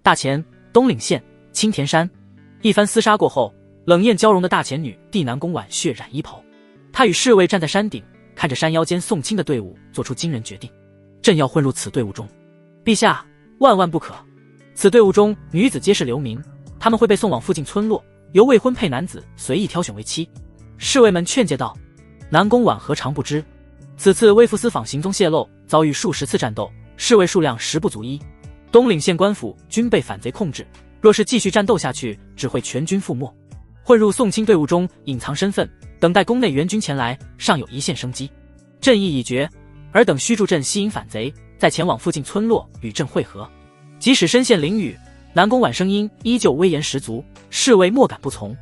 大前、东岭县、青田山。一番厮杀过后，冷艳娇容的大前女帝南宫婉血染衣袍，她与侍卫站在山顶，看着山腰间送亲的队伍，做出惊人决定：朕要混入此队伍中。陛下，万万不可！此队伍中女子皆是流民，她们会被送往附近村落，由未婚配男子随意挑选为妻。侍卫们劝诫道。南宫婉何尝不知，此次微服私访行踪泄露，遭遇数十次战斗，侍卫数量10不足1。东岭县官府均被反贼控制，若是继续战斗下去，只会全军覆没。混入送亲队伍中，隐藏身份，等待宫内援军前来，尚有一线生机。朕意已决，尔等须助朕吸引反贼，再前往附近村落与朕会合。即使身陷囹圄，南宫婉声音依旧威严十足，侍卫莫敢不从。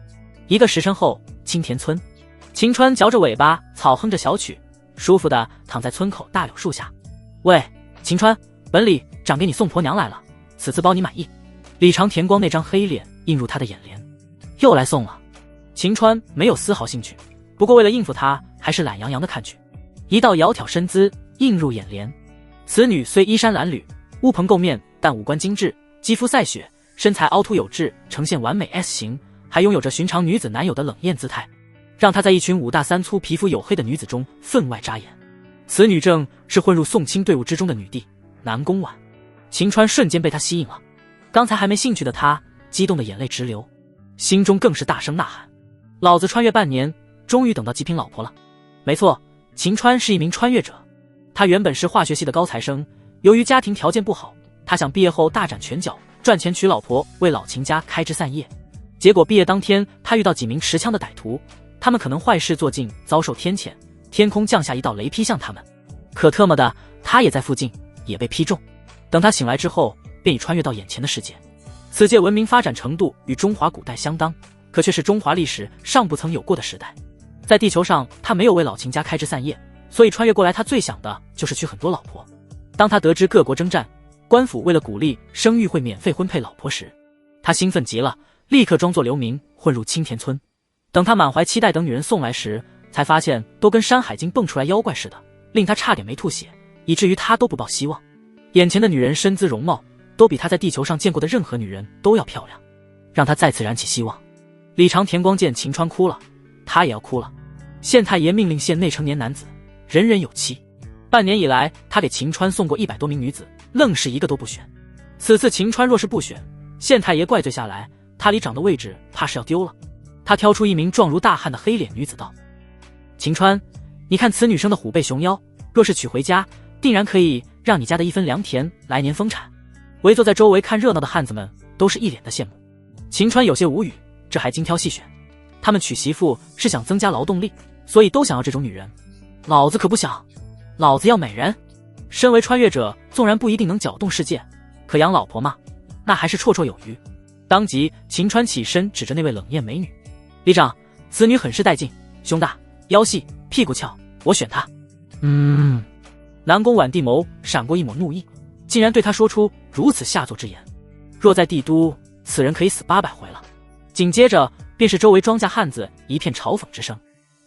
1个时辰后，青田村，晴川嚼着尾巴，草哼着小曲，舒服地躺在村口大柳树下。喂，晴川，本里长给你送婆娘来了，此次包你满意。李长田光那张黑脸映入他的眼帘。又来送了。晴川没有丝毫兴趣，不过为了应付他，还是懒洋洋地看去。一道窈窕身姿映入眼帘，此女虽衣衫褴褛，乌篷垢面，但五官精致，肌肤赛雪，身材凹凸有致，呈现完美 S 型，还拥有着寻常女子难有的冷艳姿态，让她在一群5大3粗、皮肤黝黑的女子中分外扎眼。此女正是混入送亲队伍之中的女帝南宫婉。晴川瞬间被她吸引了，刚才还没兴趣的她激动的眼泪直流，心中更是大声呐喊：老子穿越半年，终于等到极品老婆了。没错，晴川是一名穿越者。他原本是化学系的高材生，由于家庭条件不好，他想毕业后大展拳脚，赚钱娶老婆，为老秦家开枝散叶。结果毕业当天，他遇到几名持枪的歹徒，他们可能坏事做尽，遭受天谴，天空降下一道雷劈向他们。可特么的，他也在附近，也被劈中。等他醒来之后，便已穿越到眼前的世界。此界文明发展程度与中华古代相当，可却是中华历史尚不曾有过的时代。在地球上，他没有为老秦家开枝散叶，所以穿越过来，他最想的就是娶很多老婆。当他得知各国征战，官府为了鼓励生育会免费婚配老婆时，他兴奋极了，立刻装作流民混入青田村。等他满怀期待等女人送来时，才发现都跟山海经蹦出来妖怪似的，令他差点没吐血，以至于他都不抱希望。眼前的女人身姿容貌都比他在地球上见过的任何女人都要漂亮，让他再次燃起希望。李长田光见晴川哭了，他也要哭了。县太爷命令县内成年男子人人有妻，半年以来他给晴川送过100多名女子，愣是一个都不选。此次晴川若是不选，县太爷怪罪下来，他里长的位置怕是要丢了。他挑出一名壮如大汉的黑脸女子道：晴川，你看此女生的虎背熊腰，若是娶回家，定然可以让你家的一分良田来年丰产。围坐在周围看热闹的汉子们都是一脸的羡慕。晴川有些无语，这还精挑细选？他们娶媳妇是想增加劳动力，所以都想要这种女人。老子可不想，老子要美人。身为穿越者，纵然不一定能搅动世界，可养老婆嘛，那还是绰绰有余。当即晴川起身指着那位冷艳美女：里长，此女很是带劲，胸大腰细屁股翘，我选她。南宫婉地眸闪过一抹怒意，竟然对他说出如此下作之言。若在帝都，此人可以死800回了。紧接着便是周围庄稼汉子一片嘲讽之声。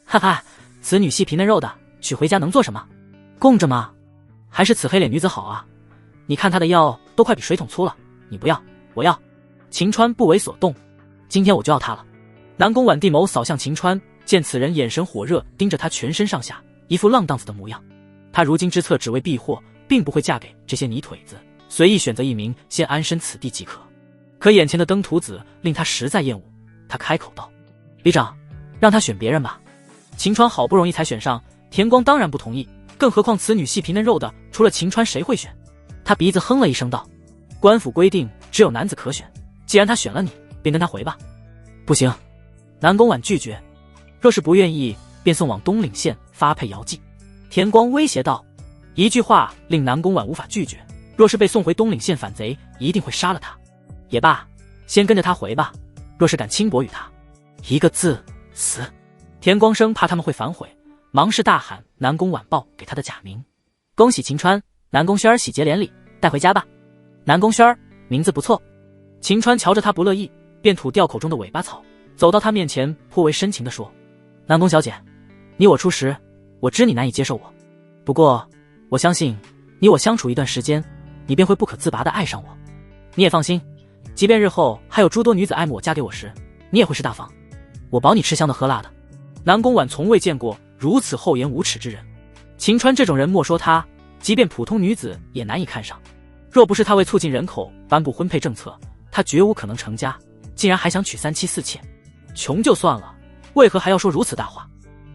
哈哈，此女细皮嫩肉的，娶回家能做什么？供着吗？还是此黑脸女子好啊，你看她的腰都快比水桶粗了。你不要，我要。晴川不为所动，今天我就要她了。南宫婉地眸扫向晴川，见此人眼神火热，盯着他全身上下，一副浪荡子的模样。他如今之策只为避祸，并不会嫁给这些泥腿子，随意选择一名，先安身此地即可。可眼前的登徒子令他实在厌恶，他开口道：里长，让他选别人吧。晴川好不容易才选上，田光当然不同意，更何况此女细皮嫩肉的，除了晴川谁会选？他鼻子哼了一声道：官府规定只有男子可选，既然他选了你，便跟他回吧。不行，南宫婉拒绝，若是不愿意，便送往东岭县发配遥祭。田光威胁道，一句话令南宫婉无法拒绝，若是被送回东岭县，反贼一定会杀了他。也罢，先跟着他回吧，若是敢轻薄于他，一个字，死。田光生怕他们会反悔，忙是大喊南宫婉报给他的假名：恭喜晴川，南宫轩儿喜结连理，带回家吧。南宫轩儿，名字不错。晴川瞧着他不乐意，便吐掉口中的尾巴草，走到他面前，颇为深情地说：南宫小姐，你我初识，我知你难以接受我，不过我相信你我相处一段时间，你便会不可自拔地爱上我。你也放心，即便日后还有诸多女子爱慕我嫁给我时，你也会是大方，我保你吃香的喝辣的。南宫婉从未见过如此厚颜无耻之人。秦川这种人莫说他，即便普通女子也难以看上。若不是他为促进人口颁布婚配政策，他绝无可能成家，竟然还想娶3妻4妾。穷就算了，为何还要说如此大话？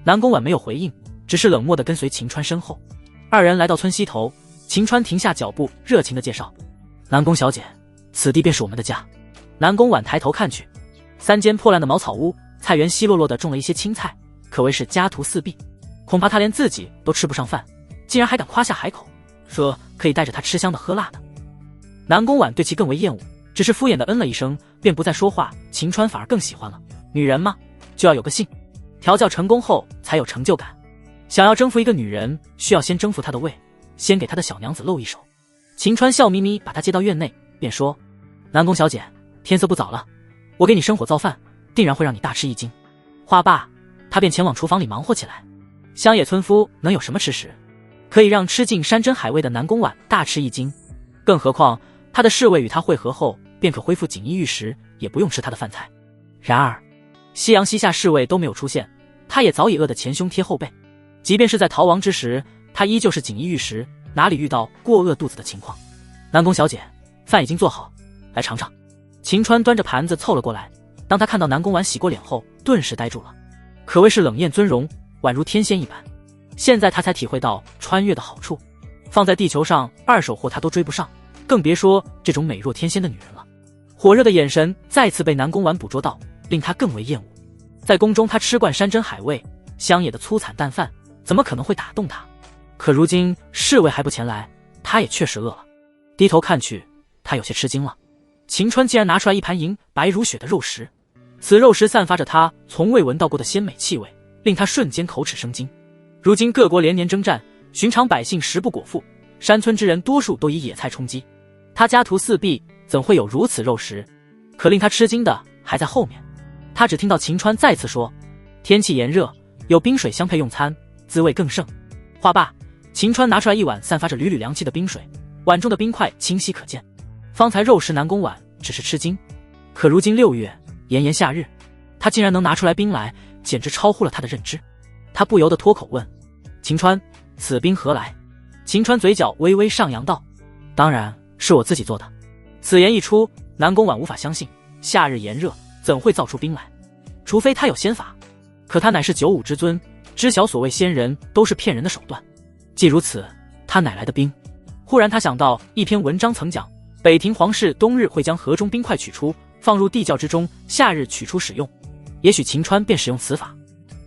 南宫婉没有回应，只是冷漠地跟随秦川身后。二人来到村西头，秦川停下脚步，热情地介绍：南宫小姐，此地便是我们的家。南宫婉抬头看去，3间破烂的茅草屋，菜园稀落落地种了一些青菜，可谓是家徒四壁。恐怕他连自己都吃不上饭，竟然还敢夸下海口，说可以带着他吃香的喝辣的。南宫婉对其更为厌恶，只是敷衍地嗯了一声，便不再说话。秦川反而更喜欢了，女人嘛，就要有个性。调教成功后才有成就感。想要征服一个女人，需要先征服她的胃，先给她的小娘子露一手。秦川笑眯眯把她接到院内，便说：南宫小姐，天色不早了，我给你生火造饭，定然会让你大吃一惊。话罢，他便前往厨房里忙活起来。乡野村夫能有什么吃食，可以让吃尽山珍海味的南宫婉大吃一惊？更何况他的侍卫与他会合后便可恢复锦衣玉食，也不用吃他的饭菜。然而夕阳西下，侍卫都没有出现，他也早已饿得前胸贴后背。即便是在逃亡之时，他依旧是锦衣玉食，哪里遇到过饿肚子的情况？南宫小姐，饭已经做好，来尝尝。秦川端着盘子凑了过来，当他看到南宫婉洗过脸后，顿时呆住了，可谓是冷艳尊容，宛如天仙一般。现在他才体会到穿越的好处，放在地球上二手货他都追不上，更别说这种美若天仙的女人了。火热的眼神再次被南宫婉捕捉到，令他更为厌恶。在宫中他吃惯山珍海味，乡野的粗惨淡饭怎么可能会打动他？可如今侍卫还不前来，他也确实饿了。低头看去，他有些吃惊了，秦川竟然拿出来一盘银白如雪的肉食，此肉食散发着他从未闻到过的鲜美气味，令他瞬间口齿生津。如今各国连年征战，寻常百姓食不果腹，山村之人多数都以野菜充饥，他家徒四壁，怎会有如此肉食？可令他吃惊的还在后面。他只听到秦川再次说：天气炎热，有冰水相配用餐，滋味更盛。话罢，秦川拿出来一碗散发着缕缕凉气的冰水，碗中的冰块清晰可见。方才肉食南宫婉只是吃惊，可如今6月炎炎夏日，他竟然能拿出来冰来，简直超乎了他的认知。他不由得脱口问：秦川，此冰何来？秦川嘴角微微上扬道：当然是我自己做的。此言一出，南宫婉无法相信，夏日炎热怎会造出冰来？除非他有仙法。可他乃是95之尊，知晓所谓仙人都是骗人的手段。既如此，他哪来的冰？忽然他想到一篇文章曾讲，北庭皇室冬日会将河中冰块取出，放入地窖之中，夏日取出使用。也许秦川便使用此法，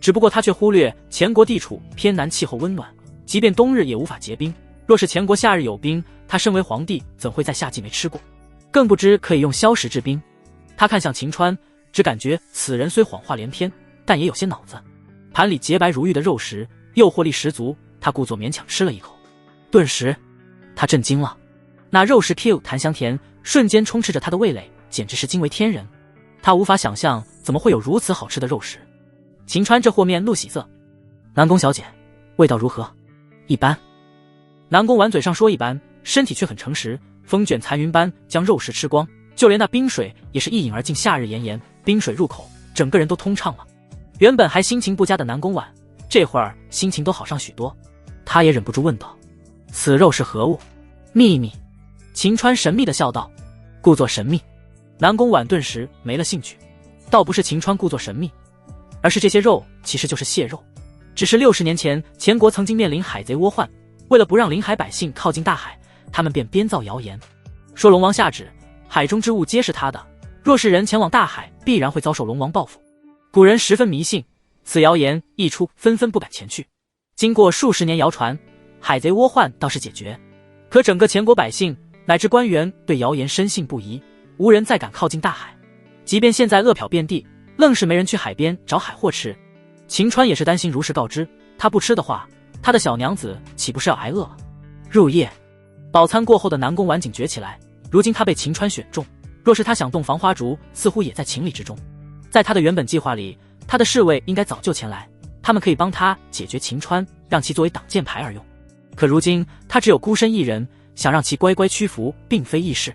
只不过他却忽略前国地处偏南，气候温暖，即便冬日也无法结冰。若是前国夏日有冰，他身为皇帝怎会在夏季没吃过？更不知可以用消食制冰。他看向秦川，只感觉此人虽谎话连篇，但也有些脑子。盘里洁白如玉的肉食，诱惑力十足，他故作勉强吃了一口。顿时他震惊了，那肉食 Q 弹香甜，瞬间充斥着他的味蕾，简直是惊为天人。他无法想象怎么会有如此好吃的肉食。秦川这货面露喜色：南宫小姐，味道如何？一般。南宫婉嘴上说一般，身体却很诚实，风卷残云般将肉食吃光，就连那冰水也是一饮而尽。夏日炎炎，冰水入口，整个人都通畅了。原本还心情不佳的南宫婉，这会儿心情都好上许多。他也忍不住问道：此肉是何物？秘密。秦川神秘地笑道：故作神秘。南宫婉顿时没了兴趣。倒不是秦川故作神秘，而是这些肉其实就是蟹肉。只是60年前，前国曾经面临海贼倭患，为了不让临海百姓靠近大海，他们便编造谣言，说龙王下旨，海中之物皆是他的，若是人前往大海，必然会遭受龙王报复。古人十分迷信，此谣言一出，纷纷不敢前去。经过数十年谣传，海贼倭患倒是解决，可整个前国百姓乃至官员对谣言深信不疑，无人再敢靠近大海。即便现在饿殍遍地，愣是没人去海边找海货吃。秦川也是担心如实告知，他不吃的话，他的小娘子岂不是要挨饿了？入夜，饱餐过后的南宫婉警觉起来，如今他被秦川选中，若是他想动防花烛，似乎也在情理之中。在他的原本计划里，他的侍卫应该早就前来，他们可以帮他解决秦川，让其作为挡箭牌而用。可如今他只有孤身一人，想让其乖乖屈服并非易事。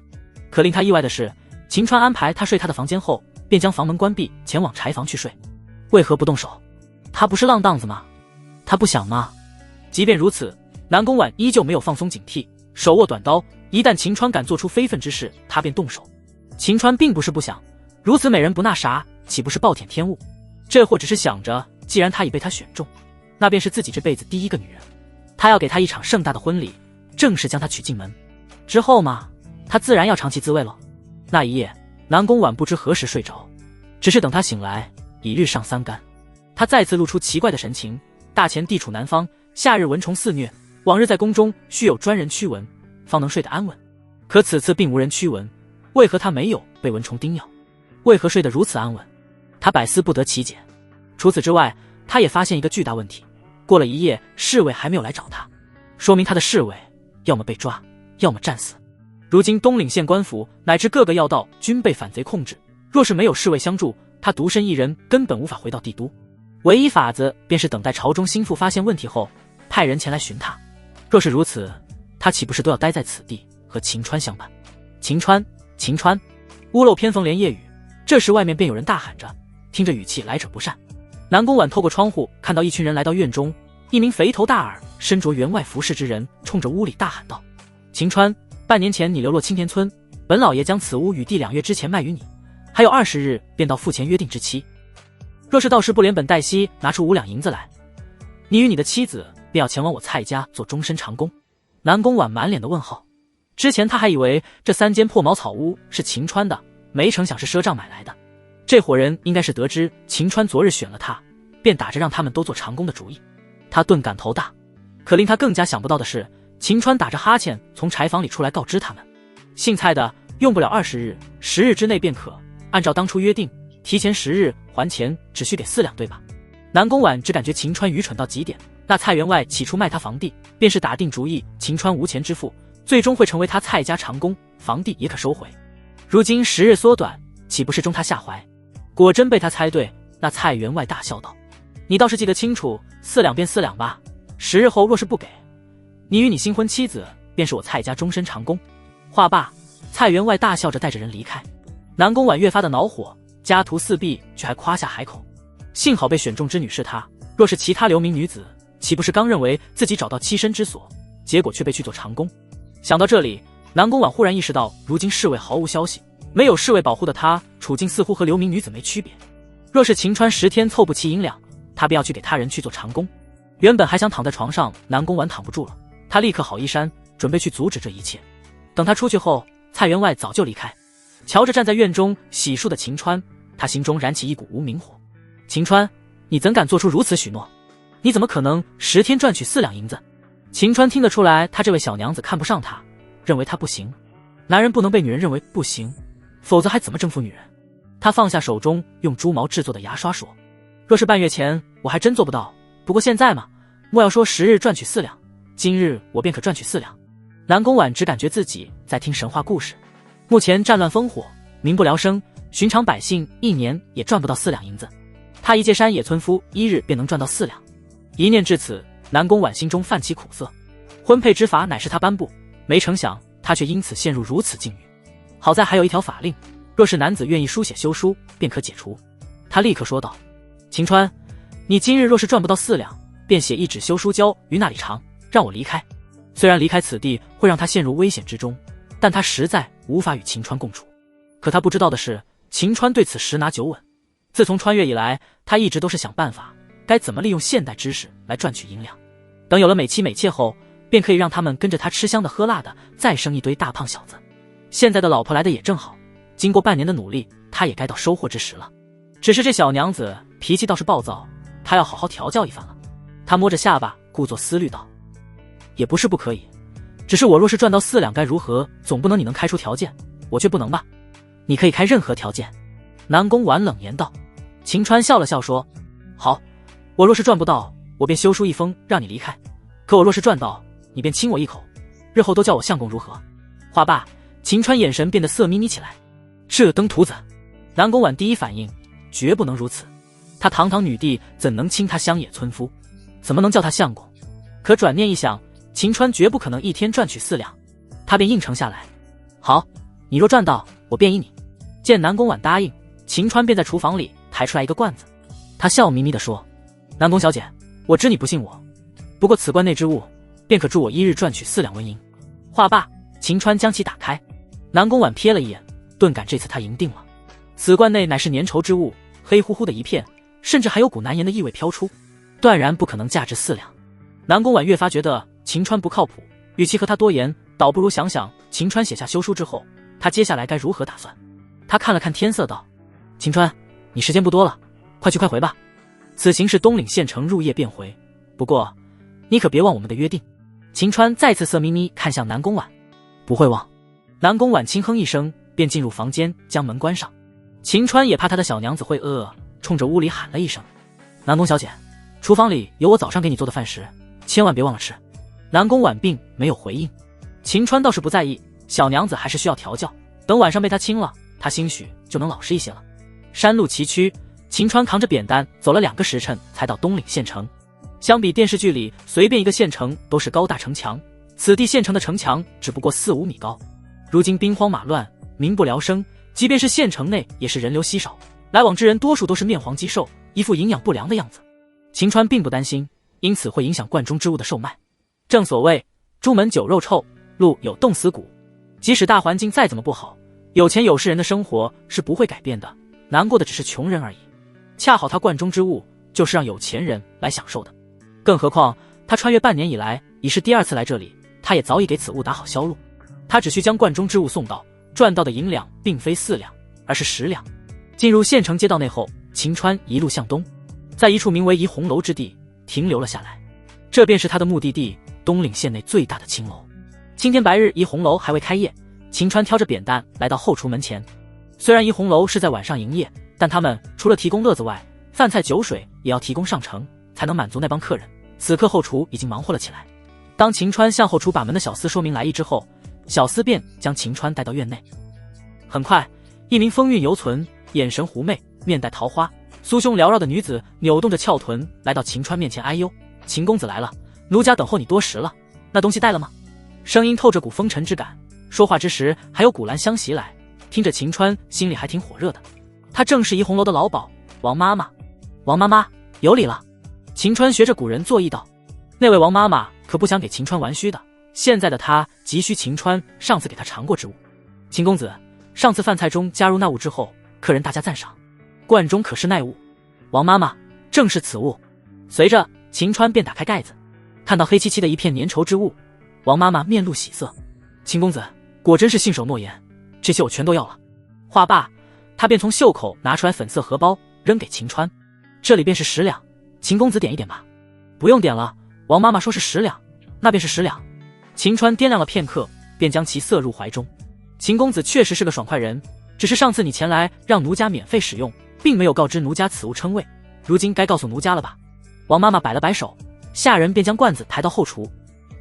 可令他意外的是，秦川安排他睡他的房间后，便将房门关闭，前往柴房去睡。为何不动手？他不是浪荡子吗？他不想吗？即便如此，南宫婉依旧没有放松警惕，手握短刀，一旦秦川敢做出非分之事，他便动手。秦川并不是不想，如此美人不纳啥，岂不是暴殄天物？这货只是想着，既然他已被他选中，那便是自己这辈子第一个女人，他要给她一场盛大的婚礼，正式将她娶进门。之后嘛，他自然要尝其滋味了。那一夜，南宫婉不知何时睡着，只是等他醒来，已日上三竿。他再次露出奇怪的神情，大前地处南方，夏日蚊虫肆虐，往日在宫中须有专人驱蚊，方能睡得安稳。可此次并无人驱蚊，为何他没有被蚊虫叮咬？为何睡得如此安稳？他百思不得其解。除此之外，他也发现一个巨大问题，过了一夜，侍卫还没有来找他，说明他的侍卫要么被抓，要么战死。如今东岭县官府乃至各个要道均被反贼控制，若是没有侍卫相助，他独身一人根本无法回到帝都。唯一法子便是等待朝中心腹发现问题后，派人前来寻他。若是如此，他岂不是都要待在此地和秦川相伴？秦川，秦川！屋漏偏逢连夜雨，这时外面便有人大喊着，听着语气来者不善。南宫婉透过窗户看到一群人来到院中，一名肥头大耳、身着员外服饰之人冲着屋里大喊道：秦川，半年前你流落青田村，本老爷将此屋与地2月之前卖于你，还有20日便到付前约定之期。若是到时不连本带息拿出5两银子来，你与你的妻子便要前往我蔡家做终身长工。南宫婉满脸的问号，之前他还以为这3间破茅草屋是秦川的，没成想是赊账买来的。这伙人应该是得知秦川昨日选了他，便打着让他们都做长工的主意。他顿感头大，可令他更加想不到的是，秦川打着哈欠从柴房里出来告知他们，姓蔡的用不了20日，10日之内便可，按照当初约定，提前10日还钱，只需给4两，对吧？南宫婉只感觉秦川愚蠢到极点。那蔡员外起初卖他房地，便是打定主意秦川无钱支付，最终会成为他蔡家长工，房地也可收回。如今10日缩短，岂不是中他下怀？果真被他猜对。那蔡员外大笑道：你倒是记得清楚，4两便4两吧，10日后若是不给，你与你新婚妻子便是我蔡家终身长工。话罢，蔡员外大笑着带着人离开。南宫婉越发的恼火，家徒四壁，却还夸下海口。幸好被选中之女是她，若是其他流民女子，岂不是刚认为自己找到栖身之所，结果却被去做长工？想到这里，南宫婉忽然意识到，如今侍卫毫无消息，没有侍卫保护的她，处境似乎和流民女子没区别。若是秦川10天凑不齐银两，她便要去给他人去做长工。原本还想躺在床上，南宫婉躺不住了，她立刻好衣衫，准备去阻止这一切。等她出去后，蔡员外早就离开。瞧着站在院中洗漱的秦川，他心中燃起一股无名火。秦川，你怎敢做出如此许诺？你怎么可能10天赚取4两银子？秦川听得出来，他这位小娘子看不上他，认为他不行。男人不能被女人认为不行，否则还怎么征服女人？他放下手中用猪毛制作的牙刷说：若是半月前，我还真做不到，不过现在嘛，莫要说10日赚取4两，今日我便可赚取4两。南宫婉只感觉自己在听神话故事。目前战乱烽火，民不聊生，寻常百姓1年也赚不到4两银子，他一介山野村夫1日便能赚到4两。一念至此，南宫婉心中泛起苦涩。婚配之法乃是他颁布，没成想他却因此陷入如此境遇。好在还有一条法令，若是男子愿意书写休书，便可解除。他立刻说道：秦川，你今日若是赚不到4两，便写一纸休书交于那里长，让我离开。虽然离开此地会让他陷入危险之中，但他实在无法与秦川共处。可他不知道的是，秦川对此10拿9稳。自从穿越以来，他一直都是想办法该怎么利用现代知识来赚取银两，等有了美妻美妾后，便可以让他们跟着他吃香的喝辣的，再生一堆大胖小子。现在的老婆来的也正好，经过半年的努力，他也该到收获之时了。只是这小娘子脾气倒是暴躁，他要好好调教一番了。他摸着下巴，故作思虑道：也不是不可以，只是我若是赚到4两该如何？总不能你能开出条件，我却不能吧？你可以开任何条件。南宫婉冷言道。秦川笑了笑说：好，我若是赚不到，我便休书一封让你离开；可我若是赚到，你便亲我一口，日后都叫我相公如何？话罢，秦川眼神变得色眯眯起来。这登徒子！南宫婉第一反应，绝不能如此。她堂堂女帝怎能亲他乡野村夫？怎么能叫他相公？可转念一想，秦川绝不可能1天赚取4两，他便应承下来。好，你若赚到，我便依你。见南宫婉答应，秦川便在厨房里抬出来一个罐子，他笑眯眯地说：“南宫小姐，我知你不信我，不过此罐内之物，便可助我1日赚取4两纹银。”话罢，秦川将其打开，南宫婉瞥了一眼，顿感这次他赢定了。此罐内乃是粘稠之物，黑乎乎的一片，甚至还有股难言的异味飘出，断然不可能价值4两。南宫婉越发觉得秦川不靠谱，与其和他多言，倒不如想想秦川写下休书之后，他接下来该如何打算。他看了看天色道：“秦川，你时间不多了，快去快回吧。此行是东岭县城入夜便回，不过你可别忘我们的约定。”秦川再次色眯眯看向南宫婉：“不会忘。”南宫婉轻哼一声，便进入房间将门关上。秦川也怕他的小娘子会饿，冲着屋里喊了一声：“南宫小姐，厨房里有我早上给你做的饭食，千万别忘了吃。”南宫婉并没有回应。秦川倒是不在意，小娘子还是需要调教，等晚上被他亲了，他兴许就能老实一些了。山路崎岖，秦川扛着扁担走了2个时辰才到东岭县城。相比电视剧里随便一个县城都是高大城墙，此地县城的城墙只不过4-5米高。如今兵荒马乱，民不聊生，即便是县城内也是人流稀少，来往之人多数都是面黄肌瘦，一副营养不良的样子。秦川并不担心，因此会影响罐中之物的售卖。正所谓朱门酒肉臭，路有冻死骨。即使大环境再怎么不好，有钱有势人的生活是不会改变的，难过的只是穷人而已。恰好他罐中之物就是让有钱人来享受的，更何况他穿越半年以来已是第2次来这里，他也早已给此物打好销路。他只需将罐中之物送到，赚到的银两并非4两，而是10两。进入县城街道内后，秦川一路向东，在一处名为怡红楼之地停留了下来。这便是他的目的地，东岭县内最大的青楼。青天白日，怡红楼还未开业，秦川挑着扁担来到后厨门前。虽然怡红楼是在晚上营业，但他们除了提供乐子外，饭菜酒水也要提供上乘，才能满足那帮客人。此刻后厨已经忙活了起来。当秦川向后厨把门的小厮说明来意之后，小厮便将秦川带到院内。很快，一名风韵犹存、眼神狐媚、面带桃花、酥胸缭绕的女子扭动着翘臀来到秦川面前：“哎呦，秦公子来了，奴家等候你多时了，那东西带了吗？”声音透着股风尘之感，说话之时还有股兰香袭来，听着秦川心里还挺火热的。她正是怡红楼的老鸨王妈妈。王妈妈有礼了。秦川学着古人作揖道。那位王妈妈可不想给秦川玩虚的，现在的她急需秦川上次给她尝过之物。秦公子，上次饭菜中加入那物之后，客人大加赞赏，罐中可是奈物？王妈妈，正是此物。随着秦川便打开盖子，看到黑漆漆的一片粘稠之物，王妈妈面露喜色。秦公子果真是信守诺言，这些我全都要了。话罢，他便从袖口拿出来粉色荷包扔给秦川，这里便是10两，秦公子点一点吧。不用点了，王妈妈说是10两，那便是10两。秦川掂量了片刻，便将其塞入怀中。秦公子确实是个爽快人，只是上次你前来让奴家免费使用，并没有告知奴家此物称谓，如今该告诉奴家了吧？王妈妈摆了摆手，下人便将罐子抬到后厨。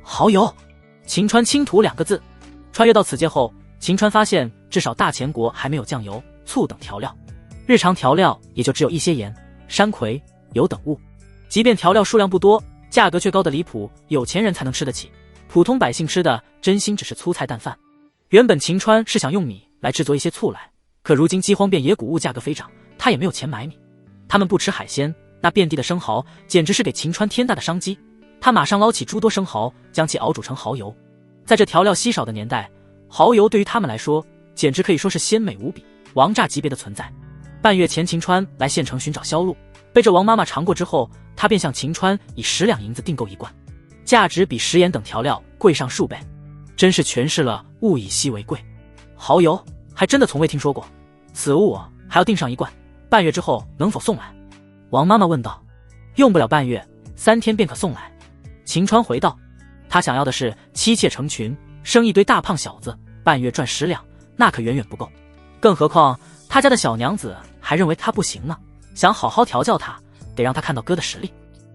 蚝油。秦川轻吐2个字。穿越到此界后，秦川发现至少大钱国还没有酱油、醋等调料，日常调料也就只有一些盐、山葵、油等物。即便调料数量不多，价格却高得离谱，有钱人才能吃得起，普通百姓吃的真心只是粗菜淡饭。原本秦川是想用米来制作一些醋来，可如今饥荒变野，谷物价格飞涨，他也没有钱买米。他们不吃海鲜，那遍地的生蚝简直是给秦川天大的商机。他马上捞起诸多生蚝，将其熬煮成蚝油。在这调料稀少的年代，蚝油对于他们来说简直可以说是鲜美无比、王炸级别的存在。半月前秦川来县城寻找销路，被这王妈妈尝过之后，他便向秦川以10两银子订购一罐，价值比食盐等调料贵上数倍，真是诠释了物以稀为贵。蚝油还真的从未听说过，此物我还要订上一罐，半月之后能否送来？王妈妈问道。用不了半月，3天便可送来。秦川回道。他想要的是妻妾成群，生一堆大胖小子，半月赚10两，那可远远不够。更何况他家的小娘子还认为他不行呢，想好好调教他，得让他看到哥的实力。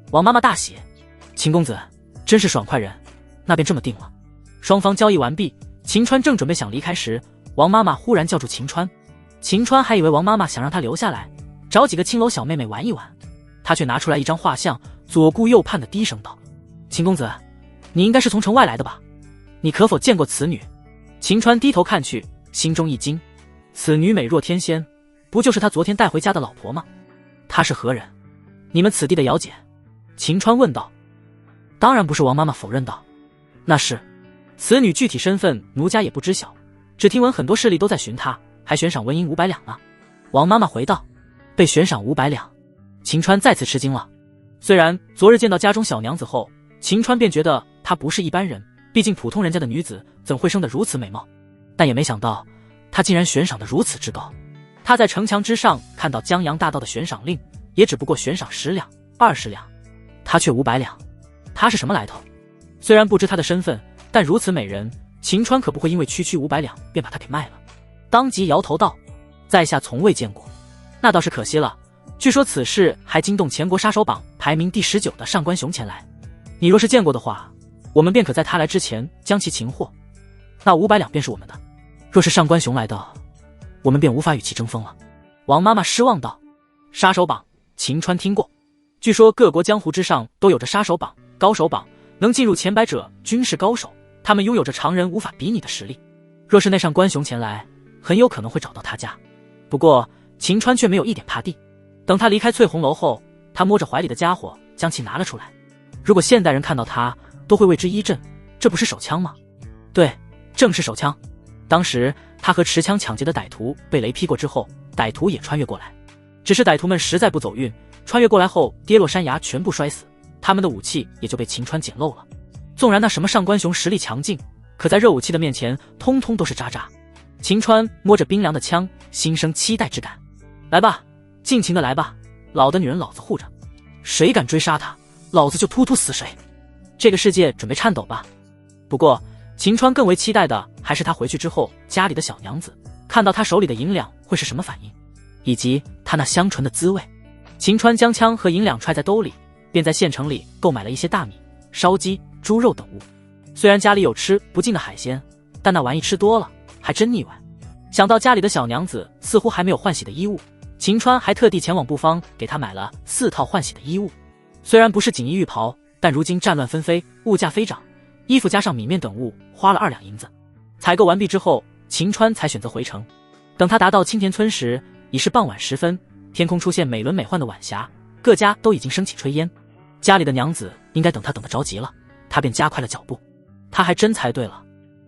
王妈妈大喜，秦公子真是爽快人，那便这么定了。双方交易完毕，秦川正准备想离开时，王妈妈忽然叫住秦川。秦川还以为王妈妈想让他留下来，找几个青楼小妹妹玩一玩，他却拿出来一张画像，左顾右盼的低声道：“秦公子，你应该是从城外来的吧？你可否见过此女？”秦川低头看去，心中一惊。此女美若天仙，不就是他昨天带回家的老婆吗？她是何人？你们此地的姚姐？秦川问道。当然不是，王妈妈否认道。那是，此女具体身份奴家也不知晓，只听闻很多势力都在寻她，还悬赏纹银500两呢。王妈妈回道。被悬赏500两，秦川再次吃惊了。虽然昨日见到家中小娘子后，秦川便觉得她不是一般人，毕竟普通人家的女子怎会生得如此美貌，但也没想到她竟然悬赏得如此之高。他在城墙之上看到江洋大盗的悬赏令，也只不过悬赏10两、20两，他却500两，他是什么来头？虽然不知他的身份，但如此美人，秦川可不会因为区区500两便把她给卖了。当即摇头道：在下从未见过。那倒是可惜了，据说此事还惊动全国杀手榜排名第19的上官雄前来。你若是见过的话，我们便可在他来之前将其擒获，那500两便是我们的。若是上官雄来的，我们便无法与其争锋了。王妈妈失望道。杀手榜，秦川听过，据说各国江湖之上都有着杀手榜、高手榜，能进入前100者均是高手，他们拥有着常人无法比拟的实力。若是那上官雄前来，很有可能会找到他家。不过秦川却没有一点怕地。等他离开翠红楼后，他摸着怀里的家伙将其拿了出来。如果现代人看到他都会为之一振，这不是手枪吗？对，正是手枪。当时他和持枪抢劫的歹徒被雷劈过之后，歹徒也穿越过来，只是歹徒们实在不走运，穿越过来后跌落山崖，全部摔死，他们的武器也就被秦川捡漏了。纵然那什么上官雄实力强劲，可在热武器的面前通通都是渣渣。秦川摸着冰凉的枪，心生期待之感。来吧，尽情的来吧，老的女人老子护着，谁敢追杀他，老子就突突死谁。这个世界准备颤抖吧。不过秦川更为期待的还是他回去之后家里的小娘子看到他手里的银两会是什么反应，以及他那香醇的滋味。秦川将枪和银两揣在兜里，便在县城里购买了一些大米、烧鸡、猪肉等物。虽然家里有吃不尽的海鲜，但那玩意吃多了还真腻歪。想到家里的小娘子似乎还没有换洗的衣物，秦川还特地前往布坊给她买了4套换洗的衣物。虽然不是锦衣玉袍，但如今战乱纷飞，物价飞涨，衣服加上米面等物花了2两银子。采购完毕之后，秦川才选择回城。等他达到青田村时，已是傍晚时分，天空出现美轮美奂的晚霞，各家都已经升起炊烟。家里的娘子应该等他等得着急了，他便加快了脚步。他还真猜对了，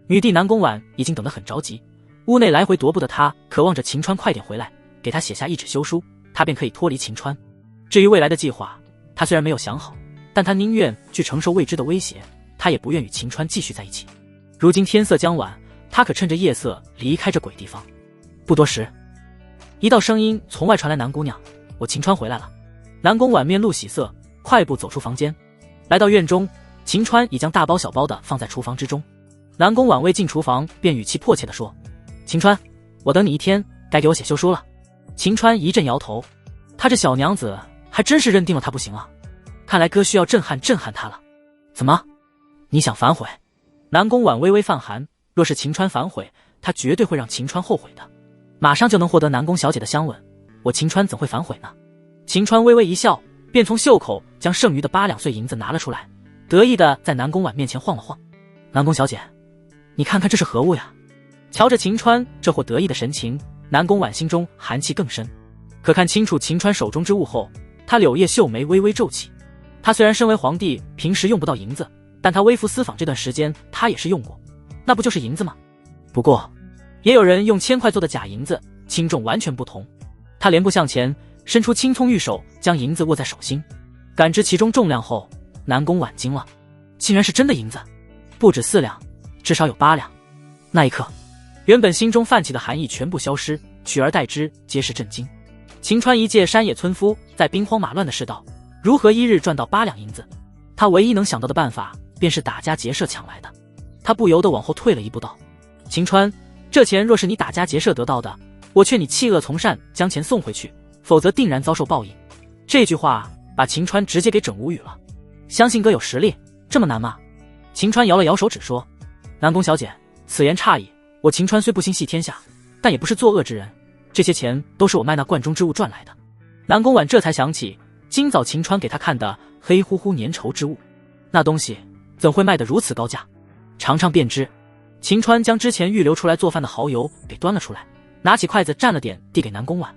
女帝南宫婉已经等得很着急，屋内来回踱步的他渴望着秦川快点回来，给他写下一纸休书，他便可以脱离秦川。至于未来的计划，他虽然没有想好，但他宁愿去承受未知的威胁，他也不愿与秦川继续在一起。如今天色将晚，他可趁着夜色离开这鬼地方。不多时，一道声音从外传来：南姑娘，我秦川回来了。南宫婉面露喜色，快步走出房间，来到院中，秦川已将大包小包的放在厨房之中。南宫婉未进厨房，便语气迫切地说：秦川，我等你一天，该给我写休书了。秦川一阵摇头，他这小娘子还真是认定了他不行啊，看来哥需要震撼震撼他了。怎么，你想反悔？南宫婉微微泛寒，若是秦川反悔，他绝对会让秦川后悔的，马上就能获得南宫小姐的香吻，我秦川怎会反悔呢？秦川微微一笑，便从袖口将剩余的8两碎银子拿了出来，得意的在南宫婉面前晃了晃。南宫小姐，你看看这是何物呀？瞧着秦川这货得意的神情，南宫婉心中寒气更深。可看清楚秦川手中之物后，他柳叶秀眉微微皱起。他虽然身为皇帝，平时用不到银子，但他微服私访这段时间，他也是用过，那不就是银子吗？不过也有人用1000块做的假银子，轻重完全不同。他连步向前，伸出青葱玉手，将银子握在手心，感知其中重量后，南宫婉惊了，竟然是真的银子，不止4两，至少有8两。那一刻，原本心中泛起的寒意全部消失，取而代之皆是震惊。秦川一介山野村夫，在兵荒马乱的世道，如何一日赚到8两银子？他唯一能想到的办法，便是打家劫舍抢来的。他不由得往后退了一步道：秦川，这钱若是你打家劫舍得到的，我劝你弃恶从善，将钱送回去，否则定然遭受报应。这句话把秦川直接给整无语了。相信哥有实力，这么难吗？秦川摇了摇手指说：南宫小姐，此言差矣，我秦川虽不心系天下，但也不是作恶之人，这些钱都是我卖那罐中之物赚来的。南宫婉这才想起今早秦川给他看的黑乎乎粘稠之物，那东西怎会卖得如此高价？尝尝便知。秦川将之前预留出来做饭的蚝油给端了出来，拿起筷子蘸了点递给南宫婉。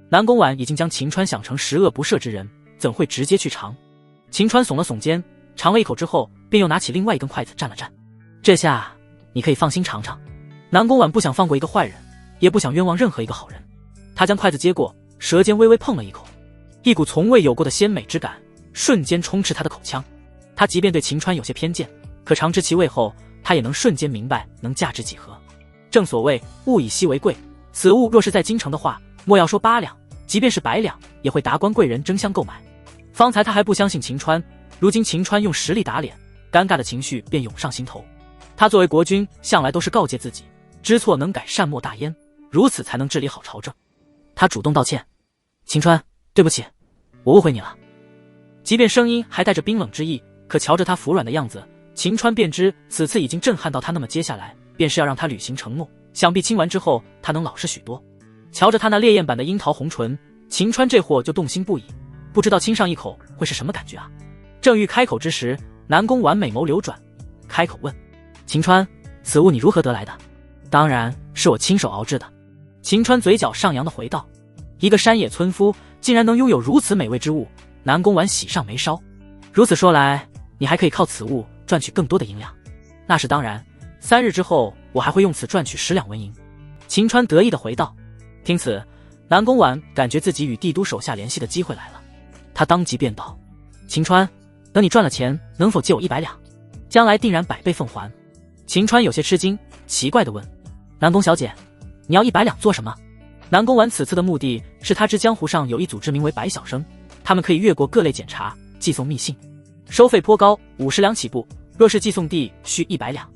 南宫婉已经将秦川想成十恶不赦之人，怎会直接去尝？秦川耸了耸肩，尝了一口之后，便又拿起另外一根筷子蘸了蘸。这下你可以放心尝尝。南宫婉不想放过一个坏人，也不想冤枉任何一个好人。他将筷子接过，舌尖微微碰了一口，一股从未有过的鲜美之感瞬间充斥他的口腔。他即便对秦川有些偏见，可尝知其味后，他也能瞬间明白能价值几何。正所谓物以稀为贵，此物若是在京城的话，莫要说8两，即便是100两，也会达官贵人争相购买。方才他还不相信秦川，如今秦川用实力打脸，尴尬的情绪便涌上心头。他作为国君，向来都是告诫自己，知错能改，善莫大焉，如此才能治理好朝政。他主动道歉：秦川，对不起，我误会你了。即便声音还带着冰冷之意，可瞧着他服软的样子，秦川便知此次已经震撼到他，那么接下来便是要让他履行承诺，想必亲完之后他能老实许多。瞧着他那烈焰般的樱桃红唇，秦川这货就动心不已，不知道亲上一口会是什么感觉啊。正欲开口之时，南宫婉美眸流转，开口问：秦川，此物你如何得来的？当然是我亲手熬制的。秦川嘴角上扬的回道：一个山野村夫竟然能拥有如此美味之物，南宫婉喜上眉梢。如此说来，你还可以靠此物赚取更多的银两。那是当然，3日之后我还会用此赚取10两纹银。秦川得意的回道。听此，南宫婉感觉自己与帝都手下联系的机会来了，他当即便道：秦川，等你赚了钱，能否借我100两？将来定然100倍奉还。秦川有些吃惊，奇怪地问：南宫小姐，你要100两做什么？南宫婉此次的目的是他知江湖上有一组织名为百晓生，他们可以越过各类检查，寄送密信，收费颇高，50两起步，若是寄送地需100两。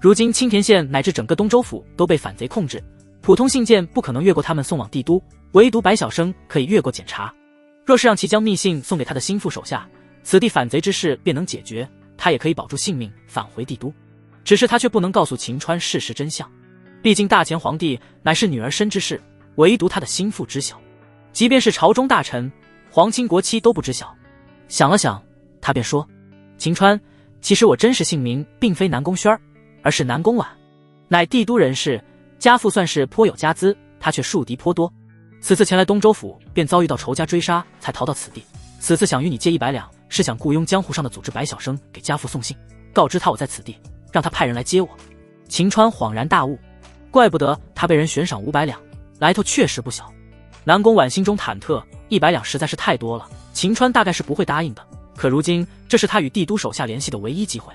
如今青田县乃至整个东州府都被反贼控制，普通信件不可能越过他们送往帝都，唯独百晓生可以越过检查。若是让其将密信送给他的心腹手下，此地反贼之事便能解决，他也可以保住性命返回帝都。只是他却不能告诉秦川事实真相，毕竟大前皇帝乃是女儿身之事，唯独他的心腹知晓，即便是朝中大臣、皇亲国戚都不知晓。想了想，他便说：秦川，其实我真实姓名并非南宫轩，而是南宫婉，乃帝都人士，家父算是颇有家资，他却树敌颇多。此次前来东州府，便遭遇到仇家追杀，才逃到此地。此次想与你借100两，是想雇佣江湖上的组织百晓生给家父送信，告知他我在此地，让他派人来接我。秦川恍然大悟，怪不得他被人悬赏500两，来头确实不小。南宫婉心中忐忑，100两实在是太多了，秦川大概是不会答应的。可如今这是他与帝都手下联系的唯一机会。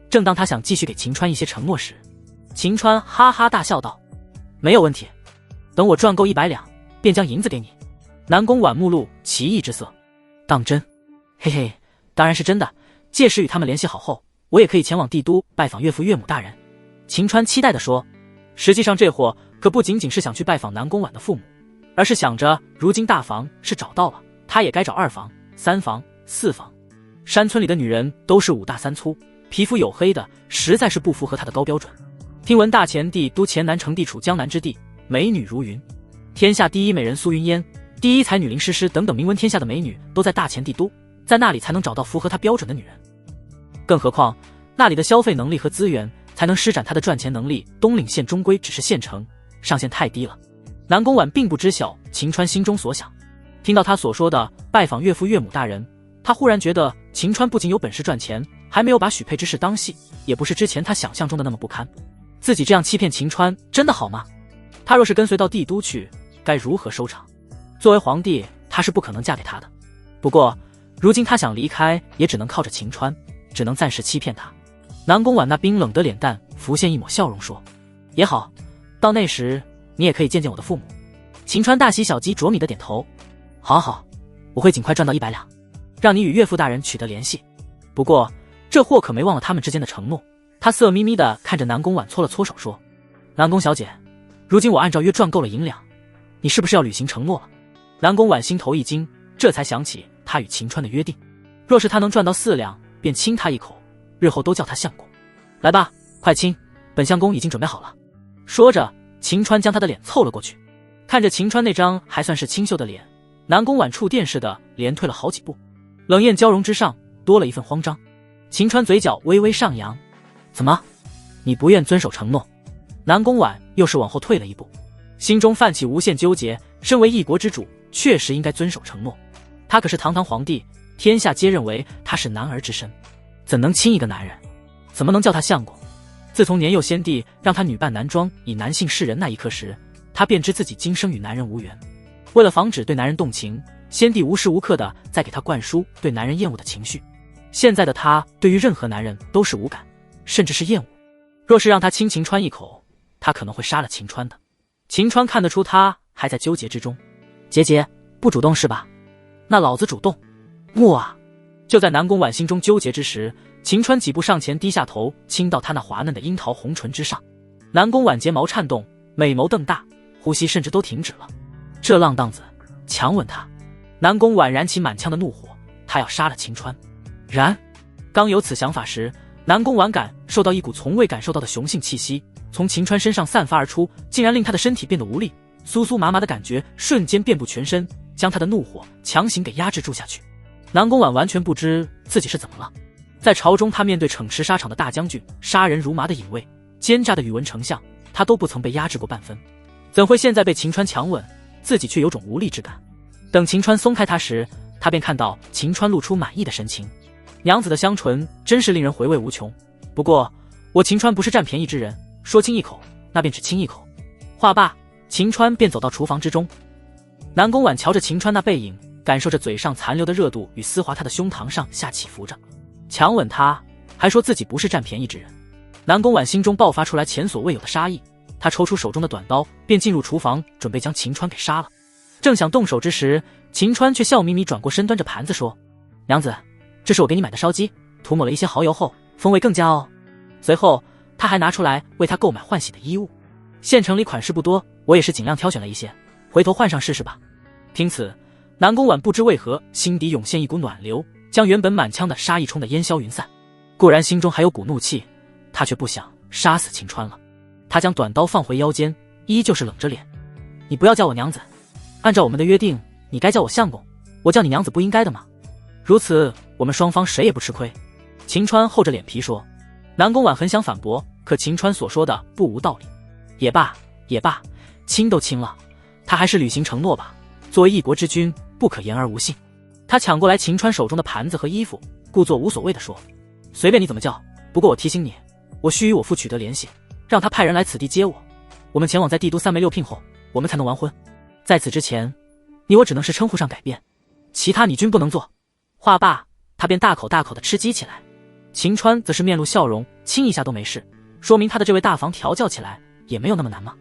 正当他想继续给秦川一些承诺时，秦川哈哈大笑道：没有问题，等我赚够100两，便将银子给你。南宫婉目露奇异之色，当真？嘿嘿，当然是真的。届时与他们联系好后，我也可以前往帝都拜访岳父岳母大人。秦川期待地说。实际上这货可不仅仅是想去拜访南宫婉的父母，而是想着如今大房是找到了，他也该找2房、3房、4房。山村里的女人都是5大3粗，皮肤黝黑的，实在是不符合他的高标准。听闻大前帝都黔南城地处江南之地，美女如云，天下第一美人苏云烟，第一才女林诗诗等等名闻天下的美女都在大前帝都，在那里才能找到符合他标准的女人。更何况那里的消费能力和资源才能施展他的赚钱能力，东岭县终归只是县城，上限太低了。南宫婉并不知晓秦川心中所想，听到他所说的拜访岳父岳母大人，他忽然觉得秦川不仅有本事赚钱，还没有把许配之事当戏，也不是之前他想象中的那么不堪。自己这样欺骗秦川真的好吗？他若是跟随到帝都去，该如何收场？作为皇帝，他是不可能嫁给他的。不过如今他想离开，也只能靠着秦川，只能暂时欺骗他。南宫婉那冰冷的脸蛋浮现一抹笑容，说：也好，到那时你也可以见见我的父母。秦川大喜小鸡啄米的点头：好好，我会尽快赚到100两，让你与岳父大人取得联系。不过这货可没忘了他们之间的承诺。他色眯眯地看着南宫婉，搓了搓手说：南宫小姐，如今我按照约赚够了银两，你是不是要履行承诺了？南宫婉心头一惊，这才想起他与秦川的约定，若是他能赚到4两，便亲他一口，日后都叫他相公。来吧，快亲，本相公已经准备好了。说着，秦川将他的脸凑了过去。看着秦川那张还算是清秀的脸，南宫婉触电似的连退了好几步，冷艳交融之上多了一份慌张。秦川嘴角微微上扬：怎么，你不愿遵守承诺？南宫婉又是往后退了一步，心中泛起无限纠结。身为一国之主，确实应该遵守承诺。他可是堂堂皇帝，天下皆认为他是男儿之身，怎能轻一个男人？怎么能叫他相公？自从年幼先帝让他女扮男装以男性示人那一刻时，他便知自己今生与男人无缘。为了防止对男人动情，先帝无时无刻的在给他灌输对男人厌恶的情绪。现在的他对于任何男人都是无感，甚至是厌恶。若是让他亲秦川一口，他可能会杀了秦川的。秦川看得出他还在纠结之中。桀桀，不主动是吧？那老子主动。啊！就在南宫婉心中纠结之时，秦川几步上前，低下头亲到他那滑嫩的樱桃红唇之上。南宫婉睫毛颤动，美眸瞪大，呼吸甚至都停止了。这浪荡子，强吻他！南宫婉燃起满腔的怒火，他要杀了秦川。然，刚有此想法时，南宫婉感受到一股从未感受到的雄性气息从秦川身上散发而出，竟然令他的身体变得无力，酥酥麻麻的感觉瞬间遍布全身，将他的怒火强行给压制住下去。南宫婉完全不知自己是怎么了。在朝中，他面对骋驰沙场的大将军，杀人如麻的隐卫，奸诈的宇文丞相，他都不曾被压制过半分，怎会现在被秦川强吻，自己却有种无力之感？等秦川松开他时，他便看到秦川露出满意的神情。娘子的香唇真是令人回味无穷。不过我秦川不是占便宜之人，说亲一口，那便只亲一口。话罢，秦川便走到厨房之中。南宫婉瞧着秦川那背影，感受着嘴上残留的热度与丝滑他的胸膛上下起伏着。强吻他，还说自己不是占便宜之人。南宫婉心中爆发出来前所未有的杀意，他抽出手中的短刀，便进入厨房，准备将秦川给杀了。正想动手之时，秦川却笑眯眯转过身，端着盘子说：“娘子，这是我给你买的烧鸡，涂抹了一些蚝油后，风味更佳哦。”随后他还拿出来为他购买换洗的衣物。县城里款式不多，我也是尽量挑选了一些，回头换上试试吧。听此，南宫婉不知为何心底涌现一股暖流，将原本满腔的杀意冲得烟消云散。固然心中还有股怒气，他却不想杀死秦川了。他将短刀放回腰间，依旧是冷着脸：“你不要叫我娘子，按照我们的约定，你该叫我相公，我叫你娘子不应该的吗？如此我们双方谁也不吃亏。”秦川厚着脸皮说。南宫婉很想反驳，可秦川所说的不无道理。也罢也罢，亲都亲了，他还是履行承诺吧。作为一国之君，不可言而无信。他抢过来秦川手中的盘子和衣服，故作无所谓地说：“随便你怎么叫，不过我提醒你，我需与我父取得联系，让他派人来此地接我。我们前往在帝都3媒6聘后，我们才能完婚。在此之前，你我只能是称呼上改变，其他你均不能做。”话罢，他便大口大口地吃鸡起来。秦川则是面露笑容，亲一下都没事，说明他的这位大房调教起来也没有那么难嘛。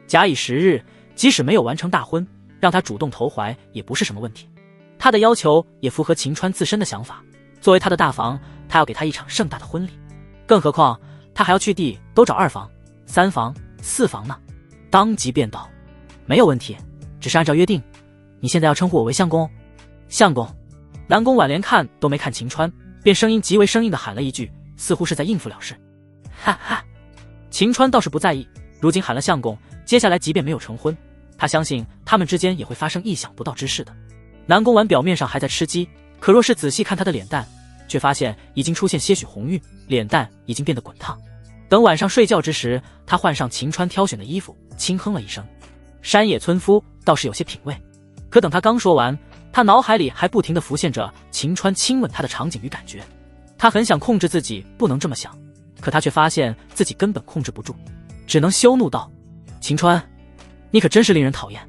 假以时日，即使没有完成大婚，让他主动投怀也不是什么问题。他的要求也符合秦川自身的想法，作为他的大房，他要给他一场盛大的婚礼。更何况他还要去地都找2房、3房、4房呢。当即便道：“没有问题，只是按照约定，你现在要称呼我为相公哦。”相公。南宫婉连看都没看秦川，便声音极为生硬地喊了一句，似乎是在应付了事。哈哈。秦川倒是不在意，如今喊了相公，接下来即便没有成婚，他相信他们之间也会发生意想不到之事的。南宫婉表面上还在吃鸡，可若是仔细看他的脸蛋，却发现已经出现些许红晕，脸蛋已经变得滚烫。等晚上睡觉之时，他换上秦川挑选的衣服，轻哼了一声：“山野村夫倒是有些品味。”可等他刚说完，他脑海里还不停地浮现着秦川亲吻他的场景与感觉。他很想控制自己不能这么想，可他却发现自己根本控制不住，只能羞怒道：“秦川，你可真是令人讨厌。”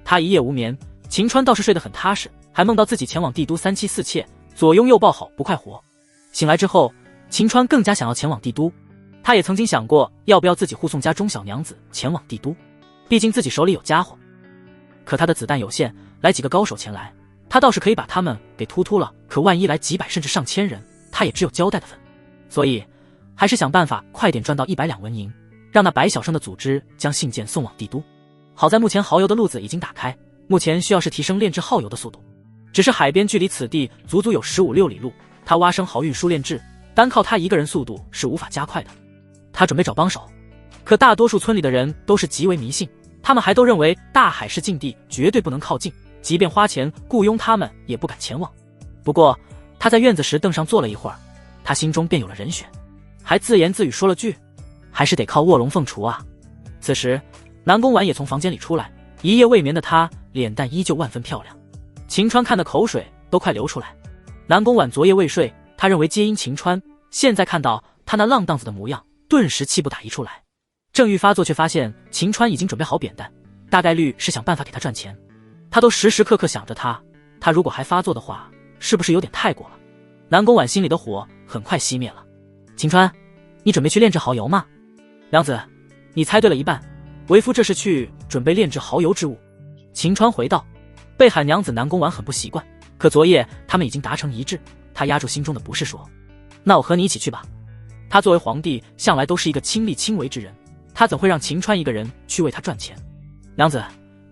他一夜无眠，秦川倒是睡得很踏实，还梦到自己前往帝都3妻4妾，左拥右抱，好不快活。醒来之后，秦川更加想要前往帝都。他也曾经想过要不要自己护送家中小娘子前往帝都，毕竟自己手里有家伙。可他的子弹有限，来几个高手前来，他倒是可以把他们给突了，可万一来几百甚至上千人，他也只有交代的份。所以还是想办法快点赚到100两纹银，让那白晓生的组织将信件送往帝都。好在目前蚝油的路子已经打开，目前需要是提升炼制耗油的速度。只是海边距离此地足足有15、16里路，他挖生蚝运输炼制，单靠他一个人速度是无法加快的。他准备找帮手，可大多数村里的人都是极为迷信，他们还都认为大海是禁地，绝对不能靠近，即便花钱雇佣他们也不敢前往。不过他在院子石凳上坐了一会儿，他心中便有了人选，还自言自语说了句：“还是得靠卧龙凤雏啊。”此时南宫婉也从房间里出来，一夜未眠的她脸蛋依旧万分漂亮。秦川看的口水都快流出来。南宫婉昨夜未睡，他认为皆因秦川，现在看到他那浪荡子的模样，顿时气不打一处来。正欲发作，却发现秦川已经准备好扁担，大概率是想办法给他赚钱。他都时时刻刻想着他如果还发作的话，是不是有点太过了？南宫婉心里的火很快熄灭了。秦川，你准备去炼制蚝油吗？娘子，你猜对了一半，为夫这是去准备炼制蚝油之物。秦川回道。被喊娘子，南宫婉很不习惯，可昨夜他们已经达成一致，他压住心中的不适说：那我和你一起去吧。他作为皇帝，向来都是一个亲力亲为之人，他怎会让秦川一个人去为他赚钱？娘子，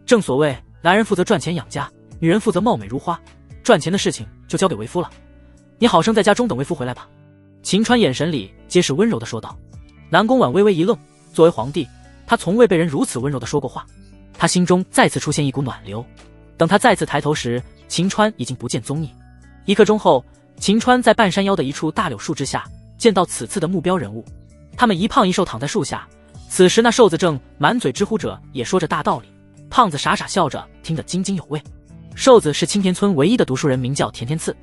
正所谓男人负责赚钱养家，女人负责貌美如花，赚钱的事情就交给为夫了，你好生在家中等为夫回来吧。秦川眼神里皆是温柔的说道。南宫婉微微一愣，作为皇帝，他从未被人如此温柔的说过话，他心中再次出现一股暖流。等他再次抬头时，秦川已经不见踪影。一刻钟后，秦川在半山腰的一处大柳树之下见到此次的目标人物，他们一胖一瘦躺在树下。此时那瘦子正满嘴直呼者也说着大道理，胖子傻傻笑着听得津津有味。瘦子是青田村唯一的读书人，名叫田田次，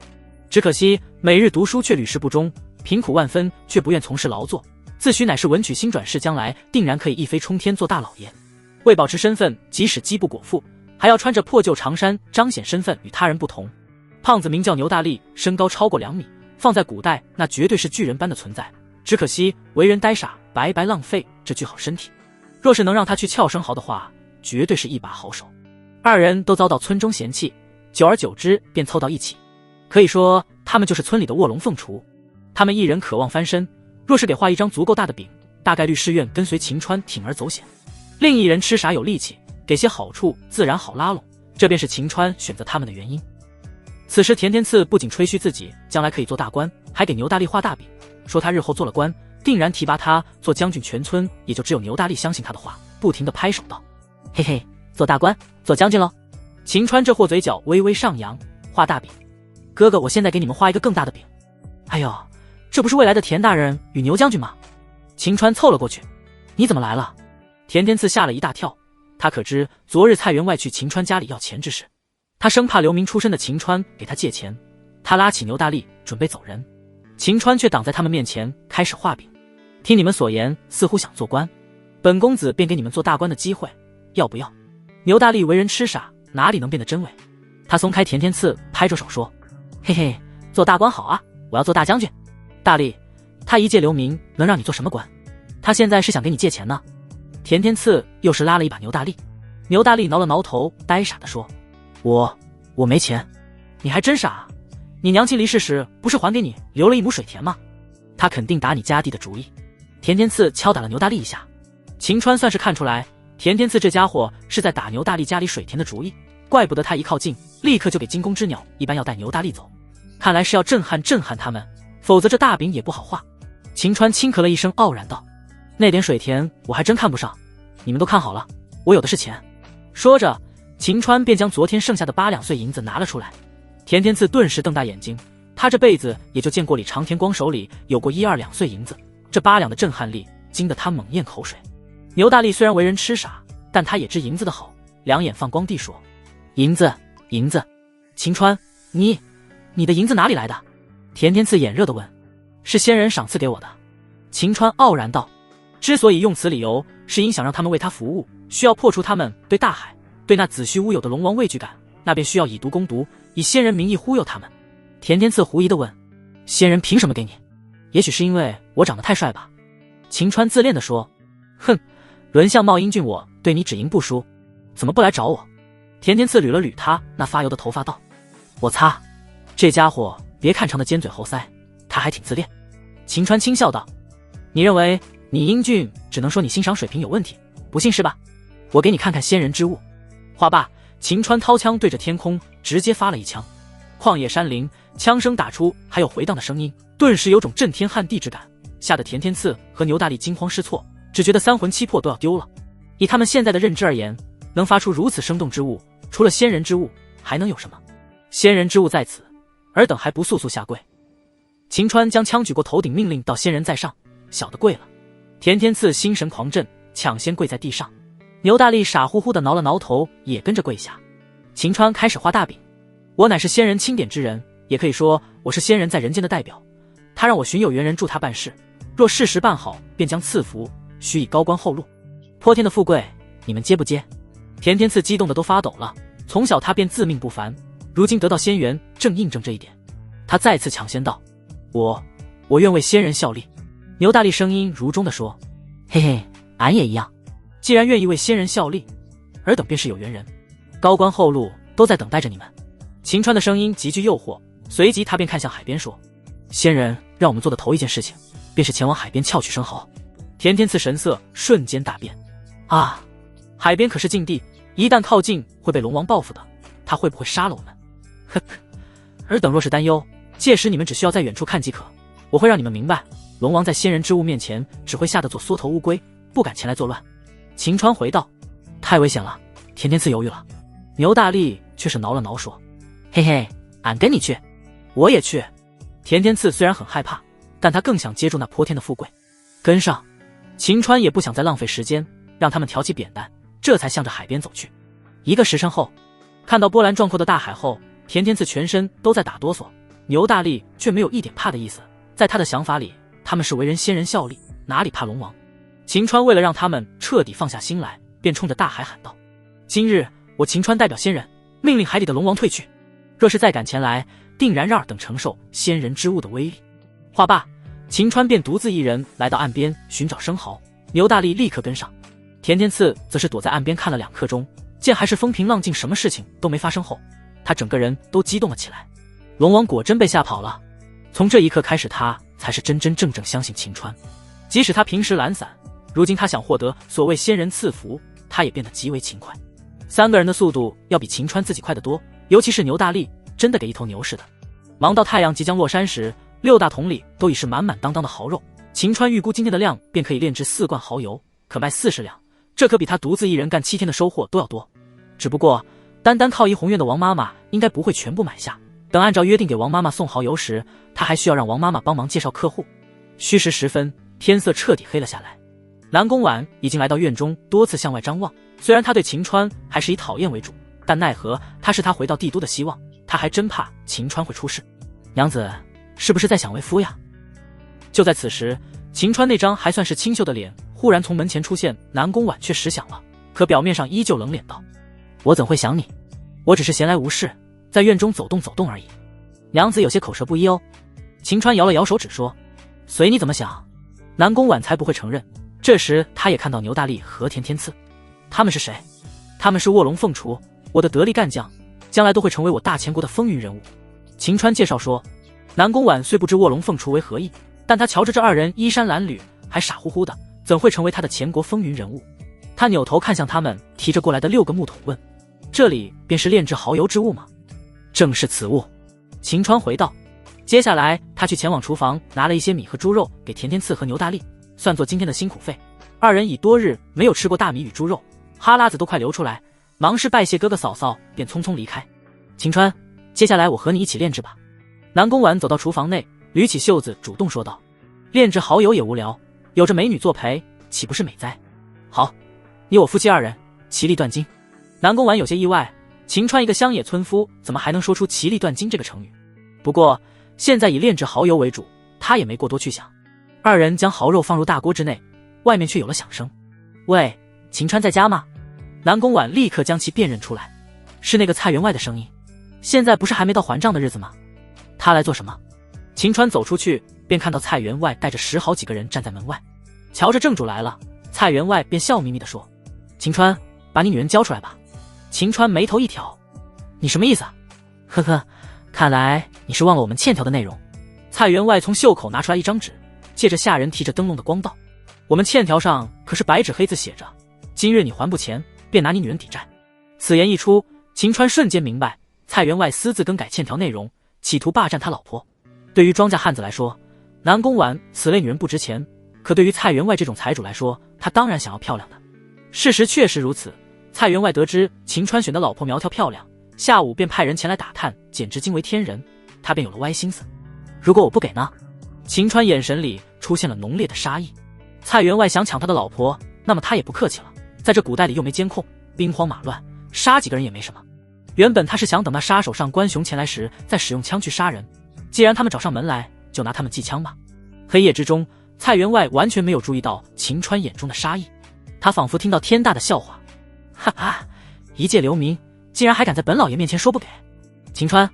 只可惜每日读书却屡试不中，贫苦万分，却不愿从事劳作，自诩乃是文曲星转世，将来定然可以一飞冲天做大老爷。为保持身份，即使饥不果腹，还要穿着破旧长衫，彰显身份与他人不同。胖子名叫牛大力，身高超过2米，放在古代那绝对是巨人般的存在，只可惜为人呆傻，白白浪费这具好身体。若是能让他去撬生蚝的话，绝对是一把好手。二人都遭到村中嫌弃，久而久之便凑到一起，可以说他们就是村里的卧龙凤雏。他们一人渴望翻身，若是给画一张足够大的饼，大概率是愿跟随秦川铤而走险。另一人吃傻有力气，给些好处自然好拉拢，这便是秦川选择他们的原因。此时田田次不仅吹嘘自己将来可以做大官，还给牛大力画大饼，说他日后做了官，定然提拔他做将军，全村也就只有牛大力相信他的话，不停地拍手道：嘿嘿，做大官做将军咯。秦川这货嘴角微微上扬，画大饼，哥哥我现在给你们画一个更大的饼。哎呦，这不是未来的田大人与牛将军吗？秦川凑了过去。你怎么来了？田田次吓了一大跳，他可知昨日蔡员外去秦川家里要钱之事，他生怕流民出身的秦川给他借钱，他拉起牛大力准备走人，秦川却挡在他们面前开始画饼。听你们所言，似乎想做官，本公子便给你们做大官的机会，要不要？牛大力为人痴傻，哪里能变得真伪？他松开田田次，拍着手说：嘿嘿，做大官好啊，我要做大将军。大力，他一介流民能让你做什么官？他现在是想给你借钱呢。田田次又是拉了一把牛大力。牛大力挠了挠头，呆傻地说：我没钱。你还真傻啊，你娘亲离世时不是还给你留了一亩水田吗？他肯定打你家地的主意。田田次敲打了牛大力一下。秦川算是看出来田田次这家伙是在打牛大力家里水田的主意，怪不得他一靠近立刻就给惊弓之鸟一般要带牛大力走，看来是要震撼他们，否则这大饼也不好画。秦川轻咳了一声，傲然道：那点水田我还真看不上，你们都看好了，我有的是钱。说着秦川便将昨天剩下的8两碎银子拿了出来。田田次顿时瞪大眼睛，他这辈子也就见过李长田光手里有过1-2两碎银子，这8两的震撼力惊得他猛咽口水。牛大力虽然为人痴傻，但他也知银子的好，两眼放光地说：银子。秦川，你的银子哪里来的？田田次眼热地问。是仙人赏赐给我的。秦川傲然道。之所以用此理由，是因想让他们为他服务，需要破除他们对大海，对那子虚乌有的龙王畏惧感，那便需要以毒攻毒，以仙人名义忽悠他们。田田次狐疑地问：仙人凭什么给你？也许是因为我长得太帅吧。秦川自恋地说：哼，轮相貌英俊，我对你只赢不输，怎么不来找我？田田次捋了捋他那发油的头发道：我擦，这家伙别看长得尖嘴猴腮，他还挺自恋。秦川轻笑道：你认为你英俊只能说你欣赏水平有问题，不信是吧？我给你看看仙人之物。话罢，秦川掏枪对着天空直接发了一枪，旷野山林，枪声打出还有回荡的声音，顿时有种震天撼地之感，吓得田田次和牛大力惊慌失措，只觉得三魂七魄都要丢了。以他们现在的认知而言，能发出如此生动之物，除了仙人之物还能有什么？仙人之物在此，尔等还不速速下跪？秦川将枪举过头顶，命令道：仙人在上，小的跪了。田田次心神狂震，抢先跪在地上。牛大力傻乎乎的挠了挠头，也跟着跪下。秦川开始画大饼：我乃是仙人钦点之人，也可以说我是仙人在人间的代表。他让我寻有缘人助他办事，若事实办好，便将赐福，许以高官厚禄。泼天的富贵，你们接不接？田天赐激动的都发抖了。从小他便自命不凡，如今得到仙缘，正印证这一点。他再次抢先道：我愿为仙人效力。牛大力声音如钟的说：嘿嘿，俺也一样。既然愿意为仙人效力，尔等便是有缘人，高官厚禄都在等待着你们。秦川的声音极具诱惑，随即他便看向海边说：仙人让我们做的头一件事情，便是前往海边撬取生蚝。田天赐神色瞬间大变。啊，海边可是禁地，一旦靠近会被龙王报复的，他会不会杀了我们？呵呵，尔等若是担忧，届时你们只需要在远处看即可，我会让你们明白，龙王在仙人之物面前只会吓得做缩头乌龟，不敢前来作乱。秦川回道：太危险了。田天赐犹豫了，牛大力却是挠了挠说：嘿嘿，俺跟你去。我也去。田天赐虽然很害怕，但他更想接住那泼天的富贵。跟上。秦川也不想再浪费时间，让他们挑起扁担，这才向着海边走去。一个时辰后，看到波澜壮阔的大海后，田天赐全身都在打哆嗦，牛大力却没有一点怕的意思。在他的想法里，他们是为人仙人效力，哪里怕龙王？秦川为了让他们彻底放下心来，便冲着大海喊道：今日我秦川代表仙人，命令海底的龙王退去，若是再敢前来，定然让尔等承受仙人之物的威力。话罢，秦川便独自一人来到岸边寻找生蚝，牛大力立刻跟上。田天赐则是躲在岸边看了2刻钟，见还是风平浪静，什么事情都没发生后，他整个人都激动了起来。龙王果真被吓跑了。从这一刻开始，他才是真真正正相信秦川。即使他平时懒散，如今他想获得所谓仙人赐福，他也变得极为勤快。3个人的速度要比秦川自己快得多，尤其是牛大力，真的给一头牛似的。忙到太阳即将落山时，6大桶里都已是满满当当的蚝肉。秦川预估今天的量便可以炼制4罐蚝油，可卖40两，这可比他独自一人干7天的收获都要多。只不过单单靠怡红院的王妈妈应该不会全部买下，等按照约定给王妈妈送蚝油时，他还需要让王妈妈帮忙介绍客户。戌时10分，天色彻底黑了下来。南宫婉已经来到院中，多次向外张望。虽然他对秦川还是以讨厌为主，但奈何他是他回到帝都的希望，他还真怕秦川会出事。娘子是不是在想为夫呀？就在此时，秦川那张还算是清秀的脸忽然从门前出现，南宫婉却识想了，可表面上依旧冷脸道：我怎会想你，我只是闲来无事，在院中走动走动而已。娘子有些口舌不一哦。秦川摇了摇手指说：随你怎么想。南宫婉才不会承认。这时他也看到牛大力和田天赐。他们是谁？他们是卧龙凤雏，我的得力干将，将来都会成为我大前国的风云人物。秦川介绍说。南宫婉虽不知卧龙凤雏为何意，但他瞧着这2人衣衫褴褛，还傻乎乎的，怎会成为他的前国风云人物？他扭头看向他们提着过来的6个木桶，问：这里便是炼制蚝油之物吗？正是此物。秦川回道。接下来他去前往厨房拿了一些米和猪肉给田天赐和牛大力，算作今天的辛苦费。2人已多日没有吃过大米与猪肉，哈喇子都快流出来，忙是拜谢哥哥嫂嫂，便匆匆离开。秦川，接下来我和你一起炼制吧。南宫婉走到厨房内，捋起袖子主动说道：炼制蚝油也无聊，有着美女作陪，岂不是美哉？好，你我夫妻2人其利断金。南宫婉有些意外，秦川一个乡野村夫怎么还能说出其利断金这个成语？不过现在以炼制蚝油为主，他也没过多去想。2人将蚝肉放入大锅之内，外面却有了响声。喂，秦川在家吗？南宫婉立刻将其辨认出来，是那个蔡员外的声音。现在不是还没到还账的日子吗？他来做什么？秦川走出去，便看到蔡员外带着10好几个人站在门外。瞧着正主来了，蔡员外便笑眯眯地说：秦川，把你女人交出来吧。秦川眉头一挑：你什么意思啊？呵呵，看来你是忘了我们欠条的内容。蔡员外从袖口拿出来一张纸，借着下人提着灯笼的光道：我们欠条上可是白纸黑字写着，今日你还不钱，便拿你女人抵债。此言一出，秦川瞬间明白蔡员外私自更改欠条内容，企图霸占他老婆。对于庄稼汉子来说，南宫婉此类女人不值钱，可对于蔡员外这种财主来说，他当然想要漂亮的。事实确实如此，蔡员外得知秦川选的老婆苗条漂亮，下午便派人前来打探，简直惊为天人。他便有了歪心思，如果我不给呢？秦川眼神里出现了浓烈的杀意。蔡员外想抢他的老婆，那么他也不客气了，在这古代里又没监控，兵荒马乱，杀几个人也没什么。原本他是想等那杀手上关雄前来时再使用枪去杀人，既然他们找上门来，就拿他们祭枪吧。黑夜之中，蔡员外完全没有注意到秦川眼中的杀意，他仿佛听到天大的笑话，哈哈，一介流民竟然还敢在本老爷面前说不给。秦川，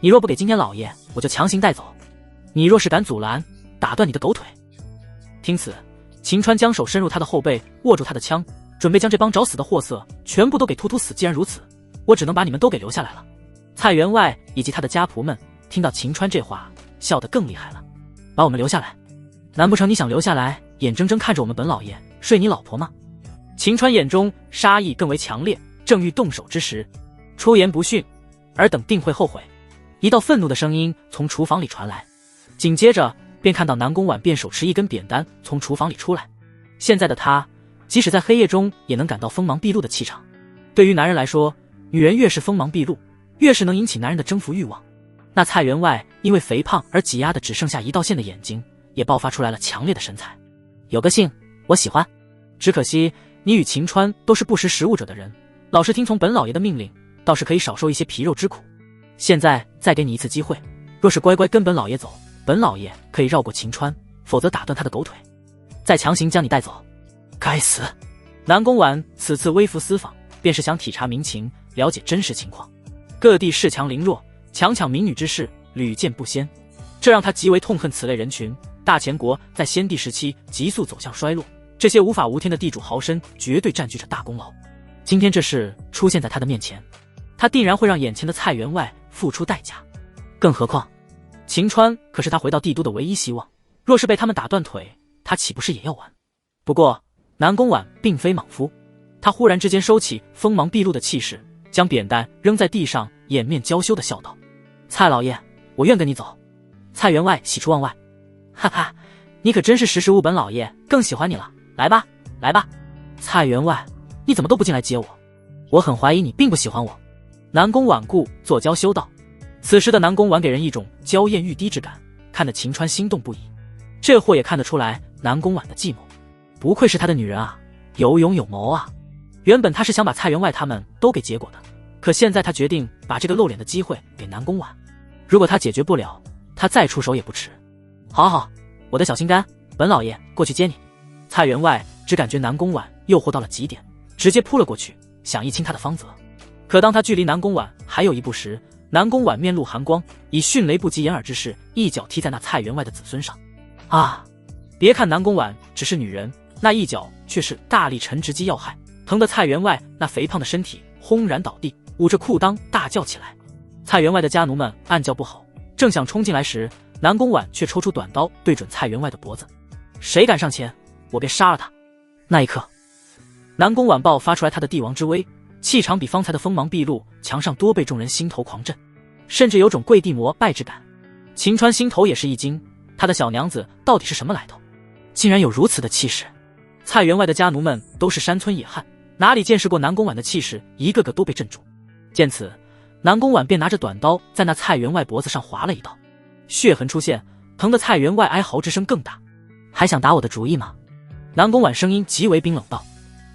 你若不给今天老爷，我就强行带走，你若是敢阻拦，打断你的狗腿。听此，秦川将手伸入他的后背，握住他的枪，准备将这帮找死的货色全部都给突死。既然如此，我只能把你们都给留下来了。蔡员外以及他的家仆们听到秦川这话，笑得更厉害了。把我们留下来？难不成你想留下来眼睁睁看着我们本老爷睡你老婆吗？秦川眼中杀意更为强烈，正欲动手之时，出言不逊，尔等定会后悔。一道愤怒的声音从厨房里传来，紧接着便看到南宫婉便手持一根扁担从厨房里出来。现在的他即使在黑夜中也能感到锋芒毕露的气场。对于男人来说，女人越是锋芒毕露，越是能引起男人的征服欲望。那蔡员外因为肥胖而挤压的只剩下一道线的眼睛，也爆发出来了强烈的神采。有个性，我喜欢。只可惜你与秦川都是不识时务者的人，老是听从本老爷的命令，倒是可以少受一些皮肉之苦。现在再给你一次机会，若是乖乖跟本老爷走，本老爷可以绕过秦川，否则打断他的狗腿，再强行将你带走。该死！南宫婉此次微服私访，便是想体察民情，了解真实情况。各地恃强凌弱，强抢民女之事屡见不鲜，这让他极为痛恨此类人群。大前国在先帝时期急速走向衰落，这些无法无天的地主豪绅绝对占据着大功劳。今天这事出现在他的面前，他定然会让眼前的蔡员外付出代价。更何况秦川可是他回到帝都的唯一希望，若是被他们打断腿，他岂不是也要完？不过南宫婉并非莽夫，他忽然之间收起锋芒毕露的气势，将扁担扔在地上，掩面娇羞地笑道：蔡老爷，我愿跟你走。蔡员外喜出望外，哈哈，你可真是识时务，本老爷更喜欢你了。来吧，来吧。蔡员外，你怎么都不进来接我？我很怀疑你并不喜欢我。南宫婉故作娇羞道。此时的南宫婉给人一种娇艳欲滴之感，看得秦川心动不已。这货也看得出来南宫婉的计谋，不愧是他的女人啊，有勇有谋啊。原本他是想把蔡员外他们都给结果的，可现在他决定把这个露脸的机会给南宫婉。如果他解决不了，他再出手也不迟。好好，我的小心肝，本老爷过去接你。蔡员外只感觉南宫婉诱惑到了极点，直接扑了过去，想一清他的芳泽。可当他距离南宫婉还有一步时，南宫婉面露寒光，以迅雷不及掩耳之势一脚踢在那蔡员外的子孙上。啊！别看南宫婉只是女人，那一脚却是大力沉直击要害，疼得蔡员外那肥胖的身体轰然倒地，捂着裤裆大叫起来。蔡员外的家奴们暗叫不好，正想冲进来时，南宫婉却抽出短刀对准蔡员外的脖子。谁敢上前，我便杀了他。那一刻，南宫婉爆发出来他的帝王之威，气场比方才的锋芒毕露强上多倍，众人心头狂震，甚至有种跪地膜拜之感。秦川心头也是一惊，他的小娘子到底是什么来头，竟然有如此的气势。蔡员外的家奴们都是山村野汉，哪里见识过南宫婉的气势，一个个都被镇住。见此，南宫婉便拿着短刀在那蔡员外脖子上划了一刀，血痕出现，疼得蔡员外哀嚎之声更大。还想打我的主意吗？南宫婉声音极为冰冷道。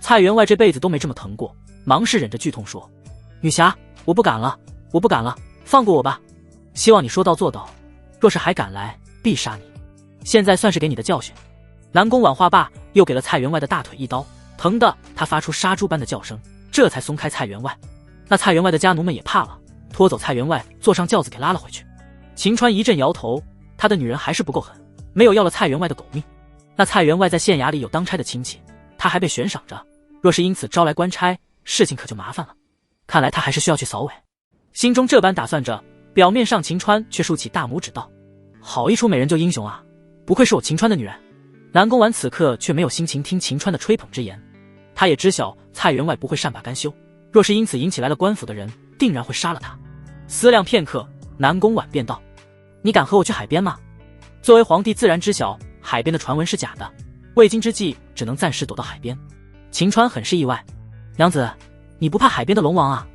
蔡员外这辈子都没这么疼过，忙是忍着剧痛说：女侠，我不敢了，我不敢了，放过我吧，希望你说到做到，若是还敢来，必杀你，现在算是给你的教训。南宫婉话罢，又给了蔡员外的大腿一刀，疼得他发出杀猪般的叫声，这才松开蔡员外。那蔡员外的家奴们也怕了，拖走蔡员外，坐上轿子给拉了回去。秦川一阵摇头，他的女人还是不够狠，没有要了蔡员外的狗命。那蔡员外在县衙里有当差的亲戚，他还被悬赏着，若是因此招来官差，事情可就麻烦了。看来他还是需要去扫尾。心中这般打算着，表面上秦川却竖起大拇指道：好一出美人救英雄啊，不愧是我秦川的女人。南宫婉此刻却没有心情听秦川的吹捧之言，他也知晓蔡员外不会善罢甘休，若是因此引起来了官府的人，定然会杀了他。思量片刻，南宫婉便道：你敢和我去海边吗？作为皇帝自然知晓海边的传闻是假的，未经之计只能暂时躲到海边。秦川很是意外，娘子，你不怕海边的龙王啊？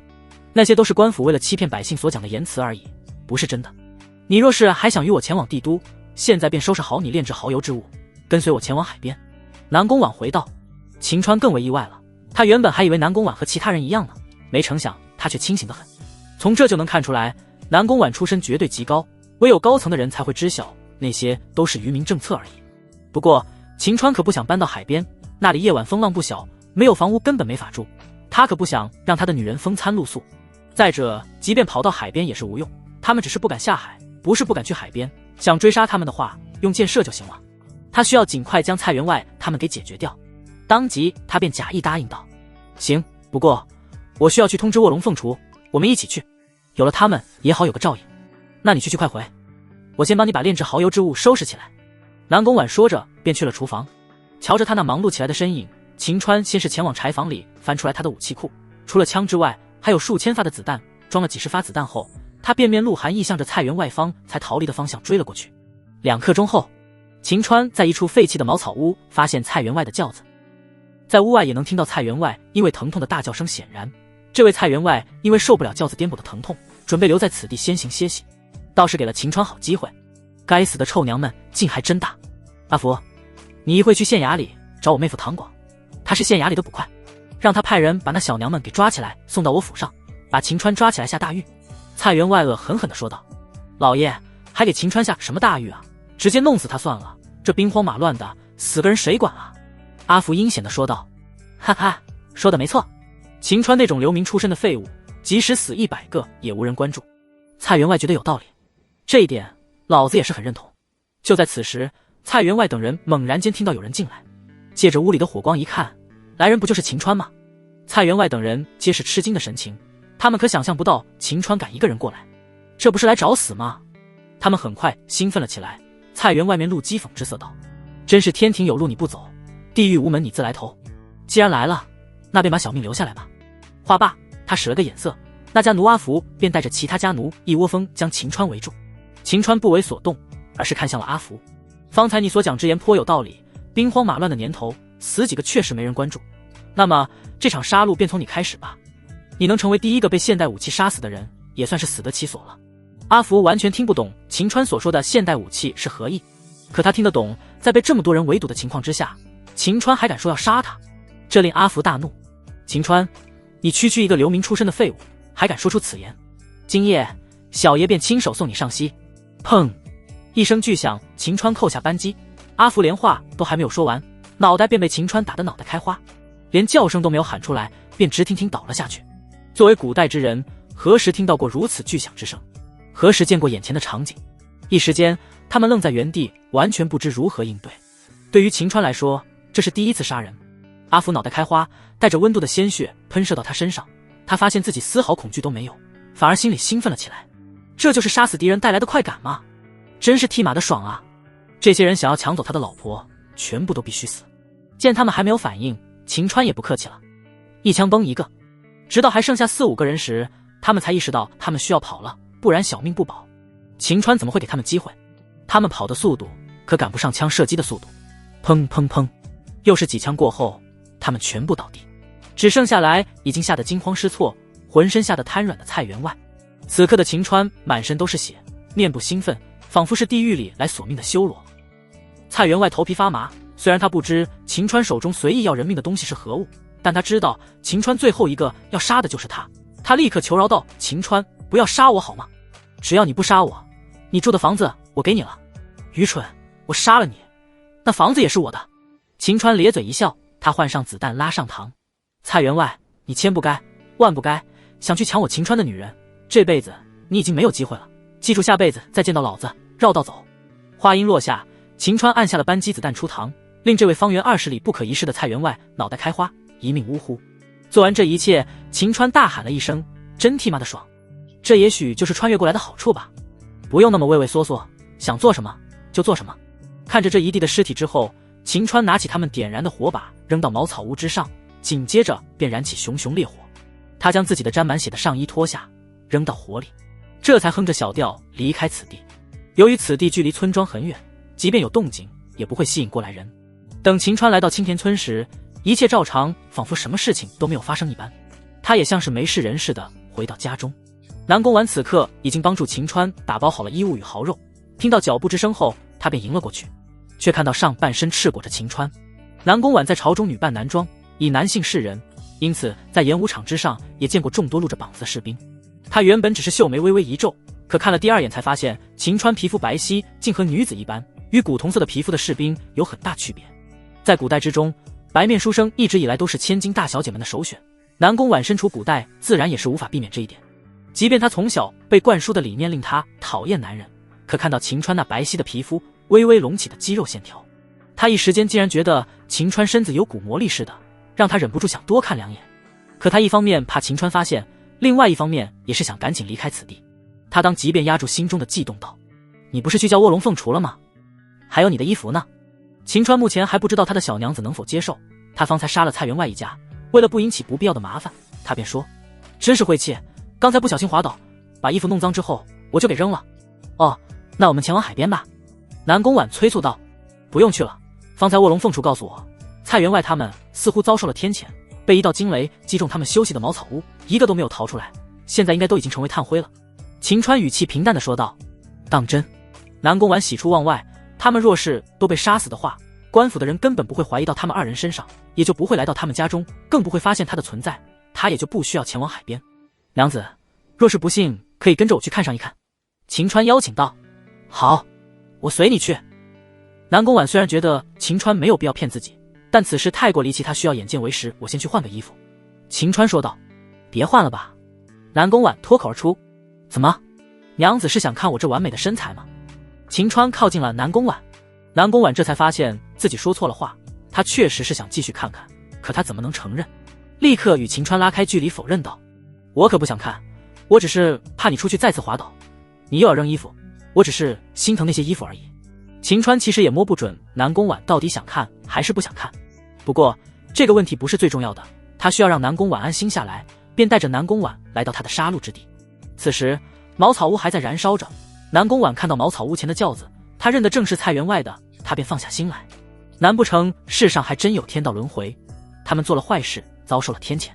那些都是官府为了欺骗百姓所讲的言辞而已，不是真的。你若是还想与我前往帝都，现在便收拾好你炼制蚝油之物，跟随我前往海边。南宫婉回道。秦川更为意外了，他原本还以为南宫婉和其他人一样呢，没成想他却清醒得很。从这就能看出来，南宫婉出身绝对极高，唯有高层的人才会知晓，那些都是愚民政策而已。不过秦川可不想搬到海边，那里夜晚风浪不小，没有房屋根本没法住，他可不想让他的女人风餐露宿。再者，即便跑到海边也是无用，他们只是不敢下海，不是不敢去海边，想追杀他们的话，用箭射就行了。他需要尽快将蔡员外他们给解决掉。当即他便假意答应道：行，不过我需要去通知卧龙凤雏，我们一起去，有了他们也好有个照应。那你去快回，我先帮你把炼制蚝油之物收拾起来。南宫婉说着便去了厨房。瞧着他那忙碌起来的身影，秦川先是前往柴房里翻出来他的武器库，除了枪之外还有数千发的子弹，装了几十发子弹后，他便面露寒意向着菜园外方才逃离的方向追了过去。2刻钟后，秦川在一处废弃的茅草屋发现菜园外的轿子，在屋外也能听到菜园外因为疼痛的大叫声，显然这位菜园外因为受不了轿子颠簸的疼痛，准备留在此地先行歇息，倒是给了秦川好机会。该死的臭娘们劲还真大。阿福，你一会去县衙里找我妹夫唐广，他是县衙里的捕快，让他派人把那小娘们给抓起来送到我府上，把秦川抓起来下大狱。菜园外恶狠狠地说道：老爷还给秦川下什么大狱啊，直接弄死他算了，这兵荒马乱的，死个人谁管啊？阿福阴险地说道：哈哈，说的没错，秦川那种流民出身的废物，即使死100个也无人关注。蔡员外觉得有道理，这一点老子也是很认同。就在此时，蔡员外等人猛然间听到有人进来，借着屋里的火光一看，来人不就是秦川吗？蔡员外等人皆是吃惊的神情，他们可想象不到秦川敢一个人过来，这不是来找死吗？他们很快兴奋了起来。蔡员外面露讥讽之色道：真是天庭有路你不走，地狱无门你自来投，既然来了，那便把小命留下来吧。话罢，他使了个眼色，那家奴阿福便带着其他家奴一窝蜂将秦川围住。秦川不为所动，而是看向了阿福。方才你所讲之言颇有道理，兵荒马乱的年头，死几个确实没人关注，那么这场杀戮便从你开始吧。你能成为第一个被现代武器杀死的人，也算是死得其所了。阿福完全听不懂秦川所说的现代武器是何意，可他听得懂，在被这么多人围堵的情况之下，秦川还敢说要杀他，这令阿福大怒。秦川，你区区一个流民出身的废物，还敢说出此言，今夜小爷便亲手送你上西。砰一声巨响，秦川扣下扳机，阿福连话都还没有说完，脑袋便被秦川打得脑袋开花，连叫声都没有喊出来，便直挺挺倒了下去。作为古代之人，何时听到过如此巨响之声，何时见过眼前的场景，一时间他们愣在原地，完全不知如何应对。对于秦川来说，这是第一次杀人。阿福脑袋开花，带着温度的鲜血喷射到他身上，他发现自己丝毫恐惧都没有，反而心里兴奋了起来。这就是杀死敌人带来的快感吗？真是替马的爽啊！这些人想要抢走他的老婆，全部都必须死。见他们还没有反应，秦川也不客气了，一枪崩一个。直到还剩下4、5个人时，他们才意识到他们需要跑了，不然小命不保。秦川怎么会给他们机会？他们跑的速度可赶不上枪射击的速度。砰砰砰，又是几枪过后，他们全部倒地，只剩下来已经吓得惊慌失措，浑身吓得瘫软的蔡员外。此刻的秦川满身都是血，面部兴奋，仿佛是地狱里来索命的修罗。蔡员外头皮发麻，虽然他不知秦川手中随意要人命的东西是何物，但他知道秦川最后一个要杀的就是他。他立刻求饶道：秦川，不要杀我好吗？只要你不杀我，你住的房子我给你了。愚蠢，我杀了你，那房子也是我的。秦川咧嘴一笑，他换上子弹拉上膛。蔡员外，你千不该万不该想去抢我秦川的女人，这辈子你已经没有机会了，记住下辈子再见到老子绕道走。话音落下，秦川按下了扳机，子弹出膛，令这位方圆20里不可一世的蔡员外脑袋开花，一命呜呼。做完这一切，秦川大喊了一声：真他妈的爽！这也许就是穿越过来的好处吧，不用那么畏畏缩缩，想做什么就做什么。看着这一地的尸体之后，秦川拿起他们点燃的火把扔到茅草屋之上，紧接着便燃起熊熊烈火。他将自己的沾满血的上衣脱下扔到火里，这才哼着小调离开此地。由于此地距离村庄很远，即便有动静也不会吸引过来人。等秦川来到青田村时，一切照常，仿佛什么事情都没有发生一般。他也像是没事人似的回到家中。南宫婉此刻已经帮助秦川打包好了衣物与蚝肉，听到脚步之声后，他便迎了过去，却看到上半身赤裸着秦川。南宫婉在朝中女扮男装，以男性示人，因此在演武场之上也见过众多露着膀子的士兵。他原本只是秀眉微微一皱，可看了第二眼才发现秦川皮肤白皙，竟和女子一般，与古铜色的皮肤的士兵有很大区别。在古代之中，白面书生一直以来都是千金大小姐们的首选，南宫婉身处古代，自然也是无法避免这一点。即便他从小被灌输的理念令他讨厌男人，可看到秦川那白皙的皮肤，微微隆起的肌肉线条，他一时间竟然觉得秦川身子有股魔力似的，让他忍不住想多看两眼。可他一方面怕秦川发现，另外一方面也是想赶紧离开此地。他当即便压住心中的悸动道：“你不是去叫卧龙凤雏了吗？还有你的衣服呢？”秦川目前还不知道他的小娘子能否接受，他方才杀了蔡员外一家，为了不引起不必要的麻烦，他便说：“真是晦气，刚才不小心滑倒，把衣服弄脏之后我就给扔了。”“哦，那我们前往海边吧。”南宫婉催促道。“不用去了，方才卧龙凤雏告诉我，蔡员外他们似乎遭受了天谴，被一道惊雷击中他们休息的茅草屋，一个都没有逃出来，现在应该都已经成为炭灰了。”秦川语气平淡地说道。“当真？”南宫婉喜出望外，他们若是都被杀死的话，官府的人根本不会怀疑到他们二人身上，也就不会来到他们家中，更不会发现他的存在，他也就不需要前往海边。“娘子，若是不信，可以跟着我去看上一看。”秦川邀请道。“好，我随你去。”南宫婉虽然觉得秦川没有必要骗自己，但此事太过离奇，他需要眼见为实，我先去换个衣服。”秦川说道。“别换了吧。”南宫婉脱口而出。“怎么，娘子是想看我这完美的身材吗？”秦川靠近了南宫婉，南宫婉这才发现自己说错了话，他确实是想继续看看，可他怎么能承认？立刻与秦川拉开距离否认道：“我可不想看，我只是怕你出去再次滑倒，你又要扔衣服，我只是心疼那些衣服而已。”秦川其实也摸不准南宫婉到底想看还是不想看，不过这个问题不是最重要的，他需要让南宫婉安心下来，便带着南宫婉来到他的杀戮之地。此时茅草屋还在燃烧着，南宫婉看到茅草屋前的轿子，他认得正是蔡员外的，他便放下心来。难不成世上还真有天道轮回？他们做了坏事，遭受了天谴。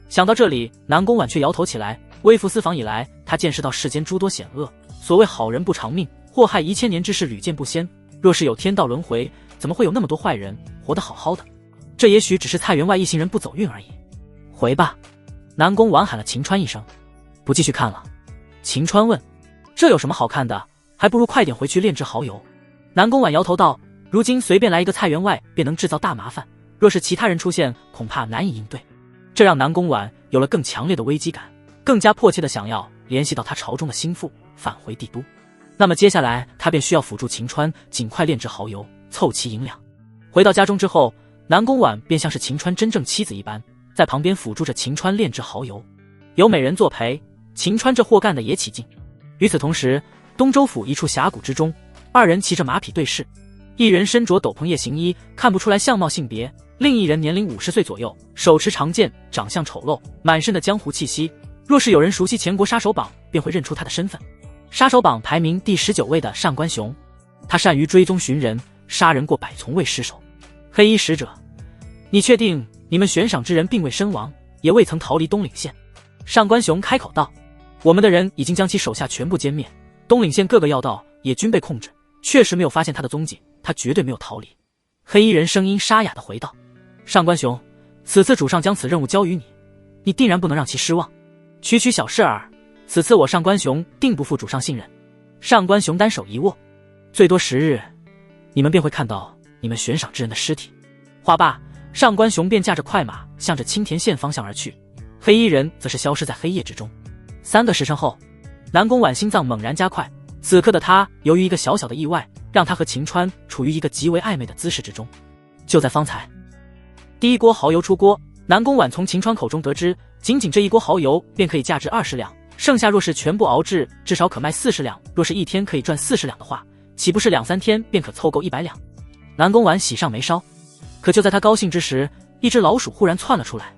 想到这里，南宫婉却摇头起来。微服私访以来，他见识到世间诸多险恶，所谓好人不长命，祸害1千年之事屡见不鲜。若是有天道轮回，怎么会有那么多坏人活得好好的？这也许只是蔡员外一行人不走运而已。回吧。南宫婉喊了秦川一声。不继续看了？秦川问。这有什么好看的？还不如快点回去炼制蚝油。南宫婉摇头道，如今随便来一个蔡员外便能制造大麻烦，若是其他人出现，恐怕难以应对。这让南宫婉有了更强烈的危机感，更加迫切的想要联系到他朝中的心腹，返回帝都。那么接下来他便需要辅助秦川尽快炼制蚝油，凑齐银两。回到家中之后，南宫婉便像是秦川真正妻子一般，在旁边辅助着秦川炼制蚝油。有美人作陪，秦川这货干的也起劲。与此同时，东州府一处峡谷之中，二人骑着马匹对视，一人身着斗篷夜行衣，看不出来相貌性别，另一人年龄50岁左右，手持长剑，长相丑陋，满身的江湖气息。若是有人熟悉前国杀手榜，便会认出他的身份。杀手榜排名第19位的上官雄，他善于追踪寻人，杀人过百，从未失手。黑衣使者，你确定你们悬赏之人并未身亡，也未曾逃离东岭县？上官雄开口道。我们的人已经将其手下全部歼灭，东岭县各个要道也均被控制，确实没有发现他的踪迹，他绝对没有逃离。黑衣人声音沙哑地回道。上官雄，此次主上将此任务交于你，你定然不能让其失望。区区小事儿，此次我上官雄定不负主上信任。上官雄单手一握，最多10日，你们便会看到你们悬赏之人的尸体。话罢，上官雄便驾着快马向着青田县方向而去，黑衣人则是消失在黑夜之中。3个时辰后，南宫婉心脏猛然加快，此刻的他由于一个小小的意外，让他和秦川处于一个极为暧昧的姿势之中。就在方才，第一锅蚝油出锅，南宫婉从秦川口中得知，仅仅这一锅蚝油便可以价值20两，剩下若是全部熬制，至少可卖40两，若是一天可以赚40两的话，岂不是2-3天便可凑够100两？南宫婉喜上眉梢。可就在他高兴之时，一只老鼠忽然窜了出来。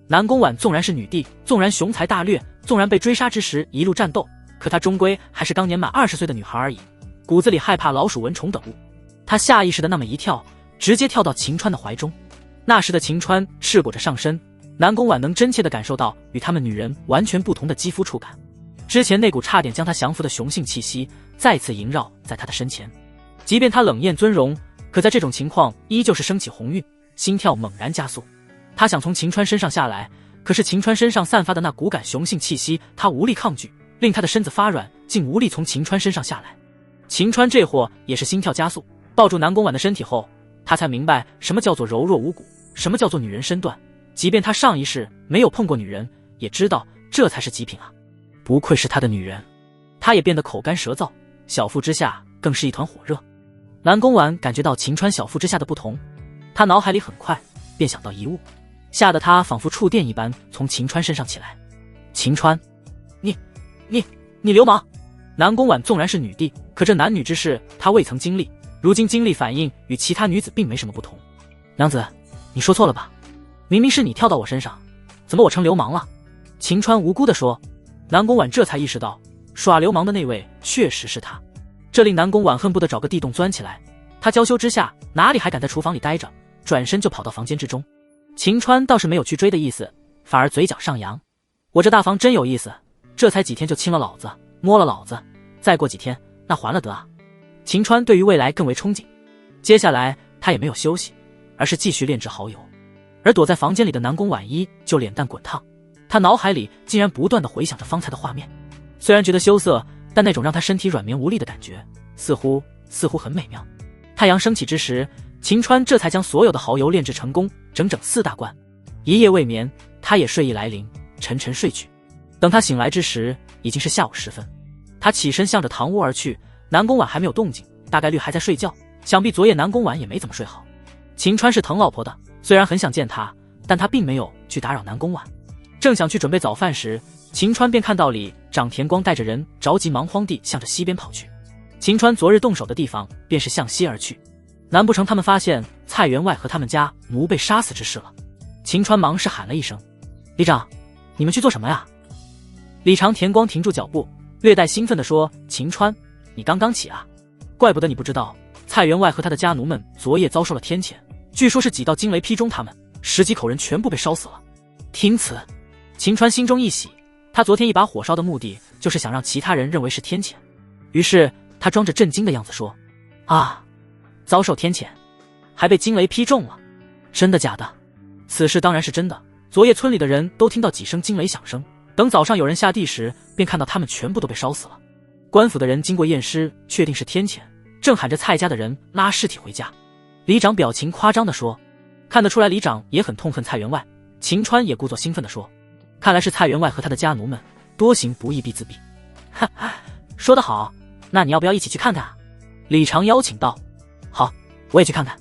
南宫婉纵然是女帝，纵然雄才大略，纵然被追杀之时一路战斗，可她终归还是刚年满20岁的女孩而已，骨子里害怕老鼠、蚊虫等物。她下意识的那么一跳，直接跳到秦川的怀中。那时的秦川赤裸着上身，南宫婉能真切地感受到与他们女人完全不同的肌肤触感。之前那股差点将她降服的雄性气息再次萦绕在她的身前，即便她冷艳尊容，可在这种情况依旧是升起红晕，心跳猛然加速。他想从秦川身上下来，可是秦川身上散发的那骨感雄性气息，他无力抗拒，令他的身子发软，竟无力从秦川身上下来。秦川这货也是心跳加速，抱住南宫婉的身体后，他才明白什么叫做柔弱无骨，什么叫做女人身段。即便他上一世没有碰过女人，也知道这才是极品啊！不愧是他的女人。他也变得口干舌燥，小腹之下更是一团火热。南宫婉感觉到秦川小腹之下的不同，他脑海里很快便想到一物，吓得他仿佛触电一般从秦川身上起来。秦川，你流氓！南宫婉纵然是女帝，可这男女之事她未曾经历，如今经历反应与其他女子并没什么不同。娘子，你说错了吧？明明是你跳到我身上，怎么我成流氓了？秦川无辜地说。南宫婉这才意识到，耍流氓的那位确实是他，这令南宫婉恨不得找个地洞钻起来。他娇羞之下，哪里还敢在厨房里待着，转身就跑到房间之中。秦川倒是没有去追的意思，反而嘴角上扬。我这大房真有意思，这才几天就亲了老子，摸了老子，再过几天那还了得啊！秦川对于未来更为憧憬，接下来他也没有休息，而是继续炼制蚝油。而躲在房间里的南宫婉一就脸蛋滚烫，他脑海里竟然不断地回想着方才的画面，虽然觉得羞涩，但那种让他身体软绵无力的感觉似乎很美妙。太阳升起之时，秦川这才将所有的蚝油炼制成功，整整4大罐。一夜未眠，他也睡意来临，沉沉睡去。等他醒来之时，已经是下午时分。他起身向着堂屋而去，南宫婉还没有动静，大概率还在睡觉，想必昨夜南宫婉也没怎么睡好。秦川是疼老婆的，虽然很想见她，但他并没有去打扰南宫婉。正想去准备早饭时，秦川便看到里长田光带着人着急忙慌地向着西边跑去。秦川昨日动手的地方便是向西而去，难不成他们发现蔡员外和他们家奴被杀死之事了？秦川忙是喊了一声：“里长，你们去做什么呀？”李长田光停住脚步，略带兴奋地说：“秦川，你刚刚起啊？怪不得你不知道，蔡员外和他的家奴们昨夜遭受了天谴，据说是几道惊雷劈中他们，10几口人全部被烧死了。”听此，秦川心中一喜，他昨天一把火烧的目的就是想让其他人认为是天谴。于是他装着震惊的样子说：“啊，遭受天谴，还被惊雷劈中了？真的假的？”此事当然是真的。昨夜村里的人都听到几声惊雷响声，等早上有人下地时，便看到他们全部都被烧死了。官府的人经过验尸，确定是天谴，正喊着蔡家的人拉尸体回家。里长表情夸张地说：“看得出来里长也很痛恨蔡员外。”秦川也故作兴奋地说：“看来是蔡员外和他的家奴们多行不义必自毙。”哈哈，说得好，那你要不要一起去看看啊？李长邀请道。好，我也去看看。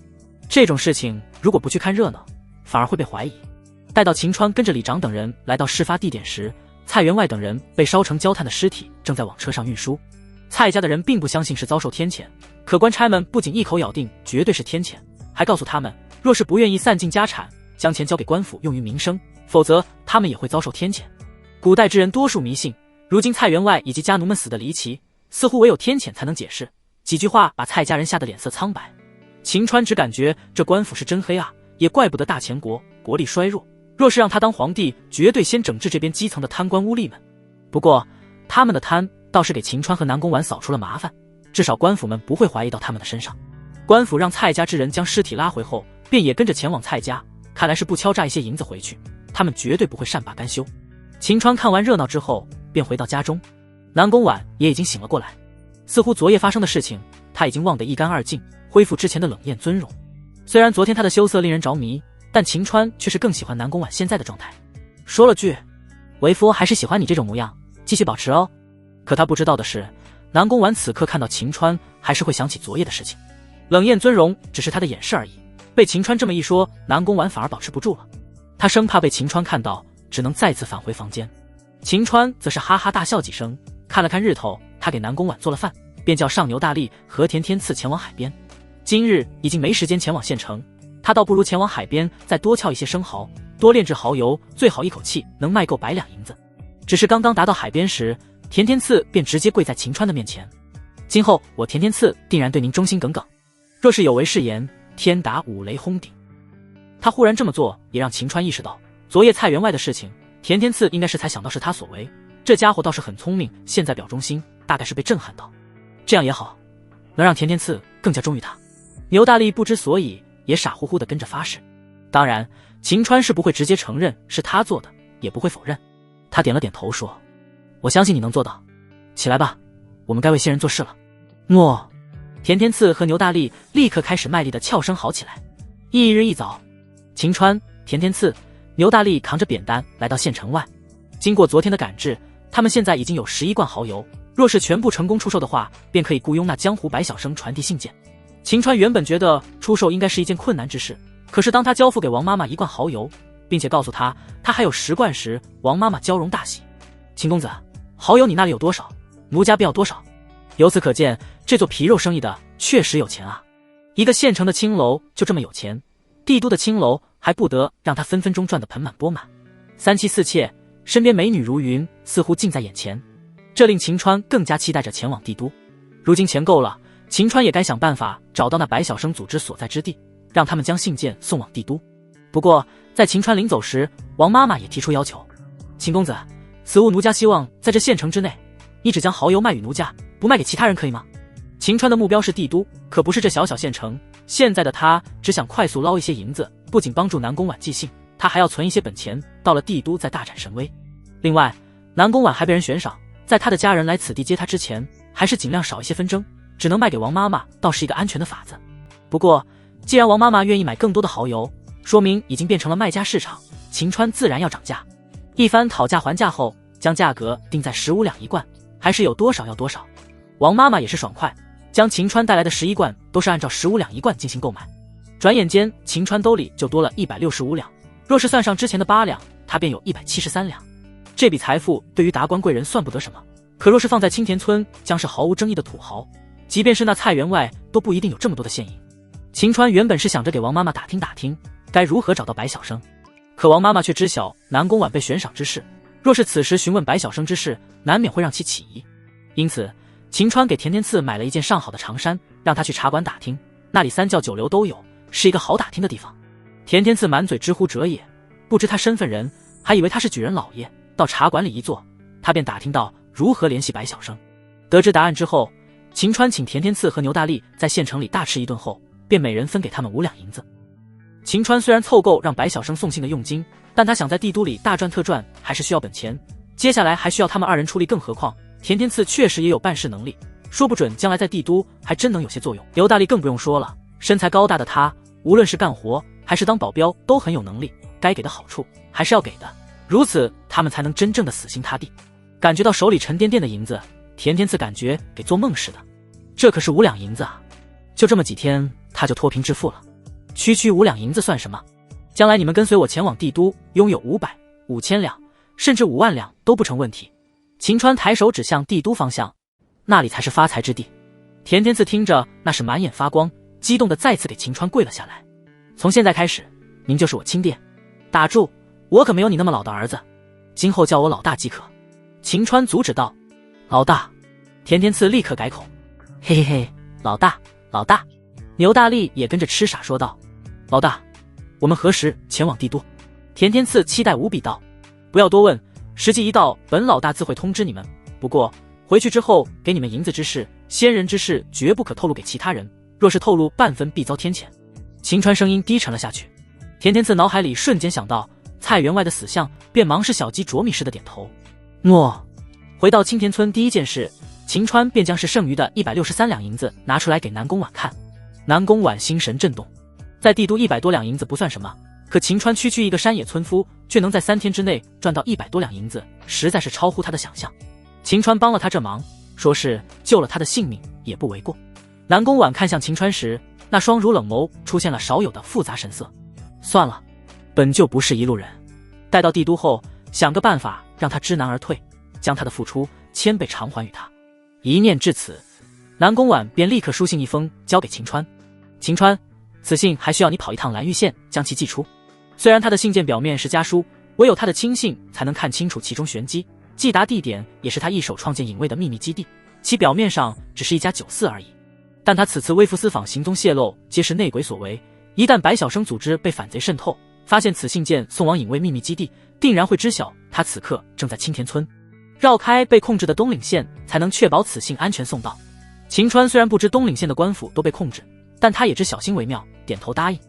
这种事情如果不去看热闹，反而会被怀疑。待到秦川跟着李长等人来到事发地点时，蔡员外等人被烧成焦炭的尸体正在往车上运输。蔡家的人并不相信是遭受天谴，可官差们不仅一口咬定绝对是天谴，还告诉他们，若是不愿意散尽家产，将钱交给官府用于民生，否则他们也会遭受天谴。古代之人多数迷信，如今蔡员外以及家奴们死得离奇，似乎唯有天谴才能解释。几句话把蔡家人吓得脸色苍白。秦川只感觉这官府是真黑啊，也怪不得大前国国力衰弱，若是让他当皇帝，绝对先整治这边基层的贪官污吏们。不过他们的贪倒是给秦川和南宫婉扫出了麻烦，至少官府们不会怀疑到他们的身上。官府让蔡家之人将尸体拉回后，便也跟着前往蔡家，看来是不敲诈一些银子回去，他们绝对不会善罢甘休。秦川看完热闹之后便回到家中，南宫婉也已经醒了过来，似乎昨夜发生的事情他已经忘得一干二净，恢复之前的冷艳尊容。虽然昨天他的羞涩令人着迷，但秦川却是更喜欢南宫婉现在的状态，说了句：“为夫还是喜欢你这种模样，继续保持哦。”可他不知道的是，南宫婉此刻看到秦川还是会想起昨夜的事情。冷艳尊容只是他的掩饰而已，被秦川这么一说，南宫婉反而保持不住了。他生怕被秦川看到，只能再次返回房间。秦川则是哈哈大笑几声，看了看日头，他给南宫婉做了饭，便叫上牛大力和田天赐前往海边。今日已经没时间前往县城，他倒不如前往海边再多撬一些生蚝，多炼制蚝油，最好一口气能卖够100两银子。只是刚刚达到海边时，田天赐便直接跪在秦川的面前：“今后我田天赐定然对您忠心耿耿，若是有违誓言，天打5雷轰顶。”他忽然这么做，也让秦川意识到昨夜蔡员外的事情，田天赐应该是才想到是他所为。这家伙倒是很聪明，现在表忠心，大概是被震撼到。这样也好，能让田天赐更加忠于他。牛大力不知所以，也傻乎乎地跟着发誓。当然，秦川是不会直接承认是他做的，也不会否认。他点了点头说：“我相信你能做到。起来吧，我们该为先人做事了。”诺。田天赐和牛大力立刻开始卖力的翘声好起来。翌日一早，秦川、田天赐、牛大力扛着扁担来到县城外。经过昨天的赶制，他们现在已经有11罐蚝油，若是全部成功出售的话，便可以雇佣那江湖白小生传递信件。秦川原本觉得出售应该是一件困难之事，可是当他交付给王妈妈1罐蚝油，并且告诉他还有10罐时，王妈妈交容大喜。秦公子，蚝油你那里有多少，奴家便要多少。由此可见，这做皮肉生意的确实有钱啊！一个县城的青楼就这么有钱，帝都的青楼还不得让他分分钟赚得盆满钵满。3妻4妾，身边美女如云，似乎近在眼前，这令秦川更加期待着前往帝都。如今钱够了，秦川也该想办法找到那白小生组织所在之地，让他们将信件送往帝都。不过在秦川临走时，王妈妈也提出要求：“秦公子，此物奴家希望在这县城之内，你只将蚝油卖与奴家，不卖给其他人，可以吗？”秦川的目标是帝都，可不是这小小县城。现在的他只想快速捞一些银子，不仅帮助南宫婉寄信，他还要存一些本钱，到了帝都再大展神威。另外，南宫婉还被人悬赏，在他的家人来此地接他之前，还是尽量少一些纷争，只能卖给王妈妈，倒是一个安全的法子。不过，既然王妈妈愿意买更多的蚝油，说明已经变成了卖家市场，秦川自然要涨价。一番讨价还价后，将价格定在15两1罐，还是有多少要多少。王妈妈也是爽快，将秦川带来的11罐都是按照15两1罐进行购买。转眼间，秦川兜里就多了165两，若是算上之前的8两，他便有173两。这笔财富对于达官贵人算不得什么，可若是放在青田村，将是毫无争议的土豪，即便是那蔡员外都不一定有这么多的现银。秦川原本是想着给王妈妈打听打听该如何找到白小生，可王妈妈却知晓南宫婉被悬赏之事，若是此时询问白小生之事，难免会让其起疑。因此秦川给田天赐买了一件上好的长衫，让他去茶馆打听，那里3教9流都有，是一个好打听的地方。田天赐满嘴直呼者也，不知他身份人，还以为他是举人老爷。到茶馆里一坐，他便打听到如何联系白小生。得知答案之后，秦川请田天赐和牛大力在县城里大吃一顿后，便每人分给他们5两银子。秦川虽然凑够让白小生送信的用金，但他想在帝都里大赚特赚，还是需要本钱。接下来还需要他们2人出力，更何况田天赐确实也有办事能力，说不准将来在帝都还真能有些作用。牛大力更不用说了，身材高大的他，无论是干活还是当保镖都很有能力，该给的好处还是要给的，如此他们才能真正的死心塌地。感觉到手里沉甸甸的银子，田天赐感觉给做梦似的，这可是5两银子啊！就这么几天他就脱贫致富了。区区5两银子算什么？将来你们跟随我前往帝都，拥有500、5000两，甚至5万两都不成问题。秦川抬手指向帝都方向，那里才是发财之地。田天赐听着那是满眼发光，激动的再次给秦川跪了下来。从现在开始，您就是我亲爹。打住，我可没有你那么老的儿子，今后叫我老大即可。秦川阻止道。老大。田天赐立刻改口，嘿嘿嘿，老大老大。牛大力也跟着痴傻说道，老大，我们何时前往帝都？田天赐期待无比道，不要多问，时机一到，本老大自会通知你们。不过回去之后给你们银子之事，先人之事绝不可透露给其他人，若是透露半分必遭天谴。秦川声音低沉了下去。田天赐脑海里瞬间想到蔡员外的死相，便忙是小鸡啄米似的点头。诺。回到青田村第一件事，秦川便将是剩余的163两银子拿出来给南宫婉看。南宫婉心神震动，在帝都100多两银子不算什么，可秦川区区一个山野村夫，却能在3天之内赚到100多两银子，实在是超乎他的想象。秦川帮了他这忙，说是救了他的性命也不为过。南宫婉看向秦川时，那双如冷眸出现了少有的复杂神色。算了，本就不是一路人，待到帝都后，想个办法让他知难而退，将他的付出1000倍偿还于他。一念至此，南宫婉便立刻书信一封交给秦川。秦川，此信还需要你跑一趟蓝玉县将其寄出。虽然他的信件表面是家书，唯有他的亲信才能看清楚其中玄机。寄达地点也是他一手创建隐卫的秘密基地，其表面上只是一家酒肆而已。但他此次微服私访行踪泄露，皆是内鬼所为。一旦白小生组织被反贼渗透，发现此信件送往隐卫秘密基地，定然会知晓他此刻正在青田村，绕开被控制的东岭县，才能确保此信安全送到。秦川虽然不知东岭县的官府都被控制，但他也知小心为妙，点头答应。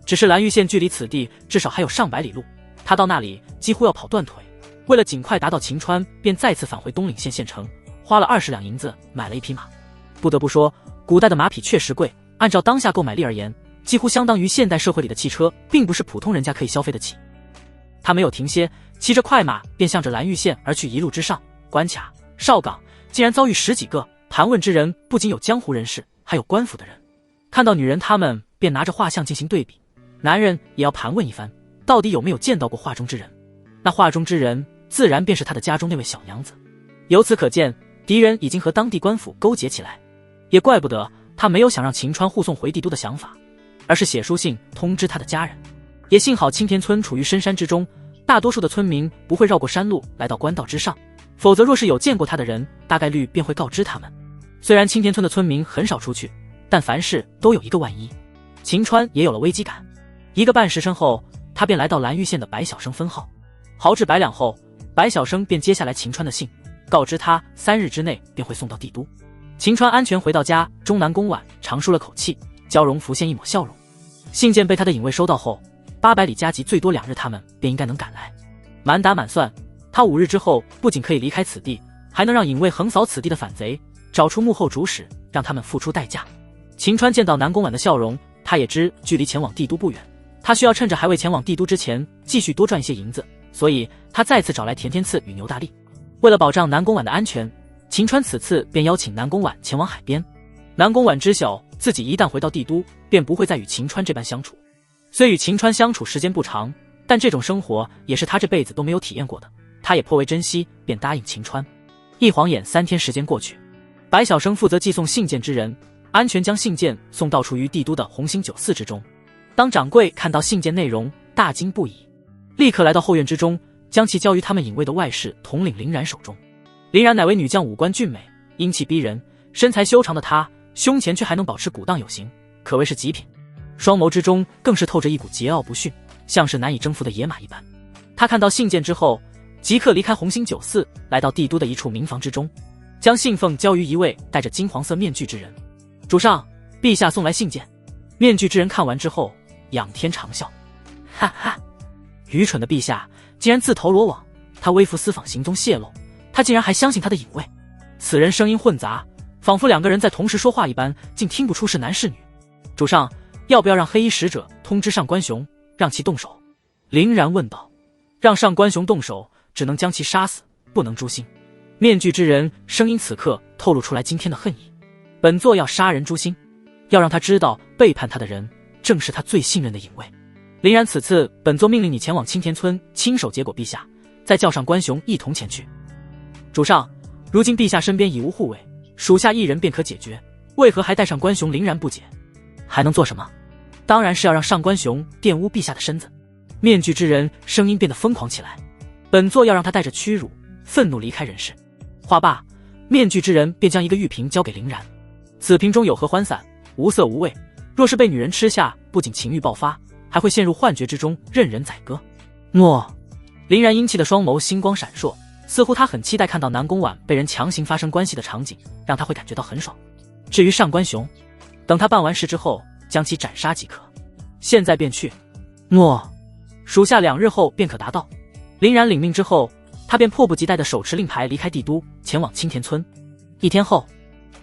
只是蓝玉县距离此地至少还有上百里路，他到那里几乎要跑断腿。为了尽快达到晴川，便再次返回东岭县县城，花了20两银子买了一匹马。不得不说，古代的马匹确实贵，按照当下购买力而言，几乎相当于现代社会里的汽车，并不是普通人家可以消费得起。他没有停歇，骑着快马便向着蓝玉县而去。一路之上，关卡、哨岗竟然遭遇10几个，盘问之人不仅有江湖人士，还有官府的人。看到女人，他们便拿着画像进行对比，男人也要盘问一番，到底有没有见到过画中之人。那画中之人自然便是他的家中那位小娘子。由此可见，敌人已经和当地官府勾结起来。也怪不得他没有想让晴川护送回帝都的想法，而是写书信通知他的家人。也幸好青田村处于深山之中，大多数的村民不会绕过山路来到官道之上，否则若是有见过他的人，大概率便会告知他们。虽然青田村的村民很少出去，但凡事都有一个万一。晴川也有了危机感。1个半时辰后，他便来到蓝玉县的白晓生分号。豪掷100两后，白晓生便接下来晴川的信，告知他3日之内便会送到帝都。晴川安全回到家，中南宫晚长舒了口气，娇容浮现一抹笑容。信件被他的隐卫收到后，800里加急最多2日，他们便应该能赶来。满打满算，他5日之后不仅可以离开此地，还能让隐卫横扫此地的反贼，找出幕后主使，让他们付出代价。晴川见到南宫晚的笑容，他也知距离前往帝都不远，他需要趁着还未前往帝都之前继续多赚一些银子，所以他再次找来田天赐与牛大力。为了保障南宫晚的安全，晴川此次便邀请南宫晚前往海边。南宫晚知晓自己一旦回到帝都，便不会再与晴川这般相处。虽与晴川相处时间不长，但这种生活也是他这辈子都没有体验过的，他也颇为珍惜，便答应晴川。一晃眼3天时间过去，白晓生负责寄送信件之人，安全将信件送到处于帝都的红星酒肆之中。当掌柜看到信件内容，大惊不已，立刻来到后院之中，将其交于他们隐卫的外侍统领林然手中。林然乃为女将，五官俊美，英气逼人，身材修长的她，胸前却还能保持鼓荡有型，可谓是极品。双眸之中更是透着一股桀骜不驯，像是难以征服的野马一般。他看到信件之后，即刻离开红星酒肆，来到帝都的一处民房之中，将信奉交于一位戴着金黄色面具之人。主上，陛下送来信件。面具之人看完之后仰天长笑，哈哈，愚蠢的陛下竟然自投罗网，他微服私访行踪泄露，他竟然还相信他的隐卫。此人声音混杂，仿佛2个人在同时说话一般，竟听不出是男是女。主上，要不要让黑衣使者通知上官雄，让其动手？林然问道。让上官雄动手，只能将其杀死，不能诛心。面具之人声音此刻透露出来惊天的恨意。本座要杀人诛心，要让他知道背叛他的人正是他最信任的隐卫。林然，此次本座命令你前往青田村，亲手结果陛下，再叫上官雄一同前去。主上，如今陛下身边已无护卫，属下一人便可解决，为何还带上官雄？林然不解。还能做什么？当然是要让上官雄玷污陛下的身子。面具之人声音变得疯狂起来，本座要让他带着屈辱、愤怒离开人世。话罢，面具之人便将一个玉瓶交给林然，此瓶中有合欢散，无色无味，若是被女人吃下，不仅情欲爆发，还会陷入幻觉之中，任人宰割。诺。林然英气的双眸星光闪烁，似乎他很期待看到南宫婉被人强行发生关系的场景，让他会感觉到很爽。至于上官雄，等他办完事之后，将其斩杀即可。现在便去。诺。属下2日后便可达到。林然领命之后，他便迫不及待地手持令牌离开帝都，前往青田村。1天后，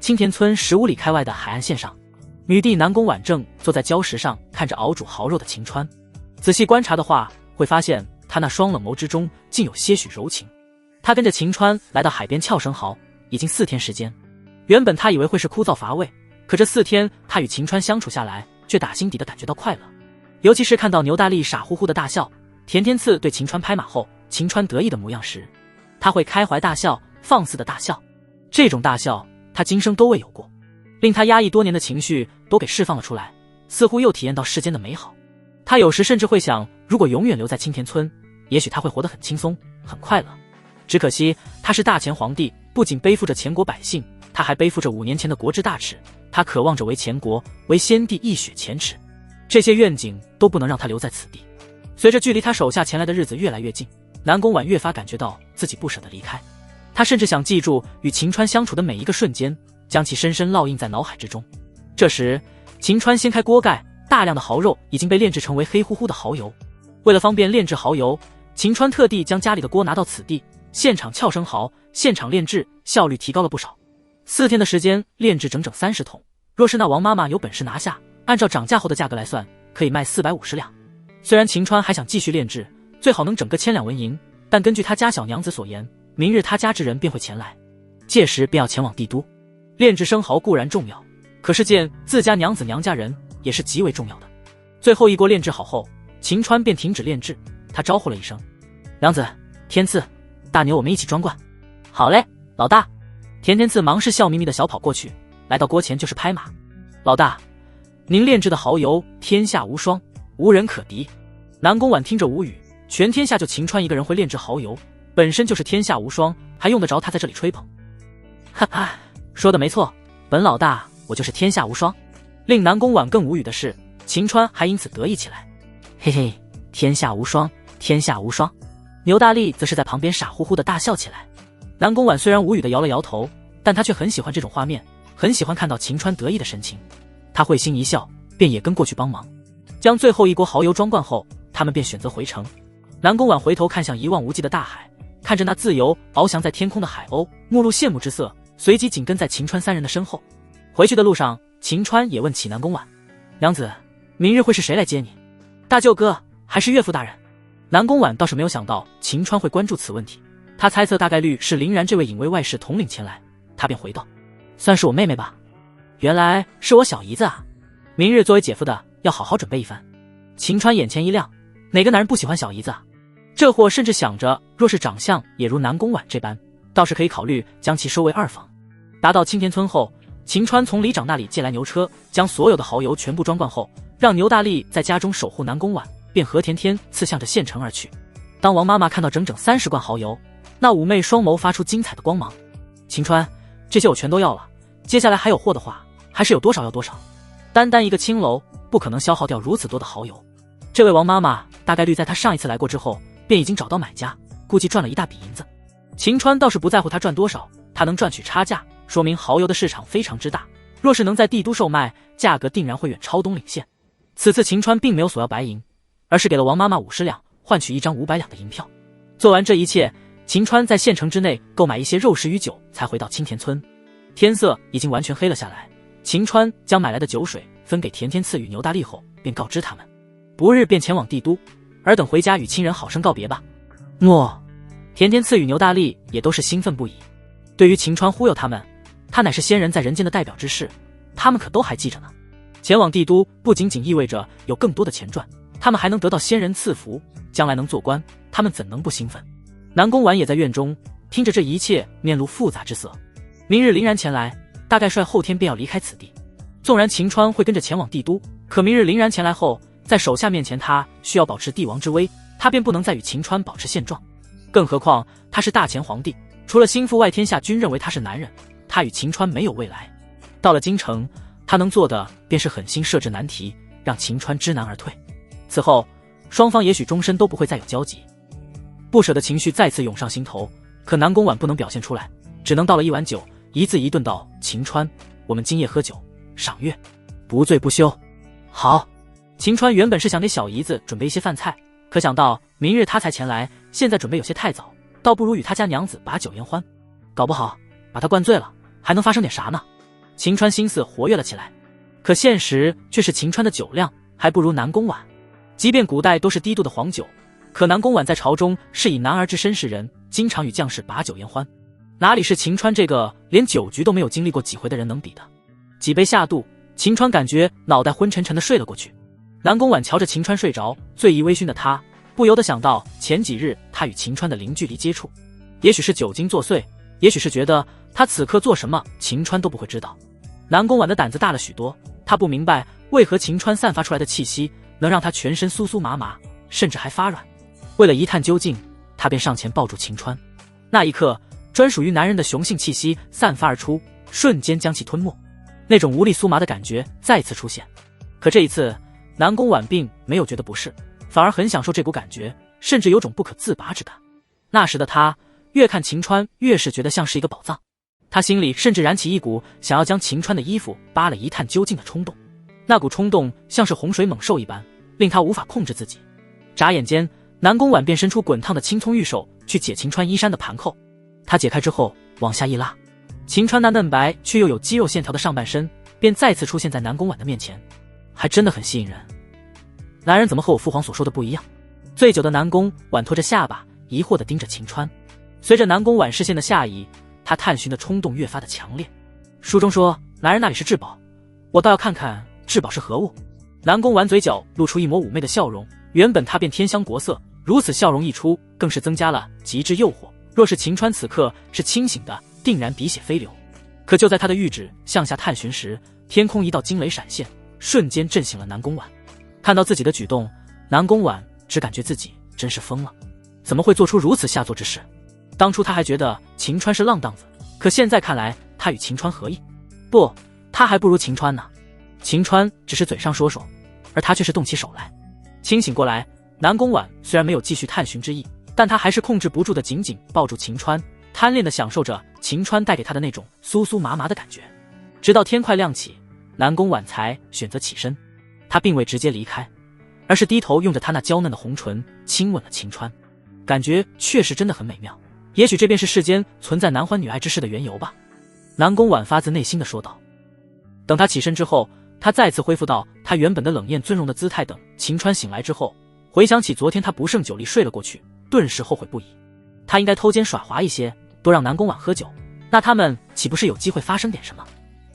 青田村15里开外的海岸线上，女帝南宫婉正坐在礁石上，看着熬煮蚝肉的晴川。仔细观察的话，会发现她那双冷眸之中竟有些许柔情。她跟着晴川来到海边撬生蚝，已经4天时间。原本她以为会是枯燥乏味，可这4天她与晴川相处下来，却打心底的感觉到快乐。尤其是看到牛大力傻乎乎的大笑，田天赐对晴川拍马后，晴川得意的模样时，他会开怀大笑，放肆的大笑。这种大笑他今生都未有过，令他压抑多年的情绪都给释放了出来，似乎又体验到世间的美好。他有时甚至会想，如果永远留在青田村，也许他会活得很轻松很快乐。只可惜他是大前皇帝，不仅背负着前国百姓，他还背负着5年前的国之大耻，他渴望着为前国为先帝一雪前耻，这些愿景都不能让他留在此地。随着距离他手下前来的日子越来越近，南宫婉越发感觉到自己不舍得离开。他甚至想记住与晴川相处的每一个瞬间，将其深深烙印在脑海之中。这时，晴川掀开锅盖，大量的蚝肉已经被炼制成为黑乎乎的蚝油。为了方便炼制蚝油，秦川特地将家里的锅拿到此地，现场撬生蚝，现场炼制，效率提高了不少。4天的时间炼制整整30桶，若是那王妈妈有本事拿下，按照涨价后的价格来算，可以卖450两。虽然秦川还想继续炼制，最好能整个1000两纹银，但根据他家小娘子所言，明日他家之人便会前来，届时便要前往帝都。炼制生蚝固然重要，可是见自家娘子娘家人也是极为重要的。最后一锅炼制好后，秦川便停止炼制，他招呼了一声：“娘子，天赐，大牛，我们一起装罐。”“好嘞，老大。”天赐忙是笑眯眯的小跑过去，来到锅前就是拍马：“老大，您炼制的蚝油天下无双，无人可敌。”南宫婉听着无语，全天下就秦川一个人会炼制蚝油，本身就是天下无双，还用得着他在这里吹捧？哈哈，说的没错，本老大我就是天下无双。令南宫婉更无语的是，秦川还因此得意起来。嘿嘿，天下无双，天下无双。牛大力则是在旁边傻乎乎的大笑起来。南宫婉虽然无语的摇了摇头，但他却很喜欢这种画面，很喜欢看到秦川得意的神情。他会心一笑，便也跟过去帮忙。将最后一锅蚝油装罐后，他们便选择回城。南宫婉回头看向一望无际的大海，看着那自由翱翔在天空的海鸥，目露羡慕之色，随即紧跟在秦川3人的身后。回去的路上，秦川也问起南宫婉：“娘子，明日会是谁来接你？大舅哥还是岳父大人？”南宫婉倒是没有想到秦川会关注此问题，他猜测大概率是林然这位隐卫外室统领前来，他便回道：“算是我妹妹吧。”“原来是我小姨子啊，明日作为姐夫的要好好准备一番。”秦川眼前一亮，哪个男人不喜欢小姨子啊？这货甚至想着，若是长相也如南宫婉这般，倒是可以考虑将其收为二房。达到青田村后，秦川从里长那里借来牛车，将所有的蚝油全部装罐后，让牛大力在家中守护南宫婉，便和田天赐向着县城而去。当王妈妈看到整整30罐蚝油，那妩媚双眸发出精彩的光芒。秦川，这些我全都要了，接下来还有货的话，还是有多少要多少。单单一个青楼不可能消耗掉如此多的蚝油。这位王妈妈大概率在她上一次来过之后，便已经找到买家，估计赚了一大笔银子。秦川倒是不在乎他赚多少，他能赚取差价，说明蚝油的市场非常之大。若是能在帝都售卖，价格定然会远超东岭县。此次秦川并没有索要白银，而是给了王妈妈50两，换取一张500两的银票。做完这一切，秦川在县城之内购买一些肉食与酒，才回到青田村。天色已经完全黑了下来，秦川将买来的酒水分给田天赐与牛大力后，便告知他们，不日便前往帝都，尔等回家与亲人好生告别吧。诺。田天赐与牛大力也都是兴奋不已。对于秦川忽悠他们，他乃是仙人在人间的代表之事，他们可都还记着呢。前往帝都不仅仅意味着有更多的钱赚，他们还能得到仙人赐福，将来能做官，他们怎能不兴奋？南宫婉也在院中听着这一切，面露复杂之色。明日林然前来，大概率后天便要离开此地。纵然秦川会跟着前往帝都，可明日林然前来后，在手下面前他需要保持帝王之威，他便不能再与秦川保持现状。更何况他是大前皇帝，除了心腹外，天下均认为他是男人，他与秦川没有未来。到了京城，他能做的便是狠心设置难题，让秦川知难而退。此后双方也许终身都不会再有交集。不舍的情绪再次涌上心头，可南宫婉不能表现出来，只能倒了一碗酒，一字一顿道：“秦川，我们今夜喝酒，赏月，不醉不休。”好。秦川原本是想给小姨子准备一些饭菜，可想到明日他才前来，现在准备有些太早，倒不如与他家娘子把酒言欢，搞不好把他灌醉了，还能发生点啥呢？秦川心思活跃了起来，可现实却是秦川的酒量还不如南宫婉。即便古代都是低度的黄酒，可南宫婉在朝中是以男儿之身示人，经常与将士把酒言欢，哪里是秦川这个连酒局都没有经历过几回的人能比的？几杯下肚，秦川感觉脑袋昏沉沉的睡了过去。南宫婉瞧着秦川睡着，醉意微醺的他不由得想到前几日他与秦川的零距离接触，也许是酒精作祟，也许是觉得他此刻做什么秦川都不会知道。南宫婉的胆子大了许多，他不明白为何秦川散发出来的气息能让他全身酥酥麻麻，甚至还发软。为了一探究竟，他便上前抱住秦川。那一刻，专属于男人的雄性气息散发而出，瞬间将其吞没，那种无力酥麻的感觉再次出现。可这一次南宫婉并没有觉得不适，反而很享受这股感觉，甚至有种不可自拔之感。那时的他越看秦川越是觉得像是一个宝藏，他心里甚至燃起一股想要将秦川的衣服扒了一探究竟的冲动。那股冲动像是洪水猛兽一般，令他无法控制自己。眨眼间，南宫婉便伸出滚烫的青葱玉手去解秦川衣衫的盘扣。他解开之后往下一拉，秦川那嫩白却又有肌肉线条的上半身便再次出现在南宫婉的面前，还真的很吸引人。男人怎么和我父皇所说的不一样？醉酒的南宫婉拖着下巴，疑惑地盯着秦川。随着南宫婉视线的下移，他探寻的冲动越发的强烈。书中说男人那里是至宝，我倒要看看至宝是何物。南宫婉嘴角露出一抹妩媚的笑容，原本他便天香国色，如此笑容一出，更是增加了极致诱惑。若是秦川此刻是清醒的，定然鼻血飞流。可就在他的玉指向下探寻时，天空一道惊雷闪现，瞬间震醒了南宫婉。看到自己的举动，南宫婉只感觉自己真是疯了，怎么会做出如此下作之事？当初他还觉得秦川是浪荡子，可现在看来他与秦川何异？不，他还不如秦川呢。秦川只是嘴上说说，而他却是动起手来。清醒过来，南宫婉虽然没有继续探寻之意，但他还是控制不住的紧紧抱住秦川，贪恋的享受着秦川带给他的那种酥酥麻麻的感觉。直到天快亮起，南宫婉才选择起身。他并未直接离开，而是低头用着他那娇嫩的红唇亲吻了秦川，感觉确实真的很美妙。也许这便是世间存在男欢女爱之事的缘由吧。南宫婉发自内心的说道。等他起身之后，他再次恢复到他原本的冷艳尊荣的姿态。等秦川醒来之后，回想起昨天他不胜酒力睡了过去，顿时后悔不已。他应该偷奸耍滑一些，多让南宫婉喝酒，那他们岂不是有机会发生点什么？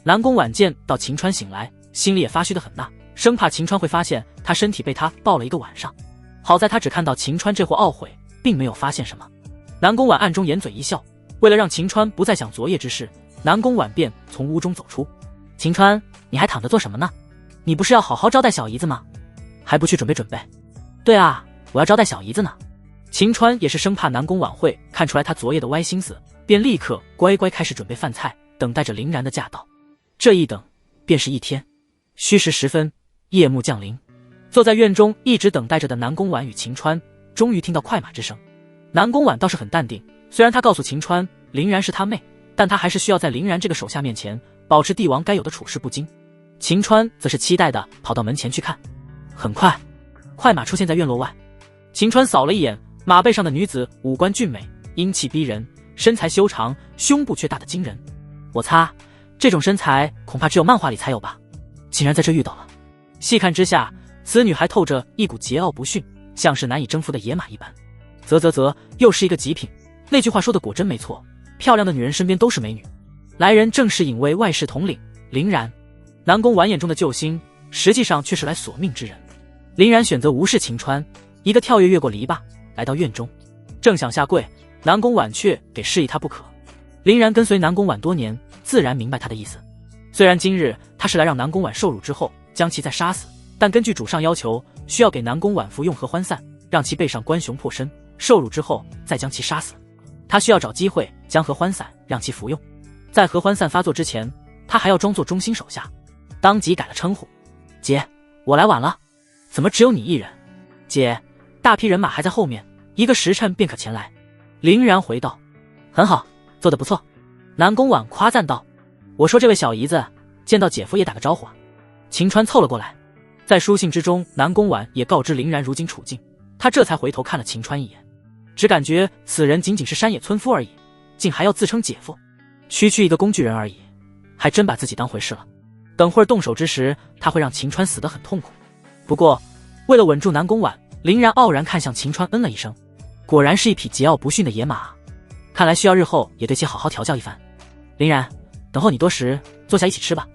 南宫婉见到秦川醒来，心里也发虚得很呐，生怕秦川会发现他身体被他抱了一个晚上。好在他只看到秦川这货懊悔，并没有发现什么。南宫婉暗中掩嘴一笑，为了让秦川不再想昨夜之事，南宫婉便从屋中走出。秦川，你还躺着做什么呢？你不是要好好招待小姨子吗？还不去准备准备？对啊，我要招待小姨子呢。秦川也是生怕南宫婉会看出来他昨夜的歪心思，便立刻乖乖开始准备饭菜，等待着凌然的驾到。这一等便是一天。戌时10分，夜幕降临。坐在院中一直等待着的南宫婉与秦川终于听到快马之声。南宫婉倒是很淡定，虽然他告诉秦川凌然是他妹，但他还是需要在凌然这个手下面前保持帝王该有的处事不惊。秦川则是期待地跑到门前去看。很快，快马出现在院落外。秦川扫了一眼，马背上的女子五官俊美，英气逼人，身材修长，胸部却大得惊人。我擦，这种身材恐怕只有漫画里才有吧，竟然在这遇到了。细看之下，此女还透着一股桀骜不驯，像是难以征服的野马一般。又是一个极品。那句话说的果真没错，漂亮的女人身边都是美女。来人正是隐卫外侍统领凌然。南宫婉眼中的救星，实际上却是来索命之人。凌然选择无视秦川，一个跳跃越过篱笆，来到院中，正想下跪，南宫婉却给示意他不可。凌然跟随南宫婉多年，自然明白他的意思。虽然今日他是来让南宫婉受辱之后将其再杀死，但根据主上要求，需要给南宫婉服用合欢散，让其背上关雄破身，受辱之后再将其杀死。他需要找机会将合欢散让其服用，在合欢散发作之前，他还要装作忠心手下。当即改了称呼，姐，我来晚了，怎么只有你一人？姐，大批人马还在后面，一个时辰便可前来。凌然回道。很好，做得不错。南宫婉夸赞道。我说这位小姨子，见到姐夫也打个招呼啊。秦川凑了过来。在书信之中，南宫婉也告知凌然如今处境，他这才回头看了秦川一眼，只感觉此人仅仅是山野村夫而已，竟还要自称姐夫，区区一个工具人而已，还真把自己当回事了。等会儿动手之时，他会让秦川死得很痛苦。不过为了稳住南宫婉，凌然傲然看向秦川，嗯了一声，果然是一匹桀骜不驯的野马，看来需要日后也对其好好调教一番。凌然，等候你多时，坐下一起吃吧。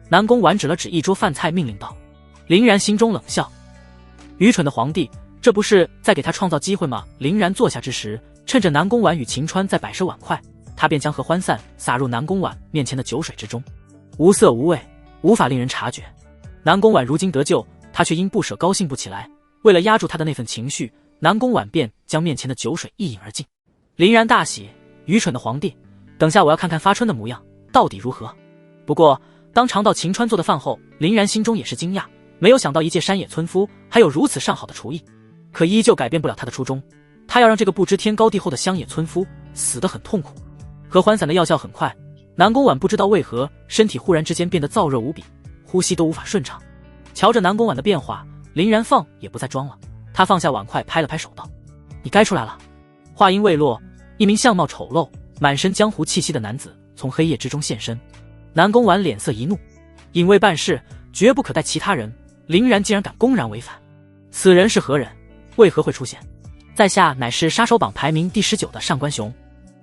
南宫婉指了指一桌饭菜，命令道。凌然心中冷笑，愚蠢的皇帝，这不是在给他创造机会吗？凌然坐下之时，趁着南宫婉与秦川在摆设碗筷，他便将合欢散洒入南宫婉面前的酒水之中，无色无味，无法令人察觉。南宫婉如今得救，他却因不舍高兴不起来。为了压住他的那份情绪，南宫婉便将面前的酒水一饮而尽。凌然大喜，愚蠢的皇帝，等下我要看看发春的模样到底如何。不过当尝到秦川做的饭后，凌然心中也是惊讶，没有想到一介山野村夫还有如此上好的厨艺，可依旧改变不了他的初衷，他要让这个不知天高地厚的乡野村夫死得很痛苦。合欢散的药效很快，南宫婉不知道为何身体忽然之间变得燥热无比，呼吸都无法顺畅。瞧着南宫婉的变化，林然放也不再装了，他放下碗筷，拍了拍手道：“你该出来了。”话音未落，一名相貌丑陋、满身江湖气息的男子从黑夜之中现身。南宫婉脸色一怒，隐卫办事，绝不可带其他人。林然竟然敢公然违反，此人是何人？为何会出现？在下乃是杀手榜排名第19的上官雄。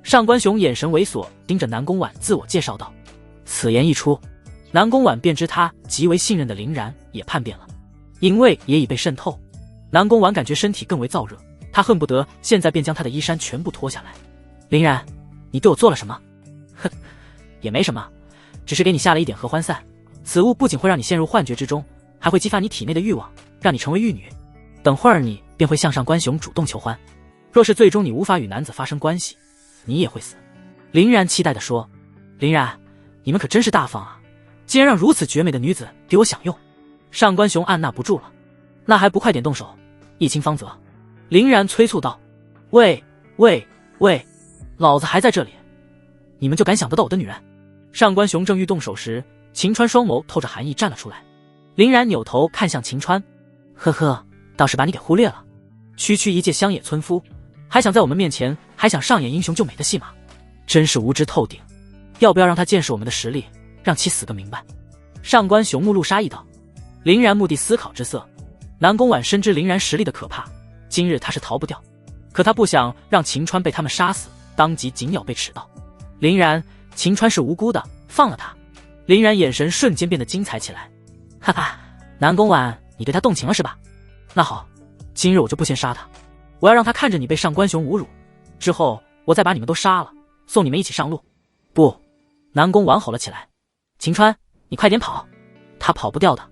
上官雄眼神猥琐，盯着南宫婉自我介绍道。此言一出，南宫婉便知他极为信任的林然也叛变了，隐卫也已被渗透。南宫婉感觉身体更为燥热，他恨不得现在便将他的衣衫全部脱下来。林然，你对我做了什么？哼，也没什么，只是给你下了一点合欢散，此物不仅会让你陷入幻觉之中，还会激发你体内的欲望，让你成为玉女。等会儿你便会向上官雄主动求欢，若是最终你无法与男子发生关系，你也会死。林然期待地说。林然，你们可真是大方啊，竟然让如此绝美的女子给我享用。上官雄按捺不住了，那还不快点动手，一清方泽。林然催促道。喂，老子还在这里，你们就敢想得到我的女人？上官雄正欲动手时，秦川双眸透着寒意站了出来。林然扭头看向秦川，呵呵，倒是把你给忽略了。区区一介乡野村夫，还想在我们面前还想上演英雄救美的戏码，真是无知透顶。要不要让他见识我们的实力，让其死个明白？上官雄目露杀意道。林然目地思考之色，南宫婉深知林然实力的可怕，今日他是逃不掉，可他不想让秦川被他们杀死，当即紧咬被齿道。林然，秦川是无辜的，放了他。林然眼神瞬间变得精彩起来。哈哈，南宫婉，你对他动情了是吧？那好，今日我就不先杀他，我要让他看着你被上官雄侮辱，之后我再把你们都杀了，送你们一起上路。不！南宫婉吼了起来。秦川，你快点跑，他跑不掉的。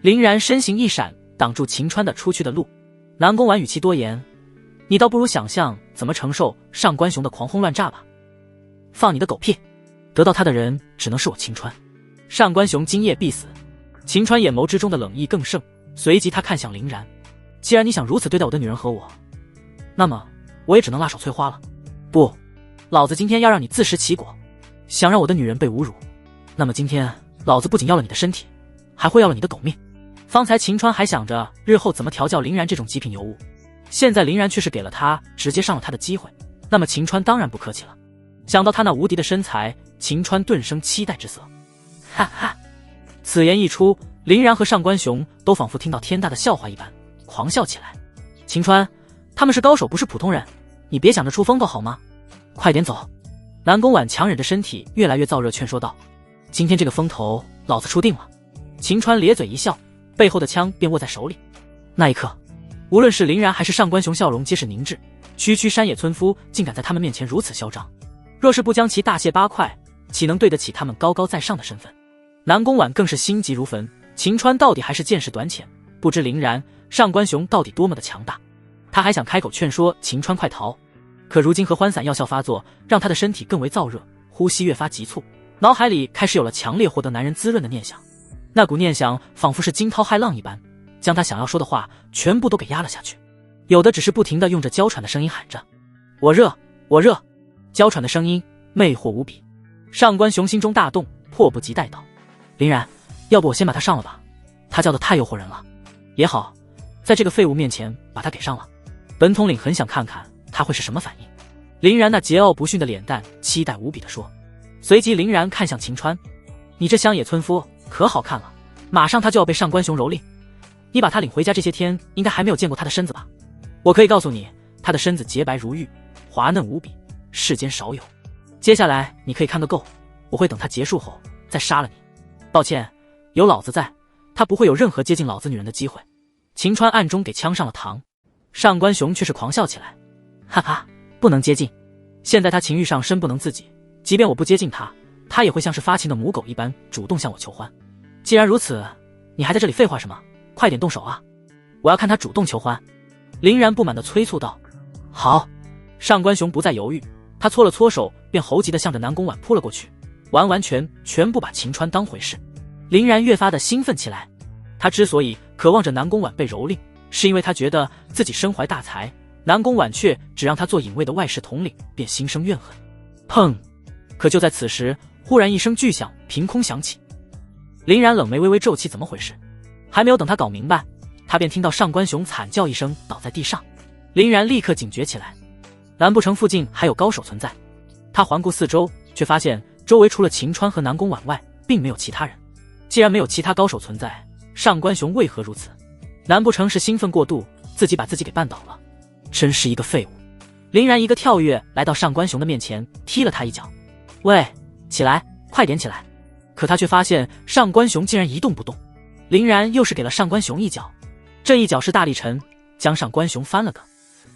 林然身形一闪，挡住秦川的出去的路。南宫婉语气多言，你倒不如想象怎么承受上官雄的狂轰乱炸吧。放你的狗屁，得到他的人只能是我秦川。上官雄今夜必死。秦川眼眸之中的冷意更盛，随即他看向林然，既然你想如此对待我的女人和我，那么我也只能辣手摧花了。不，老子今天要让你自食其果。想让我的女人被侮辱，那么今天老子不仅要了你的身体，还会要了你的狗命。方才秦川还想着日后怎么调教林然这种极品尤物，现在林然却是给了他直接上了他的机会，那么秦川当然不客气了。想到他那无敌的身材，秦川顿生期待之色。哈哈！此言一出，林然和上官雄都仿佛听到天大的笑话一般，狂笑起来。秦川，他们是高手，不是普通人，你别想着出风头好吗？快点走！南宫婉强忍着身体越来越燥热，劝说道：“今天这个风头，老子出定了。”秦川咧嘴一笑，背后的枪便握在手里。那一刻，无论是林然还是上官雄，笑容皆是凝滞。区区山野村夫，竟敢在他们面前如此嚣张，若是不将其大卸八块，岂能对得起他们高高在上的身份？南宫婉更是心急如焚。秦川到底还是见识短浅，不知林然、上官雄到底多么的强大。他还想开口劝说秦川快逃，可如今合欢散药效发作，让他的身体更为燥热，呼吸越发急促，脑海里开始有了强烈获得男人滋润的念想。那股念想仿佛是惊涛骇浪一般，将他想要说的话全部都给压了下去，有的只是不停地用着娇喘的声音喊着：“我热，我热！”娇喘的声音魅惑无比。上官雄心中大动，迫不及待道：“林然，要不我先把他上了吧？他叫的太诱惑人了。”也好，在这个废物面前把他给上了。本统领很想看看他会是什么反应。林然那桀骜不驯的脸蛋期待无比地说。随即林然看向秦川：“你这乡野村夫可好看了，马上他就要被上官雄蹂躏，你把他领回家这些天，应该还没有见过他的身子吧？我可以告诉你，他的身子洁白如玉，滑嫩无比，世间少有。接下来你可以看个够，我会等他结束后再杀了你。抱歉，有老子在，他不会有任何接近老子女人的机会。”秦川暗中给呛上了膛。上官雄却是狂笑起来：“哈哈，不能接近！现在他情欲上身不能自己，即便我不接近他，他也会像是发情的母狗一般主动向我求欢。既然如此，你还在这里废话什么？快点动手啊！我要看他主动求欢。”林然不满地催促道。“好！”上官雄不再犹豫，他搓了搓手，便猴急地向着南宫婉扑了过去，完全不把秦川当回事。林然越发的兴奋起来，他之所以渴望着南宫婉被蹂躏，是因为他觉得自己身怀大才，南宫婉却只让他做隐卫的外事统领，便心生怨恨。砰！可就在此时，忽然一声巨响凭空响起。林然冷眉微微皱起，怎么回事？还没有等他搞明白，他便听到上官雄惨叫一声倒在地上。林然立刻警觉起来，难不成附近还有高手存在？他环顾四周，却发现周围除了秦川和南宫婉外，并没有其他人。既然没有其他高手存在，上官雄为何如此？难不成是兴奋过度，自己把自己给绊倒了？真是一个废物！林然一个跳跃来到上官雄的面前，踢了他一脚。喂，起来，快点起来！可他却发现上官雄竟然一动不动。林然又是给了上官雄一脚，这一脚是大力沉，将上官雄翻了个。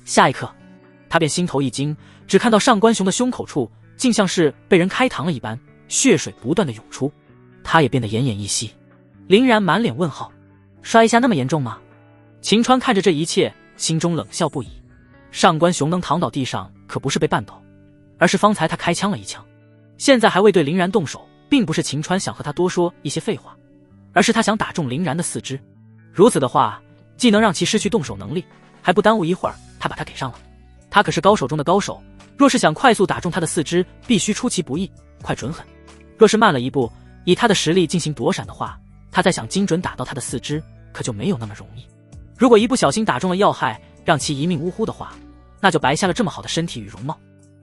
下一刻，他便心头一惊，只看到上官雄的胸口处竟像是被人开膛了一般，血水不断的涌出，他也变得奄奄一息。林然满脸问号，摔一下那么严重吗？秦川看着这一切，心中冷笑不已。上官雄能躺倒地上，可不是被绊倒，而是方才他开枪了一枪，现在还未对林然动手，并不是秦川想和他多说一些废话，而是他想打中林然的四肢。如此的话，既能让其失去动手能力，还不耽误一会儿他把他给上了。他可是高手中的高手，若是想快速打中他的四肢，必须出其不意，快准狠。若是慢了一步，以他的实力进行躲闪的话，他再想精准打到他的四肢，可就没有那么容易。如果一不小心打中了要害，让其一命呜呼的话，那就白瞎了这么好的身体与容貌。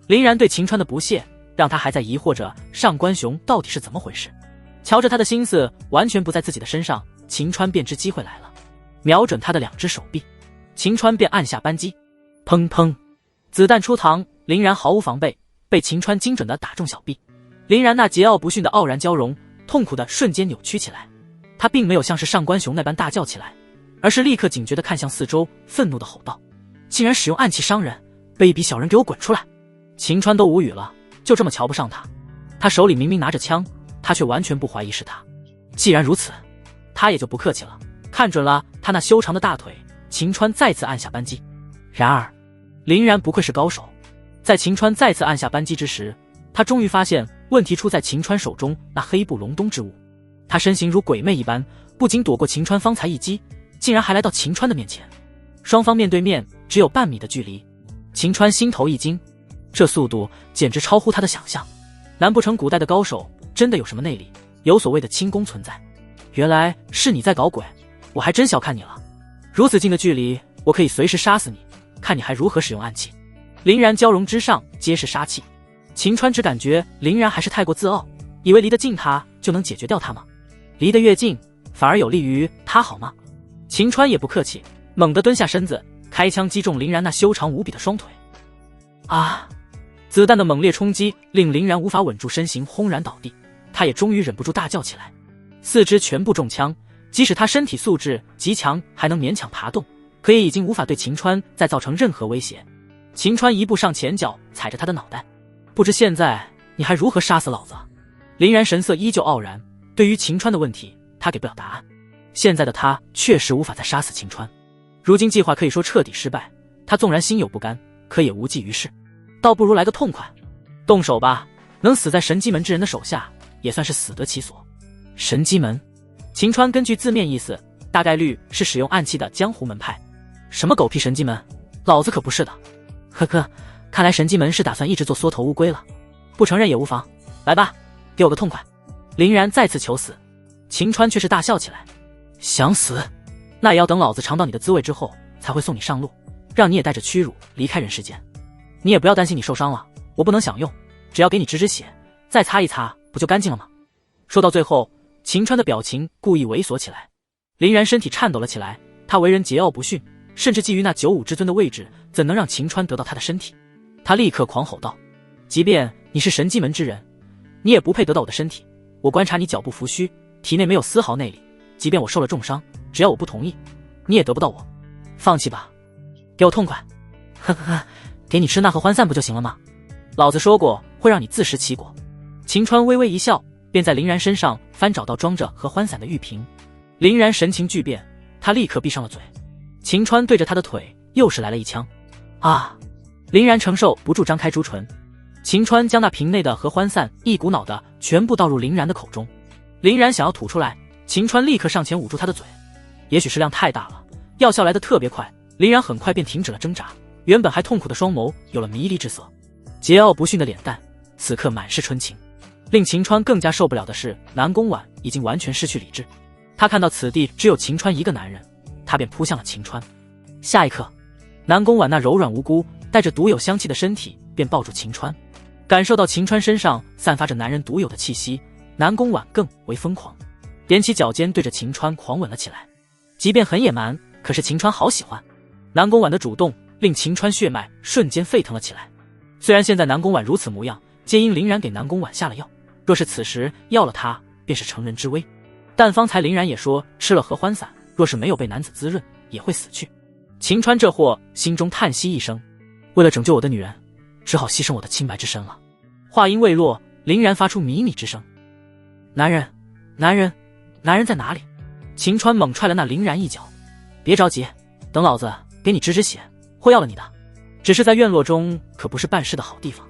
林然对秦川的不屑，让他还在疑惑着上官雄到底是怎么回事。瞧着他的心思完全不在自己的身上，秦川便知机会来了，瞄准他的两只手臂，秦川便按下扳机，砰砰，子弹出膛，林然毫无防备，被秦川精准地打中小臂。林然那桀骜不驯的傲然交融，痛苦的瞬间扭曲起来。他并没有像是上官雄那般大叫起来，而是立刻警觉地看向四周，愤怒地吼道：竟然使用暗器伤人，卑鄙小人，给我滚出来！秦川都无语了，就这么瞧不上他？他手里明明拿着枪，他却完全不怀疑是他。既然如此，他也就不客气了，看准了他那修长的大腿，秦川再次按下扳机。然而林然不愧是高手，在秦川再次按下扳机之时，他终于发现问题出在秦川手中那黑布隆冬之物。他身形如鬼魅一般，不仅躲过秦川方才一击，竟然还来到秦川的面前。双方面对面只有半米的距离，秦川心头一惊，这速度简直超乎他的想象。难不成古代的高手真的有什么内力，有所谓的轻功存在？原来是你在搞鬼，我还真小看你了。如此近的距离，我可以随时杀死你，看你还如何使用暗器。林然交融之上皆是杀气，秦川只感觉林然还是太过自傲，以为离得近他就能解决掉他吗？离得越近反而有利于他好吗？秦川也不客气，猛地蹲下身子，开枪击中林然那修长无比的双腿。啊！子弹的猛烈冲击令林然无法稳住身形，轰然倒地。他也终于忍不住大叫起来，四肢全部中枪，即使他身体素质极强，还能勉强爬动，可也已经无法对秦川再造成任何威胁。秦川一步上前脚踩着他的脑袋，不知现在你还如何杀死老子？林然神色依旧傲然，对于秦川的问题他给不了答案。现在的他确实无法再杀死秦川，如今计划可以说彻底失败，他纵然心有不甘，可也无济于事，倒不如来个痛快。动手吧，能死在神机门之人的手下，也算是死得其所。神机门，秦川根据字面意思，大概率是使用暗器的江湖门派。什么狗屁神机门，老子可不是的。呵呵，看来神机门是打算一直做缩头乌龟了，不承认也无妨。来吧，给我个痛快。林然再次求死，秦川却是大笑起来。想死？那也要等老子尝到你的滋味之后，才会送你上路，让你也带着屈辱离开人世间。你也不要担心你受伤了，我不能享用，只要给你止止血，再擦一擦，不就干净了吗？说到最后，秦川的表情故意猥琐起来。林然身体颤抖了起来，他为人桀骜不驯，甚至觊觎那95之尊的位置，怎能让秦川得到他的身体？他立刻狂吼道：即便你是神机门之人，你也不配得到我的身体。我观察你脚步浮虚，体内没有丝毫内力，即便我受了重伤，只要我不同意，你也得不到我。放弃吧，给我痛快。呵呵呵，给你吃那盒欢散不就行了吗？老子说过会让你自食其果。秦川微微一笑，便在林然身上翻找到装着合欢散的玉瓶。林然神情巨变，他立刻闭上了嘴。秦川对着他的腿又是来了一枪。啊！林然承受不住张开朱唇。秦川将那瓶内的合欢散一股脑的全部倒入林然的口中。林然想要吐出来，秦川立刻上前捂住他的嘴。也许是量太大了，药效来得特别快，林然很快便停止了挣扎，原本还痛苦的双眸有了迷离之色，桀骜不驯的脸蛋此刻满是春情。令秦川更加受不了的是，南宫婉已经完全失去理智，他看到此地只有秦川一个男人，他便扑向了秦川。下一刻，南宫婉那柔软无辜、带着独有香气的身体便抱住秦川，感受到秦川身上散发着男人独有的气息，南宫婉更为疯狂，踮起脚尖对着秦川狂吻了起来。即便很野蛮，可是秦川好喜欢。南宫婉的主动令秦川血脉瞬间沸腾了起来。虽然现在南宫婉如此模样，皆因林然给南宫婉下了药，若是此时要了她，便是成人之危。但方才林然也说吃了合欢散，若是没有被男子滋润，也会死去。秦川这货心中叹息一声，为了拯救我的女人，只好牺牲我的清白之身了。话音未落，林然发出靡靡之声：男人，男人，男人在哪里？秦川猛踹了那林然一脚：别着急，等老子给你止止血，会要了你的。只是在院落中可不是办事的好地方。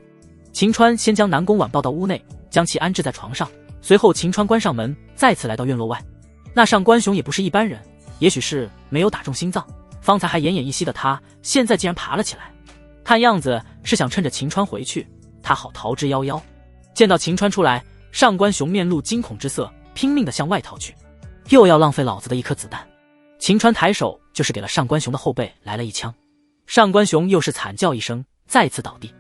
秦川先将南宫婉抱到屋内，将其安置在床上，随后秦川关上门，再次来到院落外。那上官雄也不是一般人，也许是没有打中心脏，方才还奄奄一息的他，现在竟然爬了起来，看样子是想趁着秦川回去，他好逃之夭夭。见到秦川出来，上官雄面露惊恐之色，拼命地向外逃去，又要浪费老子的一颗子弹。秦川抬手就是给了上官雄的后背来了一枪，上官雄又是惨叫一声，再次倒地。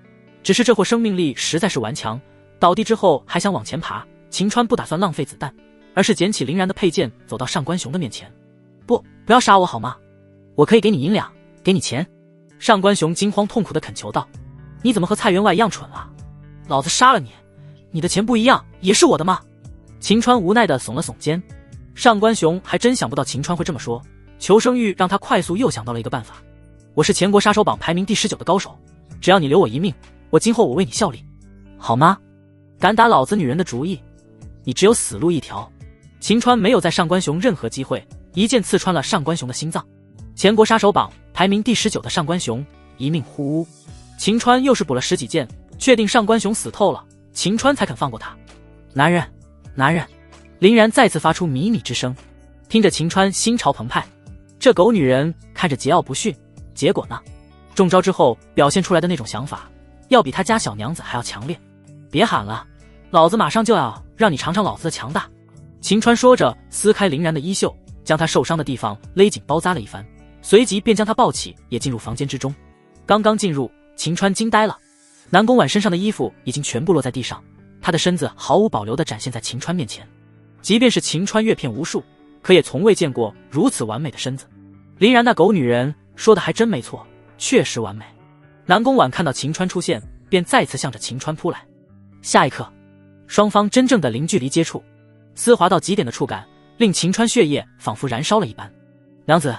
只是这货生命力实在是顽强，倒地之后还想往前爬，秦川不打算浪费子弹，而是捡起林然的佩剑，走到上官雄的面前。不要杀我好吗？我可以给你银两，给你钱。上官雄惊慌痛苦地恳求道：你怎么和蔡员外一样蠢啊？老子杀了你，你的钱不一样也是我的吗？秦川无奈地耸了耸肩。上官雄还真想不到秦川会这么说，求生欲让他快速又想到了一个办法。我是全国杀手榜排名第19的高手，只要你留我一命，今后我为你效力，好吗？敢打老子女人的主意，你只有死路一条。秦川没有在上官雄任何机会，一剑刺穿了上官雄的心脏。全国杀手榜排名第19的上官雄一命呼呜。秦川又是补了10几剑，确定上官雄死透了，秦川才肯放过他。男人，男人！林然再次发出靡靡之声，听着秦川心潮澎湃，这狗女人看着桀骜不驯，结果呢？中招之后表现出来的那种想法，要比他家小娘子还要强烈。别喊了，老子马上就要让你尝尝老子的强大。秦川说着，撕开林然的衣袖，将他受伤的地方勒紧包扎了一番，随即便将他抱起，也进入房间之中。刚刚进入，秦川惊呆了，南宫婉身上的衣服已经全部落在地上，他的身子毫无保留地展现在秦川面前。即便是秦川阅片无数，可也从未见过如此完美的身子。林然那狗女人说的还真没错，确实完美。南宫婉看到秦川出现，便再次向着秦川扑来。下一刻，双方真正的零距离接触，丝滑到极点的触感令秦川血液仿佛燃烧了一般。娘子，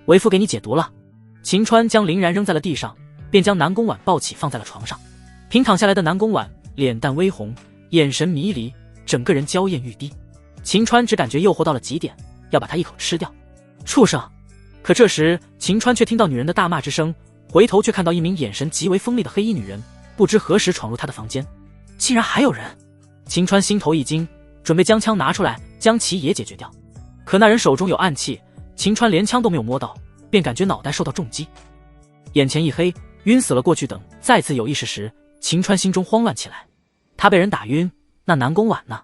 为夫给你解毒了。秦川将林然扔在了地上，便将南宫婉抱起放在了床上。平躺下来的南宫婉脸蛋微红，眼神迷离，整个人娇艳欲滴。秦川只感觉诱惑到了极点，要把她一口吃掉。畜生！可这时秦川却听到女人的大骂之声，回头却看到一名眼神极为锋利的黑衣女人，不知何时闯入他的房间，竟然还有人。秦川心头一惊，准备将枪拿出来将其也解决掉，可那人手中有暗器，秦川连枪都没有摸到，便感觉脑袋受到重击，眼前一黑，晕死了过去。等再次有意识时，秦川心中慌乱起来，他被人打晕，那南宫婉呢？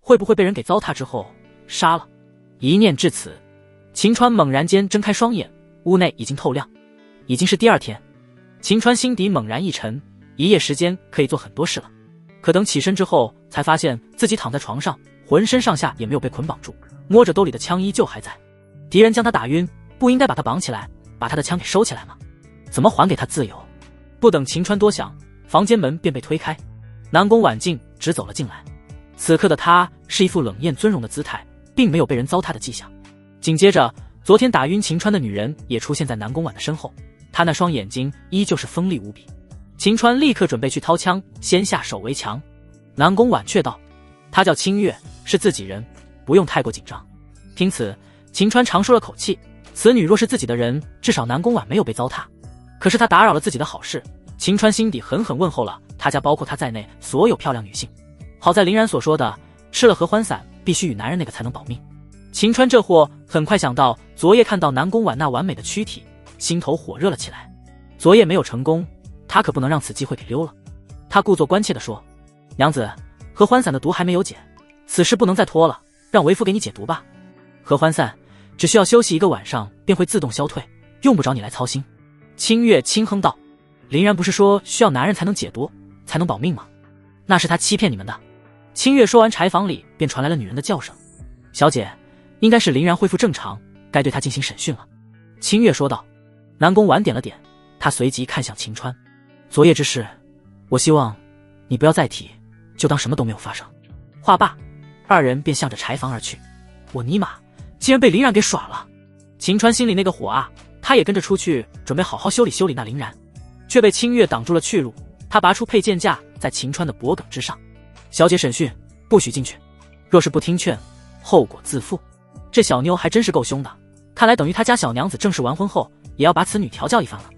会不会被人给糟蹋之后杀了？一念至此，秦川猛然间睁开双眼，屋内已经透亮，已经是第二天。秦川心底猛然一沉，一夜时间可以做很多事了。可等起身之后，才发现自己躺在床上，浑身上下也没有被捆绑住，摸着兜里的枪依旧还在。敌人将他打晕，不应该把他绑起来，把他的枪给收起来吗？怎么还给他自由？不等秦川多想，房间门便被推开，南宫婉静直走了进来。此刻的他是一副冷艳尊荣的姿态，并没有被人糟蹋的迹象。紧接着，昨天打晕秦川的女人也出现在南宫婉的身后，她那双眼睛依旧是锋利无比。秦川立刻准备去掏枪，先下手为强。南宫婉却道：她叫清月，是自己人，不用太过紧张。听此，秦川长舒了口气，此女若是自己的人，至少南宫婉没有被糟蹋。可是她打扰了自己的好事，秦川心底狠狠问候了他家包括他在内所有漂亮女性。好在林然所说的吃了合欢散必须与男人那个才能保命。秦川这货很快想到昨夜看到南宫婉那完美的躯体，心头火热了起来。昨夜没有成功，他可不能让此机会给溜了。他故作关切地说：娘子，合欢散的毒还没有解，此事不能再拖了，让为夫给你解毒吧。合欢散只需要休息1个晚上便会自动消退，用不着你来操心。清月轻哼道：林然不是说需要男人才能解毒，才能保命吗？那是他欺骗你们的。清月说完，柴房里便传来了女人的叫声。小姐，应该是林然恢复正常，该对他进行审讯了。清月说道。南宫婉点了点，他随即看向秦川。昨夜之事，我希望你不要再提，就当什么都没有发生。话罢，二人便向着柴房而去。我尼玛，竟然被林然给耍了！秦川心里那个火啊，他也跟着出去准备好好修理修理那林然，却被清月挡住了去路。他拔出佩剑架在秦川的脖颈之上。小姐审讯，不许进去，若是不听劝，后果自负。这小妞还真是够凶的，看来等于他家小娘子正式完婚后也要把此女调教一番了。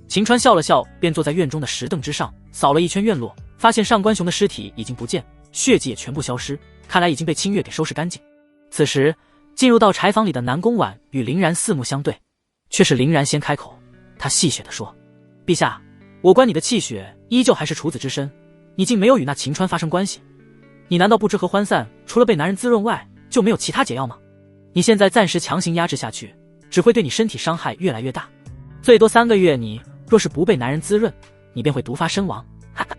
秦川笑了笑，便坐在院中的石凳之上，扫了一圈院落，发现上官雄的尸体已经不见，血迹也全部消失，看来已经被清月给收拾干净。此时进入到柴房里的南宫婉与林然四目相对，却是林然先开口。他戏谑地说：陛下，我观你的气血依旧还是处子之身，你竟没有与那秦川发生关系，你难道不知合欢散除了被男人滋润外就没有其他解药吗？你现在暂时强行压制下去，只会对你身体伤害越来越大，最多3个月，你若是不被男人滋润，你便会毒发身亡。哈哈，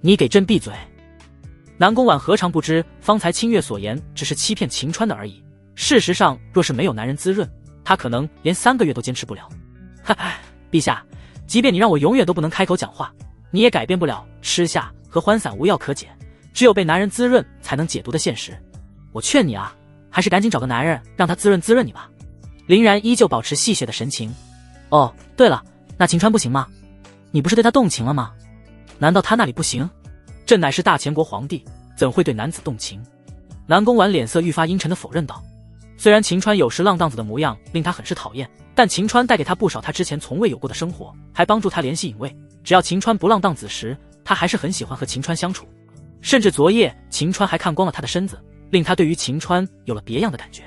你给朕闭嘴！南宫婉何尝不知方才清月所言只是欺骗秦川的而已，事实上若是没有男人滋润，他可能连3个月都坚持不了。哈哈，陛下，即便你让我永远都不能开口讲话，你也改变不了吃下合欢散无药可解，只有被男人滋润才能解毒的现实。我劝你啊，还是赶紧找个男人让他滋润滋润你吧。林然依旧保持戏谑的神情。哦，对了，那秦川不行吗？你不是对他动情了吗？难道他那里不行？朕乃是大前国皇帝，怎会对男子动情？南宫婉脸色愈发阴沉地否认道。虽然秦川有时浪荡子的模样令他很是讨厌，但秦川带给他不少他之前从未有过的生活，还帮助他联系隐卫。只要秦川不浪荡子时，他还是很喜欢和秦川相处。甚至昨夜秦川还看光了他的身子，令他对于秦川有了别样的感觉。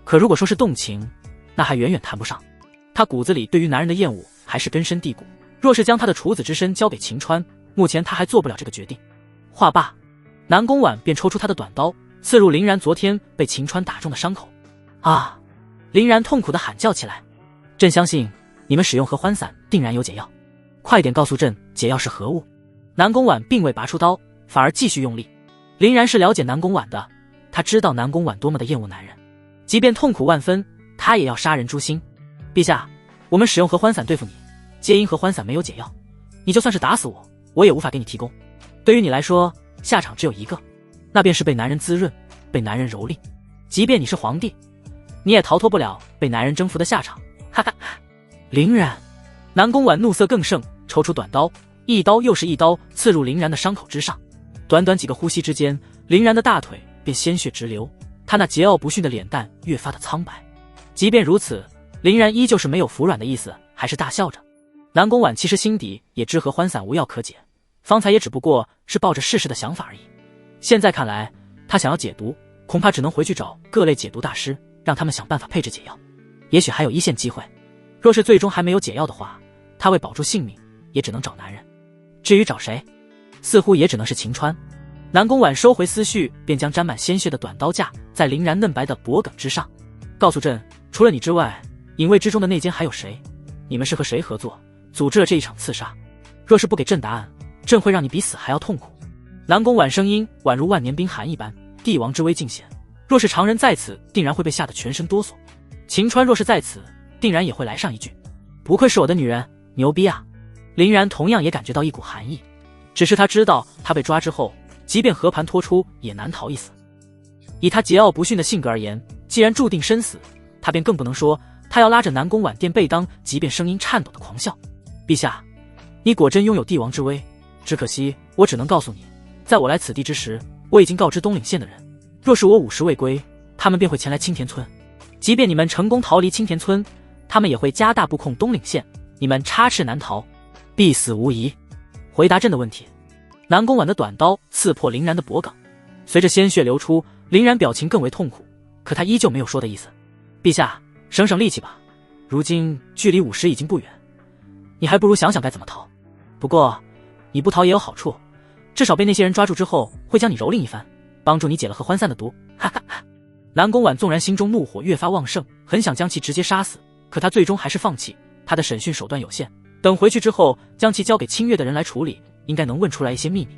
可如果说是动情，那还远远谈不上。他骨子里对于男人的厌恶还是根深蒂固，若是将他的处子之身交给秦川，目前他还做不了这个决定。话罢，南宫婉便抽出他的短刀，刺入林然昨天被秦川打中的伤口。啊！林然痛苦地喊叫起来。朕相信你们使用合欢散定然有解药，快点告诉朕解药是何物。南宫婉并未拔出刀，反而继续用力。林然是了解南宫婉的，他知道南宫婉多么的厌恶男人，即便痛苦万分，他也要杀人诛心。陛下，我们使用合欢散对付你，皆因合欢散没有解药，你就算是打死我，我也无法给你提供。对于你来说，下场只有一个，那便是被男人滋润，被男人蹂躏。即便你是皇帝，你也逃脱不了被男人征服的下场。哈哈！林然，南宫婉怒色更盛，抽出短刀，一刀又是一刀刺入林然的伤口之上。短短几个呼吸之间，林然的大腿便鲜血直流，他那桀骜不驯的脸蛋越发的苍白。即便如此，林然依旧是没有服软的意思，还是大笑着。南宫婉其实心底也知合欢散无药可解，方才也只不过是抱着试试的想法而已。现在看来，他想要解毒，恐怕只能回去找各类解毒大师，让他们想办法配置解药，也许还有一线机会。若是最终还没有解药的话，他为保住性命，也只能找男人。至于找谁，似乎也只能是秦川。南宫婉收回思绪，便将沾满鲜血的短刀架在林然嫩白的脖颈之上，告诉朕，除了你之外，隐卫之中的内奸还有谁？你们是和谁合作，组织了这一场刺杀？若是不给朕答案，朕会让你比死还要痛苦。南宫婉声音宛如万年冰寒一般，帝王之威尽显，若是常人在此，定然会被吓得全身哆嗦。秦川若是在此，定然也会来上一句：不愧是我的女人，牛逼啊！林然同样也感觉到一股寒意，只是他知道他被抓之后，即便和盘托出，也难逃一死。以他桀骜不驯的性格而言，既然注定生死，他便更不能说他要拉着南宫婉垫背当，即便声音颤抖的狂笑。陛下，你果真拥有帝王之威，只可惜我只能告诉你，在我来此地之时，我已经告知东岭县的人，若是我午时未归，他们便会前来青田村。即便你们成功逃离青田村，他们也会加大布控东岭县，你们插翅难逃，必死无疑。回答朕的问题。南宫婉的短刀刺破林然的脖颈，随着鲜血流出，林然表情更为痛苦，可他依旧没有说的意思。陛下，省省力气吧，如今距离午时已经不远，你还不如想想该怎么逃。不过你不逃也有好处，至少被那些人抓住之后会将你蹂躏一番，帮助你解了合欢散的毒。哈哈哈！南宫婉纵然心中怒火越发旺盛，很想将其直接杀死，可他最终还是放弃。他的审讯手段有限，等回去之后将其交给清月的人来处理，应该能问出来一些秘密。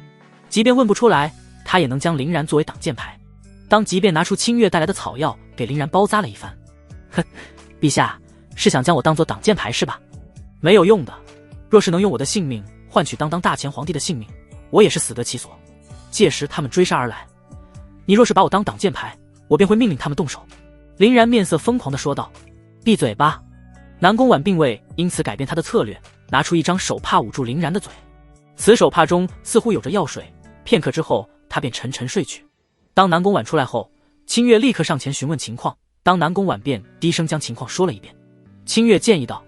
即便问不出来，他也能将林然作为挡箭牌。即便拿出清月带来的草药给林然包扎了一番。哼，陛下是想将我当作挡箭牌是吧？没有用的，若是能用我的性命换取当大前皇帝的性命，我也是死得其所。届时他们追杀而来，你若是把我当挡箭牌，我便会命令他们动手。林然面色疯狂地说道。闭嘴吧！南宫婉并未因此改变他的策略，拿出一张手帕捂住林然的嘴。此手帕中似乎有着药水，片刻之后他便沉沉睡去。当南宫婉出来后，清月立刻上前询问情况，南宫婉便低声将情况说了一遍。清月建议道：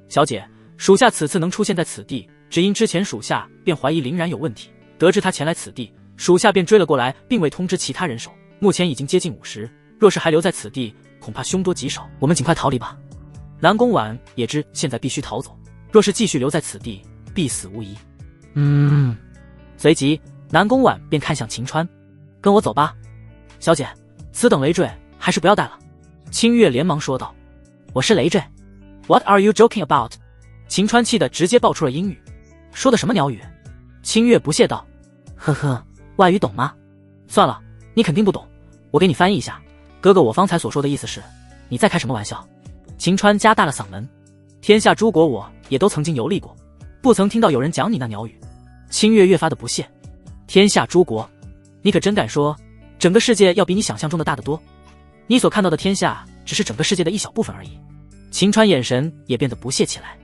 小姐，属下此次能出现在此地，只因之前属下便怀疑林然有问题，得知他前来此地，属下便追了过来，并未通知其他人手。目前已经接近50，若是还留在此地，恐怕凶多吉少，我们尽快逃离吧。南宫婉也知现在必须逃走，若是继续留在此地，必死无疑。随即南宫婉便看向秦川，跟我走吧。小姐，此等累赘还是不要带了。清月连忙说道。我是累赘？ What are you joking about？ 秦川气得直接爆出了英语。说的什么鸟语？清月不屑道。呵呵，外语懂吗？算了，你肯定不懂，我给你翻译一下。哥哥，我方才所说的意思是，你在开什么玩笑？秦川加大了嗓门。天下诸国我也都曾经游历过，不曾听到有人讲你那鸟语。清月越发的不屑。天下诸国，你可真敢说？整个世界要比你想象中的大得多，你所看到的天下只是整个世界的一小部分而已。秦川眼神也变得不屑起来。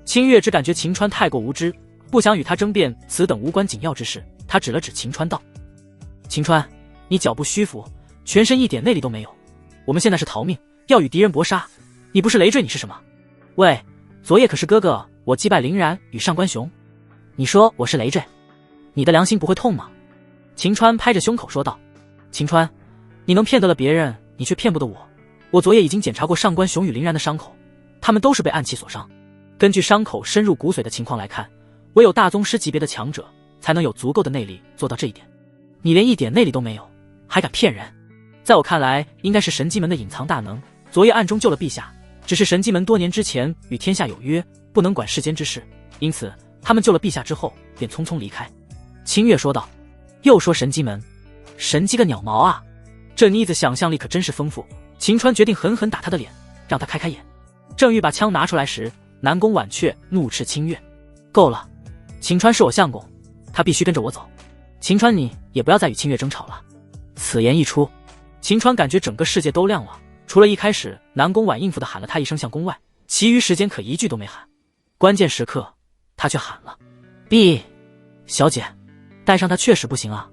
清月只感觉秦川太过无知，不想与他争辩此等无关紧要之事。他指了指秦川道：秦川，你脚步虚浮，全身一点内力都没有，我们现在是逃命，要与敌人搏杀，你不是累赘你是什么？喂，昨夜可是哥哥我击败林然与上官雄，你说我是累赘，你的良心不会痛吗？秦川拍着胸口说道。秦川，你能骗得了别人，你却骗不得我。我昨夜已经检查过上官雄与林然的伤口，他们都是被暗器所伤。根据伤口深入骨髓的情况来看，唯有大宗师级别的强者才能有足够的内力做到这一点。你连一点内力都没有，还敢骗人？在我看来，应该是神机门的隐藏大能，昨夜暗中救了陛下。只是神机门多年之前与天下有约，不能管世间之事，因此他们救了陛下之后便匆匆离开。清月说道。又说神机门，神机个鸟毛啊！这妮子想象力可真是丰富。秦川决定狠狠打他的脸，让他开开眼。正欲把枪拿出来时，南宫婉却怒斥清月：够了，秦川是我相公，他必须跟着我走。秦川，你也不要再与清月争吵了。此言一出，秦川感觉整个世界都亮了，除了一开始南宫婉应付的喊了他一声相公外，其余时间可一句都没喊。关键时刻他却喊了：陛小姐，带上他确实不行啊，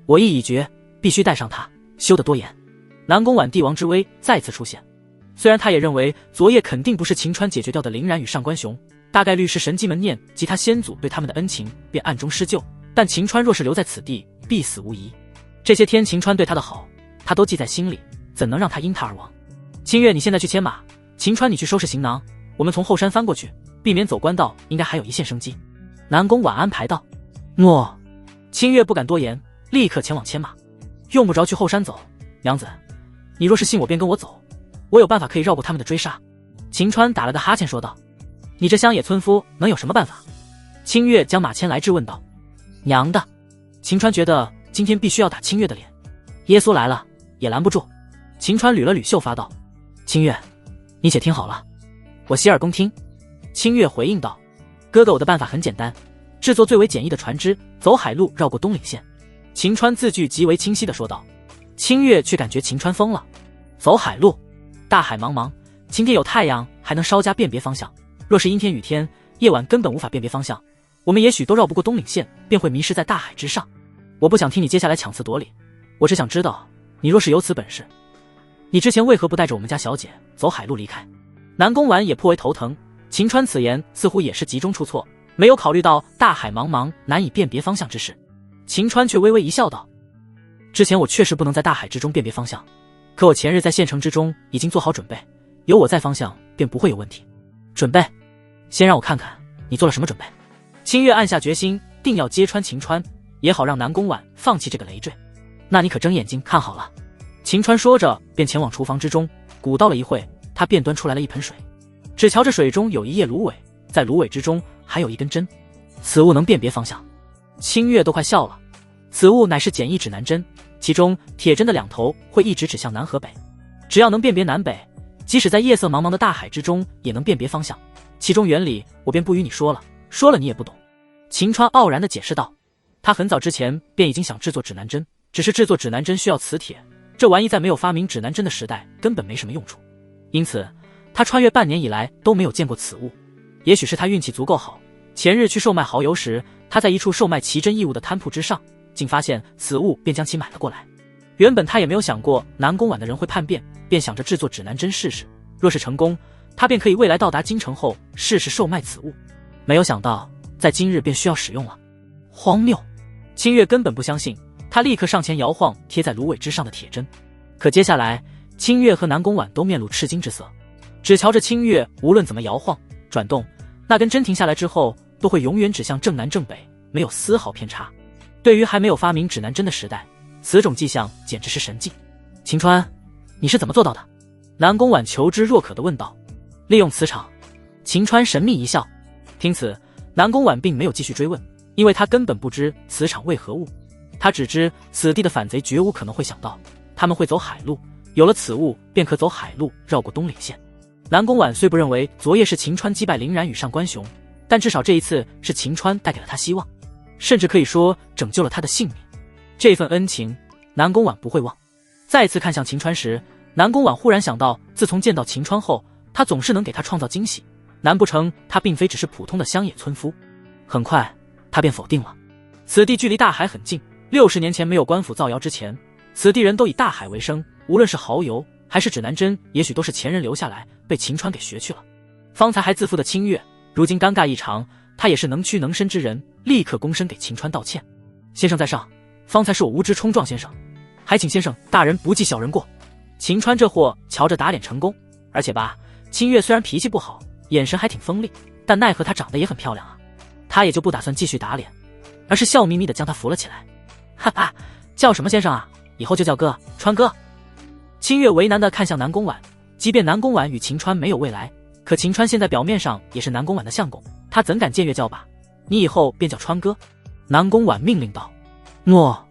我意已决，必须带上他，休得多言。南宫婉帝王之威再次出现，虽然他也认为昨夜肯定不是秦川解决掉的林然与上官雄，大概率是神机门念及他先祖对他们的恩情，便暗中施救，但秦川若是留在此地，必死无疑。这些天秦川对他的好，他都记在心里，怎能让他因他而亡？清月，你现在去牵马，秦川你去收拾行囊，我们从后山翻过去，避免走官道，应该还有一线生机。南宫婉安排道。诺。清月不敢多言，立刻前往牵马。用不着去后山走，娘子，你若是信我便跟我走，我有办法可以绕过他们的追杀。秦川打了个哈欠说道。你这乡野村夫能有什么办法？清月将马牵来质问道。娘的！秦川觉得今天必须要打清月的脸，耶稣来了也拦不住。秦川捋了捋秀发道。清月，你且听好了，我洗耳恭听。清月回应道。哥哥，我的办法很简单，制作最为简易的船只，走海路绕过东岭县。秦川字句极为清晰地说道。清月却感觉秦川疯了。走海路？大海茫茫，晴天有太阳还能稍加辨别方向，若是阴天雨天，夜晚根本无法辨别方向，我们也许都绕不过东岭县，便会迷失在大海之上。我不想听你接下来强词夺理，我只想知道，你若是有此本事，你之前为何不带着我们家小姐走海路离开？南宫婉也颇为头疼，秦川此言似乎也是集中出错，没有考虑到大海茫茫难以辨别方向之事。秦川却微微一笑道。之前我确实不能在大海之中辨别方向，可我前日在县城之中已经做好准备，有我在，方向便不会有问题。准备？先让我看看你做了什么准备。清月暗下决心，定要揭穿秦川，也好让南宫婉放弃这个累赘。那你可睁眼睛看好了。秦川说着，便前往厨房之中，鼓捣了一会，他便端出来了一盆水。只瞧着水中有一叶芦苇，在芦苇之中还有一根针，此物能辨别方向。清月都快笑了，此物乃是简易指南针，其中铁针的两头会一直指向南和北，只要能辨别南北，即使在夜色茫茫的大海之中也能辨别方向。其中原理我便不与你说了，说了你也不懂。秦川傲然地解释道。他很早之前便已经想制作指南针，只是制作指南针需要磁铁，这玩意在没有发明指南针的时代根本没什么用处，因此他穿越半年以来都没有见过此物。也许是他运气足够好，前日去售卖蚝油时，他在一处售卖奇珍异物的摊铺之上，竟发现此物，便将其买了过来。原本他也没有想过南宫婉的人会叛变，便想着制作指南针试试，若是成功，他便可以未来到达京城后试试售卖此物。没有想到在今日便需要使用了，荒谬！清月根本不相信，他立刻上前摇晃贴在芦苇之上的铁针。可接下来，清月和南宫婉都面露吃惊之色，只瞧着清月无论怎么摇晃转动，那根针停下来之后都会永远指向正南正北，没有丝毫偏差。对于还没有发明指南针的时代，此种迹象简直是神迹。秦川，你是怎么做到的？南宫婉求知若渴地问道。利用磁场。秦川神秘一笑。听此，南宫婉并没有继续追问，因为他根本不知磁场为何物，他只知此地的反贼绝无可能会想到他们会走海路，有了此物便可走海路绕过东岭县。南宫婉虽不认为昨夜是秦川击败林然与上官雄，但至少这一次是秦川带给了他希望，甚至可以说拯救了他的性命。这份恩情南宫婉不会忘。再次看向秦川时，南宫婉忽然想到，自从见到秦川后，他总是能给他创造惊喜，难不成他并非只是普通的乡野村夫？很快他便否定了。此地距离大海很近，60年前没有官府造谣之前，此地人都以大海为生，无论是蚝油还是指南针，也许都是前人留下来，被秦川给学去了。方才还自负的清月，如今尴尬异常，他也是能屈能伸之人，立刻躬身给秦川道歉。先生在上，方才是我无知冲撞先生，还请先生大人不计小人过。秦川这货瞧着打脸成功，而且吧，清月虽然脾气不好，眼神还挺锋利，但奈何她长得也很漂亮啊，他也就不打算继续打脸，而是笑眯眯地将她扶了起来。哈哈，叫什么先生啊？以后就叫哥，川哥。清月为难地看向南宫婉，即便南宫婉与秦川没有未来，可秦川现在表面上也是南宫婉的相公，他怎敢僭越叫吧？你以后便叫川哥。南宫婉命令道。诺。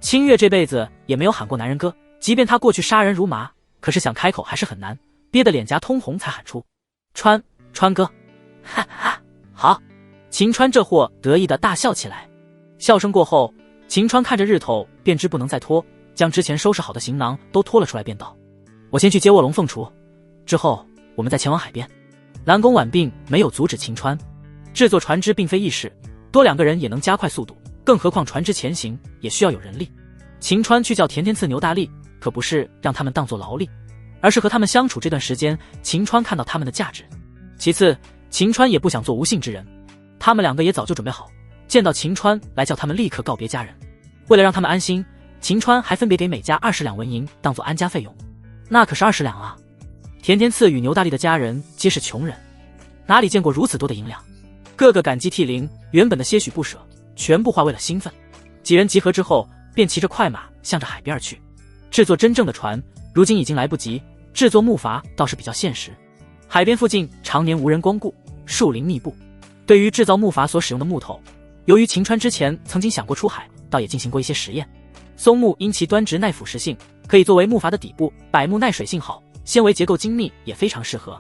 清月这辈子也没有喊过男人哥，即便他过去杀人如麻，可是想开口还是很难，憋得脸颊通红才喊出川哥。哈哈，好。秦川这货得意地大笑起来。笑声过后，秦川看着日头便知不能再拖，将之前收拾好的行囊都拖了出来，便道：我先去接卧龙凤雏，之后我们再前往海边。南宫婉并没有阻止秦川，制作船只并非易事，多2个人也能加快速度，更何况船只前行也需要有人力。秦川去叫田天赐、牛大力，可不是让他们当作劳力，而是和他们相处这段时间，秦川看到他们的价值。其次，秦川也不想做无信之人，他们2个也早就准备好，见到秦川来叫他们立刻告别家人。为了让他们安心，秦川还分别给每家20两纹银当做安家费用，那可是20两啊！田天赐与牛大力的家人皆是穷人，哪里见过如此多的银两？个个感激涕零，原本的些许不舍全部化为了兴奋。几人集合之后，便骑着快马向着海边而去。制作真正的船如今已经来不及，制作木筏倒是比较现实。海边附近常年无人光顾，树林密布，对于制造木筏所使用的木头，由于秦川之前曾经想过出海，倒也进行过一些实验。松木因其端直耐腐蚀性，可以作为木筏的底部，柏木耐水性好，纤维结构精密，也非常适合。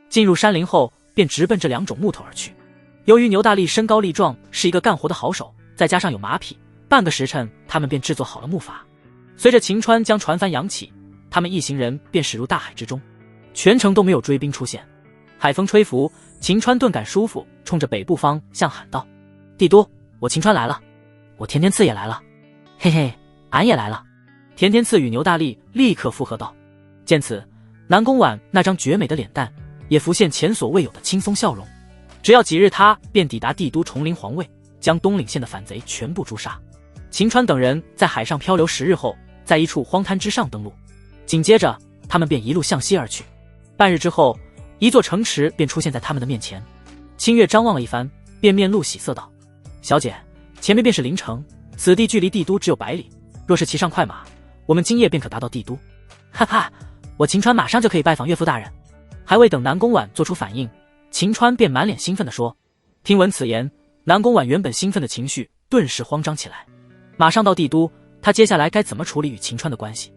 进入山林后，便直奔这2种木头而去。由于牛大力身高力壮，是一个干活的好手，再加上有马匹，半个时辰他们便制作好了木筏。随着秦川将船帆扬起，他们一行人便驶入大海之中，全程都没有追兵出现。海风吹拂，秦川顿感舒服，冲着北部方向喊道：帝都，我秦川来了，我田天赐也来了，嘿嘿，俺也来了。田天赐与牛大力立刻附和道。见此，南宫婉那张绝美的脸蛋也浮现前所未有的轻松笑容。只要几日，他便抵达帝都崇陵皇位，将东岭县的反贼全部诛杀。秦川等人在海上漂流10日后，在一处荒滩之上登陆，紧接着他们便一路向西而去。半日之后，一座城池便出现在他们的面前。清月张望了一番，便面露喜色道：小姐，前面便是临城，此地距离帝都只有100里，若是骑上快马，我们今夜便可达到帝都。哈哈，我秦川马上就可以拜访岳父大人。还未等南宫婉做出反应，秦川便满脸兴奋地说。听闻此言，南宫婉原本兴奋的情绪顿时慌张起来。马上到帝都，他接下来该怎么处理与秦川的关系？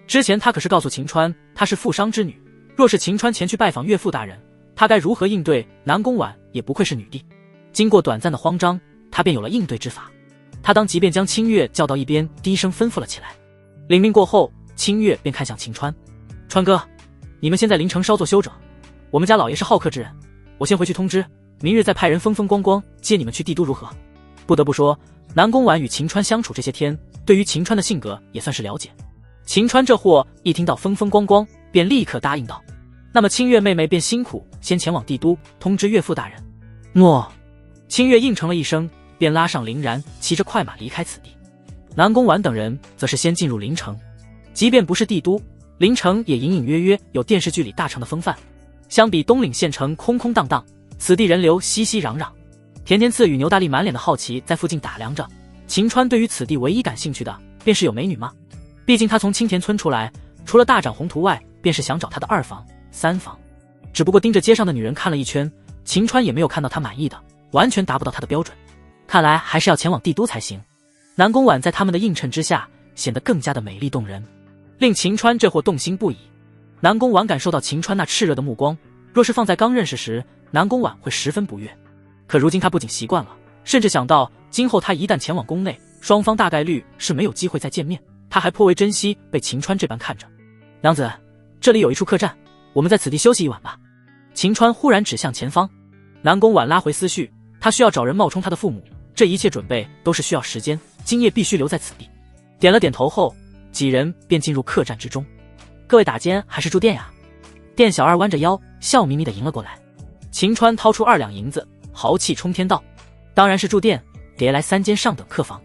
之前他可是告诉秦川她是富商之女，若是秦川前去拜访岳父大人，他该如何应对？南宫婉也不愧是女帝，经过短暂的慌张，他便有了应对之法。他当即便将清月叫到一边，低声吩咐了起来。领命过后，清月便看向秦川，川哥，你们先在临城稍作休整，我们家老爷是好客之人，我先回去通知，明日再派人风风光光接你们去帝都如何？不得不说，南宫婉与秦川相处这些天，对于秦川的性格也算是了解。秦川这货一听到风风光光，便立刻答应道：那么清月妹妹便辛苦先前往帝都通知岳父大人。诺。清月应承了一声，便拉上凌然，骑着快马离开此地。南宫婉等人则是先进入临城，即便不是帝都，临城也隐隐约约有电视剧里大城的风范。相比东岭县城空空荡荡，此地人流熙熙攘攘。田天赐与牛大力满脸的好奇在附近打量着。秦川对于此地唯一感兴趣的便是有美女吗？毕竟他从青田村出来，除了大展宏图外，便是想找他的2房、3房。只不过盯着街上的女人看了一圈，秦川也没有看到他满意的，完全达不到他的标准。看来还是要前往帝都才行。南宫婉在他们的映衬之下，显得更加的美丽动人，令秦川这货动心不已。南宫婉感受到秦川那炽热的目光，若是放在刚认识时，南宫婉会十分不悦。可如今他不仅习惯了，甚至想到今后他一旦前往宫内，双方大概率是没有机会再见面，他还颇为珍惜被秦川这般看着。娘子，这里有一处客栈，我们在此地休息一晚吧。秦川忽然指向前方。南宫婉拉回思绪，他需要找人冒充他的父母，这一切准备都是需要时间，今夜必须留在此地。点了点头后，几人便进入客栈之中。各位打尖还是住店呀？店小二弯着腰，笑眯眯地迎了过来。秦川掏出2两银子，豪气冲天道：当然是住店，叠来3间上等客房。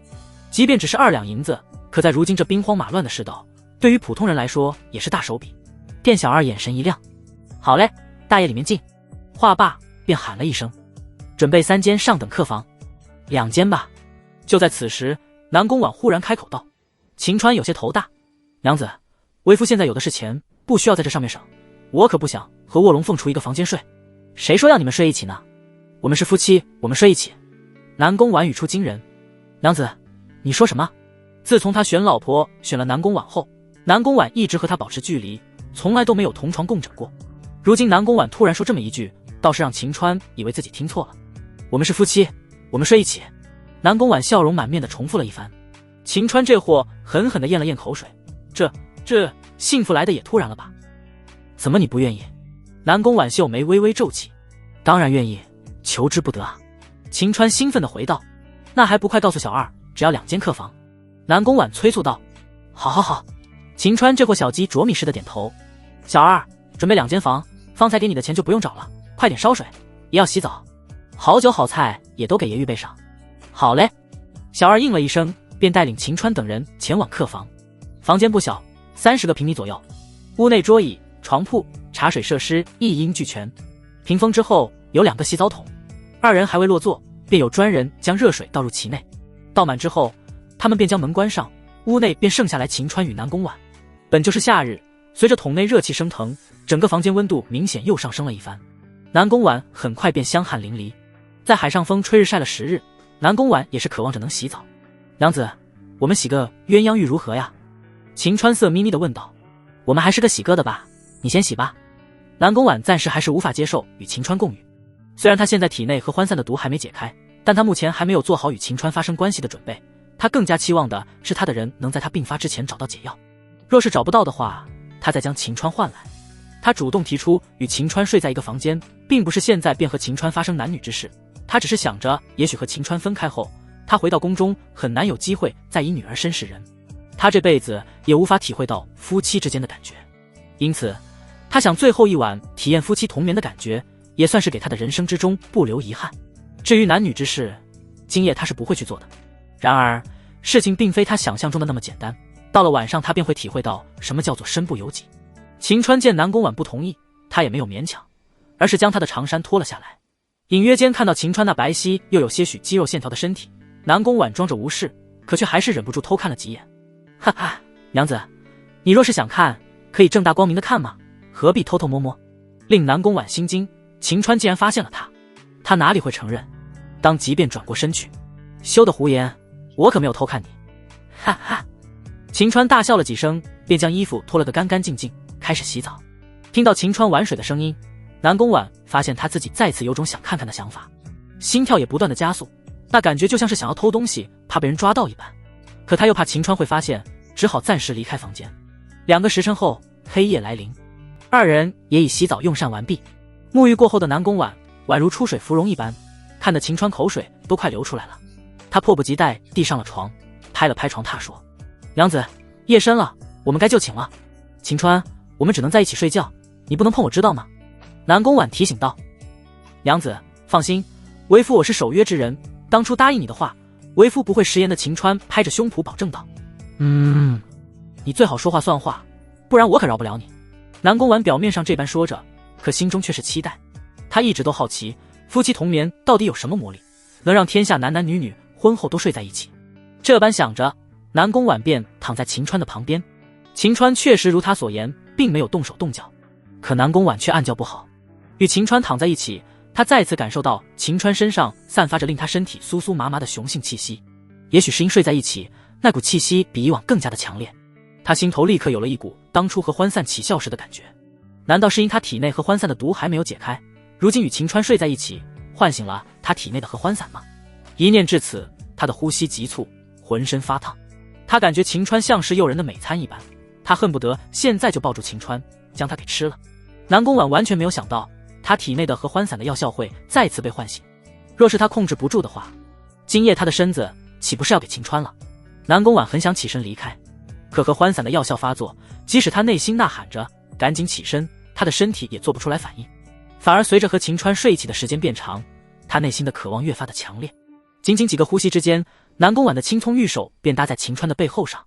即便只是2两银子，可在如今这兵荒马乱的世道，对于普通人来说也是大手笔。店小二眼神一亮：好嘞，大爷里面进。话罢便喊了一声：准备3间上等客房，2间吧。就在此时，南宫婉忽然开口道。秦川有些头大：娘子，为夫现在有的是钱，不需要在这上面省，我可不想和卧龙凤雏一个房间睡。谁说要你们睡一起呢？我们是夫妻，我们睡一起。南宫婉语出惊人：娘子，你说什么？自从他选老婆选了南宫婉后，南宫婉一直和他保持距离，从来都没有同床共枕过。如今南宫婉突然说这么一句，倒是让秦川以为自己听错了。我们是夫妻，我们睡一起。南宫婉笑容满面地重复了一番。秦川这货狠狠地咽了咽口水，这幸福来的也突然了吧？怎么你不愿意？南宫婉秀眉微微皱起。当然愿意，求之不得啊。秦川兴奋地回道。那还不快告诉小二，只要2间客房。南宫婉催促道。好好好。秦川这货小鸡啄米似的点头。小二，准备2间房，方才给你的钱就不用找了，快点烧水，也要洗澡，好酒好菜也都给爷预备上。好嘞。小二应了一声，便带领秦川等人前往客房。房间不小，30个平米左右，屋内桌椅、床铺、茶水设施一应俱全。屏风之后有2个洗澡桶，2人还未落座，便有专人将热水倒入其内。倒满之后，他们便将门关上，屋内便剩下来秦川与南宫婉。本就是夏日，随着桶内热气升腾，整个房间温度明显又上升了一番。南宫婉很快便香汗淋漓，在海上风吹日晒了10日，南宫婉也是渴望着能洗澡。娘子，我们洗个鸳鸯浴如何呀？秦川色眯眯地问道。我们还是个喜哥的吧，你先洗吧。南宫婉暂时还是无法接受与秦川共浴，虽然他现在体内和欢散的毒还没解开，但他目前还没有做好与秦川发生关系的准备，他更加期望的是他的人能在他病发之前找到解药，若是找不到的话，他再将秦川换来。他主动提出与秦川睡在一个房间，并不是现在便和秦川发生男女之事，他只是想着也许和秦川分开后，他回到宫中很难有机会再以女儿身示人，他这辈子也无法体会到夫妻之间的感觉，因此他想最后一晚体验夫妻同眠的感觉，也算是给他的人生之中不留遗憾。至于男女之事，今夜他是不会去做的。然而事情并非他想象中的那么简单，到了晚上他便会体会到什么叫做身不由己。秦川见南宫婉不同意，他也没有勉强，而是将他的长衫脱了下来。隐约间看到秦川那白皙又有些许肌肉线条的身体，南宫婉装着无视，可却还是忍不住偷看了几眼。哈哈，娘子，你若是想看，可以正大光明的看吗？何必偷偷摸摸？令南宫婉心惊，秦川竟然发现了他，他哪里会承认？当即便转过身去，休得胡言，我可没有偷看你。哈哈！秦川大笑了几声，便将衣服脱了个干干净净，开始洗澡。听到秦川玩水的声音，南宫婉发现他自己再次有种想看看的想法，心跳也不断的加速，那感觉就像是想要偷东西，怕被人抓到一般。可他又怕秦川会发现，只好暂时离开房间。2个时辰后，黑夜来临，二人也已洗澡用膳完毕。沐浴过后的南宫婉宛如出水芙蓉一般，看得秦川口水都快流出来了。他迫不及待地上了床，拍了拍床榻说：“娘子，夜深了，我们该就寝了。秦川，我们只能在一起睡觉，你不能碰我，知道吗？”南宫婉提醒道。娘子放心，为夫我是守约之人，当初答应你的话，为夫不会食言的。秦川拍着胸脯保证道。你最好说话算话，不然我可饶不了你。南宫婉表面上这般说着，可心中却是期待。他一直都好奇，夫妻同眠到底有什么魔力，能让天下男男女女婚后都睡在一起。这般想着，南宫婉便躺在秦川的旁边。秦川确实如他所言，并没有动手动脚，可南宫婉却暗叫不好。与秦川躺在一起，他再次感受到秦川身上散发着令他身体酥酥麻麻的雄性气息。也许是因睡在一起，那股气息比以往更加的强烈。他心头立刻有了一股当初和欢散起笑时的感觉。难道是因他体内和欢散的毒还没有解开，如今与秦川睡在一起，唤醒了他体内的合欢散吗？一念至此，他的呼吸急促，浑身发烫。他感觉秦川像是诱人的美餐一般，他恨不得现在就抱住秦川，将他给吃了。南宫婉完全没有想到，他体内的合欢散的药效会再次被唤醒。若是他控制不住的话，今夜他的身子岂不是要给秦川了？南宫婉很想起身离开，可合欢散的药效发作，即使他内心呐喊着赶紧起身，他的身体也做不出来反应。反而随着和秦川睡一起的时间变长，他内心的渴望越发的强烈。仅仅几个呼吸之间，南宫婉的青葱玉手便搭在秦川的背后上。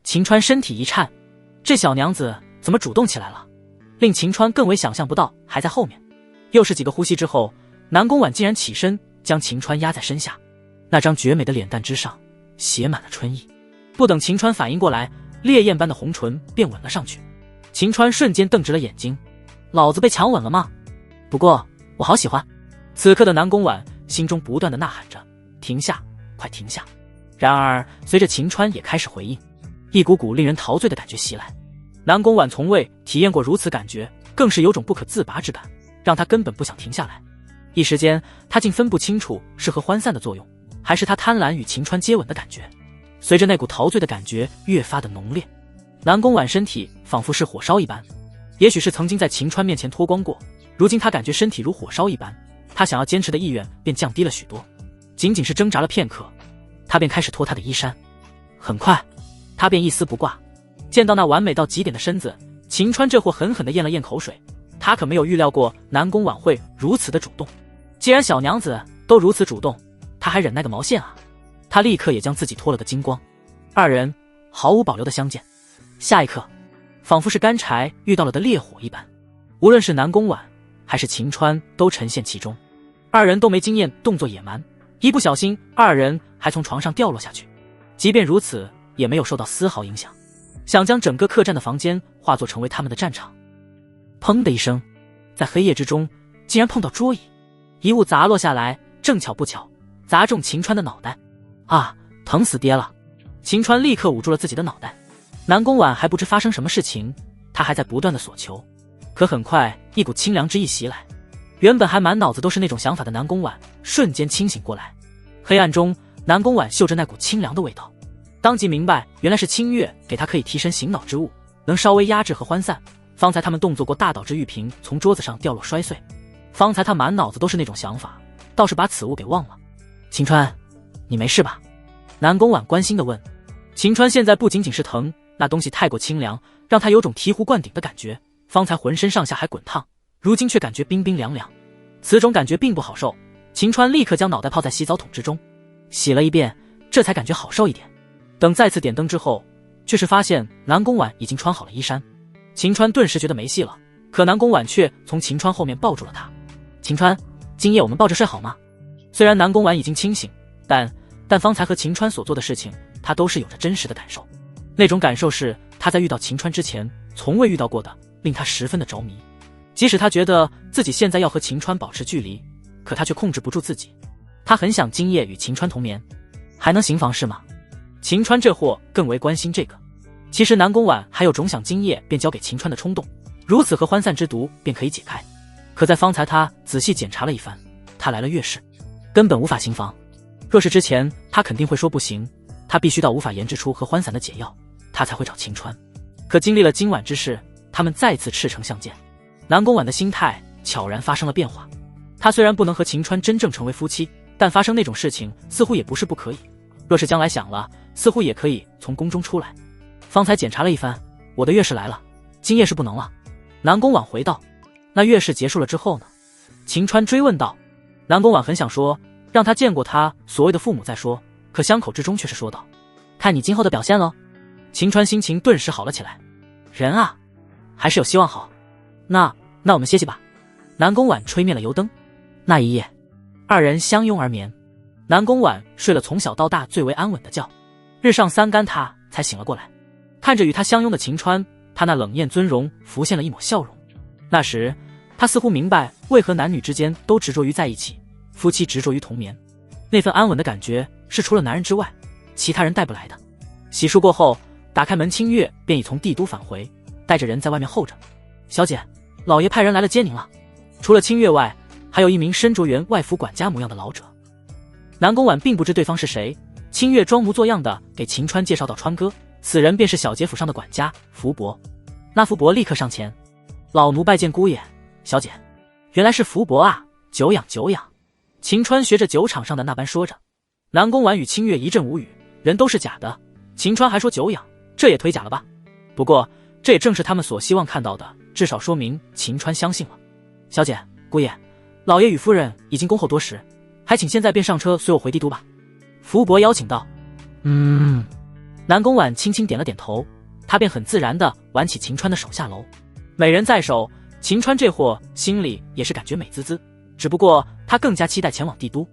秦川身体一颤，这小娘子怎么主动起来了？令秦川更为想象不到还在后面。又是几个呼吸之后，南宫婉竟然起身将秦川压在身下，那张绝美的脸蛋之上写满了春意。不等秦川反应过来，烈焰般的红唇便吻了上去。秦川瞬间瞪直了眼睛，老子被强吻了吗？不过我好喜欢。此刻的南宫婉心中不断的呐喊着，停下，快停下。然而随着秦川也开始回应，一股股令人陶醉的感觉袭来。南宫婉从未体验过如此感觉，更是有种不可自拔之感，让他根本不想停下来。一时间他竟分不清楚是合欢散的作用，还是他贪婪与秦川接吻的感觉。随着那股陶醉的感觉越发的浓烈，南宫婉身体仿佛是火烧一般。也许是曾经在秦川面前脱光过，如今他感觉身体如火烧一般，他想要坚持的意愿便降低了许多。仅仅是挣扎了片刻，他便开始脱他的衣衫。很快他便一丝不挂。见到那完美到极点的身子，秦川这货狠狠地咽了咽口水。他可没有预料过南宫婉会如此的主动。既然小娘子都如此主动，他还忍耐个毛线啊！他立刻也将自己脱了个精光。二人毫无保留的相见。下一刻仿佛是干柴遇到了的烈火一般，无论是南宫婉还是秦川都沉陷其中。二人都没经验，动作野蛮，一不小心二人还从床上掉落下去。即便如此，也没有受到丝毫影响，想将整个客栈的房间化作成为他们的战场。砰的一声，在黑夜之中竟然碰到桌椅，一物砸落下来，正巧不巧砸中秦川的脑袋。啊，疼死爹了！秦川立刻捂住了自己的脑袋。南宫婉还不知发生什么事情，他还在不断的索求。可很快一股清凉之意袭来，原本还满脑子都是那种想法的南宫婉瞬间清醒过来。黑暗中，南宫婉嗅着那股清凉的味道，当即明白原来是清月给他可以提神醒脑之物，能稍微压制和涣散。方才他们动作过大导致玉瓶从桌子上掉落摔碎，方才他满脑子都是那种想法，倒是把此物给忘了。秦川，你没事吧？南宫婉关心地问。秦川现在不仅仅是疼，那东西太过清凉，让他有种醍醐灌顶的感觉。方才浑身上下还滚烫，如今却感觉冰冰凉凉，此种感觉并不好受。秦川立刻将脑袋泡在洗澡桶之中，洗了一遍，这才感觉好受一点。等再次点灯之后，却是发现南宫婉已经穿好了衣衫。秦川顿时觉得没戏了，可南宫婉却从秦川后面抱住了他。秦川，今夜我们抱着睡好吗？虽然南宫婉已经清醒，但方才和秦川所做的事情，他都是有着真实的感受。那种感受是他在遇到秦川之前从未遇到过的，令他十分的着迷。即使他觉得自己现在要和秦川保持距离，可他却控制不住自己。他很想今夜与秦川同眠，还能行房事吗？秦川这货更为关心这个。其实南宫婉还有种想今夜便交给秦川的冲动，如此和欢散之毒便可以解开。可在方才他仔细检查了一番，他来了月事，根本无法行房。若是之前他肯定会说不行，他必须到无法研制出和欢散的解药，他才会找秦川。可经历了今晚之事，他们再次赤诚相见，南宫婉的心态悄然发生了变化。他虽然不能和秦川真正成为夫妻，但发生那种事情似乎也不是不可以。若是将来想了，似乎也可以从宫中出来。方才检查了一番，我的月事来了，今夜是不能了。南宫婉回道。那月事结束了之后呢？秦川追问道。南宫婉很想说让他见过他所谓的父母再说，可香口之中却是说道：看你今后的表现咯。秦川心情顿时好了起来，人啊，还是有希望好。那我们歇息吧。南宫婉吹灭了油灯。那一夜，二人相拥而眠。南宫婉睡了从小到大最为安稳的觉，日上三竿他才醒了过来。看着与他相拥的秦川，他那冷艳尊容浮现了一抹笑容。那时他似乎明白为何男女之间都执着于在一起，夫妻执着于同眠。那份安稳的感觉是除了男人之外其他人带不来的。洗漱过后，打开门，清月便已从帝都返回，带着人在外面候着。小姐，老爷派人来了接您了。除了清月外，还有一名身着员外府管家模样的老者。南宫婉并不知对方是谁，清月装模作样的给秦川介绍到川哥，此人便是小节府上的管家福伯。那福伯立刻上前，老奴拜见姑爷。小姐，原来是福伯啊，久仰久仰。秦川学着酒场上的那般说着。南宫婉与清月一阵无语，人都是假的，秦川还说久仰，这也忒假了吧。不过这也正是他们所希望看到的，至少说明秦川相信了。小姐，姑爷，老爷与夫人已经恭候多时，还请现在便上车随我回帝都吧。福伯邀请道。南宫婉轻轻点了点头，他便很自然地挽起秦川的手下楼。美人在手，秦川这货心里也是感觉美滋滋，只不过他更加期待前往帝都。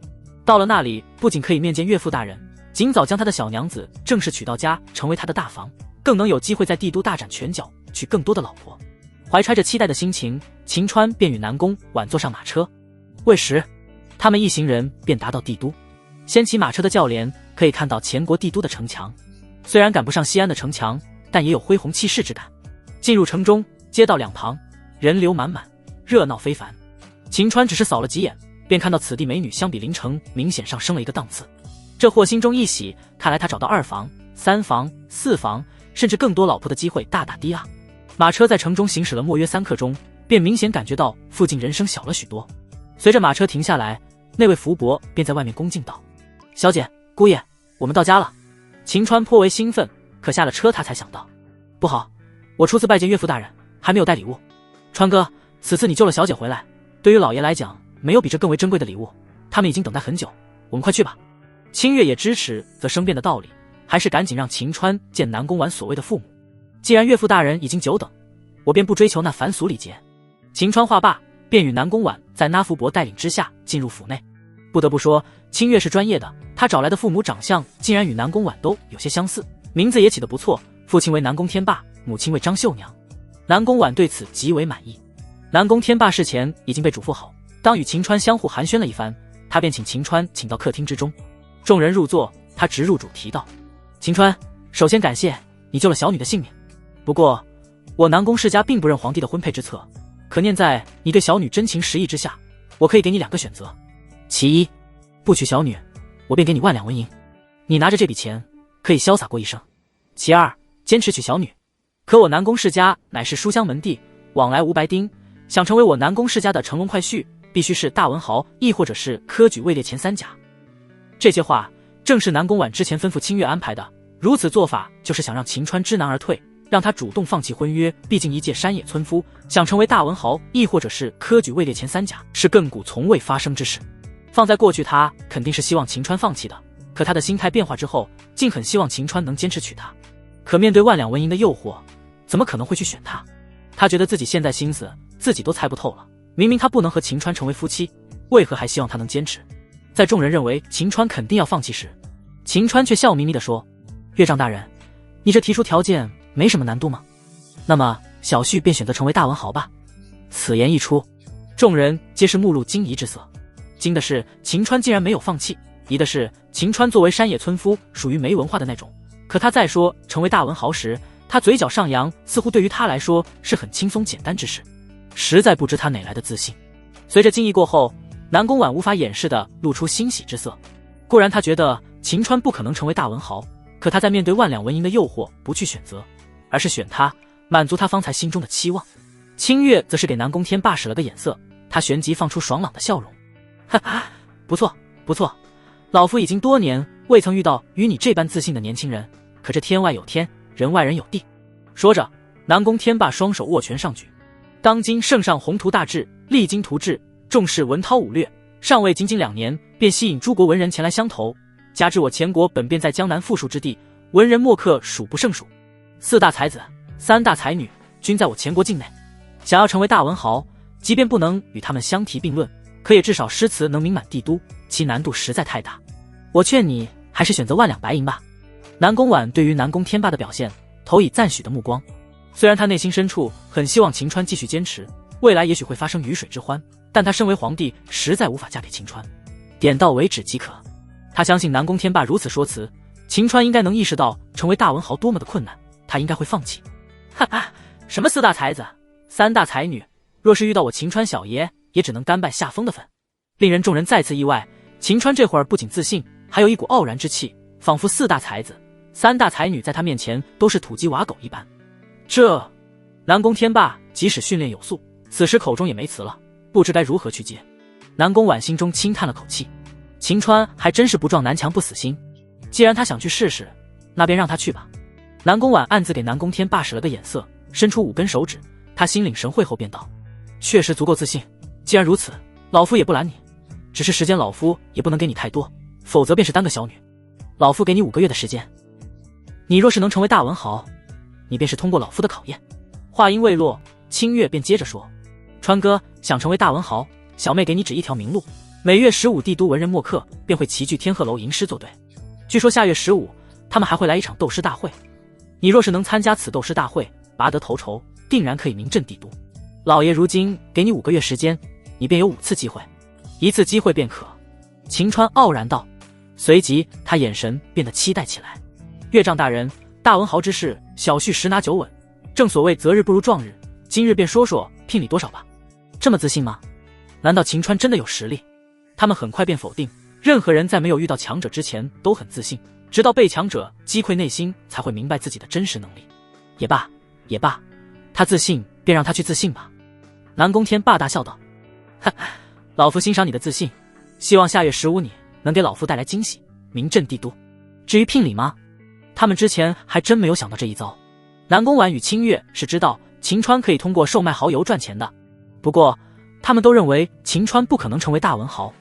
到了那里，不仅可以面见岳父大人，尽早将他的小娘子正式娶到家，成为他的大房，更能有机会在帝都大展拳脚，娶更多的老婆。怀揣着期待的心情，秦川便与南宫婉坐上马车。未时，他们一行人便达到帝都。掀起马车的轿帘，可以看到前国帝都的城墙，虽然赶不上西安的城墙，但也有恢宏气势之感。进入城中，街道两旁人流满满，热闹非凡。秦川只是扫了几眼，便看到此地美女相比邻城明显上升了一个档次。这货心中一喜，看来他找到2房、3房、4房，甚至更多老婆的机会大大低啊！马车在城中行驶了莫约3刻钟，便明显感觉到附近人声小了许多。随着马车停下来，那位福伯便在外面恭敬道：小姐，姑爷，我们到家了。秦川颇为兴奋，可下了车他才想到，不好，我初次拜见岳父大人，还没有带礼物。川哥，此次你救了小姐回来，对于老爷来讲，没有比这更为珍贵的礼物，他们已经等待很久，我们快去吧。清月也支持则生变的道理，还是赶紧让秦川见南宫婉所谓的父母。既然岳父大人已经久等，我便不追求那凡俗礼节。秦川话罢，便与南宫婉在那福伯带领之下进入府内。不得不说，清月是专业的，他找来的父母长相竟然与南宫婉都有些相似，名字也起得不错，父亲为南宫天霸，母亲为张秀娘。南宫婉对此极为满意。南宫天霸事前已经被嘱咐好，当与秦川相互寒暄了一番，他便请秦川请到客厅之中。众人入座，他直入主题道：秦川，首先感谢你救了小女的性命，不过我南宫世家并不认皇帝的婚配之策，可念在你对小女真情实意之下，我可以给你2个选择。其一，不娶小女，我便给你1万两纹银，你拿着这笔钱可以潇洒过一生。其二，坚持娶小女，可我南宫世家乃是书香门第，往来无白丁，想成为我南宫世家的乘龙快婿，必须是大文豪，亦或者是科举位列前3甲。这些话正是南宫婉之前吩咐清月安排的，如此做法就是想让秦川知难而退，让他主动放弃婚约，毕竟一介山野村夫，想成为大文豪，亦或者是科举位列前3甲，是亘古从未发生之事。放在过去，他肯定是希望秦川放弃的，可他的心态变化之后，竟很希望秦川能坚持娶她。可面对1万两纹银的诱惑，怎么可能会去选他？他觉得自己现在心思自己都猜不透了，明明他不能和秦川成为夫妻，为何还希望他能坚持？在众人认为秦川肯定要放弃时，秦川却笑眯眯地说：岳丈大人，你这提出条件没什么难度吗？那么小婿便选择成为大文豪吧。此言一出，众人皆是目露惊疑之色。惊的是秦川竟然没有放弃，疑的是秦川作为山野村夫，属于没文化的那种。可他在说成为大文豪时，他嘴角上扬，似乎对于他来说是很轻松简单之事，实在不知他哪来的自信。随着惊异过后，南宫婉无法掩饰地露出欣喜之色。固然他觉得秦川不可能成为大文豪，可他在面对万两纹银的诱惑不去选择，而是选他，满足他方才心中的期望。清月则是给南宫天霸使了个眼色，他旋即放出爽朗的笑容。哈哈，不错不错，老夫已经多年未曾遇到与你这般自信的年轻人，可这天外有天，人外人有地。说着，南宫天霸双手握拳上举。当今圣上宏图大志，励精图治，重视文韬武略，尚未仅仅2年，便吸引诸国文人前来相投。加之我前国本便在江南富庶之地，文人墨客数不胜数，4大才子、3大才女均在我前国境内。想要成为大文豪，即便不能与他们相提并论，可也至少诗词能名满帝都，其难度实在太大。我劝你还是选择1万两白银吧。南宫婉对于南宫天霸的表现投以赞许的目光。虽然他内心深处很希望秦川继续坚持，未来也许会发生鱼水之欢，但他身为皇帝，实在无法嫁给秦川，点到为止即可。他相信南宫天霸如此说辞，秦川应该能意识到成为大文豪多么的困难，他应该会放弃。哈哈，什么4大才子、3大才女，若是遇到我秦川小爷，也只能甘拜下风的份。令人众人再次意外，秦川这会儿不仅自信，还有一股傲然之气，仿佛4大才子、3大才女在他面前都是土鸡瓦狗一般。这南宫天霸即使训练有素，此时口中也没词了，不知该如何去接。南宫婉心中轻叹了口气，秦川还真是不撞南墙不死心，既然他想去试试，那便让他去吧。南宫婉暗自给南宫天霸使了个眼色，伸出5根手指，他心领神会后便道：确实足够自信，既然如此，老夫也不拦你，只是时间老夫也不能给你太多，否则便是耽搁小女。老夫给你5个月的时间，你若是能成为大文豪，你便是通过老夫的考验。话音未落，清月便接着说：川哥想成为大文豪，小妹给你指一条明路，每月15帝都文人墨客便会齐聚天鹤楼吟诗作对。据说下月15他们还会来一场斗诗大会，你若是能参加此斗诗大会，拔得头筹，定然可以名震帝都。老爷如今给你5个月时间，你便有5次机会，1次机会便可。秦川傲然道，随即他眼神变得期待起来。岳丈大人，大文豪之事，小婿十拿9稳，正所谓择日不如撞日，今日便说说聘礼多少吧。这么自信吗？难道秦川真的有实力？他们很快便否定，任何人在没有遇到强者之前都很自信，直到被强者击溃内心，才会明白自己的真实能力。也罢也罢，他自信便让他去自信吧。南宫天霸大笑道：哈，老夫欣赏你的自信，希望下月15你能给老夫带来惊喜，名震帝都。至于聘礼吗？他们之前还真没有想到这一遭。南宫婉与清月是知道秦川可以通过售卖蚝油赚钱的，不过他们都认为秦川不可能成为大文豪。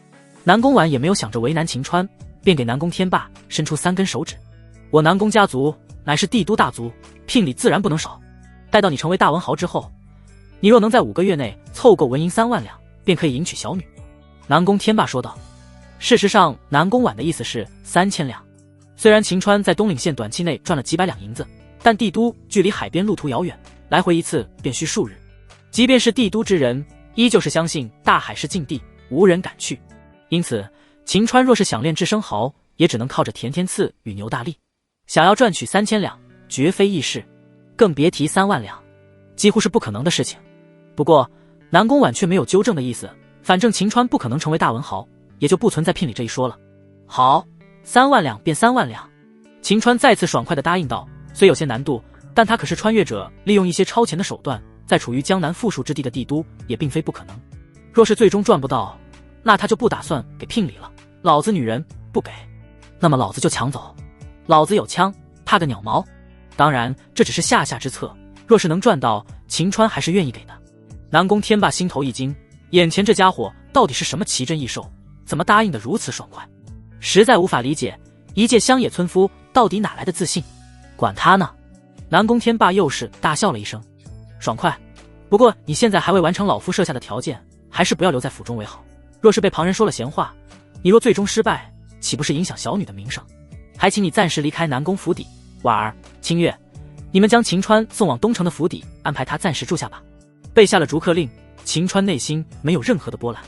南宫婉也没有想着为难秦川，便给南宫天霸伸出3根手指：我南宫家族乃是帝都大族，聘礼自然不能少。待到你成为大文豪之后，你若能在5个月内凑够纹银3万两，便可以迎娶小女。南宫天霸说道。事实上，南宫婉的意思是3000两。虽然秦川在东岭县短期内赚了几百两银子，但帝都距离海边路途遥远，来回一次便需数日。即便是帝都之人，依旧是相信大海是禁地，无人敢去。因此，秦川若是想练制生蚝，也只能靠着田天赐与牛大力。想要赚取3000两，绝非易事，更别提3万两，几乎是不可能的事情。不过，南宫婉却没有纠正的意思，反正秦川不可能成为大文豪，也就不存在聘礼这一说了。好，3万两便3万两。秦川再次爽快地答应道，虽有些难度，但他可是穿越者，利用一些超前的手段，在处于江南富庶之地的帝都，也并非不可能。若是最终赚不到，那他就不打算给聘礼了。老子女人不给，那么老子就抢走。老子有枪，怕个鸟毛。当然，这只是下下之策，若是能赚到，秦川还是愿意给的。南宫天霸心头一惊，眼前这家伙到底是什么奇珍异兽，怎么答应得如此爽快？实在无法理解，一介乡野村夫到底哪来的自信？管他呢！南宫天霸又是大笑了一声，爽快。不过你现在还未完成老夫设下的条件，还是不要留在府中为好。若是被旁人说了闲话，你若最终失败，岂不是影响小女的名声？还请你暂时离开南宫府邸。婉儿、清月，你们将秦川送往东城的府邸，安排他暂时住下吧。被下了逐客令，秦川内心没有任何的波澜。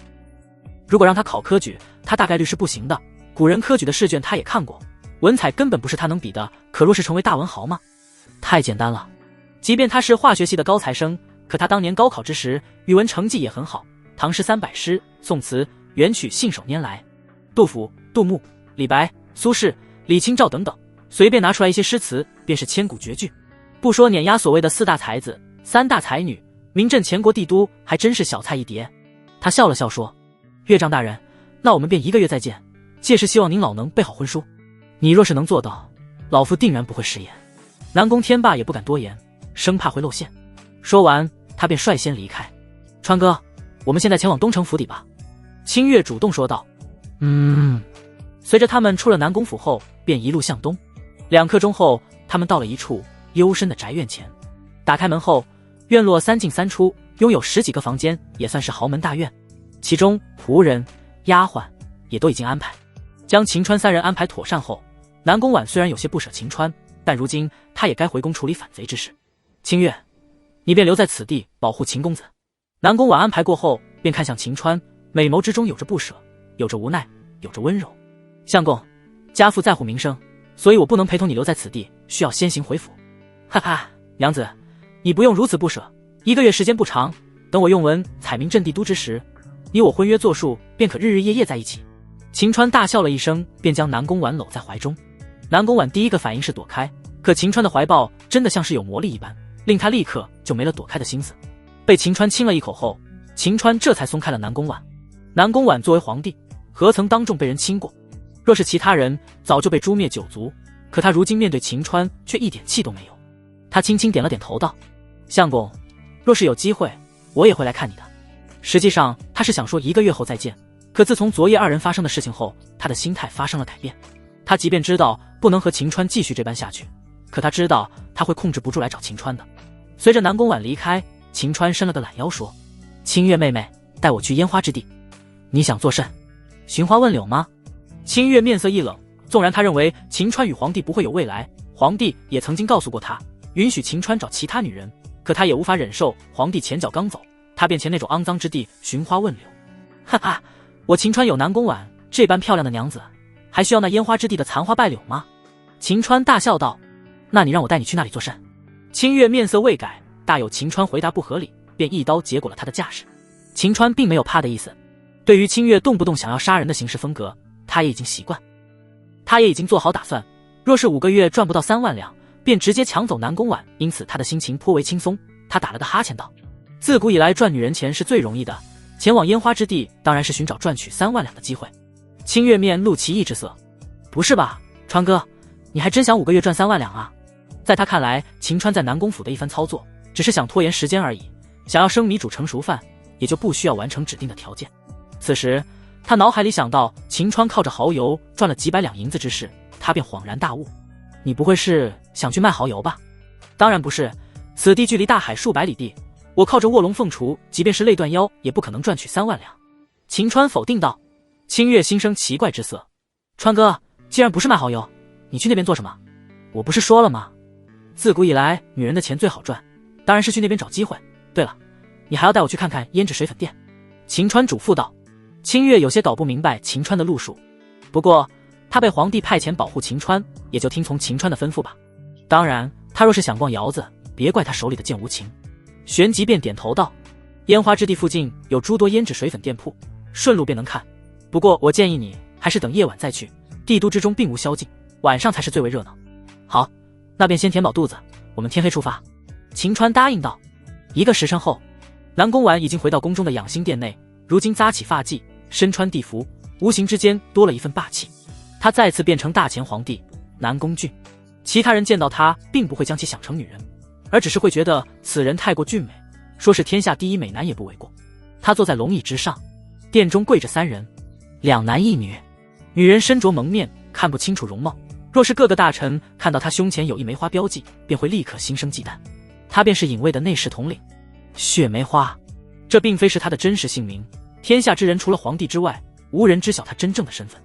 如果让他考科举，他大概率是不行的。古人科举的试卷他也看过，文采根本不是他能比的。可若是成为大文豪吗？太简单了。即便他是化学系的高材生，可他当年高考之时，语文成绩也很好，唐诗300诗，宋词、元曲信手拈来。杜甫、杜牧、李白、苏轼、李清照等等，随便拿出来一些诗词，便是千古绝句。不说碾压所谓的4大才子、3大才女，名震前国帝都，还真是小菜一碟。他笑了笑说：“岳丈大人，那我们便1个月再见。届时希望您老能备好婚书。你若是能做到，老夫定然不会食言。”南宫天霸也不敢多言，生怕会露馅。说完，他便率先离开。川哥，我们现在前往东城府邸吧。清月主动说道。随着他们出了南宫府后，便一路向东。2刻钟后，他们到了一处幽深的宅院前。打开门后，院落3进3出，拥有10几个房间，也算是豪门大院。其中仆人、丫鬟也都已经安排。将秦川3人安排妥善后，南宫婉虽然有些不舍秦川，但如今他也该回宫处理反贼之事。清月，你便留在此地保护秦公子。南宫婉安排过后，便看向秦川，美眸之中有着不舍，有着无奈，有着温柔。相公，家父在乎名声，所以我不能陪同你留在此地，需要先行回府。哈哈，娘子，你不用如此不舍，1个月时间不长，等我用文采明镇帝都之时，你我婚约作数，便可日日夜夜在一起。秦川大笑了一声，便将南宫婉搂在怀中。南宫婉第一个反应是躲开，可秦川的怀抱真的像是有魔力一般，令他立刻就没了躲开的心思。被秦川亲了一口后，秦川这才松开了南宫婉。南宫婉作为皇帝，何曾当众被人亲过？若是其他人，早就被诛灭9族，可他如今面对秦川，却一点气都没有。他轻轻点了点头道：“相公，若是有机会，我也会来看你的。”实际上他是想说1个月后再见，可自从昨夜2人发生的事情后，他的心态发生了改变。他即便知道不能和秦川继续这般下去，可他知道他会控制不住来找秦川的。随着南宫婉离开，秦川伸了个懒腰说：“清月妹妹，带我去烟花之地。你想作甚？寻花问柳吗？”清月面色一冷，纵然他认为秦川与皇帝不会有未来，皇帝也曾经告诉过他允许秦川找其他女人，可他也无法忍受皇帝前脚刚走，他便前那种肮脏之地寻花问柳。哈哈，我秦川有南宫婉这般漂亮的娘子，还需要那烟花之地的残花败柳吗？秦川大笑道：“那你让我带你去那里作甚？”清月面色未改，大有秦川回答不合理，便一刀结果了他的架势。秦川并没有怕的意思，对于清月动不动想要杀人的行事风格，他也已经习惯。他也已经做好打算，若是5个月赚不到3万两，便直接抢走南宫婉。因此他的心情颇为轻松。他打了个哈欠道：“自古以来赚女人钱是最容易的，前往烟花之地当然是寻找赚取3万两的机会。”清月面露奇异之色：“不是吧，川哥，你还真想5个月赚3万两啊？”在他看来，秦川在南宫府的一番操作，只是想拖延时间而已，想要生米煮成熟饭，也就不需要完成指定的条件。此时他脑海里想到秦川靠着蚝油赚了几百两银子之事，他便恍然大悟：“你不会是想去卖蚝油吧？”“当然不是，此地距离大海数百里地，我靠着卧龙凤雏，即便是累断腰，也不可能赚取3万两。”秦川否定道。清月心生奇怪之色：“川哥，既然不是卖蚝油，你去那边做什么？我不是说了吗？自古以来，女人的钱最好赚，当然是去那边找机会。对了，你还要带我去看看胭脂水粉店。”秦川嘱咐道。清月有些搞不明白秦川的路数，不过他被皇帝派遣保护秦川，也就听从秦川的吩咐吧。当然，他若是想逛窑子，别怪他手里的剑无情。旋即便点头道：“烟花之地附近有诸多胭脂水粉店铺，顺路便能看。不过我建议你还是等夜晚再去，帝都之中并无宵禁，晚上才是最为热闹。”“好，那便先填饱肚子，我们天黑出发。”秦川答应道。1个时辰后，南宫婉已经回到宫中的养心殿内，如今扎起发髻，身穿帝服，无形之间多了一份霸气。他再次变成大前皇帝南宫俊。其他人见到他，并不会将其想成女人，而只是会觉得此人太过俊美，说是天下第一美男也不为过。他坐在龙椅之上，殿中跪着3人，2男1女。女人身着蒙面，看不清楚容貌。若是各个大臣看到他胸前有一梅花标记，便会立刻心生忌惮。他便是隐卫的内侍统领血梅花，这并非是他的真实姓名，天下之人除了皇帝之外，无人知晓他真正的身份。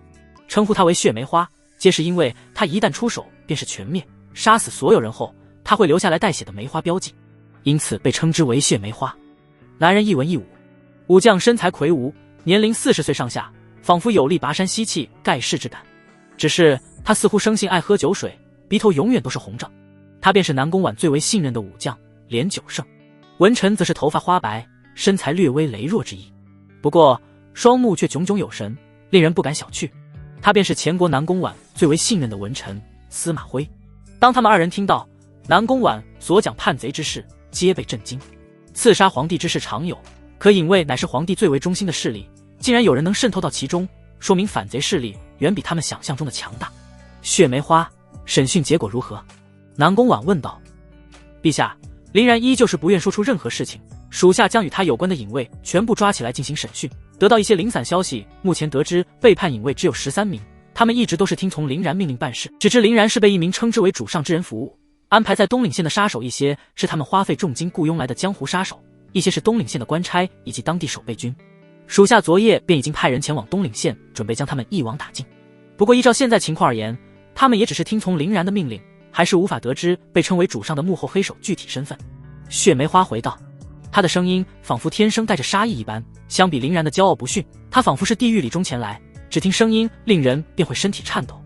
称呼他为血梅花，皆是因为他一旦出手便是全灭，杀死所有人后，它会留下来带血的梅花标记，因此被称之为血梅花。男人一文一武，武将身材魁梧，年龄40岁上下，仿佛有力拔山吸气盖世之感。只是他似乎生性爱喝酒水，鼻头永远都是红着。他便是南宫婉最为信任的武将连九胜。文臣则是头发花白，身材略微羸弱之意，不过双目却炯炯有神，令人不敢小觑。他便是前国南宫婉最为信任的文臣司马徽。当他们二人听到南宫婉所讲叛贼之事，皆被震惊。刺杀皇帝之事常有，可隐卫乃是皇帝最为忠心的势力，竟然有人能渗透到其中，说明反贼势力远比他们想象中的强大。血梅花审讯结果如何？南宫婉问道。陛下，林然依旧是不愿说出任何事情，属下将与他有关的隐卫全部抓起来进行审讯，得到一些零散消息，目前得知背叛隐卫只有13名，他们一直都是听从林然命令办事，只知林然是被一名称之为主上之人服务，安排在东岭县的杀手一些是他们花费重金雇佣来的江湖杀手，一些是东岭县的官差以及当地守备军。属下昨夜便已经派人前往东岭县，准备将他们一网打尽。不过依照现在情况而言，他们也只是听从林然的命令，还是无法得知被称为主上的幕后黑手具体身份。血梅花回道，他的声音仿佛天生带着杀意一般，相比林然的骄傲不逊，他仿佛是地狱里中前来，只听声音令人便会身体颤抖。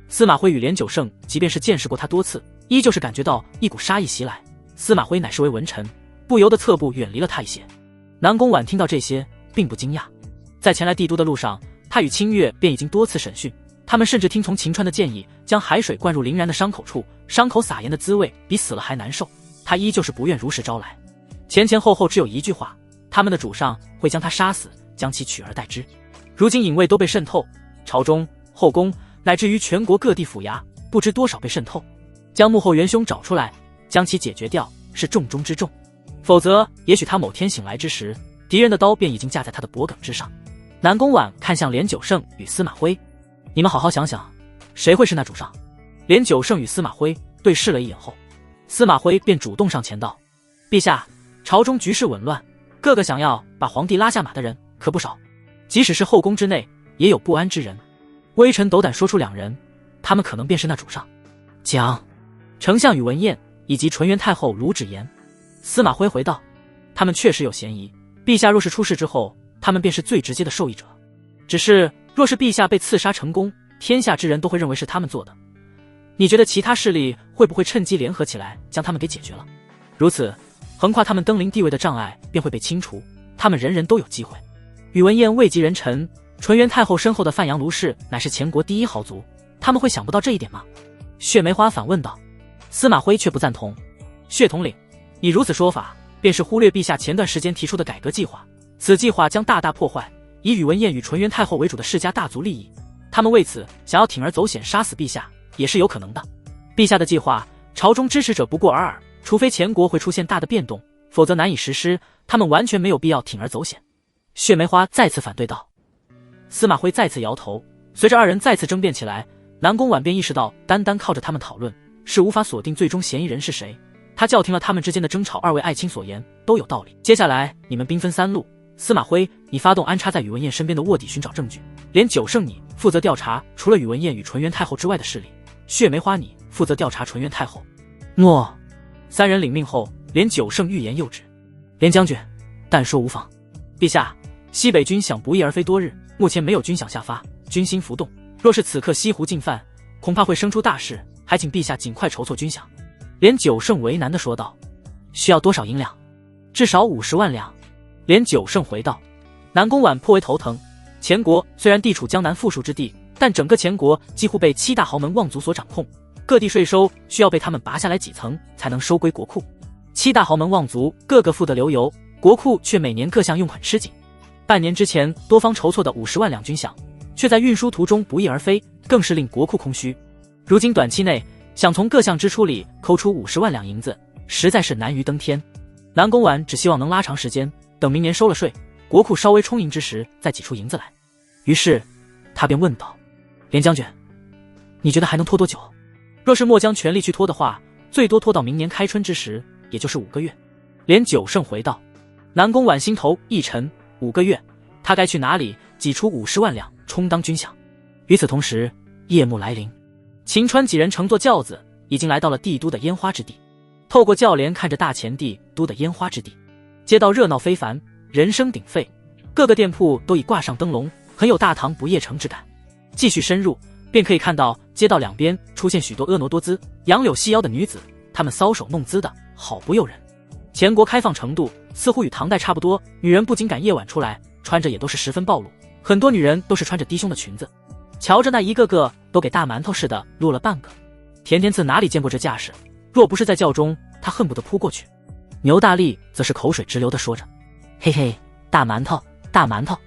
司马徽与连九胜即便是见识过他多次，依旧是感觉到一股杀意袭来。司马徽乃是为文臣，不由得侧步远离了他一些。南宫婉听到这些并不惊讶，在前来帝都的路上，他与清月便已经多次审讯，他们甚至听从秦川的建议，将海水灌入林然的伤口处，伤口撒盐的滋味比死了还难受，他依旧是不愿如实招来。前前后后只有一句话，他们的主上会将他杀死，将其取而代之。如今隐卫都被渗透，朝中、后宫乃至于全国各地府衙，不知多少被渗透，将幕后元凶找出来，将其解决掉是重中之重，否则也许他某天醒来之时，敌人的刀便已经架在他的脖颈之上。南宫婉看向连九胜与司马徽，你们好好想想，谁会是那主上？连九胜与司马徽对视了一眼后，司马徽便主动上前道，陛下，朝中局势紊乱，个个想要把皇帝拉下马的人可不少，即使是后宫之内也有不安之人，微臣斗胆说出2人，他们可能便是那主上。讲丞相宇文彦以及纯元太后卢芷言。司马徽回道，他们确实有嫌疑，陛下若是出事之后，他们便是最直接的受益者。只是若是陛下被刺杀成功，天下之人都会认为是他们做的，你觉得其他势力会不会趁机联合起来将他们给解决了？如此横跨他们登临地位的障碍便会被清除，他们人人都有机会。宇文彦位极人臣，纯元太后身后的范阳卢氏乃是前国第一豪族，他们会想不到这一点吗？血梅花反问道。司马徽却不赞同。血统领，你如此说法，便是忽略陛下前段时间提出的改革计划，此计划将大大破坏以宇文彦与纯元太后为主的世家大族利益，他们为此想要铤而走险杀死陛下也是有可能的。陛下的计划，朝中支持者不过尔尔，除非前国会出现大的变动，否则难以实施，他们完全没有必要铤而走险。血梅花再次反对道。司马徽再次摇头。随着二人再次争辩起来，南宫婉便意识到单单靠着他们讨论是无法锁定最终嫌疑人是谁。他叫停了他们之间的争吵，二位爱卿所言都有道理，接下来你们兵分3路，司马徽你发动安插在宇文彦身边的卧底寻找证据，连九胜你负责调查除了宇文彦与纯元太后之外的势力，血梅花你负责调查纯元太后。诺。3人领命后，连九胜欲言又止。连将军，但说无妨。陛下，西北军饷不翼而飞多日，目前没有军饷下发，军心浮动，若是此刻西湖进犯，恐怕会生出大事，还请陛下尽快筹措军饷。连九胜为难地说道。需要多少银两？至少50万两。连九胜回道。南宫婉颇为头疼，前国虽然地处江南富庶之地，但整个前国几乎被7大豪门望族所掌控，各地税收需要被他们拔下来几层才能收归国库。7大豪门望族个个富得流油，国库却每年各项用款吃紧。半年之前多方筹措的50万两军饷，却在运输途中不翼而飞，更是令国库空虚。如今短期内想从各项支出里抠出50万两银子，实在是难于登天。南宫婉只希望能拉长时间，等明年收了税，国库稍微充盈之时再挤出银子来。于是他便问道，连将军，你觉得还能拖多久？若是莫将全力去拖的话，最多拖到明年开春之时，也就是5个月。连九胜回道。南宫婉心头一沉，5个月，他该去哪里挤出50万两充当军饷？与此同时，夜幕来临，秦川几人乘坐轿子已经来到了帝都的烟花之地。透过轿帘看着大前帝都的烟花之地，街道热闹非凡，人声鼎沸，各个店铺都已挂上灯笼，很有大唐不夜城之感。继续深入，便可以看到街道两边出现许多婀娜多姿、杨柳细腰的女子，她们搔首弄姿的，好不诱人。前国开放程度似乎与唐代差不多，女人不仅敢夜晚出来，穿着也都是十分暴露，很多女人都是穿着低胸的裙子，瞧着那一个个都给大馒头似的露了半个。田天赐哪里见过这架势，若不是在轿中，他恨不得扑过去。牛大力则是口水直流地说着：“嘿嘿，大馒头，大馒头。”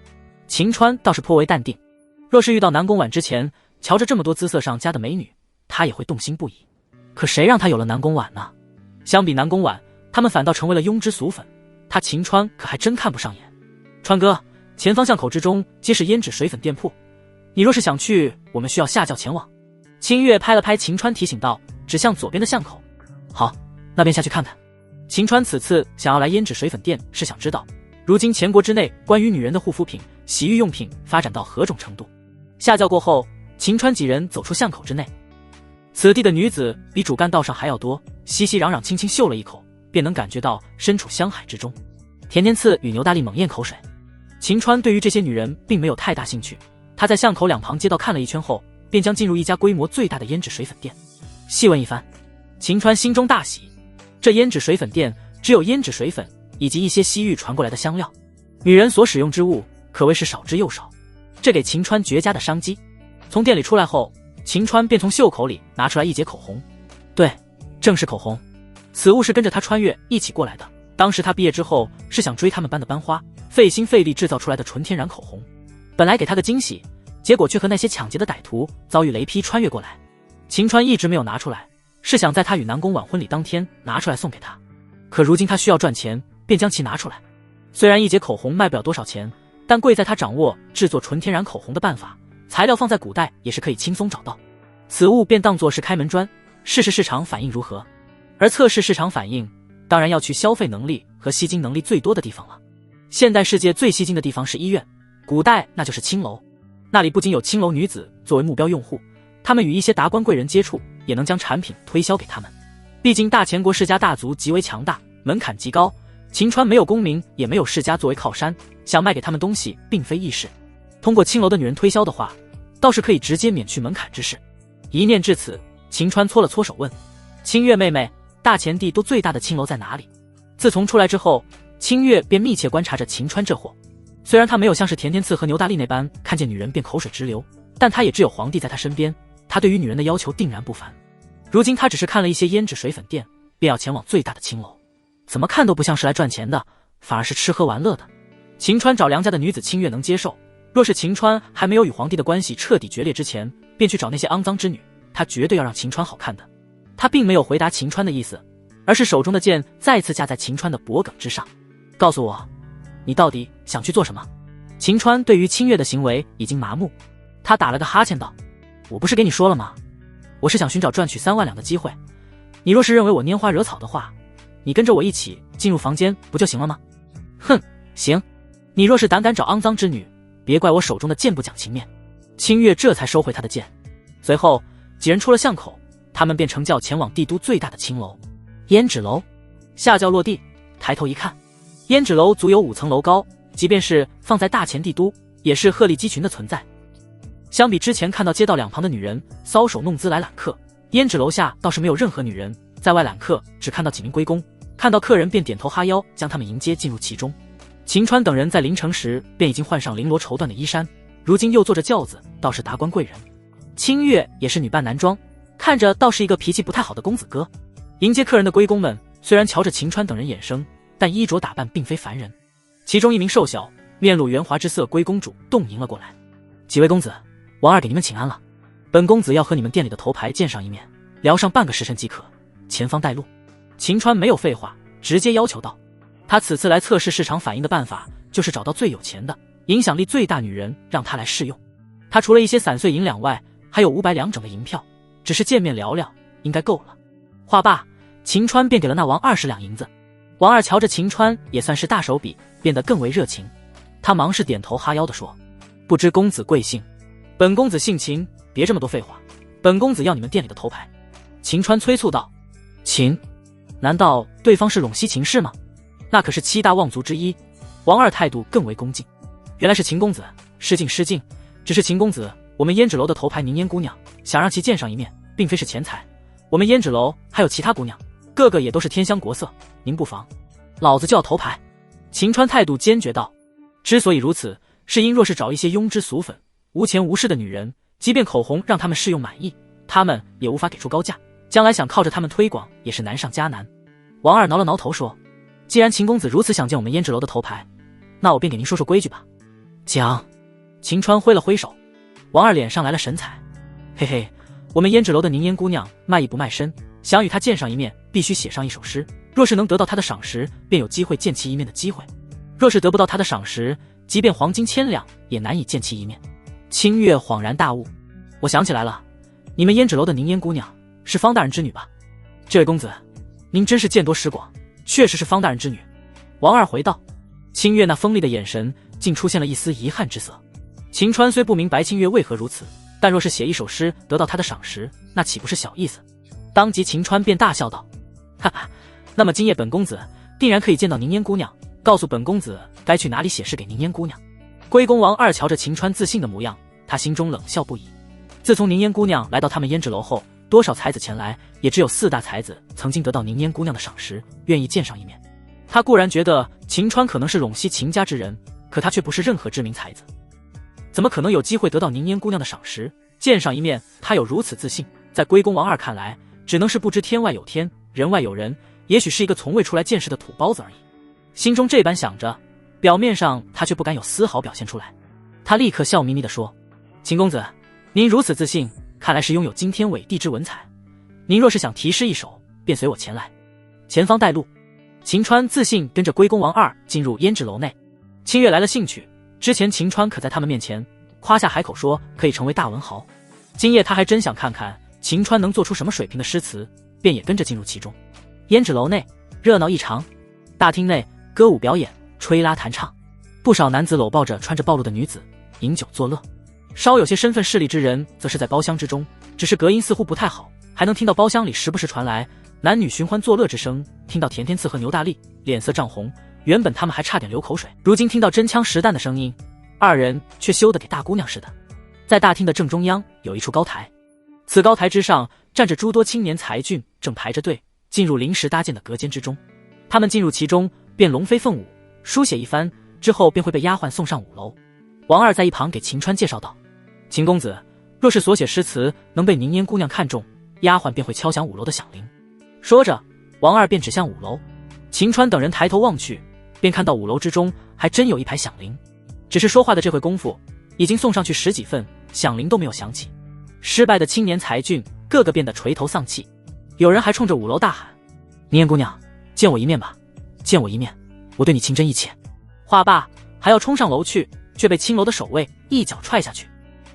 秦川倒是颇为淡定，若是遇到南宫婉之前，瞧着这么多姿色上佳的美女，他也会动心不已。可谁让他有了南宫婉呢？相比南宫婉，他们反倒成为了庸脂俗粉，他秦川可还真看不上眼。川哥，前方巷口之中皆是胭脂水粉店铺，你若是想去，我们需要下轿前往。清月拍了拍秦川提醒道，指向左边的巷口。好，那便下去看看。秦川此次想要来胭脂水粉店，是想知道如今前国之内关于女人的护肤品、洗浴用品发展到何种程度。下轿过后，秦川几人走出巷口之内，此地的女子比主干道上还要多，熙熙攘攘，轻轻嗅了一口，便能感觉到身处香海之中。田天赐与牛大力猛咽口水。秦川对于这些女人并没有太大兴趣，他在巷口两旁街道看了一圈后，便将进入一家规模最大的胭脂水粉店。细问一番，秦川心中大喜，这胭脂水粉店只有胭脂水粉以及一些西域传过来的香料，女人所使用之物可谓是少之又少，这给秦川绝佳的商机。从店里出来后，秦川便从袖口里拿出来一截口红。对，正是口红，此物是跟着他穿越一起过来的。当时他毕业之后是想追他们班的班花，费心费力制造出来的纯天然口红，本来给他个惊喜，结果却和那些抢劫的歹徒遭遇雷劈穿越过来。秦川一直没有拿出来，是想在他与南宫婉婚礼当天拿出来送给他，可如今他需要赚钱，便将其拿出来。虽然一节口红卖不了多少钱，但贵在他掌握制作纯天然口红的办法，材料放在古代也是可以轻松找到。此物便当作是开门砖，试试市场反应如何。而测试市场反应，当然要去消费能力和吸金能力最多的地方了。现代世界最吸金的地方是医院，古代那就是青楼，那里不仅有青楼女子作为目标用户，他们与一些达官贵人接触，也能将产品推销给他们。毕竟大前国世家大族极为强大，门槛极高，秦川没有功名，也没有世家作为靠山，想卖给他们东西并非易事。通过青楼的女人推销的话，倒是可以直接免去门槛之事。一念至此，秦川搓了搓手问：清月妹妹，大前地都最大的青楼在哪里？自从出来之后，清月便密切观察着秦川这货。虽然他没有像是田天赐和牛大力那般看见女人便口水直流，但他也只有皇帝在他身边，他对于女人的要求定然不凡。如今他只是看了一些胭脂水粉店，便要前往最大的青楼，怎么看都不像是来赚钱的，反而是吃喝玩乐的。秦川找良家的女子清月能接受，若是秦川还没有与皇帝的关系彻底决裂之前，便去找那些肮脏之女，他绝对要让秦川好看的。他并没有回答秦川的意思，而是手中的剑再次架在秦川的脖颈之上。告诉我，你到底想去做什么？秦川对于清月的行为已经麻木，他打了个哈欠道：我不是跟你说了吗？我是想寻找赚取3万两的机会，你若是认为我拈花惹草的话，你跟着我一起进入房间不就行了吗？哼，行，你若是胆敢找肮脏之女，别怪我手中的剑不讲情面。清月这才收回他的剑。随后几人出了巷口，他们便乘轿前往帝都最大的青楼胭脂楼。下轿落地，抬头一看，胭脂楼足有5层楼高，即便是放在大前帝都，也是鹤立鸡群的存在。相比之前看到街道两旁的女人搔首弄姿来揽客，胭脂楼下倒是没有任何女人，在外揽客只看到几名龟公，看到客人便点头哈腰将他们迎接进入其中。秦川等人在临城时便已经换上绫罗绸缎的衣衫，如今又坐着轿子，倒是达官贵人。清月也是女扮男装，看着倒是一个脾气不太好的公子哥。迎接客人的龟公们虽然瞧着秦川等人眼生，但衣着打扮并非凡人。其中一名瘦小、面露圆滑之色龟公主动迎了过来：几位公子，王二给你们请安了。本公子要和你们店里的头牌见上一面，聊上半个时辰即可，前方带路。秦川没有废话，直接要求道。他此次来测试市场反应的办法，就是找到最有钱的、影响力最大女人，让他来试用。他除了一些散碎银两外，还有500两整的银票，只是见面聊聊，应该够了。话罢，秦川便给了那王20两银子。王二瞧着秦川也算是大手笔，变得更为热情。他忙是点头哈腰地说：不知公子贵姓？本公子姓秦，别这么多废话，本公子要你们店里的头牌。秦川催促道：秦，难道对方是陇西秦氏吗？那可是7大望族之一。王二态度更为恭敬。原来是秦公子，失敬失敬。只是秦公子，我们胭脂楼的头牌宁烟姑娘想让其见上一面，并非是钱财。我们胭脂楼还有其他姑娘，个个也都是天香国色，您不妨。老子就要头牌。秦川态度坚决道。之所以如此，是因若是找一些庸脂俗粉、无钱无势的女人，即便口红让他们试用满意，他们也无法给出高价，将来想靠着他们推广也是难上加难。王二挠了挠头说，既然秦公子如此想见我们胭脂楼的头牌，那我便给您说说规矩吧。讲。秦川挥了挥手。王二脸上来了神采。嘿嘿，我们胭脂楼的宁烟姑娘卖艺不卖身，想与她见上一面，必须写上一首诗，若是能得到她的赏识，便有机会见其一面的机会，若是得不到她的赏识，即便黄金1000两也难以见其一面。清月恍然大悟，我想起来了，你们胭脂楼的宁烟姑娘是方大人之女吧？这位公子，您真是见多识广，确实是方大人之女。王二回道。清月那锋利的眼神竟出现了一丝遗憾之色。秦川虽不明白清月为何如此，但若是写一首诗得到他的赏识，那岂不是小意思？当即秦川便大笑道，哈哈，那么今夜本公子定然可以见到宁烟姑娘，告诉本公子该去哪里写诗给宁烟姑娘。龟公王二瞧着秦川自信的模样，他心中冷笑不已。自从宁烟姑娘来到他们胭脂楼后，多少才子前来，也只有4大才子曾经得到宁烟姑娘的赏识，愿意见上一面。他固然觉得秦川可能是陇西秦家之人，可他却不是任何知名才子，怎么可能有机会得到宁烟姑娘的赏识？见上一面，他有如此自信，在龟公王二看来，只能是不知天外有天，人外有人，也许是一个从未出来见识的土包子而已。心中这般想着，表面上他却不敢有丝毫表现出来。他立刻笑眯眯地说，秦公子，您如此自信，看来是拥有惊天伟地之文采。您若是想题诗一首，便随我前来，前方带路。秦川自信跟着龟公王二进入胭脂楼内。清月来了兴趣，之前秦川可在他们面前夸下海口说可以成为大文豪，今夜他还真想看看秦川能做出什么水平的诗词，便也跟着进入其中。胭脂楼内热闹异常，大厅内歌舞表演，吹拉弹唱，不少男子搂抱着穿着暴露的女子饮酒作乐，稍有些身份势力之人则是在包厢之中，只是隔音似乎不太好，还能听到包厢里时不时传来男女寻欢作乐之声。听到甜甜刺和牛大力脸色涨红，原本他们还差点流口水，如今听到真枪实弹的声音，二人却羞得给大姑娘似的。在大厅的正中央有一处高台，此高台之上站着诸多青年才俊，正排着队进入临时搭建的隔间之中。他们进入其中便龙飞凤舞，书写一番之后便会被丫鬟送上5楼。王二在一旁给秦川介绍道，秦公子若是所写诗词能被宁烟姑娘看中，丫鬟便会敲响5楼的响铃。说着王二便指向5楼。秦川等人抬头望去，便看到5楼之中还真有一排响铃，只是说话的这会功夫已经送上去10几份，响铃都没有响起。失败的青年才俊个个变得垂头丧气，有人还冲着5楼大喊，宁烟姑娘，见我一面吧，见我一面，我对你情真意切。话罢还要冲上楼去，却被青楼的守卫一脚踹下去，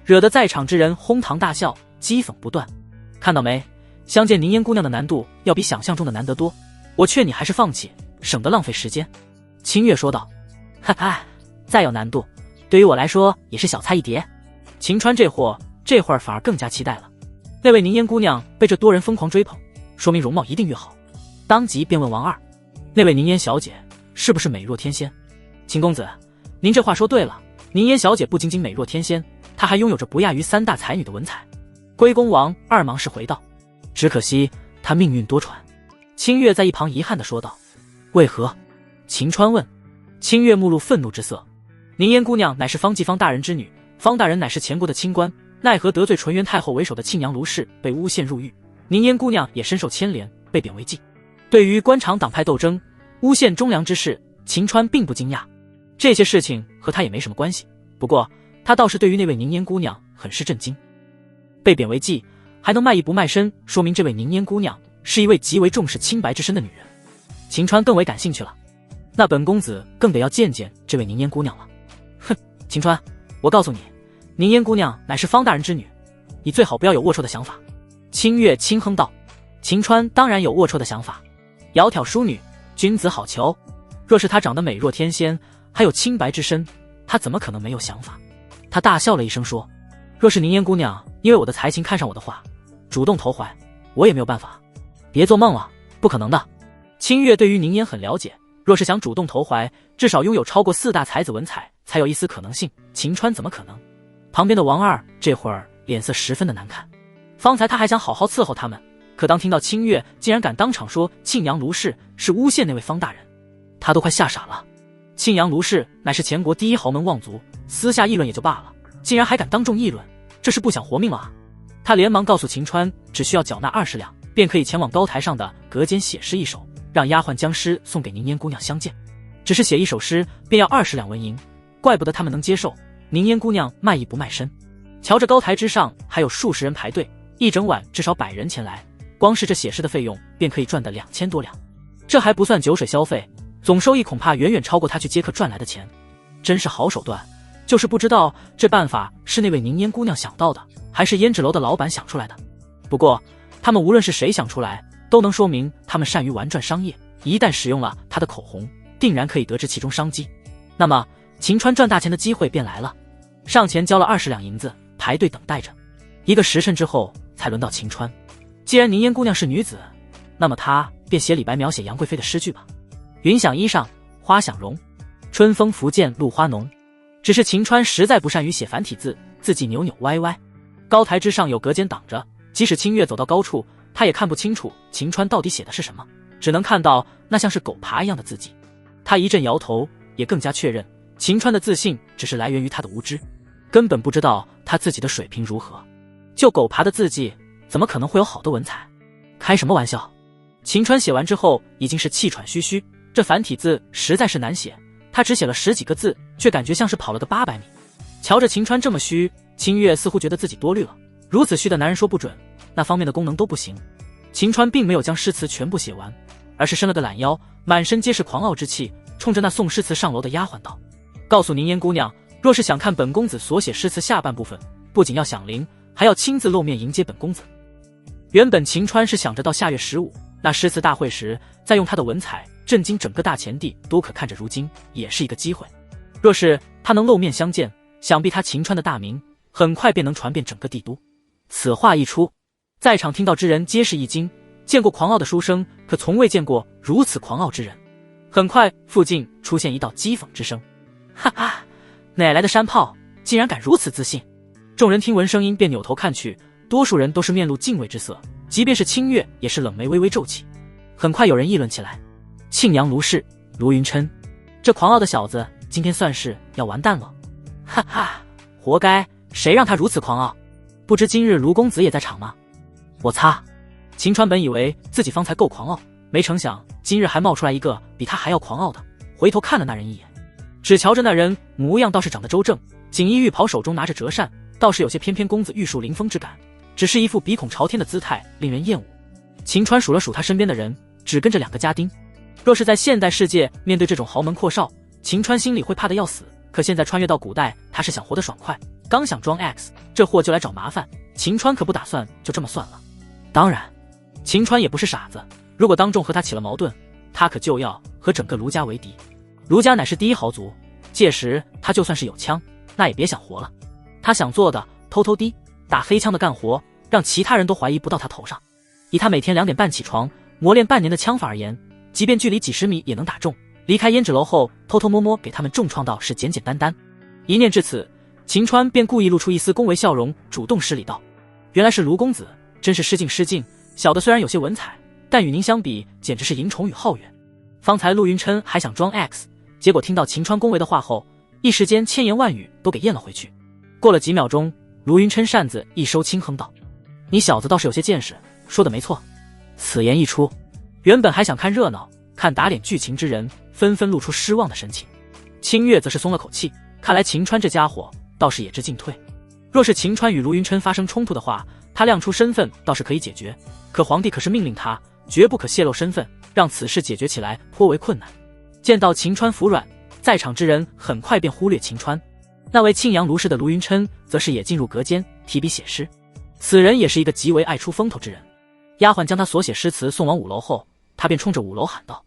惹得在场之人哄堂大笑，讥讽不断。看到没，相见宁烟姑娘的难度要比想象中的难得多，我劝你还是放弃，省得浪费时间。清月说道，哈哈，再有难度，对于我来说也是小菜一碟。秦川这会儿反而更加期待了。那位宁烟姑娘被这多人疯狂追捧，说明容貌一定越好，当即便问王二，那位宁烟小姐是不是美若天仙？秦公子，您这话说对了，宁烟小姐不仅仅美若天仙，她还拥有着不亚于3大才女的文采。龟公王二忙是回道，只可惜她命运多舛。清月在一旁遗憾地说道，为何？秦川问。清月目露愤怒之色，宁烟姑娘乃是方继方大人之女，方大人乃是前国的清官，奈何得罪纯元太后为首的庆阳卢氏，被诬陷入狱，宁烟姑娘也深受牵连，被贬为妓。对于官场党派斗争、诬陷忠良之事，秦川并不惊讶，这些事情和他也没什么关系。不过他倒是对于那位宁烟姑娘很是震惊，被贬为妓还能卖艺不卖身，说明这位宁烟姑娘是一位极为重视清白之身的女人。秦川更为感兴趣了，那本公子更得要见见这位宁烟姑娘了。哼，秦川，我告诉你，宁烟姑娘乃是方大人之女，你最好不要有龌龊的想法。清月轻哼道。秦川当然有龌龊的想法，窈窕淑女，君子好逑。若是她长得美若天仙，还有清白之身，他怎么可能没有想法？他大笑了一声说，若是宁烟姑娘因为我的才情看上我的话，主动投怀，我也没有办法。别做梦了，不可能的。清月对于宁嫣很了解，若是想主动投怀，至少拥有超过4大才子文采才有一丝可能性。秦川怎么可能？旁边的王二这会儿脸色十分的难看。方才他还想好好伺候他们，可当听到清月竟然敢当场说庆阳卢氏是诬陷那位方大人，他都快吓傻了。庆阳卢氏乃是前国第一豪门望族，私下议论也就罢了，竟然还敢当众议论，这是不想活命了啊！他连忙告诉秦川，只需要缴纳20两，便可以前往高台上的阁间写诗一首，让丫鬟将诗送给宁嫣姑娘相见。只是写一首诗便要20两纹银，怪不得他们能接受。宁嫣姑娘卖艺不卖身。瞧着高台之上还有数十人排队，一整晚至少100人前来，光是这写诗的费用便可以赚得2000多两，这还不算酒水消费，总收益恐怕远远超过他去接客赚来的钱。真是好手段，就是不知道这办法是那位宁嫣姑娘想到的，还是胭脂楼的老板想出来的。不过他们无论是谁想出来，都能说明他们善于玩转商业，一旦使用了他的口红，定然可以得知其中商机。那么秦川赚大钱的机会便来了，上前交了20两银子，排队等待着。1个时辰之后才轮到秦川。既然宁嫣姑娘是女子，那么她便写李白描写杨贵妃的诗句吧。云想衣裳花想容，春风拂槛露花浓。只是秦川实在不善于写繁体字，字迹扭扭歪歪。高台之上有隔间挡着，即使清月走到高处，他也看不清楚秦川到底写的是什么，只能看到那像是狗爬一样的字迹。他一阵摇头，也更加确认秦川的自信只是来源于他的无知，根本不知道他自己的水平如何。就狗爬的字迹，怎么可能会有好的文采？开什么玩笑！秦川写完之后已经是气喘吁吁，这繁体字实在是难写，他只写了10几个字，却感觉像是跑了个800米。瞧着秦川这么虚，清月似乎觉得自己多虑了，如此虚的男人说不准，那方面的功能都不行。秦川并没有将诗词全部写完，而是伸了个懒腰，满身皆是狂傲之气，冲着那送诗词上楼的丫鬟道：告诉宁嫣姑娘，若是想看本公子所写诗词下半部分，不仅要响铃，还要亲自露面迎接本公子。原本秦川是想着到下月15那诗词大会时，再用他的文采震惊整个大前地都可看着，如今也是一个机会。若是他能露面相见，想必他秦川的大名很快便能传遍整个帝都。此话一出，在场听到之人皆是一惊，见过狂傲的书生，可从未见过如此狂傲之人。很快附近出现一道讥讽之声：哈哈，哪来的山炮，竟然敢如此自信！众人听闻声音便扭头看去，多数人都是面露敬畏之色，即便是清月也是冷眉微微皱起。很快有人议论起来：庆阳卢氏卢云琛，这狂傲的小子今天算是要完蛋了。哈哈，活该，谁让他如此狂傲？不知今日卢公子也在场吗？我擦！秦川本以为自己方才够狂傲，没成想今日还冒出来一个比他还要狂傲的，回头看了那人一眼，只瞧着那人模样倒是长得周正，锦衣玉袍，手中拿着折扇，倒是有些翩翩公子玉树临风之感，只是一副鼻孔朝天的姿态，令人厌恶。秦川数了数他身边的人，只跟着2个家丁。若是在现代世界面对这种豪门阔少，秦川心里会怕得要死，可现在穿越到古代，他是想活得爽快，刚想装 X， 这货就来找麻烦，秦川可不打算就这么算了。当然秦川也不是傻子，如果当众和他起了矛盾，他可就要和整个卢家为敌。卢家乃是第一豪族，届时他就算是有枪，那也别想活了。他想做的，偷偷滴打黑枪的干活，让其他人都怀疑不到他头上。以他每天2点半起床，磨练半年的枪法而言，即便距离几10米也能打中。离开胭脂楼后，偷偷摸摸给他们重创到是简简单单。一念至此，秦川便故意露出一丝恭维笑容，主动施礼道：原来是卢公子，真是失敬失敬，小的虽然有些文采，但与您相比简直是淫虫与皓月。方才陆云琛还想装 X， 结果听到秦川恭维的话后，一时间千言万语都给咽了回去。过了几秒钟，卢云琛扇子一收，轻哼道：你小子倒是有些见识，说的没错。此言一出，原本还想看热闹看打脸剧情之人纷纷露出失望的神情。清月则是松了口气，看来秦川这家伙倒是也知进退。若是秦川与卢云琛发生冲突的话，他亮出身份倒是可以解决，可皇帝可是命令他绝不可泄露身份，让此事解决起来颇为困难。见到秦川服软，在场之人很快便忽略秦川。那位庆阳卢氏的卢云琛则是也进入阁间提笔写诗，此人也是一个极为爱出风头之人。丫鬟将他所写诗词送往5楼后，他便冲着5楼喊道：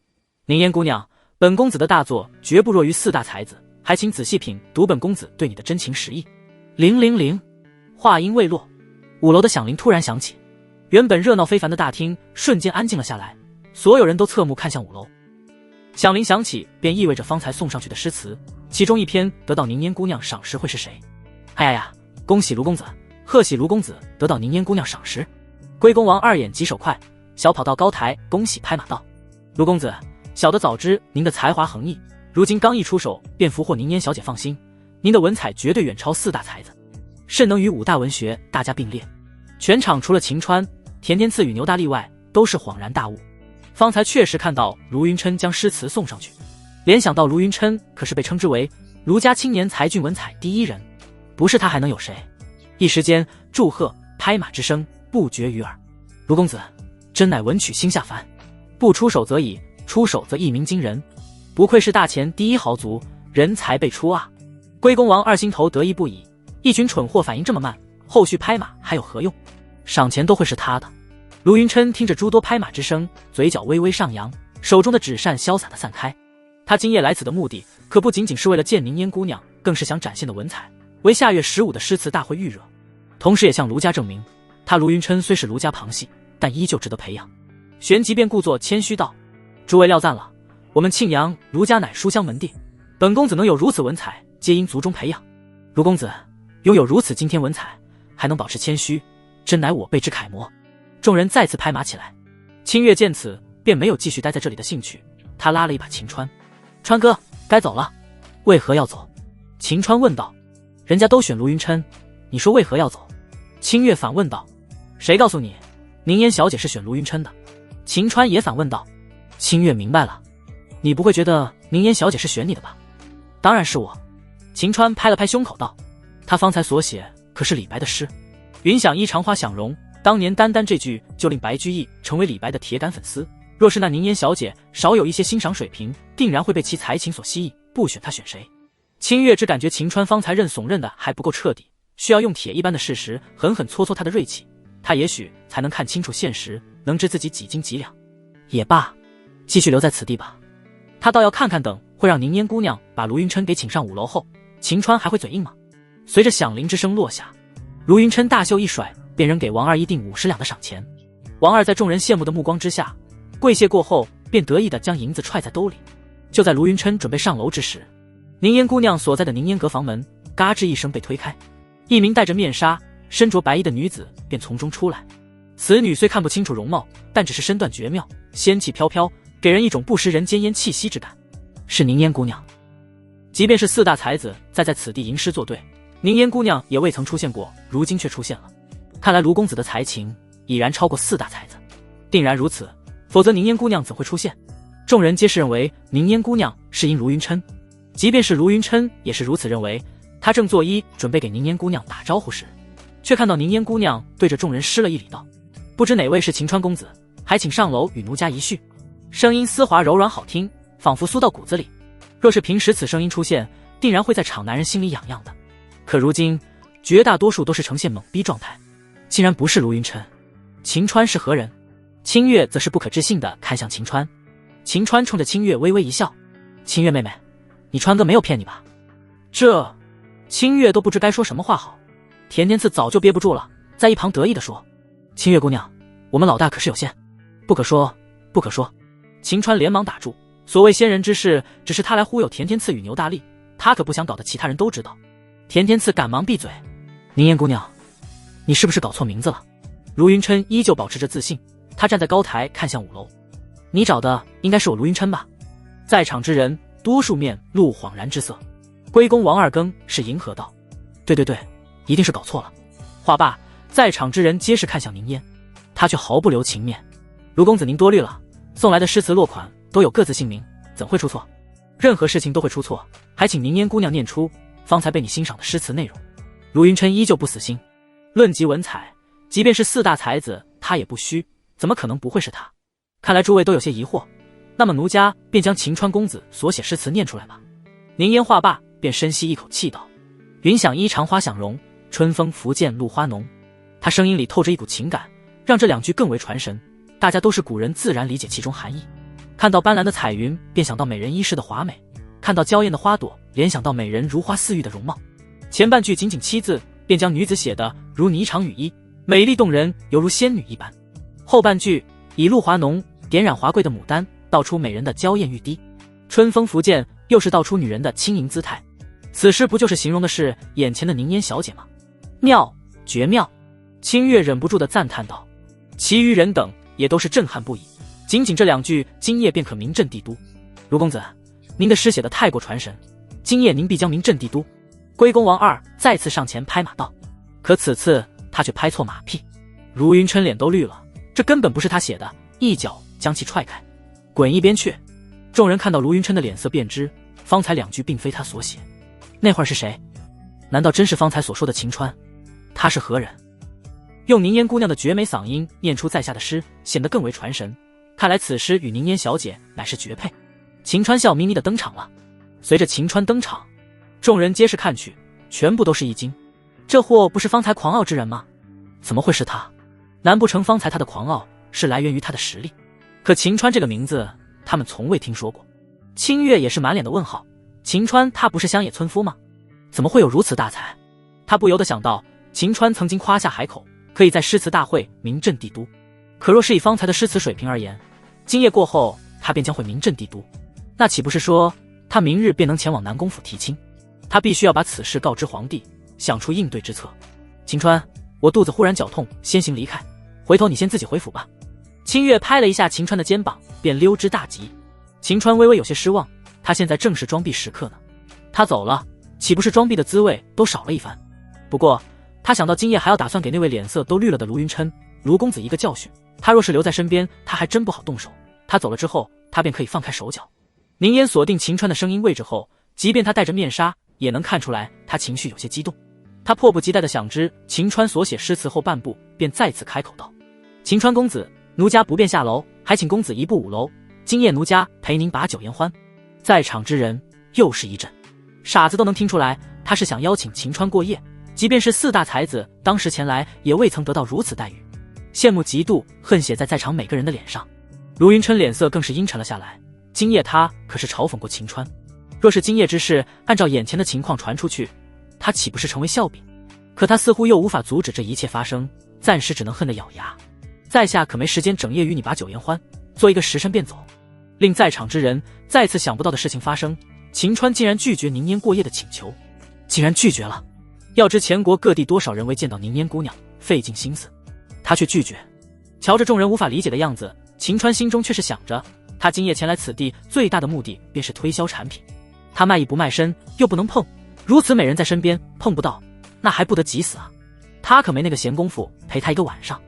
宁嫣姑娘，本公子的大作绝不弱于4大才子，还请仔细品读本公子对你的真情实意。000。话音未落，5楼的响铃突然响起，原本热闹非凡的大厅瞬间安静了下来，所有人都侧目看向5楼。响铃响起，便意味着方才送上去的诗词，其中一篇得到凝烟姑娘赏识会是谁？哎呀呀！恭喜卢公子，贺喜卢公子得到凝烟姑娘赏识。龟公王二眼疾手快，小跑到高台，恭喜拍马道：卢公子，小的早知您的才华横溢，如今刚一出手便俘获凝烟小姐，放心，您的文采绝对远超4大才子，甚能与5大文学大家并列。全场除了秦川、田天赐与牛大例外，都是恍然大悟。方才确实看到卢云琛将诗词送上去，联想到卢云琛可是被称之为卢家青年才俊文采第一人，不是他还能有谁？一时间祝贺拍马之声不绝于耳。卢公子真乃文曲星下凡，不出手则已，出手则一鸣惊人，不愧是大前第一豪族，人才辈出啊！龟公王二心头得意不已，一群蠢货反应这么慢，后续拍马还有何用？赏钱都会是他的。卢云琛听着诸多拍马之声，嘴角微微上扬，手中的纸扇潇洒地散开。他今夜来此的目的，可不仅仅是为了见凝烟姑娘，更是想展现的文采，为下月15的诗词大会预热，同时也向卢家证明，他卢云琛虽是卢家旁系，但依旧值得培养。旋即便故作谦虚道：诸位料赞了，我们庆阳卢家乃书香门第，本公子能有如此文采，皆因族中培养。卢公子拥有如此惊天文采，还能保持谦虚，真乃我辈之楷模。众人再次拍马起来。清月见此，便没有继续待在这里的兴趣，他拉了一把秦川：川哥，该走了。为何要走？秦川问道。人家都选卢云琛，你说为何要走？清月反问道。谁告诉你凝烟小姐是选卢云琛的？秦川也反问道。清月明白了，你不会觉得凝烟小姐是选你的吧？当然是我。秦川拍了拍胸口道，他方才所写可是李白的诗，云想衣长花想容，当年单单这句就令白居易成为李白的铁杆粉丝，若是那凝烟小姐少有一些欣赏水平，定然会被其才情所吸引，不选她选谁？清月只感觉秦川方才认怂认的还不够彻底，需要用铁一般的事实狠狠搓搓他的锐气，他也许才能看清楚现实，能知自己几斤几两。也罢，继续留在此地吧。他倒要看看，等会让凝烟姑娘把卢云琛给请上5楼后，秦川还会嘴硬吗？随着响铃之声落下，卢云琛大袖一甩，便扔给王二一锭50两的赏钱。王二在众人羡慕的目光之下，跪谢过后，便得意地将银子揣在兜里。就在卢云琛准备上楼之时，凝烟姑娘所在的凝烟阁房门嘎吱一声被推开，一名戴着面纱、身着白衣的女子便从中出来。此女虽看不清楚容貌，但只是身段绝妙，仙气飘飘，给人一种不食人间烟气息之感。是凝烟姑娘。即便是4大才子在此地吟诗作对，凝烟姑娘也未曾出现过，如今却出现了。看来卢公子的才情已然超过4大才子。定然如此，否则凝烟姑娘怎会出现？众人皆是认为凝烟姑娘是因卢云琛，即便是卢云琛也是如此认为。他正作揖准备给凝烟姑娘打招呼时，却看到凝烟姑娘对着众人施了一礼道：不知哪位是秦川公子，还请上楼与奴家一叙。声音丝滑柔软好听，仿佛酥到骨子里。若是平时此声音出现，定然会在场男人心里痒痒的。可如今绝大多数都是呈现懵逼状态，竟然不是卢云琛。秦川是何人？清月则是不可置信地看向秦川。秦川冲着清月微微一笑：清月妹妹，你川哥没有骗你吧？这清月都不知该说什么话好。田天赐早就憋不住了，在一旁得意地说：清月姑娘，我们老大可是有限，不可说，不可说。秦川连忙打住，所谓仙人之事，只是他来忽悠田天赐与牛大力，他可不想搞得其他人都知道。田天赐赶忙闭嘴：凝烟姑娘，你是不是搞错名字了？卢云琛依旧保持着自信，他站在高台看向5楼。你找的应该是我卢云琛吧？在场之人多数面露恍然之色。龟公王二更是迎合道：对对对，一定是搞错了。话罢，在场之人皆是看向凝烟，他却毫不留情面：卢公子您多虑了，送来的诗词落款都有各自姓名，怎会出错？任何事情都会出错，还请凝烟姑娘念出方才被你欣赏的诗词内容。卢云琛依旧不死心，论及文采，即便是4大才子他也不虚，怎么可能不会是他？看来诸位都有些疑惑，那么奴家便将秦川公子所写诗词念出来吧。凝烟话罢，便深吸一口气道：云想衣长花想容，春风拂槛露花浓。他声音里透着一股情感，让这2句更为传神，大家都是古人，自然理解其中含义。看到斑斓的彩云，便想到美人衣饰的华美；看到娇艳的花朵，联想到美人如花似玉的容貌。前半句仅仅7字，便将女子写得如霓裳羽衣，美丽动人，犹如仙女一般。后半句以露华浓点染华贵的牡丹，道出美人的娇艳欲滴；春风拂槛，又是道出女人的轻盈姿态。此诗不就是形容的是眼前的凝烟小姐吗？妙，绝妙！清月忍不住地赞叹道。其余人等也都是震撼不已。仅仅这2句，今夜便可名震帝都。卢公子，您的诗写得太过传神，今夜您必将名震帝都。龟公王二再次上前拍马道，可此次他却拍错马屁。卢云琛脸都绿了，这根本不是他写的，一脚将其踹开，滚一边去！众人看到卢云琛的脸色便知，方才2句并非他所写。那会儿是谁？难道真是方才所说的秦川？他是何人？用凝烟姑娘的绝美嗓音念出在下的诗，显得更为传神。看来此诗与凝烟小姐乃是绝配。秦川笑眯眯地登场了。随着秦川登场，众人皆是看去，全部都是一惊。这货不是方才狂傲之人吗？怎么会是他？难不成方才他的狂傲是来源于他的实力？可秦川这个名字他们从未听说过。清月也是满脸的问号，秦川他不是乡野村夫吗？怎么会有如此大才？他不由得想到，秦川曾经夸下海口，可以在诗词大会名震帝都。可若是以方才的诗词水平而言，今夜过后他便将会名震帝都，那岂不是说他明日便能前往南宫府提亲？他必须要把此事告知皇帝，想出应对之策。秦川，我肚子忽然绞痛，先行离开，回头你先自己回府吧。清月拍了一下秦川的肩膀，便溜之大吉。秦川微微有些失望，他现在正是装逼时刻呢，他走了，岂不是装逼的滋味都少了一番？不过他想到今夜还要打算给那位脸色都绿了的卢云琛、卢公子一个教训，他若是留在身边，他还真不好动手。他走了之后，他便可以放开手脚。凝烟锁定秦川的声音位置后，即便他戴着面纱，也能看出来他情绪有些激动。他迫不及待地想知秦川所写诗词后半部，便再次开口道：秦川公子，奴家不便下楼，还请公子移步5楼，今夜奴家陪您把酒言欢。在场之人又是一阵，傻子都能听出来他是想邀请秦川过夜，即便是4大才子当时前来，也未曾得到如此待遇。羡慕嫉妒恨写在场每个人的脸上。卢云琛脸色更是阴沉了下来，今夜他可是嘲讽过秦川，若是今夜之事按照眼前的情况传出去，他岂不是成为笑柄？可他似乎又无法阻止这一切发生，暂时只能恨得咬牙。在下可没时间整夜与你把酒言欢，做一个时辰便走。令在场之人再次想不到的事情发生，秦川竟然拒绝凝烟过夜的请求，竟然拒绝了。要知全国各地多少人为见到凝烟姑娘费尽心思，他却拒绝。瞧着众人无法理解的样子，秦川心中却是想着，他今夜前来此地最大的目的便是推销产品。他卖艺不卖身，又不能碰，如此美人在身边，碰不到那还不得急死啊？他可没那个闲工夫陪他一个晚上，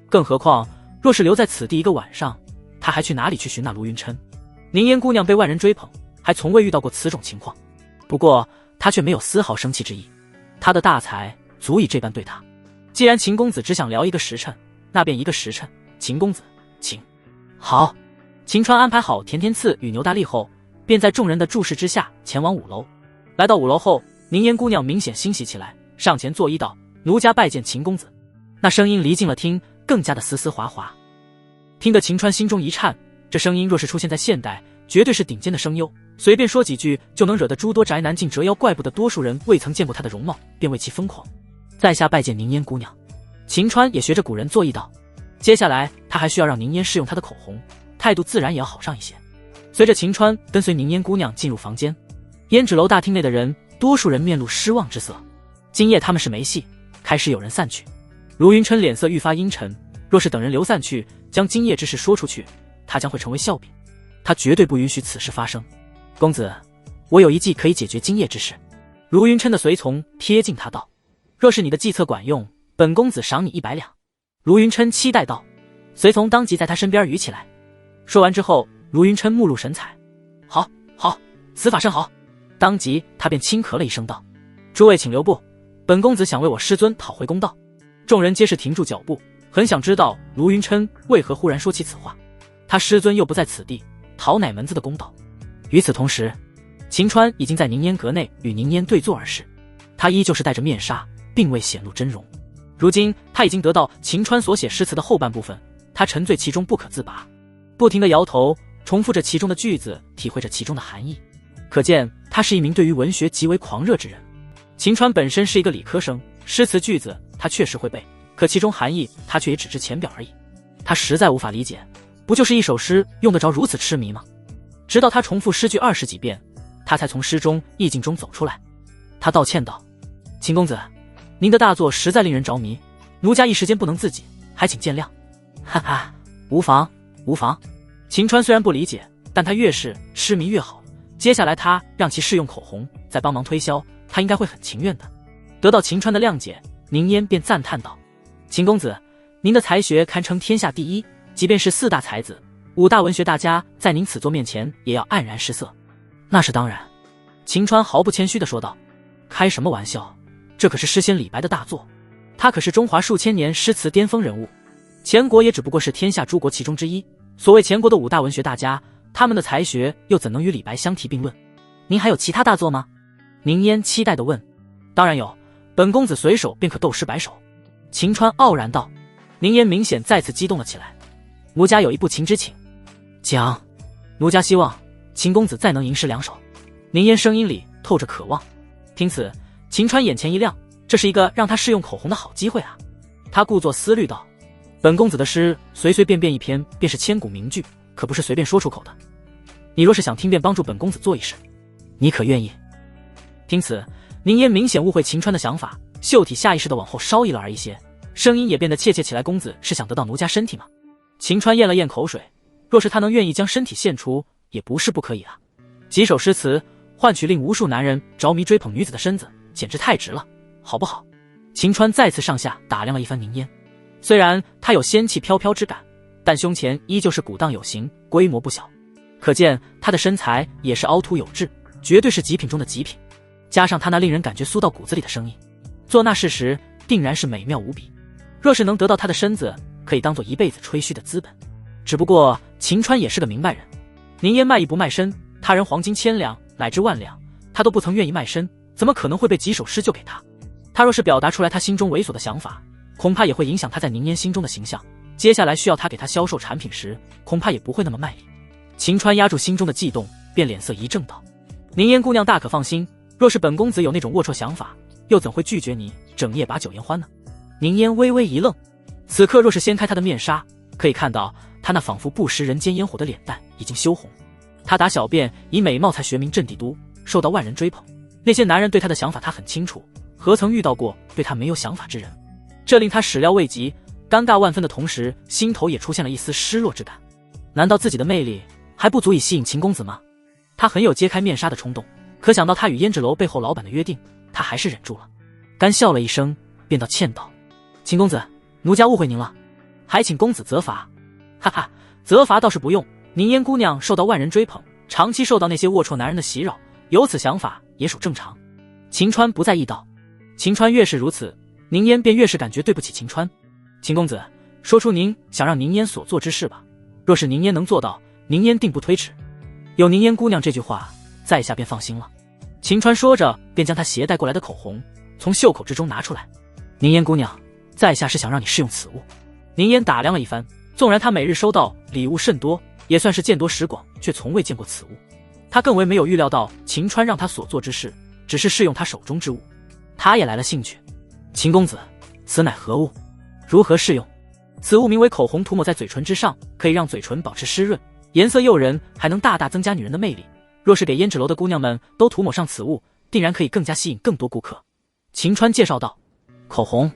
更何况若是留在此地一个晚上，他还去哪里去寻那卢云琛？凝烟姑娘被万人追捧，还从未遇到过此种情况。不过他却没有丝毫生气之意，他的大才足以这般对他。既然秦公子只想聊一个时辰，那便一个时辰。秦公子，请。好。秦川安排好甜甜刺与牛大力后，便在众人的注视之下前往5楼。来到5楼后，凝烟姑娘明显欣喜起来，上前作揖道：奴家拜见秦公子。那声音离近了听，更加的丝丝滑滑，听得秦川心中一颤。这声音若是出现在现代，绝对是顶尖的声优，随便说几句就能惹得诸多宅男尽折腰。怪不得多数人未曾见过他的容貌，便为其疯狂。在下拜见凝烟姑娘。秦川也学着古人作揖道。接下来他还需要让凝烟试用他的口红，态度自然也要好上一些。随着秦川跟随凝烟姑娘进入房间，胭脂楼大厅内的人多数人面露失望之色。今夜他们是没戏，开始有人散去。卢云琛脸色愈发阴沉，若是等人流散去，将今夜之事说出去，他将会成为笑柄，他绝对不允许此事发生。公子，我有一计可以解决今夜之事。卢云琛的随从贴近他道，若是你的计策管用，本公子赏你100两。卢云琛期待道。随从当即在他身边语起来。说完之后，卢云琛目露神采，好，好，此法甚好。当即他便轻咳了一声道：诸位请留步，本公子想为我师尊讨回公道。众人皆是停住脚步，很想知道卢云琛为何忽然说起此话。他师尊又不在此地，讨哪门子的公道？与此同时，秦川已经在凝烟阁内与凝烟对坐而视，他依旧是戴着面纱，并未显露真容。如今他已经得到秦川所写诗词的后半部分，他沉醉其中不可自拔，不停地摇头，重复着其中的句子，体会着其中的含义。可见他是一名对于文学极为狂热之人。秦川本身是一个理科生，诗词句子他确实会背，可其中含义他却也只知浅表而已。他实在无法理解，不就是一首诗，用得着如此痴迷吗？直到他重复诗句20几遍，他才从诗中意境中走出来。他道歉道：“秦公子，您的大作实在令人着迷，奴家一时间不能自己，还请见谅。”哈哈，无妨无妨。秦川虽然不理解，但他越是痴迷越好。接下来他让其试用口红，再帮忙推销，他应该会很情愿的。得到秦川的谅解，宁烟便赞叹道：“秦公子，您的才学堪称天下第一，即便是4大才子、5大文学大家，在您此作面前也要黯然失色。”那是当然。秦川毫不谦虚地说道：“开什么玩笑，这可是诗仙李白的大作，他可是中华数千年诗词巅峰人物，钱国也只不过是天下诸国其中之一。所谓钱国的5大文学大家，他们的才学又怎能与李白相提并论？您还有其他大作吗？”宁烟期待地问。“当然有，本公子随手便可斗诗100首。”秦川傲然道。宁烟明显再次激动了起来：“奴家有一部情之请。”“讲。”“奴家希望秦公子再能吟诗2首。”宁烟声音里透着渴望。听此，秦川眼前一亮，这是一个让他试用口红的好机会啊！他故作思虑道：“本公子的诗随随便便一篇便是千古名句，可不是随便说出口的。你若是想听，便帮助本公子做一事，你可愿意？”听此，宁烟明显误会秦川的想法，秀体下意识地往后稍一了而一些，声音也变得怯怯起来：“公子是想得到奴家身体吗？”秦川咽了咽口水，若是他能愿意将身体献出，也不是不可以啊。几首诗词换取令无数男人着迷追捧女子的身子，简直太值了，好不好？秦川再次上下打量了一番宁烟，虽然他有仙气飘飘之感，但胸前依旧是鼓荡有型，规模不小，可见他的身材也是凹凸有致，绝对是极品中的极品。加上他那令人感觉酥到骨子里的声音，做那事时定然是美妙无比。若是能得到他的身子，可以当做一辈子吹嘘的资本。只不过秦川也是个明白人，宁烟卖艺不卖身，他人黄金1000两乃至10000两，他都不曾愿意卖身，怎么可能会被几首诗就给他？他若是表达出来他心中猥琐的想法，恐怕也会影响他在宁烟心中的形象。接下来需要他给他销售产品时，恐怕也不会那么卖力。秦川压住心中的悸动，便脸色一正道：“宁烟姑娘大可放心，若是本公子有那种龌龊想法，又怎会拒绝你整夜把酒言欢呢？”宁烟微微一愣，此刻若是掀开他的面纱，可以看到他那仿佛不食人间烟火的脸蛋已经羞红。他打小便以美貌才学名镇帝都，受到万人追捧，那些男人对他的想法他很清楚，何曾遇到过对他没有想法之人？这令他始料未及，尴尬万分的同时，心头也出现了一丝失落之感。难道自己的魅力还不足以吸引秦公子吗？他很有揭开面纱的冲动，可想到他与胭脂楼背后老板的约定，他还是忍住了，干笑了一声，便道歉道：“秦公子，奴家误会您了，还请公子责罚。”“哈哈，责罚倒是不用，宁烟姑娘受到万人追捧，长期受到那些龌龊男人的袭扰，有此想法也属正常。”秦川不在意道。秦川越是如此，宁烟便越是感觉对不起秦川。“秦公子，说出您想让宁烟所做之事吧，若是宁烟能做到，宁烟定不推迟。”有宁烟姑娘这句话，在下便放心了。秦川说着，便将他携带过来的口红从袖口之中拿出来。“宁烟姑娘，在下是想让你试用此物。”宁烟打量了一番，纵然他每日收到礼物甚多，也算是见多识广，却从未见过此物。他更为没有预料到秦川让他所做之事，只是试用他手中之物。他也来了兴趣。“秦公子，此乃何物？如何试用？”“此物名为口红，涂抹在嘴唇之上，可以让嘴唇保持湿润，颜色诱人，还能大大增加女人的魅力。若是给胭脂楼的姑娘们都涂抹上此物，定然可以更加吸引更多顾客。”秦川介绍道。“口红。”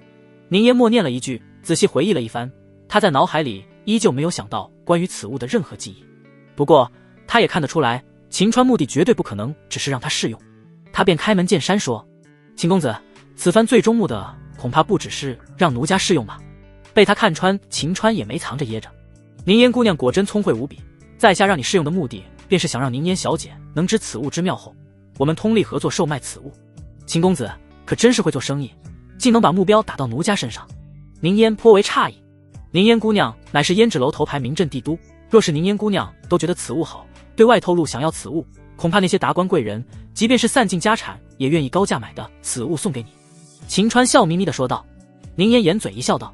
宁烟默念了一句，仔细回忆了一番，他在脑海里依旧没有想到关于此物的任何记忆。不过他也看得出来，秦川目的绝对不可能只是让他试用。他便开门见山说：“秦公子，此番最终目的恐怕不只是让奴家试用吧？”被他看穿，秦川也没藏着掖着。“宁烟姑娘果真聪慧无比，在下让你试用的目的，便是想让宁烟小姐能知此物之妙后，我们通力合作售卖此物。秦公子可真是会做生意，竟能把目标打到奴家身上。”宁烟颇为诧异。宁烟姑娘乃是胭脂楼头牌名镇帝都，若是宁烟姑娘都觉得此物好，对外透露想要此物，恐怕那些达官贵人即便是散尽家产也愿意高价买的此物送给你。”秦川笑眯眯地说道。宁烟掩嘴一笑道：“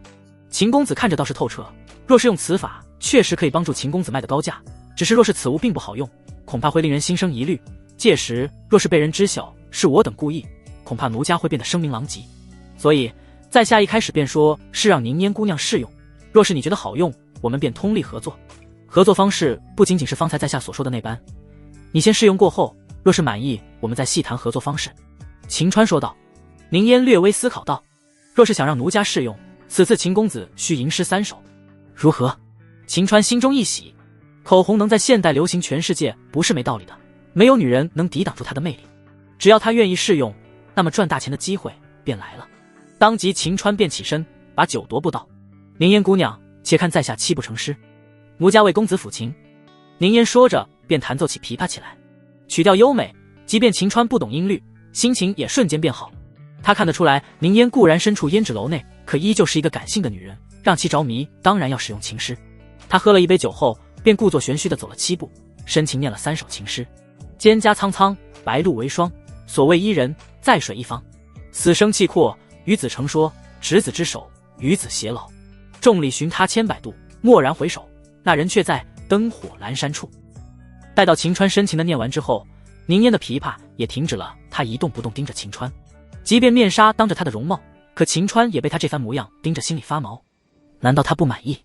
秦公子看着倒是透彻，若是用此法，确实可以帮助秦公子卖得高价，只是若是此物并不好用，恐怕会令人心生疑虑，届时若是被人知晓是我等故意，恐怕奴家会变得声名狼藉。所以在下一开始便说是让宁烟姑娘试用，若是你觉得好用，我们便通力合作。”合作方式不仅仅是方才在下所说的那般，你先试用过后，若是满意，我们再细谈合作方式。秦川说道。宁烟略微思考道，若是想让奴家试用，此次秦公子需吟诗3首，如何？秦川心中一喜，口红能在现代流行全世界不是没道理的，没有女人能抵挡住它的魅力，只要他愿意试用，那么赚大钱的机会便来了。当即秦川便起身把酒踱步道，宁烟姑娘，且看在下七步成诗，奴家为公子抚琴。宁烟说着便弹奏起琵琶起来，曲调优美，即便秦川不懂音律，心情也瞬间变好。他看得出来，宁烟固然身处胭脂楼内，可依旧是一个感性的女人，让其着迷当然要使用情诗。他喝了一杯酒后，便故作玄虚地走了7步，深情念了3首情诗。蒹葭苍苍，白露为霜，所谓伊人，在水一方。死生契阔，与子成说，执子之手，与子偕老。众里寻他千百度，蓦然回首，那人却在灯火阑珊处。待到秦川深情的念完之后，宁烟的琵琶也停止了，他一动不动盯着秦川。即便面纱当着他的容貌，可秦川也被他这番模样盯着心里发毛。难道他不满意？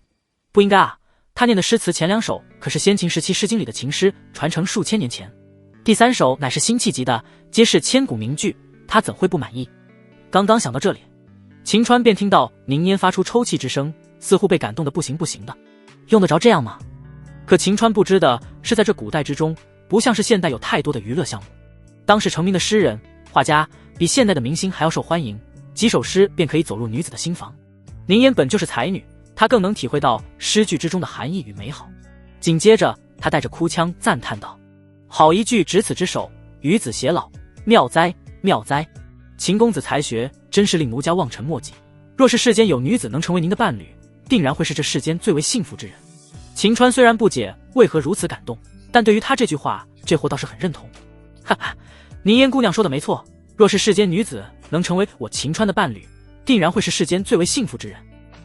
不应该啊，他念的诗词前2首可是先秦时期诗经里的情诗，传承数千年前，第3首乃是辛弃疾的，皆是千古名句，他怎会不满意？刚刚想到这里，秦川便听到宁烟发出抽泣之声，似乎被感动得不行不行的。用得着这样吗？可秦川不知的是，在这古代之中，不像是现代有太多的娱乐项目。当时成名的诗人、画家比现代的明星还要受欢迎，几首诗便可以走入女子的心房。宁烟本就是才女，她更能体会到诗句之中的含义与美好。紧接着她带着哭腔赞叹道，好一句执子之手，与子偕老，妙哉妙哉！秦公子才学真是令奴家望尘莫及，若是世间有女子能成为您的伴侣，定然会是这世间最为幸福之人。秦川虽然不解为何如此感动，但对于他这句话，这货倒是很认同。哈哈，宁烟姑娘说的没错，若是世间女子能成为我秦川的伴侣，定然会是世间最为幸福之人。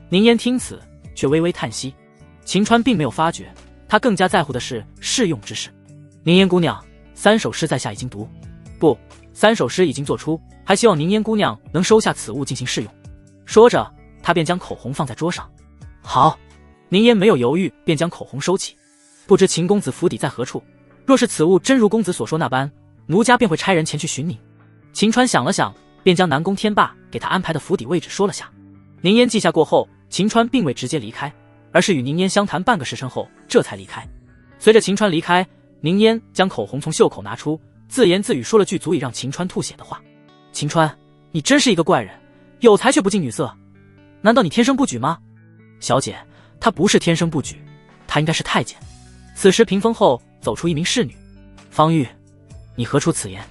宁烟听此却微微叹息，秦川并没有发觉，他更加在乎的是试用之事。宁烟姑娘，3首诗在下已经读，不，3首诗已经做出，还希望宁烟姑娘能收下此物进行试用。说着，他便将口红放在桌上。好，宁烟没有犹豫，便将口红收起。不知秦公子府邸在何处？若是此物真如公子所说那般，奴家便会差人前去寻你。秦川想了想，便将南宫天霸给他安排的府邸位置说了下。宁烟记下过后，秦川并未直接离开，而是与宁烟相谈半个时辰后，这才离开。随着秦川离开，宁烟将口红从袖口拿出，自言自语说了句足以让秦川吐血的话：秦川，你真是一个怪人，有才却不近女色，难道你天生不举吗？小姐，他不是天生不举，他应该是太监。此时屏风后走出一名侍女。方玉，你何出此言？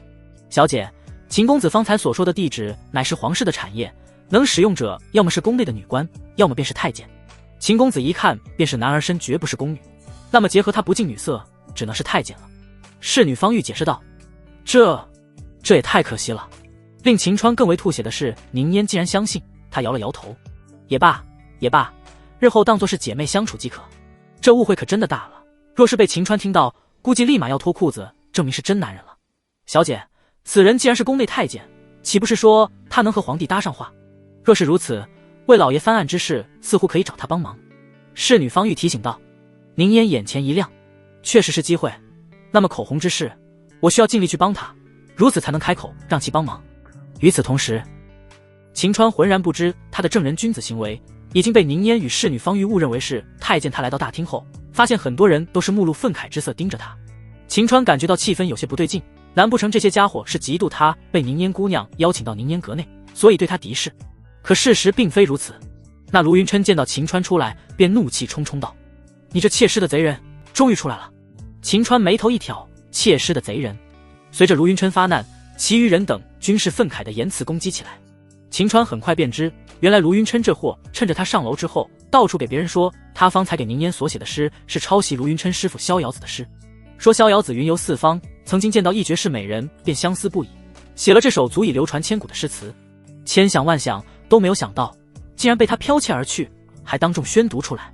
小姐，秦公子方才所说的地址乃是皇室的产业，能使用者要么是宫内的女官，要么便是太监。秦公子一看便是男儿身，绝不是宫女，那么结合他不近女色，只能是太监了。侍女方玉解释道。这也太可惜了。令秦川更为吐血的是，宁烟竟然相信，他摇了摇头。也罢也罢，日后当作是姐妹相处即可。这误会可真的大了，若是被秦川听到，估计立马要脱裤子证明是真男人了。小姐，此人既然是宫内太监，岂不是说他能和皇帝搭上话？若是如此，为老爷翻案之事似乎可以找他帮忙。侍女方玉提醒道。宁烟眼前一亮，确实是机会。那么口红之事，我需要尽力去帮他，如此才能开口让其帮忙。与此同时，秦川浑然不知他的正人君子行为已经被宁烟与侍女方玉误认为是太监。他来到大厅后，发现很多人都是目露愤慨之色盯着他。秦川感觉到气氛有些不对劲，难不成这些家伙是嫉妒他被宁烟姑娘邀请到宁烟阁内，所以对他敌视？可事实并非如此。那卢云琛见到秦川出来，便怒气冲冲道：你这窃尸的贼人终于出来了。秦川眉头一挑，窃尸的贼人。随着卢云琛发难，其余人等均是愤慨的言辞攻击起来。秦川很快便知，原来卢云琛这货趁着他上楼之后，到处给别人说他方才给宁烟所写的诗是抄袭卢云琛师傅逍遥子的诗，说逍遥子云游四方，曾经见到一绝世美人，便相思不已，写了这首足以流传千古的诗词。千想万想都没有想到，竟然被他剽窃而去，还当众宣读出来。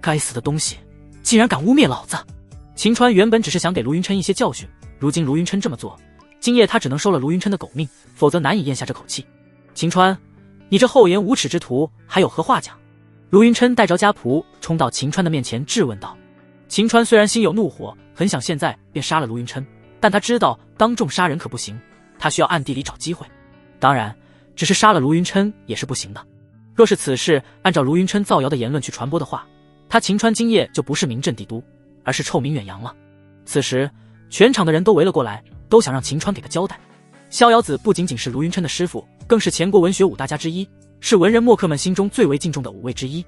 该死的东西，竟然敢污蔑老子！秦川原本只是想给卢云琛一些教训，如今卢云琛这么做，今夜他只能收了卢云琛的狗命，否则难以咽下这口气。秦川，你这厚颜无耻之徒还有何话讲？卢云琛带着家仆冲到秦川的面前质问道。秦川虽然心有怒火，很想现在便杀了卢云琛，但他知道当众杀人可不行，他需要暗地里找机会。当然，只是杀了卢云琛也是不行的。若是此事按照卢云琛造谣的言论去传播的话，他秦川今夜就不是名震帝都，而是臭名远扬了。此时，全场的人都围了过来，都想让秦川给个交代。逍遥子不仅仅是卢云琛的师傅，更是前国文学五大家之一，是文人墨客们心中最为敬重的五位之一。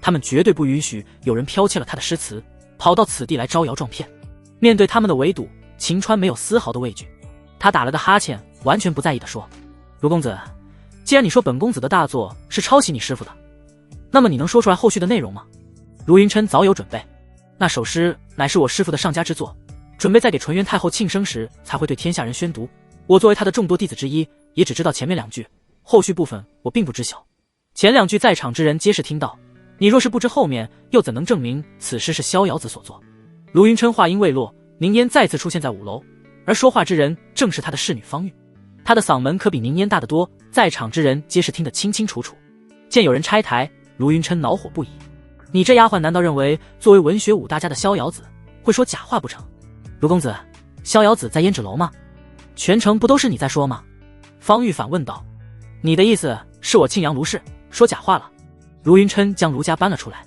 他们绝对不允许有人剽窃了他的诗词，跑到此地来招摇撞骗。面对他们的围堵，秦川没有丝毫的畏惧。他打了个哈欠，完全不在意地说：“卢公子，既然你说本公子的大作是抄袭你师傅的，那么你能说出来后续的内容吗？”卢云琛早有准备，那首诗乃是我师傅的上佳之作，准备在给纯元太后庆生时才会对天下人宣读。我作为他的众多弟子之一，也只知道前面2句，后续部分我并不知晓。前2句在场之人皆是听到，你若是不知后面，又怎能证明此诗是逍遥子所作？卢云琛话音未落，宁烟再次出现在5楼，而说话之人正是他的侍女方玉。他的嗓门可比宁烟大得多，在场之人皆是听得清清楚楚。见有人拆台，卢云琛恼火不已。你这丫鬟难道认为作为文学五大家的逍遥子会说假话不成？卢公子，逍遥子在胭脂楼吗？全城不都是你在说吗？方玉反问道。你的意思是我庆阳卢氏说假话了？卢云琛将卢家搬了出来，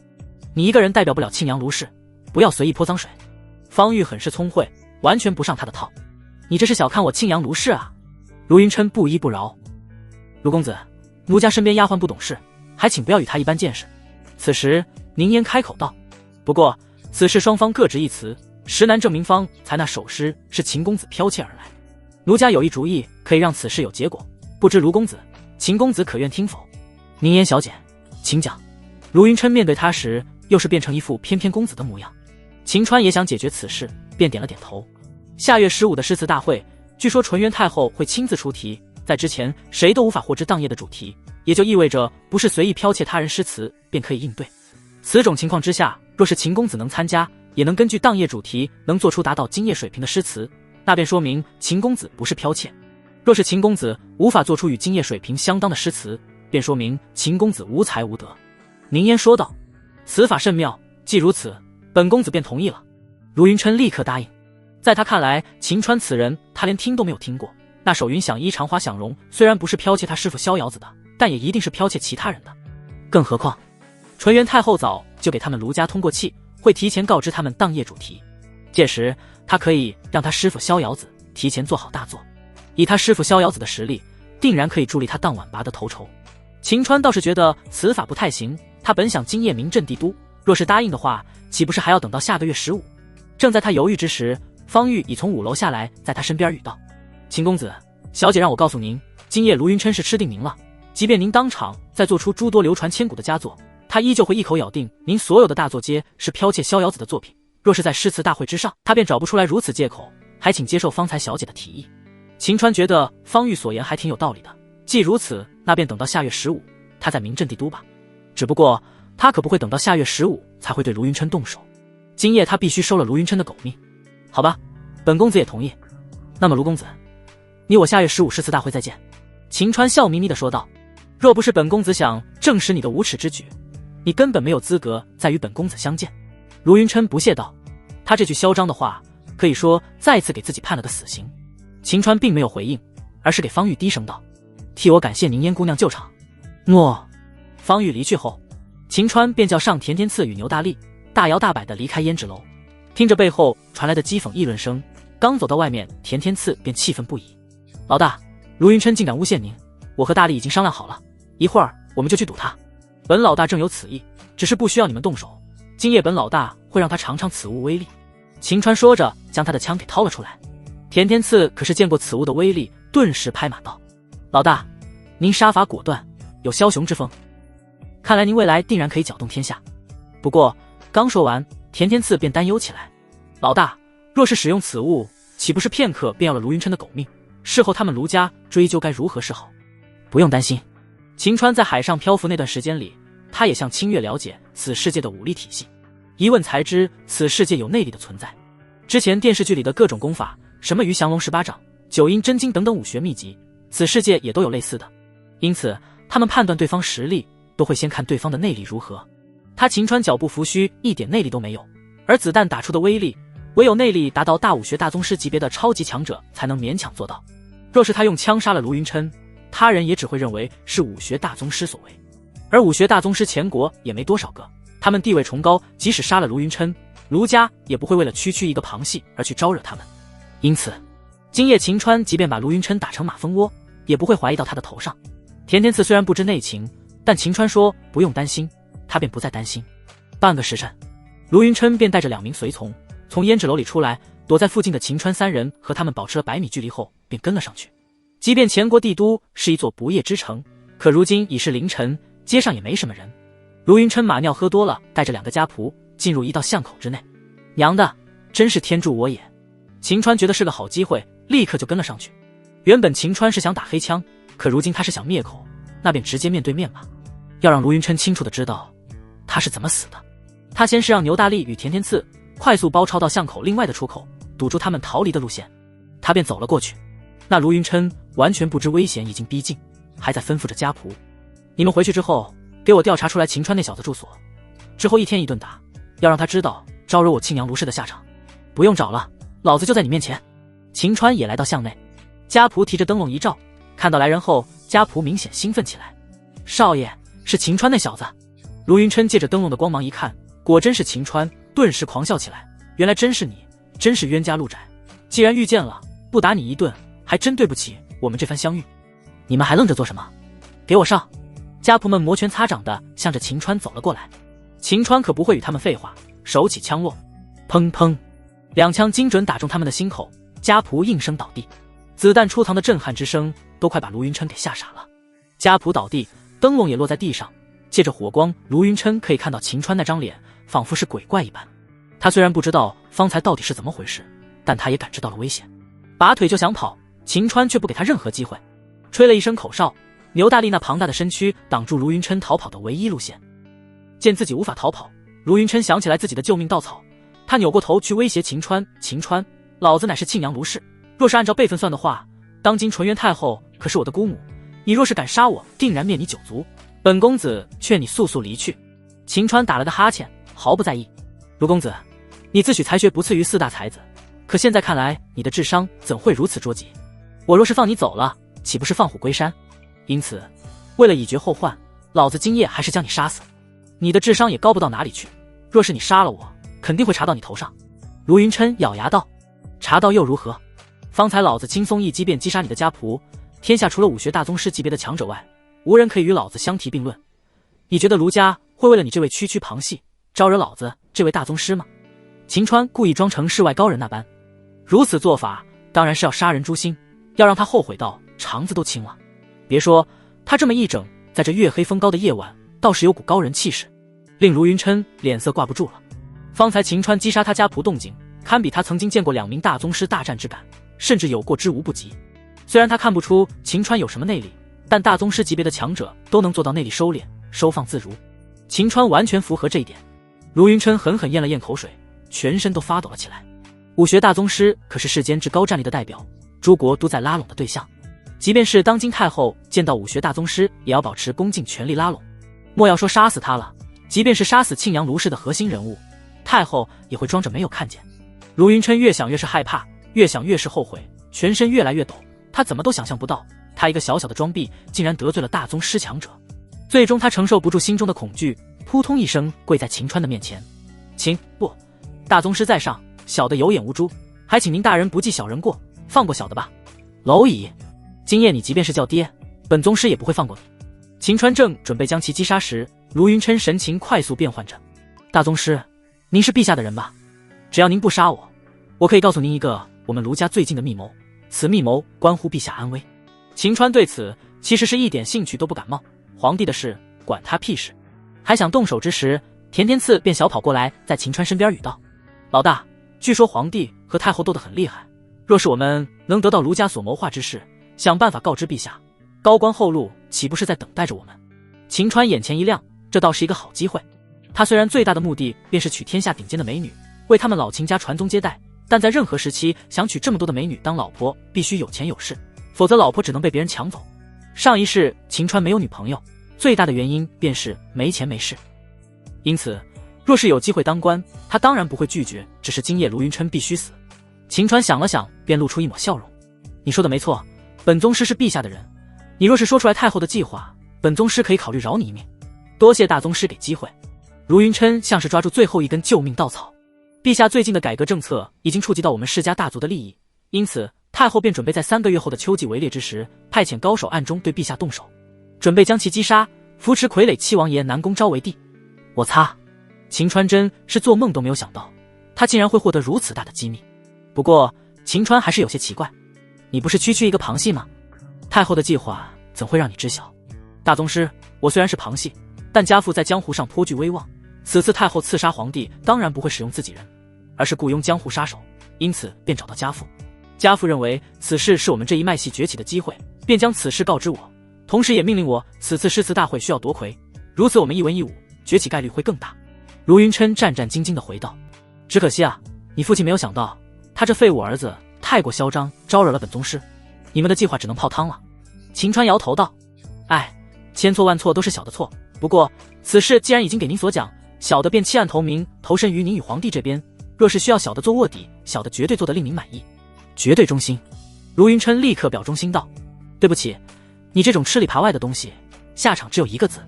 你一个人代表不了庆阳卢氏，不要随意泼脏水。方玉很是聪慧，完全不上他的套。你这是小看我庆阳卢氏啊？卢云琛不依不饶。卢公子，卢家身边丫鬟不懂事，还请不要与他一般见识。此时宁烟开口道：“不过此事双方各执一词，实难证明方才那首诗是秦公子剽窃而来。卢家有一主意，可以让此事有结果，不知卢公子、秦公子可愿听否？”宁烟小姐，请讲。卢云琛面对他时，又是变成一副翩翩公子的模样。秦川也想解决此事，便点了点头。下月15的诗词大会，据说纯元太后会亲自出题，在之前谁都无法获知当夜的主题，也就意味着不是随意剽窃他人诗词便可以应对。此种情况之下，若是秦公子能参加，也能根据当夜主题能做出达到今夜水平的诗词，那便说明秦公子不是剽窃。若是秦公子无法做出与今夜水平相当的诗词，便说明秦公子无才无德。宁烟说道：“此法甚妙，既如此，本公子便同意了。”卢云琛立刻答应。在他看来，秦川此人他连听都没有听过。那首云想衣长花想容虽然不是剽窃他师傅逍遥子的，但也一定是剽窃其他人的。更何况纯元太后早就给他们卢家通过气，会提前告知他们当夜主题，届时他可以让他师傅逍遥子提前做好大作。以他师傅逍遥子的实力，定然可以助力他当晚拔得头筹。秦川倒是觉得此法不太行，他本想今夜名震帝都，若是答应的话，岂不是还要等到下个月15？正在他犹豫之时，方玉已从5楼下来，在他身边语道：“秦公子，小姐让我告诉您，今夜卢云琛是吃定您了。即便您当场再做出诸多流传千古的佳作，他依旧会一口咬定您所有的大作皆是剽窃逍遥子的作品。若是在诗词大会之上，他便找不出来如此借口，还请接受方才小姐的提议。”秦川觉得方玉所言还挺有道理的，既如此，那便等到下月15，他在名震帝都吧。只不过他可不会等到下月15才会对卢云琛动手，今夜他必须收了卢云琛的狗命。好吧，本公子也同意。那么卢公子，你我下月15诗词大会再见。秦川笑眯眯地说道：“若不是本公子想证实你的无耻之举，你根本没有资格再与本公子相见。”卢云琛不屑道。他这句嚣张的话，可以说再次给自己判了个死刑。秦川并没有回应，而是给方玉低声道：“替我感谢宁烟姑娘救场。”诺。方玉离去后，秦川便叫上田天赐与牛大力，大摇大摆地离开胭脂楼。听着背后传来的讥讽议论声，刚走到外面，田天赐便气愤不已：“老大，卢云琛竟敢诬陷您，我和大力已经商量好了，一会儿我们就去堵他。本老大正有此意，只是不需要你们动手。今夜本老大会让他尝尝此物威力。”秦川说着，将他的枪给掏了出来。田天赐可是见过此物的威力，顿时拍马道：“老大，您杀伐果断，有枭雄之风，看来您未来定然可以搅动天下。”不过刚说完，田天赐便担忧起来：“老大，若是使用此物，岂不是片刻便要了卢云琛的狗命？事后他们卢家追究该如何是好？”不用担心，秦川在海上漂浮那段时间里，他也向清月了解此世界的武力体系，一问才知此世界有内力的存在。之前电视剧里的各种功法，什么鱼降龙18掌、九阴真经等等武学秘籍，此世界也都有类似的。因此他们判断对方实力，都会先看对方的内力如何。他秦川脚步浮虚，一点内力都没有，而子弹打出的威力，唯有内力达到大武学大宗师级别的超级强者才能勉强做到。若是他用枪杀了卢云琛，他人也只会认为是武学大宗师所为。而武学大宗师全国也没多少个，他们地位崇高，即使杀了卢云琛，卢家也不会为了区区一个旁系而去招惹他们。因此今夜秦川即便把卢云琛打成马蜂窝，也不会怀疑到他的头上。田天赐虽然不知内情，但秦川说不用担心，他便不再担心。半个时辰，卢云琛便带着2名随从从胭脂楼里出来，躲在附近的秦川3人和他们保持了100米距离后便跟了上去。即便前国帝都是一座不夜之城，可如今已是凌晨，街上也没什么人。卢云琛马尿喝多了，带着2个家仆进入一道巷口之内。娘的，真是天助我也！秦川觉得是个好机会，立刻就跟了上去。原本秦川是想打黑枪，可如今他是想灭口，那便直接面对面吧。要让卢云琛清楚的知道他是怎么死的。他先是让牛大力与田天赐快速包抄到巷口另外的出口，堵住他们逃离的路线。他便走了过去。那卢云琛完全不知危险已经逼近，还在吩咐着家仆：你们回去之后给我调查出来秦川那小子住所，之后1天1顿打，要让他知道招惹我庆阳卢氏的下场。不用找了，老子就在你面前。秦川也来到巷内，家仆提着灯笼一照，看到来人后，家仆明显兴奋起来。少爷，是秦川那小子。卢云琛借着灯笼的光芒一看，果真是秦川，顿时狂笑起来。原来真是你，真是冤家路窄。既然遇见了，不打你一顿，还真对不起我们这番相遇。你们还愣着做什么？给我上！家仆们摩拳擦掌的向着秦川走了过来。秦川可不会与他们废话，手起枪落，砰砰，2枪精准打中他们的心口，家仆应声倒地。子弹出膛的震撼之声都快把卢云琛给吓傻了。家仆倒地，灯笼也落在地上，借着火光，卢云琛可以看到秦川那张脸仿佛是鬼怪一般。他虽然不知道方才到底是怎么回事，但他也感知到了危险，拔腿就想跑，秦川却不给他任何机会，吹了一声口哨，牛大力那庞大的身躯挡住卢云琛逃跑的唯一路线。见自己无法逃跑，卢云琛想起来自己的救命稻草，他扭过头去威胁秦川：秦川，老子乃是庆阳卢氏，若是按照辈分算的话，当今纯元太后可是我的姑母，你若是敢杀我，定然灭你9族。本公子劝你速速离去。秦川打了个哈欠，毫不在意。卢公子，你自诩才学不次于4大才子，可现在看来你的智商怎会如此捉急？我若是放你走了，岂不是放虎归山？因此为了以绝后患，老子今夜还是将你杀死。你的智商也高不到哪里去，若是你杀了我，肯定会查到你头上。卢云琛咬牙道：查到又如何？方才老子轻松一击便击杀你的家仆，天下除了武学大宗师级别的强者外，无人可以与老子相提并论。你觉得卢家会为了你这位区区旁系招惹老子这位大宗师吗？秦川故意装成世外高人那般，如此做法当然是要杀人诛心，要让他后悔到肠子都青了。别说他这么一整，在这月黑风高的夜晚倒是有股高人气势，令卢云琛脸色挂不住了。方才秦川击杀他家仆动静，堪比他曾经见过2名大宗师大战之感，甚至有过之无不及。虽然他看不出秦川有什么内力，但大宗师级别的强者都能做到内力收敛收放自如，秦川完全符合这一点。卢云琛狠狠咽了咽口水，全身都发抖了起来。武学大宗师可是世间至高战力的代表，诸国都在拉拢的对象，即便是当今太后见到武学大宗师，也要保持恭敬全力拉拢。莫要说杀死他了，即便是杀死庆阳卢氏的核心人物，太后也会装着没有看见。卢云琛越想越是害怕，越想越是后悔，全身越来越抖。他怎么都想象不到，他一个小小的装逼竟然得罪了大宗师强者。最终他承受不住心中的恐惧，扑通一声跪在秦川的面前。不，大宗师在上，小的有眼无珠，还请您大人不计小人过，放过小的吧。蝼蚁，今夜你即便是叫爹，本宗师也不会放过你。秦川正准备将其击杀时，卢云琛神情快速变换着。大宗师，您是陛下的人吧？只要您不杀我，我可以告诉您一个我们卢家最近的密谋，此密谋关乎陛下安危。秦川对此其实是一点兴趣都不感冒，皇帝的事管他屁事。还想动手之时，田天赐便小跑过来，在秦川身边语道：老大，据说皇帝和太后斗得很厉害，若是我们能得到卢家所谋划之事，想办法告知陛下，高官厚禄岂不是在等待着我们？秦川眼前一亮，这倒是一个好机会。他虽然最大的目的便是娶天下顶尖的美女，为他们老秦家传宗接代，但在任何时期想娶这么多的美女当老婆，必须有钱有势，否则老婆只能被别人抢走。上一世秦川没有女朋友，最大的原因便是没钱没势。因此若是有机会当官，他当然不会拒绝，只是今夜卢云琛必须死。秦川想了想，便露出一抹笑容。你说的没错，本宗师是陛下的人，你若是说出来太后的计划，本宗师可以考虑饶你一命。多谢大宗师给机会。卢云琛像是抓住最后一根救命稻草。陛下最近的改革政策已经触及到我们世家大族的利益，因此太后便准备在3个月后的秋季围猎之时，派遣高手暗中对陛下动手，准备将其击杀，扶持傀儡七王爷南宫昭为帝。我擦，秦川真是做梦都没有想到，他竟然会获得如此大的机密。不过秦川还是有些奇怪，你不是区区一个旁系吗？太后的计划怎会让你知晓？大宗师，我虽然是旁系，但家父在江湖上颇具威望，此次太后刺杀皇帝，当然不会使用自己人，而是雇佣江湖杀手，因此便找到家父。家父认为此事是我们这一脉系崛起的机会，便将此事告知我，同时也命令我此次诗词大会需要夺魁，如此我们一文一武，崛起概率会更大。卢云琛战战兢兢地回道：只可惜啊，你父亲没有想到，他这废物儿子太过嚣张，招惹了本宗师，你们的计划只能泡汤了。秦川摇头道：哎，千错万错都是小的错，不过此事既然已经给您所讲，小的便弃暗投明，投身于您与皇帝这边，若是需要小的做卧底，小的绝对做得令您满意，绝对忠心。卢云琛立刻表忠心道：对不起，你这种吃里扒外的东西，下场只有一个字。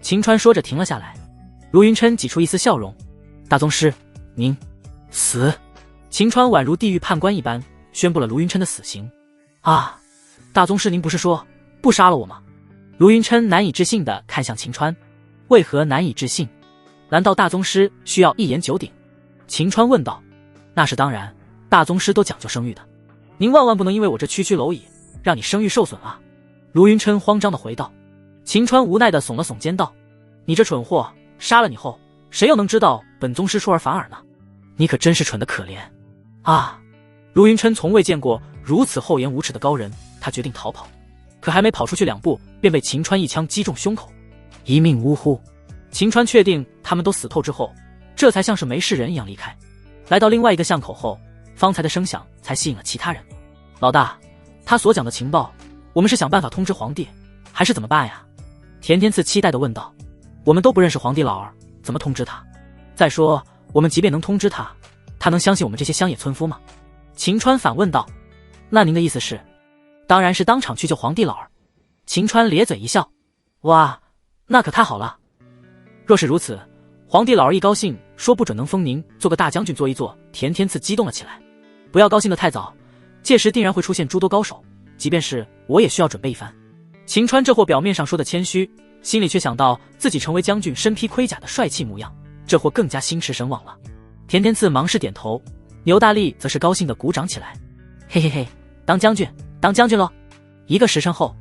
秦川说着停了下来。卢云琛挤出一丝笑容：大宗师，您死。秦川宛如地狱判官一般，宣布了卢云琛的死刑。啊，大宗师您不是说不杀了我吗？卢云琛难以置信地看向秦川。为何难以置信？难道大宗师需要一言九鼎？秦川问道。那是当然，大宗师都讲究声誉的，您万万不能因为我这区区蝼蚁，让你声誉受损啊！卢云琛慌张地回道。秦川无奈地耸了耸肩道：你这蠢货，杀了你后，谁又能知道本宗师出尔反尔呢？你可真是蠢得可怜啊！卢云琛从未见过如此厚颜无耻的高人，他决定逃跑，可还没跑出去2步，便被秦川一枪击中胸口，一命呜呼。秦川确定他们都死透之后，这才像是没事人一样离开。来到另外一个巷口后，方才的声响才吸引了其他人。老大，他所讲的情报，我们是想办法通知皇帝，还是怎么办呀？田天赐期待地问道。我们都不认识皇帝老儿，怎么通知他？再说我们即便能通知他，他能相信我们这些乡野村夫吗？秦川反问道。那您的意思是？当然是当场去救皇帝老儿。秦川咧嘴一笑。哇，那可太好了。若是如此，皇帝老儿一高兴，说不准能封您做个大将军坐一坐。田天赐激动了起来。不要高兴得太早，届时定然会出现诸多高手，即便是我也需要准备一番。秦川这货表面上说的谦虚，心里却想到自己成为将军身披盔甲的帅气模样，这货更加心驰神往了。田天赐忙是点头，牛大力则是高兴地鼓掌起来。嘿嘿嘿，当将军咯。1个时辰后，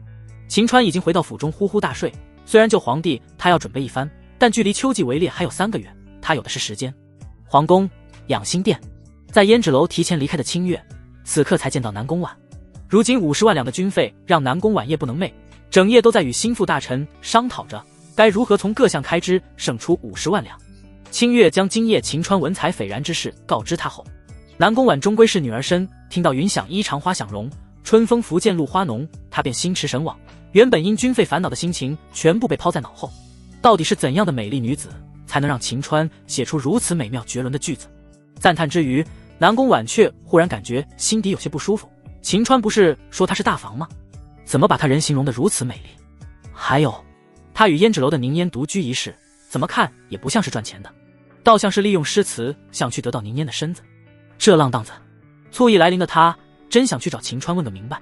秦川已经回到府中呼呼大睡。虽然救皇帝他要准备一番，但距离秋季围猎还有3个月，他有的是时间。皇宫养心殿，在胭脂楼提前离开的清月，此刻才见到南宫婉。如今50万两的军费让南宫婉夜不能寐，整夜都在与心腹大臣商讨着该如何从各项开支省出50万两。清月将今夜秦川文采斐然之事告知他后，南宫婉终归是女儿身，听到云想衣裳花想容，春风拂槛露花浓，她便心驰神往，原本因军费烦恼的心情全部被抛在脑后。到底是怎样的美丽女子才能让秦川写出如此美妙绝伦的句子？赞叹之余，南宫婉却忽然感觉心底有些不舒服。秦川不是说她是大房吗？怎么把她人形容得如此美丽？还有她与胭脂楼的宁烟独居一事，怎么看也不像是赚钱的，倒像是利用诗词想去得到宁烟的身子。这浪荡子，醋意来临的他真想去找秦川问个明白。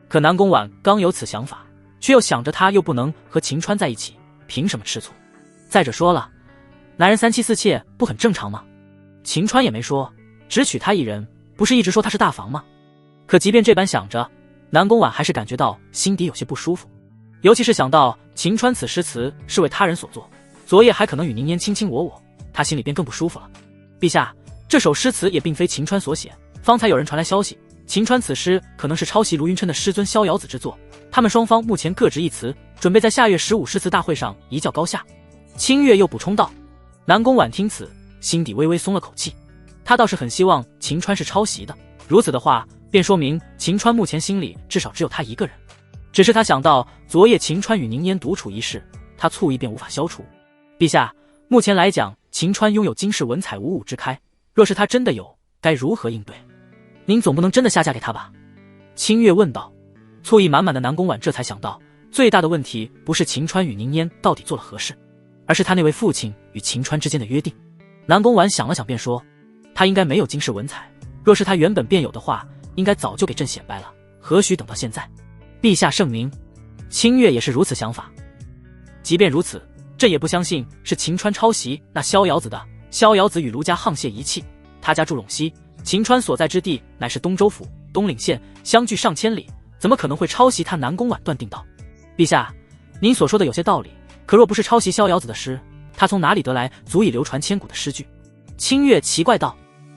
可南宫婉刚有此想法，却又想着他又不能和秦川在一起，凭什么吃醋？再者说了，男人3妻4妾不很正常吗？秦川也没说只娶她一人，不是一直说她是大房吗？可即便这般想着，南宫婉还是感觉到心底有些不舒服，尤其是想到秦川此诗词是为他人所作，昨夜还可能与宁烟卿卿我我，他心里便更不舒服了。陛下，这首诗词也并非秦川所写，方才有人传来消息，秦川此诗可能是抄袭卢云琛的师尊逍遥子之作，他们双方目前各执一词，准备在下月15诗词大会上一较高下。清月又补充道。南宫婉听此，心底微微松了口气，他倒是很希望秦川是抄袭的，如此的话便说明秦川目前心里至少只有他一个人。只是他想到昨夜秦川与宁烟独处一事，他醋意便无法消除。陛下，目前来讲，秦川拥有惊世文采，五五之开。若是他真的有，该如何应对？您总不能真的下嫁给他吧？清月问道。醋意满满的南宫婉这才想到，最大的问题不是秦川与宁烟到底做了何事，而是他那位父亲与秦川之间的约定。南宫婉想了想便说，他应该没有惊世文采，若是他原本便有的话，应该早就给朕显摆了，何须等到现在？陛下圣明。清月也是如此想法。即便如此，朕也不相信是秦川抄袭那逍遥子的。逍遥子与卢家沆瀣一气，他家住陇西，秦川所在之地乃是东州府东岭县，相距上千里，怎么可能会抄袭他？南宫婉断定道。陛下，您所说的有些道理，可若不是抄袭逍遥子的诗，他从哪里得来足以流传千古的诗句？清月奇怪道。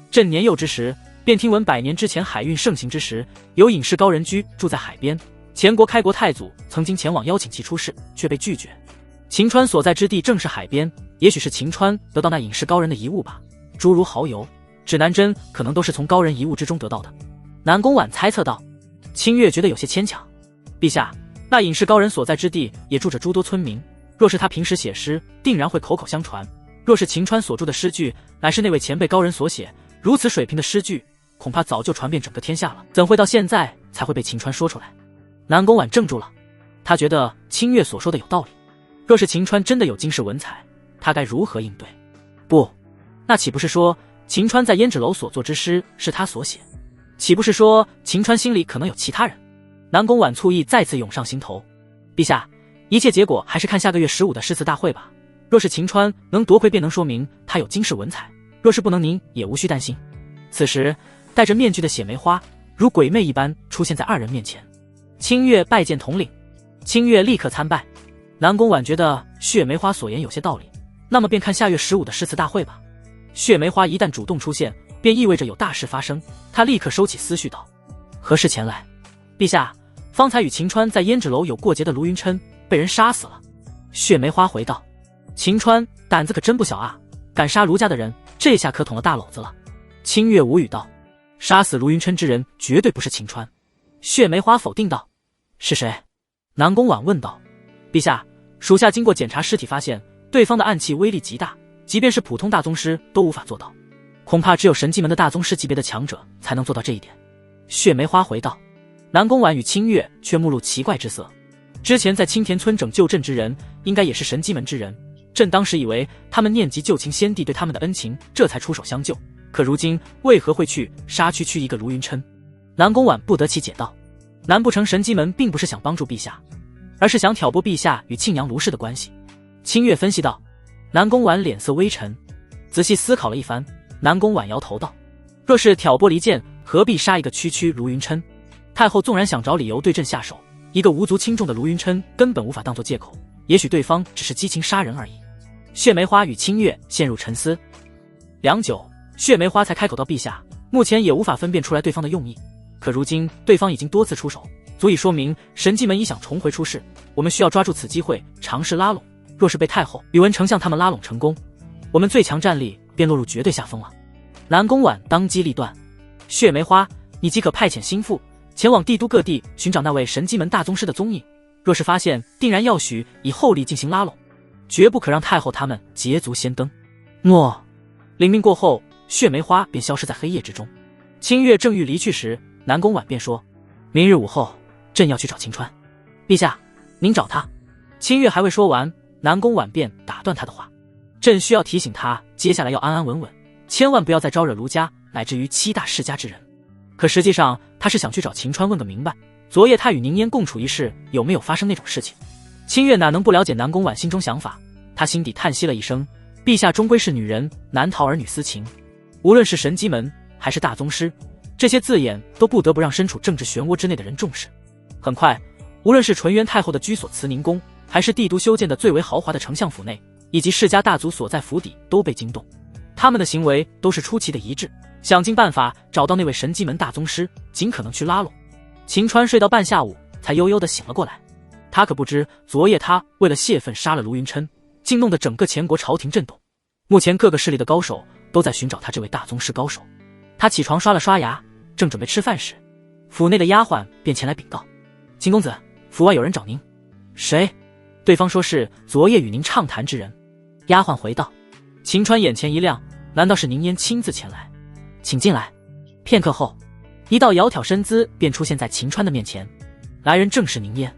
朕年幼之时，便听闻100年之前海运盛行之时，有隐士高人居住在海边，前国开国太祖曾经前往邀请其出仕，却被拒绝。秦川所在之地正是海边，也许是秦川得到那隐士高人的遗物吧，诸如蚝油、指南针可能都是从高人遗物之中得到的。南宫婉猜测道。清月觉得有些牵强。陛下，那隐士高人所在之地也住着诸多村民，若是他平时写诗，定然会口口相传。若是秦川所著的诗句乃是那位前辈高人所写，如此水平的诗句，恐怕早就传遍整个天下了，怎会到现在才会被秦川说出来？南宫婉怔住了，他觉得清月所说的有道理。若是秦川真的有惊世文采，他该如何应对？不，那岂不是说秦川在胭脂楼所作之诗是他所写？岂不是说秦川心里可能有其他人？南宫婉醋意再次涌上心头。陛下，一切结果还是看下个月15的诗词大会吧。若是秦川能夺魁，便能说明他有惊世文采；若是不能，您也无需担心。此时戴着面具的血梅花如鬼魅一般出现在二人面前。清月拜见统领。清月立刻参拜。南宫婉觉得血梅花所言有些道理，那么便看下月15的诗词大会吧。血梅花一旦主动出现，便意味着有大事发生。他立刻收起思绪道：何事前来？陛下，方才与秦川在胭脂楼有过节的卢云琛被人杀死了。血梅花回道：秦川胆子可真不小啊，敢杀卢家的人，这下可捅了大篓子了。清月无语道：杀死卢云琛之人绝对不是秦川。血梅花否定道：是谁？南宫婉问道。陛下，属下经过检查尸体发现，对方的暗器威力极大，即便是普通大宗师都无法做到，恐怕只有神迹门的大宗师级别的强者才能做到这一点。血梅花回道。南宫婉与清月却目露奇怪之色。之前在青田村拯救朕之人，应该也是神迹门之人，朕当时以为他们念及旧情先帝对他们的恩情，这才出手相救，可如今为何会去杀区区一个卢云琛？南宫婉不得其解道。难不成神迹门并不是想帮助陛下，而是想挑拨陛下与庆阳卢氏的关系？清月分析道。南宫婉脸色微沉，仔细思考了一番，南宫婉摇头道：若是挑拨离间，何必杀一个区区卢云琛？太后纵然想找理由对朕下手，一个无足轻重的卢云琛根本无法当作借口，也许对方只是激情杀人而已。血梅花与清月陷入沉思，良久，血梅花才开口道：陛下，目前也无法分辨出来对方的用意，可如今对方已经多次出手，足以说明神迹门已想重回出世，我们需要抓住此机会尝试拉拢。若是被太后、宇文丞相他们拉拢成功，我们最强战力便落入绝对下风了。南宫婉当机立断：血梅花，你即可派遣心腹前往帝都各地寻找那位神迹门大宗师的踪影，若是发现，定然要许以厚力进行拉拢，绝不可让太后他们捷足先登。诺。领命过后，血梅花便消失在黑夜之中。清月正欲离去时，南宫婉便说：明日午后，朕要去找秦川。陛下，您找他？清月还未说完，南宫婉便打断他的话：朕需要提醒他，接下来要安安稳稳，千万不要再招惹卢家乃至于7大世家之人。可实际上他是想去找秦川问个明白，昨夜他与宁烟共处一室，有没有发生那种事情？清月哪能不了解南宫婉心中想法，他心底叹息了一声：陛下终归是女人，难逃儿女私情。无论是神机门还是大宗师，这些字眼都不得不让身处政治漩涡之内的人重视。很快，无论是纯元太后的居所慈宁宫，还是帝都修建的最为豪华的丞相府内，以及世家大族所在府邸，都被惊动。他们的行为都是出奇的一致，想尽办法找到那位神机门大宗师，尽可能去拉拢。秦川睡到半下午才悠悠地醒了过来，他可不知昨夜他为了泄愤杀了卢云琛，竟弄得整个前国朝廷震动。目前各个势力的高手都在寻找他这位大宗师高手。他起床刷了刷牙，正准备吃饭时，府内的丫鬟便前来禀告：秦公子，府外有人找您。谁？对方说是昨夜与您畅谈之人。丫鬟回道：秦川眼前一亮，难道是宁烟亲自前来？请进来。片刻后，一道窈窕身姿便出现在秦川的面前，来人正是宁烟。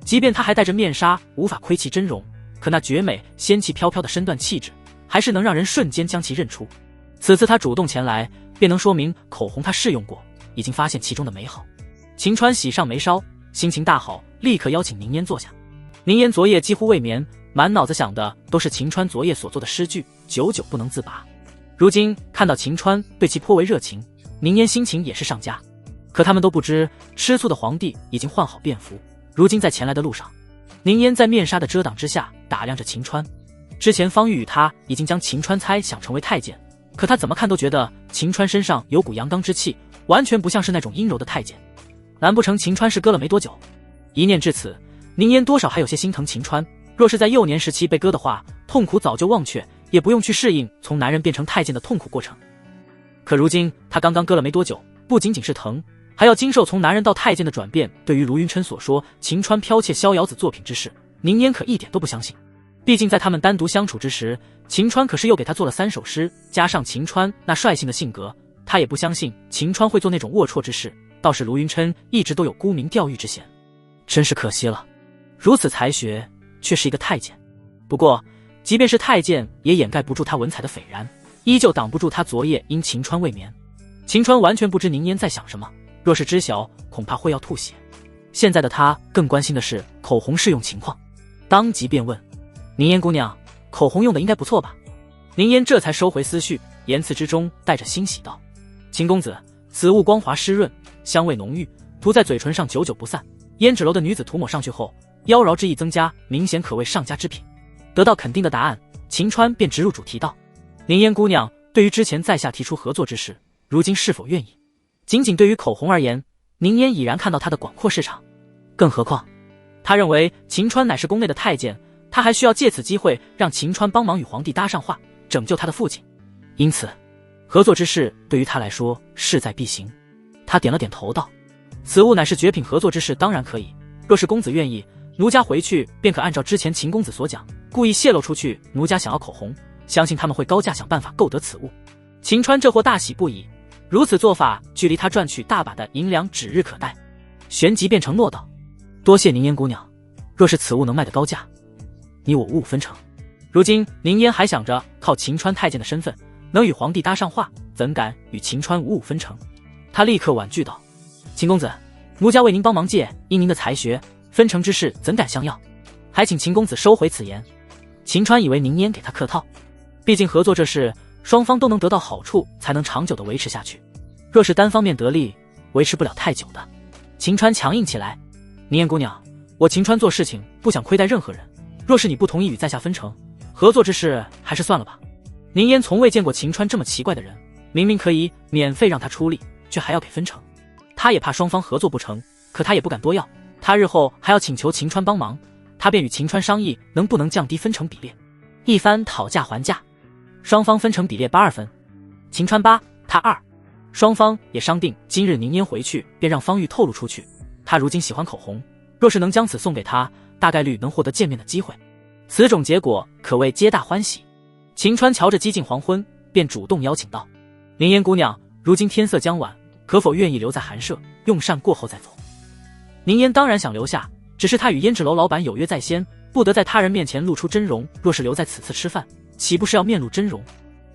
即便她还戴着面纱，无法窥其真容，可那绝美仙气飘飘的身段气质，还是能让人瞬间将其认出。此次她主动前来，便能说明口红她试用过，已经发现其中的美好。秦川喜上眉梢，心情大好，立刻邀请宁烟坐下。宁烟昨夜几乎未眠，满脑子想的都是秦川昨夜所做的诗句，久久不能自拔。如今看到秦川对其颇为热情，宁烟心情也是上佳。可他们都不知，吃醋的皇帝已经换好便服，如今在前来的路上。宁烟在面纱的遮挡之下打量着秦川。之前方玉与他已经将秦川猜想成为太监，可他怎么看都觉得秦川身上有股阳刚之气，完全不像是那种阴柔的太监。难不成秦川是割了没多久？一念至此，宁烟多少还有些心疼秦川。若是在幼年时期被割的话，痛苦早就忘却，也不用去适应从男人变成太监的痛苦过程。可如今他刚刚割了没多久，不仅仅是疼，还要经受从男人到太监的转变。对于卢云琛所说秦川剽窃逍遥子作品之事，宁烟可一点都不相信。毕竟在他们单独相处之时，秦川可是又给他做了3首诗，加上秦川那率性的性格，他也不相信秦川会做那种龌龊之事。倒是卢云琛一直都有沽名钓誉之嫌，真是可惜了，如此才学却是一个太监。不过即便是太监也掩盖不住他文采的斐然，依旧挡不住他昨夜因秦川未眠。秦川完全不知宁烟在想什么，若是知晓恐怕会要吐血。现在的他更关心的是口红试用情况，当即便问：宁烟姑娘，口红用的应该不错吧？宁烟这才收回思绪，言辞之中带着欣喜道：秦公子，此物光滑湿润，香味浓郁，涂在嘴唇上久久不散。胭脂楼的女子涂抹上去后，妖娆之意增加，明显可谓上佳之品。得到肯定的答案，秦川便直入主题道：宁烟姑娘对于之前在下提出合作之事，如今是否愿意？仅仅对于口红而言，宁烟已然看到他的广阔市场，更何况他认为秦川乃是宫内的太监，他还需要借此机会让秦川帮忙与皇帝搭上话，拯救他的父亲。因此合作之事对于他来说势在必行。他点了点头道：此物乃是绝品合作之事，当然可以。若是公子愿意，奴家回去便可按照之前秦公子所讲，故意泄露出去奴家想要口红，相信他们会高价想办法购得此物。秦川这货大喜不已，如此做法距离他赚取大把的银两指日可待。旋即便承诺道：多谢宁烟姑娘，若是此物能卖得高价，你我五五分成。如今宁烟还想着靠秦川太监的身份能与皇帝搭上话，怎敢与秦川五五分成？他立刻婉拒道：秦公子，奴家为您帮忙借，因您的才学，分成之事怎敢相要？还请秦公子收回此言。秦川以为宁烟给他客套，毕竟合作这事双方都能得到好处，才能长久的维持下去。若是单方面得利，维持不了太久的。秦川强硬起来：宁烟姑娘，我秦川做事情不想亏待任何人，若是你不同意与在下分成，合作之事还是算了吧。宁烟从未见过秦川这么奇怪的人，明明可以免费让他出力，却还要给分成。他也怕双方合作不成，可他也不敢多要，他日后还要请求秦川帮忙，他便与秦川商议能不能降低分成比例。一番讨价还价，双方分成比例82分，秦川8，他2。双方也商定今日宁烟回去便让方玉透露出去，他如今喜欢口红，若是能将此送给他，大概率能获得见面的机会。此种结果可谓皆大欢喜。秦川瞧着几近黄昏，便主动邀请道：宁烟姑娘，如今天色将晚，可否愿意留在寒舍，用膳过后再走？宁烟当然想留下，只是他与胭脂楼老板有约在先，不得在他人面前露出真容，若是留在此次吃饭，岂不是要面露真容？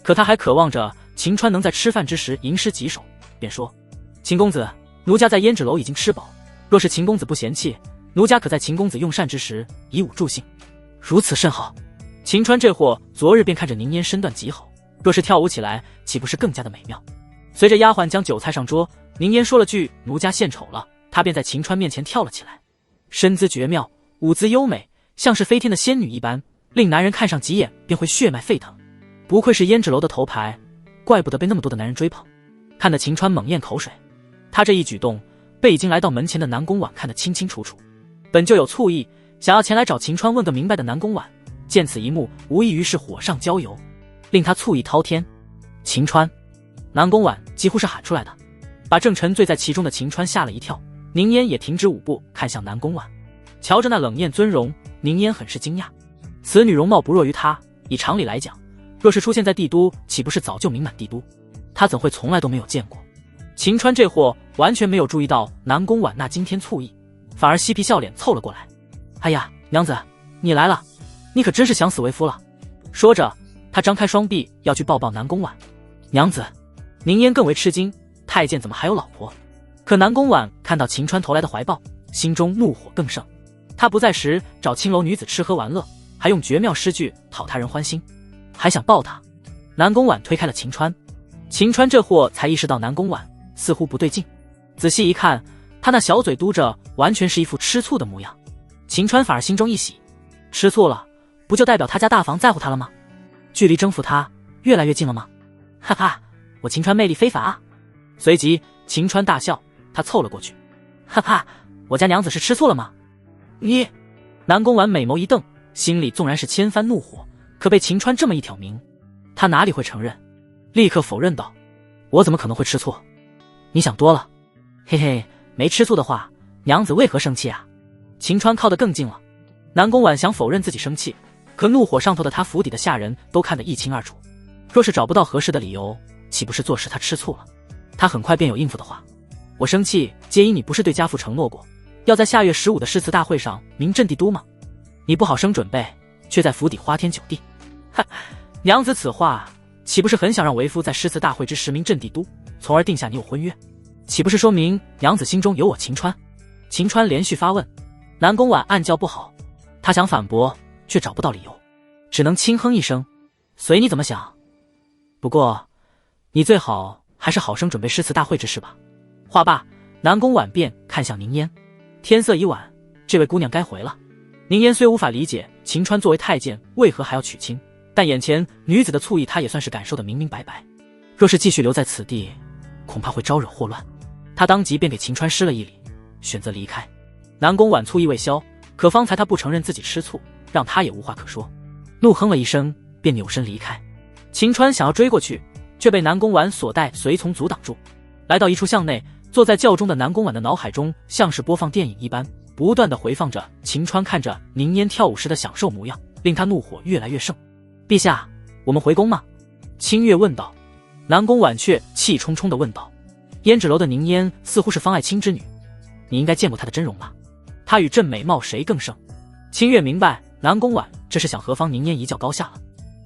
可他还渴望着秦川能在吃饭之时吟诗几首，便说：秦公子，奴家在胭脂楼已经吃饱，若是秦公子不嫌弃，奴家可在秦公子用膳之时以舞助兴。如此甚好。秦川这货昨日便看着宁烟身段极好，若是跳舞起来，岂不是更加的美妙？随着丫鬟将酒菜上桌，宁烟说了句奴家献丑了，他便在秦川面前跳了起来，身姿绝妙，舞姿优美，像是飞天的仙女一般，令男人看上几眼便会血脉沸腾。不愧是胭脂楼的头牌，怪不得被那么多的男人追捧。看得秦川猛咽口水，他这一举动被已经来到门前的南宫婉看得清清楚楚。本就有醋意，想要前来找秦川问个明白的南宫婉，见此一幕，无异于是火上浇油，令他醋意滔天。秦川，南宫婉几乎是喊出来的，把正沉醉在其中的秦川吓了一跳。宁烟也停止舞步，看向南宫婉，瞧着那冷艳尊容，宁烟很是惊讶。此女容貌不弱于他，以常理来讲，若是出现在帝都，岂不是早就名满帝都？他怎会从来都没有见过？秦川这货完全没有注意到南宫婉那惊天醋意，反而嬉皮笑脸凑了过来。哎呀，娘子，你来了，你可真是想死为夫了。说着，他张开双臂要去抱抱南宫婉。娘子，宁烟更为吃惊，太监怎么还有老婆？可南宫婉看到秦川投来的怀抱，心中怒火更盛。他不在时找青楼女子吃喝玩乐，还用绝妙诗句讨他人欢心，还想抱他。南宫婉推开了秦川，秦川这货才意识到南宫婉似乎不对劲，仔细一看，他那小嘴嘟着，完全是一副吃醋的模样。秦川反而心中一喜，吃醋了，不就代表他家大房在乎他了吗？距离征服他越来越近了吗？哈哈，我秦川魅力非凡啊！随即秦川大笑，他凑了过去，哈哈，我家娘子是吃醋了吗？你……南宫婉美眸一瞪，心里纵然是千番怒火，可被秦川这么一挑明，他哪里会承认？立刻否认道：我怎么可能会吃醋？你想多了。嘿嘿，没吃醋的话，娘子为何生气啊？秦川靠得更近了。南宫婉想否认自己生气，可怒火上头的他府邸的下人都看得一清二楚。若是找不到合适的理由，岂不是坐实他吃醋了？他很快便有应付的话：我生气皆因你不是对家父承诺过，要在下月15的诗词大会上名震帝都吗？你不好生准备，却在府邸花天酒地。哈，娘子此话岂不是很想让为夫在诗词大会之时名震帝都，从而定下你我婚约？岂不是说明娘子心中有我秦川？秦川连续发问，南宫婉暗叫不好，他想反驳，却找不到理由，只能轻哼一声，随你怎么想。不过你最好还是好生准备诗词大会之事吧。话罢，南宫婉便看向宁烟，天色已晚，这位姑娘该回了。宁烟虽无法理解秦川作为太监为何还要娶亲，但眼前女子的醋意他也算是感受得明明白白。若是继续留在此地，恐怕会招惹祸乱。他当即便给秦川施了一礼，选择离开。南宫婉醋意未消，可方才他不承认自己吃醋，让他也无话可说，怒哼了一声，便扭身离开。秦川想要追过去，却被南宫婉所带随从阻挡住。来到一处巷内，坐在轿中的南宫婉的脑海中像是播放电影一般，不断地回放着秦川看着宁烟跳舞时的享受模样，令他怒火越来越盛。陛下，我们回宫吗？清月问道。南宫婉却气冲冲地问道。胭脂楼的宁烟似乎是方爱卿之女，你应该见过她的真容吧？她与朕美貌谁更胜？清月明白南宫婉这是想和方宁烟一较高下了，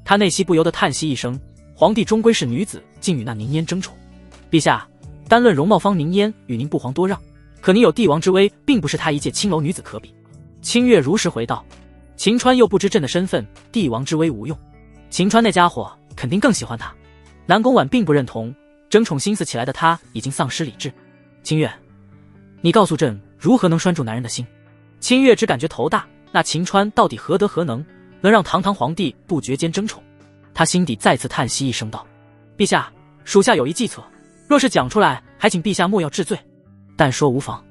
他内心不由得叹息一声，皇帝终归是女子，竟与那宁烟争宠。陛下，单论容貌，方宁烟与您不遑多让，可你有帝王之威，并不是她一介青楼女子可比。清月如实回道。秦川又不知朕的身份，帝王之威无用，秦川那家伙肯定更喜欢他。南宫婉并不认同，争宠心思起来的他已经丧失理智。清月，你告诉朕如何能拴住男人的心？清月只感觉头大，那秦川到底何德何能，能让堂堂皇帝不觉间争宠？他心底再次叹息一声道：陛下，属下有一计策，若是讲出来，还请陛下莫要治罪。但说无妨。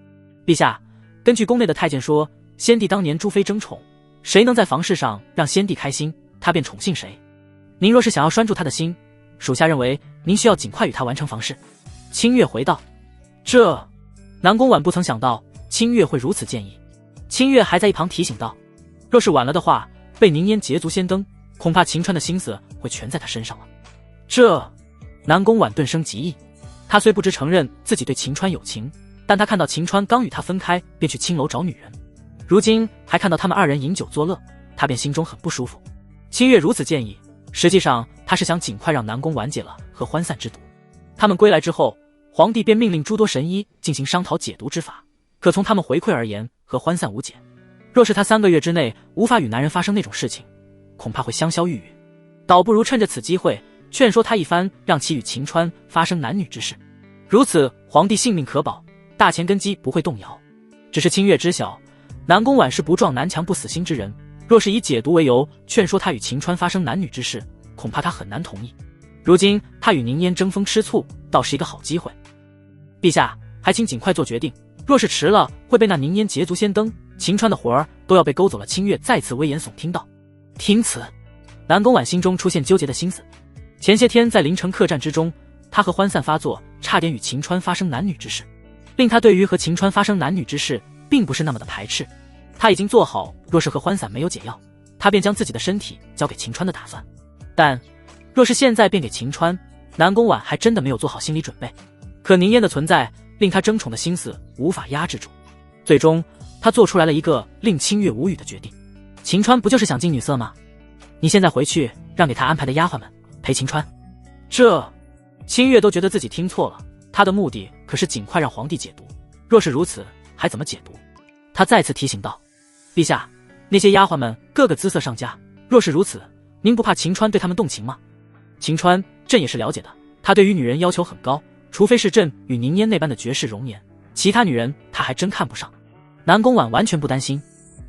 陛下，根据宫内的太监说，先帝当年诸妃争宠，谁能在房事上让先帝开心，他便宠幸谁。您若是想要拴住他的心，属下认为您需要尽快与他完成房事。清月回道。这……南宫婉不曾想到清月会如此建议。清月还在一旁提醒道，若是晚了的话，被宁烟捷足先登，恐怕秦川的心思会全在他身上了。这……南宫婉顿生极意，他虽不知承认自己对秦川有情，但他看到秦川刚与他分开便去青楼找女人，如今还看到他们二人饮酒作乐，他便心中很不舒服。清月如此建议，实际上他是想尽快让南宫完解了和欢散之毒。他们归来之后，皇帝便命令诸多神医进行商讨解毒之法，可从他们回馈而言，和欢散无解。若是他3个月之内无法与男人发生那种事情，恐怕会香消玉殒，倒不如趁着此机会劝说他一番，让其与秦川发生男女之事。如此，皇帝性命可保，大前根基不会动摇。只是清月知晓，南宫婉是不撞南墙不死心之人，若是以解毒为由劝说他与秦川发生男女之事，恐怕他很难同意。如今他与宁烟争风吃醋，倒是一个好机会。陛下，还请尽快做决定，若是迟了，会被那宁烟捷足先登，秦川的活儿都要被勾走了。清月再次危言耸听道。听此，南宫婉心中出现纠结的心思。前些天在临城客栈之中，他和欢散发作，差点与秦川发生男女之事，令他对于和秦川发生男女之事并不是那么的排斥。他已经做好若是和欢散没有解药，他便将自己的身体交给秦川的打算。但若是现在便给秦川，南宫婉还真的没有做好心理准备。可宁烟的存在令他争宠的心思无法压制住，最终他做出来了一个令清月无语的决定。秦川不就是想进女色吗？你现在回去让给他安排的丫鬟们陪秦川。这清月都觉得自己听错了，他的目的可是尽快让皇帝解毒，若是如此还怎么解毒？他再次提醒道，陛下，那些丫鬟们个个姿色上佳，若是如此，您不怕秦川对他们动情吗？秦川朕也是了解的，他对于女人要求很高，除非是朕与宁烟那般的绝世容颜，其他女人他还真看不上。南宫婉完全不担心，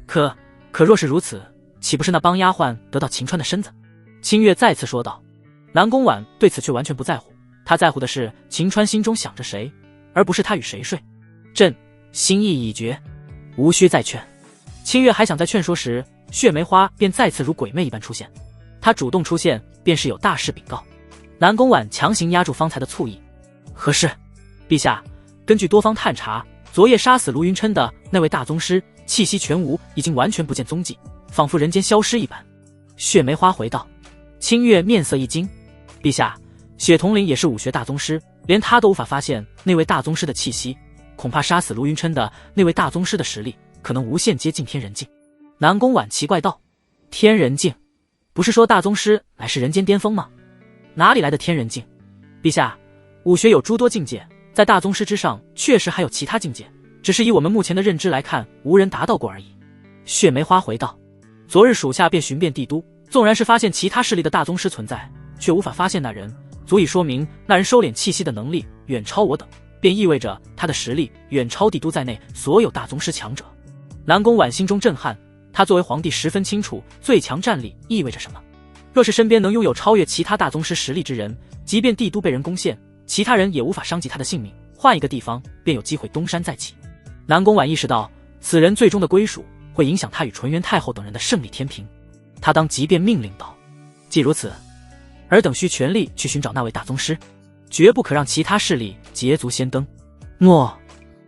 可若是如此，岂不是那帮丫鬟得到秦川的身子？清月再次说道。南宫婉对此却完全不在乎，他在乎的是秦川心中想着谁，而不是他与谁睡。朕心意已决，无需再劝。清月还想再劝说时，血梅花便再次如鬼魅一般出现。她主动出现，便是有大事禀告。南宫婉强行压住方才的醋意。何事？陛下，根据多方探查，昨夜杀死卢云琛的那位大宗师气息全无，已经完全不见踪迹，仿佛人间消失一般。血梅花回道。清月面色一惊，陛下，血统领也是武学大宗师，连他都无法发现那位大宗师的气息，恐怕杀死卢云琛的那位大宗师的实力可能无限接近天人境。南宫婉奇怪道。天人境？不是说大宗师乃是人间巅峰吗？哪里来的天人境？陛下，武学有诸多境界，在大宗师之上确实还有其他境界，只是以我们目前的认知来看，无人达到过而已。血梅花回道。昨日属下便寻遍帝都，纵然是发现其他势力的大宗师存在，却无法发现那人，足以说明那人收敛气息的能力远超我等，便意味着他的实力远超帝都在内所有大宗师强者。南宫婉心中震撼，他作为皇帝十分清楚最强战力意味着什么。若是身边能拥有超越其他大宗师实力之人，即便帝都被人攻陷，其他人也无法伤及他的性命，换一个地方便有机会东山再起。南宫婉意识到此人最终的归属会影响他与纯元太后等人的胜利天平，他当即便命令道，既如此，尔等需全力去寻找那位大宗师，绝不可让其他势力捷足先登。诺。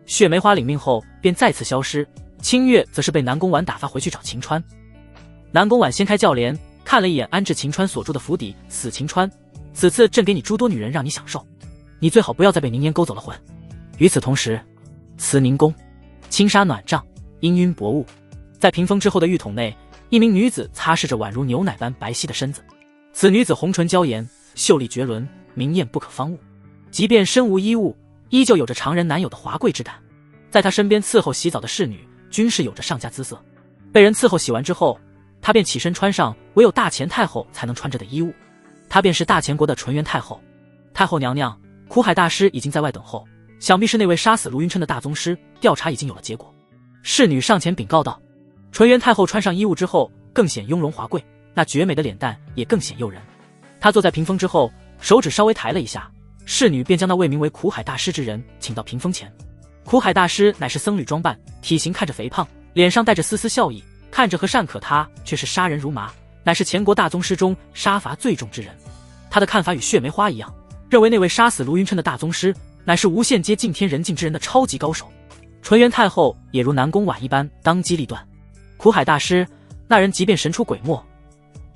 血梅花领命后便再次消失，清月则是被南宫婉打发回去找秦川。南宫婉掀开轿帘，看了一眼安置秦川所住的府邸，死秦川，此次朕给你诸多女人让你享受，你最好不要再被宁烟勾走了魂。与此同时，慈宁宫轻纱暖帐，氤氲薄雾，在屏风之后的浴桶内，一名女子擦拭着宛如牛奶般白皙的身子。此女子红唇娇颜，秀丽绝伦，明艳不可方物，即便身无衣物，依旧有着常人难有的华贵之感。在她身边伺候洗澡的侍女均是有着上佳姿色。被人伺候洗完之后，她便起身穿上唯有大前太后才能穿着的衣物，她便是大前国的纯元太后。太后娘娘，苦海大师已经在外等候，想必是那位杀死卢云琛的大宗师，调查已经有了结果。侍女上前禀告道。纯元太后穿上衣物之后更显雍容华贵，那绝美的脸蛋也更显诱人。她坐在屏风之后，手指稍微抬了一下，侍女便将那位名为苦海大师之人请到屏风前。苦海大师乃是僧侣装扮，体型看着肥胖，脸上带着丝丝笑意，看着和善可他，却是杀人如麻，乃是前国大宗师中杀伐最重之人。他的看法与血梅花一样，认为那位杀死卢云琛的大宗师乃是无限接近天人境之人的超级高手。纯元太后也如南宫婉一般当机立断，苦海大师那人即便神出鬼没，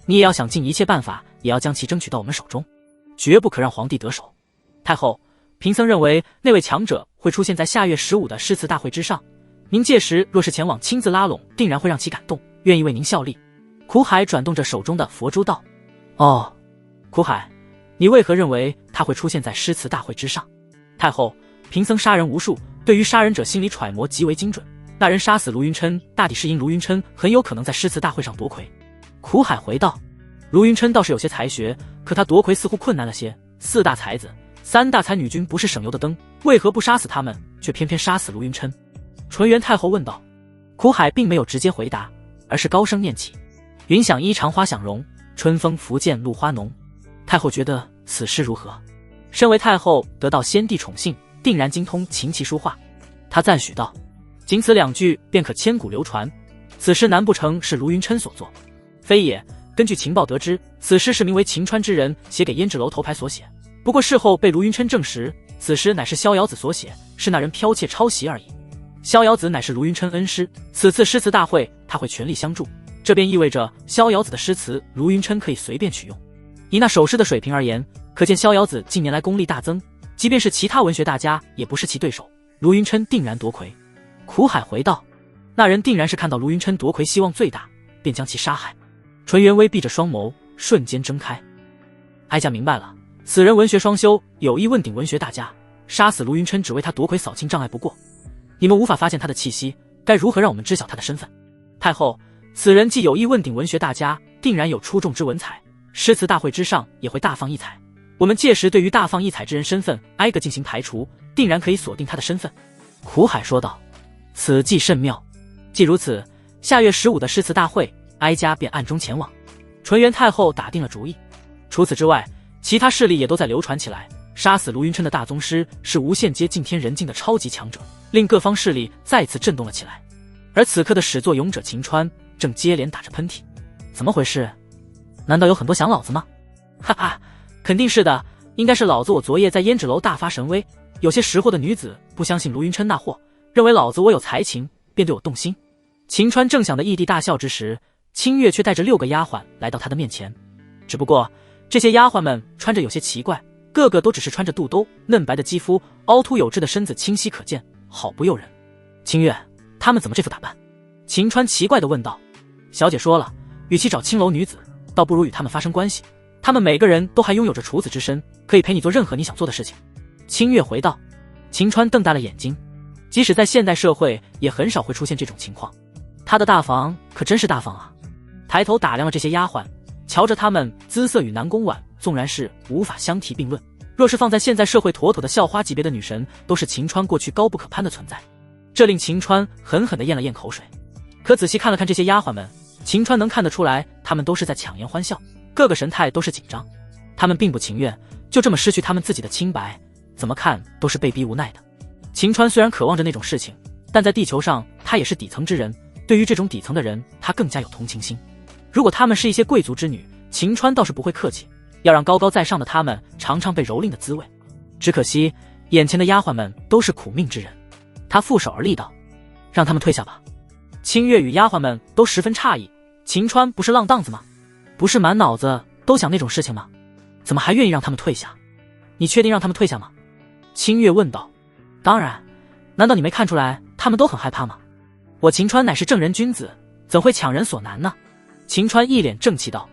你也要想尽一切办法，也要将其争取到我们手中，绝不可让皇帝得手。太后，贫僧认为那位强者会出现在下月15的诗词大会之上，您届时若是前往亲自拉拢，定然会让其感动，愿意为您效力。苦海转动着手中的佛珠道。哦，苦海，你为何认为他会出现在诗词大会之上？太后，贫僧杀人无数，对于杀人者心理揣摩极为精准，那人杀死卢云琛，大抵是因卢云琛很有可能在诗词大会上夺魁。苦海回道。卢云琛倒是有些才学，可他夺魁似乎困难了些，四大才子三大才女君不是省油的灯，为何不杀死他们，却偏偏杀死卢云琛？纯元太后问道。苦海并没有直接回答，而是高声念起：云想衣裳花想容，春风拂槛露花浓。太后觉得此事如何？身为太后，得到先帝宠幸，定然精通琴棋书画。她赞许道：仅此2句便可千古流传，此诗难不成是卢云琛所作？非也，根据情报得知，此诗是名为秦川之人写给胭脂楼头牌所写，不过事后被卢云琛证实，此诗乃是逍遥子所写，是那人剽窃抄袭而已。逍遥子乃是卢云琛恩师，此次诗词大会他会全力相助，这便意味着逍遥子的诗词卢云琛可以随便取用。以那首诗的水平而言，可见逍遥子近年来功力大增，即便是其他文学大家也不是其对手。卢云琛定然夺魁。苦海回道：那人定然是看到卢云琛夺魁希望最大，便将其杀害。纯元微闭着双眸，瞬间睁开。哀家明白了，此人文学双修，有意问鼎文学大家，杀死卢云琛只为他夺魁扫清障碍不过。你们无法发现他的气息，该如何让我们知晓他的身份？太后，此人既有意问鼎文学大家，定然有出众之文采，诗词大会之上也会大放异彩。我们届时对于大放异彩之人身份挨个进行排除，定然可以锁定他的身份。苦海说道：此计甚妙，既如此，下月15的诗词大会，哀家便暗中前往。纯元太后打定了主意。除此之外，其他势力也都在流传起来，杀死卢云琛的大宗师是无限阶尽天人境的超级强者，令各方势力再次震动了起来。而此刻的始作俑者秦川正接连打着喷嚏。怎么回事？难道有很多想老子吗？哈哈，肯定是的，应该是老子我昨夜在胭脂楼大发神威，有些识货的女子不相信卢云琛那货，认为老子我有才情，便对我动心。秦川正想得异地大笑之时，清月却带着6个丫鬟来到他的面前。只不过这些丫鬟们穿着有些奇怪，个个都只是穿着肚兜，嫩白的肌肤，凹凸有致的身子清晰可见，好不诱人。清月，他们怎么这副打扮？秦川奇怪地问道。小姐说了，与其找青楼女子，倒不如与他们发生关系。他们每个人都还拥有着处子之身，可以陪你做任何你想做的事情。清月回道。秦川瞪大了眼睛，即使在现代社会，也很少会出现这种情况。他的大房可真是大房啊！抬头打量了这些丫鬟，瞧着她们姿色与南宫婉纵然是无法相提并论，若是放在现在社会，妥妥的校花级别的女神，都是秦川过去高不可攀的存在。这令秦川狠狠地咽了咽口水。可仔细看了看这些丫鬟们，秦川能看得出来，她们都是在强颜欢笑，各个神态都是紧张。她们并不情愿就这么失去她们自己的清白，怎么看都是被逼无奈的。秦川虽然渴望着那种事情，但在地球上他也是底层之人，对于这种底层的人，他更加有同情心。如果她们是一些贵族之女，秦川倒是不会客气，要让高高在上的她们尝尝被蹂躏的滋味。只可惜眼前的丫鬟们都是苦命之人。他负手而立道：让他们退下吧。清月与丫鬟们都十分诧异，秦川不是浪荡子吗？不是满脑子都想那种事情吗？怎么还愿意让他们退下？你确定让他们退下吗？清月问道。当然，难道你没看出来他们都很害怕吗？我秦川乃是正人君子，怎会强人所难呢？秦川一脸正气道。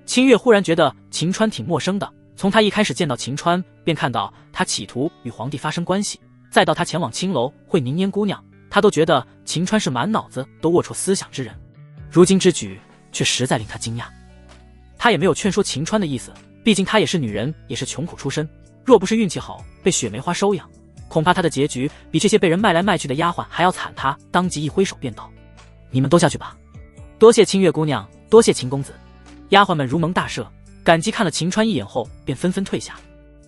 清月忽然觉得秦川挺陌生的，从他一开始见到秦川，便看到他企图与皇帝发生关系，再到他前往青楼会凝烟姑娘，他都觉得秦川是满脑子都龌龊思想之人。如今之举却实在令他惊讶。他也没有劝说秦川的意思，毕竟他也是女人，也是穷苦出身，若不是运气好被雪梅花收养，恐怕他的结局比这些被人卖来卖去的丫鬟还要惨。他当即一挥手便道：你们都下去吧。多谢清月姑娘，多谢秦公子。丫鬟们如蒙大赦，感激看了秦川一眼后便纷纷退下。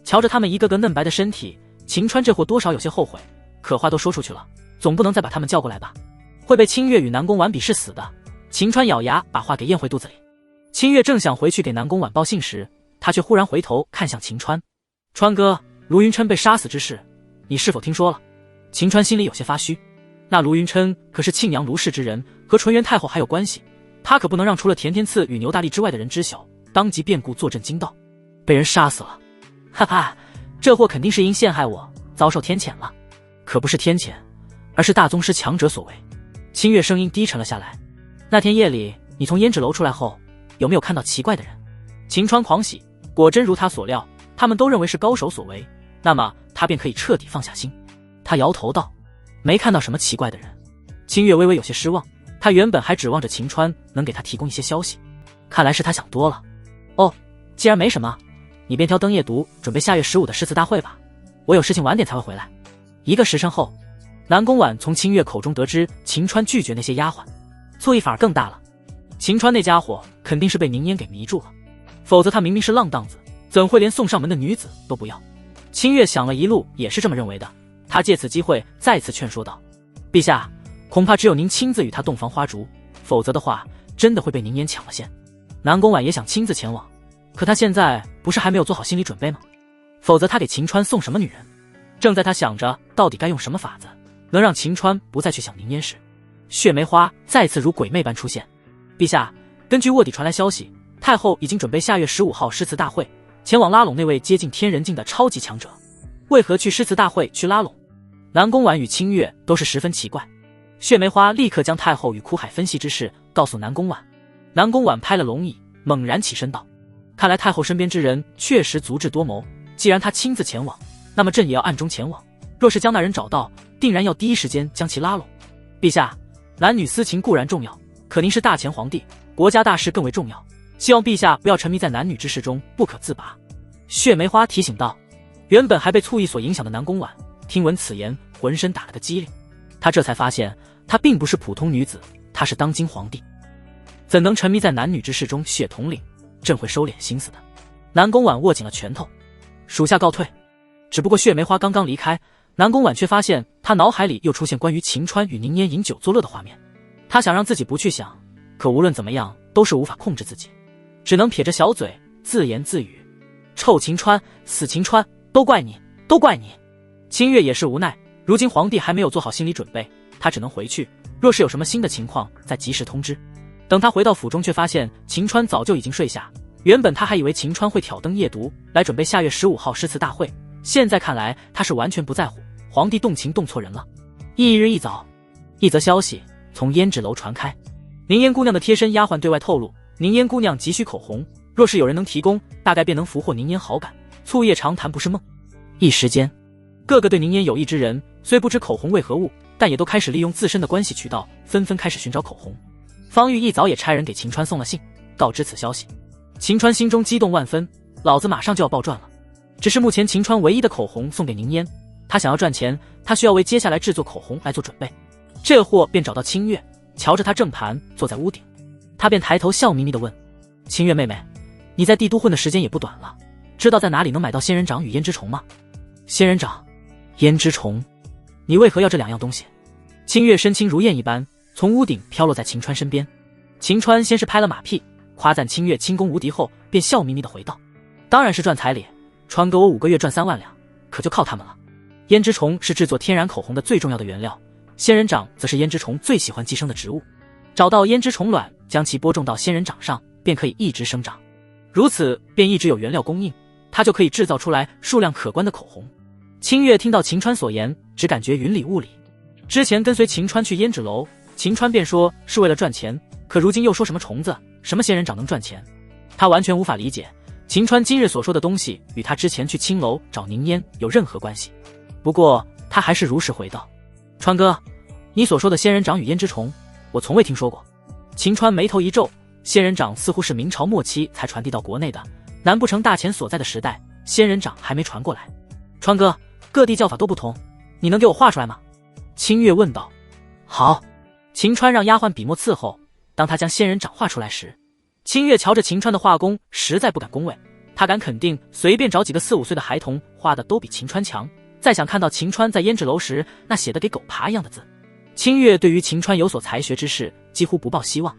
瞧着他们一个个嫩白的身体，秦川这货多少有些后悔，可话都说出去了，总不能再把他们叫过来吧，会被清月与南宫婉比是死的。秦川咬牙把话给咽回肚子里。清月正想回去给南宫婉报信时，他却忽然回头看向秦川。川哥，卢云琛被杀死之事，你是否听说了？秦川心里有些发虚。那卢云琛可是庆阳卢氏之人，和纯元太后还有关系，他可不能让除了田天赐与牛大力之外的人知晓，当即变故坐镇京道，被人杀死了。哈哈，这货肯定是因陷害我遭受天谴了。可不是天谴，而是大宗师强者所为。清月声音低沉了下来。那天夜里你从胭脂楼出来后，有没有看到奇怪的人？秦川狂喜，果真如他所料，他们都认为是高手所为，那么他便可以彻底放下心。他摇头道：没看到什么奇怪的人。清月微微有些失望，他原本还指望着秦川能给他提供一些消息，看来是他想多了。哦，既然没什么，你便挑灯夜读，准备下月15的诗词大会吧，我有事情晚点才会回来。1个时辰后，南宫婉从清月口中得知秦川拒绝那些丫鬟，醋意反而更大了。秦川那家伙肯定是被宁烟给迷住了，否则他明明是浪荡子，怎会连送上门的女子都不要？清月想了一路也是这么认为的，他借此机会再次劝说道：陛下，恐怕只有您亲自与他洞房花烛，否则的话真的会被宁烟抢了先。南宫婉也想亲自前往，可他现在不是还没有做好心理准备吗？否则他给秦川送什么女人？正在他想着到底该用什么法子能让秦川不再去想宁烟时，血梅花再次如鬼魅般出现。陛下，根据卧底传来消息，太后已经准备下月15号诗词大会，前往拉拢那位接近天人境的超级强者。为何去诗词大会去拉拢？南宫婉与清月都是十分奇怪。血梅花立刻将太后与苦海分析之事告诉南宫婉。南宫婉拍了龙椅，猛然起身道：看来太后身边之人确实足智多谋，既然他亲自前往，那么朕也要暗中前往，若是将那人找到，定然要第一时间将其拉拢。陛下，男女私情固然重要，可您是大前皇帝，国家大事更为重要，希望陛下不要沉迷在男女之事中不可自拔。血梅花提醒道。原本还被醋意所影响的南宫婉听闻此言，浑身打了个激灵。他这才发现她并不是普通女子，她是当今皇帝，怎能沉迷在男女之事中？血统领，朕会收敛心思的。南宫婉握紧了拳头，属下告退。只不过血梅花刚刚离开，南宫婉却发现他脑海里又出现关于秦川与宁嫣饮酒作乐的画面。他想让自己不去想，可无论怎么样都是无法控制自己，只能撇着小嘴自言自语：臭秦川，死秦川，都怪你，都怪你。清月也是无奈，如今皇帝还没有做好心理准备，他只能回去，若是有什么新的情况再及时通知。等他回到府中，却发现秦川早就已经睡下。原本他还以为秦川会挑灯夜读来准备下月15号诗词大会，现在看来他是完全不在乎，皇帝动情动错人了。翌日一早，一则消息从胭脂楼传开，宁嫣姑娘的贴身丫鬟对外透露，宁嫣姑娘急需口红，若是有人能提供，大概便能俘获宁嫣好感，醋夜长谈不是梦。一时间，各个对宁嫣有意之人虽不知口红为何物，但也都开始利用自身的关系渠道，纷纷开始寻找口红。方玉一早也差人给秦川送了信，告知此消息。秦川心中激动万分，老子马上就要暴赚了。只是目前秦川唯一的口红送给宁嫣，他想要赚钱，他需要为接下来制作口红来做准备。这货便找到清月，瞧着他正盘坐在屋顶，他便抬头笑眯眯地问：清月妹妹，你在帝都混的时间也不短了，知道在哪里能买到仙人掌与胭脂虫吗？仙人掌、胭脂虫，你为何要这两样东西？清月身轻如燕一般从屋顶飘落在秦川身边。秦川先是拍了马屁，夸赞清月轻功无敌后，便笑眯眯地回道：当然是赚彩礼，川哥我5个月赚3万两，可就靠他们了。胭脂虫是制作天然口红的最重要的原料，仙人掌则是胭脂虫最喜欢寄生的植物，找到胭脂虫卵，将其播种到仙人掌上，便可以一直生长，如此便一直有原料供应，它就可以制造出来数量可观的口红。清月听到秦川所言，只感觉云里雾里。之前跟随秦川去胭脂楼，秦川便说是为了赚钱，可如今又说什么虫子、什么仙人掌能赚钱，他完全无法理解秦川今日所说的东西与他之前去青楼找宁嫣有任何关系。不过他还是如实回道：川哥，你所说的仙人掌与胭脂虫，我从未听说过。秦川眉头一皱，仙人掌似乎是明朝末期才传递到国内的，难不成大钱所在的时代，仙人掌还没传过来？川哥，各地叫法都不同，你能给我画出来吗？清月问道。好。秦川让丫鬟笔墨伺候，当他将仙人掌画出来时，清月瞧着秦川的画工，实在不敢恭维，他敢肯定随便找几个4、5岁的孩童画的都比秦川强。再想看到秦川在胭脂楼时那写的给狗爬一样的字，清月对于秦川有所才学之事几乎不抱希望，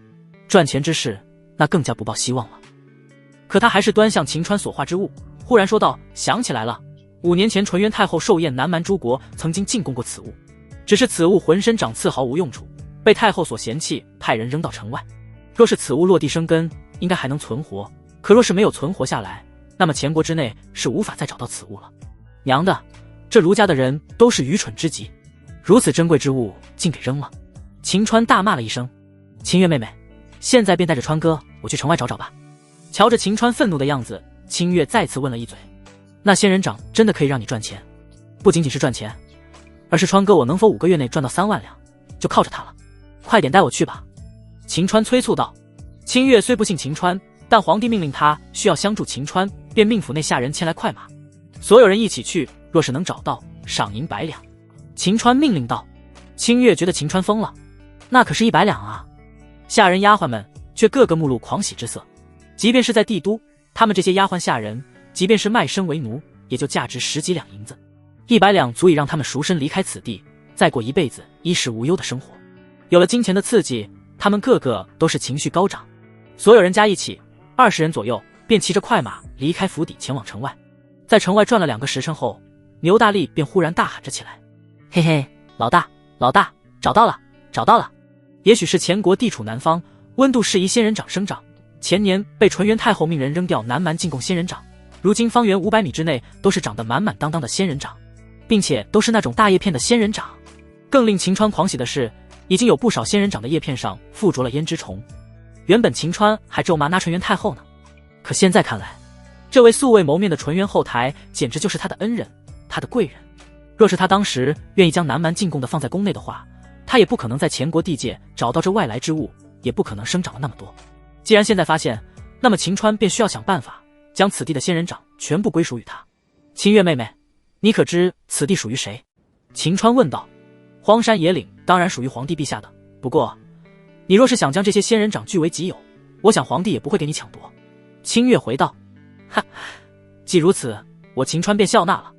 赚钱之事那更加不抱希望了。可他还是端详秦川所画之物，忽然说道：想起来了，5年前纯元太后寿宴南蛮诸国曾经进贡过此物，只是此物浑身长刺，毫无用处，被太后所嫌弃，派人扔到城外。若是此物落地生根，应该还能存活，可若是没有存活下来，那么前国之内是无法再找到此物了。娘的，这儒家的人都是愚蠢之极，如此珍贵之物竟给扔了。秦川大骂了一声。秦月妹妹，现在便带着川哥我去城外找找吧。瞧着秦川愤怒的样子，清月再次问了一嘴：那仙人掌真的可以让你赚钱？不仅仅是赚钱，而是川哥我能否5个月内赚到3万两，就靠着他了。快点带我去吧。秦川催促道。清月虽不信秦川，但皇帝命令他需要相助秦川，便命府内下人牵来快马，所有人一起去，若是能找到，赏银100两。秦川命令道。清月觉得秦川疯了，那可是100两啊！下人丫鬟们却个个目露狂喜之色，即便是在帝都，他们这些丫鬟下人，即便是卖身为奴，也就价值10几两银子，100两足以让他们赎身离开此地，再过一辈子衣食无忧的生活。有了金钱的刺激，他们个个都是情绪高涨，所有人加一起20人左右，便骑着快马离开府邸，前往城外。在城外转了2个时辰后，牛大力便忽然大喊着起来：嘿嘿，老大，老大，找到了，找到了！也许是前国地处南方，温度适宜仙人掌生长，前年被纯元太后命人扔掉南蛮进贡仙人掌，如今方圆500米之内都是长得满满当当的仙人掌，并且都是那种大叶片的仙人掌。更令秦川狂喜的是，已经有不少仙人掌的叶片上附着了胭脂虫。原本秦川还咒骂那纯元太后呢，可现在看来，这位素未谋面的纯元后台简直就是他的恩人，他的贵人。若是他当时愿意将南蛮进贡的放在宫内的话，他也不可能在前国地界找到这外来之物，也不可能生长了那么多。既然现在发现，那么秦川便需要想办法将此地的仙人掌全部归属于他。清月妹妹，你可知此地属于谁？秦川问道。荒山野岭当然属于皇帝陛下的，不过你若是想将这些仙人掌据为己有，我想皇帝也不会给你抢夺。清月回道。哈，既如此，我秦川便笑纳了。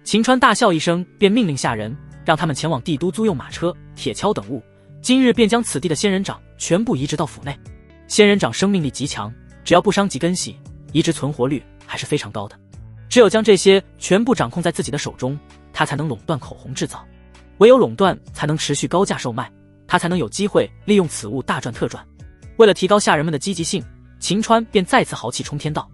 秦川大笑一声，便命令下人让他们前往帝都租用马车、铁锹等物，今日便将此地的仙人掌全部移植到府内。仙人掌生命力极强，只要不伤及根系，移植存活率还是非常高的。只有将这些全部掌控在自己的手中，他才能垄断口红制造。唯有垄断才能持续高价售卖，他才能有机会利用此物大赚特赚。为了提高下人们的积极性，秦川便再次豪气冲天道：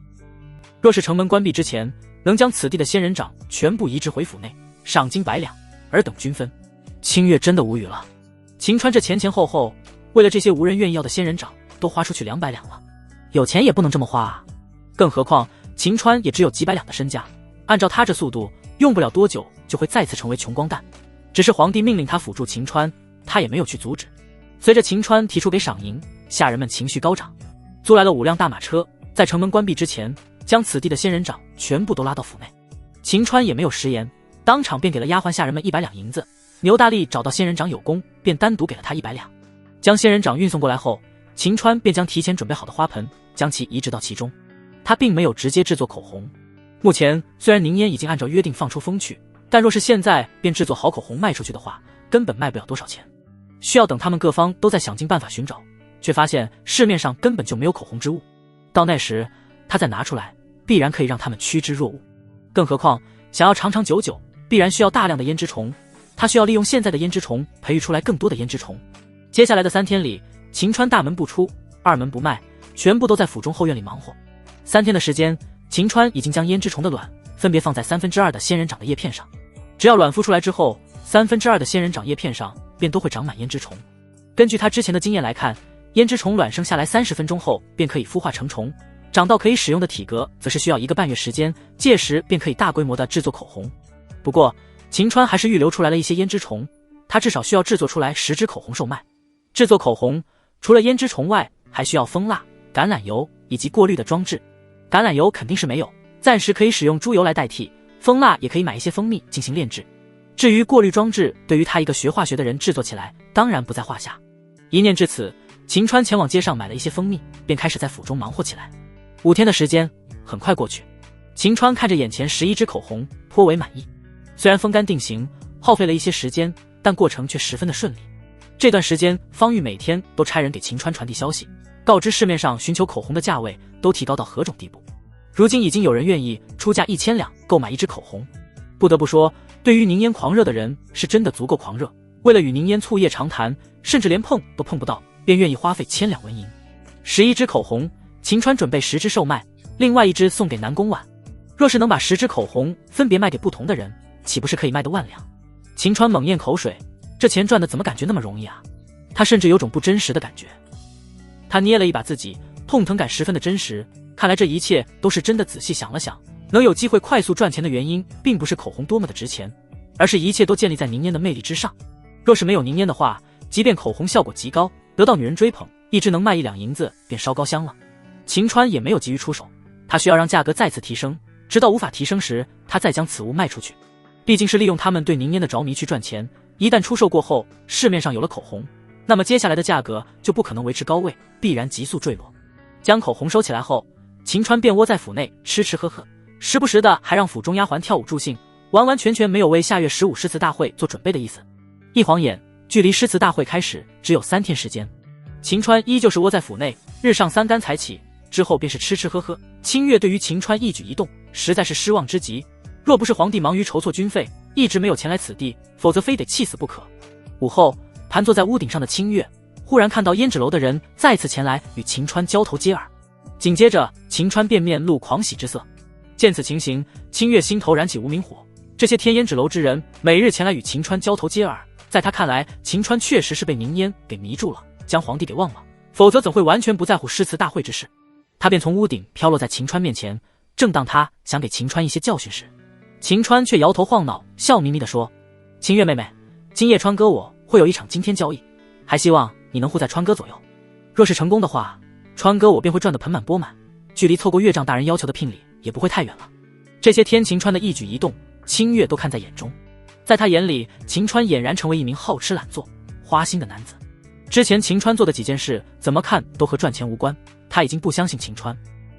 若是城门关闭之前能将此地的仙人掌全部移植回府内，赏金100两，尔等均分。清月真的无语了，秦川这前后后为了这些无人愿意要的仙人掌都花出去200两了，有钱也不能这么花啊！更何况秦川也只有几百两的身价，按照他这速度，用不了多久就会再次成为穷光蛋。只是皇帝命令他辅助秦川，他也没有去阻止。随着秦川提出给赏银，下人们情绪高涨，租来了5辆大马车，在城门关闭之前将此地的仙人掌全部都拉到府内。秦川也没有食言，当场便给了丫鬟下人们100两银子。牛大力找到仙人掌有功，便单独给了他100两。将仙人掌运送过来后，秦川便将提前准备好的花盆将其移植到其中。他并没有直接制作口红。目前虽然宁烟已经按照约定放出风去，但若是现在便制作好口红卖出去的话，根本卖不了多少钱。需要等他们各方都在想尽办法寻找，却发现市面上根本就没有口红之物。到那时他再拿出来，必然可以让他们趋之若鹜。更何况想要长长久久，必然需要大量的胭脂虫，他需要利用现在的胭脂虫培育出来更多的胭脂虫。接下来的3天里，秦川大门不出，二门不迈，全部都在府中后院里忙活。3天的时间，秦川已经将胭脂虫的卵分别放在2/3的仙人掌的叶片上。只要卵孵出来之后，2/3的仙人掌叶片上便都会长满胭脂虫。根据他之前的经验来看，胭脂虫卵生下来30分钟后便可以孵化成虫，长到可以使用的体格则是需要1个半月时间，届时便可以大规模的制作口红。不过秦川还是预留出来了一些胭脂虫，他至少需要制作出来10支口红售卖。制作口红除了胭脂虫外，还需要蜂蜡、橄榄油以及过滤的装置。橄榄油肯定是没有，暂时可以使用猪油来代替，蜂蜡也可以买一些蜂蜜进行炼制。至于过滤装置，对于他一个学化学的人制作起来当然不在话下。一念至此，秦川前往街上买了一些蜂蜜，便开始在府中忙活起来。5天的时间很快过去，秦川看着眼前11支口红颇为满意。虽然风干定型耗费了一些时间，但过程却十分的顺利。这段时间方玉每天都差人给秦川传递消息，告知市面上寻求口红的价位都提高到何种地步。如今已经有人愿意出价1000两购买1支口红。不得不说，对于宁烟狂热的人是真的足够狂热，为了与宁烟促夜长谈，甚至连碰都碰不到，便愿意花费1000两纹银。11支口红，秦川准备10支售卖，另外1支送给南宫婉。若是能把10支口红分别卖给不同的人，岂不是可以卖得万两？秦川猛咽口水，这钱赚的怎么感觉那么容易啊？他甚至有种不真实的感觉。他捏了一把自己，痛疼感十分的真实。看来这一切都是真的。仔细想了想，能有机会快速赚钱的原因，并不是口红多么的值钱，而是一切都建立在宁烟的魅力之上。若是没有宁烟的话，即便口红效果极高，得到女人追捧，1支能卖1两银子便烧高香了。秦川也没有急于出手，他需要让价格再次提升，直到无法提升时，他再将此物卖出去。毕竟是利用他们对宁烟的着迷去赚钱，一旦出售过后，市面上有了口红，那么接下来的价格就不可能维持高位，必然急速坠落。将口红收起来后，秦川便窝在府内吃吃喝喝，时不时的还让府中丫鬟跳舞助兴，完完全全没有为下月15诗词大会做准备的意思。一晃眼，距离诗词大会开始只有3天时间，秦川依旧是窝在府内，日上3竿才起，之后便是吃吃喝喝。清月对于秦川一举一动实在是失望之极，若不是皇帝忙于筹措军费，一直没有前来此地，否则非得气死不可。午后，盘坐在屋顶上的清月忽然看到胭脂楼的人再次前来与秦川交头接耳。紧接着秦川便面露狂喜之色。见此情形，清月心头燃起无名火。这些天胭脂楼之人每日前来与秦川交头接耳，在他看来，秦川确实是被宁烟给迷住了，将皇帝给忘了，否则怎会完全不在乎诗词大会之事。他便从屋顶飘落在秦川面前，正当他想给秦川一些教训时，秦川却摇头晃脑，笑眯眯地说：清月妹妹，今夜川哥我会有一场惊天交易，还希望你能护在川哥左右。若是成功的话，川哥我便会赚得盆满钵满，距离凑够岳丈大人要求的聘礼也不会太远了。这些天秦川的一举一动，清月都看在眼中。在他眼里，秦川俨然成为一名好吃懒做、花心的男子。之前秦川做的几件事，怎么看都和赚钱无关，他已经不相信秦川。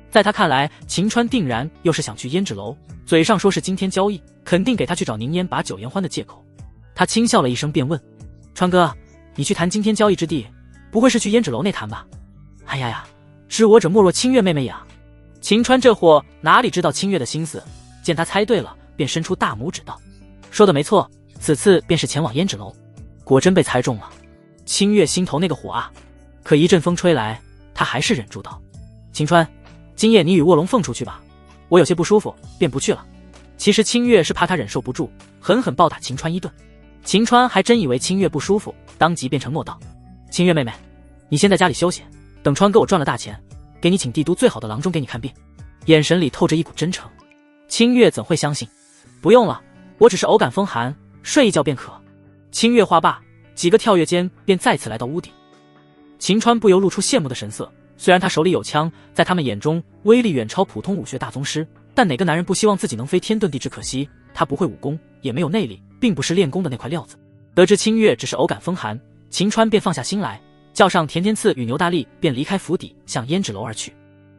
在他看来，秦川定然又是想去胭脂楼，嘴上说是今天交易，肯定给他去找宁烟把酒言欢的借口。他轻笑了一声，便问：川哥，你去谈今天交易之地，不会是去胭脂楼内谈吧？哎呀呀，知我者莫若清月妹妹呀。秦川这货哪里知道清月的心思，见他猜对了，便伸出大拇指道：说的没错，此次便是前往胭脂楼。果真被猜中了。清月心头那个火啊，可一阵风吹来，他还是忍住道：秦川，今夜你与卧龙凤出去吧，我有些不舒服，便不去了。其实清月是怕他忍受不住，狠狠暴打秦川一顿。秦川还真以为清月不舒服，当即便承诺道：清月妹妹，你先在家里休息，等川哥我赚了大钱，给你请帝都最好的郎中给你看病。眼神里透着一股真诚。清月怎会相信？不用了，我只是偶感风寒，睡一觉便可。清月话罢，几个跳跃间便再次来到屋顶。秦川不由露出羡慕的神色，虽然他手里有枪，在他们眼中威力远超普通武学大宗师，但哪个男人不希望自己能飞天遁地？只可惜他不会武功，也没有内力，并不是练功的那块料子。得知清月只是偶感风寒，秦川便放下心来，叫上田天赐与牛大力，便离开府邸向胭脂楼而去。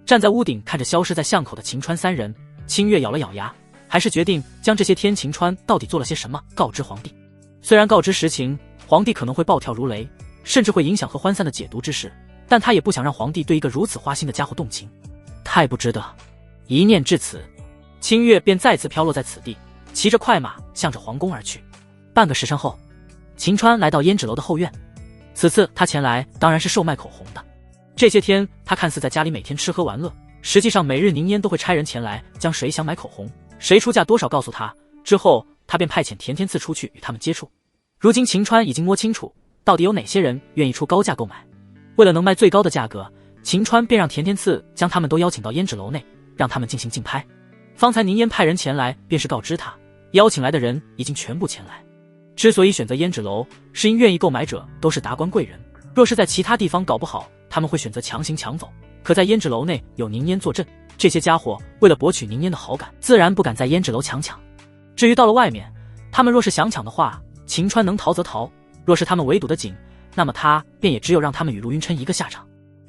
站在屋顶看着消失在巷口的秦川三人，清月咬了咬牙，还是决定将这些天秦川到底做了些什么告知皇帝。虽然告知实情，皇帝可能会暴跳如雷，甚至会影响和欢散的解读之事，但他也不想让皇帝对一个如此花心的家伙动情，太不值得。一念至此，清月便再次飘落在此地，骑着快马向着皇宫而去。半个时辰后，秦川来到胭脂楼的后院。此次他前来当然是售卖口红的。这些天他看似在家里每天吃喝玩乐，实际上每日宁烟都会差人前来，将谁想买口红，谁出价多少告诉他，之后他便派遣田天赐出去与他们接触。如今秦川已经摸清楚到底有哪些人愿意出高价购买，为了能卖最高的价格，秦川便让田天赐将他们都邀请到胭脂楼内，让他们进行竞拍。方才宁烟派人前来，便是告知他邀请来的人已经全部前来。之所以选择胭脂楼，是因愿意购买者都是达官贵人，若是在其他地方搞不好，他们会选择强行抢走。可在胭脂楼内有宁烟坐镇，这些家伙为了博取宁烟的好感，自然不敢在胭脂楼强抢。至于到了外面，他们若是想抢的话，秦川能逃则逃，若是他们围堵得紧，那么他便也只有让他们与陆云琛一个下场。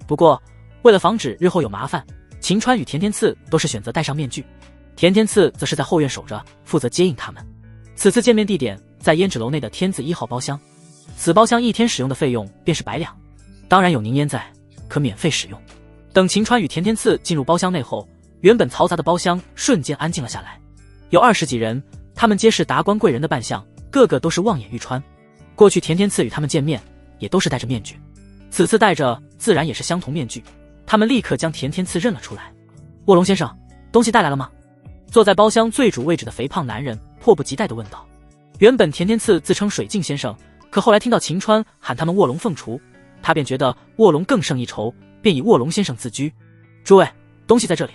不过为了防止日后有麻烦，秦川与田天赐都是选择戴上面具，田天赐则是在后院守着，负责接应他们。此次见面地点在胭脂楼内的天字1号包厢，此包厢一天使用的费用便是100两，当然有宁烟在，可免费使用。等秦川与田天赐进入包厢内后，原本嘈杂的包厢瞬间安静了下来。有20几人，他们皆是达官贵人的扮相，个个都是望眼欲穿。过去田天赐与他们见面也都是戴着面具，此次戴着自然也是相同面具。他们立刻将田天赐认了出来。卧龙先生，东西带来了吗？坐在包厢最主位置的肥胖男人迫不及待地问道。原本田天赐自称水镜先生，可后来听到秦川喊他们卧龙凤雏，他便觉得卧龙更胜一筹，便以卧龙先生自居。诸位，东西在这里。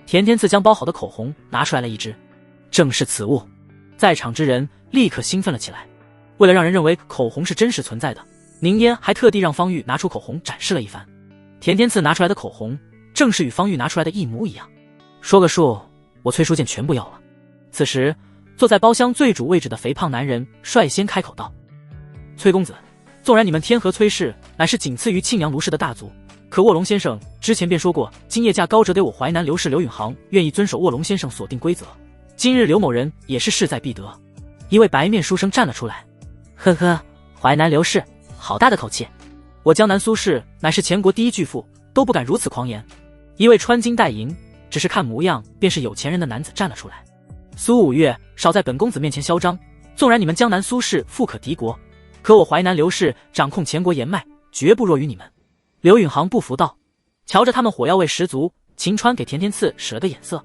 田天赐将包好的口红拿出来了一支，正是此物。在场之人立刻兴奋了起来。为了让人认为口红是真实存在的，宁烟还特地让方玉拿出口红展示了一番。田天赐拿出来的口红正是与方玉拿出来的一模一样。说个数，我崔书剑全部要了。此时坐在包厢最主位置的肥胖男人率先开口道：崔公子，纵然你们天河崔氏乃是仅次于庆阳卢氏的大族，可卧龙先生之前便说过，今夜价高折给我淮南刘氏刘允行愿意遵守卧龙先生所定规则，今日刘某人也是势在必得。一位白面书生站了出来：呵呵，淮南刘氏好大的口气，我江南苏氏乃是前国第一巨富，都不敢如此狂言。一位穿金戴银，只是看模样便是有钱人的男子站了出来：苏五岳少在本公子面前嚣张，纵然你们江南苏氏富可敌国，可我淮南刘氏掌控前国盐脉，绝不弱于你们。刘允行不服道：瞧着他们火药味十足，秦川给田天赐使了个眼色，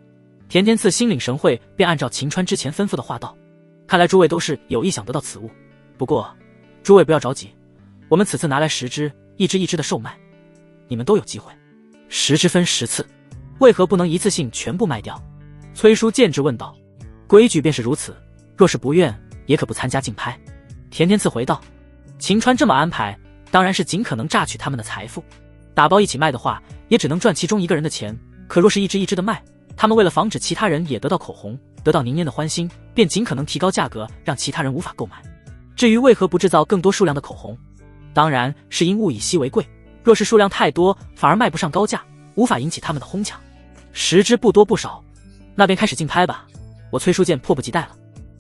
田天赐心领神会，便按照秦川之前吩咐的话道：看来诸位都是有意想得到此物，不过诸位不要着急，我们此次拿来10只，一只一只的售卖，你们都有机会，10只分10次，为何不能一次性全部卖掉？崔叔见之问道。规矩便是如此，若是不愿，也可不参加竞拍。田天赐回道。秦川这么安排，当然是尽可能榨取他们的财富，打包一起卖的话，也只能赚其中一个人的钱，可若是一只一只的卖，他们为了防止其他人也得到口红，得到宁烟的欢心，便尽可能提高价格，让其他人无法购买。至于为何不制造更多数量的口红，当然是因物以稀为贵，若是数量太多，反而卖不上高价，无法引起他们的哄抢。10只不多不少，那便开始竞拍吧，我崔书建迫不及待了。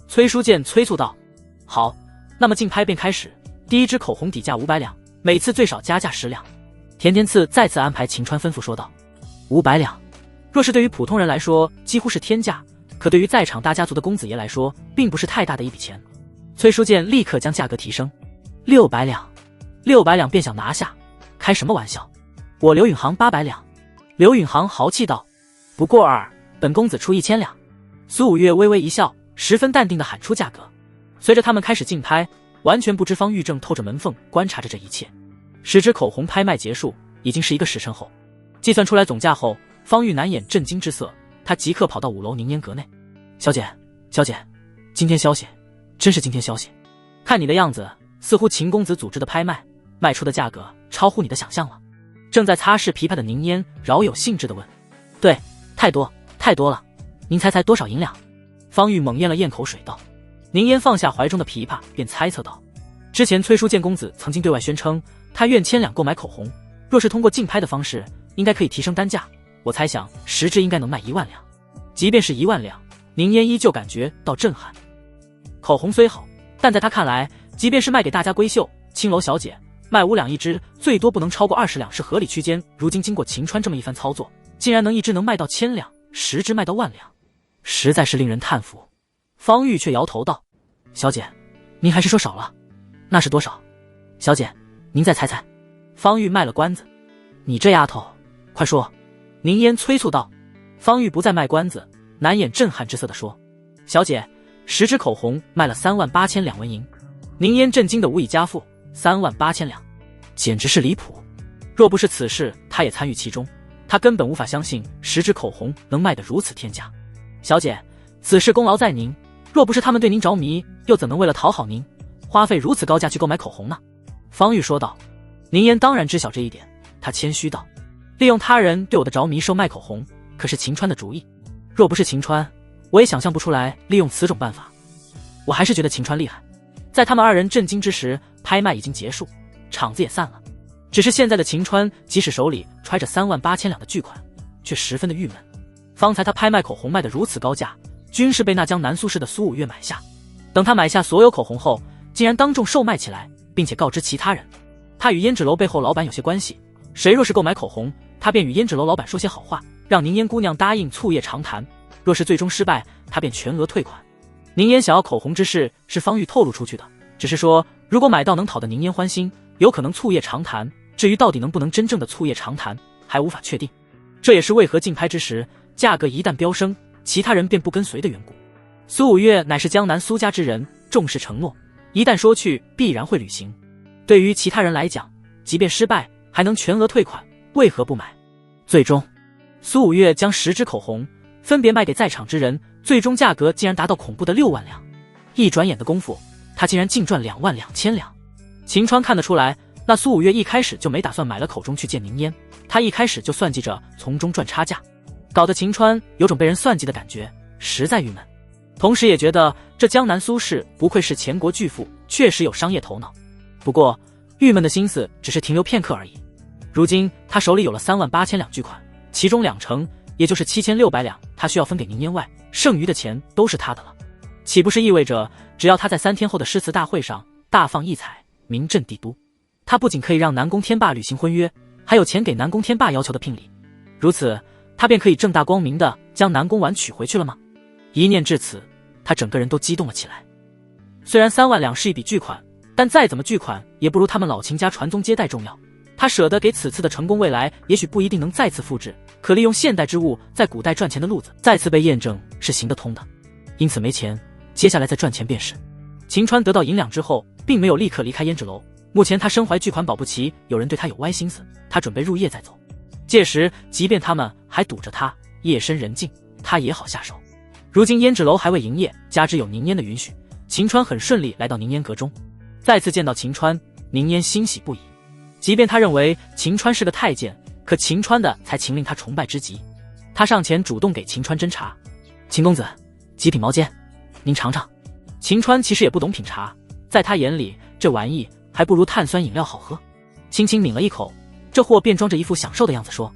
崔书建催促道。好，那么竞拍便开始，第一支口红底价500两，每次最少加价10两。田天赐再次安排秦川吩咐说道。500两，若是对于普通人来说几乎是天价，可对于在场大家族的公子爷来说，并不是太大的一笔钱。崔书建立刻将价格提升，600两，600两便想拿下，开什么玩笑？我刘允航800两。刘允航豪气道。不过本公子出1000两。苏五岳微微一笑，十分淡定地喊出价格。随着他们开始竞拍，完全不知方玉正透着门缝观察着这一切。10支口红拍卖结束，已经是1个时辰后。计算出来总价后，方玉难掩震惊之色，他即刻跑到5楼宁烟阁内。小姐，小姐，今天消息，真是今天消息。看你的样子，似乎秦公子组织的拍卖，卖出的价格超乎你的想象了。正在擦拭琵琶的宁烟饶有兴致地问。对，太多太多了，您猜多少银两？方玉猛咽了咽口水道。宁烟放下怀中的琵琶，便猜测道。之前崔书建公子曾经对外宣称，他愿1000两购买口红，若是通过竞拍的方式，应该可以提升单价。我猜想10支应该能卖1万两。即便是1万两，宁烟依旧感觉到震撼。口红虽好，但在他看来，即便是卖给大家闺秀、青楼小姐，卖5两一支，最多不能超过20两是合理区间。如今经过秦川这么一番操作，竟然一支能卖到1000两，10支卖到1万两，实在是令人叹服。方玉却摇头道：小姐，您还是说少了，那是多少？小姐，您再猜猜。方玉卖了关子。你这丫头，快说！宁烟催促道。方玉不再卖关子，难掩震撼之色地说：小姐，10支口红卖了38000两纹银。宁烟震惊得无以加负，38000两，简直是离谱。若不是此事他也参与其中，他根本无法相信10支口红能卖得如此天价。小姐，此事功劳在您，若不是他们对您着迷，又怎能为了讨好您，花费如此高价去购买口红呢？方玉说道。宁烟当然知晓这一点，他谦虚道：利用他人对我的着迷售卖口红，可是秦川的主意。若不是秦川，我也想象不出来利用此种办法。我还是觉得秦川厉害。在他们2人震惊之时，拍卖已经结束，场子也散了。只是现在的秦川，即使手里揣着38000两的巨款，却十分的郁闷。方才他拍卖口红卖得如此高价，均是被那江南苏市的苏五岳买下。等他买下所有口红后，竟然当众售卖起来，并且告知其他人，他与胭脂楼背后老板有些关系，谁若是购买口红，他便与胭脂楼老板说些好话，让宁烟姑娘答应促夜长谈，若是最终失败，他便全额退款。宁烟想要口红之事是方玉透露出去的，只是说如果买到能讨得宁烟欢心，有可能促夜长谈，至于到底能不能真正的促夜长谈，还无法确定。这也是为何竞拍之时，价格一旦飙升，其他人便不跟随的缘故。苏五岳乃是江南苏家之人，重视承诺，一旦说去必然会履行。对于其他人来讲，即便失败还能全额退款，为何不买？最终苏五岳将10支口红分别卖给在场之人，最终价格竟然达到恐怖的6万两。一转眼的功夫，他竟然净赚22000两。秦川看得出来，那苏五岳一开始就没打算买了口中去见宁烟，他一开始就算计着从中赚差价，搞得秦川有种被人算计的感觉，实在郁闷。同时也觉得这江南苏氏不愧是前国巨富，确实有商业头脑。不过郁闷的心思只是停留片刻而已。如今他手里有了38000两巨款，其中20%，也就是7600两，他需要分给宁烟外，剩余的钱都是他的了。岂不是意味着只要他在3天后的诗词大会上大放异彩，名震帝都，他不仅可以让南宫天霸履行婚约，还有钱给南宫天霸要求的聘礼。如此他便可以正大光明的将南宫婉娶回去了吗？一念至此，他整个人都激动了起来。虽然3万两是一笔巨款，但再怎么巨款也不如他们老秦家传宗接代重要。他舍得给此次的成功，未来也许不一定能再次复制，可利用现代之物在古代赚钱的路子再次被验证是行得通的。因此没钱，接下来再赚钱便是。秦川得到银两之后，并没有立刻离开胭脂楼。目前他身怀巨款保不齐有人对他有歪心思，他准备入夜再走。届时即便他们还堵着他，夜深人静，他也好下手。如今胭脂楼还未营业，加之有宁烟的允许，秦川很顺利来到宁烟阁中。再次见到秦川，宁烟欣喜不已。即便他认为秦川是个太监，可秦川的才情令他崇拜之极。他上前主动给秦川斟茶。秦公子，极品毛尖，您尝尝。秦川其实也不懂品茶，在他眼里这玩意还不如碳酸饮料好喝。轻轻抿了一口，这货便装着一副享受的样子说，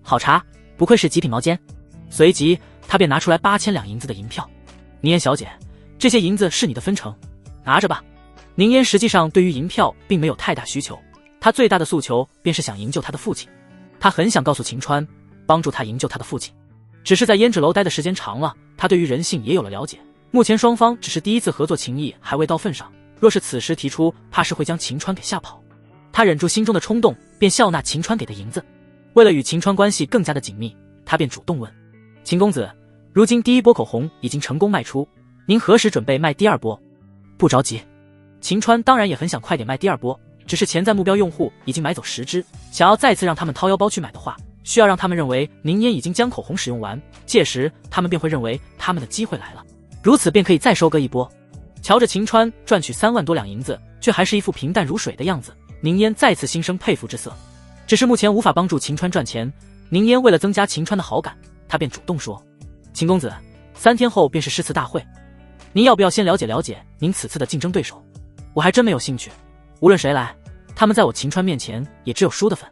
好茶，不愧是极品毛尖。随即他便拿出来8000两银子的银票。宁烟小姐，这些银子是你的分成，拿着吧。宁烟实际上对于银票并没有太大需求，他最大的诉求便是想营救他的父亲。他很想告诉秦川，帮助他营救他的父亲。只是在胭脂楼待的时间长了，他对于人性也有了了解。目前双方只是第一次合作，情谊还未到份上，若是此时提出，怕是会将秦川给吓跑。他忍住心中的冲动，便笑纳秦川给的银子。为了与秦川关系更加的紧密，他便主动问，秦公子，如今第一波口红已经成功卖出，您何时准备卖第二波？不着急。秦川当然也很想快点卖第二波，只是潜在目标用户已经买走10支，想要再次让他们掏腰包去买的话，需要让他们认为宁烟已经将口红使用完，届时他们便会认为他们的机会来了，如此便可以再收割一波。瞧着秦川赚取3万多两银子，却还是一副平淡如水的样子，宁烟再次心生佩服之色。只是目前无法帮助秦川赚钱，宁烟为了增加秦川的好感，他便主动说，秦公子，3天后便是诗词大会，您要不要先了解了解您此次的竞争对手？我还真没有兴趣，无论谁来，他们在我秦川面前也只有输的份。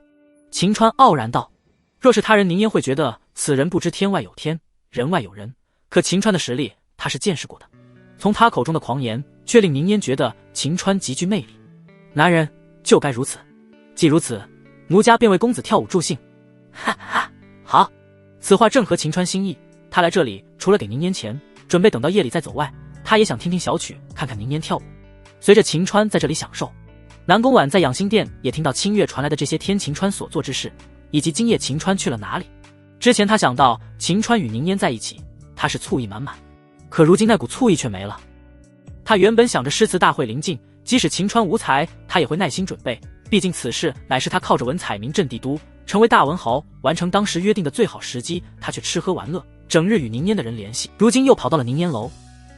秦川傲然道，若是他人，宁烟会觉得此人不知天外有天，人外有人，可秦川的实力他是见识过的。从他口中的狂言，却令宁烟觉得秦川极具魅力。男人就该如此，既如此，奴家便为公子跳舞助兴。哈哈，好。此话正合秦川心意，他来这里除了给宁烟钱，准备等到夜里再走外，他也想听听小曲，看看宁烟跳舞。随着秦川在这里享受，南宫婉在养心殿也听到清月传来的这些天秦川所做之事，以及今夜秦川去了哪里。之前他想到秦川与宁烟在一起，他是醋意满满，可如今那股醋意却没了。他原本想着诗词大会临近，即使秦川无才，他也会耐心准备，毕竟此事乃是他靠着文采名震帝都，成为大文豪，完成当时约定的最好时机，他却吃喝玩乐，整日与宁烟的人联系，如今又跑到了宁烟楼，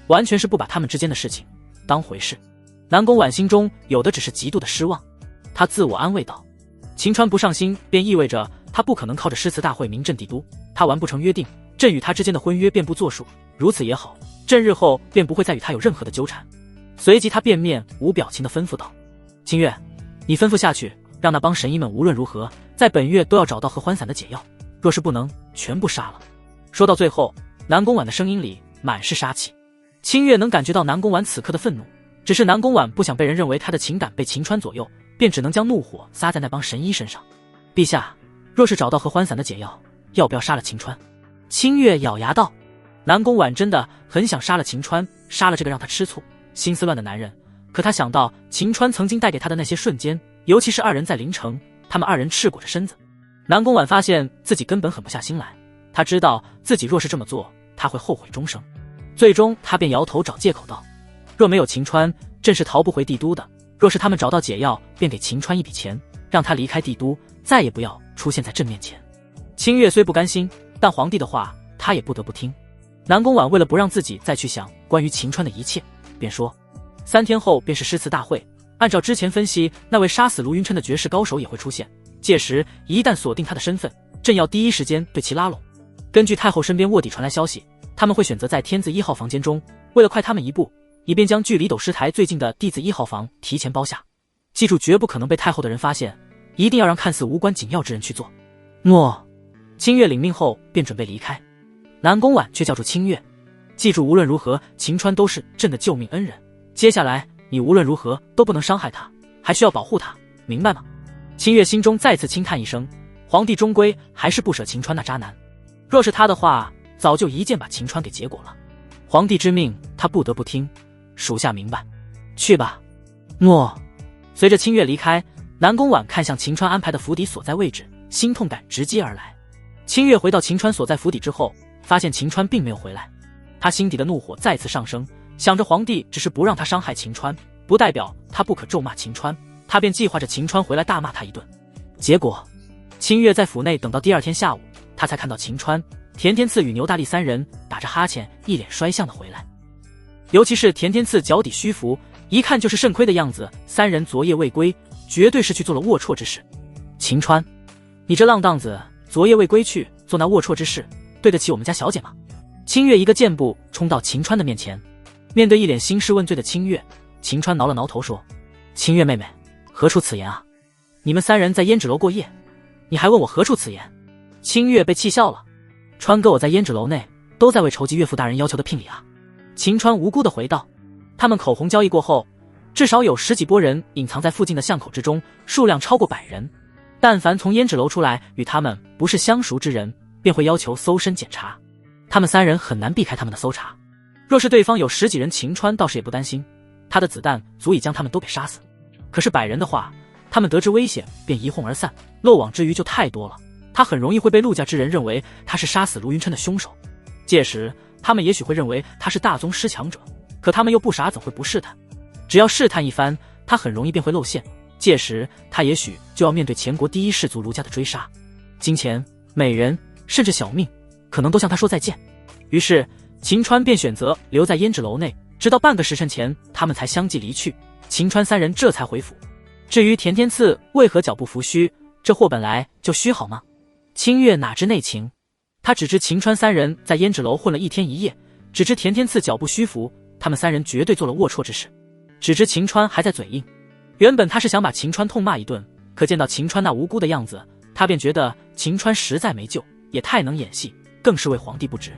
完全是不把他们之间的事情当回事。南宫婉心中有的只是极度的失望，他自我安慰道，秦川不上心，便意味着他不可能靠着诗词大会名震帝都，他完不成约定，朕与他之间的婚约便不作数，如此也好，朕日后便不会再与他有任何的纠缠。随即他便面无表情地吩咐道，清月，你吩咐下去，让那帮神医们无论如何在本月都要找到合欢散的解药，若是不能，全部杀了。说到最后，南宫婉的声音里满是杀气。清月能感觉到南宫婉此刻的愤怒，只是南宫婉不想被人认为她的情感被秦川左右，便只能将怒火撒在那帮神医身上。陛下，若是找到合欢散的解药，要不要杀了秦川？清月咬牙道。南宫婉真的很想杀了秦川，杀了这个让他吃醋、心思乱的男人，可他想到秦川曾经带给他的那些瞬间，尤其是2人在临城，他们2人赤裹着身子，南宫婉发现自己根本狠不下心来。他知道自己若是这么做，他会后悔终生。最终他便摇头找借口道，若没有秦川，朕是逃不回帝都的，若是他们找到解药，便给秦川一笔钱，让他离开帝都，再也不要出现在朕面前。清月虽不甘心，但皇帝的话他也不得不听。南宫婉为了不让自己再去想关于秦川的一切，便说3天后便是诗词大会，按照之前分析，那位杀死卢云琛的绝世高手也会出现，届时一旦锁定他的身份，朕要第一时间对其拉拢。根据太后身边卧底传来消息，他们会选择在天字1号房间中，为了快他们一步，以便将距离斗师台最近的弟子1号房提前包下。记住，绝不可能被太后的人发现，一定要让看似无关紧要之人去做。诺。清月领命后便准备离开，南宫婉却叫住清月，记住，无论如何，秦川都是朕的救命恩人，接下来你无论如何都不能伤害他，还需要保护他，明白吗？清月心中再次轻叹一声，皇帝终归还是不舍秦川那渣男，若是他的话，早就一剑把秦川给结果了。皇帝之命，他不得不听，属下明白。去吧。诺。随着清月离开，南宫婉看向秦川安排的府邸所在位置，心痛感直击而来。清月回到秦川所在府邸之后，发现秦川并没有回来，他心底的怒火再次上升，想着皇帝只是不让他伤害秦川，不代表他不可咒骂秦川，他便计划着秦川回来大骂他一顿。结果清月在府内等到第二天下午，他才看到秦川、田天赐与牛大力三人打着哈欠，一脸衰相的回来。尤其是田天赐脚底虚浮，一看就是肾亏的样子，三人昨夜未归，绝对是去做了龌龊之事。秦川，你这浪荡子，昨夜未归去做那龌龊之事，对得起我们家小姐吗？清月一个箭步冲到秦川的面前，面对一脸兴师问罪的清月，秦川挠了挠头说：清月妹妹，何出此言啊？你们三人在胭脂楼过夜，你还问我何出此言？清月被气笑了，川哥我在胭脂楼内都在为筹集岳父大人要求的聘礼啊。秦川无辜地回道，他们口红交易过后，至少有10几拨人隐藏在附近的巷口之中，数量超过100人，但凡从胭脂楼出来与他们不是相熟之人，便会要求搜身检查，他们三人很难避开他们的搜查。若是对方有10几人，秦川倒是也不担心，他的子弹足以将他们都给杀死。可是100人的话，他们得知危险便一哄而散，漏网之鱼就太多了，他很容易会被陆家之人认为他是杀死卢云琛的凶手。届时他们也许会认为他是大宗师强者，可他们又不傻，怎会不试探？只要试探一番，他很容易便会露馅，届时他也许就要面对前国第一氏族卢家的追杀，金钱、美人，甚至小命，可能都向他说再见。于是秦川便选择留在胭脂楼内，直到半个时辰前他们才相继离去，秦川三人这才回府。至于田天赐为何脚步浮虚，这货本来就虚好吗？清月哪知内情，他只知秦川三人在胭脂楼混了1天1夜，只知田天赐脚步虚浮，他们三人绝对做了龌龊之事，只知秦川还在嘴硬。原本他是想把秦川痛骂一顿，可见到秦川那无辜的样子，他便觉得秦川实在没救，也太能演戏，更是为皇帝不值。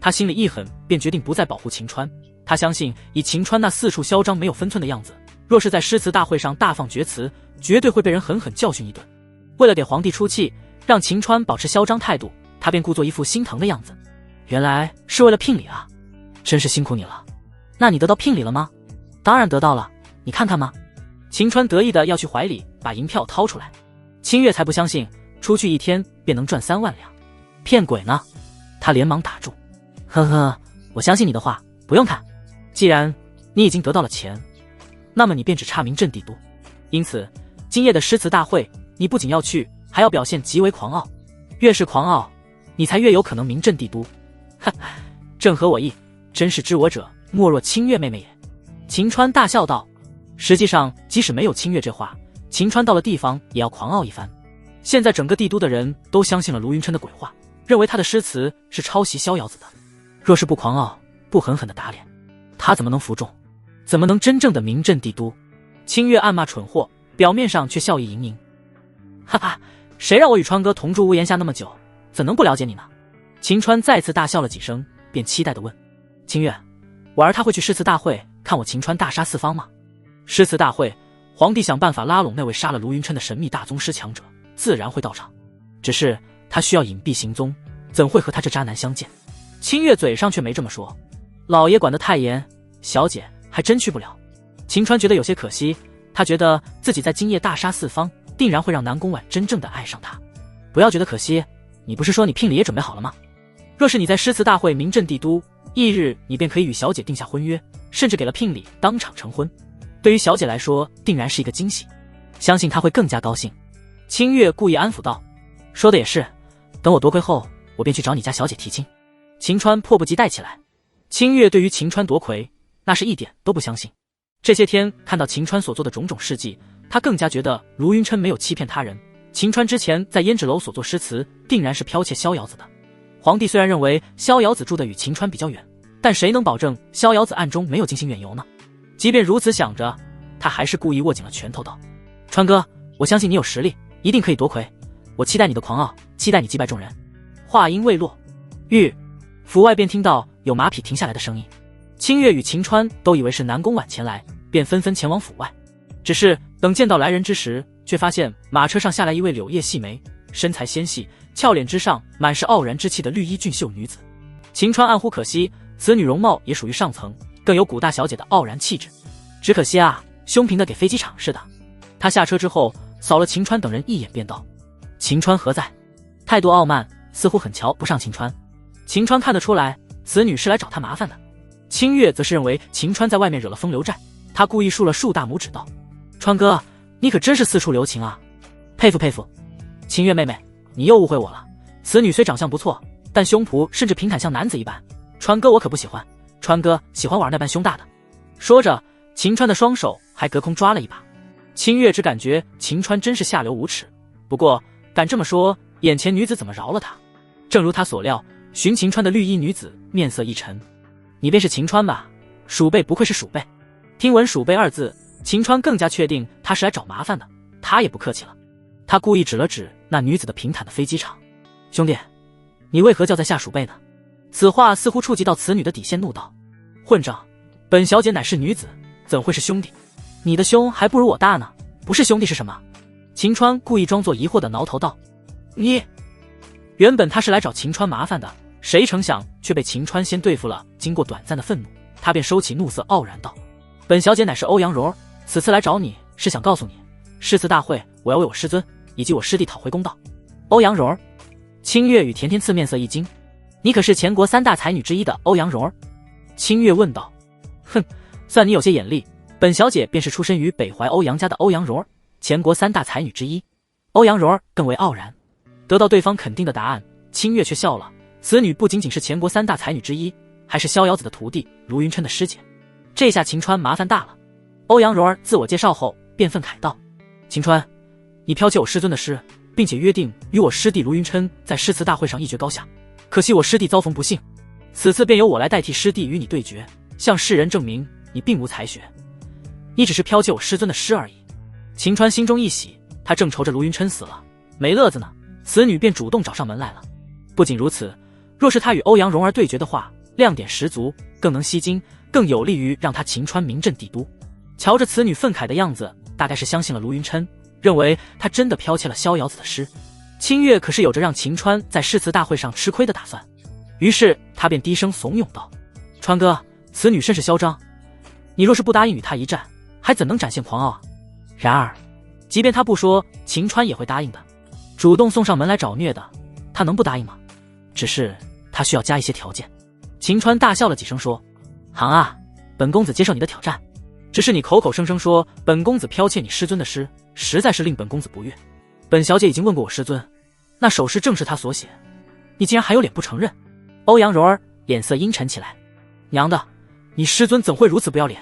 他心里一狠，便决定不再保护秦川。他相信以秦川那四处嚣张没有分寸的样子，若是在诗词大会上大放厥词，绝对会被人狠狠教训一顿。为了给皇帝出气，让秦川保持嚣张态度，他便故作一副心疼的样子。原来是为了聘礼啊，真是辛苦你了。那你得到聘礼了吗？当然得到了，你看看吗？秦川得意的要去怀里把银票掏出来。清月才不相信出去1天便能赚3万两，骗鬼呢！他连忙打住，呵呵，我相信你的话，不用看。既然你已经得到了钱，那么你便只差明镇帝都。因此今夜的诗词大会，你不仅要去，还要表现极为狂傲，越是狂傲，你才越有可能明镇帝都。哈，正合我意，真是知我者莫若清月妹妹也。秦川大笑道。实际上即使没有清月这话，秦川到了地方也要狂傲一番。现在整个帝都的人都相信了卢云琛的鬼话，认为他的诗词是抄袭逍遥子的。若是不狂傲，不狠狠的打脸，他怎么能服众？怎么能真正的名震帝都？清月暗骂蠢货，表面上却笑意盈盈。哈哈，谁让我与川哥同住屋檐下那么久，怎能不了解你呢？秦川再次大笑了几声，便期待地问：清月，我儿他会去诗词大会看我秦川大杀四方吗？诗词大会，皇帝想办法拉拢那位杀了卢云琛的神秘大宗师强者，自然会到场。只是他需要隐蔽行踪，怎会和他这渣男相见？清月嘴上却没这么说。老爷管得太严，小姐还真去不了。秦川觉得有些可惜，他觉得自己在今夜大杀四方，定然会让南宫婉真正的爱上他。不要觉得可惜，你不是说你聘礼也准备好了吗？若是你在诗词大会名震帝都，翌日你便可以与小姐定下婚约，甚至给了聘礼当场成婚。对于小姐来说，定然是一个惊喜，相信她会更加高兴。清月故意安抚道：说的也是，等我夺魁后，我便去找你家小姐提亲。秦川迫不及待起来。清月对于秦川夺魁，那是一点都不相信。这些天看到秦川所做的种种事迹，他更加觉得卢云琛没有欺骗他人。秦川之前在胭脂楼所作诗词，定然是剽窃逍遥子的。皇帝虽然认为逍遥子住的与秦川比较远，但谁能保证逍遥子暗中没有进行远游呢？即便如此想着，他还是故意握紧了拳头道：川哥，我相信你有实力，一定可以夺魁，我期待你的狂傲，期待你击败众人。话音未落，府外便听到有马匹停下来的声音。清月与秦川都以为是南宫婉前来，便纷纷前往府外。只是等见到来人之时，却发现马车上下来一位柳叶细眉，身材纤细，俏脸之上满是傲然之气的绿衣俊秀女子。秦川暗呼可惜，此女容貌也属于上层，更有古大小姐的傲然气质。只可惜啊，凶平的给飞机场似的。他下车之后，扫了秦川等人一眼，便道：“秦川何在？”态度傲慢，似乎很瞧不上秦川。秦川看得出来，此女是来找他麻烦的。清月则是认为秦川在外面惹了风流债，他故意竖了竖大拇指道：“川哥，你可真是四处留情啊，佩服佩服。”清月妹妹，你又误会我了。此女虽长相不错，但胸脯甚至平坦像男子一般，川哥我可不喜欢。川哥喜欢玩那般胸大的。说着，秦川的双手还隔空抓了一把。清月只感觉秦川真是下流无耻，不过敢这么说，眼前女子怎么饶了他？正如他所料，寻秦川的绿衣女子面色一沉：“你便是秦川吧？鼠辈不愧是鼠辈。”听闻鼠辈二字，秦川更加确定他是来找麻烦的，他也不客气了。他故意指了指那女子的平坦的飞机场：“兄弟，你为何叫在下鼠辈呢？”此话似乎触及到此女的底线，怒道：“混账！本小姐乃是女子，怎会是兄弟？你的胸还不如我大呢，不是兄弟是什么？”秦川故意装作疑惑的挠头道：“你……”原本他是来找秦川麻烦的，谁成想却被秦川先对付了。经过短暂的愤怒，他便收起怒色，傲然道：“本小姐乃是欧阳柔儿，此次来找你是想告诉你，诗词大会我要为我师尊以及我师弟讨回公道。”欧阳柔儿。清月与田天赐面色一惊：“你可是全国3大才女之一的欧阳柔儿？”清月问道：“哼，算你有些眼力，本小姐便是出身于北淮欧阳家的欧阳柔儿，全国3大才女之一。”欧阳柔儿更为傲然。得到对方肯定的答案，清月却笑了。此女不仅仅是全国3大才女之一，还是逍遥子的徒弟卢云琛的师姐。这下秦川麻烦大了。欧阳柔儿自我介绍后便愤慨道：“秦川，你剽窃我师尊的诗，并且约定与我师弟卢云琛在诗词大会上一决高下。可惜我师弟遭逢不幸，此次便由我来代替师弟与你对决，向世人证明你并无才学，你只是剽窃我师尊的诗而已。”秦川心中一喜，他正愁着卢云琛死了没乐子呢，此女便主动找上门来了。不仅如此，若是他与欧阳蓉儿对决的话，亮点十足，更能吸睛，更有利于让他秦川名震帝都。瞧着此女愤慨的样子，大概是相信了卢云琛，认为他真的剽窃了逍遥子的诗。清月可是有着让秦川在诗词大会上吃亏的打算，于是他便低声怂恿道：“川哥，此女甚是嚣张，你若是不答应与他一战，还怎能展现狂傲啊？”然而即便他不说，秦川也会答应的。主动送上门来找虐的，他能不答应吗？只是他需要加一些条件。秦川大笑了几声说：“行啊，本公子接受你的挑战，只是你口口声声说本公子剽窃你师尊的诗，实在是令本公子不悦。本小姐已经问过我师尊，那首诗正是他所写，你竟然还有脸不承认？”欧阳柔儿脸色阴沉起来：“娘的，你师尊怎会如此不要脸？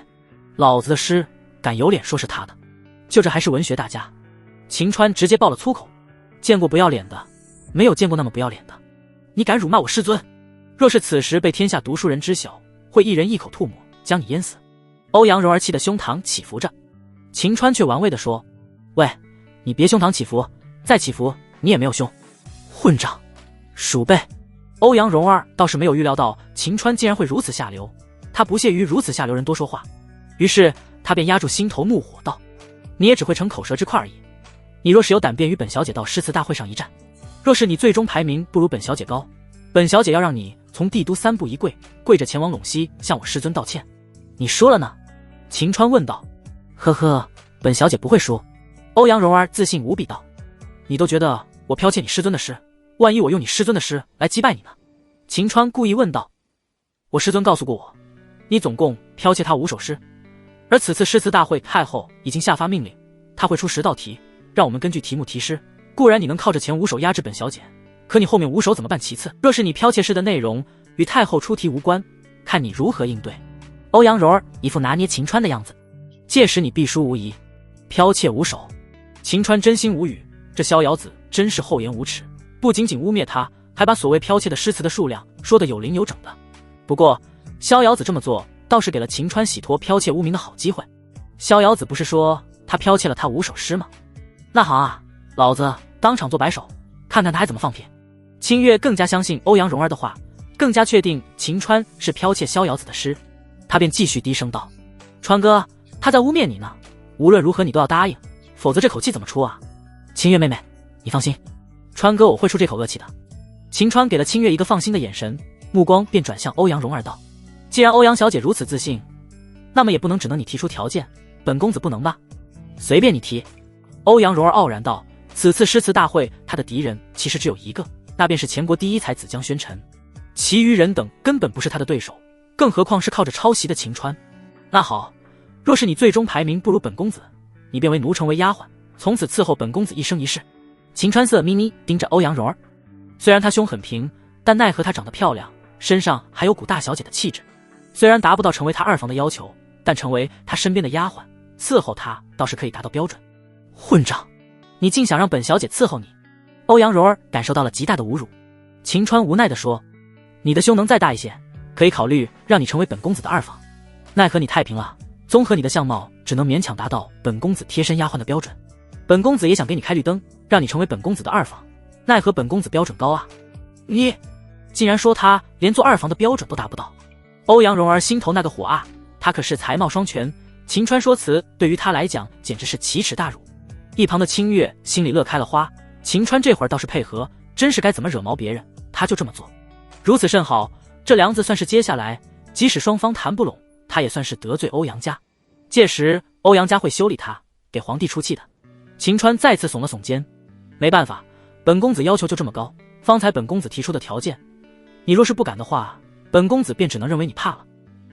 老子的诗敢有脸说是他的？就这还是文学大家？”秦川直接爆了粗口：“见过不要脸的，没有见过那么不要脸的。你敢辱骂我师尊？若是此时被天下读书人知晓，会一人一口吐沫将你淹死。”欧阳柔儿气得胸膛起伏着，秦川却玩味地说：“喂，你别胸膛起伏，再起伏你也没有胸。混账，鼠辈！”欧阳柔儿倒是没有预料到秦川竟然会如此下流，他不屑于如此下流人多说话，于是他便压住心头怒火道：“你也只会逞口舌之快而已。你若是有胆便与本小姐到诗词大会上一战，若是你最终排名不如本小姐高，本小姐要让你从帝都3步一跪，跪着前往陇西向我师尊道歉，你说了呢？”秦川问道。“呵呵，本小姐不会输。”欧阳柔儿自信无比道。“你都觉得我剽窃你师尊的诗，万一我用你师尊的诗来击败你呢？”秦川故意问道。“我师尊告诉过我，你总共剽窃他5首诗，而此次诗词大会太后已经下发命令，他会出10道题，让我们根据题目题诗。固然你能靠着前5首压制本小姐，可你后面5首怎么办其次？若是你剽窃诗的内容与太后出题无关，看你如何应对。”欧阳柔儿一副拿捏秦川的样子，届时你必输无疑。剽窃5首，秦川真心无语，这逍遥子真是厚颜无耻，不仅仅污蔑他，还把所谓剽窃的诗词的数量说得有零有整的。不过逍遥子这么做倒是给了秦川洗脱剽窃污名的好机会。逍遥子不是说他剽窃了他5首诗吗？那好啊，老子当场做白手，看看他还怎么放屁。清月更加相信欧阳蓉儿的话，更加确定秦川是剽窃逍遥子的诗，他便继续低声道：“川哥，他在污蔑你呢，无论如何你都要答应，否则这口气怎么出啊？”清月妹妹，你放心，川哥我会出这口恶气的。秦川给了清月一个放心的眼神，目光便转向欧阳蓉儿道：“既然欧阳小姐如此自信，那么也不能只能你提出条件，本公子不能吧？随便你提。”欧阳蓉儿傲然道：“此次诗词大会，他的敌人其实只有一个，那便是前国第一才子江宣臣，其余人等根本不是他的对手，更何况是靠着抄袭的秦川。那好，若是你最终排名不如本公子，你便为奴成为丫鬟，从此伺候本公子一生一世。”秦川色眯眯盯着欧阳蓉儿，虽然她胸很平，但奈何她长得漂亮，身上还有股大小姐的气质。虽然达不到成为她二房的要求，但成为她身边的丫鬟，伺候她倒是可以达到标准。混账！你竟想让本小姐伺候你！欧阳蓉儿感受到了极大的侮辱。秦川无奈地说：“你的胸能再大一些，可以考虑让你成为本公子的二房。奈何你太平了，综合你的相貌，只能勉强达到本公子贴身丫鬟的标准。本公子也想给你开绿灯，让你成为本公子的二房，奈何本公子标准高啊！你竟然说他连做二房的标准都达不到！”欧阳蓉儿心头那个火啊！他可是才貌双全，秦川说辞对于他来讲简直是奇耻大辱。一旁的清月心里乐开了花，秦川这会儿倒是配合，真是该怎么惹毛别人他就这么做。如此甚好，这梁子算是接下来，即使双方谈不拢，他也算是得罪欧阳家，届时欧阳家会修理他，给皇帝出气的。秦川再次耸了耸肩，没办法，本公子要求就这么高，方才本公子提出的条件，你若是不敢的话，本公子便只能认为你怕了。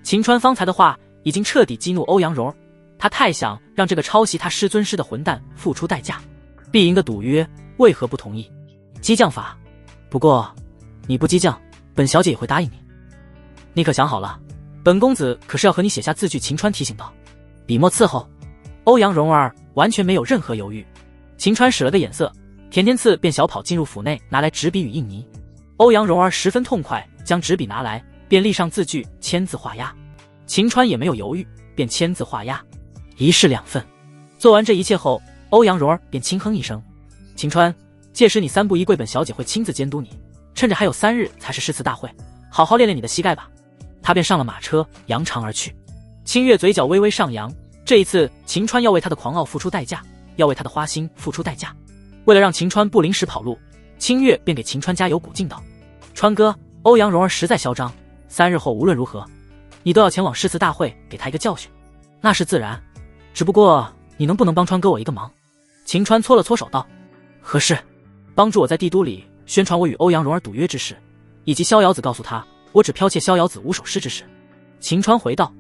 秦川方才的话已经彻底激怒欧阳蓉，他太想让这个抄袭他师尊师的混蛋付出代价。必赢的赌约为何不同意？激将法。不过你不激将，本小姐也会答应你。你可想好了，本公子可是要和你写下字据。秦川提醒道。笔墨伺候。欧阳蓉儿完全没有任何犹豫。秦川使了个眼色，田天赐便小跑进入府内，拿来纸笔与印泥。欧阳蓉儿十分痛快，将纸笔拿来，便立上字据，签字画押。秦川也没有犹豫，便签字画押，一式两份。做完这一切后，欧阳蓉儿便轻哼一声：“秦川，届时你三步一跪，本小姐会亲自监督你。趁着还有3日才是诗词大会，好好练练你的膝盖吧。”他便上了马车，扬长而去。清月嘴角微微上扬，这一次秦川要为他的狂傲付出代价，要为他的花心付出代价。为了让秦川不临时跑路，清月便给秦川加油鼓劲道：“川哥，欧阳蓉儿实在嚣张，3日后无论如何，你都要前往诗词大会，给他一个教训。”那是自然，只不过你能不能帮川哥我一个忙？秦川搓了搓手道：“何事？帮助我在帝都里宣传我与欧阳蓉儿赌约之事，以及逍遥子告诉他我只剽窃逍遥子5首诗之事。”秦川回道：“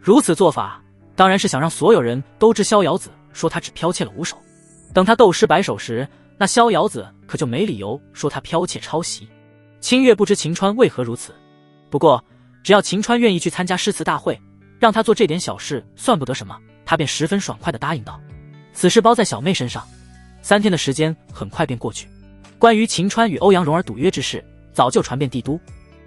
如此做法，当然是想让所有人都知逍遥子说他只剽窃了5首，等他斗诗100首时，那逍遥子可就没理由说他剽窃抄袭。”清月不知秦川为何如此，不过只要秦川愿意去参加诗词大会，让他做这点小事算不得什么，他便十分爽快地答应道：“此事包在小妹身上。”3天的时间很快便过去，关于秦川与欧阳蓉儿赌约之事早就传遍帝都，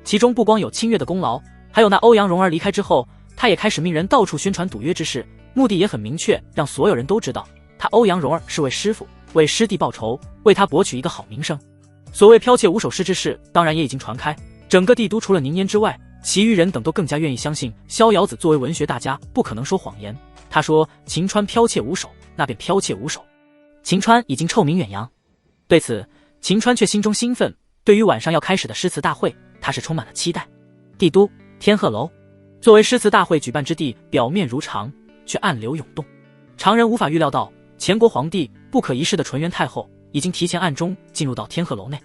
其中不光有清月的功劳，还有那欧阳蓉儿离开之后，他也开始命人到处宣传赌约之事，目的也很明确，让所有人都知道他欧阳蓉儿是为师父为师弟报仇，为他博取一个好名声。所谓剽窃5首诗之事当然也已经传开，整个帝都除了宁烟之外，其余人等都更加愿意相信逍遥子作为文学大家不可能说谎言。他说秦川剽窃5首，那便剽窃5首。秦川已经臭名远扬，对此秦川却心中兴奋，对于晚上要开始的诗词大会，他是充满了期待。帝都天鹤楼作为诗词大会举办之地，表面如常，却暗流涌动。常人无法预料到，前国皇帝不可一世的纯元太后已经提前暗中进入到天鹤楼内。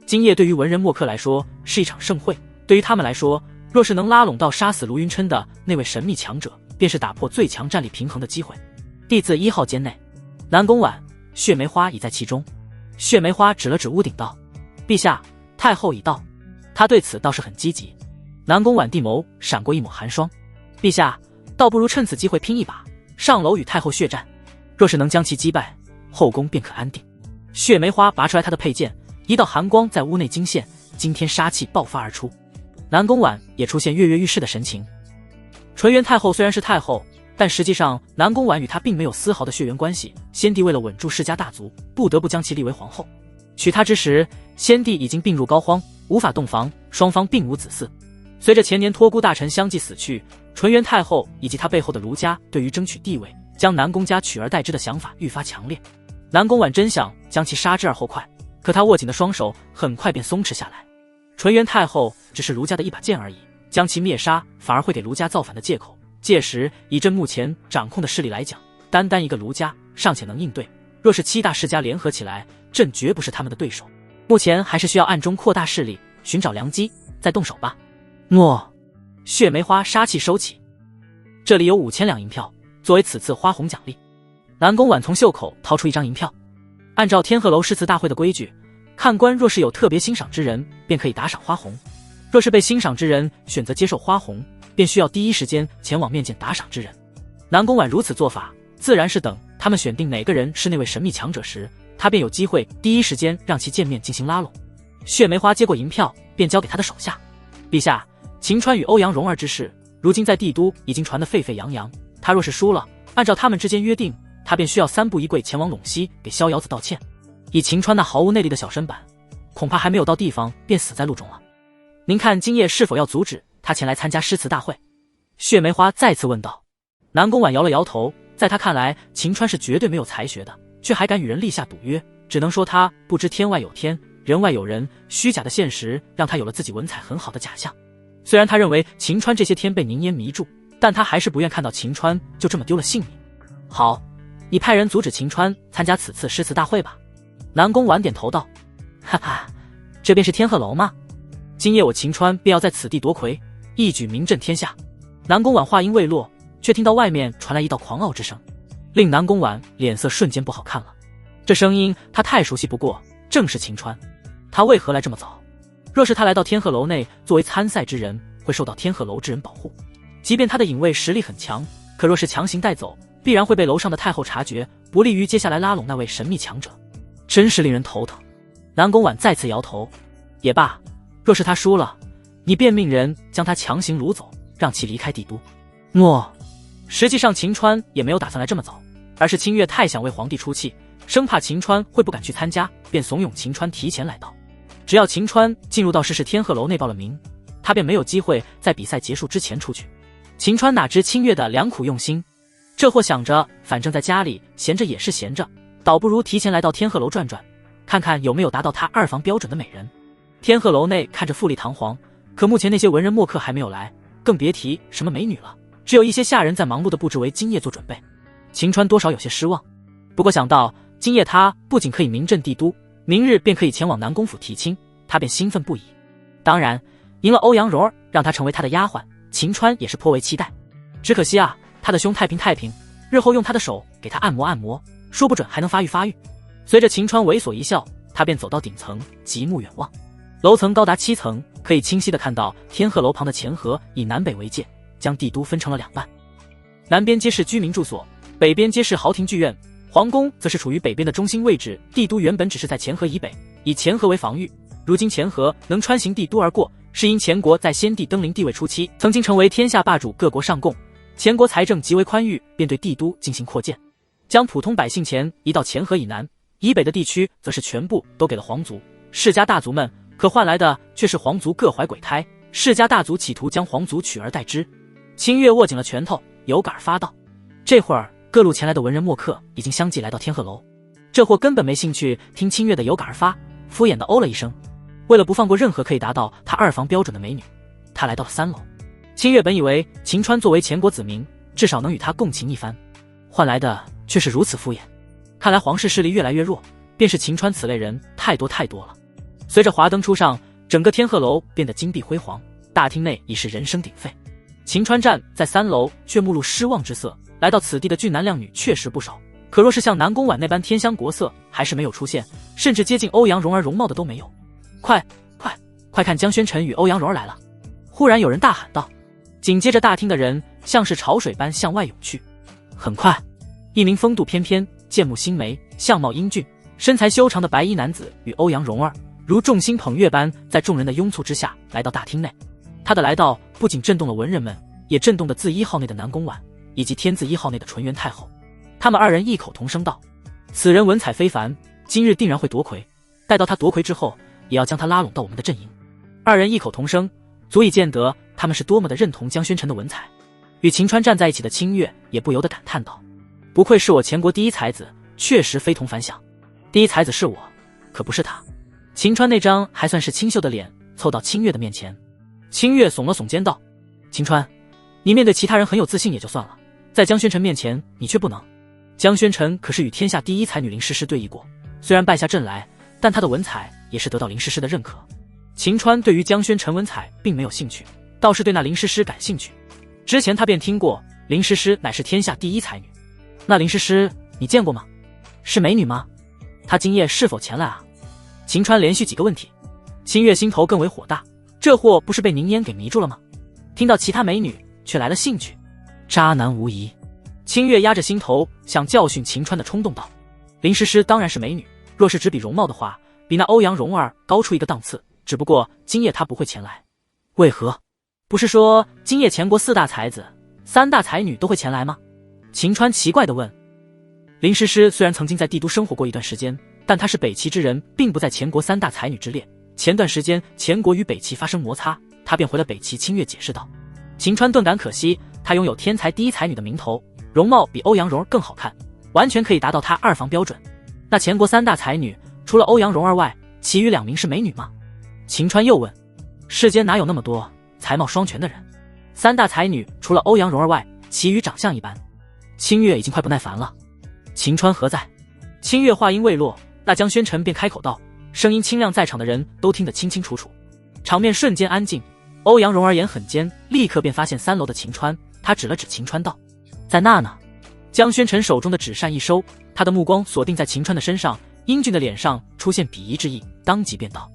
今夜对于文人墨客来说是一场盛会，对于他们来说，若是能拉拢到杀死卢云琛的那位神秘强者，便是打破最强战力平衡的机会。地字1号间内，南宫婉、血梅花已在其中。血梅花指了指屋顶道：“陛下，太后已到。”他对此倒是很积极。南宫婉地眸闪过一抹寒霜：“陛下，倒不如趁此机会拼一把，上楼与太后血战。若是能将其击败，后宫便可安定。”血梅花拔出来他的佩剑，一道寒光在屋内惊现，惊天杀气爆发而出。南宫婉也出现跃跃欲试的神情。纯元太后虽然是太后，但实际上南宫婉与她并没有丝毫的血缘关系，先帝为了稳住世家大族，不得不将其立为皇后。娶她之时，先帝已经病入膏肓，无法洞房，双方并无子嗣。随着前年托孤大臣相继死去，纯元太后以及她背后的卢家对于争取地位，将南宫家取而代之的想法愈发强烈。南宫婉真想将其杀之而后快，可她握紧的双手很快便松弛下来。纯元太后只是卢家的一把剑而已，将其灭杀反而会给卢家造反的借口。届时以朕目前掌控的势力来讲，单单一个卢家尚且能应对，若是七大世家联合起来，朕绝不是他们的对手。目前还是需要暗中扩大势力，寻找良机，再动手吧。诺。血梅花杀气收起，这里有5000两银票，作为此次花红奖励。南宫婉从袖口掏出一张银票，按照天鹤楼诗词大会的规矩，看官若是有特别欣赏之人，便可以打赏花红；若是被欣赏之人选择接受花红，便需要第一时间前往面见打赏之人。南宫婉如此做法，自然是等他们选定哪个人是那位神秘强者时，他便有机会第一时间让其见面进行拉拢。血梅花接过银票，便交给他的手下。陛下，秦川与欧阳蓉儿之事，如今在帝都已经传得沸沸扬扬。他若是输了，按照他们之间约定，他便需要3步1跪前往陇西给逍遥子道歉。以秦川那毫无内力的小身板，恐怕还没有到地方便死在路中了。您看今夜是否要阻止他前来参加诗词大会？血梅花再次问道。南宫婉摇了摇头，在他看来，秦川是绝对没有才学的，却还敢与人立下赌约，只能说他不知天外有天，人外有人，虚假的现实让他有了自己文采很好的假象。虽然他认为秦川这些天被凝烟迷住，但他还是不愿看到秦川就这么丢了性命。好，你派人阻止秦川参加此次诗词大会吧。南宫婉点头道。哈哈，这便是天鹤楼吗？今夜我秦川便要在此地夺魁，一举名震天下。南宫婉话音未落，却听到外面传来一道狂傲之声，令南宫婉脸色瞬间不好看了。这声音他太熟悉不过，正是秦川。他为何来这么早？若是他来到天鹤楼内，作为参赛之人，会受到天鹤楼之人保护。即便他的隐卫实力很强，可若是强行带走，必然会被楼上的太后察觉，不利于接下来拉拢那位神秘强者。真是令人头疼。南宫婉再次摇头。也罢，若是他输了，你便命人将他强行掳走，让其离开帝都。诺。实际上秦川也没有打算来这么早，而是清月太想为皇帝出气，生怕秦川会不敢去参加，便怂恿秦川提前来到。只要秦川进入到是天鹤楼内报了名，他便没有机会在比赛结束之前出去。秦川哪知清月的良苦用心，这货想着反正在家里闲着也是闲着，倒不如提前来到天鹤楼转转，看看有没有达到他2房标准的美人。天鹤楼内看着富丽堂皇，可目前那些文人墨客还没有来，更别提什么美女了，只有一些下人在忙碌的布置为今夜做准备。秦川多少有些失望，不过想到今夜他不仅可以名震帝都，明日便可以前往南宫府提亲，他便兴奋不已。当然，赢了欧阳蓉儿，让他成为他的丫鬟，秦川也是颇为期待。只可惜啊，他的胸太平太平，日后用他的手给他按摩按摩，说不准还能发育发育。随着秦川猥琐一笑，他便走到顶层，极目远望。楼层高达7层，可以清晰地看到天鹤楼旁的前河以南北为界，将帝都分成了2半。南边皆是居民住所，北边皆是豪庭剧院，皇宫则是处于北边的中心位置。帝都原本只是在前河以北，以前河为防御，如今前河能穿行帝都而过，是因前国在先帝登临帝位初期曾经成为天下霸主，各国上贡，前国财政极为宽裕，便对帝都进行扩建，将普通百姓钱移到前河以南，以北的地区则是全部都给了皇族、世家大族们，可换来的却是皇族各怀鬼胎，世家大族企图将皇族取而代之。清月握紧了拳头，有感而发道。这会儿各路前来的文人墨客已经相继来到天鹤楼，这货根本没兴趣听清月的有感而发，敷衍的哦了一声。为了不放过任何可以达到他2房标准的美女，他来到了3楼。清月本以为秦川作为前国子民，至少能与他共情一番，换来的却是如此敷衍。看来皇室势力越来越弱，便是秦川此类人太多太多了。随着华灯初上，整个天鹤楼变得金碧辉煌，大厅内已是人声鼎沸。秦川站在3楼，却目露失望之色。来到此地的俊男靓女确实不少，可若是像南宫婉那般天香国色，还是没有出现，甚至接近欧阳蓉儿容貌的都没有。快看江宣辰与欧阳蓉儿来了！忽然有人大喊道，紧接着大厅的人像是潮水般向外涌去。很快，一名风度翩翩、剑目星眉、相貌英俊、身材修长的白衣男子与欧阳蓉儿如众星捧月般在众人的拥簇之下来到大厅内。他的来到不仅震动了文人们，也震动了字1号内的南宫婉以及天字1号内的纯元太后。他们2人异口同声道，此人文采非凡，今日定然会夺魁，待到他夺魁之后，也要将他拉拢到我们的阵营。2人异口同声，足以见得他们是多么的认同江宣辰的文采。与秦川站在一起的清月也不由得感叹道，不愧是我前国第一才子，确实非同凡响。第一才子是我，可不是他。秦川那张还算是清秀的脸凑到清月的面前。清月耸了耸肩道，秦川，你面对其他人很有自信也就算了，在江宣辰面前你却不能。江宣臣可是与天下第一才女林诗诗对弈过，虽然败下阵来，但他的文采也是得到林诗诗的认可。秦川对于江宣臣文采并没有兴趣，倒是对那林诗诗感兴趣。之前他便听过林诗诗乃是天下第一才女。那林诗诗你见过吗？是美女吗？她今夜是否前来啊？秦川连续几个问题。清月心头更为火大，这货不是被宁烟给迷住了吗？听到其他美女却来了兴趣，渣男无疑。清月压着心头想教训秦川的冲动道：林诗诗当然是美女，若是只比容貌的话，比那欧阳蓉儿高出一个档次，只不过今夜她不会前来。为何？不是说今夜前国4大才子、3大才女都会前来吗？秦川奇怪地问。林诗诗虽然曾经在帝都生活过一段时间，但她是北齐之人，并不在前国3大才女之列。前段时间前国与北齐发生摩擦，她便回了北齐。清月解释道。秦川顿感可惜，她拥有天才第一才女的名头，容貌比欧阳蓉儿更好看，完全可以达到她2房标准。那前国3大才女除了欧阳蓉儿外，其余2名是美女吗？秦川又问。世间哪有那么多才貌双全的人？3大才女除了欧阳蓉儿外，其余长相一般。清月已经快不耐烦了。秦川何在？清月话音未落，那江宣臣便开口道，声音清亮，在场的人都听得清清楚楚。场面瞬间安静。欧阳蓉儿眼很尖，立刻便发现3楼的秦川，他指了指秦川道：在那呢。江宣臣手中的纸扇一收，他的目光锁定在秦川的身上，英俊的脸上出现鄙夷之意，当即便道：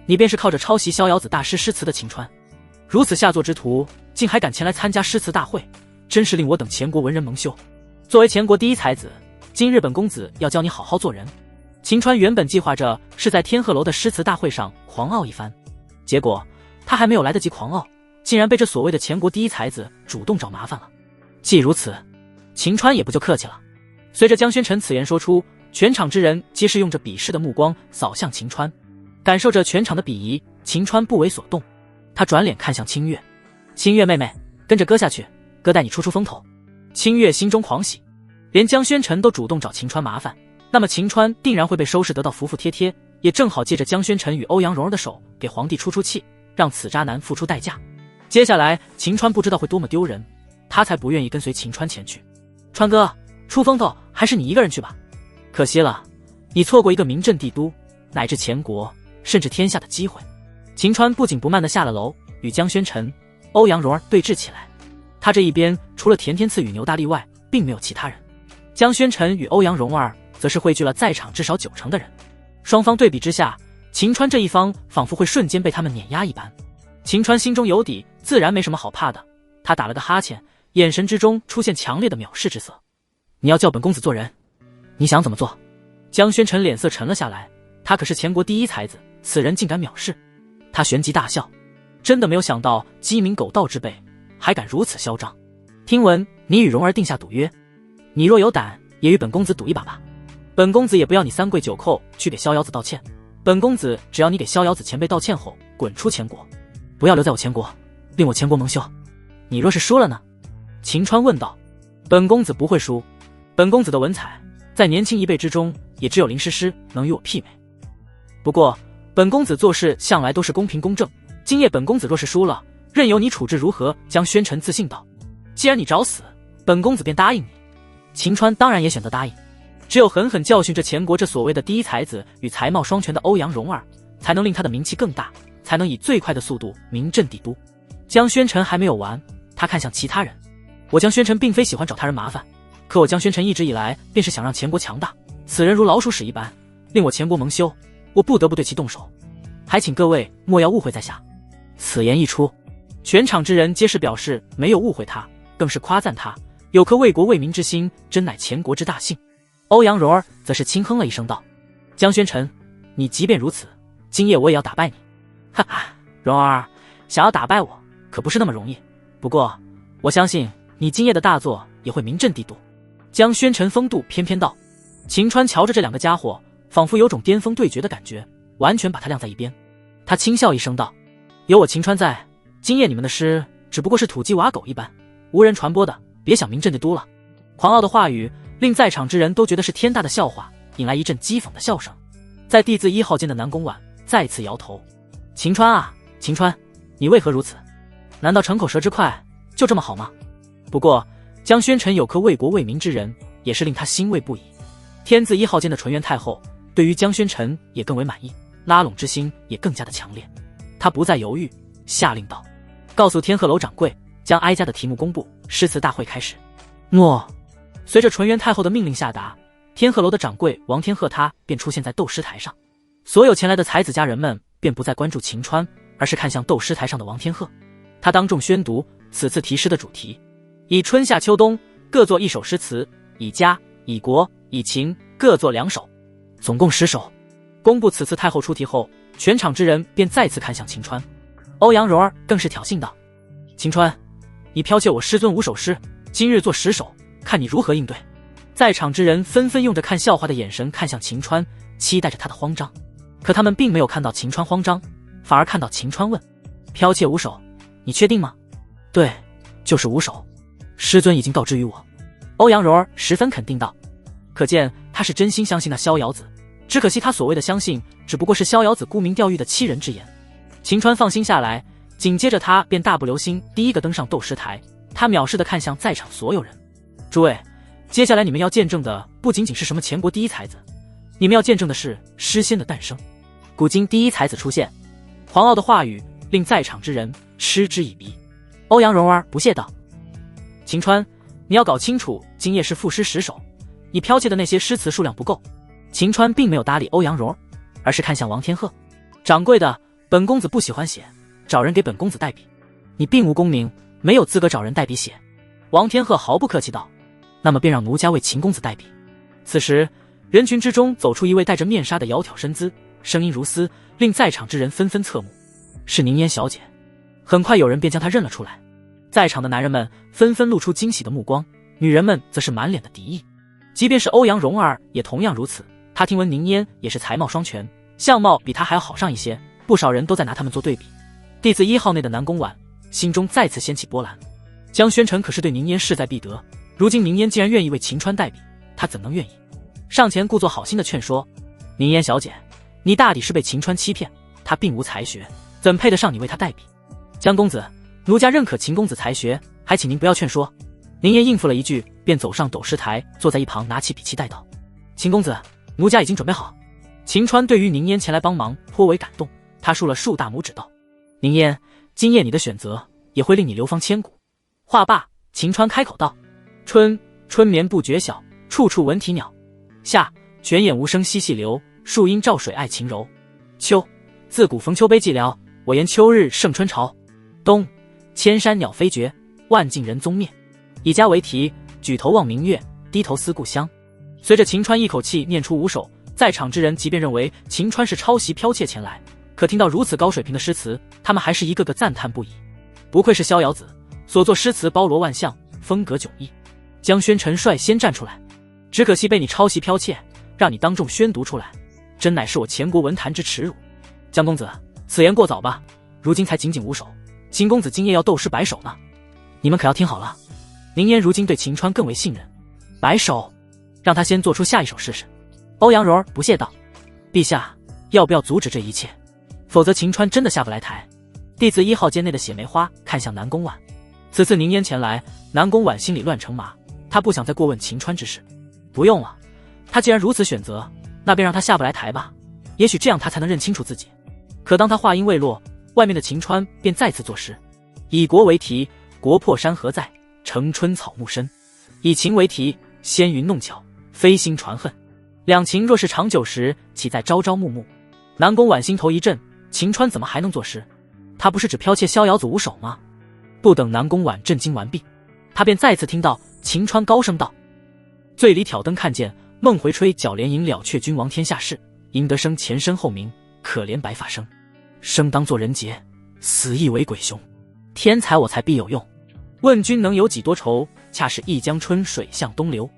你便是靠着抄袭逍遥子大师诗词的秦川，如此下作之徒，竟还敢前来参加诗词大会，真是令我等前国文人蒙羞。作为前国第一才子，今日本公子要教你好好做人。秦川原本计划着是在天鹤楼的诗词大会上狂傲一番，结果他还没有来得及狂傲，竟然被这所谓的前国第一才子主动找麻烦了。既如此，秦川也不就客气了。随着江宣臣此言说出，全场之人皆是用着鄙视的目光扫向秦川。感受着全场的鄙夷，秦川不为所动，他转脸看向清月。清月妹妹，跟着哥下去，哥带你出风头。清月心中狂喜，连江宣臣都主动找秦川麻烦，那么秦川定然会被收拾得到服服帖帖，也正好借着江宣臣与欧阳蓉儿的手给皇帝出气，让此渣男付出代价。接下来秦川不知道会多么丢人，他才不愿意跟随秦川前去。川哥，出风头还是你一个人去吧，可惜了，你错过一个名震帝都乃至前国甚至天下的机会。秦川不紧不慢地下了楼，与江宣臣、欧阳蓉儿对峙起来。他这一边除了田天赐与牛大力外，并没有其他人。江宣臣与欧阳蓉儿则是汇聚了在场至少90%的人。双方对比之下，秦川这一方仿佛会瞬间被他们碾压一般。秦川心中有底，自然没什么好怕的。他打了个哈欠，眼神之中出现强烈的藐视之色。你要叫本公子做人，你想怎么做？江宣臣脸色沉了下来，他可是前国第一才子，此人竟敢藐视。他旋即大笑，真的没有想到鸡鸣狗盗之辈还敢如此嚣张。听闻你与蓉儿定下赌约，你若有胆也与本公子赌一把吧。本公子也不要你3跪9叩去给逍遥子道歉，本公子只要你给逍遥子前辈道歉后滚出前国，不要留在我前国，令我前国蒙羞。你若是输了呢？秦川问道。本公子不会输，本公子的文采在年轻一辈之中也只有林诗诗能与我媲美。不过本公子做事向来都是公平公正，今夜本公子若是输了，任由你处置如何？江宣臣自信道。既然你找死，本公子便答应你。秦川当然也选择答应，只有狠狠教训这前国这所谓的第一才子与才貌双全的欧阳蓉儿，才能令他的名气更大，才能以最快的速度名震帝都。江宣臣还没有完，他看向其他人。我江宣臣并非喜欢找他人麻烦，可我江宣臣一直以来便是想让前国强大，此人如老鼠屎一般，令我前国蒙羞，我不得不对其动手，还请各位莫要误会在下。此言一出，全场之人皆是表示没有误会他，更是夸赞他有颗为国为民之心，真乃前国之大幸。欧阳蓉儿则是轻哼了一声道：江宣臣，你即便如此，今夜我也要打败你。哈哈，蓉儿想要打败我可不是那么容易，不过我相信你今夜的大作也会名震帝都。江宣臣风度翩翩道。秦川瞧着这2个家伙，仿佛有种巅峰对决的感觉，完全把他晾在一边。他轻笑一声道：有我秦川在，今夜你们的诗只不过是土鸡瓦狗一般，无人传播的，别想名震帝都了。狂傲的话语令在场之人都觉得是天大的笑话，引来一阵讥讽的笑声。在地字1号间的南宫婉再次摇头。秦川啊，秦川，你为何如此？难道逞口舌之快就这么好吗？不过江宣臣有颗为国为民之人，也是令他欣慰不已。天字1号间的纯元太后对于江宣臣也更为满意，拉拢之心也更加的强烈。他不再犹豫，下令道：告诉天鹤楼掌柜，将哀家的题目公布，诗词大会开始。诺。随着纯元太后的命令下达，天鹤楼的掌柜王天鹤他便出现在斗诗台上。所有前来的才子佳人们便不再关注秦川，而是看向斗诗台上的王天鹤。他当众宣读此次题诗的主题：以春夏秋冬各作1首诗词，以家、以国、以情各作2首，总共10首。公布此次太后出题后，全场之人便再次看向秦川。欧阳柔儿更是挑衅道：秦川，你剽窃我师尊5首诗，今日做10首，看你如何应对。在场之人纷纷用着看笑话的眼神看向秦川，期待着他的慌张。可他们并没有看到秦川慌张，反而看到秦川问：剽窃5首，你确定吗？对，就是5首，师尊已经告知于我。欧阳柔儿十分肯定道。可见他是真心相信那逍遥子，只可惜他所谓的相信只不过是逍遥子沽名钓誉的欺人之言。秦川放心下来，紧接着他便大步流星第一个登上斗诗台。他藐视地看向在场所有人：诸位，接下来你们要见证的不仅仅是什么前国第一才子，你们要见证的是诗仙的诞生。古今第一才子出现。狂傲的话语令在场之人嗤之以鼻。欧阳蓉儿不屑道：秦川，你要搞清楚，今夜是赋诗10首，你剽窃的那些诗词数量不够。秦川并没有搭理欧阳蓉儿，而是看向王天鹤：掌柜的，本公子不喜欢写，找人给本公子代笔。你并无功名，没有资格找人代笔写。王天鹤毫不客气道：那么便让奴家为秦公子代笔。此时人群之中走出一位戴着面纱的窈窕身姿，声音如丝，令在场之人纷纷侧目。是宁嫣小姐。很快有人便将她认了出来。在场的男人们纷纷露出惊喜的目光，女人们则是满脸的敌意。即便是欧阳蓉儿也同样如此，她听闻宁嫣也是才貌双全，相貌比她还要好上一些，不少人都在拿他们做对比。弟子1号内的南宫婉心中再次掀起波澜。江宣臣可是对宁嫣势在必得，如今宁嫣竟然愿意为秦川代笔，他怎能愿意？上前故作好心的劝说：宁嫣小姐，你大抵是被秦川欺骗，他并无才学，怎配得上你为他代笔？江公子，奴家认可秦公子才学，还请您不要劝说。宁嫣应付了一句，便走上斗诗台，坐在一旁拿起笔气带道：秦公子，奴家已经准备好。秦川对于宁嫣前来帮忙颇为感动，他竖了竖大拇指道：宁嫣，今夜你的选择也会令你流芳千古。话罢，秦川开口道：春眠不觉晓，处处闻啼鸟。夏泉眼无声惜细流，树阴照水爱晴柔。秋自古逢秋悲寂寥，我言秋日胜春朝。冬千山鸟飞绝，万径人踪灭。以家为题，举头望明月，低头思故乡。随着秦川一口气念出5首，在场之人即便认为秦川是抄袭剽窃前来，可听到如此高水平的诗词，他们还是一个个赞叹不已。不愧是逍遥子，所作诗词包罗万象，风格迥异。江宣臣率先站出来：只可惜被你抄袭剽窃，让你当众宣读出来，真乃是我前国文坛之耻辱。江公子，此言过早吧，如今才仅仅5首，秦公子今夜要斗诗100首呢。你们可要听好了。宁嫣如今对秦川更为信任，100首，让他先做出下一首试试。欧阳柔儿不屑道：陛下，要不要阻止这一切？否则秦川真的下不来台。弟子1号间内的血梅花看向南宫婉。此次宁嫣前来，南宫婉心里乱成麻，他不想再过问秦川之事。不用了，他既然如此选择，那便让他下不来台吧，也许这样他才能认清楚自己。可当他话音未落，外面的秦川便再次作诗：以国为题，国破山河在，城春草木深；以情为题，纤云弄巧，飞星传恨。两情若是长久时，岂在朝朝暮暮。南宫婉心头一震，秦川怎么还能作诗？他不是只剽窃逍遥子5首吗？不等南宫婉震惊完毕，他便再次听到秦川高声道：醉里挑灯看见，梦回吹角连营，了却君王天下事。赢得生前身后名，可怜白发生。生当作人杰，死亦为鬼雄。天才我材必有用，问君能有几多愁？恰是一江春水向东流。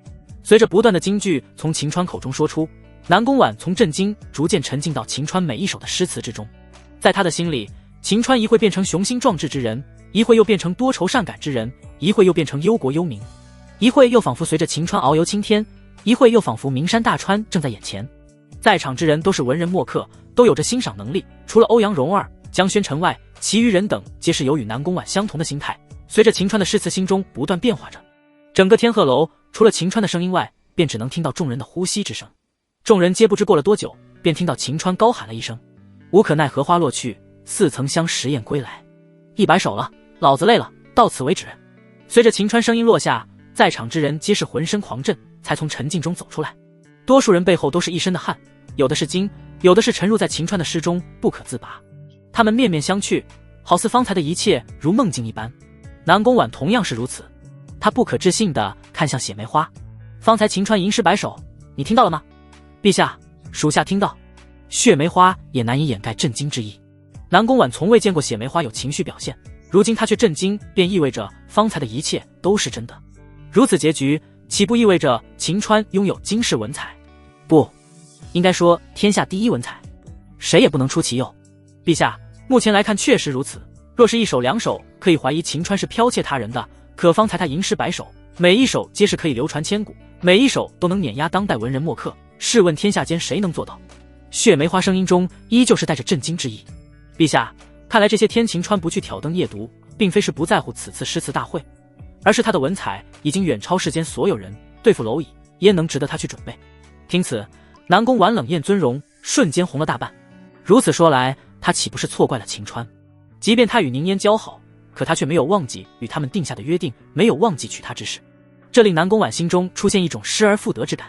随着不断的金句从秦川口中说出，南宫婉从震惊逐渐沉浸到秦川每一首的诗词之中。在他的心里，秦川一会变成雄心壮志之人，一会又变成多愁善感之人，一会又变成忧国忧民，一会又仿佛随着秦川遨游青天，一会又仿佛名山大川正在眼前。在场之人都是文人墨客，都有着欣赏能力，除了欧阳蓉儿、江宣臣外，其余人等皆是有与南宫婉相同的心态，随着秦川的诗词心中不断变化着。整个天鹤楼除了秦川的声音外，便只能听到众人的呼吸之声。众人皆不知过了多久，便听到秦川高喊了一声：“无可奈何花落去，似曾相识燕归来。一摆手了，老子累了，到此为止。”随着秦川声音落下，在场之人皆是浑身狂震，才从沉静中走出来。多数人背后都是一身的汗，有的是惊，有的是沉入在秦川的诗中不可自拔。他们面面相觑，好似方才的一切如梦境一般。南宫婉同样是如此，他不可置信地看向血梅花。方才秦川吟诗摆手，你听到了吗？陛下，属下听到。血梅花也难以掩盖震惊之意。南宫婉从未见过血梅花有情绪表现，如今他却震惊，便意味着方才的一切都是真的。如此结局，岂不意味着秦川拥有惊世文采？不，应该说天下第一文采，谁也不能出其右。陛下，目前来看确实如此。若是一首两首，可以怀疑秦川是剽窃他人的，可方才他吟诗摆首，每一首皆是可以流传千古，每一首都能碾压当代文人墨客。试问天下间谁能做到？血梅花声音中依旧是带着震惊之意。陛下，看来这些天秦川不去挑灯夜读，并非是不在乎此次诗词大会，而是他的文采已经远超世间所有人，对付蝼蚁焉能值得他去准备。听此，南宫婉冷艳尊容瞬间红了大半。如此说来，他岂不是错怪了秦川？即便他与宁嫣交好，可他却没有忘记与他们定下的约定，没有忘记娶她之事，这令南宫婉心中出现一种失而复得之感。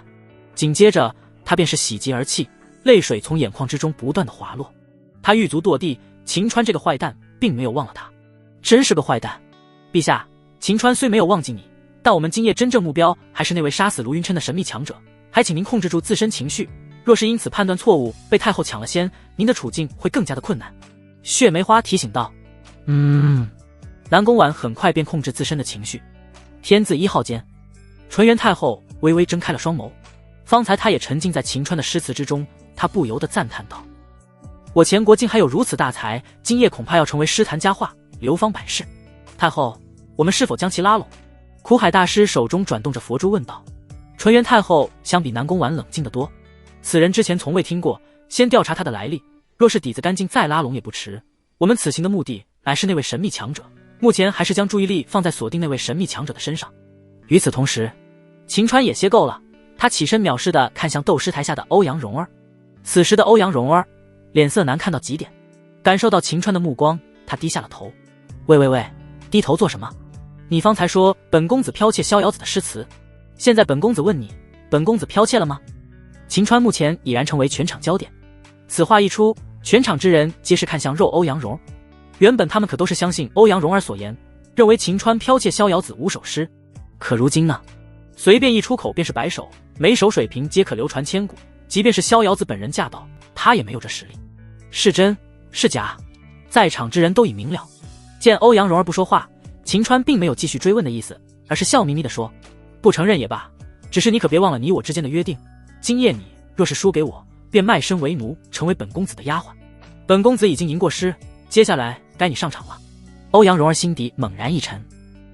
紧接着，他便是喜极而泣，泪水从眼眶之中不断的滑落。他欲足堕地，秦川这个坏蛋并没有忘了他，真是个坏蛋。陛下，秦川虽没有忘记你，但我们今夜真正目标还是那位杀死卢云琛的神秘强者，还请您控制住自身情绪，若是因此判断错误被太后抢了先，您的处境会更加的困难。血梅花提醒道。南宫婉很快便控制自身的情绪。天字1号间，纯元太后微微睁开了双眸，方才她也沉浸在秦川的诗词之中，她不由得赞叹道：我前国竟还有如此大才，今夜恐怕要成为诗坛佳话，流芳百世。太后，我们是否将其拉拢？苦海大师手中转动着佛珠问道。纯元太后相比南宫婉冷静得多，此人之前从未听过，先调查他的来历，若是底子干净再拉拢也不迟。我们此行的目的乃是那位神秘强者，目前还是将注意力放在锁定那位神秘强者的身上。与此同时，秦川也歇够了，他起身藐视地看向斗诗台下的欧阳蓉儿。此时的欧阳蓉儿脸色难看到极点，感受到秦川的目光，他低下了头。喂，低头做什么？你方才说本公子剽窃逍遥子的诗词，现在本公子问你，本公子剽窃了吗？秦川目前已然成为全场焦点，此话一出，全场之人皆是看向肉欧阳蓉。原本他们可都是相信欧阳蓉儿所言，认为秦川剽窃逍遥子5首诗，可如今呢？随便一出口便是百首，每首水平皆可流传千古，即便是逍遥子本人驾到，他也没有这实力。是真是假，在场之人都已明了。见欧阳蓉儿不说话，秦川并没有继续追问的意思，而是笑眯眯地说：不承认也罢，只是你可别忘了你我之间的约定，今夜你若是输给我，便卖身为奴，成为本公子的丫鬟。本公子已经吟过诗，接下来该你上场了。欧阳蓉儿心底猛然一沉，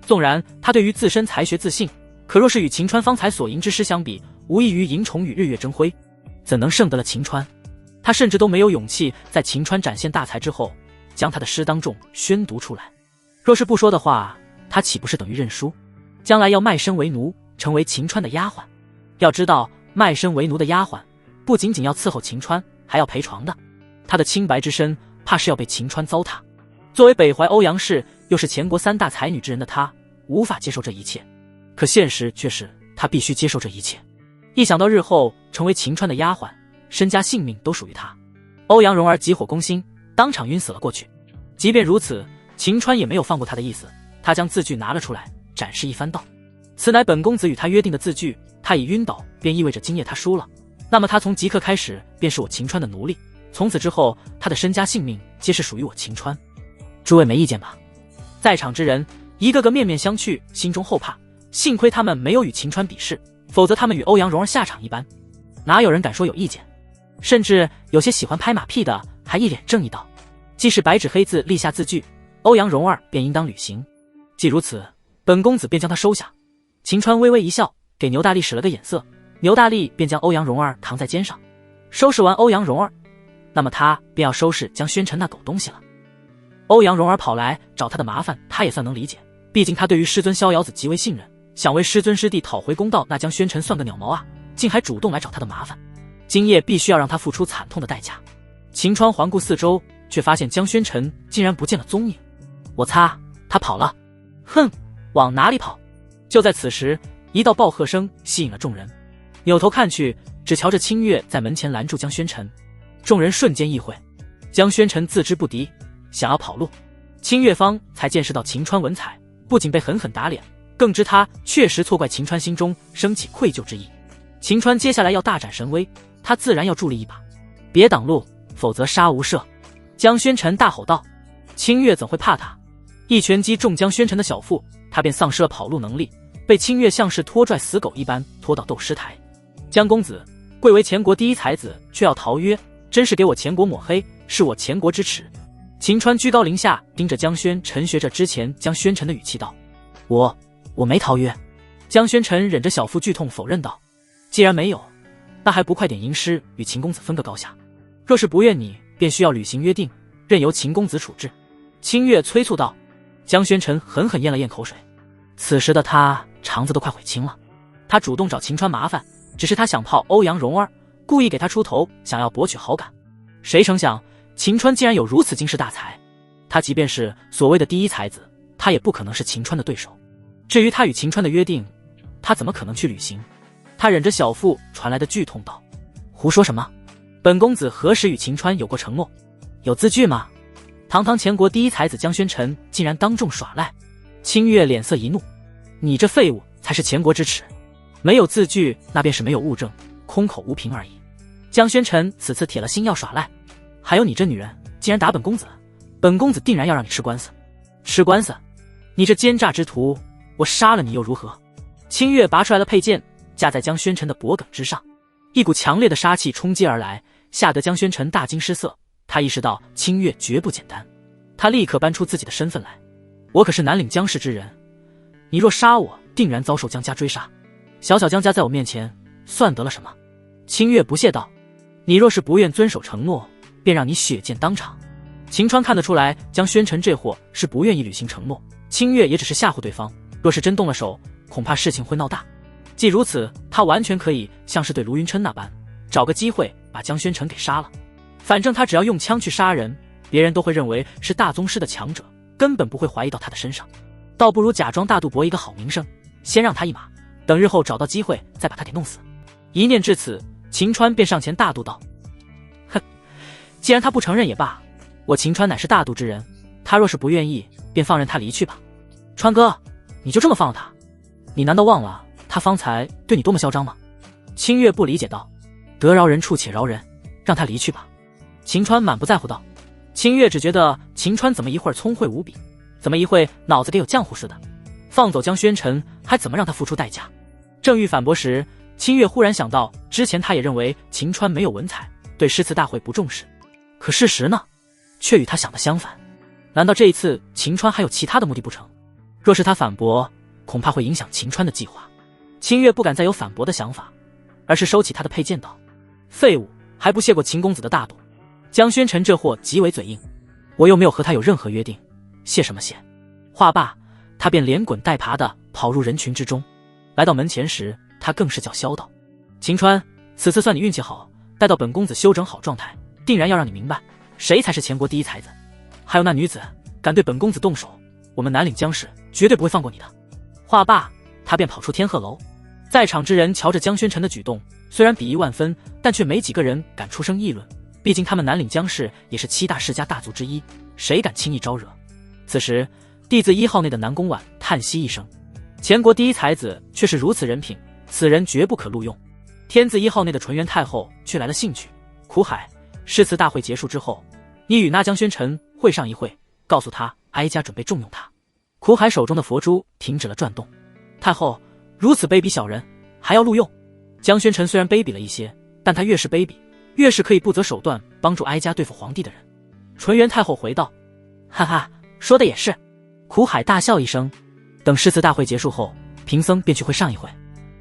纵然他对于自身才学自信，可若是与秦川方才所吟之诗相比，无异于银虫与日月争辉，怎能胜得了秦川？他甚至都没有勇气在秦川展现大才之后，将他的诗当众宣读出来。若是不说的话，他岂不是等于认输？将来要卖身为奴，成为秦川的丫鬟。要知道，卖身为奴的丫鬟不仅仅要伺候秦川，还要陪床的。他的清白之身，怕是要被秦川糟蹋。作为北淮欧阳氏，又是前国3大才女之人的他，无法接受这一切。可现实却是，他必须接受这一切。一想到日后成为秦川的丫鬟，身家性命都属于他，欧阳蓉儿急火攻心，当场晕死了过去。即便如此，秦川也没有放过他的意思，他将字句拿了出来，展示一番道：此乃本公子与他约定的字句，他已晕倒，便意味着今夜他输了。那么他从即刻开始便是我秦川的奴隶，从此之后，他的身家性命皆是属于我秦川。诸位没意见吧？在场之人一个个面面相觑，心中后怕，幸亏他们没有与秦川比试，否则他们与欧阳蓉儿下场一般。哪有人敢说有意见？甚至有些喜欢拍马屁的还一脸正义道：既是白纸黑字立下字据，欧阳蓉儿便应当履行。既如此，本公子便将他收下。秦川微微一笑，给牛大力使了个眼色，牛大力便将欧阳蓉儿扛在肩上。收拾完欧阳蓉儿，那么他便要收拾将宣臣那狗东西了。欧阳蓉儿跑来找他的麻烦，他也算能理解，毕竟他对于师尊逍遥子极为信任，想为师尊师弟讨回公道，那江宣臣算个鸟毛啊，竟还主动来找他的麻烦。今夜必须要让他付出惨痛的代价。秦川环顾四周，却发现江宣臣竟然不见了踪影。我擦，他跑了！哼，往哪里跑？就在此时，一道暴喝声吸引了众人，扭头看去，只瞧着清月在门前拦住江宣臣。众人瞬间意会，江宣臣自知不敌，想要跑路。清月方才见识到秦川文采，不仅被狠狠打脸，更知他确实错怪秦川，心中升起愧疚之意。秦川接下来要大展神威，他自然要助力一把。别挡路，否则杀无赦！江宣臣大吼道。清月怎会怕他？一拳击中江宣臣的小腹，他便丧失了跑路能力，被清月像是拖拽死狗一般拖到斗师台。江公子，贵为前国第一才子，却要逃约，真是给我前国抹黑，是我前国之耻。秦川居高临下盯着江宣臣，学着之前江宣臣的语气道：我没逃约。江宣臣忍着小腹剧痛否认道：既然没有，那还不快点吟诗与秦公子分个高下？若是不愿你，便需要履行约定，任由秦公子处置。清月催促道。江宣臣狠狠咽了咽口水，此时的他肠子都快悔青了。他主动找秦川麻烦，只是他想泡欧阳蓉儿，故意给他出头，想要博取好感。谁成想秦川竟然有如此惊世大才，他即便是所谓的第一才子，他也不可能是秦川的对手。至于他与秦川的约定，他怎么可能去履行？他忍着小腹传来的剧痛道：胡说什么？本公子何时与秦川有过承诺？有字据吗？堂堂前国第一才子江宣臣竟然当众耍赖！清月脸色一怒：你这废物才是前国之耻！没有字据，那便是没有物证，空口无凭而已。江宣臣此次铁了心要耍赖。还有你这女人，竟然打本公子，本公子定然要让你吃官司！吃官司？你这奸诈之徒，我杀了你又如何？清月拔出来了佩剑，架在江宣臣的脖颈之上，一股强烈的杀气冲击而来，吓得江宣臣大惊失色。他意识到清月绝不简单，他立刻搬出自己的身份来：我可是南岭江氏之人，你若杀我，定然遭受江家追杀。小小江家在我面前算得了什么？清月不屑道：你若是不愿遵守承诺，便让你血溅当场。秦川看得出来，江宣臣这货是不愿意履行承诺，清月也只是吓唬对方，若是真动了手，恐怕事情会闹大。既如此，他完全可以像是对卢云琛那般，找个机会把江宣臣给杀了。反正他只要用枪去杀人，别人都会认为是大宗师的强者，根本不会怀疑到他的身上。倒不如假装大赌博一个好名声，先让他一马，等日后找到机会再把他给弄死。一念至此，秦川便上前大度道：哼，既然他不承认也罢，我秦川乃是大度之人，他若是不愿意，便放任他离去吧。川哥，你就这么放了他？你难道忘了他方才对你多么嚣张吗？清月不理解道：得饶人处且饶人，让他离去吧。秦川满不在乎道。清月只觉得秦川怎么一会儿聪慧无比，怎么一会脑子给有浆糊似的，放走江宣臣还怎么让他付出代价？正欲反驳时，清月忽然想到，之前他也认为秦川没有文采，对诗词大会不重视，可事实呢，却与他想的相反。难道这一次秦川还有其他的目的不成？若是他反驳，恐怕会影响秦川的计划。清月不敢再有反驳的想法，而是收起他的佩剑道：废物，还不谢过秦公子的大度？江宣臣这货极为嘴硬，我又没有和他有任何约定，谢什么谢？话罢，他便连滚带爬地跑入人群之中。来到门前时，他更是叫嚣道：秦川，此次算你运气好，待到本公子休整好状态，定然要让你明白谁才是前国第一才子。还有那女子敢对本公子动手，我们南岭江氏绝对不会放过你的。话罢，他便跑出天鹤楼。在场之人瞧着江宣臣的举动，虽然鄙夷万分，但却没几个人敢出声议论，毕竟他们南岭江氏也是7大世家大族之一，谁敢轻易招惹？此时弟子1号内的南宫婉叹息一声，前国第一才子却是如此人品，此人绝不可录用。天字1号内的纯元太后却来了兴趣：苦海，诗词大会结束之后，你与那江宣臣会上一会，告诉他哀家准备重用他。苦海手中的佛珠停止了转动。太后，如此卑鄙小人还要录用？江宣臣虽然卑鄙了一些，但他越是卑鄙，越是可以不择手段帮助哀家对付皇帝的人。纯元太后回道：哈哈，说的也是。苦海大笑一声，等诗词大会结束后，贫僧便去会上一会。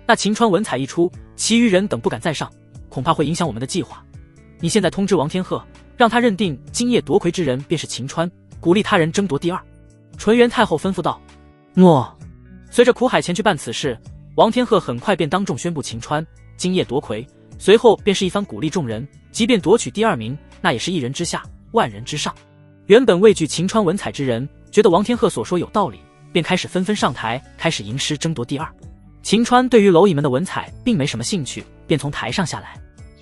那秦川文采一出，其余人等不敢再上，恐怕会影响我们的计划。你现在通知王天鹤，让他认定今夜夺魁之人便是秦川，鼓励他人争夺第二。纯元太后吩咐道：诺。随着苦海前去办此事，王天鹤很快便当众宣布秦川今夜夺魁，随后便是一番鼓励众人，即便夺取第2名，那也是1人之下，万人之上。原本畏惧秦川文采之人，觉得王天鹤所说有道理，便开始纷纷上台，开始吟诗争夺第2。秦川对于蝼蚁们的文采并没什么兴趣，便从台上下来。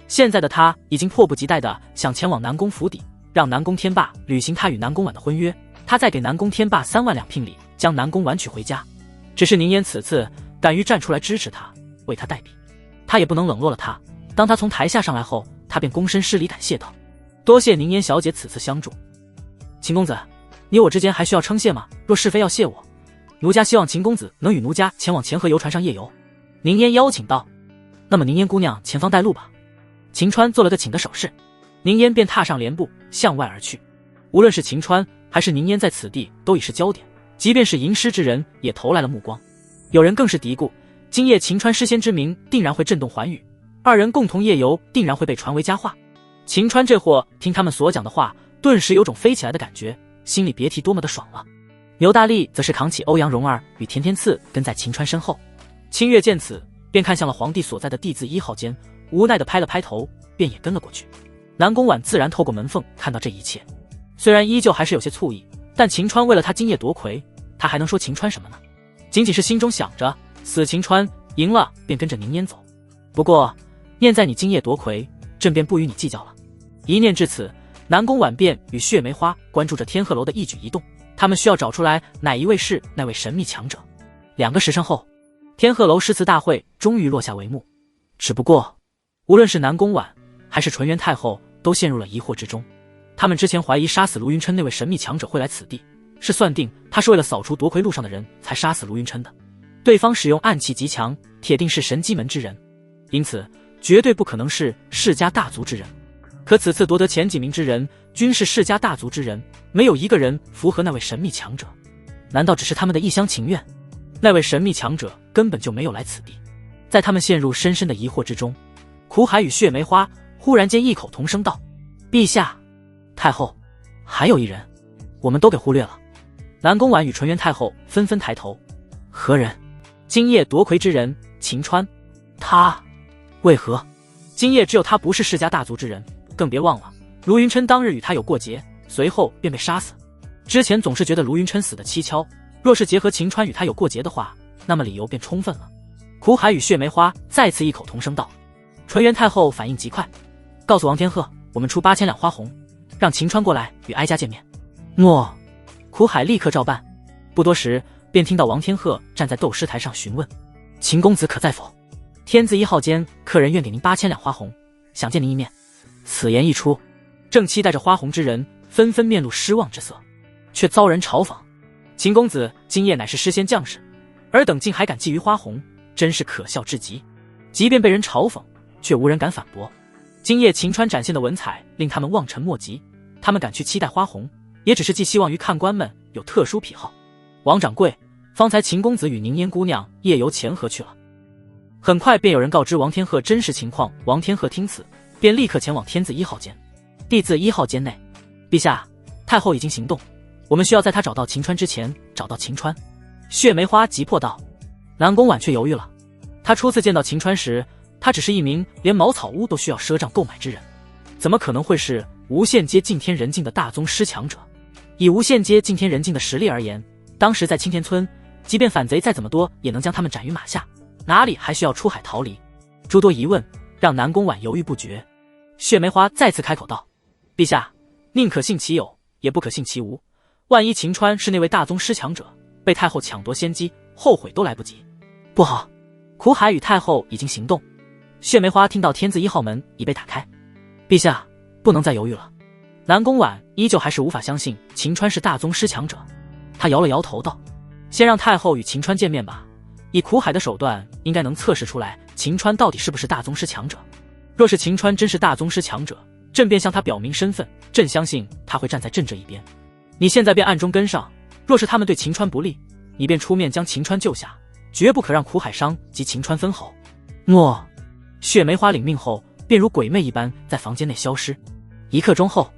现在的他已经迫不及待地想前往南宫府邸，让南宫天霸履行他与南宫婉的婚约，他再给南宫天霸3万两聘礼，将南宫婉娶回家。只是宁烟此次敢于站出来支持他，为他代笔，他也不能冷落了他。当他从台下上来后，他便躬身施礼感谢道：多谢宁烟小姐此次相助。秦公子，你我之间还需要称谢吗？若是非要谢我，奴家希望秦公子能与奴家前往前河游船上夜游。宁烟邀请道。那么宁烟姑娘前方带路吧。秦川做了个请的手势，宁烟便踏上莲步向外而去。无论是秦川还是宁烟在此地都已是焦点，即便是吟诗之人也投来了目光。有人更是嘀咕，今夜秦川诗仙之名定然会震动寰宇，2人共同夜游定然会被传为佳话。秦川这货听他们所讲的话，顿时有种飞起来的感觉，心里别提多么的爽了。牛大力则是扛起欧阳蓉儿与田天赐跟在秦川身后。清月见此，便看向了皇帝所在的地字1号间，无奈地拍了拍头，便也跟了过去。南宫婉自然透过门缝看到这一切，虽然依旧还是有些醋意，但秦川为了他今夜夺魁，他还能说秦川什么呢？仅仅是心中想着死秦川，赢了便跟着宁烟走。不过念在你今夜夺魁，朕便不与你计较了。一念至此，南宫婉便与血梅花关注着天鹤楼的一举一动，他们需要找出来哪一位是那位神秘强者。2个时辰后，天鹤楼诗词大会终于落下帷幕。只不过无论是南宫婉还是纯元太后都陷入了疑惑之中。他们之前怀疑杀死卢云琛那位神秘强者会来此地，是算定他是为了扫除夺魁路上的人才杀死卢云琛的。对方使用暗器极强，铁定是神机门之人，因此绝对不可能是世家大族之人。可此次夺得前几名之人均是世家大族之人，没有一个人符合那位神秘强者。难道只是他们的一厢情愿？那位神秘强者根本就没有来此地。在他们陷入深深的疑惑之中，苦海与血梅花忽然间异口同声道：陛下，太后，还有一人，我们都给忽略了。南宫婉与纯元太后纷纷抬头。何人？今夜夺魁之人秦川。他为何？今夜只有他不是世家大族之人，更别忘了卢云琛当日与他有过节，随后便被杀死。之前总是觉得卢云琛死的蹊跷，若是结合秦川与他有过节的话，那么理由便充分了。苦海与血梅花再次异口同声道。纯元太后反应极快，告诉王天鹤，我们出8000两花红，让秦川过来与哀家见面。诺。苦海立刻照办。不多时，便听到王天鹤站在斗诗台上询问：秦公子可在否？天字1号间，客人愿给您8000两花红，想见您一面。此言一出，正期待着花红之人纷纷面露失望之色，却遭人嘲讽：秦公子今夜乃是诗仙将士，尔等竟还敢觊觎花红，真是可笑至极。即便被人嘲讽，却无人敢反驳。今夜秦川展现的文采令他们望尘莫及，他们敢去期待花红，也只是寄希望于看官们有特殊癖好。王掌柜，方才秦公子与宁烟姑娘夜游前河去了。很快便有人告知王天鹤真实情况，王天鹤听此便立刻前往天字1号间。地字1号间内，陛下，太后已经行动，我们需要在她找到秦川之前找到秦川。血梅花急迫道。南宫婉却犹豫了，他初次见到秦川时，他只是一名连茅草屋都需要赊账购买之人，怎么可能会是无限阶敬天人境的大宗师强者？以无限阶敬天人境的实力而言，当时在青田村，即便反贼再怎么多，也能将他们斩于马下，哪里还需要出海逃离？诸多疑问让南宫婉犹豫不决。血梅花再次开口道：陛下，宁可信其有，也不可信其无，万一秦川是那位大宗师强者，被太后抢夺先机，后悔都来不及。不好，苦海与太后已经行动。血梅花听到天字1号门已被打开。陛下，不能再犹豫了。南宫婉依旧还是无法相信秦川是大宗师强者，他摇了摇头道：先让太后与秦川见面吧，以苦海的手段应该能测试出来秦川到底是不是大宗师强者。若是秦川真是大宗师强者，朕便向他表明身份，朕相信他会站在朕这一边。你现在便暗中跟上，若是他们对秦川不利，你便出面将秦川救下，绝不可让苦海商及秦川分毫。诺。血梅花领命后便如鬼魅一般在房间内消失。1刻钟后，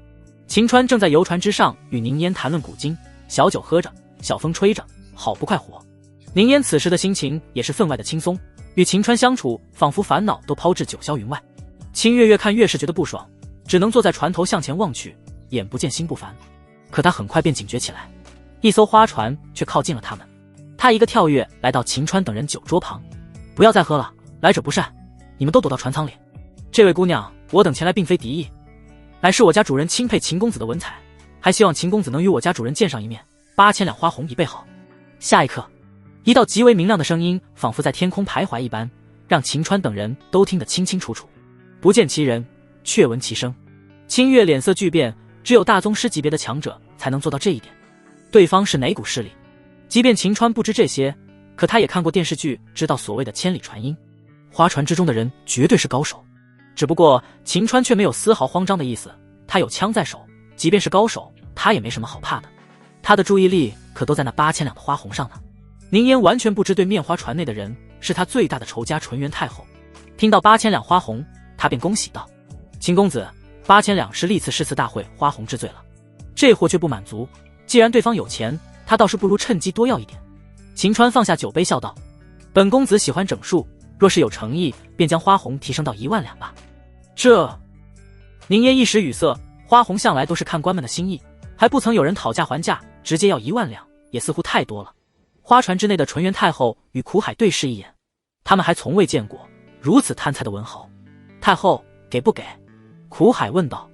秦川正在游船之上与宁烟谈论古今，小酒喝着，小风吹着，好不快活。宁烟此时的心情也是分外的轻松，与秦川相处，仿佛烦恼都抛至九霄云外。清月越看越是觉得不爽，只能坐在船头向前望去，眼不见心不烦。可他很快便警觉起来，一艘花船却靠近了他们。他一个跳跃来到秦川等人酒桌旁，不要再喝了，来者不善，你们都躲到船舱里。这位姑娘，我等前来并非敌意，乃是我家主人钦佩秦公子的文采，还希望秦公子能与我家主人见上一面，8000两花红已备好。下一刻，一道极为明亮的声音仿佛在天空徘徊一般，让秦川等人都听得清清楚楚。不见其人，却闻其声。清月脸色巨变，只有大宗师级别的强者才能做到这一点。对方是哪股势力？即便秦川不知这些，可他也看过电视剧，知道所谓的千里传音。花船之中的人绝对是高手，只不过秦川却没有丝毫慌张的意思。他有枪在手，即便是高手，他也没什么好怕的。他的注意力可都在那8000两的花红上呢。宁烟完全不知对面花船内的人是他最大的仇家纯元太后。听到8000两花红，他便恭喜道：秦公子，8000两是历次诗词大会花红之最了。这货却不满足，既然对方有钱，他倒是不如趁机多要一点。秦川放下酒杯笑道：本公子喜欢整数，若是有诚意，便将花红提升到1万两吧。这……宁烟一时语塞，花红向来都是看官们的心意，还不曾有人讨价还价，直接要1万两，也似乎太多了。花船之内的纯元太后与苦海对视一眼，他们还从未见过如此贪财的文豪。太后，给不给？苦海问道。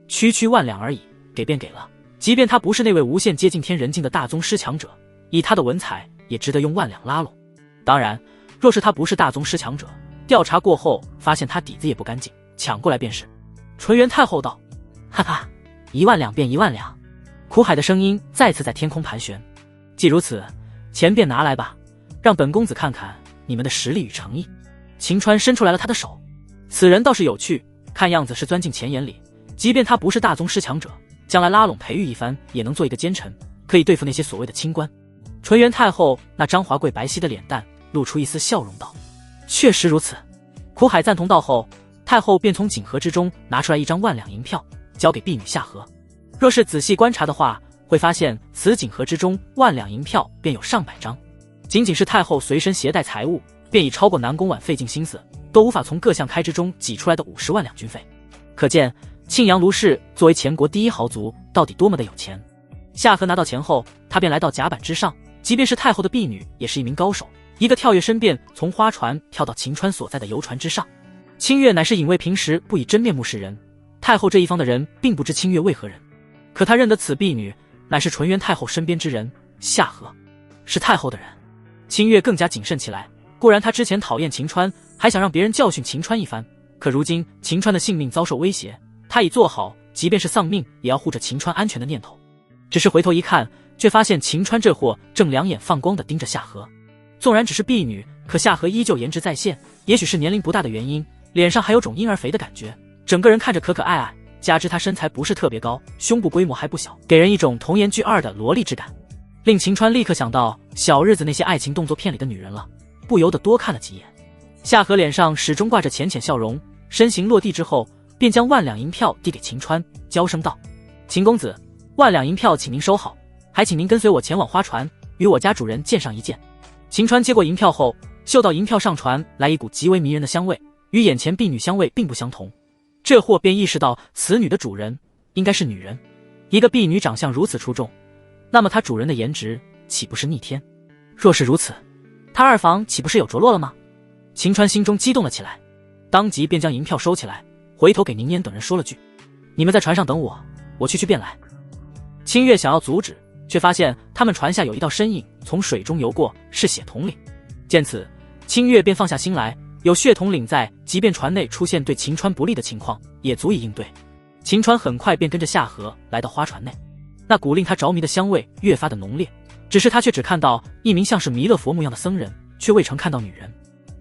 区区1万两而已，给便给了。即便他不是那位无限接近天人境的大宗师强者，以他的文采，也值得用1万两拉拢。当然，若是他不是大宗师强者，调查过后发现他底子也不干净，抢过来便是。纯元太后道：哈哈，1万两便1万两。苦海的声音再次在天空盘旋。既如此，钱便拿来吧，让本公子看看你们的实力与诚意。秦川伸出来了他的手，此人倒是有趣，看样子是钻进钱眼里。即便他不是大宗师强者，将来拉拢培育一番，也能做一个奸臣，可以对付那些所谓的清官。纯元太后那张华贵白皙的脸蛋露出一丝笑容道：确实如此。苦海赞同道后，太后便从锦盒之中拿出来1张1万两银票，交给婢女夏荷。若是仔细观察的话，会发现此锦盒之中1万两银票便有上百张。仅仅是太后随身携带财物，便已超过南宫婉费尽心思都无法从各项开支中挤出来的50万两军费。可见庆阳卢氏作为前国第一豪族，到底多么的有钱。夏荷拿到钱后，他便来到甲板之上，即便是太后的婢女，也是一名高手，一个跳跃身便从花船跳到秦川所在的游船之上。清月乃是因为平时不以真面目示人，太后这一方的人并不知清月为何人，可他认得此婢女乃是纯元太后身边之人夏荷，是太后的人。清月更加谨慎起来。固然他之前讨厌秦川，还想让别人教训秦川一番，可如今秦川的性命遭受威胁，他已做好即便是丧命也要护着秦川安全的念头。只是回头一看，却发现秦川这货正两眼放光地盯着夏荷。纵然只是婢女，可夏荷依旧颜值在线，也许是年龄不大的原因，脸上还有种婴儿肥的感觉，整个人看着可可爱爱，加之她身材不是特别高，胸部规模还不小，给人一种童颜巨二的萝莉之感，令秦川立刻想到小日子那些爱情动作片里的女人了，不由得多看了几眼。夏荷脸上始终挂着浅浅笑容，身形落地之后，便将1万两银票递给秦川，娇声道：秦公子，1万两银票请您收好，还请您跟随我前往花船，与我家主人见上一见。秦川接过银票后，嗅到银票上船来一股极为迷人的香味，与眼前婢女香味并不相同。这货便意识到此女的主人应该是女人，一个婢女长相如此出众，那么她主人的颜值岂不是逆天？若是如此，他二房岂不是有着落了吗？秦川心中激动了起来，当即便将银票收起来，回头给宁烟等人说了句：你们在船上等我，我去便来。清月想要阻止，却发现他们船下有一道身影从水中游过，是血统领。见此，清月便放下心来，有血统领在，即便船内出现对秦川不利的情况，也足以应对。秦川很快便跟着夏荷来到花船内，那股令他着迷的香味越发的浓烈，只是他却只看到一名像是弥勒佛模样的僧人，却未曾看到女人。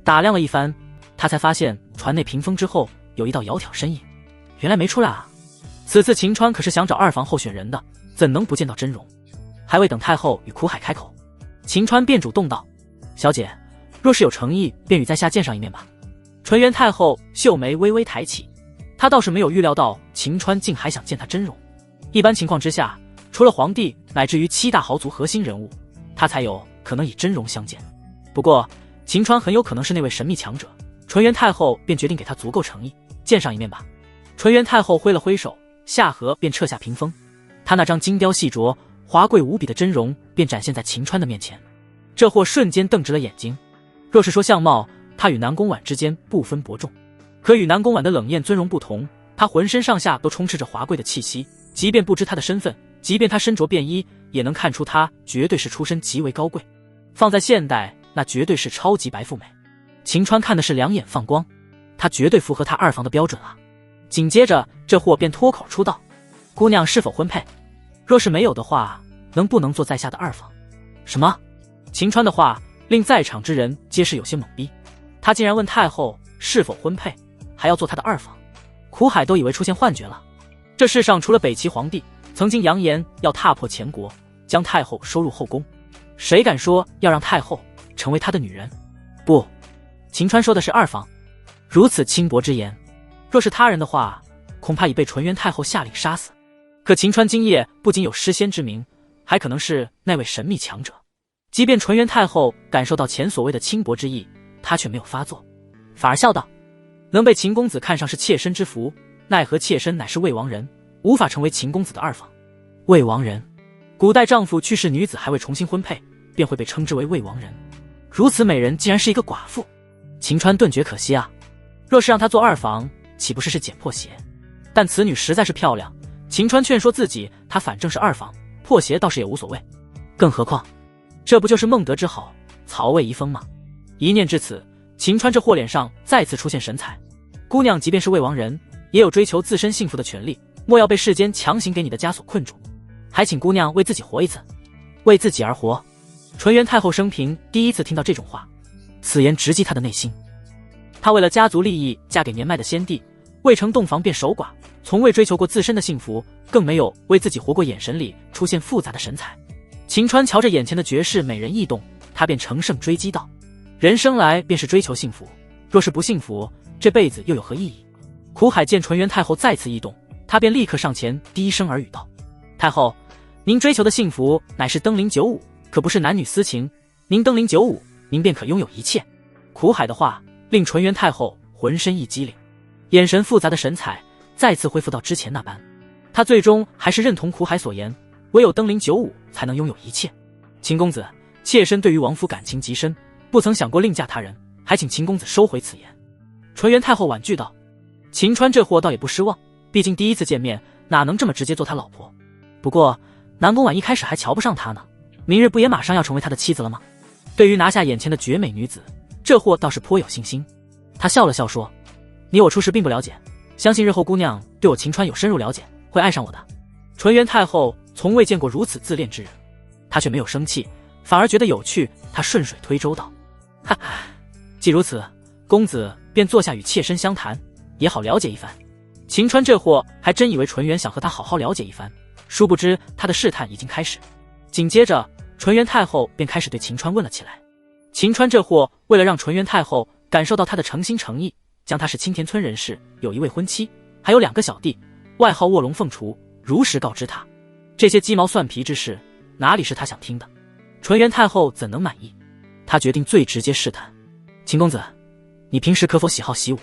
打量了一番，他才发现船内屏风之后有一道窈窕身影，原来没出来啊。此次秦川可是想找二房候选人的，怎能不见到真容？还未等太后与苦海开口，秦川便主动道：小姐，若是有诚意，便与在下见上一面吧。纯元太后秀眉微微抬起，她倒是没有预料到秦川竟还想见她真容。一般情况之下，除了皇帝乃至于7大豪族核心人物，他才有可能以真容相见。不过秦川很有可能是那位神秘强者，纯元太后便决定给他足够诚意，见上一面吧。纯元太后挥了挥手，下颌便撤下屏风，她那张精雕细琢、华贵无比的真容便展现在秦川的面前。这货瞬间瞪直了眼睛。若是说相貌，他与南宫婉之间不分伯仲，可与南宫婉的冷艳尊容不同，他浑身上下都充斥着华贵的气息，即便不知他的身份，即便他身着便衣，也能看出他绝对是出身极为高贵。放在现代，那绝对是超级白富美。秦川看的是两眼放光，他绝对符合他二房的标准啊。紧接着这货便脱口出道：姑娘是否婚配？若是没有的话，能不能做在下的二房？什么？秦川的话令在场之人皆是有些懵逼，他竟然问太后是否婚配，还要做他的二房。苦海都以为出现幻觉了。这世上除了北齐皇帝曾经扬言要踏破前国，将太后收入后宫，谁敢说要让太后成为他的女人？不，秦川说的是二房。如此轻薄之言，若是他人的话，恐怕已被纯元太后下令杀死。可秦川今夜不仅有诗仙之名，还可能是那位神秘强者。即便纯元太后感受到前所谓的轻薄之意，她却没有发作，反而笑道：能被秦公子看上是妾身之福，奈何妾身乃是魏王人，无法成为秦公子的二房。魏王人，古代丈夫去世女子还未重新婚配，便会被称之为魏王人。如此美人竟然是一个寡妇，秦川顿觉可惜啊。若是让她做二房，岂不是捡破鞋？但此女实在是漂亮，秦川劝说自己，她反正是二房，破鞋倒是也无所谓。更何况这不就是孟德之好，曹魏遗风吗？一念至此，秦川这货脸上再次出现神采。姑娘即便是魏王人，也有追求自身幸福的权利，莫要被世间强行给你的枷锁困住。还请姑娘为自己活一次，为自己而活。纯元太后生平第一次听到这种话，此言直击她的内心。她为了家族利益嫁给年迈的先帝，未成洞房便守寡，从未追求过自身的幸福，更没有为自己活过，眼神里出现复杂的神采。秦川瞧着眼前的绝世美人异动，他便乘胜追击道：人生来便是追求幸福，若是不幸福，这辈子又有何意义？苦海见纯元太后再次异动，他便立刻上前低声耳语道：太后，您追求的幸福乃是登临九五，可不是男女私情，您登临九五，您便可拥有一切。苦海的话令纯元太后浑身一激灵，眼神复杂的神采再次恢复到之前那般。他最终还是认同苦海所言，唯有登临九五才能拥有一切。秦公子，妾身对于王府感情极深，不曾想过另嫁他人，还请秦公子收回此言。纯元太后婉拒道：秦川这货倒也不失望，毕竟第一次见面，哪能这么直接做他老婆？不过南宫婉一开始还瞧不上他呢，明日不也马上要成为他的妻子了吗？对于拿下眼前的绝美女子，这货倒是颇有信心。他笑了笑说：你我初时并不了解，相信日后姑娘对我秦川有深入了解，会爱上我的。纯元太后从未见过如此自恋之人，她却没有生气，反而觉得有趣。她顺水推舟道：哈哈，既如此，公子便坐下与妾身相谈，也好了解一番。秦川这货还真以为纯元想和他好好了解一番，殊不知他的试探已经开始。紧接着纯元太后便开始对秦川问了起来。秦川这货为了让纯元太后感受到他的诚心诚意，将他是青田村人士，有一位婚妻，还有2个小弟，外号卧龙凤雏，如实告知他。这些鸡毛蒜皮之事，哪里是他想听的？纯元太后怎能满意？他决定最直接试探：秦公子，你平时可否喜好习武？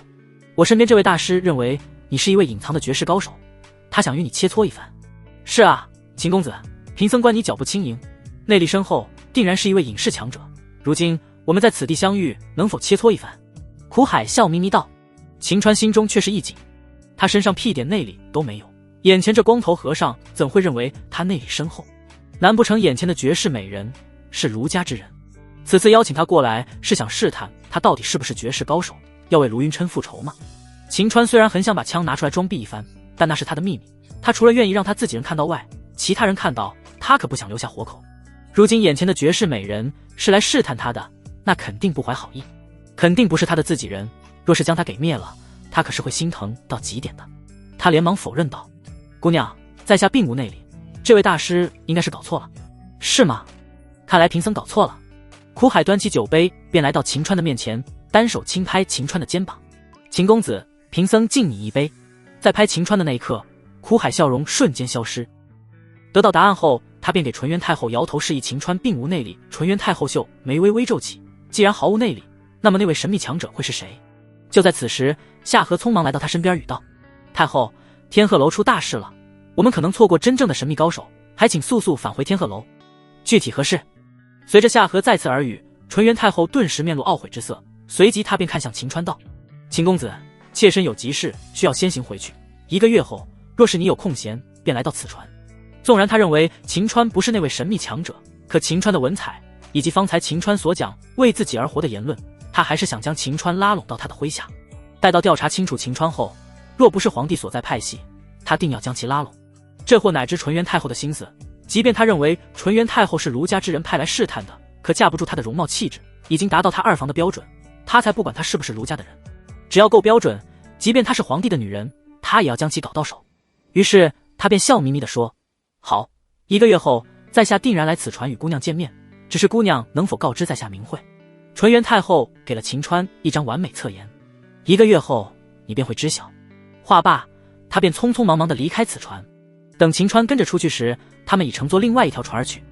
我身边这位大师认为你是一位隐藏的绝世高手，他想与你切磋一番。是啊，秦公子，贫僧观你脚步轻盈，内力深厚，定然是一位隐士强者。如今我们在此地相遇，能否切磋一番？苦海笑眯眯道。秦川心中却是一紧，他身上屁点内力都没有，眼前这光头和尚怎会认为他内力深厚？难不成眼前的绝世美人是儒家之人？此次邀请他过来，是想试探他到底是不是绝世高手，要为卢云琛复仇吗？秦川虽然很想把枪拿出来装逼一番，但那是他的秘密，他除了愿意让他自己人看到外，其他人看到他可不想留下活口。如今眼前的绝世美人是来试探他的，那肯定不怀好意，肯定不是他的自己人，若是将他给灭了，他可是会心疼到极点的。他连忙否认道：姑娘，在下并无内力，这位大师应该是搞错了。是吗？看来贫僧搞错了。苦海端起酒杯便来到秦川的面前，单手轻拍秦川的肩膀：秦公子，贫僧敬你一杯。在拍秦川的那一刻，苦海笑容瞬间消失。得到答案后，他便给纯元太后摇头示意秦川并无内力。纯元太后秀眉微微皱起，既然毫无内力，那么那位神秘强者会是谁？就在此时，夏荷匆忙来到他身边语道：太后，天鹤楼出大事了，我们可能错过真正的神秘高手，还请速速返回天鹤楼。具体何事？随着夏荷再次耳语，纯元太后顿时面露懊悔之色，随即她便看向秦川道：秦公子，妾身有急事需要先行回去，1个月后若是你有空闲，便来到此船。纵然他认为秦川不是那位神秘强者，可秦川的文采以及方才秦川所讲为自己而活的言论，他还是想将秦川拉拢到他的麾下。待到调查清楚秦川后，若不是皇帝所在派系，他定要将其拉拢。这或乃知纯元太后的心思，即便他认为纯元太后是儒家之人派来试探的，可架不住他的容貌气质已经达到他2房的标准，他才不管他是不是儒家的人，只要够标准，即便她是皇帝的女人，他也要将其搞到手。于是他便笑眯眯地说：好，1个月后在下定然来此船与姑娘见面，只是姑娘能否告知在下名讳？纯元太后给了秦川一张完美侧颜，1个月后你便会知晓。话罢，他便匆匆忙忙地离开此船。等秦川跟着出去时，他们已乘坐另外一条船而去。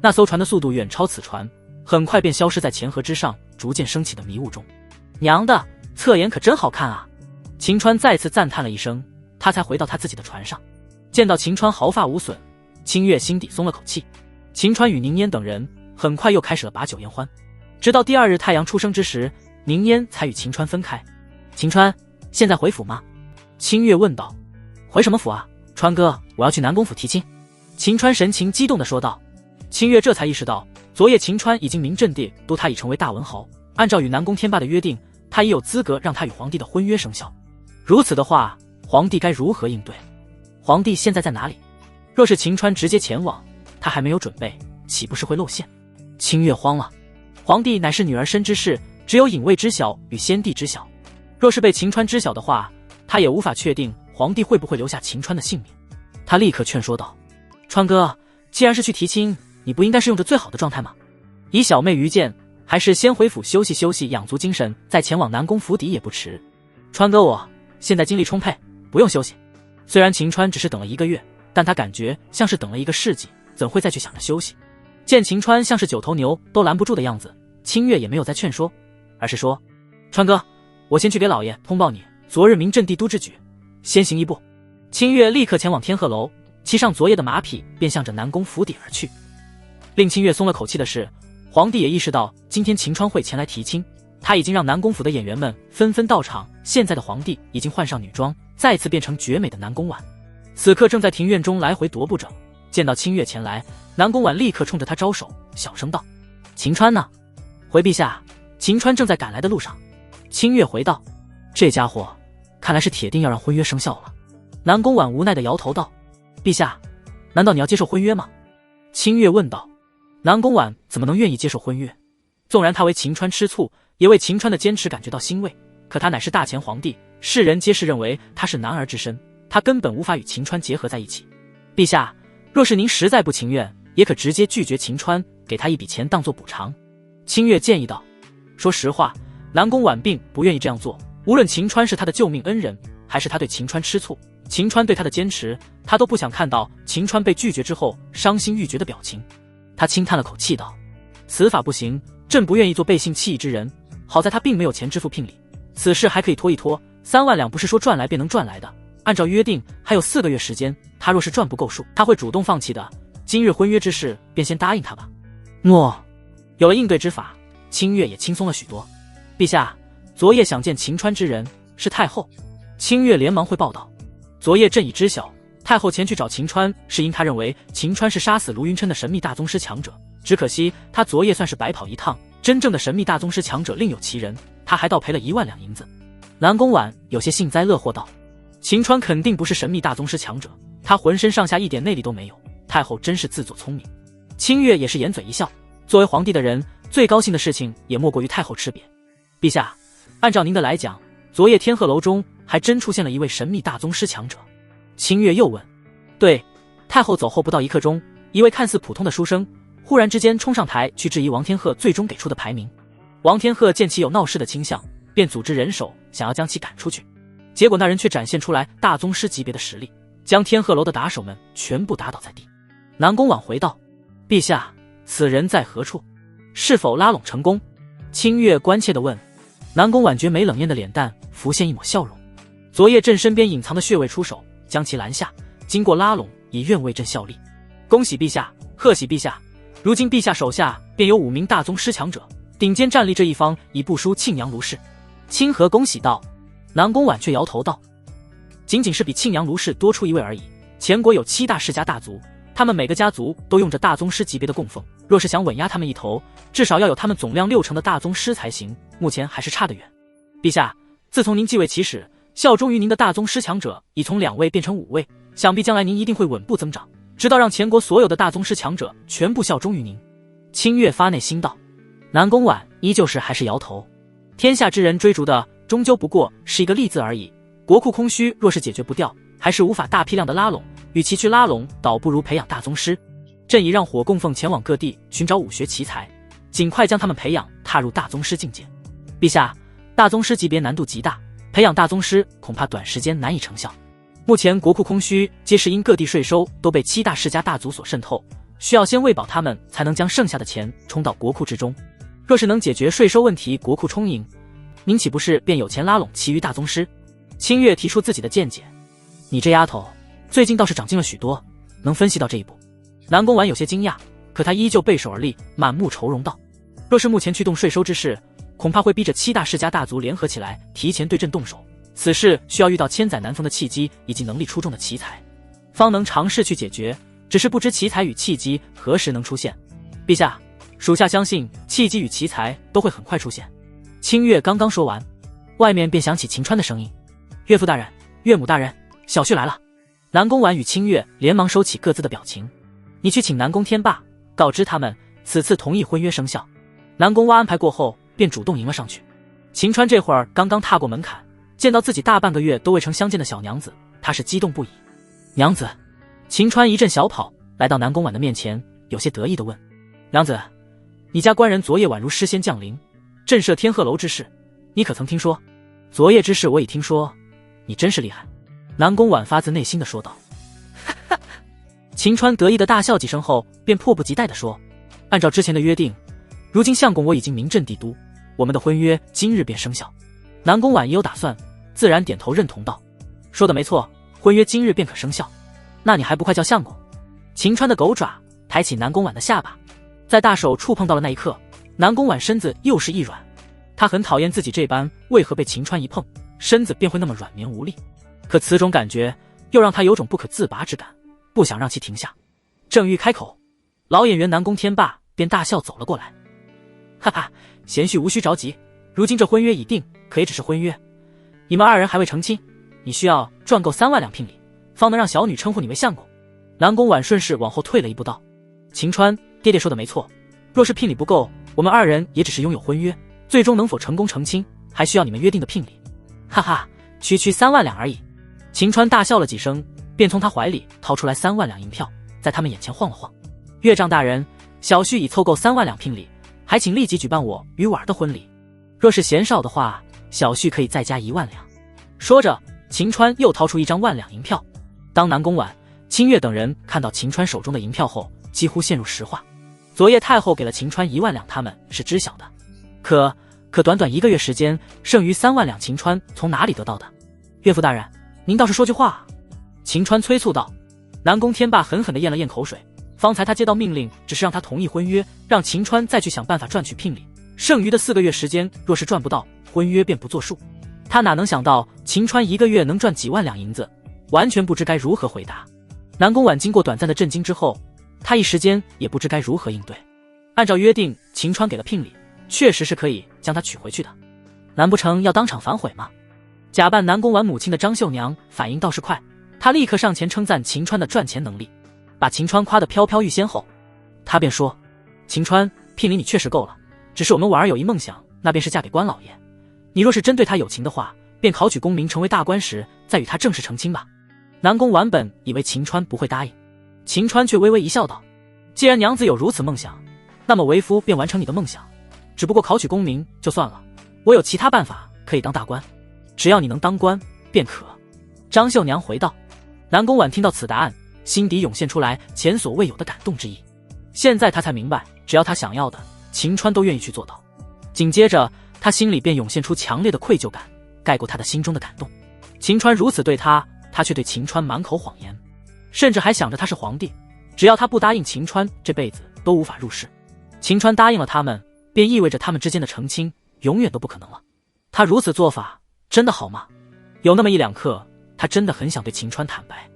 那艘船的速度远超此船，很快便消失在钱河之上逐渐升起的迷雾中。娘的，侧颜可真好看啊！秦川再次赞叹了一声，他才回到他自己的船上。见到秦川毫发无损，清月心底松了口气。秦川与宁烟等人很快又开始了把酒言欢，直到第2日太阳初升之时，宁烟才与秦川分开。秦川，现在回府吗？清月问道。回什么府啊？川哥，我要去南宫府提亲。秦川神情激动地说道。清月这才意识到，昨夜秦川已经明正地督他已成为大文豪，按照与南宫天霸的约定，他也有资格让他与皇帝的婚约生效。如此的话，皇帝该如何应对？皇帝现在在哪里？若是秦川直接前往，他还没有准备，岂不是会露馅？清月慌了，皇帝乃是女儿身之事，只有隐卫知晓与先帝知晓。若是被秦川知晓的话，他也无法确定皇帝会不会留下秦川的性命。他立刻劝说道：川哥，既然是去提亲，你不应该是用着最好的状态吗？以小妹愚见，还是先回府休息休息，养足精神，再前往南宫府邸也不迟。川哥，我现在精力充沛，不用休息。虽然秦川只是等了1个月，但他感觉像是等了1个世纪，怎会再去想着休息？见秦川像是9头牛都拦不住的样子，清月也没有再劝说，而是说：川哥，我先去给老爷通报你昨日明镇帝都之举，先行一步。清月立刻前往天鹤楼，骑上昨夜的马匹，便向着南宫府邸而去。令清月松了口气的是，皇帝也意识到今天秦川会前来提亲，他已经让南宫府的演员们纷纷到场。现在的皇帝已经换上女装，再次变成绝美的南宫婉，此刻正在庭院中来回踱步着。见到清月前来，南宫婉立刻冲着他招手，小声道：秦川呢？回陛下，秦川正在赶来的路上。清月回道：这家伙看来是铁定要让婚约生效了。南宫婉无奈地摇头道：陛下，难道你要接受婚约吗？清月问道。南宫婉怎么能愿意接受婚约？纵然他为秦川吃醋，也为秦川的坚持感觉到欣慰，可他乃是大前皇帝，世人皆是认为他是男儿之身，他根本无法与秦川结合在一起。陛下，若是您实在不情愿，也可直接拒绝秦川，给他一笔钱当作补偿。清月建议道。说实话，南宫婉并不愿意这样做，无论秦川是他的救命恩人，还是他对秦川吃醋，秦川对他的坚持，他都不想看到秦川被拒绝之后伤心欲绝的表情。他轻叹了口气道：此法不行，朕不愿意做背信弃义之人。好在他并没有钱支付聘礼，此事还可以拖一拖，3万两不是说赚来便能赚来的。按照约定还有4个月时间，他若是赚不够数，他会主动放弃的。今日婚约之事便先答应他吧。诺。有了应对之法，清月也轻松了许多。陛下，昨夜想见秦川之人是太后。清月连忙汇报道。昨夜朕已知晓，太后前去找秦川，是因他认为秦川是杀死卢云琛的神秘大宗师强者，只可惜他昨夜算是白跑一趟，真正的神秘大宗师强者另有其人，他还倒赔了1万两银子。南宫婉有些幸灾乐祸道：秦川肯定不是神秘大宗师强者，他浑身上下一点内力都没有，太后真是自作聪明。清月也是掩嘴一笑，作为皇帝的人，最高兴的事情也莫过于太后吃瘪。陛下，按照您的来讲，昨夜天鹤楼中还真出现了一位神秘大宗师强者。清月又问。对，太后走后不到1刻钟，一位看似普通的书生忽然之间冲上台去质疑王天鹤最终给出的排名。王天鹤见其有闹事的倾向，便组织人手想要将其赶出去，结果那人却展现出来大宗师级别的实力，将天鹤楼的打手们全部打倒在地。南宫婉回道：“陛下，此人在何处？是否拉拢成功？”清月关切地问。南宫婉绝美冷艳的脸蛋浮现一抹笑容。昨夜朕身边隐藏的穴位出手，将其拦下，经过拉拢，已愿为朕效力。恭喜陛下，贺喜陛下！如今陛下手下便有5名大宗师强者，顶尖战力这一方已不输庆阳卢氏。清河恭喜道。南宫婉却摇头道：“仅仅是比庆阳卢氏多出1位而已。前国有7大世家大族，他们每个家族都用着大宗师级别的供奉，若是想稳压他们一头，至少要有他们总量60%的大宗师才行，目前还是差得远。陛下，自从您继位起始，效忠于您的大宗师强者已从2位变成5位，想必将来您一定会稳步增长，直到让前国所有的大宗师强者全部效忠于您。”清月发内心道。南宫婉依旧是还是摇头。天下之人追逐的终究不过是一个利字而已，国库空虚若是解决不掉，还是无法大批量的拉拢，与其去拉拢，倒不如培养大宗师。朕已让火供奉前往各地寻找武学奇才，尽快将他们培养踏入大宗师境界。陛下，大宗师级别难度极大，培养大宗师恐怕短时间难以成效。目前国库空虚，皆是因各地税收都被7大世家大族所渗透，需要先喂饱他们，才能将剩下的钱冲到国库之中。若是能解决税收问题，国库充盈，您岂不是便有钱拉拢其余大宗师？清月提出自己的见解。你这丫头最近倒是长进了许多，能分析到这一步。南宫婉有些惊讶，可他依旧背手而立，满目愁容道：“若是目前驱动税收之事，恐怕会逼着7大世家大族联合起来，提前对朕动手。此事需要遇到千载难逢的契机以及能力出众的奇才，方能尝试去解决。只是不知奇才与契机何时能出现。陛下，属下相信契机与奇才都会很快出现。”清月刚刚说完，外面便响起秦川的声音：“岳父大人，岳母大人，小婿来了。”南宫婉与清月连忙收起各自的表情：“你去请南宫天霸，告知他们此次同意婚约生效。”南宫蛙安排过后，便主动迎了上去。秦川这会儿刚刚踏过门槛，见到自己大半个月都未曾相见的小娘子，他是激动不已。“娘子！”秦川一阵小跑，来到南宫婉的面前，有些得意地问：“娘子，你家官人昨夜宛如诗仙降临，震慑天鹤楼之事，你可曾听说？”“昨夜之事我已听说，你真是厉害。”南宫婉发自内心地说道。秦川得意地大笑几声后，便迫不及待地说：“按照之前的约定，如今相公我已经名震帝都，我们的婚约今日便生效。”南宫婉也有打算，自然点头认同道：“说的没错，婚约今日便可生效。那你还不快叫相公？”秦川的狗爪抬起南宫婉的下巴，在大手触碰到了那一刻，南宫婉身子又是一软。他很讨厌自己这般为何被秦川一碰，身子便会那么软绵无力，可此种感觉又让他有种不可自拔之感，不想让其停下。正欲开口，老演员南宫天霸便大笑走了过来：“哈哈，贤婿无需着急，如今这婚约已定，可也只是婚约，你们2人还未成亲，你需要赚够3万两聘礼，方能让小女称呼你为相公。”南宫婉顺势往后退了一步道：“秦川，爹爹说的没错，若是聘礼不够，我们2人也只是拥有婚约，最终能否成功成亲，还需要你们约定的聘礼。哈哈，区区3万两而已。”秦川大笑了几声，便从他怀里掏出来3万两银票，在他们眼前晃了晃：“岳丈大人，小婿已凑够3万两聘礼，还请立即举办我与婉儿的婚礼。若是嫌少的话，小婿可以再加1万两。”说着，秦川又掏出1张1万两银票。当南宫婉、清月等人看到秦川手中的银票后，几乎陷入石化。昨夜太后给了秦川1万两，他们是知晓的，可短短1个月时间，剩余3万两，秦川从哪里得到的？岳父大人，您倒是说句话啊！秦川催促道。南宫天霸狠狠地咽了咽口水，方才他接到命令，只是让他同意婚约，让秦川再去想办法赚取聘礼，剩余的4个月时间，若是赚不到，婚约便不作数。他哪能想到秦川1个月能赚几万两银子，完全不知该如何回答。南宫婉经过短暂的震惊之后，他一时间也不知该如何应对。按照约定，秦川给了聘礼，确实是可以将他娶回去的，难不成要当场反悔吗？假扮南宫婉母亲的张秀娘反应倒是快，她立刻上前称赞秦川的赚钱能力，把秦川夸得飘飘欲仙后，她便说：“秦川，聘礼你确实够了，只是我们婉儿有一梦想，那便是嫁给关老爷。你若是真对他有情的话，便考取功名成为大官时，再与他正式成亲吧。”南宫婉本以为秦川不会答应，秦川却微微一笑道：“既然娘子有如此梦想，那么为夫便完成你的梦想，只不过考取功名就算了，我有其他办法可以当大官，只要你能当官便可。”张秀娘回道。南宫婉听到此答案，心底涌现出来前所未有的感动之意。现在他才明白，只要他想要的，秦川都愿意去做到。紧接着，他心里便涌现出强烈的愧疚感，盖过他的心中的感动。秦川如此对他，他却对秦川满口谎言，甚至还想着他是皇帝，只要他不答应秦川，这辈子都无法入世。秦川答应了他们，便意味着他们之间的成亲永远都不可能了。他如此做法真的好吗？有那么一两刻，他真的很想对秦川坦白，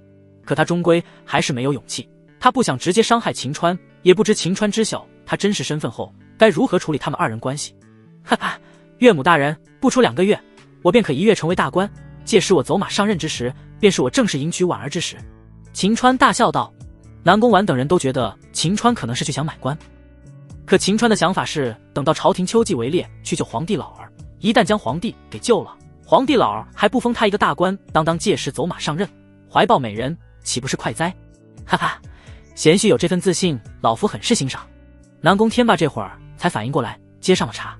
可他终归还是没有勇气。他不想直接伤害秦川，也不知秦川知晓他真实身份后该如何处理他们二人关系。哈哈，岳母大人，不出2个月，我便可一跃成为大官，届时我走马上任之时，便是我正式迎娶婉儿之时。秦川大笑道。南宫婉等人都觉得秦川可能是去想买官，可秦川的想法是等到朝廷秋季围猎，去救皇帝老儿，一旦将皇帝给救了，皇帝老儿还不封他一个大官，当届时走马上任，怀抱美人，岂不是快哉？哈哈，贤婿有这份自信，老夫很是欣赏。南宫天霸这会儿才反应过来，接上了茶。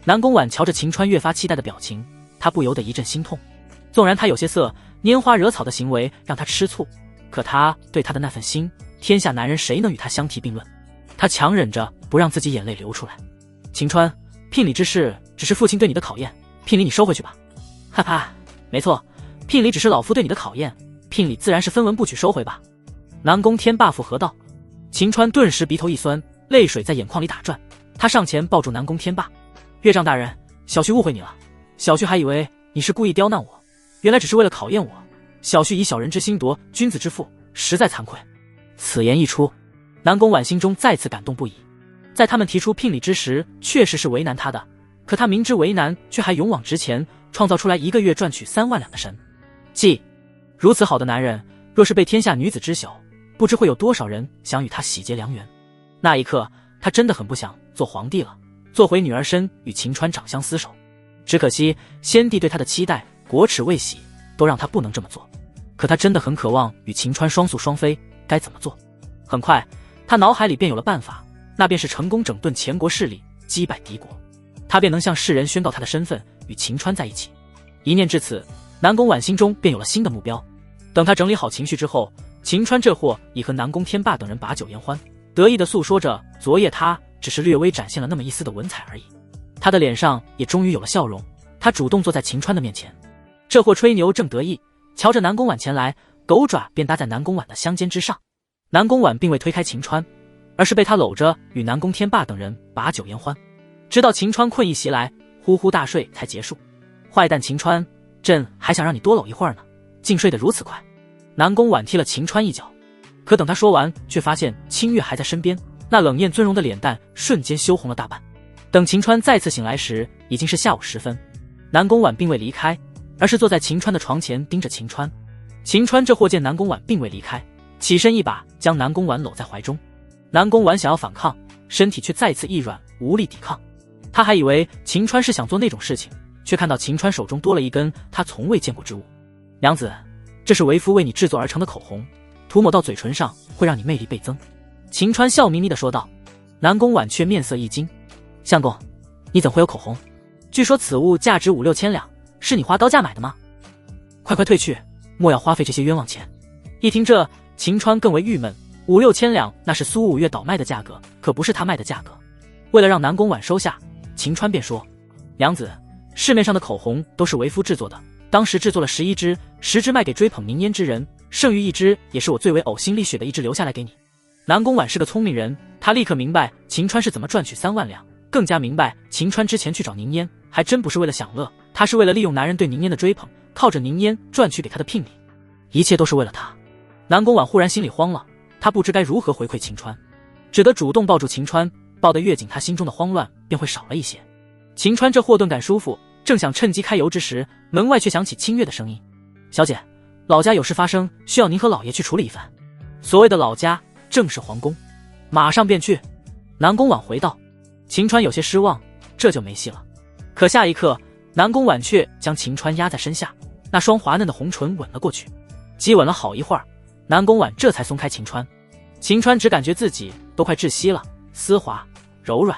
南宫婉瞧着秦川越发期待的表情，他不由得一阵心痛。纵然他有些色拈花惹草的行为让他吃醋，可他对他的那份心，天下男人谁能与他相提并论？他强忍着不让自己眼泪流出来。秦川，聘礼之事只是父亲对你的考验，聘礼你收回去吧。哈哈，没错，聘礼只是老夫对你的考验，聘礼自然是分文不取收回吧。南宫天霸附和道。秦川顿时鼻头一酸，泪水在眼眶里打转，他上前抱住南宫天霸。岳丈大人，小婿误会你了，小婿还以为你是故意刁难我，原来只是为了考验我，小婿以小人之心夺君子之腹，实在惭愧。此言一出，南宫婉心中再次感动不已。在他们提出聘礼之时，确实是为难他的，可他明知为难，却还勇往直前，创造出来1个月赚取3万两的神迹。如此好的男人，若是被天下女子知晓，不知会有多少人想与他喜结良缘。那一刻，他真的很不想做皇帝了，做回女儿身与秦川长相厮守。只可惜先帝对他的期待，国耻未洗，都让他不能这么做。可他真的很渴望与秦川双宿双飞，该怎么做？很快，他脑海里便有了办法，那便是成功整顿前国势力，击败敌国，他便能向世人宣告他的身份，与秦川在一起。一念至此，南宫婉心中便有了新的目标。等他整理好情绪之后，秦川这货已和南宫天霸等人把酒言欢，得意地诉说着昨夜他只是略微展现了那么一丝的文采而已。他的脸上也终于有了笑容，他主动坐在秦川的面前。这货吹牛正得意，瞧着南宫婉前来，狗爪便搭在南宫婉的香肩之上。南宫婉并未推开秦川，而是被他搂着与南宫天霸等人把酒言欢，直到秦川困意袭来，呼呼大睡才结束。坏蛋秦川，朕还想让你多搂一会儿呢，竟睡得如此快。南宫婉踢了秦川一脚，可等他说完，却发现清月还在身边，那冷艳尊容的脸蛋瞬间羞红了大半。等秦川再次醒来时，已经是下午时分。南宫婉并未离开，而是坐在秦川的床前盯着秦川。秦川这货见南宫婉并未离开，起身一把将南宫婉搂在怀中。南宫婉想要反抗，身体却再次一软，无力抵抗。他还以为秦川是想做那种事情，却看到秦川手中多了一根他从未见过之物。娘子，这是为夫为你制作而成的口红，涂抹到嘴唇上会让你魅力倍增。秦川笑眯眯地说道。南宫婉却面色一惊，相公，你怎会有口红？据说此物价值5、6千两，是你花高价买的吗？快快退去，莫要花费这些冤枉钱。一听这，秦川更为郁闷，5、6千两那是苏五月倒卖的价格，可不是他卖的价格。为了让南宫婉收下，秦川便说，娘子，市面上的口红都是为夫制作的，当时制作了11支，10支卖给追捧宁烟之人，剩余1支也是我最为呕心沥血的1支留下来给你。南宫婉是个聪明人，他立刻明白秦川是怎么赚取3万两，更加明白秦川之前去找宁烟还真不是为了享乐，他是为了利用男人对宁烟的追捧，靠着宁烟赚取给他的聘礼，一切都是为了他。南宫婉忽然心里慌了，他不知该如何回馈秦川，只得主动抱住秦川，抱得越紧，他心中的慌乱便会少了一些。秦川这货顿感舒服，正想趁机开油之时，门外却响起清月的声音，小姐，老家有事发生，需要您和老爷去处理一番。所谓的老家正是皇宫，马上便去。南宫婉回道。秦川有些失望，这就没戏了。可下一刻，南宫婉却将秦川压在身下，那双滑嫩的红唇吻了过去，激吻了好一会儿，南宫婉这才松开秦川。秦川只感觉自己都快窒息了，丝滑柔软，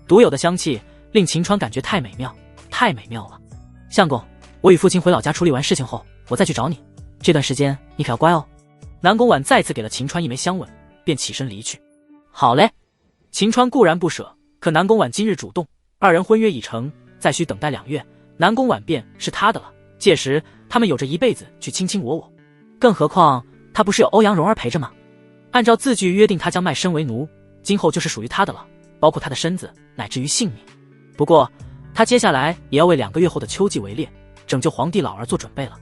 独有的香气令秦川感觉太美妙，太美妙了。相公，我与父亲回老家处理完事情后，我再去找你，这段时间你可要乖哦。南宫婉再次给了秦川一枚香吻，便起身离去。好嘞，秦川固然不舍，可南宫婉今日主动，二人婚约已成，再需等待2月，南宫婉便是他的了。届时他们有着一辈子去卿卿我我，更何况他不是有欧阳蓉儿陪着吗？按照字据约定，他将卖身为奴，今后就是属于他的了，包括他的身子乃至于性命。不过他接下来也要为2个月后的秋季围猎，拯救皇帝老儿做准备了。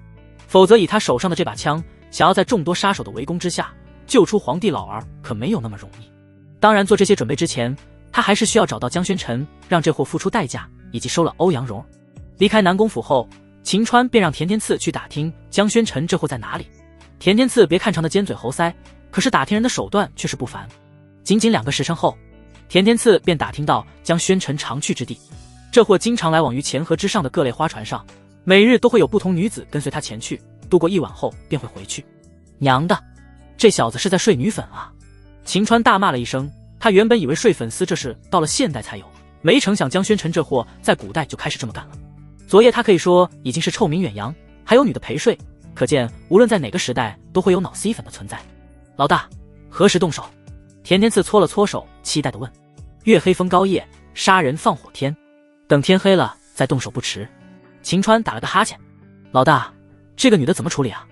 否则以他手上的这把枪，想要在众多杀手的围攻之下救出皇帝老儿，可没有那么容易。当然做这些准备之前，他还是需要找到江宣臣，让这货付出代价，以及收了欧阳蓉。离开南宫府后，秦川便让田天赐去打听江宣臣这货在哪里。田天赐别看长得尖嘴猴腮，可是打听人的手段却是不凡。仅仅2个时辰后，田天赐便打听到江宣臣常去之地。这货经常来往于钱河之上的各类花船上，每日都会有不同女子跟随他前去，度过一晚后便会回去。娘的，这小子是在睡女粉啊！秦川大骂了一声，他原本以为睡粉丝这事到了现代才有，没成想江宣臣这货在古代就开始这么干了。昨夜他可以说已经是臭名远扬，还有女的陪睡，可见无论在哪个时代都会有脑 C 粉的存在。老大，何时动手？田天赐搓了搓手，期待地问。月黑风高夜，杀人放火天，等天黑了再动手不迟。秦川打了个哈欠。老大，这个女的怎么处理啊？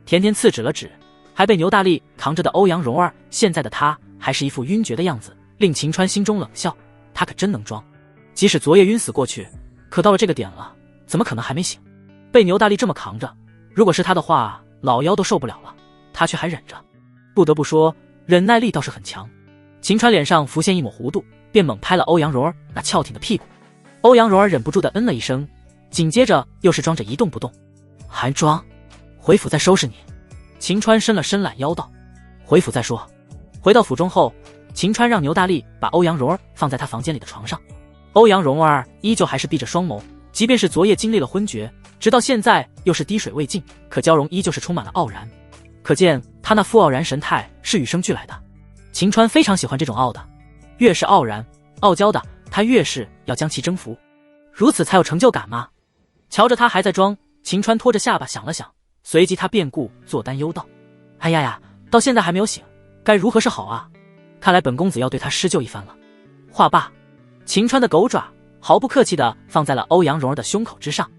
田天赐指了指还被牛大力扛着的欧阳蓉儿，现在的她还是一副晕厥的样子，令秦川心中冷笑，她可真能装。即使昨夜晕死过去，可到了这个点了，怎么可能还没醒？被牛大力这么扛着，如果是他的话，老妖都受不了了，他却还忍着。不得不说，忍耐力倒是很强。秦川脸上浮现一抹弧度，便猛拍了欧阳蓉儿那翘挺的屁股。欧阳蓉儿忍不住的嗯了一声，紧接着又是装着一动不动。还装？回府再收拾你。秦川伸了伸懒腰道。回府再说。回到府中后，秦川让牛大力把欧阳蓉儿放在他房间里的床上。欧阳蓉儿依旧还是闭着双眸，即便是昨夜经历了昏厥，直到现在又是滴水未进，可娇容依旧是充满了傲然，可见他那副傲然神态是与生俱来的。秦川非常喜欢这种傲的，越是傲然傲娇的，他越是要将其征服，如此才有成就感吗？瞧着他还在装，秦川拖着下巴想了想，随即他便故作担忧道：哎呀呀，到现在还没有醒，该如何是好啊？看来本公子要对他施救一番了。话罢，秦川的狗爪毫不客气地放在了欧阳蓉儿的胸口之上。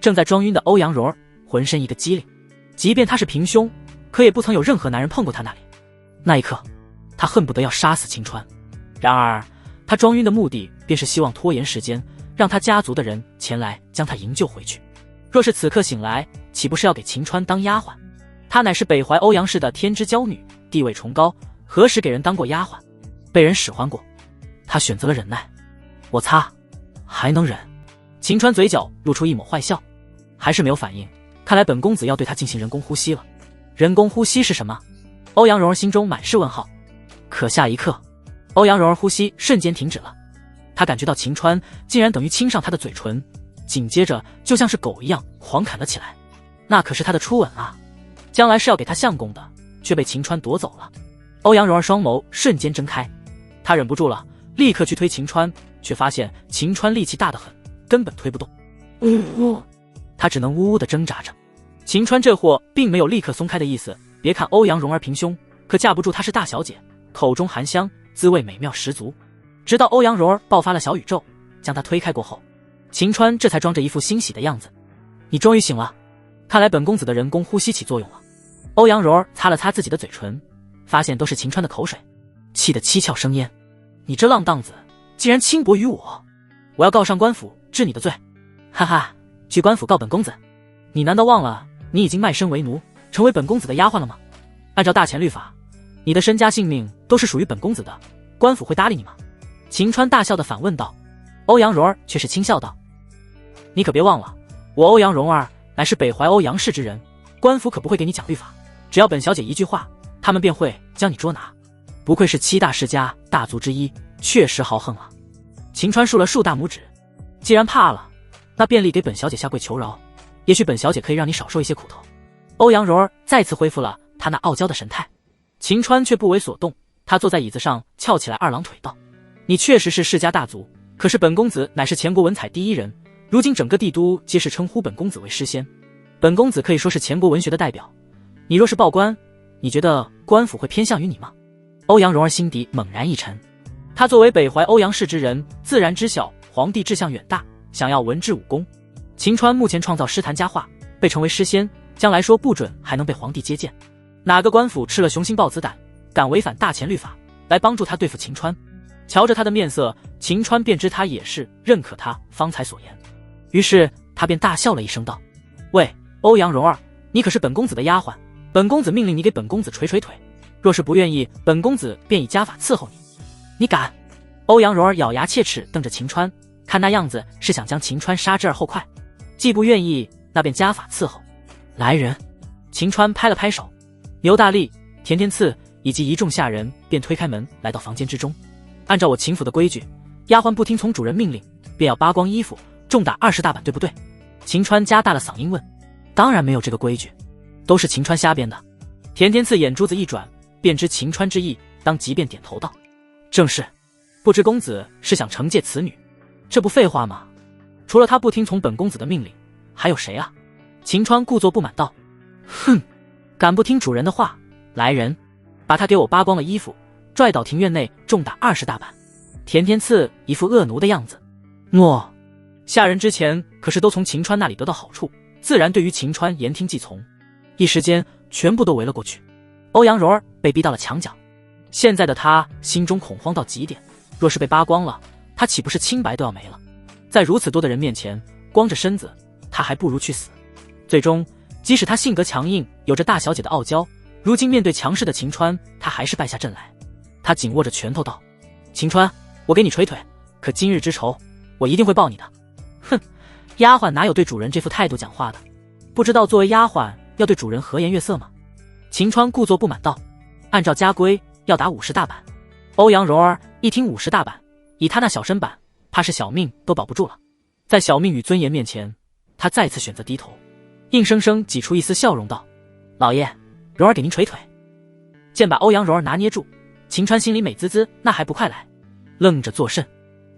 正在装晕的欧阳蓉儿浑身一个激灵，即便他是平胸，可也不曾有任何男人碰过他那里。那一刻，他恨不得要杀死秦川。然而他装晕的目的便是希望拖延时间，让他家族的人前来将他营救回去。若是此刻醒来，岂不是要给秦川当丫鬟？她乃是北淮欧阳氏的天之娇女，地位崇高，何时给人当过丫鬟，被人使唤过？他选择了忍耐。我擦，还能忍？秦川嘴角露出一抹坏笑，还是没有反应。看来本公子要对他进行人工呼吸了。人工呼吸是什么？欧阳蓉儿心中满是问号。可下一刻，欧阳蓉儿呼吸瞬间停止了。她感觉到秦川竟然等于亲上她的嘴唇，紧接着就像是狗一样狂啃了起来。那可是她的初吻啊，将来是要给她相公的，却被秦川夺走了。欧阳蓉儿双眸瞬间睁开，她忍不住了，立刻去推秦川，却发现秦川力气大得很，根本推不动。她只能呜呜地挣扎着。秦川这货并没有立刻松开的意思，别看欧阳蓉儿平胸，可架不住她是大小姐，口中含香，滋味美妙十足。直到欧阳蓉儿爆发了小宇宙，将她推开过后，秦川这才装着一副欣喜的样子。你终于醒了，看来本公子的人工呼吸起作用了。欧阳蓉儿擦了擦自己的嘴唇，发现都是秦川的口水，气得七窍生烟。你这浪荡子，竟然轻薄于我！我要告上官府治你的罪！哈哈，去官府告本公子！你难道忘了你已经卖身为奴，成为本公子的丫鬟了吗？按照大钱律法，你的身家性命都是属于本公子的，官府会搭理你吗？秦川大笑地反问道。欧阳蓉儿却是轻笑道：你可别忘了，我欧阳蓉儿乃是北淮欧阳氏之人，官府可不会给你讲律法，只要本小姐一句话，他们便会将你捉拿。不愧是7大世家大族之一，确实豪横啊！秦川竖了竖大拇指，既然怕了，那便立给本小姐下跪求饶，也许本小姐可以让你少受一些苦头。欧阳蓉儿再次恢复了她那傲娇的神态。秦川却不为所动，他坐在椅子上翘起来二郎腿道：你确实是世家大族，可是本公子乃是前国文采第一人，如今整个帝都皆是称呼本公子为诗仙，本公子可以说是前国文学的代表。你若是报官，你觉得官府会偏向于你吗？欧阳蓉儿心底猛然一沉。他作为北淮欧阳氏之人，自然知晓皇帝志向远大，想要文治武功。秦川目前创造诗坛佳话，被称为诗仙，将来说不准还能被皇帝接见。哪个官府吃了雄心豹子胆，敢违反大钱律法，来帮助他对付秦川？瞧着他的面色，秦川便知他也是认可他方才所言。于是他便大笑了一声道：喂，欧阳蓉儿，你可是本公子的丫鬟，本公子命令你给本公子捶捶腿，若是不愿意，本公子便以家法伺候你。你敢？欧阳蓉儿咬牙切齿瞪着秦川，看那样子是想将秦川杀之而后快。既不愿意，那便家法伺候。来人！秦川拍了拍手，牛大力、田天赐以及一众下人便推开门来到房间之中。按照我秦府的规矩，丫鬟不听从主人命令，便要扒光衣服，重打20大板，对不对？秦川加大了嗓音问。当然没有这个规矩，都是秦川瞎编的。田天赐眼珠子一转，便知秦川之意，当即便点头道：正是。不知公子是想惩戒此女？这不废话吗？除了他不听从本公子的命令，还有谁啊？秦川故作不满道：哼，敢不听主人的话，来人，把他给我扒光了衣服，拽到庭院内，重打20大板。田天赐一副恶奴的样子。诺。下人之前可是都从秦川那里得到好处，自然对于秦川言听计从。一时间全部都围了过去。欧阳蓉儿被逼到了墙角，现在的他心中恐慌到极点，若是被扒光了，他岂不是清白都要没了？在如此多的人面前光着身子，他还不如去死。最终即使他性格强硬，有着大小姐的傲娇，如今面对强势的秦川，他还是败下阵来。他紧握着拳头道：秦川，我给你捶腿，可今日之仇我一定会报你的。哼，丫鬟哪有对主人这副态度讲话的？不知道作为丫鬟要对主人和颜悦色吗？秦川故作不满道：按照家规要打50大板。欧阳蓉儿一听50大板，以他那小身板，怕是小命都保不住了。在小命与尊严面前，他再次选择低头，硬生生挤出一丝笑容道：老爷，蓉儿给您捶腿。见把欧阳蓉儿拿捏住，秦川心里美滋滋，那还不快来？愣着作甚？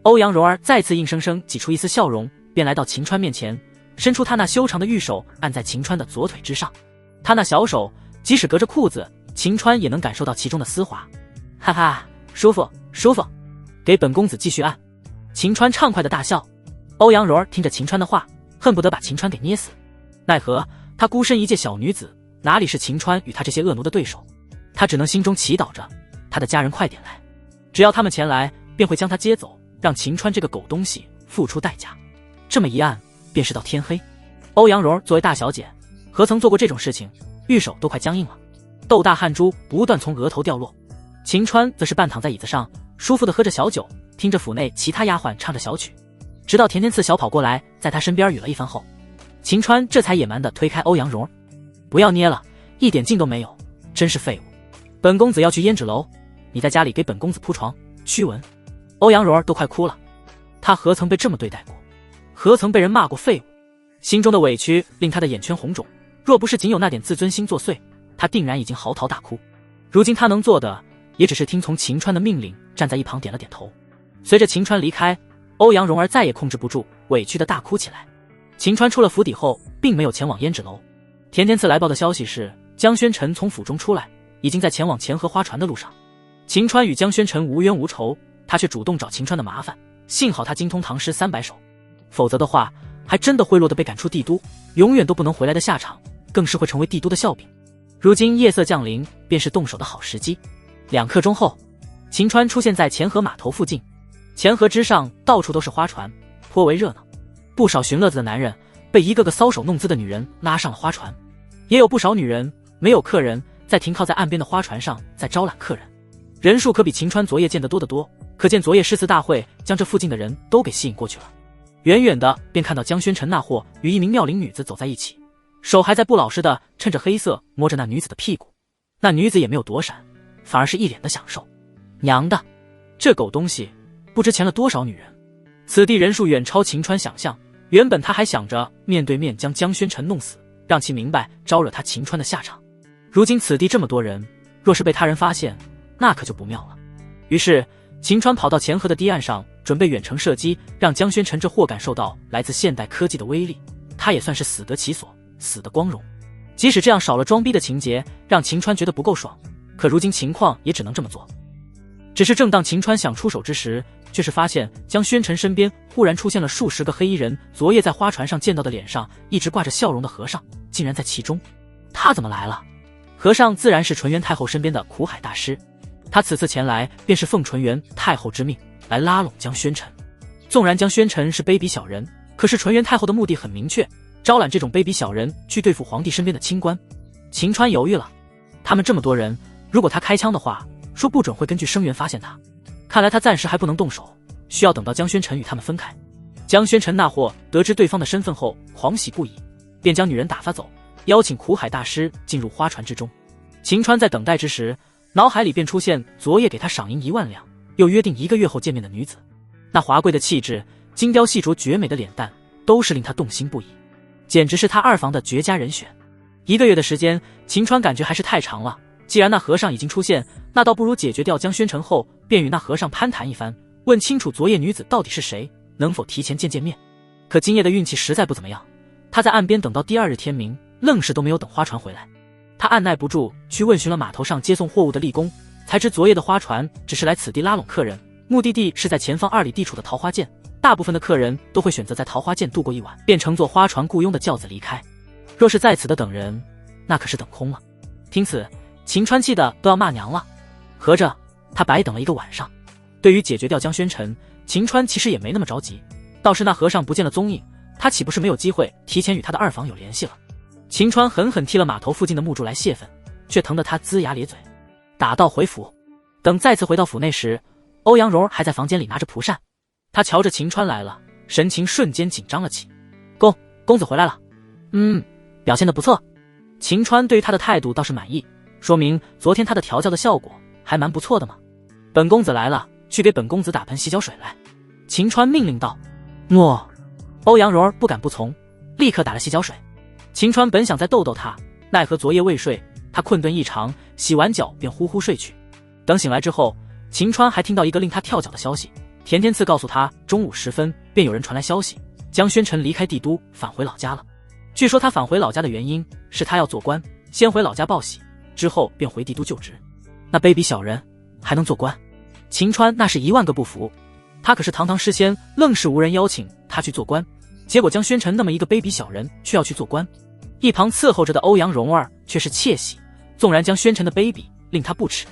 欧阳蓉儿再次硬生生挤出一丝笑容，便来到秦川面前，伸出他那修长的玉手按在秦川的左腿之上。他那小手即使隔着裤子，秦川也能感受到其中的丝滑。哈哈，舒服舒服，给本公子继续按。秦川畅快的大笑。欧阳蓉儿听着秦川的话，恨不得把秦川给捏死，奈何她孤身一介小女子，哪里是秦川与她这些恶奴的对手？她只能心中祈祷着她的家人快点来，只要他们前来，便会将她接走，让秦川这个狗东西付出代价。这么一按，便是到天黑。欧阳蓉儿作为大小姐，何曾做过这种事情，玉手都快僵硬了，豆大汗珠不断从额头掉落。秦川则是半躺在椅子上，舒服地喝着小酒，听着府内其他丫鬟唱着小曲，直到田天赐小跑过来，在他身边语了一番后，秦川这才野蛮地推开欧阳蓉儿：不要捏了，一点劲都没有，真是废物。本公子要去胭脂楼，你在家里给本公子铺床。驱蚊。欧阳蓉儿都快哭了，他何曾被这么对待过？何曾被人骂过废物？心中的委屈令他的眼圈红肿，若不是仅有那点自尊心作祟，他定然已经嚎啕大哭。如今他能做的也只是听从秦川的命令，站在一旁点了点头。随着秦川离开，欧阳蓉儿再也控制不住，委屈的大哭起来。秦川出了府邸后，并没有前往胭脂楼。田天赐来报的消息是，江宣臣从府中出来，已经在前往钱河花船的路上。秦川与江宣臣无冤无仇，他却主动找秦川的麻烦，幸好他精通唐诗300首，否则的话还真的会落得被赶出帝都，永远都不能回来的下场，更是会成为帝都的笑柄。如今夜色降临，便是动手的好时机。2刻钟后，秦川出现在钱河码头附近。钱河之上到处都是花船，颇为热闹。不少寻乐子的男人被一个个搔首弄姿的女人拉上了花船，也有不少女人没有客人，在停靠在岸边的花船上在招揽客人，人数可比秦川昨夜见得多得多，可见昨夜诗词大会将这附近的人都给吸引过去了。远远的便看到江宣臣那货与一名妙龄女子走在一起，手还在不老实的趁着黑色摸着那女子的屁股。那女子也没有躲闪，反而是一脸的享受。娘的，这狗东西不知潜了多少女人。此地人数远超秦川想象，原本他还想着面对面将江宣臣弄死，让其明白招惹他秦川的下场。如今此地这么多人，若是被他人发现，那可就不妙了。于是秦川跑到钱河的堤岸上，准备远程射击，让江宣臣这货感受到来自现代科技的威力。他也算是死得其所，死得光荣。即使这样少了装逼的情节，让秦川觉得不够爽，可如今情况也只能这么做。只是正当秦川想出手之时，却是发现江宣臣身边忽然出现了数十个黑衣人，昨夜在花船上见到的脸上一直挂着笑容的和尚，竟然在其中。他怎么来了？和尚自然是纯元太后身边的苦海大师，他此次前来便是奉纯元太后之命来拉拢江宣臣。纵然江宣臣是卑鄙小人，可是纯元太后的目的很明确，招揽这种卑鄙小人去对付皇帝身边的清官。秦川犹豫了，他们这么多人，如果他开枪的话，说不准会根据声源发现他。看来他暂时还不能动手，需要等到江宣臣与他们分开。江宣臣那货得知对方的身份后狂喜不已，便将女人打发走，邀请苦海大师进入花船之中。秦川在等待之时，脑海里便出现昨夜给他赏银1万两，又约定1个月后见面的女子。那华贵的气质，精雕细琢绝美的脸蛋，都是令他动心不已，简直是他二房的绝佳人选。1个月的时间，秦川感觉还是太长了。既然那和尚已经出现，那倒不如解决掉江宣臣后，便与那和尚攀谈一番，问清楚昨夜女子到底是谁，能否提前见面。可今夜的运气实在不怎么样，他在岸边等到第2日天明，愣是都没有等花船回来。他按耐不住去问询了码头上接送货物的力工，才知昨夜的花船只是来此地拉拢客人，目的地是在前方2里地处的桃花涧。大部分的客人都会选择在桃花涧度过一晚，便乘坐花船雇佣的轿子离开。若是在此的等人，那可是等空了。听此，秦川气的都要骂娘了，合着他白等了1个晚上。对于解决掉江宣臣，秦川其实也没那么着急，倒是那和尚不见了踪影，他岂不是没有机会提前与他的二房有联系了？秦川狠狠踢了码头附近的木柱来泄愤，却疼得他龇牙咧嘴。打道回府，等再次回到府内时，欧阳柔还在房间里拿着蒲扇，他瞧着秦川来了，神情瞬间紧张了起。公子回来了。表现得不错。秦川对于他的态度倒是满意，说明昨天他的调教的效果还蛮不错的嘛。本公子来了，去给本公子打盆洗脚水来。秦川命令道。诺。欧阳柔儿不敢不从，立刻打了洗脚水。秦川本想再逗逗他，奈何昨夜未睡，他困顿异常，洗完脚便呼呼睡去。等醒来之后，秦川还听到一个令他跳脚的消息，田天赐告诉他，中午时分便有人传来消息，江宣臣离开帝都返回老家了。据说他返回老家的原因是他要做官，先回老家报喜，之后便回帝都就职。那卑鄙小人还能做官？秦川那是1万个不服，他可是堂堂诗仙，愣是无人邀请他去做官，结果江宣臣那么一个卑鄙小人却要去做官。一旁伺候着的欧阳蓉儿却是窃喜，纵然江宣臣的卑鄙令他不耻，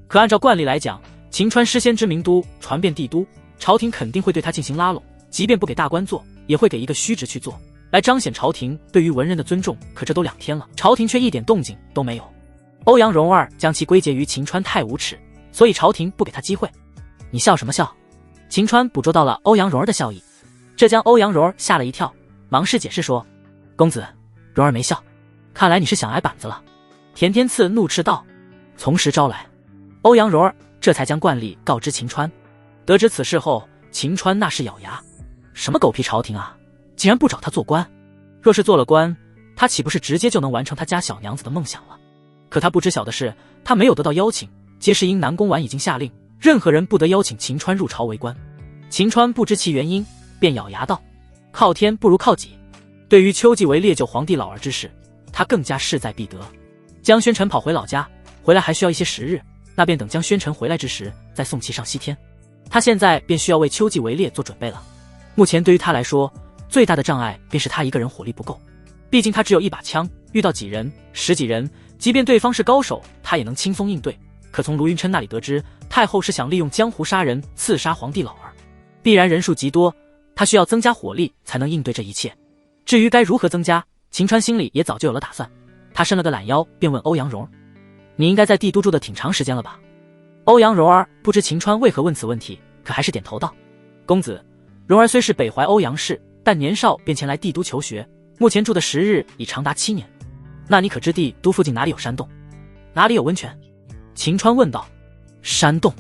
可按照惯例来讲，秦川诗仙之名都传遍帝都，朝廷肯定会对他进行拉拢，即便不给大官做，也会给一个虚职去做，来彰显朝廷对于文人的尊重。可这都2天了，朝廷却一点动静都没有。欧阳蓉儿将其归结于秦川太无耻，所以朝廷不给他机会。你笑什么笑？秦川捕捉到了欧阳蓉儿的笑意，这将欧阳蓉儿吓了一跳，忙是解释说，公子，蓉儿没笑，看来你是想挨板子了。田天赐怒斥道。从实招来。欧阳蓉儿这才将惯例告知秦川。得知此事后，秦川那是咬牙，什么狗屁朝廷啊，竟然不找他做官。若是做了官，他岂不是直接就能完成他家小娘子的梦想了？可他不知晓的是，他没有得到邀请，皆是因南宫婉已经下令，任何人不得邀请秦川入朝为官。秦川不知其原因，便咬牙道，靠天不如靠己。对于秋季为烈救皇帝老儿之事，他更加势在必得。江宣臣跑回老家，回来还需要一些时日，那便等江宣臣回来之时再送其上西天。他现在便需要为秋季为烈做准备了。目前对于他来说，最大的障碍便是他一个人火力不够，毕竟他只有1把枪，遇到几人10几人，即便对方是高手，他也能轻松应对。可从卢云琛那里得知，太后是想利用江湖杀人刺杀皇帝老儿，必然人数极多，他需要增加火力才能应对这一切。至于该如何增加，秦川心里也早就有了打算。他伸了个懒腰，便问欧阳蓉，你应该在帝都住的挺长时间了吧？欧阳蓉儿不知秦川为何问此问题，可还是点头道，公子，蓉儿虽是北怀欧阳氏，但年少便前来帝都求学，目前住的时日已长达7年。那你可知帝都附近哪里有山洞，哪里有温泉？秦川问道。山洞、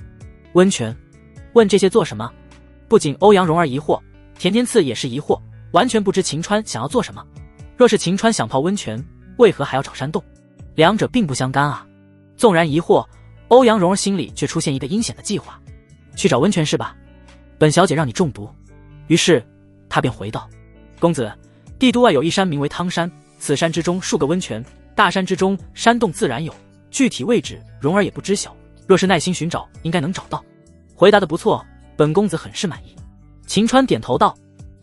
温泉，问这些做什么？不仅欧阳蓉儿疑惑，田天赐也是疑惑，完全不知秦川想要做什么。若是秦川想泡温泉，为何还要找山洞？两者并不相干啊。纵然疑惑，欧阳蓉儿心里却出现一个阴险的计划，去找温泉是吧？本小姐让你中毒。于是他便回道，公子，帝都外有一山名为汤山，此山之中数个温泉，大山之中山洞自然有，具体位置蓉儿也不知晓，若是耐心寻找，应该能找到。回答得不错，本公子很是满意。秦川点头道。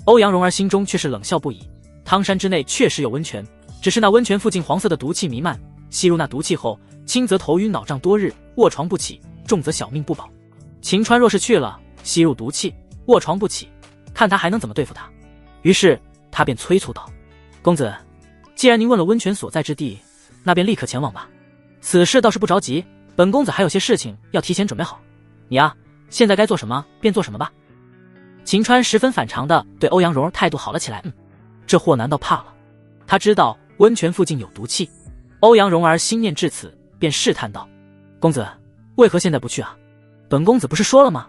欧阳蓉儿心中却是冷笑不已。汤山之内确实有温泉，只是那温泉附近黄色的毒气弥漫，吸入那毒气后，轻则头晕脑胀多日，卧床不起，重则小命不保。秦川若是去了，吸入毒气，卧床不起，看他还能怎么对付他。于是他便催促道：公子，既然您问了温泉所在之地，那便立刻前往吧。此事倒是不着急，本公子还有些事情要提前准备好。你啊，现在该做什么便做什么吧。秦川十分反常地对欧阳蓉儿态度好了起来。这货难道怕了？他知道温泉附近有毒气。欧阳蓉儿心念至此，便试探道：公子，为何现在不去啊？本公子不是说了吗？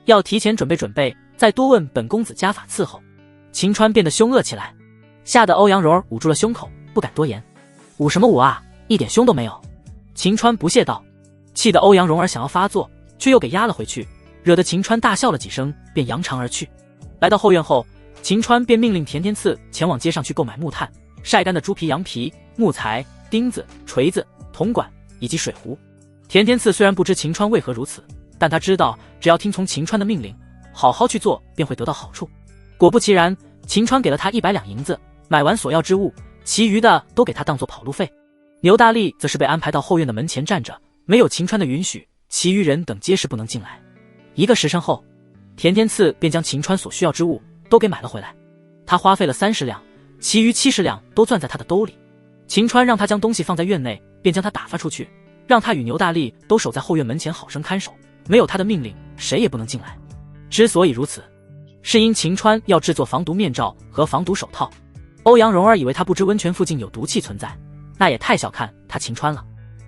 要提前准备准备，再多问本公子家法伺候。秦川变得凶恶起来，吓得欧阳蓉儿捂住了胸口，不敢多言。捂什么捂啊，一点凶都没有。秦川不屑道，气得欧阳蓉儿想要发作，却又给压了回去，惹得秦川大笑了几声，便扬长而去。来到后院后，秦川便命令田天赐前往街上去购买木炭、晒干的猪皮、羊皮、木材、钉子、锤子、铜管以及水壶。田天赐虽然不知秦川为何如此，但他知道只要听从秦川的命令，好好去做，便会得到好处。果不其然，秦川给了他100两银子，买完所要之物，其余的都给他当作跑路费。牛大力则是被安排到后院的门前站着，没有秦川的允许，其余人等皆是不能进来。1个时辰后，田天赐便将秦川所需要之物都给买了回来。他花费了30两，其余70两都攥在他的兜里。秦川让他将东西放在院内，便将他打发出去，让他与牛大力都守在后院门前好生看守，没有他的命令，谁也不能进来。之所以如此，是因秦川要制作防毒面罩和防毒手套。欧阳蓉儿以为他不知温泉附近有毒气存在，那也太小看他秦川了。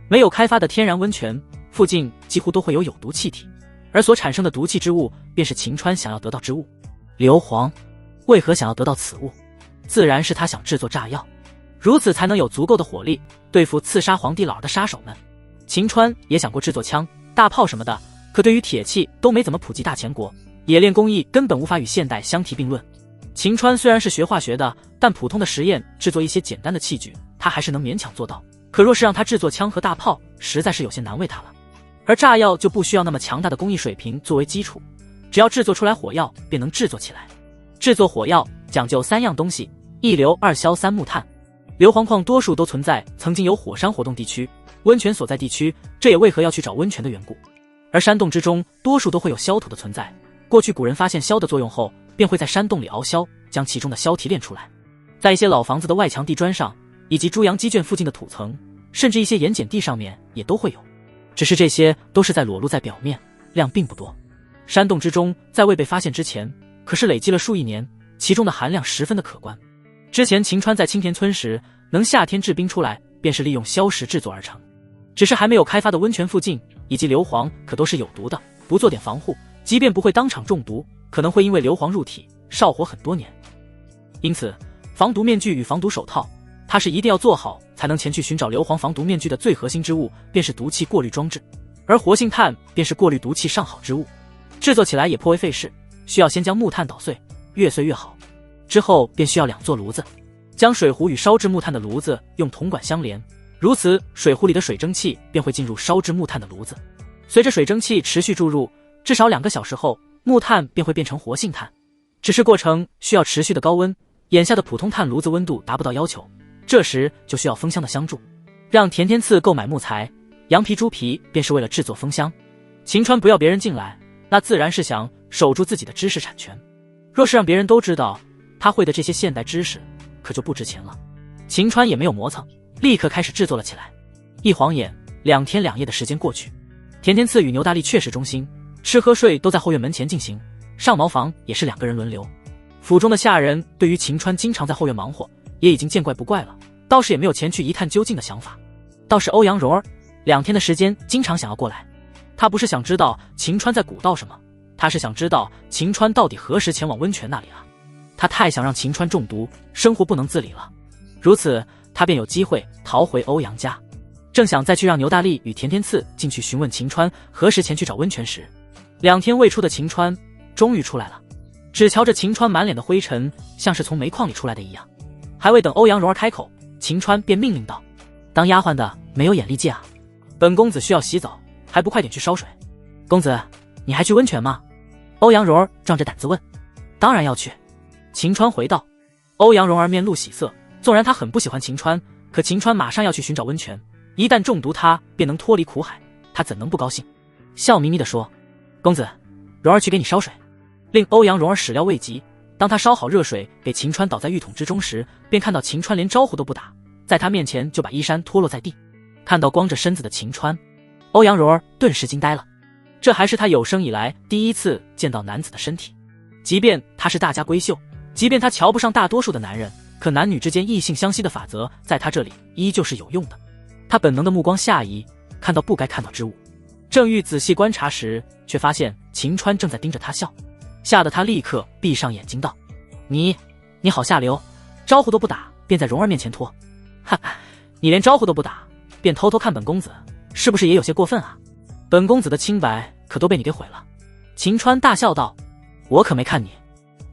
没有开发的天然温泉附近几乎都会有毒气体，而所产生的毒气之物便是秦川想要得到之物。硫磺为何想要得到此物？自然是他想制作炸药，如此才能有足够的火力对付刺杀皇帝老儿的杀手们。秦川也想过制作枪、大炮什么的，可对于铁器都没怎么普及大前国，冶炼工艺根本无法与现代相提并论。秦川虽然是学化学的，但普通的实验制作一些简单的器具，他还是能勉强做到。可若是让他制作枪和大炮，实在是有些难为他了。而炸药就不需要那么强大的工艺水平作为基础，只要制作出来火药便能制作起来。制作火药讲究3样东西：1硫、2硝、3木炭。硫磺矿多数都存在曾经有火山活动地区、温泉所在地区，这也为何要去找温泉的缘故。而山洞之中多数都会有硝土的存在，过去古人发现硝的作用后，便会在山洞里熬硝，将其中的硝提炼出来。在一些老房子的外墙地砖上，以及猪羊鸡圈附近的土层，甚至一些盐碱地上面也都会有，只是这些都是在裸露在表面，量并不多。山洞之中在未被发现之前，可是累积了数亿年，其中的含量十分的可观。之前秦川在青田村时能夏天制冰出来，便是利用硝石制作而成。只是还没有开发的温泉附近以及硫磺可都是有毒的，不做点防护，即便不会当场中毒，可能会因为硫磺入体烧活很多年。因此防毒面具与防毒手套它是一定要做好，才能前去寻找硫磺防毒面具的最核心之物便是毒气过滤装置，而活性炭便是过滤毒气上好之物。制作起来也颇为费事，需要先将木炭捣碎，越碎越好，之后便需要2座炉子，将水壶与烧制木炭的炉子用铜管相连，如此水壶里的水蒸气便会进入烧制木炭的炉子，随着水蒸气持续注入，至少2个小时后，木炭便会变成活性炭。只是过程需要持续的高温，眼下的普通炭炉子温度达不到要求，这时就需要风箱的相助。让田天赐购买木材、羊皮、猪皮，便是为了制作风箱。秦川不要别人进来，那自然是想守住自己的知识产权。若是让别人都知道他会的这些现代知识，可就不值钱了。秦川也没有磨蹭，立刻开始制作了起来。一晃眼2天2夜的时间过去，田天赐与牛大力确实忠心，吃喝睡都在后院门前进行，上茅房也是2个人轮流。府中的下人对于秦川经常在后院忙活也已经见怪不怪了，倒是也没有前去一探究竟的想法。倒是欧阳蓉儿2天的时间经常想要过来，他不是想知道秦川在鼓捣什么，他是想知道秦川到底何时前往温泉那里了。他太想让秦川中毒，生活不能自理了，如此他便有机会逃回欧阳家。正想再去让牛大力与田天赐进去询问秦川何时前去找温泉时，2天未出的秦川终于出来了。只瞧着秦川满脸的灰尘，像是从煤矿里出来的一样。还未等欧阳蓉儿开口，秦川便命令道：“当丫鬟的没有眼力见啊！本公子需要洗澡，还不快点去烧水？”公子，你还去温泉吗？欧阳蓉儿仗着胆子问。当然要去。秦川回道。欧阳蓉儿面露喜色，纵然她很不喜欢秦川，可秦川马上要去寻找温泉，一旦中毒他便能脱离苦海，她怎能不高兴？笑眯眯地说：“公子，蓉儿去给你烧水。”令欧阳蓉儿始料未及，当他烧好热水给秦川倒在浴桶之中时，便看到秦川连招呼都不打，在他面前就把衣衫脱落在地。看到光着身子的秦川，欧阳蓉儿顿时惊呆了。这还是他有生以来第一次见到男子的身体。即便他是大家闺秀，即便他瞧不上大多数的男人，可男女之间异性相吸的法则在他这里依旧是有用的。他本能的目光下移，看到不该看到之物，正欲仔细观察时，却发现秦川正在盯着他笑，吓得他立刻闭上眼睛道：“你好下流，招呼都不打便在蓉儿面前脱，哈哈，你连招呼都不打便偷偷看本公子，是不是也有些过分啊？本公子的清白可都被你给毁了。”秦川大笑道：“我可没看你。”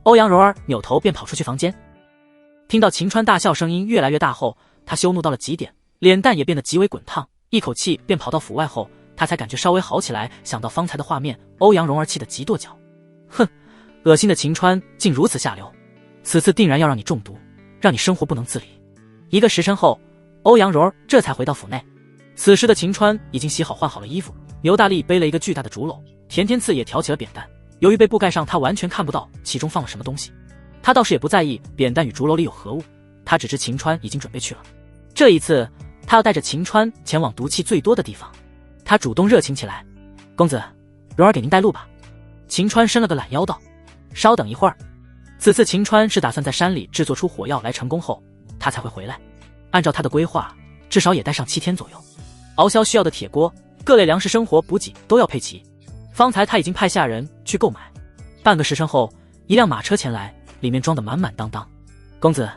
欧阳蓉儿扭头便跑出去房间。听到秦川大笑声音越来越大后，他羞怒到了极点，脸蛋也变得极为滚烫，一口气便跑到府外后，他才感觉稍微好起来。想到方才的画面，欧阳蓉儿气得急跺脚。哼，恶心的秦川竟如此下流，此次定然要让你中毒，让你生活不能自理。1个时辰后，欧阳蓉儿这才回到府内。此时的秦川已经洗好换好了衣服，牛大力背了一个巨大的竹篓，田天赐也挑起了扁担。由于被布盖上，他完全看不到其中放了什么东西。他倒是也不在意扁担与竹篓里有何物，他只知秦川已经准备去了。这一次他要带着秦川前往毒气最多的地方。他主动热情起来：“公子，蓉儿给您带路吧。”秦川伸了个懒腰道：“稍等一会儿。”此次秦川是打算在山里制作出火药来，成功后他才会回来。按照他的规划，至少也待上7天左右。熬销需要的铁锅、各类粮食生活补给都要配齐。方才他已经派下人去购买。半个时辰后，一辆马车前来，里面装得满满当当。“公子，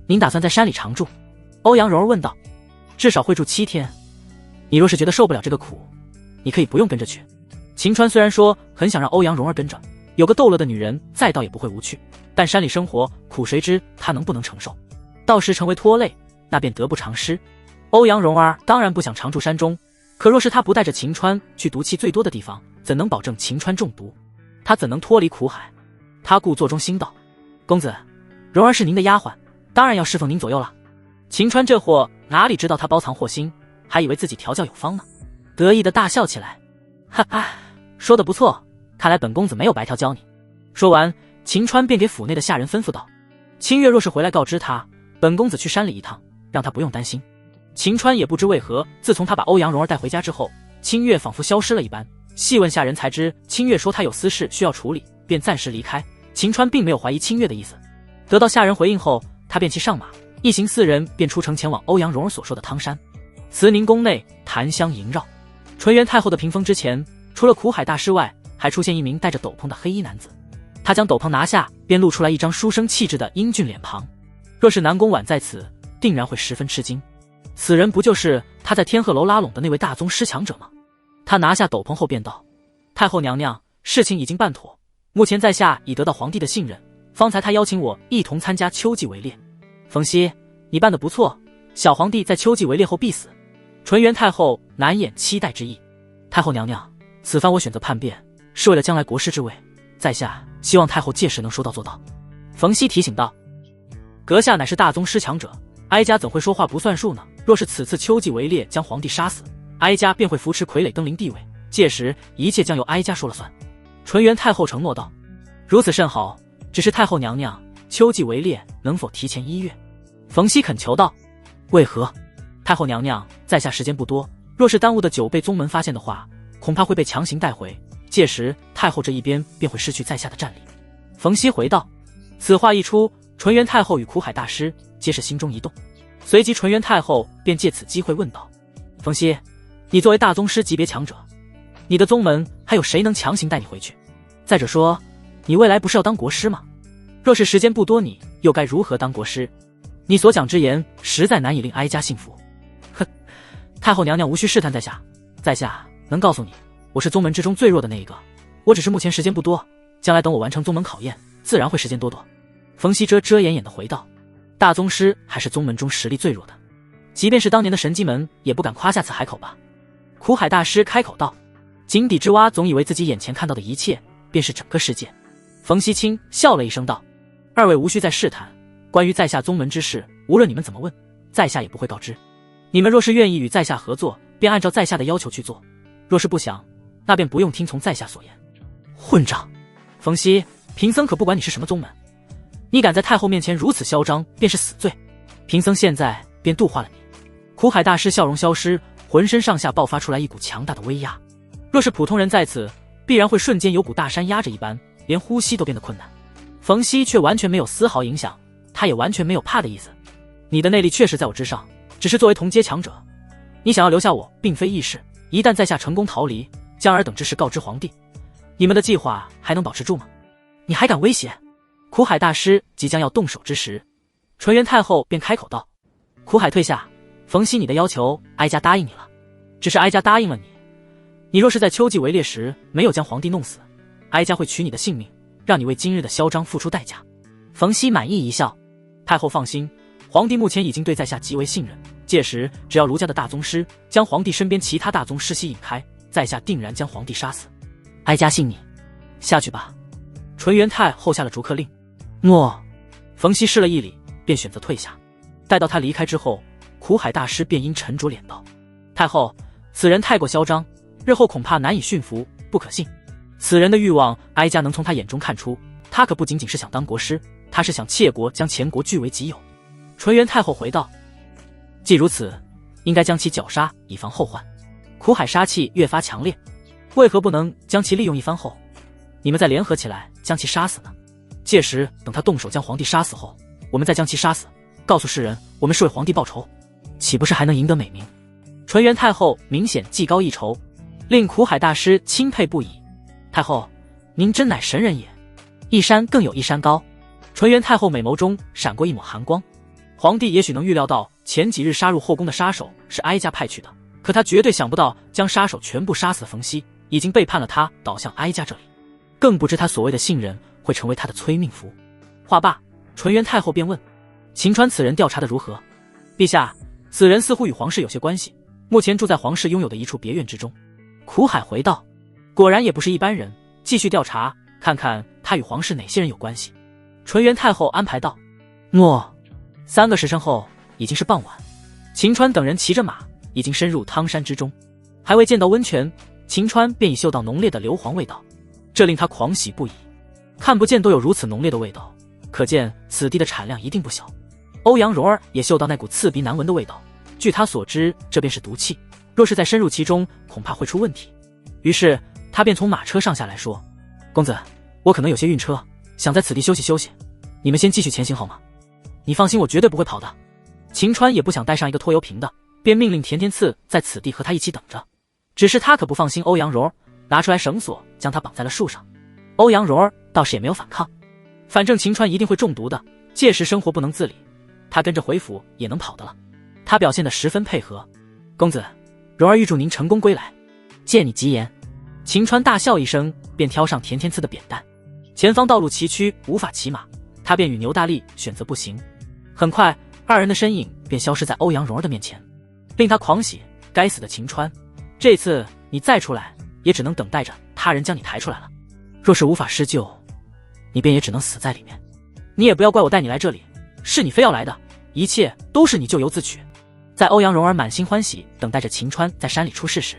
您打算在山里常住？”欧阳蓉儿问道。“至少会住7天。你若是觉得受不了这个苦，你可以不用跟着去。”秦川虽然说很想让欧阳蓉儿跟着，有个逗乐的女人在倒也不会无趣，但山里生活苦，谁知他能不能承受？到时成为拖累，那便得不偿失。欧阳蓉儿当然不想常住山中，可若是他不带着秦川去毒气最多的地方，怎能保证秦川中毒？他怎能脱离苦海？他故作中心道：“公子，蓉儿是您的丫鬟，当然要侍奉您左右了。”秦川这货哪里知道他包藏祸心，还以为自己调教有方呢，得意的大笑起来：“哈哈，说得不错，看来本公子没有白条教你。”说完，秦川便给府内的下人吩咐道：“清月若是回来告知他，本公子去山里一趟，让他不用担心。”秦川也不知为何，自从他把欧阳蓉儿带回家之后，清月仿佛消失了一般。细问下人才知，清月说他有私事需要处理，便暂时离开。秦川并没有怀疑清月的意思。得到下人回应后，他便骑上马，一行4人便出城前往欧阳蓉儿所说的汤山。慈宁宫内檀香萦绕，纯元太后的屏风之前，除了苦海大师外，还出现一名戴着斗篷的黑衣男子。他将斗篷拿下，便露出来一张书生气质的英俊脸庞。若是南宫婉在此，定然会十分吃惊。此人不就是他在天鹤楼拉拢的那位大宗师强者吗？他拿下斗篷后便道：“太后娘娘，事情已经办妥，目前在下已得到皇帝的信任。方才他邀请我一同参加秋季围猎。冯熙，你办得不错，小皇帝在秋季围猎后必死。”纯元太后难掩期待之意。太后娘娘，此番我选择叛变，是为了将来国师之位，在下希望太后届时能说到做到。冯熙提醒道：“阁下乃是大宗师强者，哀家怎会说话不算数呢？若是此次秋季围猎将皇帝杀死，哀家便会扶持傀儡登临帝位，届时一切将由哀家说了算。”纯元太后承诺道：“如此甚好，只是太后娘娘，秋季围猎能否提前1月？”冯熙恳求道：“为何？”太后娘娘，在下时间不多，若是耽误的久被宗门发现的话，恐怕会被强行带回，届时太后这一边便会失去在下的战力。冯熙回道。此话一出，纯元太后与苦海大师皆是心中一动，随即纯元太后便借此机会问道：“冯熙，你作为大宗师级别强者，你的宗门还有谁能强行带你回去？再者说，你未来不是要当国师吗？若是时间不多，你又该如何当国师？你所讲之言实在难以令哀家信服。”“哼，太后娘娘无需试探在下，在下能告诉你，我是宗门之中最弱的那一个，我只是目前时间不多，将来等我完成宗门考验，自然会时间多多。”冯熙遮遮掩掩的回道。大宗师还是宗门中实力最弱的，即便是当年的神机门也不敢夸下此海口吧。苦海大师开口道。井底之蛙总以为自己眼前看到的一切便是整个世界。冯西清笑了一声道，二位无需再试探，关于在下宗门之事，无论你们怎么问，在下也不会告知。你们若是愿意与在下合作，便按照在下的要求去做，若是不想，那便不用听从在下所言。混账！冯西，贫僧可不管你是什么宗门，你敢在太后面前如此嚣张，便是死罪。贫僧现在便度化了你。苦海大师笑容消失，浑身上下爆发出来一股强大的威压，若是普通人在此，必然会瞬间有股大山压着一般，连呼吸都变得困难。冯西却完全没有丝毫影响，他也完全没有怕的意思。你的内力确实在我之上，只是作为同阶强者，你想要留下我并非易事，一旦在下成功逃离，将尔等之事告知皇帝，你们的计划还能保持住吗？你还敢威胁？苦海大师即将要动手之时，纯元太后便开口道，苦海退下，冯西你的要求哀家答应你了，只是哀家答应了你，你若是在秋季围猎时没有将皇帝弄死，哀家会取你的性命，让你为今日的嚣张付出代价。冯西满意一笑，太后放心，皇帝目前已经对在下极为信任，届时只要卢家的大宗师将皇帝身边其他大宗师吸引开，在下定然将皇帝杀死。哀家信你，下去吧。纯元太后下了逐客令。诺。冯西施了一礼，便选择退下。待到他离开之后，苦海大师便阴沉着脸道，太后，此人太过嚣张，日后恐怕难以驯服，不可信。此人的欲望，哀家能从他眼中看出，他可不仅仅是想当国师，他是想窃国，将前国据为己有。纯元太后回道，既如此，应该将其绞杀，以防后患。苦海杀气越发强烈，为何不能将其利用一番后，你们再联合起来将其杀死呢？届时等他动手将皇帝杀死后，我们再将其杀死，告诉世人我们是为皇帝报仇，岂不是还能赢得美名？纯元太后明显技高一筹，令苦海大师钦佩不已。太后，您真乃神人也，一山更有一山高。纯元太后美眸中闪过一抹寒光。皇帝也许能预料到前几日杀入后宫的杀手是哀家派去的，可他绝对想不到将杀手全部杀死的冯西已经背叛了他，倒向哀家这里，更不知他所谓的信任会成为他的催命符。话罢，纯元太后便问，秦川此人调查的如何？陛下，此人似乎与皇室有些关系，目前住在皇室拥有的一处别院之中。苦海回道，果然也不是一般人，继续调查，看看他与皇室哪些人有关系。纯元太后安排道。诺。3个时辰后，已经是傍晚，秦川等人骑着马已经深入汤山之中，还未见到温泉，秦川便已嗅到浓烈的硫磺味道，这令他狂喜不已。看不见都有如此浓烈的味道，可见此地的产量一定不小。欧阳蓉儿也嗅到那股刺鼻难闻的味道，据他所知，这便是毒气，若是再深入其中，恐怕会出问题。于是他便从马车上下来说，公子，我可能有些晕车，想在此地休息休息，你们先继续前行好吗？你放心，我绝对不会跑的。秦川也不想带上一个拖油瓶的，便命令田天赐在此地和他一起等着。只是他可不放心欧阳蓉儿，拿出来绳索将他绑在了树上。欧阳蓉儿倒是也没有反抗，反正秦川一定会中毒的，届时生活不能自理，他跟着回府也能跑的了。他表现得十分配合。公子，蓉儿预祝您成功归来，借你吉言。秦川大笑一声，便挑上田天赐的扁担。前方道路崎岖，无法骑马，他便与牛大力选择步行。很快，二人的身影便消失在欧阳蓉儿的面前，令他狂喜。该死的秦川，这次你再出来，也只能等待着他人将你抬出来了。若是无法施救，你便也只能死在里面。你也不要怪我带你来这里，是你非要来的，一切都是你咎由自取。在欧阳蓉儿满心欢喜等待着秦川在山里出事时，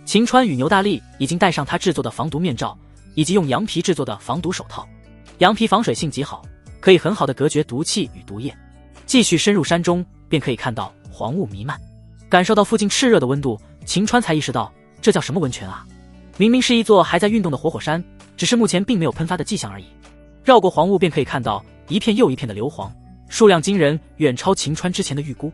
秦川与牛大力已经戴上他制作的防毒面罩，以及用羊皮制作的防毒手套。羊皮防水性极好，可以很好的隔绝毒气与毒液。继续深入山中，便可以看到黄雾弥漫，感受到附近炽热的温度，秦川才意识到这叫什么温泉啊？明明是一座还在运动的活火山，只是目前并没有喷发的迹象而已。绕过黄雾便可以看到一片又一片的硫磺，数量惊人，远超秦川之前的预估。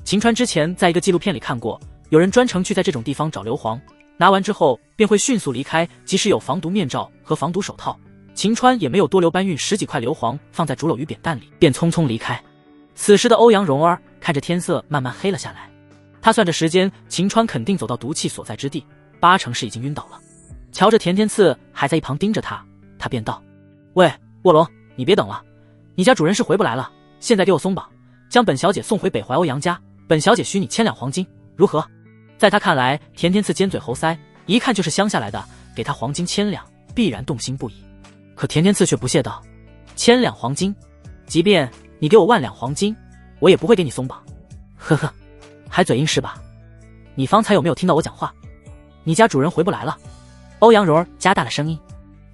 秦川之前在一个纪录片里看过，有人专程去在这种地方找硫磺，拿完之后便会迅速离开，即使有防毒面罩和防毒手套，秦川也没有多留，搬运10几块硫磺放在竹篓与扁担里，便匆匆离开。此时的欧阳蓉儿看着天色慢慢黑了下来，他算着时间，秦川肯定走到毒气所在之地，8成是已经晕倒了。瞧着田天赐还在一旁盯着他，他便道，喂，卧龙，你别等了，你家主人是回不来了，现在给我松绑，将本小姐送回北怀欧阳家，本小姐许你1000两黄金，如何？在他看来，田天赐尖嘴猴腮，一看就是乡下来的，给他黄金1000两，必然动心不已。可田天赐却不屑道：1000两黄金，即便你给我10000两黄金，我也不会给你松绑。呵呵，还嘴硬是吧？你方才有没有听到我讲话？你家主人回不来了。欧阳柔儿加大了声音。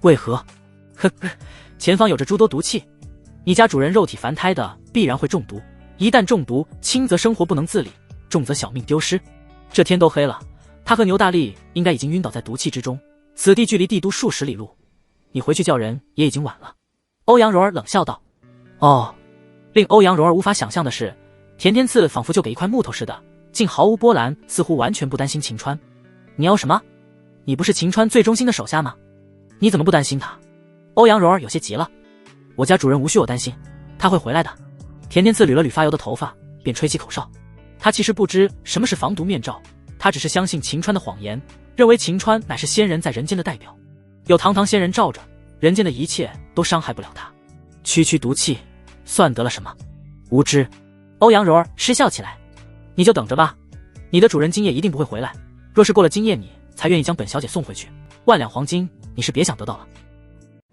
为何？呵呵，前方有着诸多毒气，你家主人肉体凡胎的，必然会中毒。一旦中毒，轻则生活不能自理，重则小命丢失。这天都黑了，他和牛大力应该已经晕倒在毒气之中。此地距离帝都数10里路，你回去叫人也已经晚了。欧阳柔儿冷笑道。哦。令欧阳柔儿无法想象的是，田天赐仿佛就给一块木头似的，竟毫无波澜，似乎完全不担心秦川。你要什么？你不是秦川最忠心的手下吗？你怎么不担心他？欧阳柔儿有些急了。我家主人无需我担心，他会回来的。田天赐捋了捋发油的头发，便吹起口哨。他其实不知什么是防毒面罩，他只是相信秦川的谎言，认为秦川乃是仙人在人间的代表，有堂堂仙人罩着，人间的一切都伤害不了他。区区毒气，算得了什么？无知！欧阳柔儿嗤笑起来。你就等着吧，你的主人今夜一定不会回来。若是过了今夜，你才愿意将本小姐送回去，10000两黄金你是别想得到了。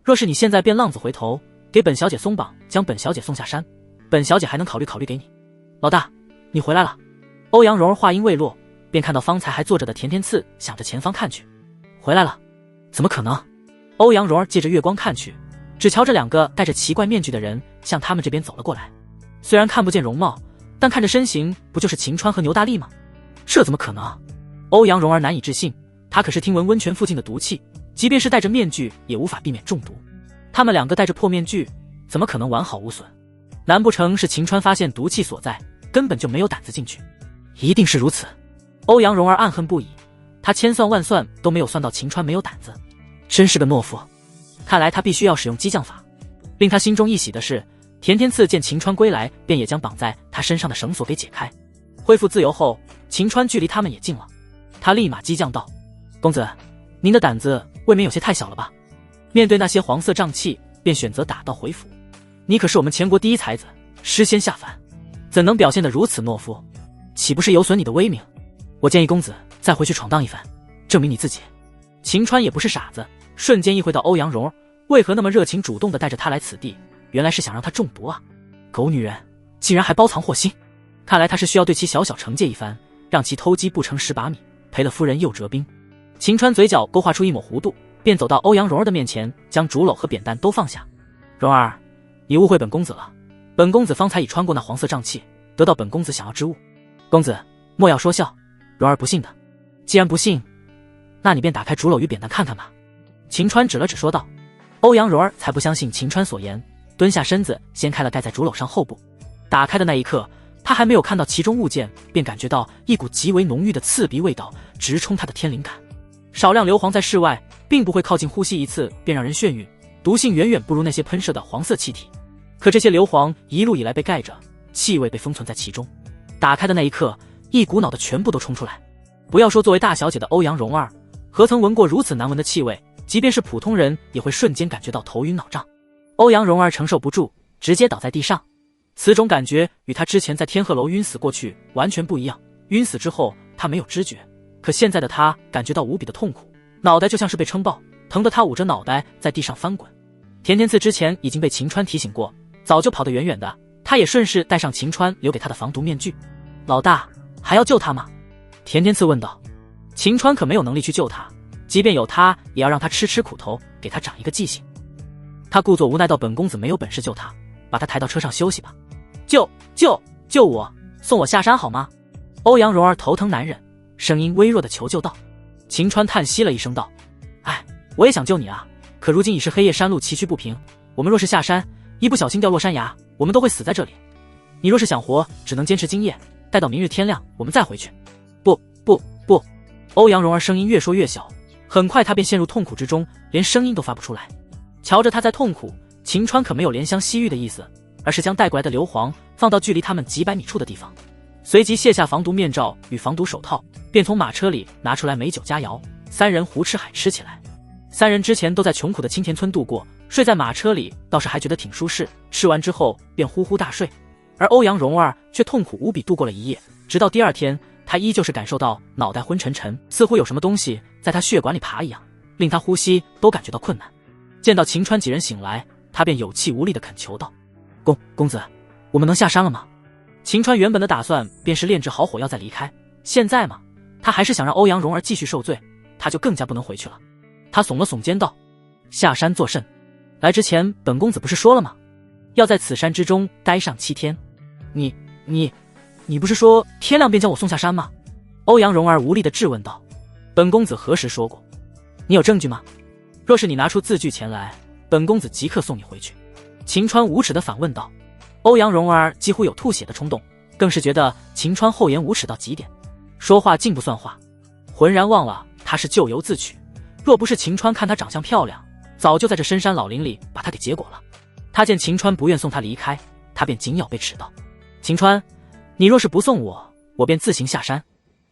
若是你现在便浪子回头，给本小姐松绑，将本小姐送下山，本小姐还能考虑考虑给你。老大，你回来了。欧阳柔儿话音未落，便看到方才还坐着的田天赐想着前方看去。回来了？怎么可能？欧阳柔儿借着月光看去，只瞧着2个戴着奇怪面具的人向他们这边走了过来。虽然看不见容貌，但看着身形，不就是秦川和牛大力吗？这怎么可能？欧阳柔儿难以置信，他可是听闻温泉附近的毒气，即便是戴着面具也无法避免中毒。他们2个戴着破面具，怎么可能完好无损？难不成是秦川发现毒气所在，根本就没有胆子进去？一定是如此。欧阳柔儿暗恨不已，他千算万算都没有算到秦川没有胆子，真是个懦夫。看来他必须要使用激将法。令他心中一喜的是，田天赐见秦川归来，便也将绑在他身上的绳索给解开。恢复自由后，秦川距离他们也近了。他立马激将道：公子，您的胆子未免有些太小了吧？面对那些黄色瘴气，便选择打道回府。你可是我们前国第一才子，诗仙下凡，怎能表现得如此懦夫？岂不是有损你的威名？我建议公子再回去闯荡一番，证明你自己。秦川也不是傻子，瞬间意会到欧阳柔儿为何那么热情主动地带着他来此地，原来是想让他中毒啊！狗女人，竟然还包藏祸心！看来他是需要对其小小惩戒一番，让其偷鸡不成蚀把米，赔了夫人又折兵。秦川嘴角勾画出一抹弧度，便走到欧阳柔儿的面前，将竹篓和扁担都放下。柔儿，你误会本公子了，本公子方才已穿过那黄色瘴气，得到本公子想要之物。公子莫要说笑，柔儿不信的。既然不信，那你便打开竹篓与扁担看看吧。秦川指了指说道。欧阳柔儿才不相信秦川所言，蹲下身子掀开了盖在竹篓上后部。打开的那一刻，他还没有看到其中物件，便感觉到一股极为浓郁的刺鼻味道直冲他的天灵感。少量硫磺在室外并不会靠近呼吸一次便让人眩晕，毒性远远不如那些喷射的黄色气体。可这些硫磺一路以来被盖着，气味被封存在其中。打开的那一刻，一股脑的全部都冲出来。不要说作为大小姐的欧阳蓉儿，何曾闻过如此难闻的气味？即便是普通人也会瞬间感觉到头晕脑胀。欧阳蓉儿承受不住，直接倒在地上。此种感觉与她之前在天鹤楼晕死过去完全不一样。晕死之后她没有知觉，可现在的她感觉到无比的痛苦，脑袋就像是被撑爆，疼得她捂着脑袋在地上翻滚。田天赐之前已经被秦川提醒过，早就跑得远远的，他也顺势戴上秦川留给他的防毒面具。老大，还要救他吗？田天赐问道。秦川可没有能力去救他，即便有他，也要让他吃吃苦头，给他长一个记性。他故作无奈道：本公子没有本事救他，把他抬到车上休息吧。救我，送我下山好吗？欧阳蓉儿头疼难忍，声音微弱的求救道。秦川叹息了一声道：哎，我也想救你啊，可如今已是黑夜，山路崎岖不平，我们若是下山，一不小心掉落山崖，我们都会死在这里。你若是想活，只能坚持今夜，待到明日天亮，我们再回去。不，欧阳蓉儿声音越说越小，很快她便陷入痛苦之中，连声音都发不出来。瞧着她在痛苦，秦川可没有怜香惜玉的意思，而是将带过来的硫磺放到距离他们几百米处的地方，随即卸下防毒面罩与防毒手套，便从马车里拿出来美酒佳肴，三人胡吃海吃起来。三人之前都在穷苦的青田村度过，睡在马车里倒是还觉得挺舒适，吃完之后便呼呼大睡。而欧阳蓉儿却痛苦无比度过了一夜，直到第二天，她依旧是感受到脑袋昏沉沉，似乎有什么东西在她血管里爬一样，令她呼吸都感觉到困难。见到秦川几人醒来，她便有气无力地恳求道：公子，我们能下山了吗？秦川原本的打算便是炼制好火药再离开，现在嘛，他还是想让欧阳蓉儿继续受罪，他就更加不能回去了。他耸了耸肩道：下山作甚？来之前本公子不是说了吗？要在此山之中待上7天。你不是说天亮便将我送下山吗？欧阳蓉儿无力地质问道。本公子何时说过？你有证据吗？若是你拿出字据前来，本公子即刻送你回去。秦川无耻地反问道。欧阳蓉儿几乎有吐血的冲动，更是觉得秦川厚颜无耻到极点，说话竟不算话，浑然忘了他是咎由自取。若不是秦川看他长相漂亮，早就在这深山老林里把他给结果了。他见秦川不愿送他离开，他便紧咬被齿道：秦川，你若是不送我，我便自行下山。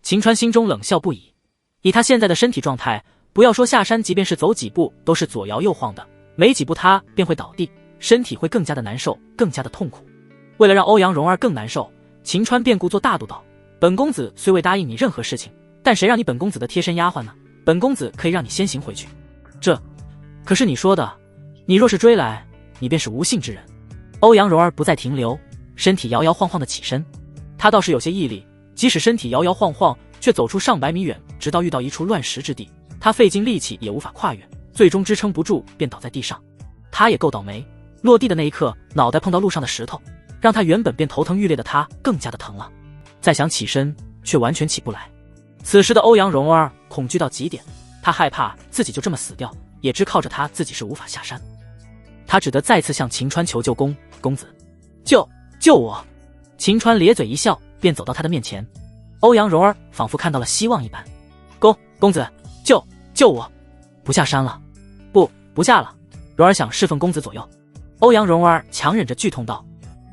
秦川心中冷笑不已，以他现在的身体状态，不要说下山，即便是走几步都是左摇右晃的，没几步他便会倒地，身体会更加的难受，更加的痛苦。为了让欧阳蓉儿更难受，秦川便故作大度道：本公子虽未答应你任何事情，但谁让你本公子的贴身丫鬟呢？本公子可以让你先行回去。这可是你说的，你若是追来，你便是无信之人。欧阳蓉儿不再停留，身体摇摇晃晃的起身，她倒是有些毅力，即使身体摇摇晃晃，却走出上百米远，直到遇到一处乱石之地，她费尽力气也无法跨越，最终支撑不住便倒在地上。她也够倒霉，落地的那一刻，脑袋碰到路上的石头，让她原本便头疼欲裂的她更加的疼了。再想起身，却完全起不来。此时的欧阳蓉儿恐惧到极点，她害怕自己就这么死掉，也知靠着她自己是无法下山。她只得再次向秦川求救：公子，救我！秦川咧嘴一笑，便走到他的面前。欧阳蓉儿仿佛看到了希望一般：公子，救我！不下山了？不下了。蓉儿想侍奉公子左右。欧阳蓉儿强忍着剧痛道。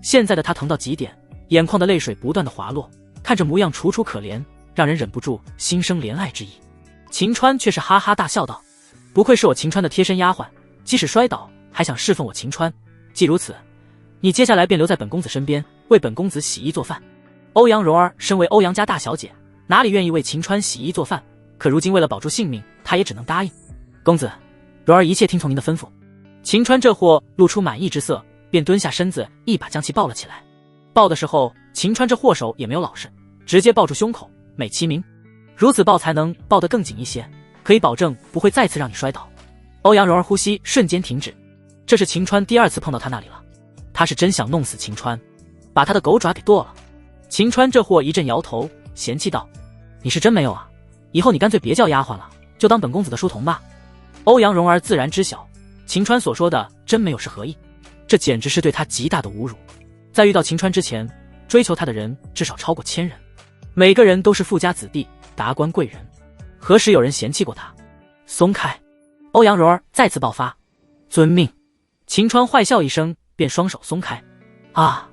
现在的她疼到极点，眼眶的泪水不断的滑落，看着模样楚楚可怜，让人忍不住心生怜爱之意。秦川却是哈哈大笑道：不愧是我秦川的贴身丫鬟，即使摔倒还想侍奉我秦川。既如此，你接下来便留在本公子身边，为本公子洗衣做饭。欧阳蓉儿身为欧阳家大小姐，哪里愿意为秦川洗衣做饭？可如今为了保住性命，她也只能答应。公子，蓉儿一切听从您的吩咐。秦川这货露出满意之色，便蹲下身子，一把将其抱了起来。抱的时候，秦川这货手也没有老实，直接抱住胸口，美其名如此抱才能抱得更紧一些，可以保证不会再次让你摔倒。欧阳蓉儿呼吸瞬间停止，这是秦川第2次碰到他那里了，他是真想弄死秦川，把他的狗爪给剁了。秦川这货一阵摇头，嫌弃道：你是真没有啊，以后你干脆别叫丫鬟了，就当本公子的书童吧。欧阳蓉儿自然知晓秦川所说的真没有是何意，这简直是对他极大的侮辱。在遇到秦川之前，追求他的人至少超过1000人，每个人都是富家子弟、达官贵人，何时有人嫌弃过他？松开！欧阳蓉儿再次爆发。遵命。秦川坏笑一声，便双手松开。啊！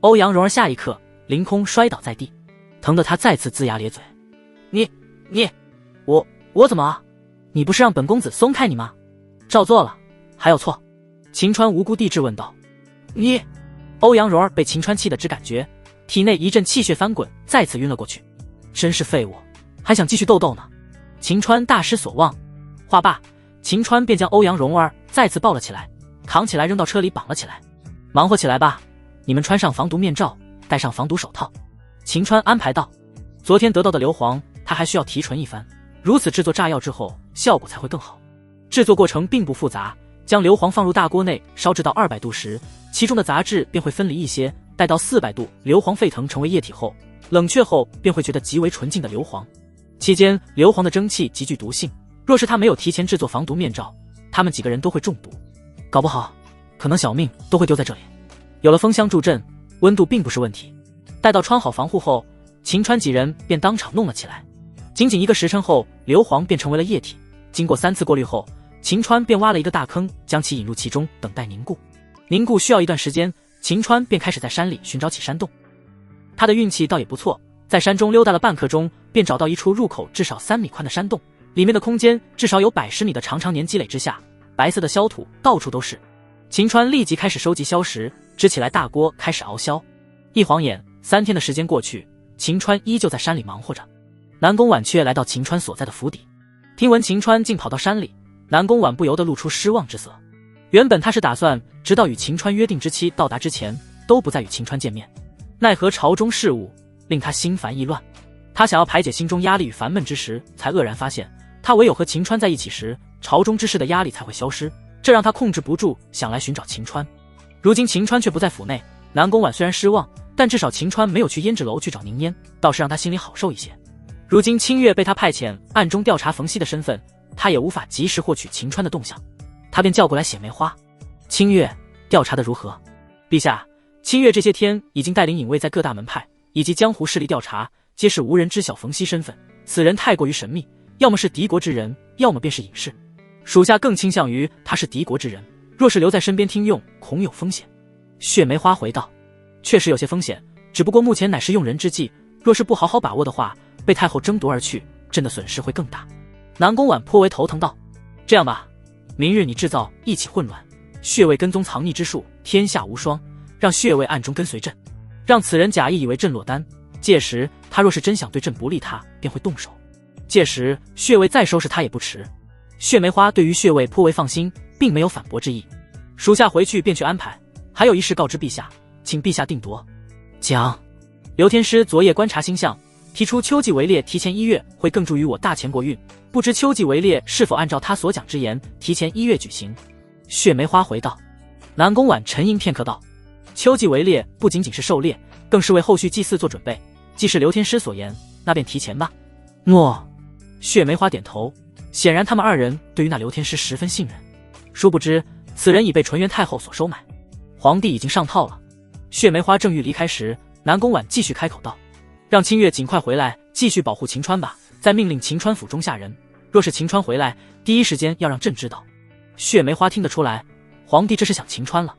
欧阳蓉儿下一刻凌空摔倒在地，疼得他再次龇牙咧嘴。我怎么啊？你不是让本公子松开你吗？照做了，还有错？秦川无辜地质问道。欧阳蓉儿被秦川气得只感觉体内一阵气血翻滚，再次晕了过去。真是废物，还想继续斗呢。秦川大失所望。话罢，秦川便将欧阳蓉儿再次抱了起来，扛起来扔到车里绑了起来。忙活起来吧，你们穿上防毒面罩，戴上防毒手套。秦川安排道。昨天得到的硫磺他还需要提纯一番，如此制作炸药之后效果才会更好。制作过程并不复杂，将硫磺放入大锅内烧至到200度时，其中的杂质便会分离一些，待到400度硫磺沸腾成为液体后，冷却后便会觉得极为纯净的硫磺。期间硫磺的蒸汽极具毒性，若是他没有提前制作防毒面罩，他们几个人都会中毒，搞不好可能小命都会丢在这里。有了风箱助阵，温度并不是问题。待到穿好防护后，秦川几人便当场弄了起来。仅仅1个时辰后，硫磺便成为了液体。经过3次过滤后，秦川便挖了一个大坑，将其引入其中，等待凝固。凝固需要一段时间，秦川便开始在山里寻找起山洞。他的运气倒也不错，在山中溜达了半刻钟，便找到一处入口至少3米宽的山洞，里面的空间至少有110米的长常年积累之下，白色的硝土到处都是。秦川立即开始收集硝石，支起来大锅开始熬硝。一晃眼3天的时间过去，秦川依旧在山里忙活着。南宫婉却来到秦川所在的府邸，听闻秦川竟跑到山里，南宫婉不由得露出失望之色。原本他是打算直到与秦川约定之期到达之前都不再与秦川见面，奈何朝中事务令他心烦意乱。他想要排解心中压力与烦闷之时，才愕然发现他唯有和秦川在一起时，朝中之事的压力才会消失，这让他控制不住想来寻找秦川。如今秦川却不在府内，南宫婉虽然失望，但至少秦川没有去胭脂楼去找宁烟，倒是让他心里好受一些。如今清月被他派遣暗中调查冯熙的身份，他也无法及时获取秦川的动向，他便叫过来血梅花。清月，调查的如何？陛下，清月这些天已经带领隐卫在各大门派以及江湖势力调查，皆是无人知晓冯熙身份，此人太过于神秘，要么是敌国之人，要么便是隐士。属下更倾向于他是敌国之人，若是留在身边听用，恐有风险。血梅花回道：确实有些风险，只不过目前乃是用人之际，若是不好好把握的话，被太后争夺而去，朕的损失会更大。南宫婉颇为头疼道：这样吧，明日你制造一起混乱，血卫跟踪藏匿之术天下无双，让血卫暗中跟随朕，让此人假意以为朕落单，届时他若是真想对朕不利，他便会动手，届时血卫再收拾他也不迟。血梅花对于血卫颇为放心，并没有反驳之意。属下回去便去安排，还有一事告知陛下，请陛下定夺。讲，刘天师昨夜观察星象，提出秋季围猎提前1月会更助于我大前国运，不知秋季围猎是否按照他所讲之言，提前1月举行？血梅花回道。南宫婉沉吟片刻道：秋季围猎不仅仅是狩猎，更是为后续祭祀做准备，既是刘天师所言，那便提前吧。诺。血梅花点头，显然他们二人对于那刘天师十分信任。殊不知此人已被纯元太后所收买，皇帝已经上套了。血梅花正欲离开时，南宫婉继续开口道：让清月尽快回来，继续保护秦川吧，再命令秦川府中下人，若是秦川回来，第一时间要让朕知道。血梅花听得出来，皇帝这是想秦川了。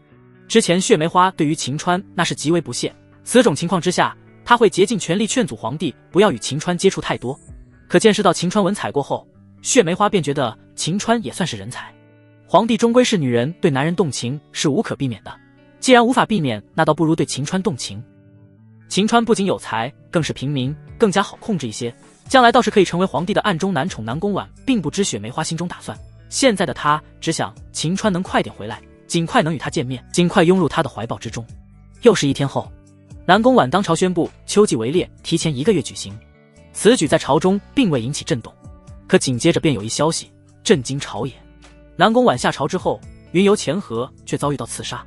之前血梅花对于秦川那是极为不屑，此种情况之下，他会竭尽全力劝阻皇帝不要与秦川接触太多。可见识到秦川文采过后，血梅花便觉得秦川也算是人才。皇帝终归是女人对男人动情是无可避免的，既然无法避免，那倒不如对秦川动情。秦川不仅有才，更是平民，更加好控制一些，将来倒是可以成为皇帝的暗中男宠。南宫婉并不知血梅花心中打算，现在的他只想秦川能快点回来，尽快能与他见面，尽快拥入他的怀抱之中。又是1天后，南宫婉当朝宣布秋季围猎提前1个月举行，此举在朝中并未引起震动，可紧接着便有一消息震惊朝野。南宫婉下朝之后，云游前河，却遭遇到刺杀，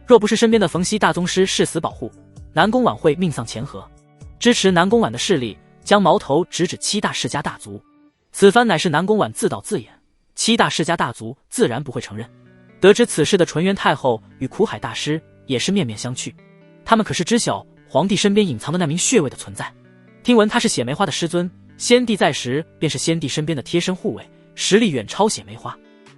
若不是身边的冯熙大宗师誓死保护，南宫婉会命丧前河。支持南宫婉的势力将矛头直指7大世家大族，此番乃是南宫婉自导自演，7大世家大族自然不会承认。得知此事的纯元太后与苦海大师也是面面相觑，他们可是知晓皇帝身边隐藏的那名血卫的存在。听闻他是血梅花的师尊，先帝在时便是先帝身边的贴身护卫，实力远超血梅花。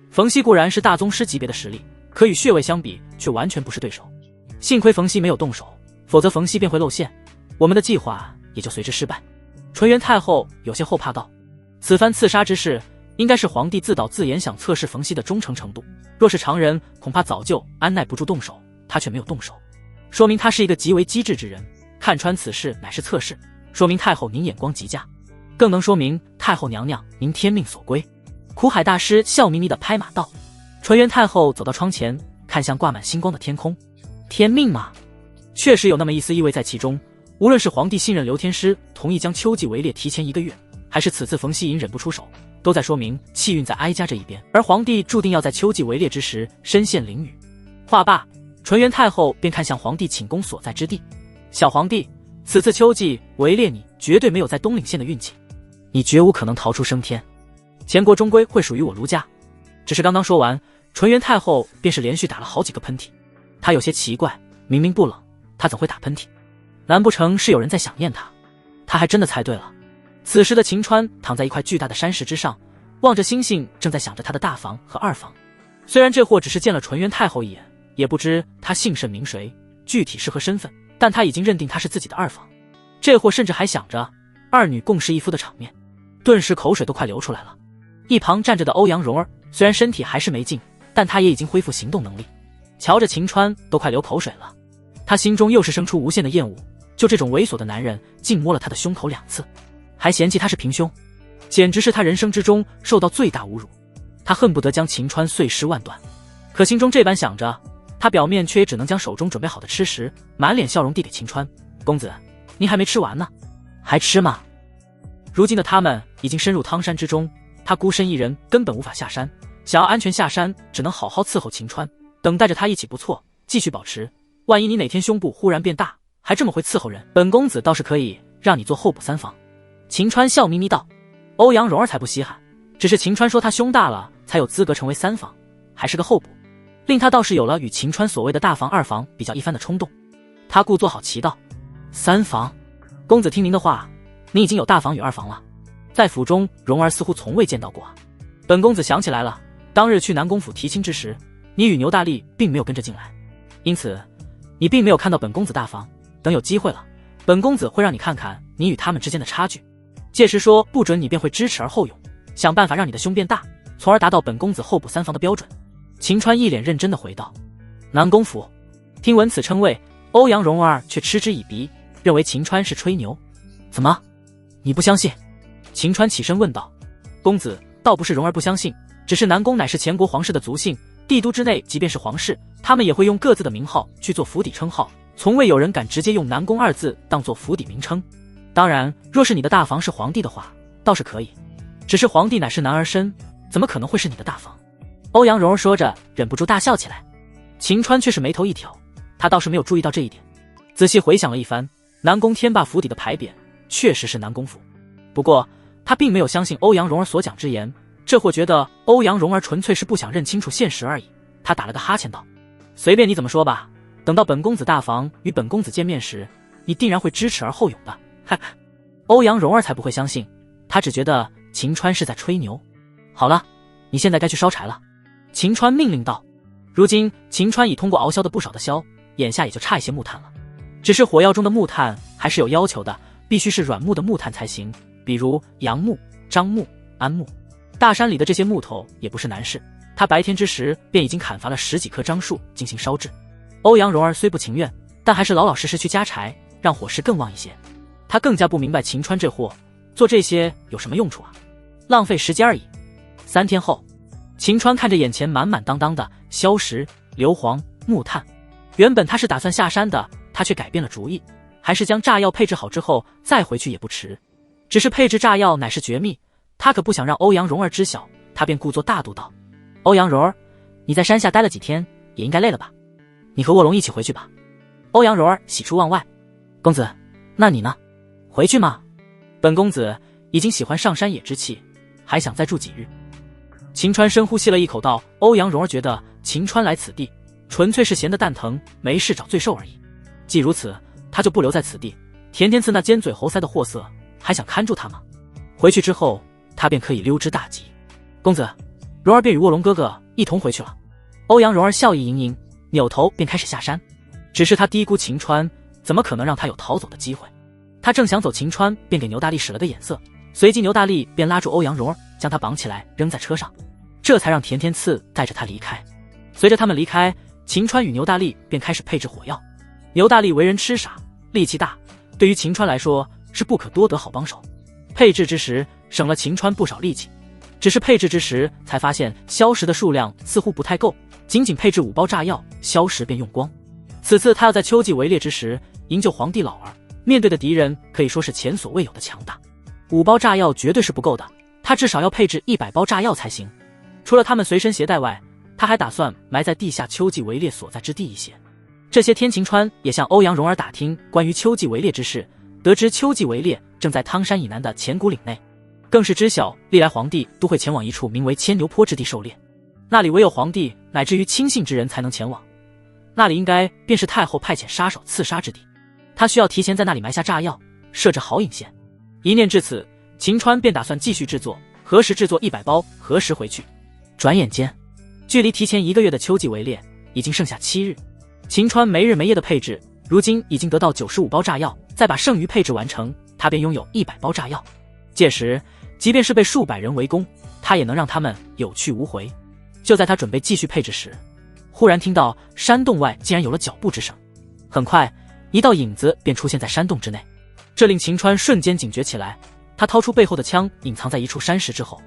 冯熙固然是大宗师级别的实力，可与血卫相比却完全不是对手。幸亏冯熙没有动手，否则冯熙便会露馅，我们的计划也就随之失败。纯元太后有些后怕道：此番刺杀之事应该是皇帝自导自演，想测试冯熙的忠诚程度，若是常人恐怕早就按耐不住动手，他却没有动手，说明他是一个极为机智之人，看穿此事乃是测试，说明太后您眼光极佳，更能说明太后娘娘您天命所归。苦海大师笑眯眯地拍马道。纯元太后走到窗前，看向挂满星光的天空，天命吗？确实有那么一丝意味在其中。无论是皇帝信任刘天师，同意将秋季围猎提前1个月，还是此次冯熙隐忍不出手，都在说明气运在哀家这一边，而皇帝注定要在秋季围猎之时身陷囹圄。话罢，纯元太后便看向皇帝寝宫所在之地。小皇帝，此次秋季围猎你绝对没有在东岭县的运气，你绝无可能逃出升天，前国终归会属于我卢家。只是刚刚说完，纯元太后便是连续打了好几个喷嚏。她有些奇怪，明明不冷，她怎会打喷嚏？难不成是有人在想念她？她还真的猜对了。此时的秦川躺在一块巨大的山石之上，望着星星，正在想着他的大房和二房。虽然这货只是见了纯元太后一眼，也不知他姓甚名谁，具体是何身份，但他已经认定他是自己的二房。这货甚至还想着二女共侍一夫的场面，顿时口水都快流出来了。一旁站着的欧阳蓉儿虽然身体还是没劲，但他也已经恢复行动能力。瞧着秦川都快流口水了，他心中又是生出无限的厌恶。就这种猥琐的男人，竟摸了他的胸口2次，还嫌弃他是平胸，简直是他人生之中受到最大侮辱。他恨不得将秦川碎尸万段，可心中这般想着，他表面却也只能将手中准备好的吃食满脸笑容递给秦川：“公子，您还没吃完呢，还吃吗？”如今的他们已经深入汤山之中，他孤身一人根本无法下山，想要安全下山，只能好好伺候秦川，等待着他一起不错，继续保持。万一你哪天胸部忽然变大，还这么会伺候人，本公子倒是可以让你做候补3房。秦川笑眯眯道。欧阳蓉儿才不稀罕，只是秦川说他胸大了才有资格成为3房，还是个候补，令他倒是有了与秦川所谓的大房2房比较一番的冲动。他故作好奇道：“3房？公子听您的话，你已经有大房与2房了，在府中蓉儿似乎从未见到过啊。”本公子想起来了，当日去南宫府提亲之时，你与牛大力并没有跟着进来，因此你并没有看到本公子大房。等有机会了，本公子会让你看看你与他们之间的差距，届时说不准你便会知耻而后勇，想办法让你的胸变大，从而达到本公子候补3房的标准。秦川一脸认真地回道。南宫府听闻此称谓，欧阳蓉儿却嗤之以鼻，认为秦川是吹牛。怎么，你不相信？秦川起身问道。公子倒不是蓉儿不相信，只是南宫乃是前国皇室的族姓，帝都之内即便是皇室，他们也会用各自的名号去做府邸称号，从未有人敢直接用南宫2字当做府邸名称。当然，若是你的大房是皇帝的话，倒是可以，只是皇帝乃是男儿身，怎么可能会是你的大房？欧阳蓉儿说着，忍不住大笑起来。秦川却是眉头一挑，他倒是没有注意到这一点。仔细回想了一番，南宫天霸府邸的牌匾确实是南宫府，不过他并没有相信欧阳蓉儿所讲之言，这货觉得欧阳蓉儿纯粹是不想认清楚现实而已。他打了个哈欠道：“随便你怎么说吧，等到本公子大房与本公子见面时，你定然会知耻而后勇的。”哈哈，欧阳蓉儿才不会相信，他只觉得秦川是在吹牛。好了，你现在该去烧柴了。秦川命令道。如今秦川已通过熬销的不少的硝，眼下也就差一些木炭了。只是火药中的木炭还是有要求的，必须是软木的木炭才行，比如杨木、樟木、桉木。大山里的这些木头也不是难事，他白天之时便已经砍伐了10几棵樟树进行烧制。欧阳蓉儿虽不情愿，但还是老老实实去加柴，让火势更旺一些。他更加不明白秦川这货做这些有什么用处啊，浪费时间而已。3天后，秦川看着眼前满满当当的硝石、硫磺、木炭，原本他是打算下山的，他却改变了主意，还是将炸药配置好之后再回去也不迟。只是配置炸药乃是绝密，他可不想让欧阳蓉儿知晓，他便故作大度道：“欧阳蓉儿，你在山下待了几天，也应该累了吧？你和卧龙一起回去吧。”欧阳蓉儿喜出望外：“公子，那你呢？回去吗？本公子已经喜欢上山野之气，还想再住几日。”秦川深呼吸了一口道：“欧阳蓉儿觉得秦川来此地纯粹是闲得蛋疼，没事找罪受而已。既如此，他就不留在此地，天天刺那尖嘴猴腮的货色，还想看住他吗？回去之后，他便可以溜之大吉。公子，蓉儿便与卧龙哥哥一同回去了。”欧阳蓉儿笑意盈盈，扭头便开始下山。只是他低估秦川怎么可能让他有逃走的机会。他正想走，秦川便给牛大力使了个眼色，随即牛大力便拉住欧阳蓉儿，将他绑起来扔在车上，这才让田天赐带着他离开。随着他们离开，秦川与牛大力便开始配置火药。牛大力为人痴傻，力气大，对于秦川来说是不可多得好帮手。配置之时省了秦川不少力气，只是配置之时才发现硝石的数量似乎不太够，仅仅配置5包炸药，硝石便用光。此次他要在秋季围猎之时营救皇帝老儿，面对的敌人可以说是前所未有的强大，5包炸药绝对是不够的，他至少要配置100包炸药才行。除了他们随身携带外，他还打算埋在地下秋季围猎所在之地一些。这些天秦川也向欧阳蓉儿打听关于秋季围猎之事，得知秋季围猎正在汤山以南的前谷岭内，更是知晓历来皇帝都会前往一处名为牵牛坡之地狩猎，那里唯有皇帝乃至于亲信之人才能前往，那里应该便是太后派遣杀手刺杀之地。他需要提前在那里埋下炸药，设置好引线。一念至此，秦川便打算继续制作，何时制作100包，何时回去。转眼间，距离提前1个月的秋季围猎已经剩下7日。秦川没日没夜的配置，如今已经得到95包炸药，再把剩余配置完成，他便拥有100包炸药。届时，即便是被数百人围攻，他也能让他们有去无回。就在他准备继续配置时，忽然听到山洞外竟然有了脚步之声。很快，一道影子便出现在山洞之内，这令秦川瞬间警觉起来。他掏出背后的枪，隐藏在一处山石之后。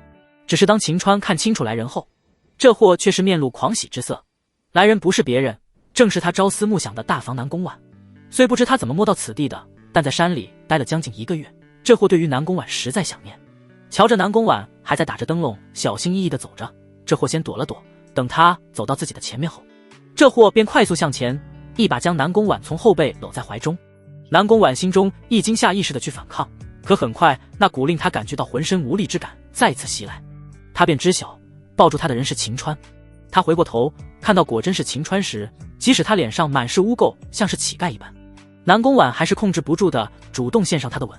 只是当秦川看清楚来人后，这货却是面露狂喜之色。来人不是别人，正是他朝思暮想的大房南宫婉。虽不知他怎么摸到此地的，但在山里待了将近1个月，这货对于南宫婉实在想念。瞧着南宫婉还在打着灯笼，小心翼翼地走着，这货先躲了躲，等他走到自己的前面后，这货便快速向前，一把将南宫婉从后背搂在怀中。南宫婉心中一惊，下意识地去反抗，可很快那股令他感觉到浑身无力之感再次袭来，他便知晓抱住他的人是秦川。他回过头看到果真是秦川时，即使他脸上满是污垢，像是乞丐一般，南宫婉还是控制不住的主动献上他的吻。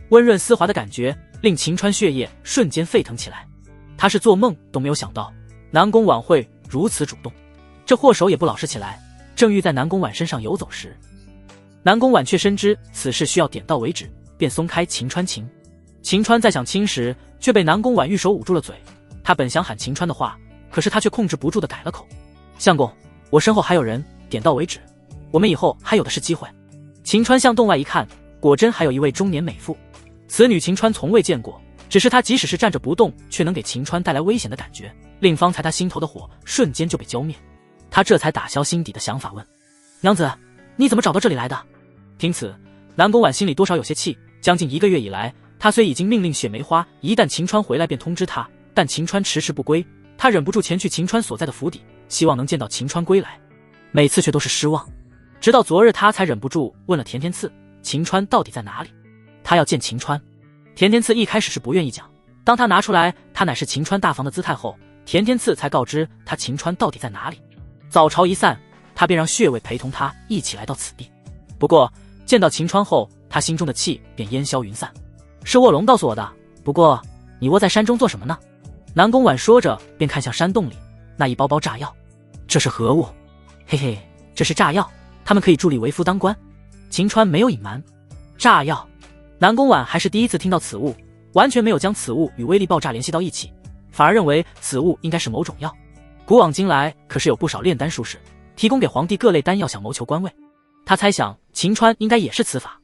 温润丝滑的感觉令秦川血液瞬间沸腾起来，他是做梦都没有想到南宫婉会如此主动。这祸手也不老实起来，正欲在南宫婉身上游走时，南宫婉却深知此事需要点到为止，便松开秦川情。秦川在想亲时，却被南宫婉玉手捂住了嘴。他本想喊秦川的话，可是他却控制不住的改了口：相公，我身后还有人，点到为止，我们以后还有的是机会。秦川向洞外一看，果真还有一位中年美妇。此女秦川从未见过，只是她即使是站着不动，却能给秦川带来危险的感觉，令方才他心头的火瞬间就被浇灭。他这才打消心底的想法，问：娘子，你怎么找到这里来的？听此，南宫婉心里多少有些气。将近1个月以来，他虽已经命令雪梅花一旦秦川回来便通知他，但秦川迟迟不归，他忍不住前去秦川所在的府邸，希望能见到秦川归来，每次却都是失望。直到昨日，他才忍不住问了田天赐，秦川到底在哪里？他要见秦川。田天赐一开始是不愿意讲，当他拿出来他乃是秦川大房的姿态后，田天赐才告知他秦川到底在哪里。早朝一散，他便让血卫陪同他一起来到此地。不过见到秦川后，他心中的气便烟消云散。是卧龙告诉我的，不过你窝在山中做什么呢？南宫婉说着便看向山洞里那一包包炸药。这是何物？嘿嘿，这是炸药，他们可以助力为夫当官。秦川没有隐瞒。炸药，南宫婉还是第一次听到此物，完全没有将此物与威力爆炸联系到一起，反而认为此物应该是某种药。古往今来可是有不少炼丹术士提供给皇帝各类丹药，想谋求官位。他猜想秦川应该也是此法，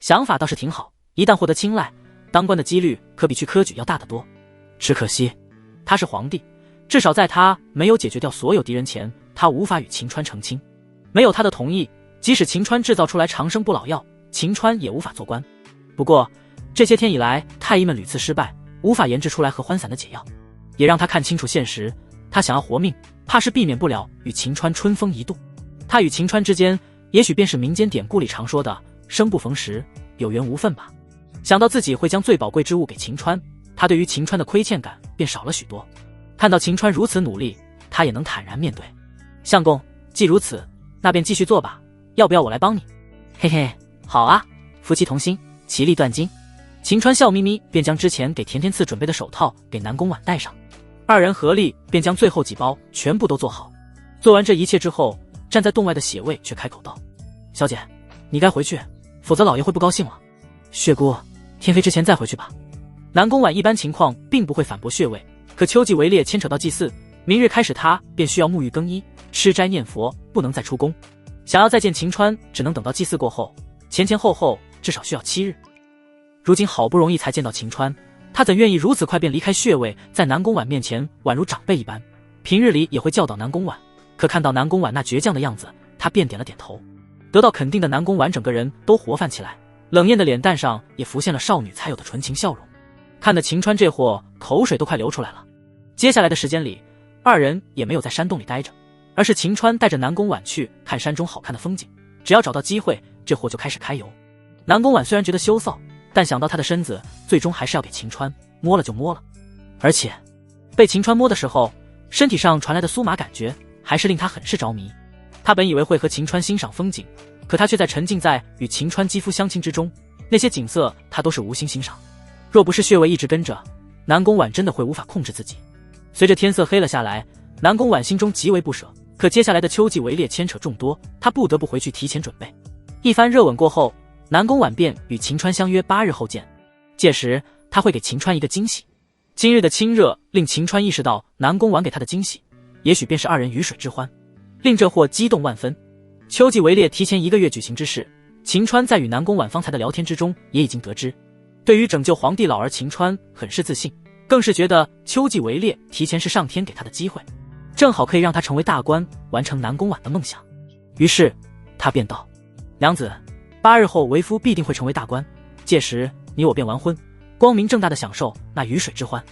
想法倒是挺好，一旦获得青睐，当官的几率可比去科举要大得多。只可惜他是皇帝，至少在他没有解决掉所有敌人前，他无法与秦川成亲。没有他的同意，即使秦川制造出来长生不老药，秦川也无法做官。不过这些天以来，太医们屡次失败，无法研制出来合欢散的解药，也让他看清楚现实。他想要活命，怕是避免不了与秦川春风一度。他与秦川之间，也许便是民间典故里常说的生不逢时，有缘无分吧。想到自己会将最宝贵之物给秦川，他对于秦川的亏欠感便少了许多。看到秦川如此努力，他也能坦然面对。相公，既如此，那便继续做吧，要不要我来帮你？嘿嘿，好啊，夫妻同心，其利断金。秦川笑眯眯，便将之前给田天赐准备的手套给南宫婉戴上，二人合力便将最后几包全部都做好。做完这一切之后，站在洞外的血卫却开口道：小姐，你该回去，否则老爷会不高兴了。血姑，天黑之前再回去吧。南宫婉一般情况并不会反驳血卫，可秋季围猎牵扯到祭祀，明日开始他便需要沐浴更衣，吃斋念佛，不能再出宫。想要再见秦川，只能等到祭祀过后，前后后至少需要7日。如今好不容易才见到秦川，他怎愿意如此快便离开血卫，在南宫婉面前宛如长辈一般，平日里也会教导南宫婉，可看到南宫婉那倔强的样子，他便点了点头。得到肯定的南宫婉整个人都活泛起来，冷艳的脸蛋上也浮现了少女才有的纯情笑容，看得秦川这货口水都快流出来了。接下来的时间里，二人也没有在山洞里待着，而是秦川带着南宫婉去看山中好看的风景，只要找到机会，这货就开始开游。南宫婉虽然觉得羞臊，但想到他的身子最终还是要给秦川，摸了就摸了。而且被秦川摸的时候，身体上传来的酥麻感觉还是令他很是着迷。他本以为会和秦川欣赏风景，可他却在沉浸在与秦川肌肤相亲之中，那些景色他都是无心欣赏。若不是血卫一直跟着，南宫婉真的会无法控制自己。随着天色黑了下来，南宫婉心中极为不舍，可接下来的秋季围猎牵扯众多，他不得不回去提前准备。一番热吻过后，南宫婉便与秦川相约8日后见，届时他会给秦川一个惊喜。今日的亲热令秦川意识到南宫婉给他的惊喜，也许便是二人鱼水之欢，令这货激动万分。秋季围猎提前1个月举行之事，秦川在与南宫婉方才的聊天之中也已经得知。对于拯救皇帝老儿，秦川很是自信，更是觉得秋季围猎提前是上天给他的机会，正好可以让他成为大官，完成南宫婉的梦想。于是他便道：娘子，8日后为夫必定会成为大官，届时你我便完婚，光明正大的享受那鱼水之欢。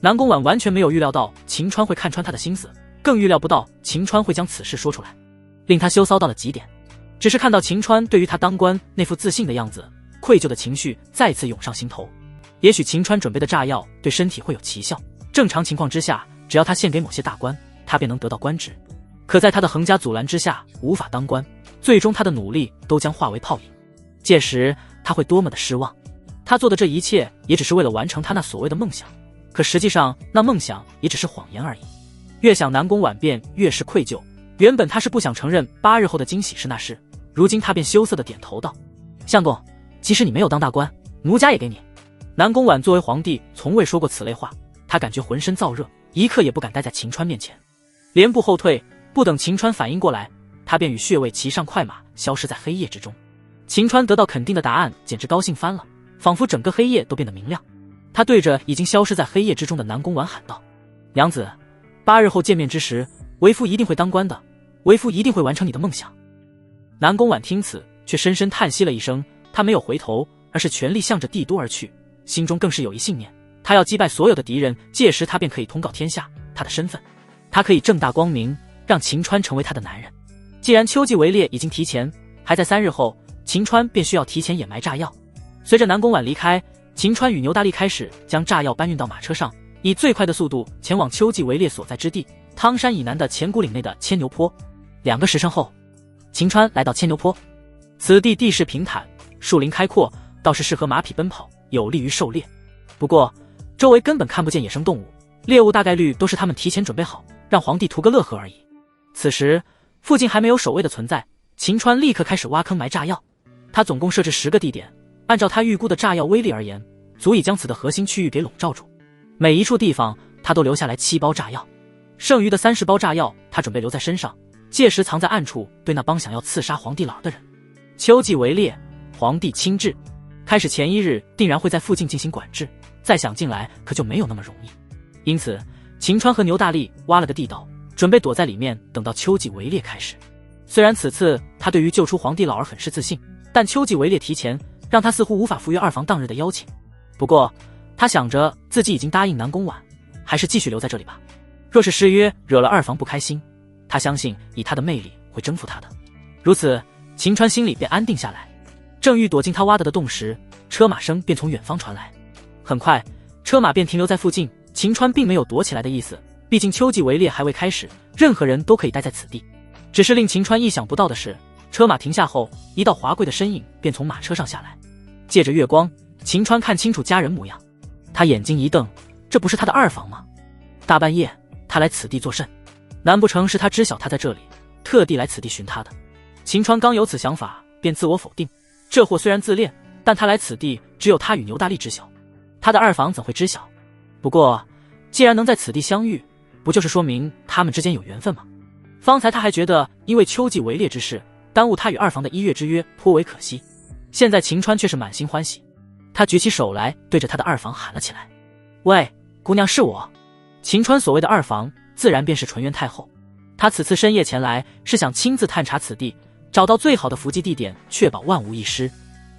南宫婉完全没有预料到秦川会看穿他的心思，更预料不到秦川会将此事说出来，令他羞臊到了极点。只是看到秦川对于他当官那副自信的样子，愧疚的情绪再次涌上心头。也许秦川准备的炸药对身体会有奇效，正常情况之下，只要他献给某些大官，他便能得到官职。可在他的横加阻拦之下，无法当官，最终他的努力都将化为泡影。届时他会多么的失望。他做的这一切也只是为了完成他那所谓的梦想，可实际上那梦想也只是谎言而已。越想南宫婉便越是愧疚，原本他是不想承认8日后的惊喜是那事，如今他便羞涩地点头道：相公，即使你没有当大官，奴家也给你。南宫婉作为皇帝从未说过此类话，他感觉浑身燥热，一刻也不敢待在秦川面前，连步后退，不等秦川反应过来，他便与血卫骑上快马，消失在黑夜之中。秦川得到肯定的答案，简直高兴翻了，仿佛整个黑夜都变得明亮。他对着已经消失在黑夜之中的南宫婉喊道：娘子，8日后见面之时，为夫一定会当官的，为夫一定会完成你的梦想。南宫婉听此却深深叹息了一声，他没有回头，而是全力向着帝都而去，心中更是有一信念，他要击败所有的敌人，届时他便可以通告天下他的身份，他可以正大光明让秦川成为他的男人。既然秋季围猎已经提前，还在3日后，秦川便需要提前掩埋炸药。随着南宫婉离开，秦川与牛大力开始将炸药搬运到马车上，以最快的速度前往秋季围猎所在之地汤山以南的千古岭内的牵牛坡。2个时辰后，秦川来到牵牛坡，此地地势平坦，树林开阔，倒是适合马匹奔跑，有利于狩猎。不过周围根本看不见野生动物，猎物大概率都是他们提前准备好，让皇帝图个乐呵而已。此时附近还没有守卫的存在，秦川立刻开始挖坑埋炸药。他总共设置10个地点，按照他预估的炸药威力而言，足以将此的核心区域给笼罩住。每一处地方他都留下来7包炸药，剩余的30包炸药他准备留在身上，届时藏在暗处，对那帮想要刺杀皇帝老的人。秋季围猎，皇帝亲至，开始前1日定然会在附近进行管制，再想进来可就没有那么容易。因此秦川和牛大力挖了个地道，准备躲在里面，等到秋季围猎开始。虽然此次他对于救出皇帝老儿很是自信，但秋季围猎提前，让他似乎无法赴约二房当日的邀请。不过他想着自己已经答应南宫婉，还是继续留在这里吧。若是失约惹了二房不开心，他相信以他的魅力会征服他的。如此，秦川心里便安定下来。正欲躲进他挖的洞时，车马声便从远方传来。很快车马便停留在附近，秦川并没有躲起来的意思，毕竟秋季围猎还未开始，任何人都可以待在此地。只是令秦川意想不到的是，车马停下后，一道华贵的身影便从马车上下来。借着月光，秦川看清楚家人模样，他眼睛一瞪，这不是他的二房吗？大半夜他来此地作甚？难不成是他知晓他在这里，特地来此地寻他的？秦川刚有此想法，便自我否定，这货虽然自恋，但他来此地只有他与牛大力知晓，他的二房怎会知晓？不过既然能在此地相遇，不就是说明他们之间有缘分吗？方才他还觉得因为秋季围猎之事耽误他与二房的1月之约颇为可惜，现在秦川却是满心欢喜。他举起手来对着他的二房喊了起来：喂，姑娘，是我。秦川所谓的二房自然便是纯元太后，他此次深夜前来是想亲自探查此地，找到最好的伏击地点，确保万无一失。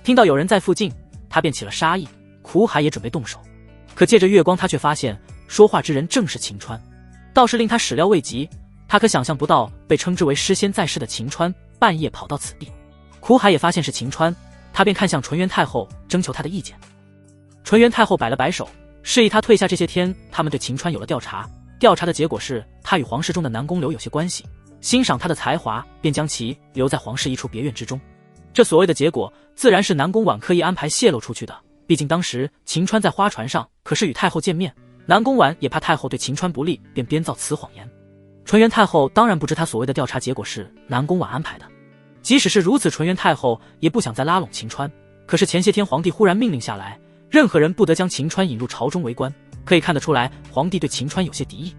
听到有人在附近，他便起了杀意，苦海也准备动手。可借着月光，他却发现说话之人正是秦川，倒是令他始料未及。他可想象不到被称之为诗仙在世的秦川半夜跑到此地。苦海也发现是秦川，他便看向纯元太后征求他的意见。纯元太后摆了摆手，示意他退下。这些天他们对秦川有了调查，调查的结果是他与皇室中的南宫流有些关系，欣赏他的才华，便将其留在皇室一处别院之中。这所谓的结果自然是南宫婉刻意安排泄露出去的，毕竟当时秦川在花船上可是与太后见面，南宫婉也怕太后对秦川不利，便编造此谎言。纯元太后当然不知他所谓的调查结果是南宫婉安排的，即使是如此，纯元太后也不想再拉拢秦川。可是前些天皇帝忽然命令下来，任何人不得将秦川引入朝中为官，可以看得出来皇帝对秦川有些敌意。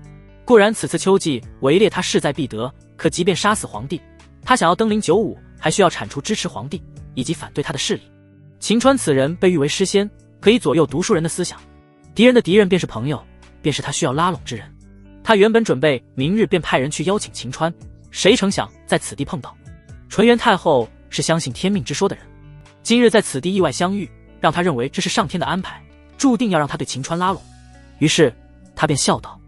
固然此次秋季围猎他势在必得，可即便杀死皇帝，他想要登临95，还需要铲除支持皇帝以及反对他的势力。秦川此人被誉为诗仙，可以左右读书人的思想，敌人的敌人便是朋友，便是他需要拉拢之人。他原本准备明日便派人去邀请秦川，谁成想在此地碰到。纯元太后是相信天命之说的人，今日在此地意外相遇，让他认为这是上天的安排，注定要让他对秦川拉拢。于是他便笑道：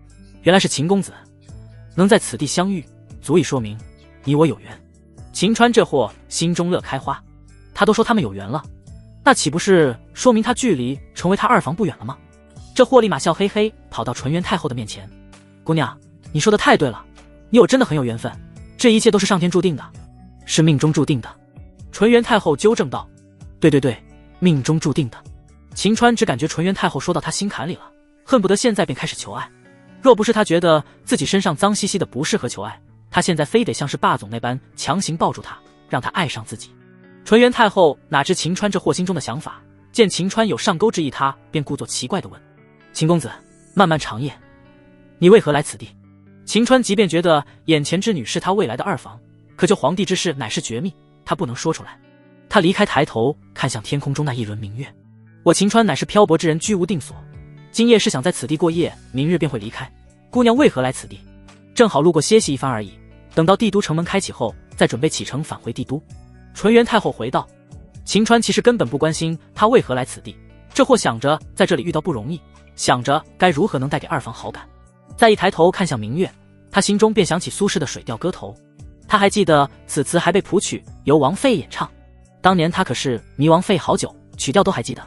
原来是秦公子，能在此地相遇，足以说明你我有缘。秦川这货心中乐开花，他都说他们有缘了，那岂不是说明他距离成为他二房不远了吗？这货立马笑嘿嘿跑到纯元太后的面前：姑娘，你说的太对了，你我真的很有缘分，这一切都是上天注定的，是命中注定的。纯元太后纠正道：对，命中注定的。秦川只感觉纯元太后说到他心坎里了，恨不得现在便开始求爱。若不是他觉得自己身上脏兮兮的不适合求爱，他现在非得像是霸总那般强行抱住他，让他爱上自己。纯元太后哪知秦川这货心中的想法，见秦川有上钩之意，他便故作奇怪地问：秦公子，漫漫长夜，你为何来此地？秦川即便觉得眼前之女是他未来的二房，可救皇帝之事乃是绝密，他不能说出来。他离开抬头看向天空中那一轮明月：我秦川乃是漂泊之人，居无定所，今夜是想在此地过夜，明日便会离开。姑娘为何来此地？正好路过歇息一番而已，等到帝都城门开启后，再准备启程返回帝都。纯元太后回道：秦川其实根本不关心他为何来此地，这货想着在这里遇到不容易，想着该如何能带给二房好感。再一抬头看向明月，他心中便想起苏轼的水调歌头，他还记得此词还被谱曲由王菲演唱，当年他可是迷王菲好久，曲调都还记得。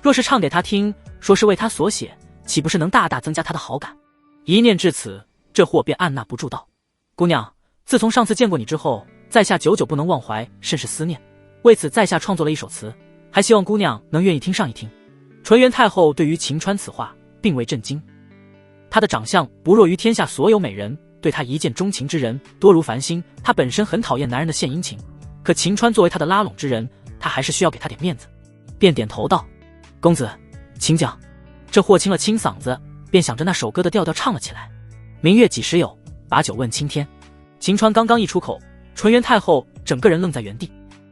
若是唱给他听，说是为他所写，岂不是能大大增加他的好感？一念至此，这货便按捺不住道：姑娘，自从上次见过你之后，在下久久不能忘怀，甚是思念，为此在下创作了一首词，还希望姑娘能愿意听上一听。纯元太后对于秦川此话并未震惊，他的长相不弱于天下所有美人，对他一见钟情之人多如繁星，他本身很讨厌男人的献殷勤，可秦川作为他的拉拢之人，他还是需要给他点面子，便点头道：公子请讲。这货清了清嗓子，便想着那首歌的调调唱了起来：明月几时有，把酒问青天。秦川刚刚一出口，纯元太后整个人愣在原地。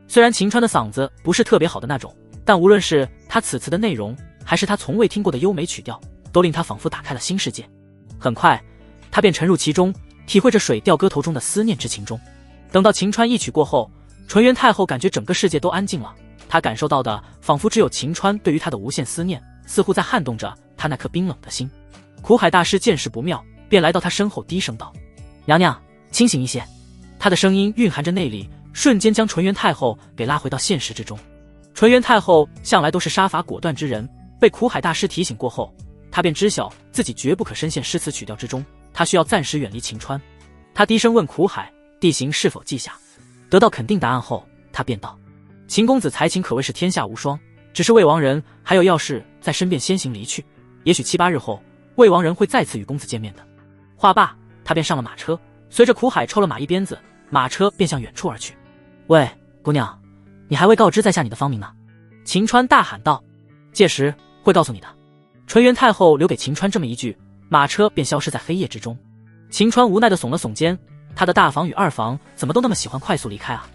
虽然秦川的嗓子不是特别好的那种，但无论是他此词的内容，还是他从未听过的优美曲调，都令他仿佛打开了新世界。很快他便沉入其中，体会着水调歌头中的思念之情中。等到秦川一曲过后，纯元太后感觉整个世界都安静了，她感受到的仿佛只有秦川对于她的无限思念，似乎在撼动着她那颗冰冷的心。苦海大师见势不妙，便来到她身后低声道：娘娘清醒一些。他的声音蕴含着内力，瞬间将纯元太后给拉回到现实之中。纯元太后向来都是杀伐果断之人，被苦海大师提醒过后，她便知晓自己绝不可深陷诗词曲调之中，她需要暂时远离秦川。她低声问苦海地形是否记下，得到肯定答案后，她便道：秦公子才情可谓是天下无双，只是魏王人还有要事在身，便先行离去，也许7、8日后魏王人会再次与公子见面的。话罢，他便上了马车，随着苦海抽了马一鞭子，马车便向远处而去。喂，姑娘，你还未告知在下你的芳名呢。秦川大喊道：届时会告诉你的。纯元太后留给秦川这么一句，马车便消失在黑夜之中。秦川无奈地耸了耸肩，他的大房与二房怎么都那么喜欢快速离开啊？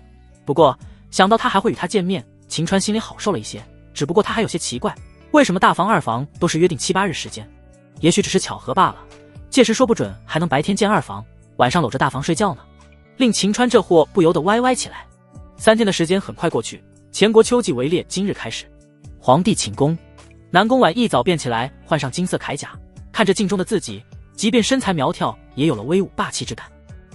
不过想到他还会与他见面，秦川心里好受了一些，只不过他还有些奇怪，为什么大房二房都是约定7、8日时间？也许只是巧合罢了，届时说不准还能白天见二房，晚上搂着大房睡觉呢。令秦川这货不由得歪歪起来。3天的时间很快过去，前国秋季围猎今日开始。皇帝寝宫，南宫婉一早便起来，换上金色铠甲，看着镜中的自己，即便身材苗条，也有了威武霸气之感。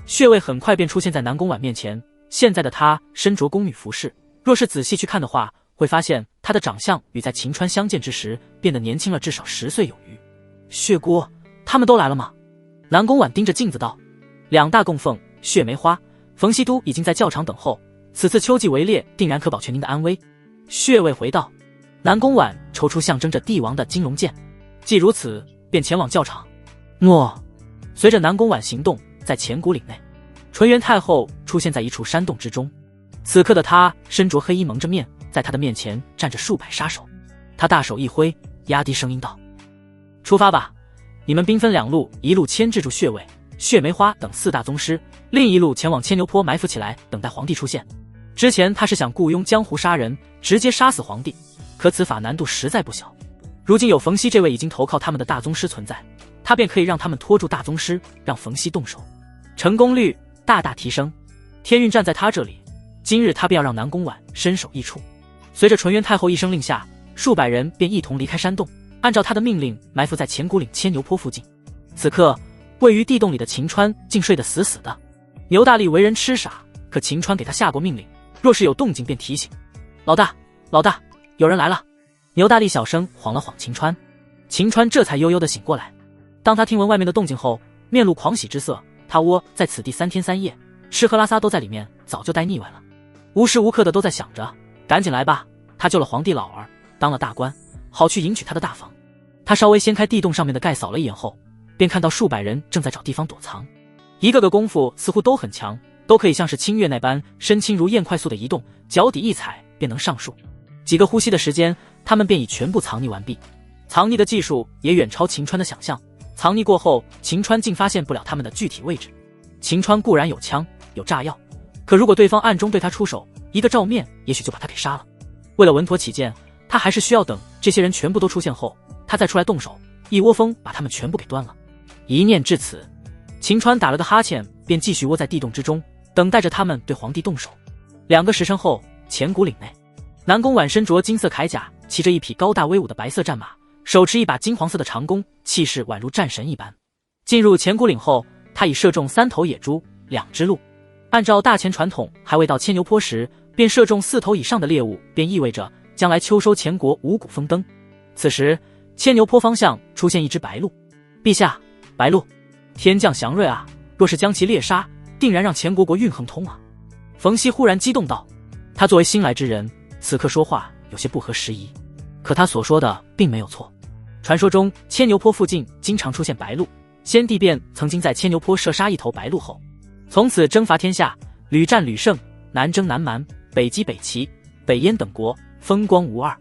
血位很快便出现在南宫婉面前，现在的她身着宫女服饰，若是仔细去看的话，会发现她的长相与在秦川相见之时变得年轻了至少10岁有余。血姑，他们都来了吗？南宫婉盯着镜子道。2大供奉血梅花、冯熙都已经在教场等候，此次秋季围猎定然可保全您的安危。血卫回道。南宫婉抽出象征着帝王的金龙剑，既如此，便前往教场。诺。随着南宫婉行动，在前谷岭内，纯元太后出现在一处山洞之中。此刻的她身着黑衣，蒙着面，在她的面前站着数百杀手。她大手一挥，压低声音道：出发吧，你们兵分2路，一路牵制住血卫、血梅花等4大宗师，另一路前往牵牛坡埋伏起来，等待皇帝出现。之前他是想雇佣江湖杀人，直接杀死皇帝，可此法难度实在不小。如今有冯熙这位已经投靠他们的大宗师存在，他便可以让他们拖住大宗师，让冯熙动手，成功率大大提升。天运站在他这里，今日他便要让南宫婉身首异处。随着纯元太后一声令下，数百人便一同离开山洞，按照他的命令埋伏在前谷岭牵牛坡附近。此刻位于地洞里的秦川竟睡得死死的。牛大力为人痴傻，可秦川给他下过命令，若是有动静便提醒。老大，老大，有人来了。牛大力小声晃了晃秦川，秦川这才悠悠地醒过来。当他听闻外面的动静后，面露狂喜之色。他窝在此地3天3夜，吃喝拉撒都在里面，早就待腻歪了，无时无刻的都在想着赶紧来吧，他救了皇帝老儿，当了大官，好去迎娶他的大房。他稍微掀开地洞上面的盖扫了一眼后，便看到数百人正在找地方躲藏，一个个功夫似乎都很强，都可以像是清月那般身轻如燕快速的移动，脚底一踩便能上树。几个呼吸的时间，他们便已全部藏匿完毕。藏匿的技术也远超秦川的想象，藏匿过后，秦川竟发现不了他们的具体位置。秦川固然有枪有炸药，可如果对方暗中对他出手，一个照面也许就把他给杀了。为了稳妥起见，他还是需要等这些人全部都出现后，他再出来动手，一窝蜂把他们全部给端了。一念至此，秦川打了个哈欠，便继续窝在地洞之中，等待着他们对皇帝动手。2个时辰后，前谷岭内，南宫婉身着金色铠甲，骑着一匹高大威武的白色战马，手持一把金黄色的长弓，气势宛如战神一般。进入前谷岭后，他已射中3头野猪，2只鹿。按照大前传统，还未到牵牛坡时便射中4头以上的猎物，便意味着将来秋收前国五谷丰登。此时牵牛坡方向出现一只白鹿。陛下，白鹿，天降祥瑞啊，若是将其猎杀，定然让前国运亨通啊。冯熙忽然激动道，他作为新来之人，此刻说话有些不合时宜，可他所说的并没有错。传说中牵牛坡附近经常出现白鹿，先帝便曾经在牵牛坡射杀一头白鹿后，从此征伐天下，屡战屡胜，南征南蛮，北击北齐、北燕等国，风光无二。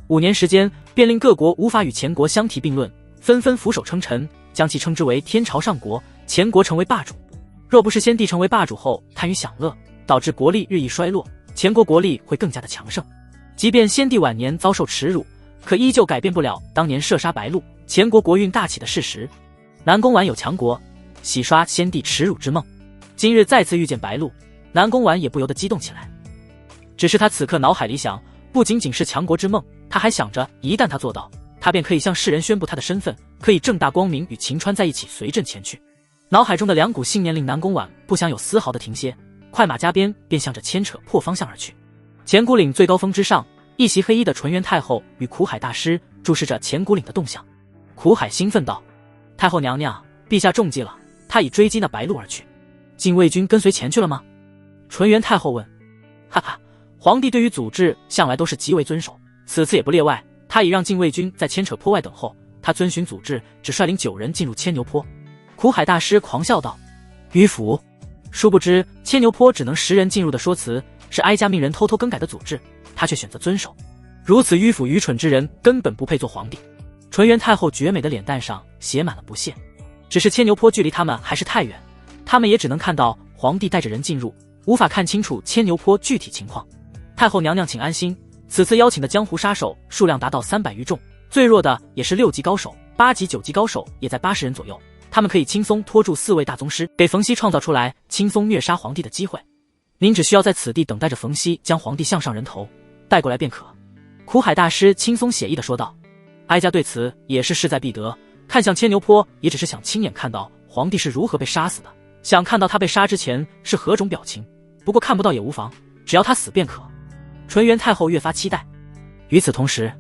5年时间，便令各国无法与前国相提并论，纷纷俯首称臣，将其称之为天朝上国，前国成为霸主。若不是先帝成为霸主后贪于享乐，导致国力日益衰落，前国国力会更加的强盛。即便先帝晚年遭受耻辱，可依旧改变不了当年射杀白鹿，前国国运大起的事实。南宫婉有强国，洗刷先帝耻辱之梦。今日再次遇见白鹿，南宫婉也不由得激动起来。只是他此刻脑海里想，不仅仅是强国之梦，他还想着一旦他做到，他便可以向世人宣布他的身份，可以正大光明与秦川在一起随朕前去。脑海中的2股信念令南宫婉不想有丝毫的停歇，快马加鞭便向着牵扯破方向而去。前谷岭最高峰之上，一袭黑衣的纯元太后与苦海大师注视着前谷岭的动向。苦海兴奋道，太后娘娘，陛下中计了，他已追击那白鹿而去。禁卫军跟随前去了吗？纯元太后问。哈哈，皇帝对于祖制向来都是极为遵守，此次也不例外。他已让禁卫军在牵扯坡外等候，他遵循祖制，只率领9人进入牵牛坡。苦海大师狂笑道，迂腐！殊不知牵牛坡只能10人进入的说辞是哀家命人偷偷更改的祖制，他却选择遵守。如此迂腐愚蠢之人根本不配做皇帝。纯元太后绝美的脸蛋上写满了不屑，只是牵牛坡距离他们还是太远，他们也只能看到皇帝带着人进入，无法看清楚牵牛坡具体情况。太后娘娘请安心，此次邀请的江湖杀手数量达到300余众，最弱的也是6级高手，8级9级高手也在80人左右，他们可以轻松拖住4位大宗师，给冯熙创造出来轻松虐杀皇帝的机会。您只需要在此地等待着冯熙将皇帝项上人头带过来便可。苦海大师轻松写意地说道。哀家对此也是势在必得，看向牵牛坡也只是想亲眼看到皇帝是如何被杀死的，想看到他被杀之前是何种表情，不过看不到也无妨，只要他死便可。纯元太后越发期待。与此同时，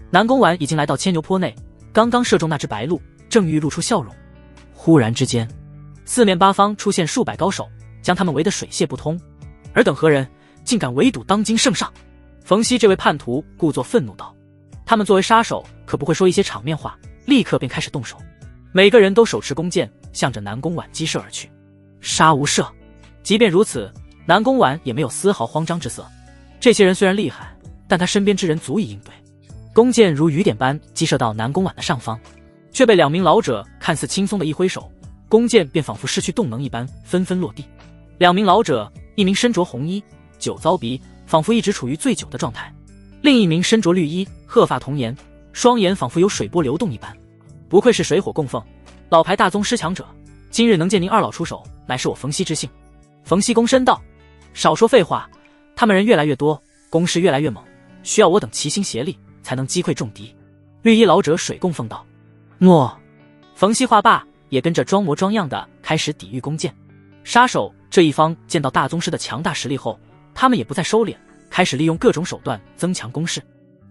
南宫婉已经来到牵牛坡内，刚刚射中那只白鹿，正欲露出笑容，忽然之间，四面八方出现数百高手，将他们围得水泄不通。尔等何人，竟敢围堵当今圣上？冯熙这位叛徒故作愤怒道。他们作为杀手，可不会说一些场面话，立刻便开始动手，每个人都手持弓箭，向着南宫婉击射而去。杀无赦！即便如此，南宫婉也没有丝毫慌张之色。这些人虽然厉害，但他身边之人足以应对。弓箭如雨点般击射到南宫婉的上方，却被2名老者看似轻松的一挥手，弓箭便仿佛失去动能一般纷纷落地。2名老者，一名身着红衣，酒糟鼻，仿佛一直处于醉酒的状态；另一名身着绿衣，鹤发童颜，双眼仿佛有水波流动一般。不愧是水火供奉，老牌大宗师强者，今日能见您二老出手，乃是我冯熙之幸。冯熙躬身道：少说废话，他们人越来越多，攻势越来越猛，需要我等齐心协力，才能击溃众敌。绿衣老者水供奉道：诺。冯熙话罢，也跟着装模装样的开始抵御弓箭。杀手这一方见到大宗师的强大实力后，他们也不再收敛，开始利用各种手段增强攻势。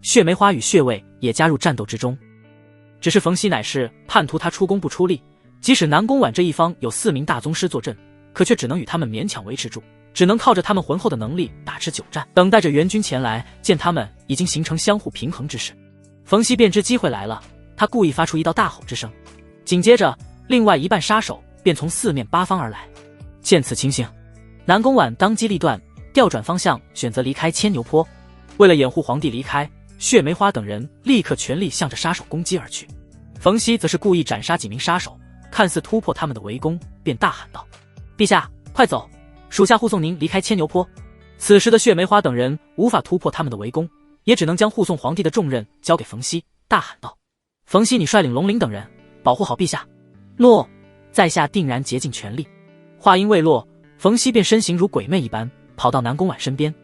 血梅花与血卫也加入战斗之中。只是冯熙乃是叛徒，他出工不出力，即使南宫婉这一方有4名大宗师坐镇，可却只能与他们勉强维持住，只能靠着他们浑厚的能力打持久战，等待着援军前来。见他们已经形成相互平衡之势，冯熙便知机会来了，他故意发出一道大吼之声，紧接着另外一半杀手便从4面8方而来。见此情形，南宫婉当机立断，调转方向，选择离开牵牛坡。为了掩护皇帝离开，血梅花等人立刻全力向着杀手攻击而去。冯熙则是故意斩杀几名杀手，看似突破他们的围攻，便大喊道：陛下，快走，属下护送您离开牵牛坡。此时的血梅花等人无法突破他们的围攻，也只能将护送皇帝的重任交给冯熙，大喊道：冯熙，你率领龙鳞等人保护好陛下。诺，在下定然竭尽全力。话音未落，冯熙便身形如鬼魅一般跑到南宫婉身边。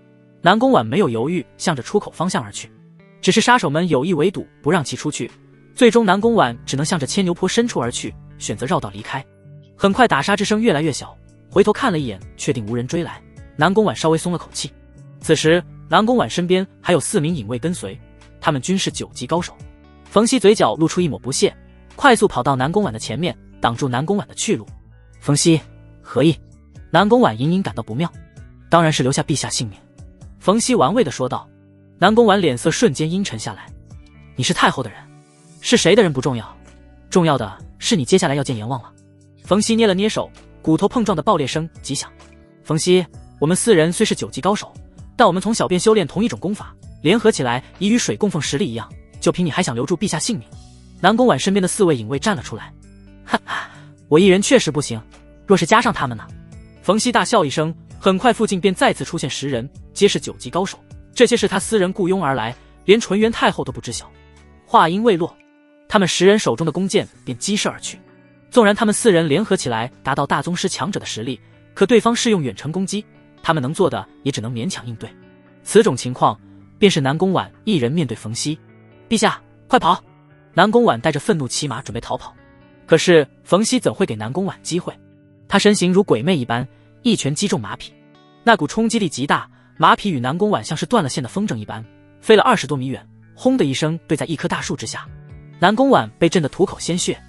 南宫婉没有犹豫，向着出口方向而去。只是杀手们有意围堵，不让其出去，最终南宫婉只能向着牵牛坡深处而去，选择绕道离开。很快打杀之声越来越小，回头看了一眼，确定无人追来，南宫婉稍微松了口气。此时南宫婉身边还有4名隐卫跟随，他们均是9级高手。冯熙嘴角露出一抹不屑，快速跑到南宫婉的前面，挡住南宫婉的去路。冯熙，何意？南宫婉隐隐感到不妙。当然是留下陛下性命。冯熙玩味地说道。南宫婉脸色瞬间阴沉下来。你是太后的人，是谁的人不重要，重要的是你接下来要见阎王了。冯熙捏了捏手，骨头碰撞的爆裂声极响。冯熙，我们4人虽是9级高手，但我们从小便修炼同一种功法，联合起来已与水供奉实力一样，就凭你还想留住陛下性命？南宫婉身边的4位隐卫站了出来。哈哈，我一人确实不行，若是加上他们呢？冯熙大笑一声，很快附近便再次出现10人，皆是9级高手，这些是他私人雇佣而来，连纯元太后都不知晓。话音未落，他们10人手中的弓箭便激射而去。纵然他们4人联合起来达到大宗师强者的实力，可对方是用远程攻击，他们能做的也只能勉强应对。此种情况，便是南宫婉一人面对冯熙。陛下，快跑！南宫婉带着愤怒骑马准备逃跑，可是冯熙怎会给南宫婉机会？他身形如鬼魅一般，一拳击中马匹，那股冲击力极大，马匹与南宫婉像是断了线的风筝一般，飞了20多米远，轰的一声对在一棵大树之下。南宫婉被震得吐口鲜血。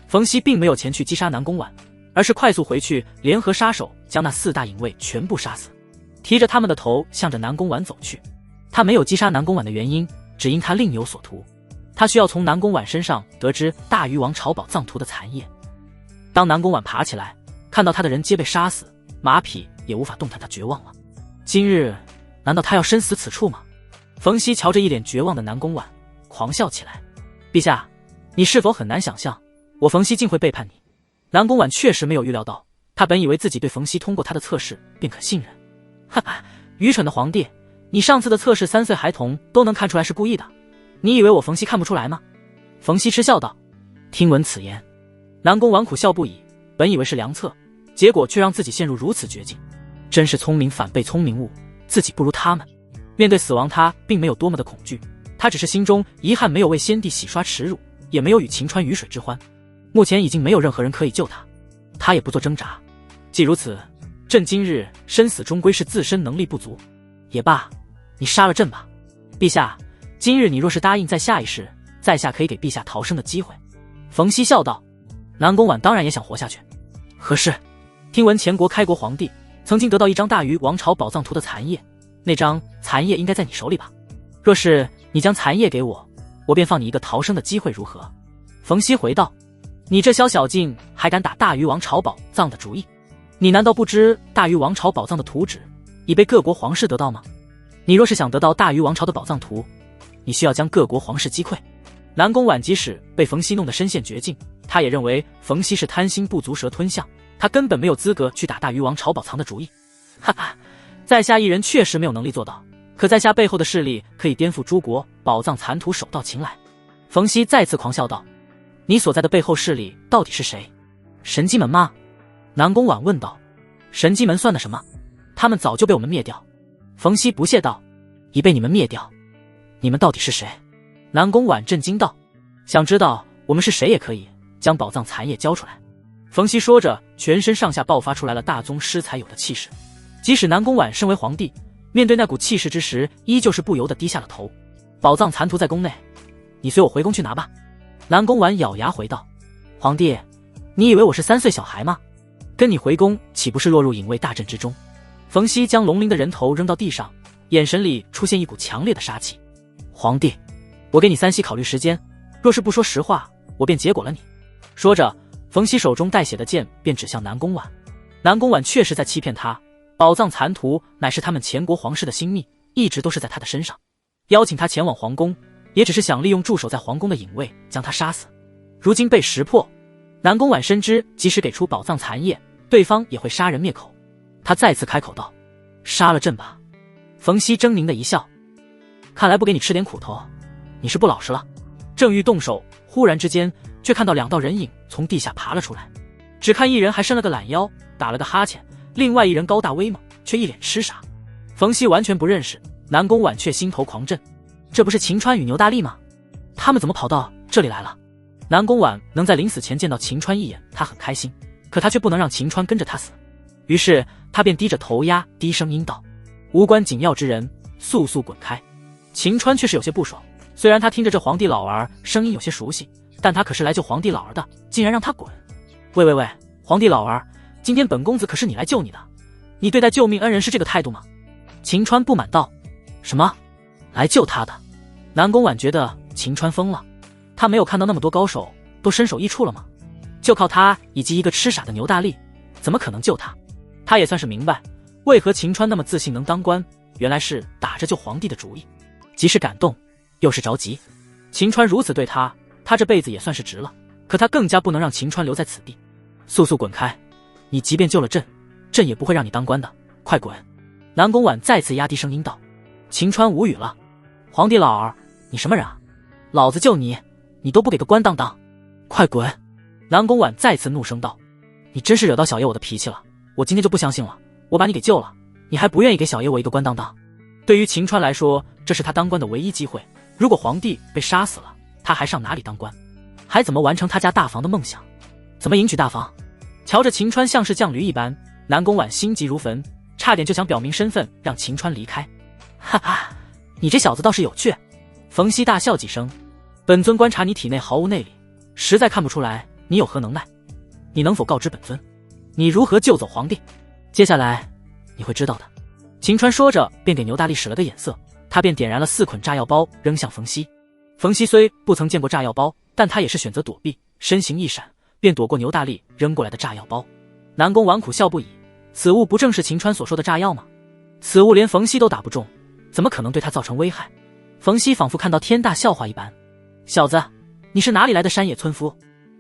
冯熙并没有前去击杀南宫婉，而是快速回去，联合杀手将那4大隐卫全部杀死，提着他们的头向着南宫婉走去。他没有击杀南宫婉的原因，只因他另有所图。他需要从南宫婉身上得知大禹王朝宝藏图的残页。当南宫婉爬起来，看到他的人皆被杀死，马匹也无法动弹，他绝望了。今日难道他要身死此处吗？冯熙瞧着一脸绝望的南宫婉，狂笑起来。陛下，你是否很难想象我冯熙竟会背叛你？南宫婉确实没有预料到，他本以为自己对冯熙通过他的测试便可信任。哈哈，愚蠢的皇帝，你上次的测试3岁孩童都能看出来是故意的，你以为我冯熙看不出来吗？冯熙嗤笑道。听闻此言，南宫婉苦笑不已，本以为是良策，结果却让自己陷入如此绝境，真是聪明反被聪明误，自己不如他们。面对死亡，他并没有多么的恐惧，他只是心中遗憾没有为先帝洗刷耻辱，也没有与晴川鱼水之欢。目前已经没有任何人可以救他，他也不做挣扎。既如此，朕今日生死终归是自身能力不足。也罢，你杀了朕吧。陛下，今日你若是答应在下一世，在下可以给陛下逃生的机会。冯熙笑道。南宫婉当然也想活下去。何事？听闻前国开国皇帝曾经得到一张大禹王朝宝藏图的残页，那张残页应该在你手里吧？若是你将残页给我，我便放你一个逃生的机会，如何？冯熙回道。你这小小径还敢打大禹王朝宝藏的主意？你难道不知大禹王朝宝藏的图纸已被各国皇室得到吗？你若是想得到大禹王朝的宝藏图，你需要将各国皇室击溃。南宫婉即使被冯熙弄得身陷绝境，他也认为冯熙是贪心不足蛇吞象，他根本没有资格去打大鱼王炒宝藏的主意。哈哈，在下一人确实没有能力做到，可在下背后的势力可以颠覆诸国，宝藏残图手到擒来。冯熙再次狂笑道：你所在的背后势力到底是谁？神机门吗？南宫婉问道。神机门算得什么？他们早就被我们灭掉。冯熙不屑道：已被你们灭掉？你们到底是谁？南宫婉震惊道：想知道我们是谁也可以，将宝藏残页交出来。冯熙说着，全身上下爆发出来了大宗师才有的气势。即使南宫婉身为皇帝，面对那股气势之时，依旧是不由得低下了头。宝藏残图在宫内，你随我回宫去拿吧。南宫婉咬牙回道：皇帝，你以为我是3岁小孩吗？跟你回宫岂不是落入隐卫大阵之中？冯熙将龙鳞的人头扔到地上，眼神里出现一股强烈的杀气。皇帝，我给你3息考虑时间，若是不说实话，我便结果了你。说着，冯熙手中带血的剑便指向南宫婉。南宫婉确实在欺骗他，宝藏残图乃是他们前国皇室的心秘，一直都是在他的身上。邀请他前往皇宫，也只是想利用驻守在皇宫的隐卫将他杀死。如今被识破，南宫婉深知即使给出宝藏残页，对方也会杀人灭口。他再次开口道：杀了朕吧。冯熙狰狞的一笑：看来不给你吃点苦头，你是不老实了。正欲动手，忽然之间却看到2道人影从地下爬了出来。只看一人还伸了个懒腰，打了个哈欠，另外一人高大威猛，却一脸痴傻。冯熙完全不认识，南宫婉却心头狂震。这不是秦川与牛大力吗？他们怎么跑到这里来了？南宫婉能在临死前见到秦川一眼，他很开心，可他却不能让秦川跟着他死。于是他便低着头压低声音道：无关紧要之人，速速滚开。秦川却是有些不爽，虽然他听着这皇帝老儿声音有些熟悉，但他可是来救皇帝老儿的，竟然让他滚。喂，皇帝老儿，今天本公子可是你来救你的，你对待救命恩人是这个态度吗？秦川不满道：什么？来救他的？南宫婉觉得秦川疯了，他没有看到那么多高手都身首异处了吗？就靠他以及一个痴傻的牛大力，怎么可能救他？他也算是明白，为何秦川那么自信能当官，原来是打着救皇帝的主意。既是感动，又是着急。秦川如此对他，他这辈子也算是值了。可他更加不能让秦川留在此地。速速滚开！你即便救了朕，朕也不会让你当官的。快滚！南宫婉再次压低声音道。秦川无语了。皇帝老儿，你什么人啊？老子救你，你都不给个官当当！快滚！南宫婉再次怒声道。你真是惹到小爷我的脾气了，我今天就不相信了，我把你给救了，你还不愿意给小爷我一个官当当？对于秦川来说，这是他当官的唯一机会，如果皇帝被杀死了，他还上哪里当官？还怎么完成他家大房的梦想？怎么迎娶大房？瞧着秦川像是犟驴一般，南宫婉心急如焚，差点就想表明身份让秦川离开。哈哈，你这小子倒是有趣。冯熙大笑几声，本尊观察你体内毫无内力，实在看不出来你有何能耐，你能否告知本尊，你如何救走皇帝？接下来你会知道的。秦川说着便给牛大力使了个眼色，他便点燃了4捆炸药包扔向冯熙。冯熙虽不曾见过炸药包，但他也是选择躲避，身形一闪便躲过牛大力扔过来的炸药包。南宫婉苦笑不已，此物不正是秦川所说的炸药吗？此物连冯熙都打不中，怎么可能对他造成危害？冯熙仿佛看到天大笑话一般，小子，你是哪里来的山野村夫？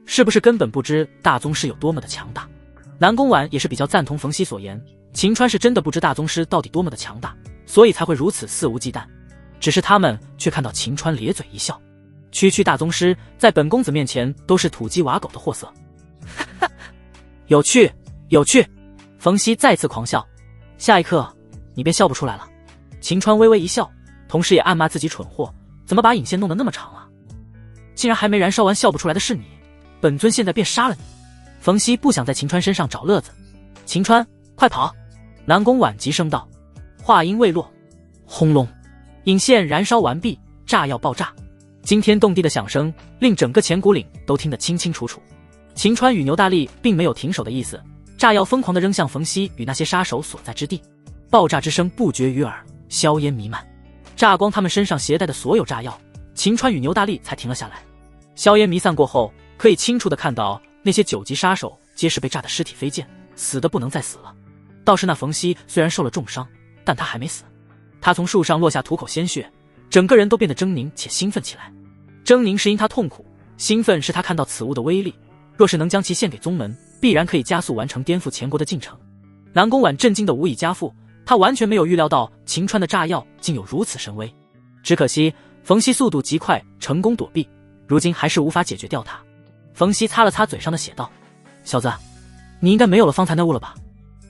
是不是根本不知大宗师有多么的强大？南宫婉也是比较赞同冯熙所言，秦川是真的不知大宗师到底多么的强大，所以才会如此肆无忌惮。只是他们却看到秦川咧嘴一笑，区大宗师在本公子面前都是土鸡瓦狗的货色。有趣有趣！冯熙再次狂笑，下一刻你便笑不出来了。秦川微微一笑，同时也暗骂自己蠢货，怎么把引线弄得那么长啊？竟然还没燃烧完笑不出来的是你，本尊现在便杀了你！冯熙不想在秦川身上找乐子。秦川，快跑！南宫婉急声道。话音未落，轰隆，引线燃烧完毕，炸药爆炸，惊天动地的响声令整个前古岭都听得清清楚楚。秦川与牛大力并没有停手的意思，炸药疯狂地扔向冯熙与那些杀手所在之地，爆炸之声不绝于耳，硝烟弥漫，炸光他们身上携带的所有炸药，秦川与牛大力才停了下来。硝烟弥散过后，可以清楚地看到那些9级杀手皆是被炸得尸体飞溅，死得不能再死了。倒是那冯熙虽然受了重伤，但他还没死。他从树上落下，吐口鲜血，整个人都变得狰狞且兴奋起来。狰狞是因他痛苦，兴奋是他看到此物的威力，若是能将其献给宗门，必然可以加速完成颠覆前国的进程。南宫婉震惊得无以加复，他完全没有预料到秦川的炸药竟有如此神威。只可惜冯熙速度极快，成功躲避，如今还是无法解决掉他。冯熙擦了擦嘴上的血道：小子，你应该没有了方才那物了吧？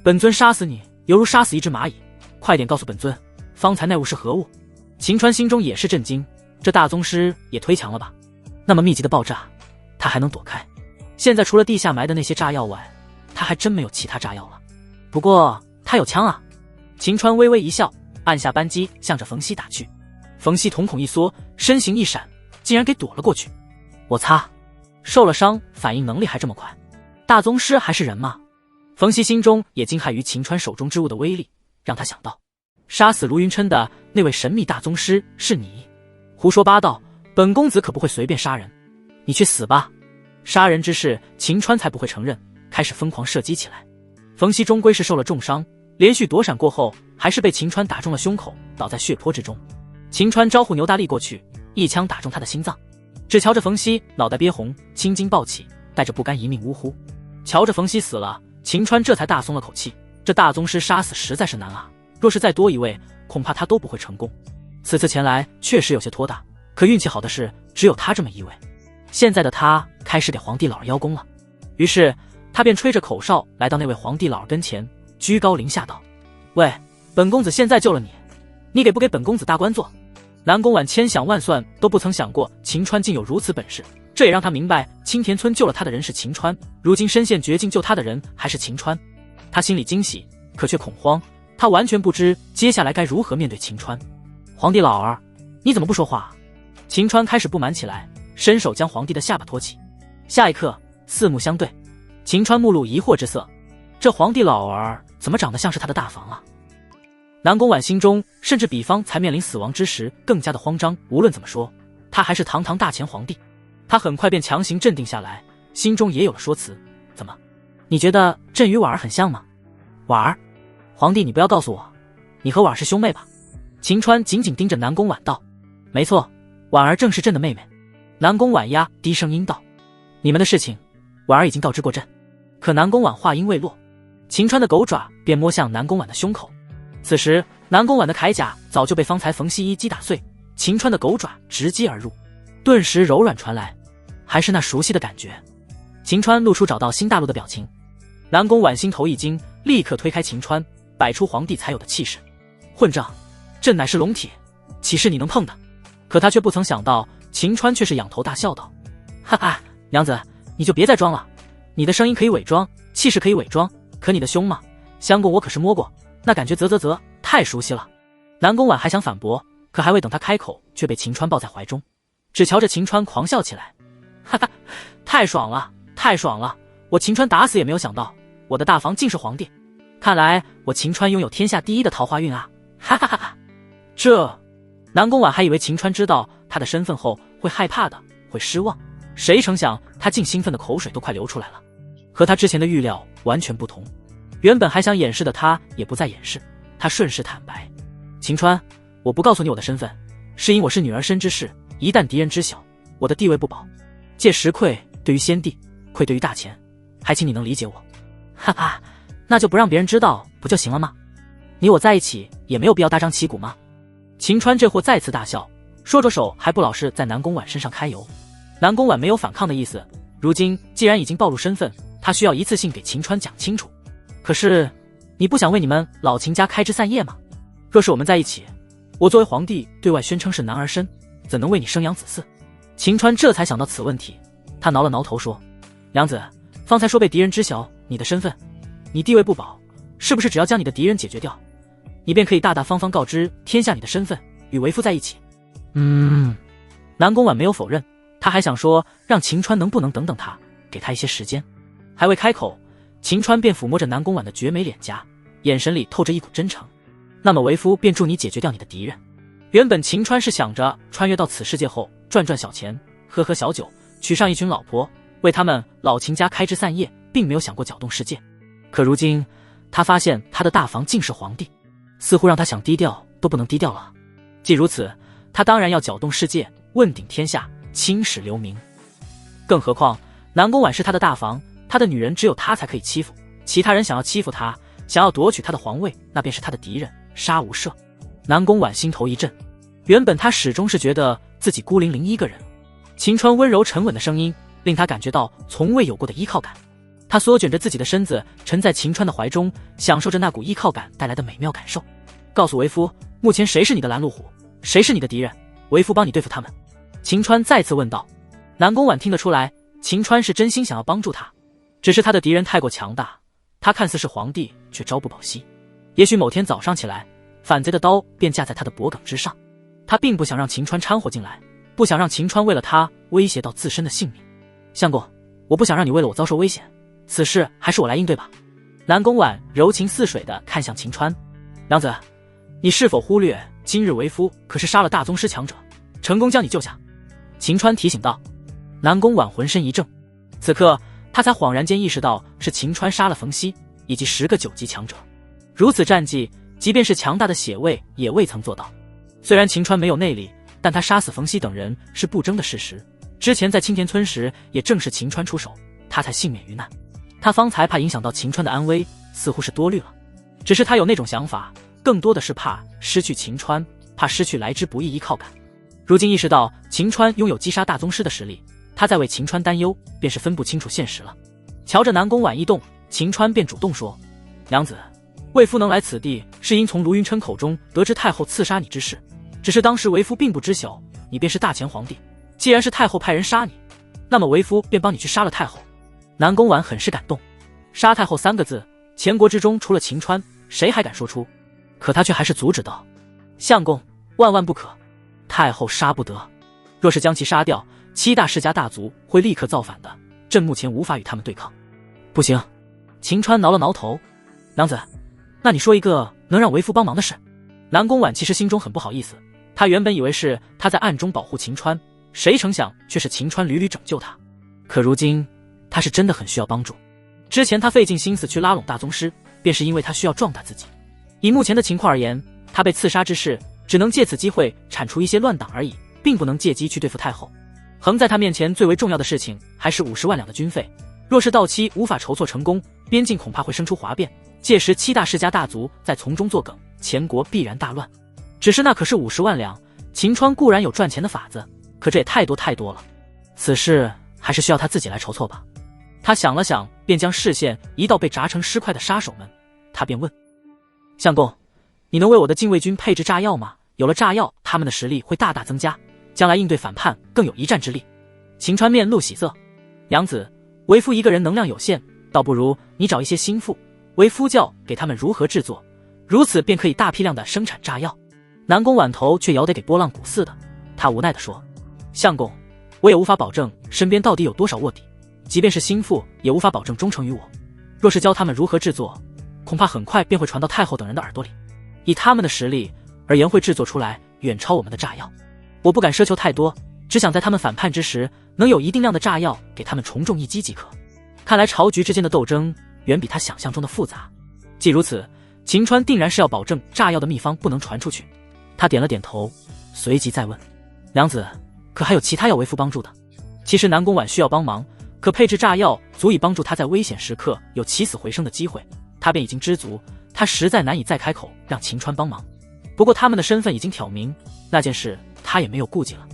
本尊杀死你犹如杀死一只蚂蚁，快点告诉本尊，方才那物是何物？秦川心中也是震惊，这大宗师也忒强了吧？那么密集的爆炸，他还能躲开？现在除了地下埋的那些炸药外，他还真没有其他炸药了。不过他有枪啊！秦川微微一笑，按下扳机，向着冯熙打去。冯熙瞳孔一缩，身形一闪，竟然给躲了过去。我擦，受了伤，反应能力还这么快，大宗师还是人吗？冯熙心中也惊骇于秦川手中之物的威力，让他想到，杀死卢云琛的那位神秘大宗师是你？胡说八道，本公子可不会随便杀人，你去死吧！杀人之事，秦川才不会承认，开始疯狂射击起来。冯熙终归是受了重伤，连续躲闪过后，还是被秦川打中了胸口，倒在血泊之中。秦川招呼牛大力过去，一枪打中他的心脏。只瞧着冯熙脑袋憋红，青筋暴起，带着不甘一命呜呼。瞧着冯熙死了，秦川这才大松了口气。这大宗师杀死实在是难啊，若是再多一位，恐怕他都不会成功。此次前来确实有些拖大，可运气好的是只有他这么一位。现在的他开始给皇帝老儿邀功了。于是他便吹着口哨来到那位皇帝老儿跟前，居高临下道：喂，本公子现在救了你，你给不给本公子大官做？南宫婉千想万算都不曾想过秦川竟有如此本事，这也让他明白青田村救了他的人是秦川，如今身陷绝境救他的人还是秦川。他心里惊喜，可却恐慌，他完全不知接下来该如何面对秦川。皇帝老儿，你怎么不说话？秦川开始不满起来，伸手将皇帝的下巴托起。下一刻四目相对，秦川目露疑惑之色，这皇帝老儿怎么长得像是他的大房啊？南宫婉心中甚至比方才面临死亡之时更加的慌张，无论怎么说，他还是堂堂大前皇帝。他很快便强行镇定下来，心中也有了说辞。怎么，你觉得朕与婉儿很像吗？婉儿，皇帝你不要告诉我，你和婉儿是兄妹吧？秦川紧紧盯着南宫婉道。没错，婉儿正是朕的妹妹。南宫婉压低声音道。你们的事情，婉儿已经告知过朕。可南宫婉话音未落，秦川的狗爪便摸向南宫婉的胸口。此时南宫婉的铠甲早就被方才冯熙一击打碎，秦川的狗爪直击而入，顿时柔软传来，还是那熟悉的感觉。秦川露出找到新大陆的表情。南宫婉心头一惊，立刻推开秦川，摆出皇帝才有的气势。混账，朕乃是龙体，岂是你能碰的？可他却不曾想到，秦川却是仰头大笑道：哈哈，娘子，你就别再装了，你的声音可以伪装，气势可以伪装，可你的胸嘛，相公我可是摸过，那感觉太熟悉了。南宫婉还想反驳，可还未等他开口，却被秦川抱在怀中。只瞧着秦川狂笑起来，哈哈，太爽了，太爽了！我秦川打死也没有想到，我的大房竟是皇帝，看来我秦川拥有天下第一的桃花运啊！哈哈哈哈！这南宫婉还以为秦川知道他的身份后会害怕的，会失望，谁成想他竟兴奋的口水都快流出来了。和他之前的预料完全不同，原本还想掩饰的他也不再掩饰，他顺势坦白：秦川，我不告诉你我的身份，是因我是女儿身之事，一旦敌人知晓，我的地位不保，届时愧对于先帝，愧对于大前，还请你能理解我。哈哈，那就不让别人知道不就行了吗？你我在一起也没有必要大张旗鼓吗？秦川这货再次大笑，说着手还不老实在南宫婉身上揩油。南宫婉没有反抗的意思，如今既然已经暴露身份，他需要一次性给秦川讲清楚。可是你不想为你们老秦家开枝散叶吗？若是我们在一起，我作为皇帝对外宣称是男儿身，怎能为你生养子嗣？秦川这才想到此问题，他挠了挠头说：娘子，方才说被敌人知晓你的身份，你地位不保，是不是只要将你的敌人解决掉，你便可以大大方方告知天下你的身份，与为夫在一起？南宫婉没有否认，他还想说让秦川能不能等等他，给他一些时间。还未开口，秦川便抚摸着南宫婉的绝美脸颊，眼神里透着一股真诚。那么为夫便助你解决掉你的敌人。原本秦川是想着穿越到此世界后赚赚小钱，喝喝小酒，娶上一群老婆，为他们老秦家开枝散叶，并没有想过搅动世界。可如今他发现他的大房竟是皇帝，似乎让他想低调都不能低调了。既如此，他当然要搅动世界，问鼎天下，青史留名。更何况南宫婉是他的大房，他的女人只有他才可以欺负，其他人想要欺负他，想要夺取他的皇位，那便是他的敌人，杀无赦。南宫婉心头一震，原本他始终是觉得自己孤零零一个人，秦川温柔沉稳的声音令他感觉到从未有过的依靠感。他缩卷着自己的身子沉在秦川的怀中，享受着那股依靠感带来的美妙感受。告诉为夫，目前谁是你的拦路虎，谁是你的敌人，为夫帮你对付他们。秦川再次问道。南宫婉听得出来，秦川是真心想要帮助他，只是他的敌人太过强大，他看似是皇帝，却朝不保夕。也许某天早上起来，反贼的刀便架在他的脖颈之上。他并不想让秦川掺和进来，不想让秦川为了他威胁到自身的性命。相公，我不想让你为了我遭受危险，此事还是我来应对吧。南宫婉柔情似水地看向秦川。娘子，你是否忽略今日为夫可是杀了大宗师强者，成功将你救下？秦川提醒道。南宫婉浑身一怔，此刻他才恍然间意识到是秦川杀了冯熙以及10个9级强者，如此战绩，即便是强大的血卫也未曾做到。虽然秦川没有内力，但他杀死冯熙等人是不争的事实。之前在青田村时，也正是秦川出手，他才幸免于难。他方才怕影响到秦川的安危，似乎是多虑了。只是他有那种想法，更多的是怕失去秦川，怕失去来之不易依靠感。如今意识到秦川拥有击杀大宗师的实力，他在为秦川担忧，便是分不清楚现实了。瞧着南宫婉一动，秦川便主动说：娘子，为夫能来此地，是因从卢云琛口中得知太后刺杀你之事，只是当时为夫并不知晓你便是大前皇帝。既然是太后派人杀你，那么为夫便帮你去杀了太后。南宫婉很是感动，杀太后3个字，前国之中除了秦川，谁还敢说出？可他却还是阻止道：相公，万万不可，太后杀不得，若是将其杀掉，7大世家大族会立刻造反的，朕目前无法与他们对抗。不行。秦川挠了挠头。娘子，那你说一个能让为夫帮忙的事。南宫婉其实心中很不好意思，他原本以为是他在暗中保护秦川，谁成想却是秦川屡屡拯救他。可如今他是真的很需要帮助。之前他费尽心思去拉拢大宗师，便是因为他需要壮大自己。以目前的情况而言，他被刺杀之事只能借此机会铲除一些乱党而已，并不能借机去对付太后。横在他面前最为重要的事情还是50万两的军费，若是到期无法筹措成功，边境恐怕会生出哗变，届时7大世家大族在从中作梗，前国必然大乱。只是那可是50万两，秦川固然有赚钱的法子，可这也太多太多了，此事还是需要他自己来筹措吧。他想了想，便将视线移到被炸成尸块的杀手们，他便问：相公，你能为我的禁卫军配置炸药吗？有了炸药，他们的实力会大大增加，将来应对反叛更有一战之力。秦川面露喜色：娘子，为夫一个人能量有限，倒不如你找一些心腹，为夫教给他们如何制作，如此便可以大批量的生产炸药。南宫婉头却摇得给拨浪鼓似的，他无奈地说：相公，我也无法保证身边到底有多少卧底，即便是心腹也无法保证忠诚于我。若是教他们如何制作，恐怕很快便会传到太后等人的耳朵里。以他们的实力而言，会制作出来远超我们的炸药。我不敢奢求太多，只想在他们反叛之时，能有一定量的炸药给他们重重一击即可。看来朝局之间的斗争远比他想象中的复杂。既如此，秦川定然是要保证炸药的秘方不能传出去。他点了点头，随即再问：娘子，可还有其他要为夫帮助的？其实南宫婉需要帮忙，可配置炸药足以帮助他在危险时刻有起死回生的机会，他便已经知足，他实在难以再开口让秦川帮忙。不过他们的身份已经挑明，那件事他也没有顾忌了。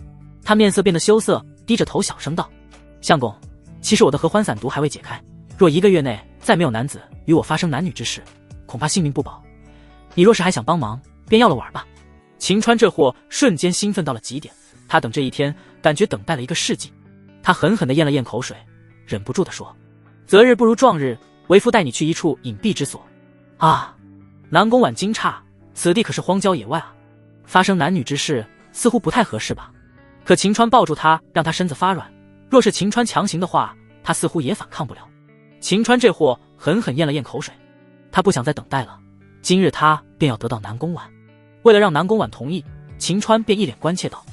他面色变得羞涩，低着头小声道：相公，其实我的合欢散毒还未解开，若1个月内再没有男子与我发生男女之事，恐怕性命不保。你若是还想帮忙，便要了碗吧。秦川这货瞬间兴奋到了极点，他等这一天感觉等待了1个世纪。他狠狠地咽了咽口水，忍不住地说：择日不如撞日，为夫带你去一处隐蔽之所。啊！南宫婉惊诧，此地可是荒郊野外啊，发生男女之事似乎不太合适吧。可秦川抱住他，让他身子发软，若是秦川强行的话，他似乎也反抗不了。秦川这货狠狠咽了咽口水，他不想再等待了，今日他便要得到南宫婉。为了让南宫婉同意，秦川便一脸关切道：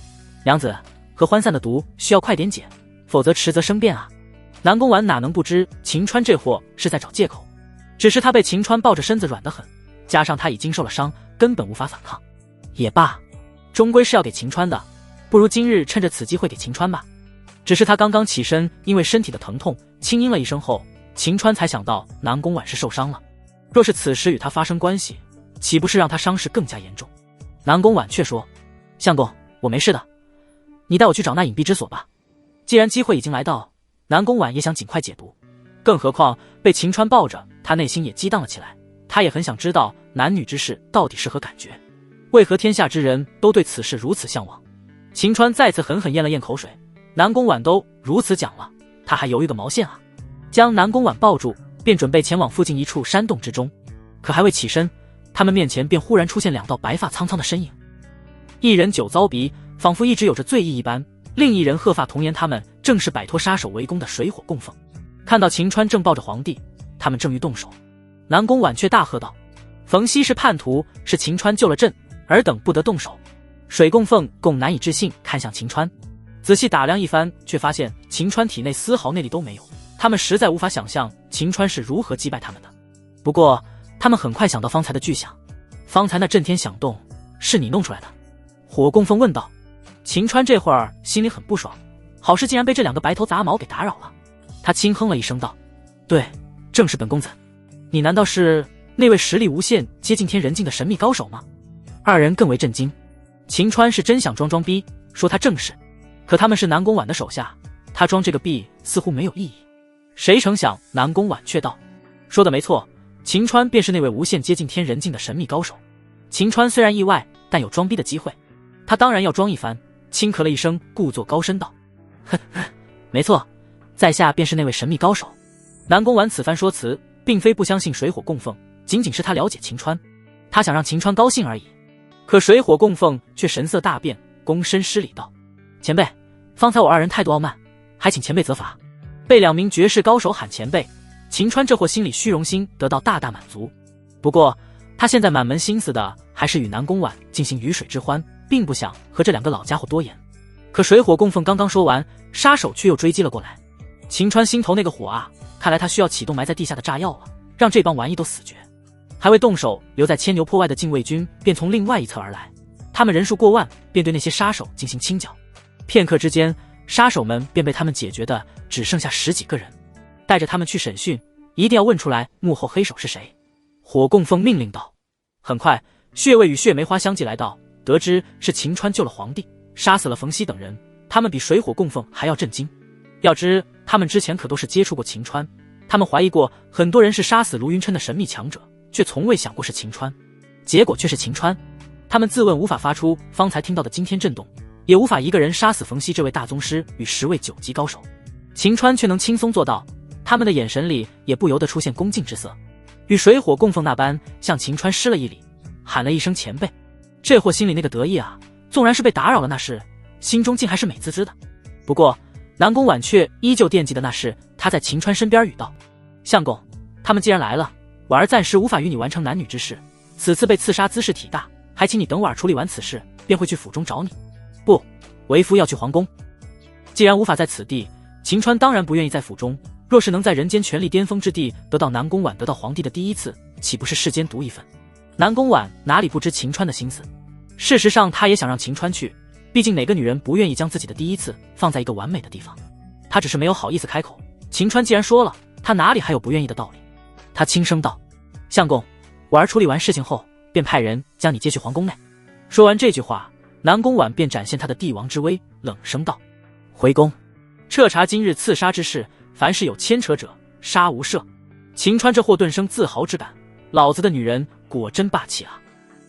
娘子，合欢散的毒需要快点解，否则迟则生变啊。南宫婉哪能不知秦川这货是在找借口，只是他被秦川抱着身子软得很，加上他已经受了伤，根本无法反抗。也罢，终归是要给秦川的，不如今日趁着此机会给秦川吧。只是他刚刚起身，因为身体的疼痛轻应了一声后，秦川才想到南宫婉是受伤了。若是此时与他发生关系，岂不是让他伤势更加严重？南宫婉却说：“相公，我没事的，你带我去找那隐蔽之所吧。”既然机会已经来到，南宫婉也想尽快解毒。更何况被秦川抱着，他内心也激荡了起来。他也很想知道男女之事到底是何感觉，为何天下之人都对此事如此向往。秦川再次狠狠咽了咽口水，南宫婉都如此讲了，他还犹豫个毛线啊！将南宫婉抱住，便准备前往附近一处山洞之中。可还未起身，他们面前便忽然出现2道白发苍苍的身影，一人酒糟鼻，仿佛一直有着醉意一般，另一人鹤发童颜，他们正是摆脱杀手围攻的水火供奉。看到秦川正抱着皇帝，他们正欲动手，南宫婉却大喝道：“冯熙是叛徒，是秦川救了朕，尔等不得动手。”水供奉共难以置信看向秦川，仔细打量一番，却发现秦川体内丝毫内力都没有，他们实在无法想象秦川是如何击败他们的。不过他们很快想到方才的巨响，方才那震天响动是你弄出来的？火供奉问道。秦川这会儿心里很不爽，好事竟然被这2个白头杂毛给打扰了。他轻哼了一声道：“对，正是本公子。你难道是那位实力无限接近天人境的神秘高手吗？”2人更为震惊。秦川是真想装逼，说他正是，可他们是南宫婉的手下，他装这个逼似乎没有意义。谁成想南宫婉却道：“说的没错，秦川便是那位无限接近天人境的神秘高手。”秦川虽然意外，但有装逼的机会，他当然要装一番，轻咳了一声，故作高深道：“哼，没错，在下便是那位神秘高手。”南宫婉此番说辞，并非不相信水火供奉，仅仅是他了解秦川，他想让秦川高兴而已。可水火供奉却神色大变，躬身施礼道：“前辈，方才我2人态度傲慢，还请前辈责罚。”被2名绝世高手喊前辈，秦川这货心里虚荣心得到大大满足。不过他现在满门心思的还是与南宫婉进行鱼水之欢，并不想和这2个老家伙多言。可水火供奉刚刚说完，杀手却又追击了过来。秦川心头那个火啊，看来他需要启动埋在地下的炸药了，让这帮玩意都死绝。还未动手，留在千牛坡外的禁卫军便从另外一侧而来，他们人数过万，便对那些杀手进行清剿。片刻之间，杀手们便被他们解决的只剩下10几个人。带着他们去审讯，一定要问出来幕后黑手是谁。火供奉命令道。很快，血卫与血梅花相继来到，得知是秦川救了皇帝，杀死了冯熙等人，他们比水火供奉还要震惊。要知他们之前可都是接触过秦川，他们怀疑过很多人是杀死卢云琛的神秘强者，却从未想过是秦川，结果却是秦川。他们自问无法发出方才听到的惊天震动，也无法一个人杀死冯熙这位大宗师与10位9级高手，秦川却能轻松做到。他们的眼神里也不由得出现恭敬之色，与水火供奉那般向秦川施了一礼，喊了一声前辈。这货心里那个得意啊，纵然是被打扰了那事，心中竟还是美滋滋的。不过南宫婉却依旧惦记的那事，他在秦川身边语道：“相公，他们既然来了，婉儿暂时无法与你完成男女之事，此次被刺杀姿势体大，还请你等婉儿处理完此事，便会去府中找你。”不，为夫要去皇宫。既然无法在此地，秦川当然不愿意在府中。若是能在人间权力巅峰之地得到南宫婉得到皇帝的第一次，岂不是世间独一份？南宫婉哪里不知秦川的心思？事实上，他也想让秦川去，毕竟哪个女人不愿意将自己的第一次放在一个完美的地方？他只是没有好意思开口。秦川既然说了，他哪里还有不愿意的道理？他轻声道：“相公，婉儿处理完事情后，便派人将你接去皇宫内。”说完这句话，南宫婉便展现他的帝王之威，冷声道：“回宫，彻查今日刺杀之事，凡是有牵扯者，杀无赦。”秦川这货顿生自豪之感，老子的女人果真霸气啊！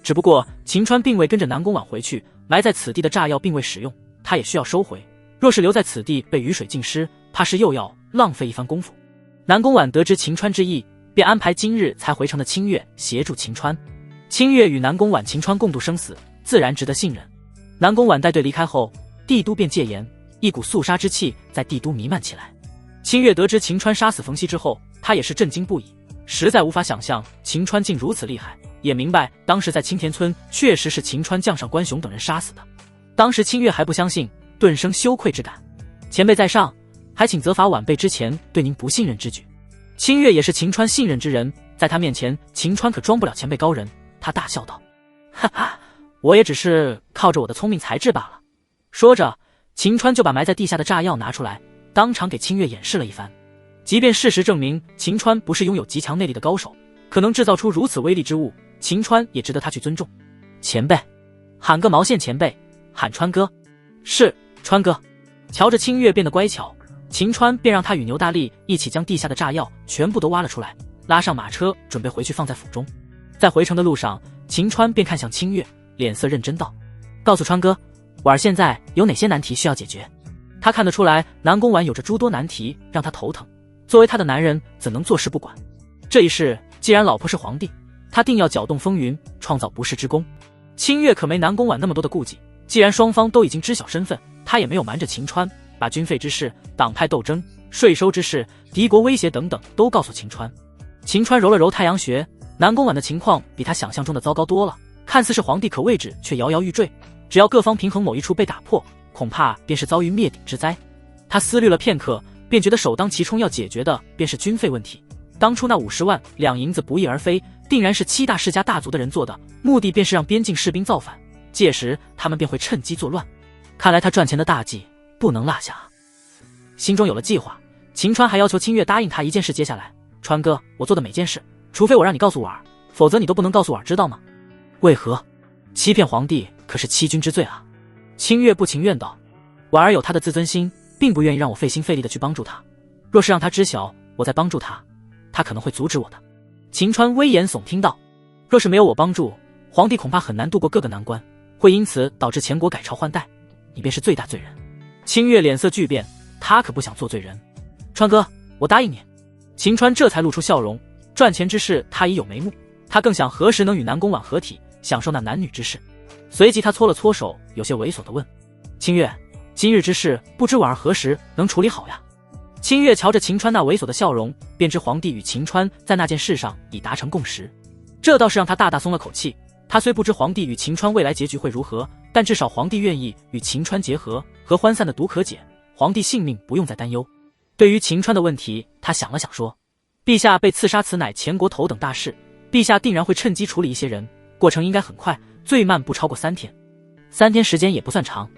只不过秦川并未跟着南宫婉回去，埋在此地的炸药并未使用，他也需要收回。若是留在此地被雨水浸湿，怕是又要浪费一番功夫。南宫婉得知秦川之意，便安排今日才回城的清月协助秦川。清月与南宫婉、秦川共度生死，自然值得信任。南宫婉带队离开后，帝都便戒严，一股肃杀之气在帝都弥漫起来。清月得知秦川杀死冯熙之后，他也是震惊不已，实在无法想象秦川竟如此厉害，也明白当时在青田村确实是秦川将上关雄等人杀死的。当时清月还不相信，顿生羞愧之感。前辈在上，还请责罚晚辈之前对您不信任之举。清月也是秦川信任之人，在他面前，秦川可装不了前辈高人。他大笑道：“哈哈，我也只是靠着我的聪明才智罢了。”说着，秦川就把埋在地下的炸药拿出来，当场给清月演示了一番。即便事实证明秦川不是拥有极强内力的高手，可能制造出如此威力之物，秦川也值得他去尊重。前辈，喊个毛线前辈，喊川哥。是，川哥。瞧着清月变得乖巧，秦川便让他与牛大力一起将地下的炸药全部都挖了出来，拉上马车准备回去放在府中。在回程的路上，秦川便看向清月，脸色认真道：告诉川哥，婉儿现在有哪些难题需要解决？他看得出来南宫婉有着诸多难题让他头疼，作为他的男人怎能坐视不管？这一世既然老婆是皇帝，他定要搅动风云，创造不世之功。清月可没南宫婉那么多的顾忌，既然双方都已经知晓身份，他也没有瞒着秦川，把军费之事、党派斗争、税收之事、敌国威胁等等都告诉秦川。秦川揉了揉太阳穴，南宫婉的情况比他想象中的糟糕多了，看似是皇帝可位置，却摇摇欲坠，只要各方平衡某一处被打破，恐怕便是遭遇灭顶之灾。他思虑了片刻，便觉得首当其冲要解决的便是军费问题。当初那50万两银子不翼而飞，定然是7大世家大族的人做的，目的便是让边境士兵造反，届时他们便会趁机作乱。看来他赚钱的大计不能落下。心中有了计划，秦川还要求清月答应他一件事，接下来，川哥，我做的每件事，除非我让你告诉婉儿，否则你都不能告诉婉儿，知道吗？为何？欺骗皇帝可是欺君之罪啊！清月不情愿道：婉儿有她的自尊心，并不愿意让我费心费力的去帮助她，若是让她知晓我在帮助她，她可能会阻止我的。秦川威严耸听道：若是没有我帮助，皇帝恐怕很难度过各个难关，会因此导致前国改朝换代，你便是最大罪人。清月脸色巨变，他可不想做罪人。川哥，我答应你。秦川这才露出笑容，赚钱之事他已有眉目，他更想何时能与南宫婉合体，享受那男女之事。随即他搓了搓手，有些猥琐地问：清月，今日之事不知婉儿何时能处理好呀？清月瞧着秦川那猥琐的笑容，便知皇帝与秦川在那件事上已达成共识，这倒是让他大大松了口气。他虽不知皇帝与秦川未来结局会如何，但至少皇帝愿意与秦川结合，和欢散的毒可解，皇帝性命不用再担忧。对于秦川的问题，他想了想说：陛下被刺杀，此乃前国头等大事，陛下定然会趁机处理一些人，过程应该很快，最慢不超过3天。3天时间也不算长。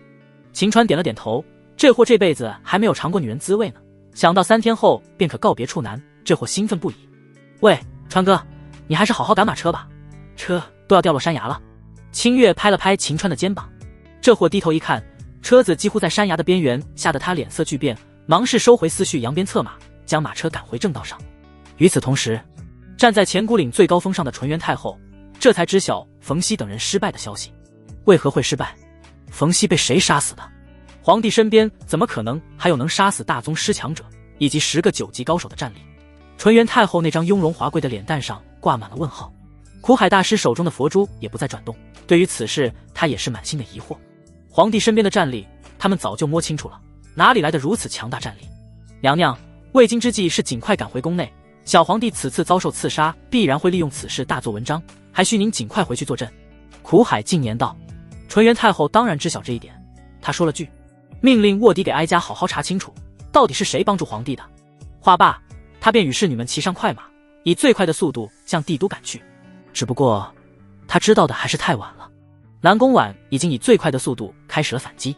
秦川点了点头，这货这辈子还没有尝过女人滋味呢，想到3天后便可告别处男，这货兴奋不已。喂，川哥，你还是好好赶马车吧，车都要掉落山崖了。清月拍了拍秦川的肩膀，这货低头一看，车子几乎在山崖的边缘，吓得他脸色巨变，忙是收回思绪，扬鞭策马，将马车赶回正道上。与此同时，站在前古岭最高峰上的纯元太后这才知晓冯熙等人失败的消息。为何会失败？冯熙被谁杀死的？皇帝身边怎么可能还有能杀死大宗师强者以及10个9级高手的战力？纯元太后那张雍容华贵的脸蛋上挂满了问号。苦海大师手中的佛珠也不再转动，对于此事他也是满心的疑惑。皇帝身边的战力他们早就摸清楚了，哪里来的如此强大战力？娘娘，未经之计是尽快赶回宫内，小皇帝此次遭受刺杀，必然会利用此事大做文章，还需您尽快回去坐镇。苦海进言道。纯元太后当然知晓这一点，她说了句：命令卧底给哀家好好查清楚，到底是谁帮助皇帝的。话罢，她便与侍女们骑上快马，以最快的速度向帝都赶去。只不过他知道的还是太晚了，南宫婉已经以最快的速度开始了反击。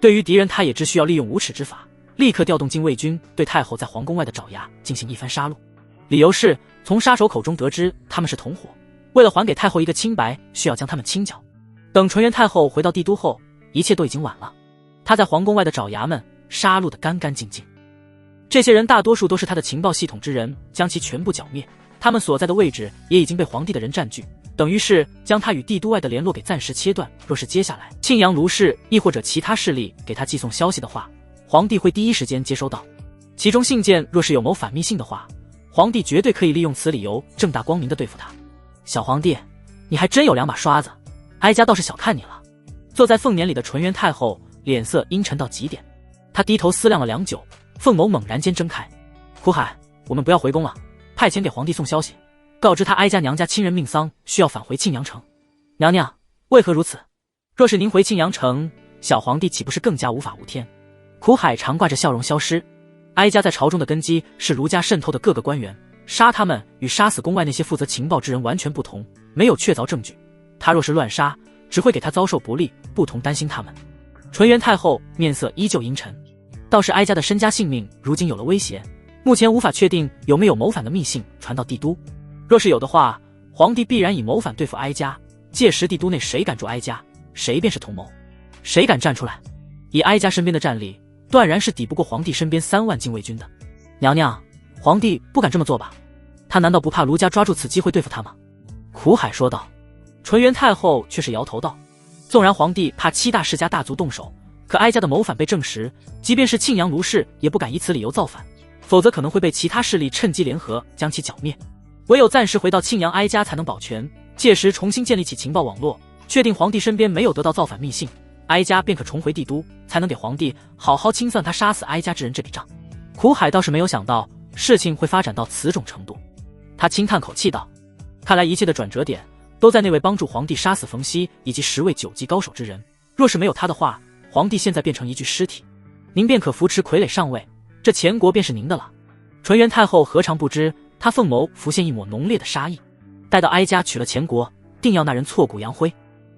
对于敌人，他也只需要利用无耻之法，立刻调动禁卫军对太后在皇宫外的爪牙进行一番杀戮。理由是从杀手口中得知他们是同伙，为了还给太后一个清白，需要将他们清剿。等纯元太后回到帝都后，一切都已经晚了。他在皇宫外的爪牙们杀戮得干干净净，这些人大多数都是他的情报系统之人，将其全部剿灭。他们所在的位置也已经被皇帝的人占据，等于是将他与帝都外的联络给暂时切断。若是接下来庆阳卢氏亦或者其他势力给他寄送消息的话，皇帝会第一时间接收到。其中信件若是有谋反密性的话，皇帝绝对可以利用此理由正大光明地对付他。小皇帝，你还真有2把刷子，哀家倒是小看你了。坐在凤辇里的纯元太后脸色阴沉到极点，她低头思量了良久，凤眸猛然间睁开。苦海，我们不要回宫了，派遣给皇帝送消息，告知他哀家娘家亲人命丧，需要返回庆阳城。娘娘，为何如此？若是您回庆阳城，小皇帝岂不是更加无法无天？苦海常挂着笑容消失。哀家在朝中的根基是儒家渗透的各个官员，杀他们与杀死宫外那些负责情报之人完全不同，没有确凿证据。他若是乱杀，只会给他遭受不利，不同担心他们。纯元太后面色依旧阴沉，倒是哀家的身家性命如今有了威胁，目前无法确定有没有谋反的密信传到帝都。若是有的话，皇帝必然以谋反对付哀家，届时帝都内谁敢助哀家，谁便是同谋。谁敢站出来？以哀家身边的战力，断然是抵不过皇帝身边3万禁卫军的。娘娘，皇帝不敢这么做吧？他难道不怕卢家抓住此机会对付他吗？苦海说道。纯元太后却是摇头道，纵然皇帝怕7大世家大族动手，可哀家的谋反被证实，即便是庆阳卢氏也不敢以此理由造反，否则可能会被其他势力趁机联合将其剿灭。唯有暂时回到庆阳哀家才能保全，届时重新建立起情报网络，确定皇帝身边没有得到造反密信，哀家便可重回帝都，才能给皇帝好好清算他杀死哀家之人这笔账。苦海倒是没有想到事情会发展到此种程度，他轻叹口气道，看来一切的转折点都在那位帮助皇帝杀死冯熙以及10位9级高手之人，若是没有他的话，皇帝现在变成一具尸体，您便可扶持傀儡上位，这前国便是您的了。纯元太后何尝不知他凤眸浮现一抹浓烈的杀意，待到哀家取了前国，定要那人挫骨扬灰。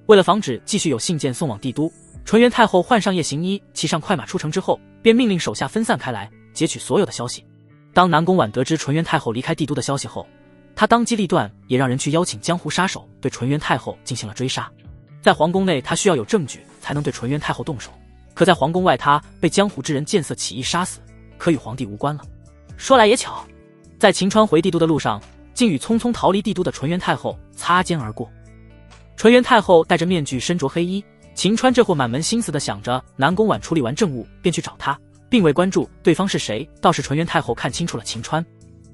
为了防止继续有信件送往帝都，纯元太后换上夜行衣，骑上快马出城之后，便命令手下分散开来，截取所有的消息。当南宫婉得知纯元太后离开帝都的消息后，他当机立断，也让人去邀请江湖杀手对纯元太后进行了追杀。在皇宫内，他需要有证据才能对纯元太后动手，可在皇宫外，他被江湖之人见色起意杀死，可与皇帝无关了。说来也巧，在秦川回帝都的路上，竟与匆匆逃离帝都的纯元太后擦肩而过。纯元太后戴着面具，身着黑衣，秦川这货满门心思地想着南宫婉处理完政务便去找他，并未关注对方是谁。倒是纯元太后看清楚了秦川，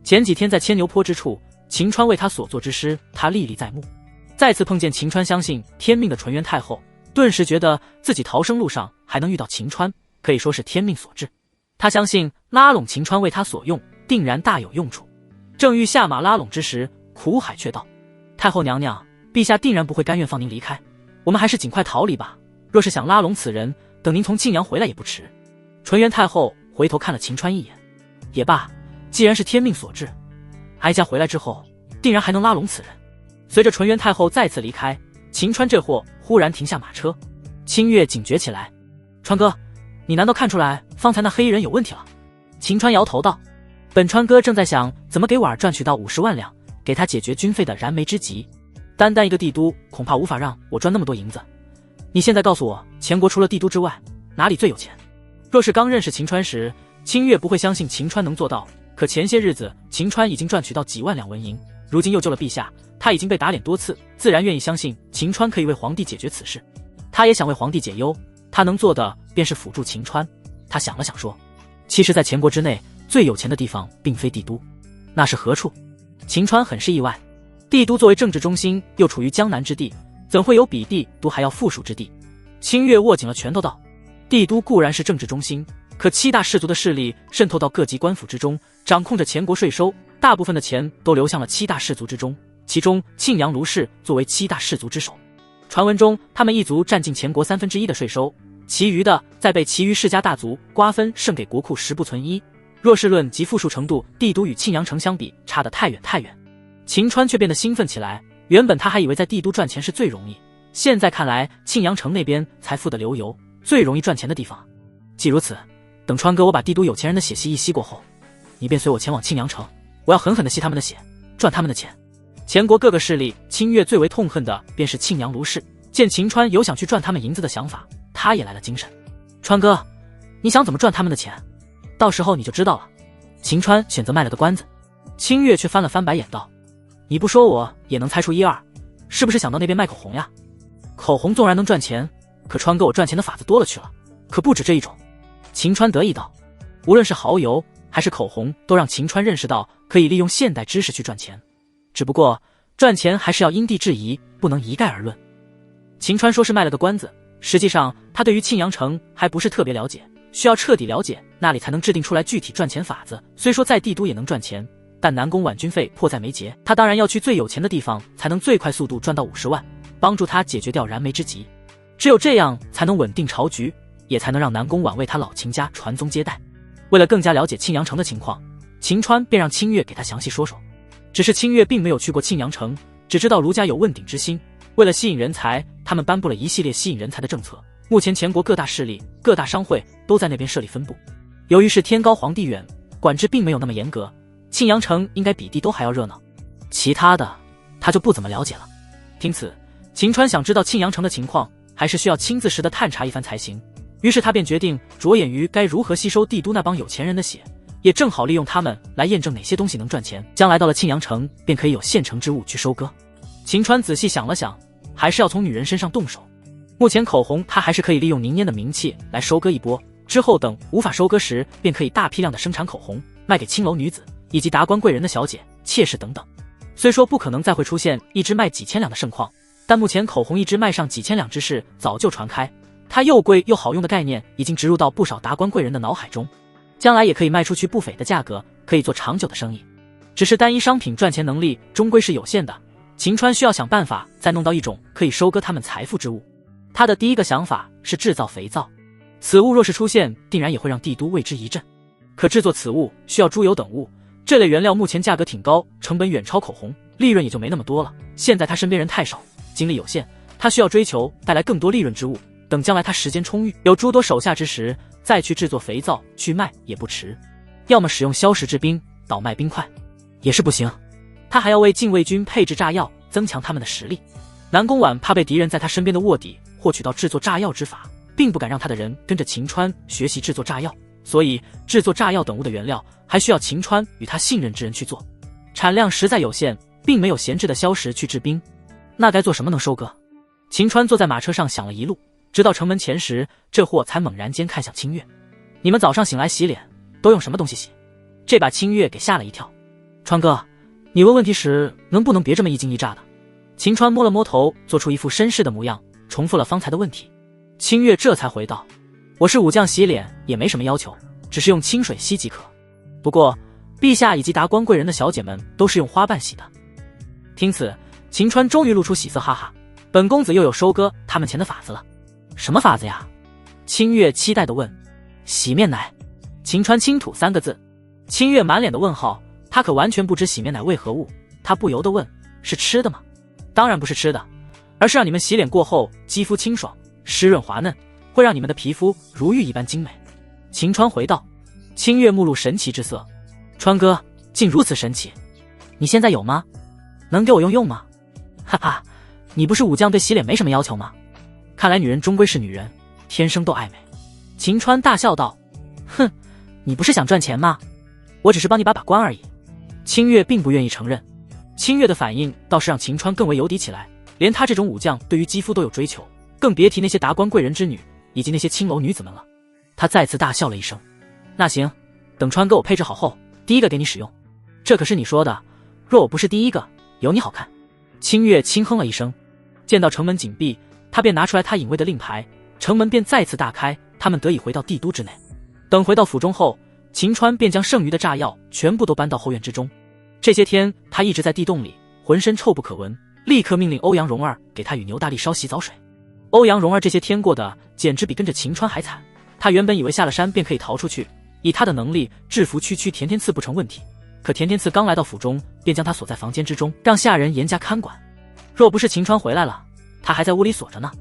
前几天在牵牛坡之处，秦川为他所做之事，他历历在目。再次碰见秦川相信天命的纯元太后，顿时觉得自己逃生路上还能遇到秦川，可以说是天命所致。他相信拉拢秦川为他所用，定然大有用处。正欲下马拉拢之时，苦海却道：太后娘娘，陛下定然不会甘愿放您离开，我们还是尽快逃离吧。若是想拉拢此人，等您从庆阳回来也不迟。纯元太后回头看了秦川一眼，也罢，既然是天命所致，哀家回来之后定然还能拉拢此人。随着纯元太后再次离开，秦川这货忽然停下马车。清月警觉起来，川哥，你难道看出来方才那黑衣人有问题了？秦川摇头道，本川哥正在想怎么给婉儿赚取到50万两，给他解决军费的燃眉之急。单单一个帝都恐怕无法让我赚那么多银子，你现在告诉我，前国除了帝都之外哪里最有钱？若是刚认识秦川时，清月不会相信秦川能做到，可前些日子秦川已经赚取到几万两纹银，如今又救了陛下，他已经被打脸多次，自然愿意相信秦川可以为皇帝解决此事。他也想为皇帝解忧，他能做的便是辅助秦川。他想了想说，其实在前国之内最有钱的地方并非帝都，那是何处？秦川很是意外，帝都作为政治中心，又处于江南之地，怎会有比帝都还要富庶之地？清月握紧了拳头道，帝都固然是政治中心，可7大氏族的势力渗透到各级官府之中，掌控着前国税收，大部分的钱都流向了7大氏族之中，其中庆阳卢氏作为7大氏族之首，传闻中他们一族占尽前国1/3的税收，其余的再被其余世家大族瓜分，剩给国库10不存1。若是论及富庶程度，帝都与庆阳城相比差得太远太远。秦川却变得兴奋起来，原本他还以为在帝都赚钱是最容易，现在看来庆阳城那边才富得流油，最容易赚钱的地方。既如此，等川哥我把帝都有钱人的血吸一吸过后，你便随我前往庆阳城，我要狠狠地吸他们的血，赚他们的钱。前国各个势力，清月最为痛恨的便是庆阳卢氏，见秦川有想去赚他们银子的想法，他也来了精神。川哥，你想怎么赚他们的钱？到时候你就知道了。秦川选择卖了个关子。清月却翻了翻白眼道，你不说我也能猜出一二，是不是想到那边卖口红呀？口红纵然能赚钱，可川哥我赚钱的法子多了去了，可不止这一种。秦川得意道，无论是蚝油还是口红，都让秦川认识到可以利用现代知识去赚钱，只不过赚钱还是要因地制宜，不能一概而论。秦川说是卖了个关子，实际上他对于庆阳城还不是特别了解，需要彻底了解那里才能制定出来具体赚钱法子。虽说在帝都也能赚钱，但南宫婉军费迫在眉睫，他当然要去最有钱的地方，才能最快速度赚到50万，帮助他解决掉燃眉之急。只有这样才能稳定朝局，也才能让南宫婉为他老秦家传宗接代。为了更加了解庆阳城的情况，秦川便让清月给他详细说说。只是清月并没有去过庆阳城，只知道卢家有问鼎之心，为了吸引人才，他们颁布了一系列吸引人才的政策，目前全国各大势力、各大商会都在那边设立分部。由于是天高皇帝远，管制并没有那么严格，庆阳城应该比帝都还要热闹。其他的他就不怎么了解了。听此，秦川想知道庆阳城的情况，还是需要亲自实地探查一番才行。于是他便决定着眼于该如何吸收帝都那帮有钱人的血，也正好利用他们来验证哪些东西能赚钱，将来到了庆阳城便可以有现成之物去收割。秦川仔细想了想，还是要从女人身上动手。目前口红他还是可以利用宁烟的名气来收割一波，之后等无法收割时，便可以大批量的生产口红，卖给青楼女子以及达官贵人的小姐、妾室等等。虽说不可能再会出现一支卖几千两的盛况，但目前口红一支卖上几千两之事早就传开，它又贵又好用的概念已经植入到不少达官贵人的脑海中，将来也可以卖出去不菲的价格，可以做长久的生意。只是单一商品赚钱能力终归是有限的，秦川需要想办法再弄到一种可以收割他们财富之物。他的第一个想法是制造肥皂，此物若是出现，定然也会让帝都为之一振。可制作此物需要猪油等物，这类原料目前价格挺高，成本远超口红，利润也就没那么多了。现在他身边人太少，精力有限，他需要追求带来更多利润之物，等将来他时间充裕，有诸多手下之时，再去制作肥皂去卖也不迟。要么使用硝石制冰，倒卖冰块，也是不行。他还要为禁卫军配置炸药，增强他们的实力。南宫婉怕被敌人在他身边的卧底获取到制作炸药之法，并不敢让他的人跟着秦川学习制作炸药，所以制作炸药等物的原料还需要秦川与他信任之人去做，产量实在有限，并没有闲置的硝石去制冰。那该做什么能收割？秦川坐在马车上想了一路，直到城门前时，这货才猛然间看向清月。你们早上醒来洗脸都用什么东西洗？这把清月给吓了一跳。川哥，你问问题时能不能别这么一惊一乍的？秦川摸了摸头，做出一副绅士的模样，重复了方才的问题。清月这才回道，我是武将，洗脸也没什么要求，只是用清水洗即可。不过陛下以及达官贵人的小姐们都是用花瓣洗的。听此，秦川终于露出喜色，哈哈，本公子又有收割他们钱的法子了。什么法子呀？清月期待地问。洗面奶。秦川轻吐3个字。清月满脸的问号，他可完全不知洗面奶为何物，他不由得问，是吃的吗？当然不是吃的，而是让你们洗脸过后肌肤清爽湿润滑嫩，会让你们的皮肤如玉一般精美。秦川回道。清月目露神奇之色，川哥竟如此神奇，你现在有吗？能给我用用吗？哈哈，你不是武将对洗脸没什么要求吗？看来女人终归是女人，天生都爱美。秦川大笑道，哼，你不是想赚钱吗？我只是帮你把关而已。清月并不愿意承认。清月的反应倒是让秦川更为有底起来，连他这种武将对于肌肤都有追求，更别提那些达官贵人之女以及那些青楼女子们了。他再次大笑了一声。那行，等川哥我配置好后，第一个给你使用。这可是你说的，若我不是第一个，有你好看。清月轻哼了一声。见到城门紧闭，他便拿出来他隐卫的令牌，城门便再次大开，他们得以回到帝都之内。等回到府中后，秦川便将剩余的炸药全部都搬到后院之中。这些天他一直在地洞里，浑身臭不可闻，立刻命令欧阳蓉儿给他与牛大力烧洗澡水。欧阳蓉儿这些天过得简直比跟着秦川还惨，他原本以为下了山便可以逃出去，以他的能力制服区区田天赐不成问题，可田天赐刚来到府中，便将他锁在房间之中，让下人严加看管。若不是秦川回来了，他还在屋里锁着呢。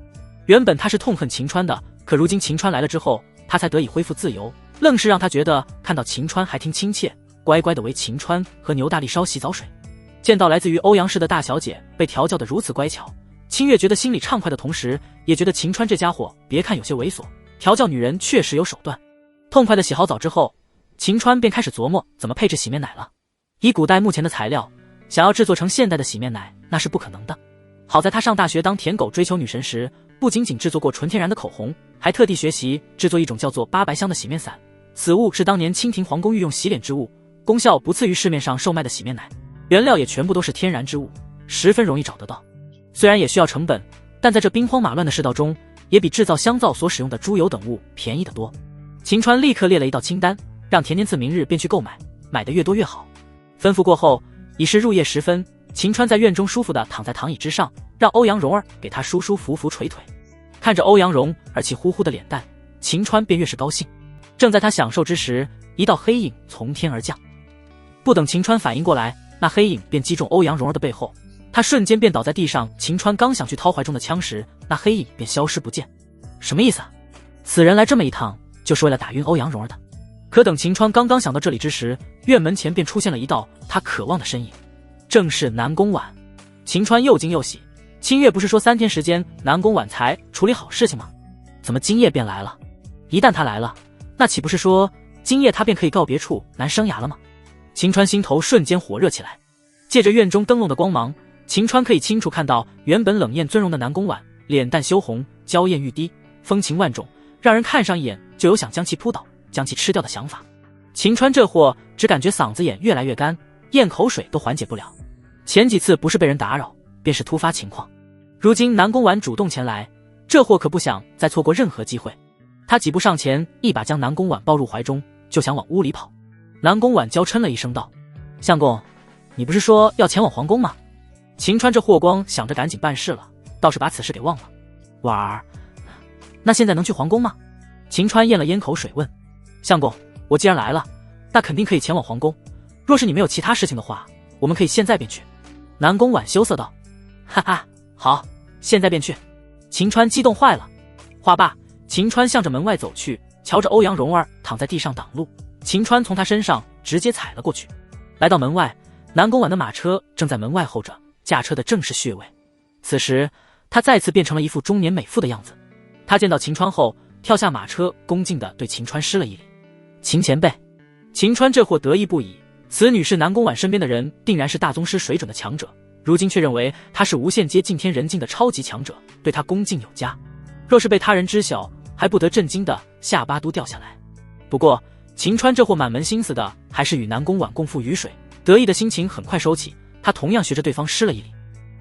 原本他是痛恨秦川的，可如今秦川来了之后，他才得以恢复自由，愣是让他觉得看到秦川还挺亲切，乖乖的为秦川和牛大力烧洗澡水。见到来自于欧阳氏的大小姐被调教得如此乖巧，清月觉得心里畅快的同时，也觉得秦川这家伙别看有些猥琐，调教女人确实有手段。痛快的洗好澡之后，秦川便开始琢磨怎么配置洗面奶了。以古代目前的材料，想要制作成现代的洗面奶那是不可能的。好在他上大学当舔狗追求女神时，不仅仅制作过纯天然的口红，还特地学习制作一种叫做八白香的洗面散。此物是当年清廷皇宫御用洗脸之物，功效不次于市面上售卖的洗面奶，原料也全部都是天然之物，十分容易找得到。虽然也需要成本，但在这兵荒马乱的世道中，也比制造香皂所使用的猪油等物便宜得多。秦川立刻列了一道清单，让田天赐明日便去购买，买得越多越好。吩咐过后，已是入夜时分，秦川在院中舒服地躺在躺椅之上，让欧阳蓉儿给他舒舒服服捶腿。看着欧阳蓉儿气呼呼的脸蛋，秦川便越是高兴。正在他享受之时，一道黑影从天而降。不等秦川反应过来，那黑影便击中欧阳蓉儿的背后，他瞬间便倒在地上。秦川刚想去掏怀中的枪时，那黑影便消失不见。什么意思啊？此人来这么一趟，就是为了打晕欧阳蓉儿的。可等秦川刚刚想到这里之时，院门前便出现了一道他渴望的身影，正是南宫婉。秦川又惊又喜，清月不是说3天时间南宫婉才处理好事情吗？怎么今夜便来了？一旦他来了，那岂不是说今夜他便可以告别处男生涯了吗？秦川心头瞬间火热起来。借着院中灯笼的光芒，秦川可以清楚看到原本冷艳尊容的南宫婉，脸蛋羞红，娇艳欲滴，风情万种，让人看上一眼就有想将其扑倒将其吃掉的想法。秦川这货只感觉嗓子眼越来越干，咽口水都缓解不了。前几次不是被人打扰，便是突发情况。如今南宫婉主动前来，这货可不想再错过任何机会。他几步上前，一把将南宫婉抱入怀中，就想往屋里跑。南宫婉娇嗔了一声道：“相公，你不是说要前往皇宫吗？”秦川这霍光想着赶紧办事了，倒是把此事给忘了。婉儿，那现在能去皇宫吗？秦川咽了咽口水问。相公，我既然来了，那肯定可以前往皇宫。若是你没有其他事情的话，我们可以现在便去。南宫婉羞涩道。哈哈，好，现在便去。秦川激动坏了。话罢，秦川向着门外走去，瞧着欧阳蓉儿躺在地上挡路，秦川从他身上直接踩了过去。来到门外，南宫婉的马车正在门外候着，驾车的正是血卫。此时他再次变成了一副中年美妇的样子。他见到秦川后，跳下马车，恭敬地对秦川施了一礼。秦前辈。秦川这货得意不已，此女是南宫婉身边的人，定然是大宗师水准的强者，如今却认为他是无限阶尽天人境的超级强者，对他恭敬有加。若是被他人知晓，还不得震惊的下巴都掉下来。不过秦川这货满门心思的还是与南宫婉共赴雨水，得意的心情很快收起，他同样学着对方施了一礼。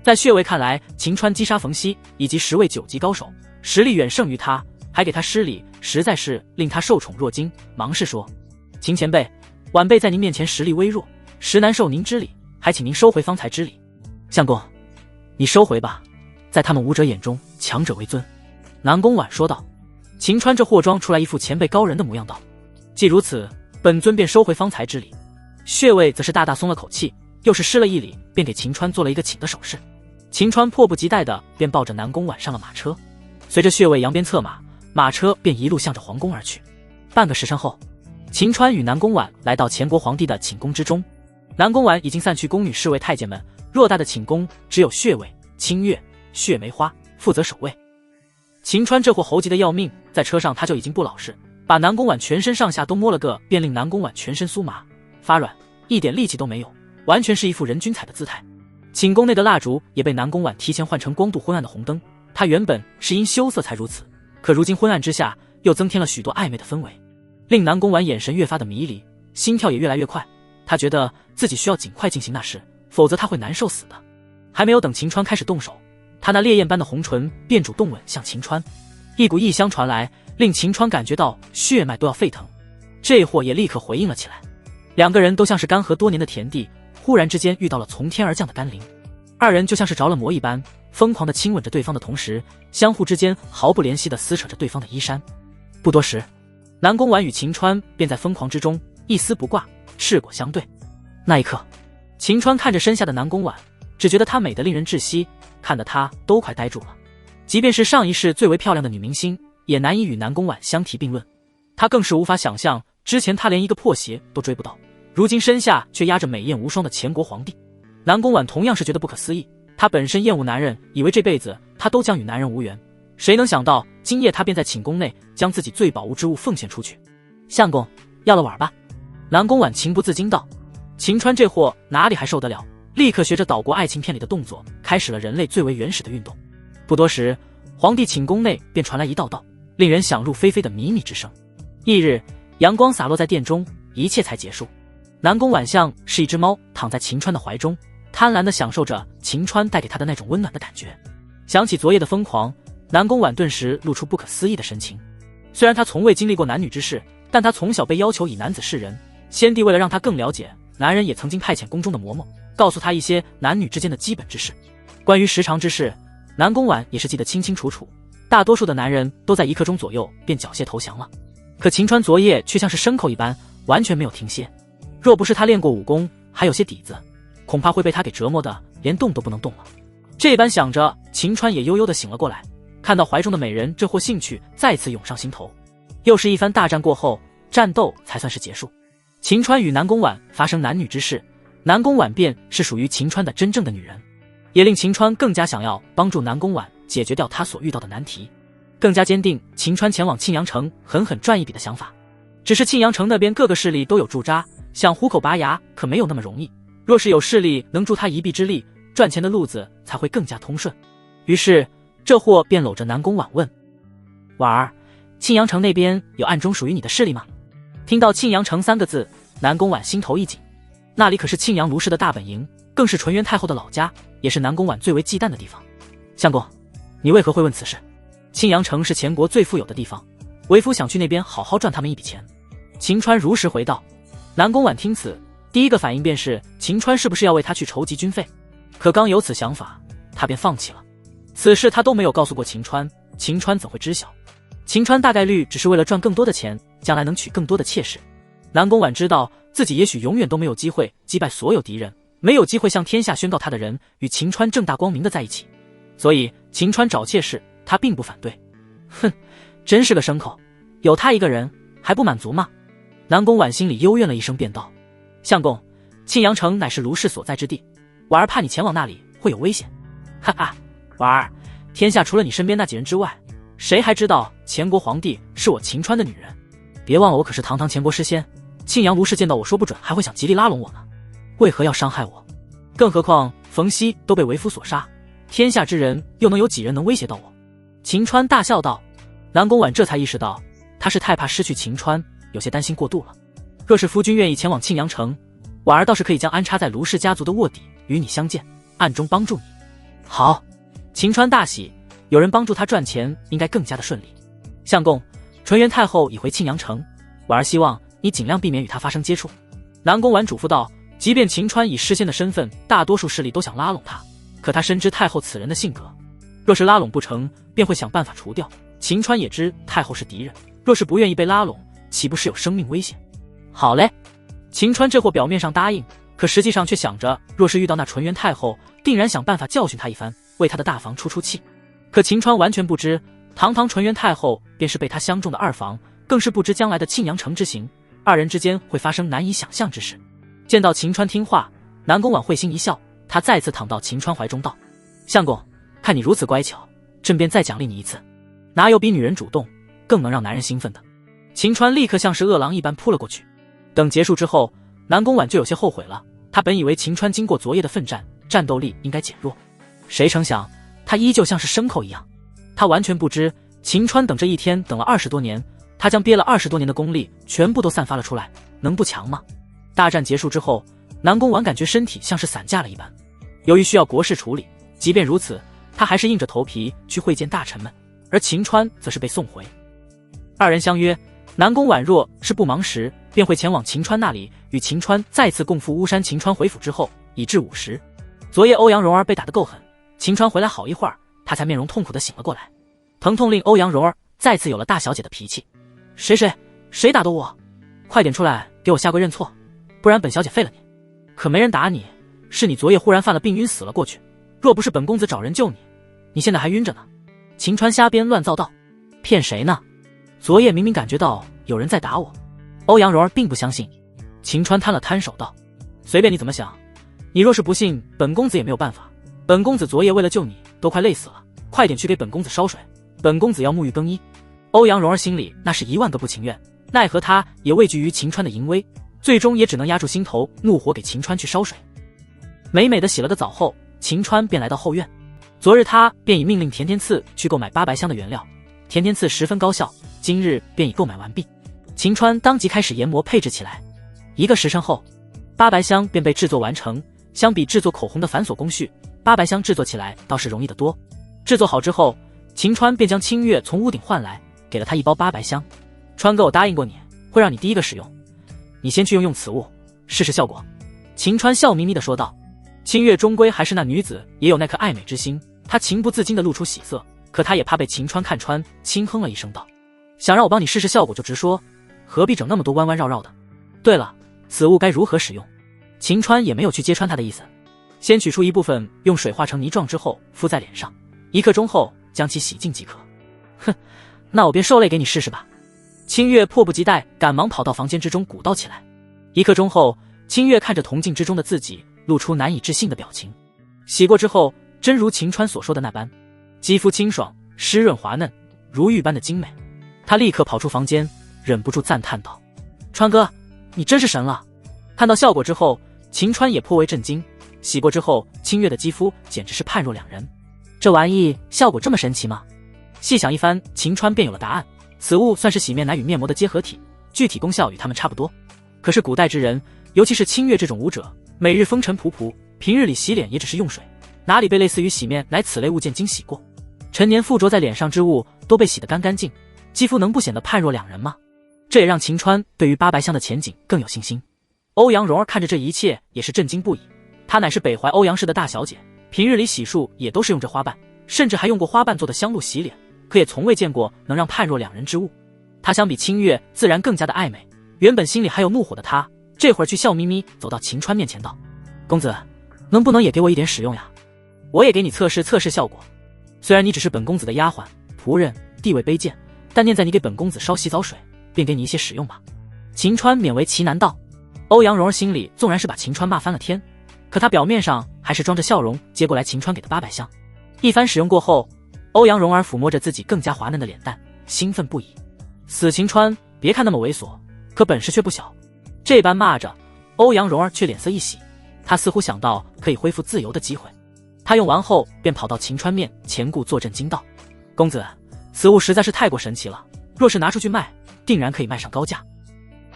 在血卫看来，秦川击杀冯熙以及10位9级高手，实力远胜于他，还给他施礼，实在是令他受宠若惊，忙是说：“秦前辈，晚辈在您面前实力微弱，实难受您之礼，还请您收回方才之礼。”相公，你收回吧，在他们武者眼中，强者为尊。南宫婉说道。秦川这货装出来一副前辈高人的模样道：“既如此，本尊便收回方才之礼。”血卫则是大大松了口气，又是施了一礼，便给秦川做了一个请的手势。秦川迫不及待的便抱着南宫婉上了马车，随着血卫扬鞭策马，马车便一路向着皇宫而去。半个时辰后，秦川与南宫婉来到前国皇帝的寝宫之中。南宫婉已经散去宫女侍卫太监们，偌大的寝宫只有血卫、清月、血梅花负责守卫。秦川这货猴急的要命，在车上他就已经不老实，把南宫婉全身上下都摸了个遍，令南宫婉全身酥麻发软，一点力气都没有，完全是一副人均彩的姿态。寝宫内的蜡烛也被南宫婉提前换成光度昏暗的红灯，她原本是因羞涩才如此，可如今昏暗之下又增添了许多暧昧的氛围，令南宫婉眼神越发的迷离，心跳也越来越快。她觉得自己需要尽快进行那事，否则她会难受死的。还没有等秦川开始动手，她那烈焰般的红唇便主动吻向秦川，一股异香传来，令秦川感觉到血脉都要沸腾。这货也立刻回应了起来。两个人都像是干涸多年的田地，忽然之间遇到了从天而降的甘霖，二人就像是着了魔一般，疯狂地亲吻着对方的同时，相互之间毫不怜惜地撕扯着对方的衣衫。不多时，南宫婉与秦川便在疯狂之中一丝不挂，赤果相对。那一刻，秦川看着身下的南宫婉，只觉得她美得令人窒息，看得他都快呆住了。即便是上一世最为漂亮的女明星，也难以与南宫婉相提并论。他更是无法想象，之前他连一个破鞋都追不到，如今身下却压着美艳无双的前国皇帝。南宫婉同样是觉得不可思议，她本身厌恶男人，以为这辈子她都将与男人无缘，谁能想到今夜她便在寝宫内将自己最宝物之物奉献出去。相公，要了碗吧。南宫婉情不自禁道。秦川这货哪里还受得了，立刻学着岛国爱情片里的动作，开始了人类最为原始的运动。不多时，皇帝寝宫内便传来一道道令人想入非非的靡靡之声。翌日，阳光洒落在殿中，一切才结束。南宫婉像是一只猫躺在秦川的怀中，贪婪地享受着秦川带给他的那种温暖的感觉。想起昨夜的疯狂，南宫婉顿时露出不可思议的神情。虽然他从未经历过男女之事，但他从小被要求以男子示人，先帝为了让他更了解男人，也曾经派遣宫中的嬷嬷告诉他一些男女之间的基本知识。关于时常之事，南宫婉也是记得清清楚楚，大多数的男人都在1刻钟左右便缴械投降了，可秦川昨夜却像是牲口一般，完全没有停歇。若不是他练过武功，还有些底子，恐怕会被他给折磨的连动都不能动了。这般想着，秦川也悠悠地醒了过来，看到怀中的美人，这货兴趣再次涌上心头。又是一番大战过后，战斗才算是结束。秦川与南宫婉发生男女之事，南宫婉便是属于秦川的真正的女人，也令秦川更加想要帮助南宫婉解决掉他所遇到的难题，更加坚定秦川前往庆阳城狠狠赚一笔的想法。只是庆阳城那边各个势力都有驻扎，想虎口拔牙可没有那么容易。若是有势力能助他一臂之力，赚钱的路子才会更加通顺。于是这货便搂着南宫婉问：婉儿，庆阳城那边有暗中属于你的势力吗？听到庆阳城3个字，南宫婉心头一紧，那里可是庆阳卢氏的大本营，更是纯元太后的老家，也是南宫婉最为忌惮的地方。相公，你为何会问此事？庆阳城是前国最富有的地方，为夫想去那边好好赚他们一笔钱。秦川如实回道。南宫婉听此，第一个反应便是秦川是不是要为他去筹集军费，可刚有此想法，他便放弃了。此事他都没有告诉过秦川，秦川怎会知晓？秦川大概率只是为了赚更多的钱，将来能娶更多的妾室。南宫婉知道自己也许永远都没有机会击败所有敌人，没有机会向天下宣告他的人与秦川正大光明的在一起，所以秦川找妾室他并不反对。哼，真是个牲口，有他一个人还不满足吗？南宫婉心里幽怨了一声便道：相公，庆阳城乃是卢氏所在之地，婉儿怕你前往那里会有危险。哈哈，婉儿，天下除了你身边那几人之外，谁还知道前国皇帝是我秦川的女人？别忘了我可是堂堂前国诗仙，庆阳卢氏见到我说不准还会想极力拉拢我呢，为何要伤害我？更何况冯熙都被为夫所杀，天下之人又能有几人能威胁到我？秦川大笑道。南宫婉这才意识到，他是太怕失去秦川，有些担心过度了。若是夫君愿意前往庆阳城，婉儿倒是可以将安插在卢氏家族的卧底与你相见，暗中帮助你。好，秦川大喜，有人帮助他赚钱，应该更加的顺利。相公，纯元太后已回庆阳城，婉儿希望你尽量避免与他发生接触。南宫婉嘱咐道。即便秦川以诗仙的身份，大多数势力都想拉拢他，可他深知太后此人的性格，若是拉拢不成，便会想办法除掉。秦川也知太后是敌人，若是不愿意被拉拢，岂不是有生命危险？好嘞，秦川这货表面上答应，可实际上却想着，若是遇到那纯元太后，定然想办法教训他一番，为他的大房出出气。可秦川完全不知，堂堂纯元太后便是被他相中的二房，更是不知将来的庆阳城之行，二人之间会发生难以想象之事。见到秦川听话，南宫婉会心一笑，他再次躺到秦川怀中道：相公，看你如此乖巧，朕便再奖励你一次。哪有比女人主动更能让男人兴奋的？秦川立刻像是饿狼一般扑了过去。等结束之后，南宫婉就有些后悔了，他本以为秦川经过昨夜的奋战，战斗力应该减弱，谁成想他依旧像是牲口一样。他完全不知秦川等这一天等了20多年，他将憋了20多年的功力全部都散发了出来，能不强吗？大战结束之后，南宫婉感觉身体像是散架了一般。由于需要国事处理，即便如此，他还是硬着头皮去会见大臣们，而秦川则是被送回。二人相约，南宫婉若是不忙时，便会前往秦川那里，与秦川再次共赴巫山。秦川回府之后已至午时，昨夜欧阳蓉儿被打得够狠，秦川回来好一会儿，他才面容痛苦地醒了过来。疼痛令欧阳蓉儿再次有了大小姐的脾气。谁打的我？快点出来给我下跪认错，不然本小姐废了你。可没人打你，是你昨夜忽然犯了病晕死了过去，若不是本公子找人救你，你现在还晕着呢。秦川瞎编乱造道。骗谁呢？昨夜明明感觉到有人在打我。欧阳蓉儿并不相信。秦川摊了摊手道：随便你怎么想，你若是不信，本公子也没有办法。本公子昨夜为了救你都快累死了，快点去给本公子烧水，本公子要沐浴更衣。欧阳蓉儿心里那是1万个不情愿，奈何他也畏惧于秦川的淫威，最终也只能压住心头怒火给秦川去烧水。美美的洗了个澡后，秦川便来到后院。昨日他便已命令田天赐去购买8白香的原料，田天赐十分高效，今日便已购买完毕。秦川当即开始研磨配置起来。1个时辰后，8白香便被制作完成。相比制作口红的繁琐工序，8白香制作起来倒是容易得多。制作好之后，秦川便将清月从屋顶唤来，给了他1包8白香。川哥，我答应过你，会让你第一个使用，你先去用此物，试试效果。秦川笑眯眯地说道。清月终归还是那女子，也有那颗爱美之心，她情不自禁地露出喜色，可她也怕被秦川看穿，轻哼了一声道：想让我帮你试试效果就直说，何必整那么多弯弯绕绕的。对了，此物该如何使用？秦川也没有去揭穿他的意思，先取出一部分，用水化成泥状之后敷在脸上，1刻钟后将其洗净即可。哼，那我便受累给你试试吧。清月迫不及待，赶忙跑到房间之中鼓捣起来。一刻钟后，清月看着铜镜之中的自己，露出难以置信的表情。洗过之后，真如晴川所说的那般，肌肤清爽、湿润滑嫩，如玉般的精美。他立刻跑出房间，忍不住赞叹道：“川哥，你真是神了！”看到效果之后，晴川也颇为震惊。洗过之后，清月的肌肤简直是判若两人。这玩意效果这么神奇吗？细想一番，晴川便有了答案。此物算是洗面奶与面膜的结合体，具体功效与它们差不多。可是古代之人，尤其是清月这种武者，每日风尘仆仆，平日里洗脸也只是用水，哪里被类似于洗面奶此类物件惊洗过？陈年附着在脸上之物都被洗得干干净，肌肤能不显得判若两人吗？这也让晴川对于八白香的前景更有信心。欧阳蓉儿看着这一切也是震惊不已。她乃是北淮欧阳氏的大小姐，平日里洗漱也都是用这花瓣，甚至还用过花瓣做的香露洗脸，可也从未见过能让判若两人之物。她相比清月自然更加的爱美，原本心里还有怒火的她，这会儿却笑眯眯走到晴川面前道：“公子，能不能也给我一点使用呀？我也给你测试测试效果。虽然你只是本公子的丫鬟仆人，地位卑贱，但念在你给本公子烧洗澡水，便给你一些使用吧。”晴川勉为其难道。欧阳蓉儿心里纵然是把晴川骂翻了天，可她表面上还是装着笑容接过来晴川给的八百香。一番使用过后，欧阳蓉儿抚摸着自己更加滑嫩的脸蛋，兴奋不已。死晴川，别看那么猥琐，可本事却不小。这般骂着，欧阳蓉儿却脸色一喜，她似乎想到可以恢复自由的机会。她用完后便跑到晴川面前故坐镇惊道：“公子，此物实在是太过神奇了，若是拿出去卖，定然可以卖上高价。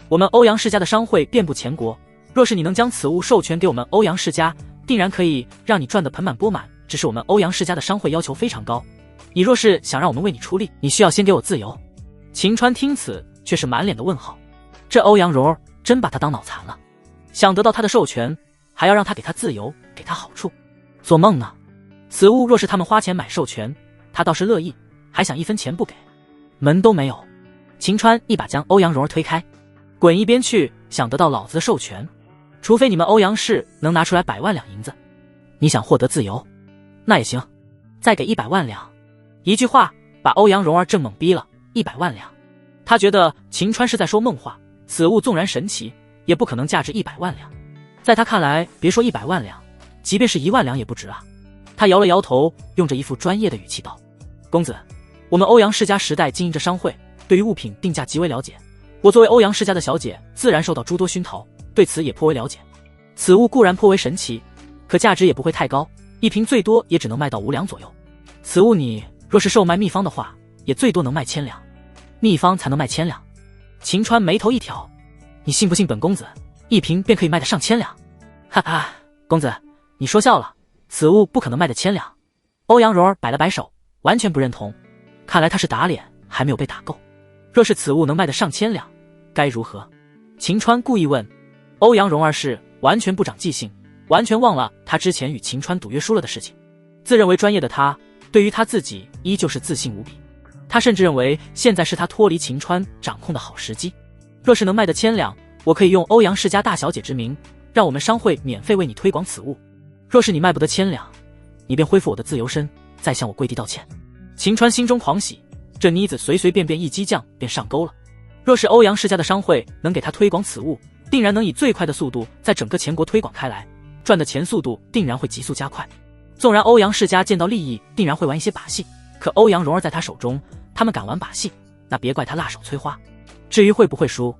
我们欧阳世家的商会遍布全国，若是你能将此物授权给我们欧阳世家，定然可以让你赚得盆满钵满。只是我们欧阳世家的商会要求非常高，你若是想让我们为你出力，你需要先给我自由。”晴川听此却是满脸的问号，这欧阳蓉儿真把他当脑残了，想得到他的授权，还要让他给他自由，给他好处，做梦呢！此物若是他们花钱买授权，他倒是乐意，还想一分钱不给，门都没有。晴川一把将欧阳蓉儿推开，滚一边去！想得到老子的授权，除非你们欧阳氏能拿出来100万两银子。你想获得自由，那也行，再给100万两。一句话把欧阳蓉儿正懵逼了。100万两，他觉得晴川是在说梦话，此物纵然神奇，也不可能价值100万两。在他看来，别说100万两，即便是1万两也不值啊。他摇了摇头，用着一副专业的语气道：“公子，我们欧阳世家时代经营着商会，对于物品定价极为了解。我作为欧阳世家的小姐，自然受到诸多熏陶，对此也颇为了解。此物固然颇为神奇，可价值也不会太高，一瓶最多也只能卖到5两左右。此物你若是售卖秘方的话，也最多能卖1000两。秘方才能卖1000两？”晴川眉头一挑：“你信不信本公子一瓶便可以卖得上1000两？”哈哈，公子，你说笑了，此物不可能卖得1000两。欧阳蓉儿摆了摆手，完全不认同。看来他是打脸还没有被打够。若是此物能卖得上1000两，该如何？晴川故意问。欧阳蓉儿是完全不长记性，完全忘了他之前与晴川赌约输了的事情。自认为专业的他，对于他自己依旧是自信无比。他甚至认为现在是他脱离晴川掌控的好时机。若是能卖得1000两，我可以用欧阳世家大小姐之名，让我们商会免费为你推广此物。若是你卖不得1000两，你便恢复我的自由身，再向我跪地道歉。晴川心中狂喜，这妮子随随便便一激将便上钩了。若是欧阳世家的商会能给他推广此物，定然能以最快的速度在整个全国推广开来，赚的钱速度定然会急速加快。纵然欧阳世家见到利益，定然会玩一些把戏，可欧阳蓉儿在他手中，他们敢玩把戏，那别怪他辣手摧花。至于会不会输，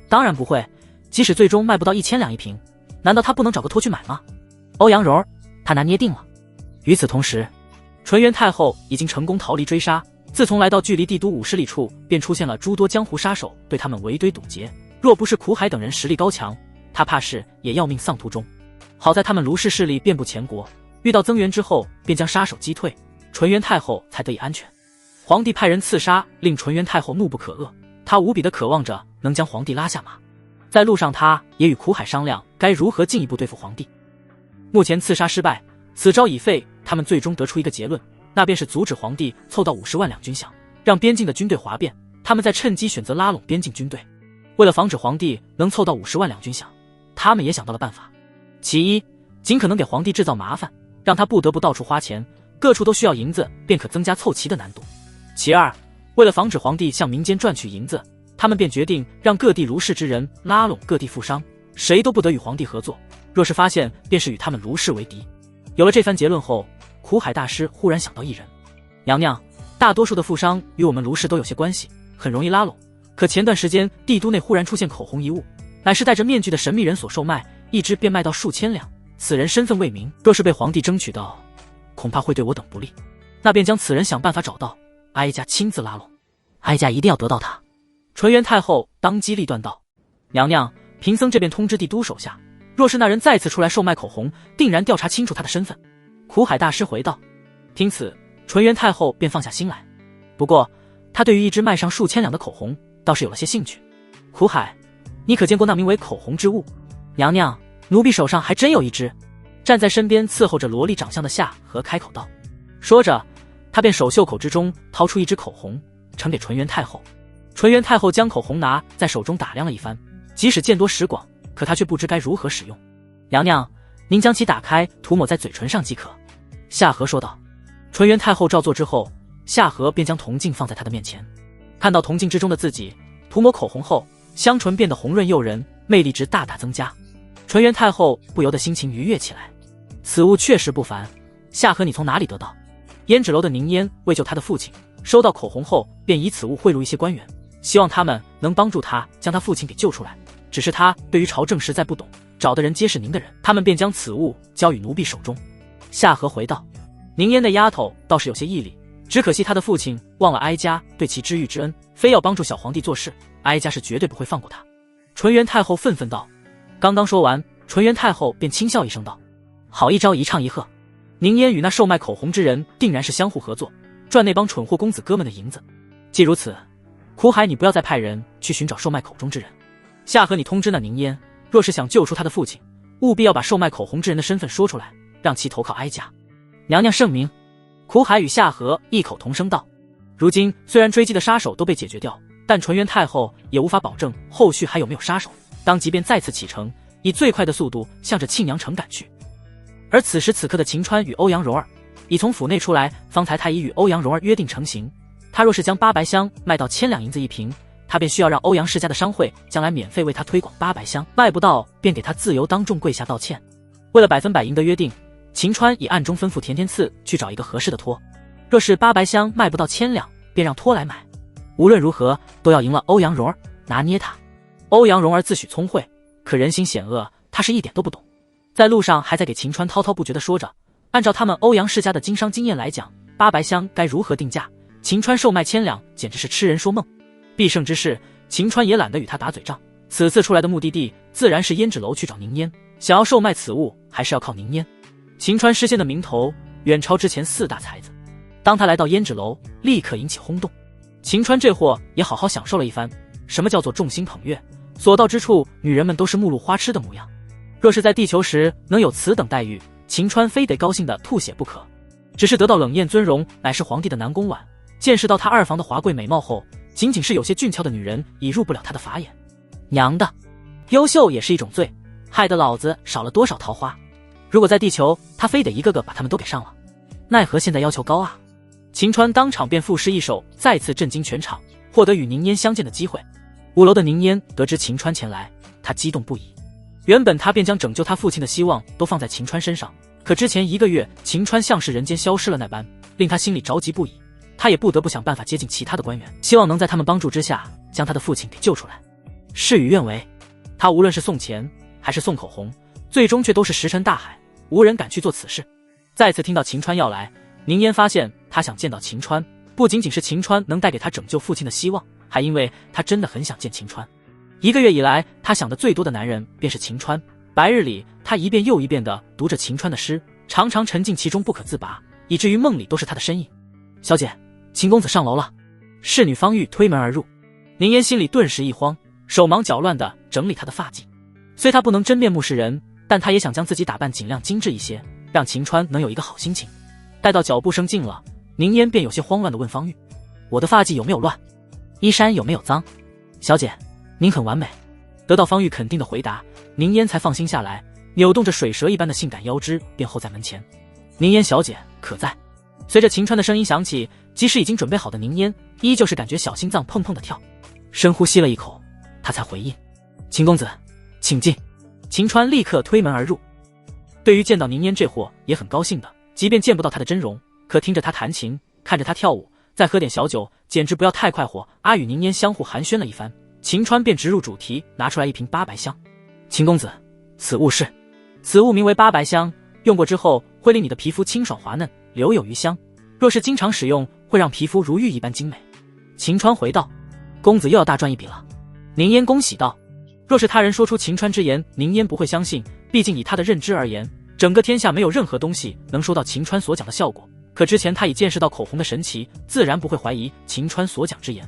当然不会，即使最终卖不到1000两一瓶，难道他不能找个托去买吗？欧阳蓉儿他拿捏定了。与此同时，纯元太后已经成功逃离追杀，自从来到距离帝都50里处，便出现了诸多江湖杀手，对他们围堆堵截。若不是苦海等人实力高强，他怕是也要命丧途中。好在他们卢氏势力遍布全国，遇到增援之后，便将杀手击退，纯元太后才得以安全。皇帝派人刺杀，令纯元太后怒不可遏，她无比的渴望着能将皇帝拉下马。在路上，他也与苦海商量该如何进一步对付皇帝。目前刺杀失败，此招已废，他们最终得出一个结论，那便是阻止皇帝凑到50万两军饷，让边境的军队哗变，他们再趁机选择拉拢边境军队。为了防止皇帝能凑到50万两军饷，他们也想到了办法。其一，尽可能给皇帝制造麻烦，让他不得不到处花钱，各处都需要银子，便可增加凑齐的难度。其二，为了防止皇帝向民间赚取银子，他们便决定让各地卢氏之人拉拢各地富商，谁都不得与皇帝合作，若是发现，便是与他们卢氏为敌。有了这番结论后，苦海大师忽然想到一人。娘娘，大多数的富商与我们卢氏都有些关系，很容易拉拢。可前段时间帝都内忽然出现口红一物，乃是戴着面具的神秘人所售卖，一支便卖到数千两，此人身份未明，若是被皇帝争取到，恐怕会对我等不利。那便将此人想办法找到，哀家亲自拉拢。哀家一定要得到他。纯元太后当机立断道：娘娘，贫僧这便通知帝都手下，若是那人再次出来售卖口红，定然调查清楚他的身份。苦海大师回道。听此，纯元太后便放下心来。不过他对于一支卖上数千两的口红倒是有了些兴趣。苦海，你可见过那名为口红之物？娘娘，奴婢手上还真有一支。站在身边伺候着萝莉长相的夏荷开口道。说着，他便手袖口之中掏出一支口红，呈给纯元太后。纯元太后将口红拿在手中打量了一番，即使见多识广，可她却不知该如何使用。娘娘，您将其打开，涂抹在嘴唇上即可。夏荷说道。纯元太后照做之后，夏荷便将铜镜放在她的面前。看到铜镜之中的自己，涂抹口红后，香唇变得红润诱人，魅力值大大增加。纯元太后不由得心情愉悦起来。此物确实不凡，夏荷你从哪里得到？胭脂楼的宁烟为救他的父亲，收到口红后便以此物贿赂一些官员，希望他们能帮助他将他父亲给救出来。只是他对于朝政实在不懂，找的人皆是您的人，他们便将此物交与奴婢手中。夏荷回道。宁烟那丫头倒是有些毅力，只可惜他的父亲忘了哀家对其知遇之恩，非要帮助小皇帝做事，哀家是绝对不会放过他。纯元太后愤愤道。刚刚说完，纯元太后便轻笑一声道：好一招一唱一和。宁烟与那售卖口红之人定然是相互合作，赚那帮蠢货公子哥们的银子。既如此，苦海你不要再派人去寻找售卖口中之人。夏荷你通知那宁烟，若是想救出他的父亲，务必要把售卖口红之人的身份说出来，让其投靠哀家。娘娘圣明。苦海与夏荷异口同声道。如今虽然追击的杀手都被解决掉，但纯元太后也无法保证后续还有没有杀手，当即便再次启程，以最快的速度向着庆阳城赶去。而此时此刻的秦川与欧阳蓉儿已从府内出来，方才他已与欧阳蓉儿约定成型，他若是将八白香卖到1000两银子一瓶，他便需要让欧阳世家的商会将来免费为他推广八白香，卖不到便给他自由当众跪下道歉。为了100%赢得约定，秦川已暗中吩咐田天赐去找一个合适的托，若是八白香卖不到1000两，便让托来买。无论如何都要赢了欧阳蓉儿，拿捏他。欧阳蓉儿自诩聪慧，可人心险恶，他是一点都不懂。在路上还在给秦川滔滔不绝地说着，按照他们欧阳世家的经商经验来讲，八白香该如何定价，秦川售卖1000两简直是痴人说梦。必胜之事，秦川也懒得与他打嘴仗，此次出来的目的地自然是胭脂楼去找宁烟，想要售卖此物还是要靠宁烟。秦川失陷的名头远超之前4大才子，当他来到胭脂楼，立刻引起轰动。秦川这货也好好享受了一番，什么叫做众星捧月，所到之处女人们都是目露花痴的模样。若是在地球时能有此等待遇，秦川非得高兴的吐血不可。只是得到冷艳尊荣乃是皇帝的南宫婉，见识到他二房的华贵美貌后，仅仅是有些俊俏的女人已入不了他的法眼。娘的，优秀也是一种罪，害得老子少了多少桃花。如果在地球，他非得一个个把他们都给上了，奈何现在要求高啊。秦川当场便赋诗一首，再次震惊全场，获得与宁烟相见的机会。5楼的宁烟得知秦川前来，他激动不已。原本他便将拯救他父亲的希望都放在秦川身上，可之前1个月秦川像是人间消失了那般，令他心里着急不已。他也不得不想办法接近其他的官员，希望能在他们帮助之下将他的父亲给救出来。事与愿违，他无论是送钱还是送口红，最终却都是石沉大海，无人敢去做此事。再次听到秦川要来，宁烟发现他想见到秦川，不仅仅是秦川能带给他拯救父亲的希望，还因为他真的很想见秦川。1个月以来，他想的最多的男人便是秦川。白日里，他一遍又一遍地读着秦川的诗，常常沉浸其中不可自拔，以至于梦里都是他的身影。小姐，秦公子上楼了。侍女方玉推门而入，宁烟心里顿时一慌，手忙脚乱地整理她的发髻。虽她不能真面目示人，但她也想将自己打扮尽量精致一些，让秦川能有一个好心情。待到脚步声近了，宁烟便有些慌乱地问方玉：我的发髻有没有乱？衣衫有没有脏？小姐，您很完美。得到方玉肯定的回答，宁烟才放心下来，扭动着水蛇一般的性感腰肢便候在门前。宁烟小姐可在？随着秦川的声音响起，即使已经准备好的宁烟依旧是感觉小心脏砰砰的跳，深呼吸了一口，他才回应：秦公子，请进。秦川立刻推门而入。对于见到宁烟这货也很高兴的，即便见不到他的真容，可听着他弹琴，看着他跳舞，再喝点小酒，简直不要太快活。与宁烟相互寒暄了一番，秦川便直入主题，拿出来一瓶八白香。秦公子，此物是？此物名为八白香，用过之后会令你的皮肤清爽滑嫩，留有余香，若是经常使用，会让皮肤如玉一般精美。秦川回道：公子又要大赚一笔了。宁烟恭喜道：若是他人说出秦川之言，宁烟不会相信，毕竟以他的认知而言，整个天下没有任何东西能收到秦川所讲的效果。可之前他已见识到口红的神奇，自然不会怀疑秦川所讲之言。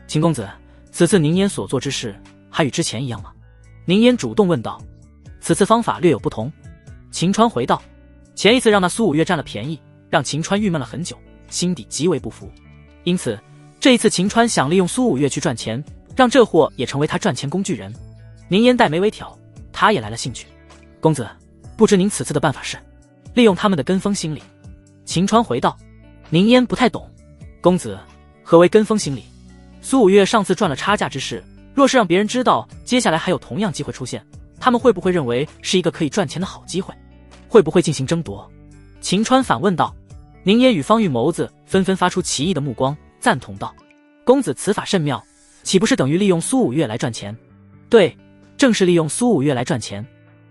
秦公子，此次宁烟所做之事还与之前一样吗？宁烟主动问道。此次方法略有不同。秦川回道：前一次让那苏五月占了便宜，让秦川郁闷了很久，心底极为不服。因此这一次秦川想利用苏五月去赚钱，让这货也成为他赚钱工具人。宁烟黛眉微挑，他也来了兴趣。公子，不知您此次的办法是利用他们的跟风心理？秦川回道。宁烟不太懂。公子，何为跟风心理？苏五月上次赚了差价之事，若是让别人知道接下来还有同样机会出现，他们会不会认为是一个可以赚钱的好机会？会不会进行争夺？秦川反问道。宁烟与方玉眸子纷纷发出奇异的目光，赞同道：公子此法甚妙，岂不是等于利用苏五月来赚钱？对，正是利用苏五月来赚钱。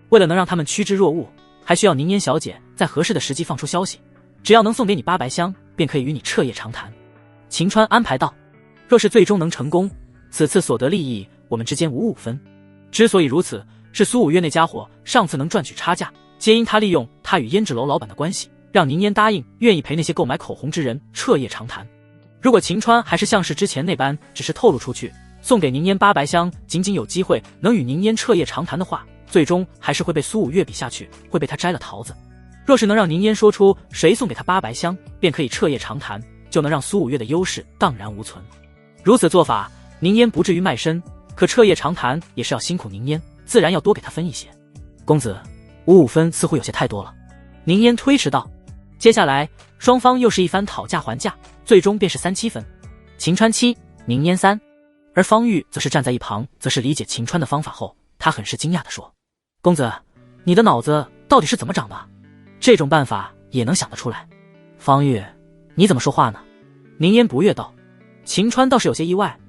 为了能让他们趋之若鹜，还需要宁烟小姐在合适的时机放出消息，只要能送给你八白香，便可以与你彻夜长谈。秦川安排道。若是最终能成功，此次所得利益我们之间五五分。之所以如此，是苏五月那家伙上次能赚取差价，皆因他利用他与胭脂楼老板的关系，让宁烟答应愿意陪那些购买口红之人彻夜长谈。如果秦川还是像是之前那般只是透露出去，送给宁烟八白香，仅仅有机会能与宁烟彻夜长谈的话，最终还是会被苏五月比下去，会被他摘了桃子。若是能让宁烟说出谁送给他八白香，便可以彻夜长谈，就能让苏五月的优势荡然无存。如此做法，宁烟不至于卖身，可彻夜长谈也是要辛苦宁烟，自然要多给他分一些。公子，五五分似乎有些太多了。宁烟推迟道。接下来双方又是一番讨价还价，最终便是3-7分。秦川7，宁烟3。而方玉则是站在一旁，则是理解秦川的方法后，他很是惊讶地说：公子，你的脑子到底是怎么长的？这种办法也能想得出来？方玉，你怎么说话呢？宁烟不悦道。秦川倒是有些意外，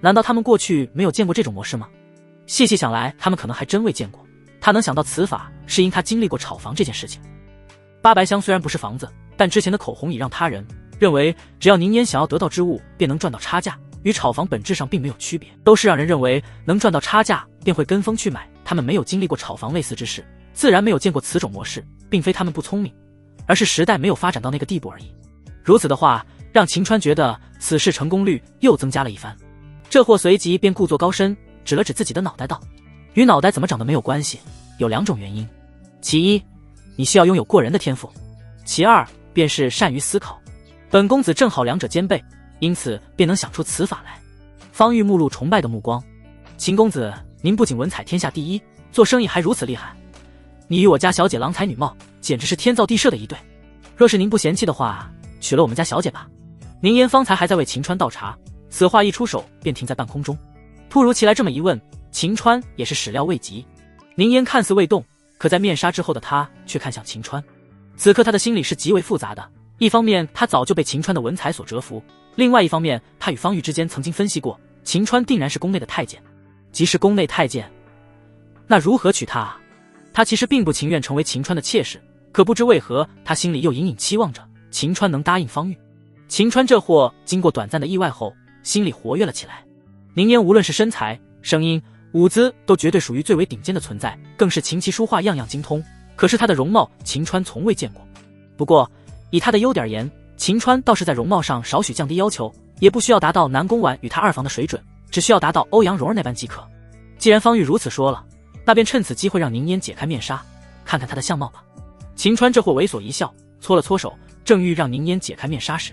难道他们过去没有见过这种模式吗？细细想来，他们可能还真未见过。他能想到此法，是因他经历过炒房这件事情。八白香虽然不是房子，但之前的口红已让他人认为，只要宁烟想要得到之物，便能赚到差价，与炒房本质上并没有区别，都是让人认为能赚到差价便会跟风去买。他们没有经历过炒房类似之事，自然没有见过此种模式，并非他们不聪明，而是时代没有发展到那个地步而已。如此的话，让秦川觉得此事成功率又增加了一番。这货随即便故作高深，指了指自己的脑袋道：与脑袋怎么长得没有关系，有2种原因。其一，你需要拥有过人的天赋；其二，便是善于思考。本公子正好2者兼备，因此便能想出此法来。方玉目露崇拜的目光。秦公子，您不仅文采天下第一，做生意还如此厉害。你与我家小姐郎才女貌，简直是天造地设的一对。若是您不嫌弃的话，娶了我们家小姐吧。宁烟方才还在为秦川倒茶，此话一出手便停在半空中。突如其来这么一问，秦川也是始料未及。宁烟看似未动，可在面纱之后的他却看向秦川。此刻他的心里是极为复杂的，一方面他早就被秦川的文采所折服，另外一方面他与方玉之间曾经分析过，秦川定然是宫内的太监。即是宫内太监，那如何娶她啊？他其实并不情愿成为秦川的妾室，可不知为何他心里又隐隐期望着秦川能答应方玉。秦川这货经过短暂的意外后，心里活跃了起来。宁烟无论是身材、声音、舞姿，都绝对属于最为顶尖的存在，更是琴棋书画样样精通。可是她的容貌，秦川从未见过。不过以她的优点言，秦川倒是在容貌上少许降低要求，也不需要达到南宫婉与他2房的水准，只需要达到欧阳蓉儿那般即可。既然方玉如此说了，那便趁此机会让宁烟解开面纱，看看她的相貌吧。秦川这货猥琐一笑，搓了搓手，正欲让宁烟解开面纱时，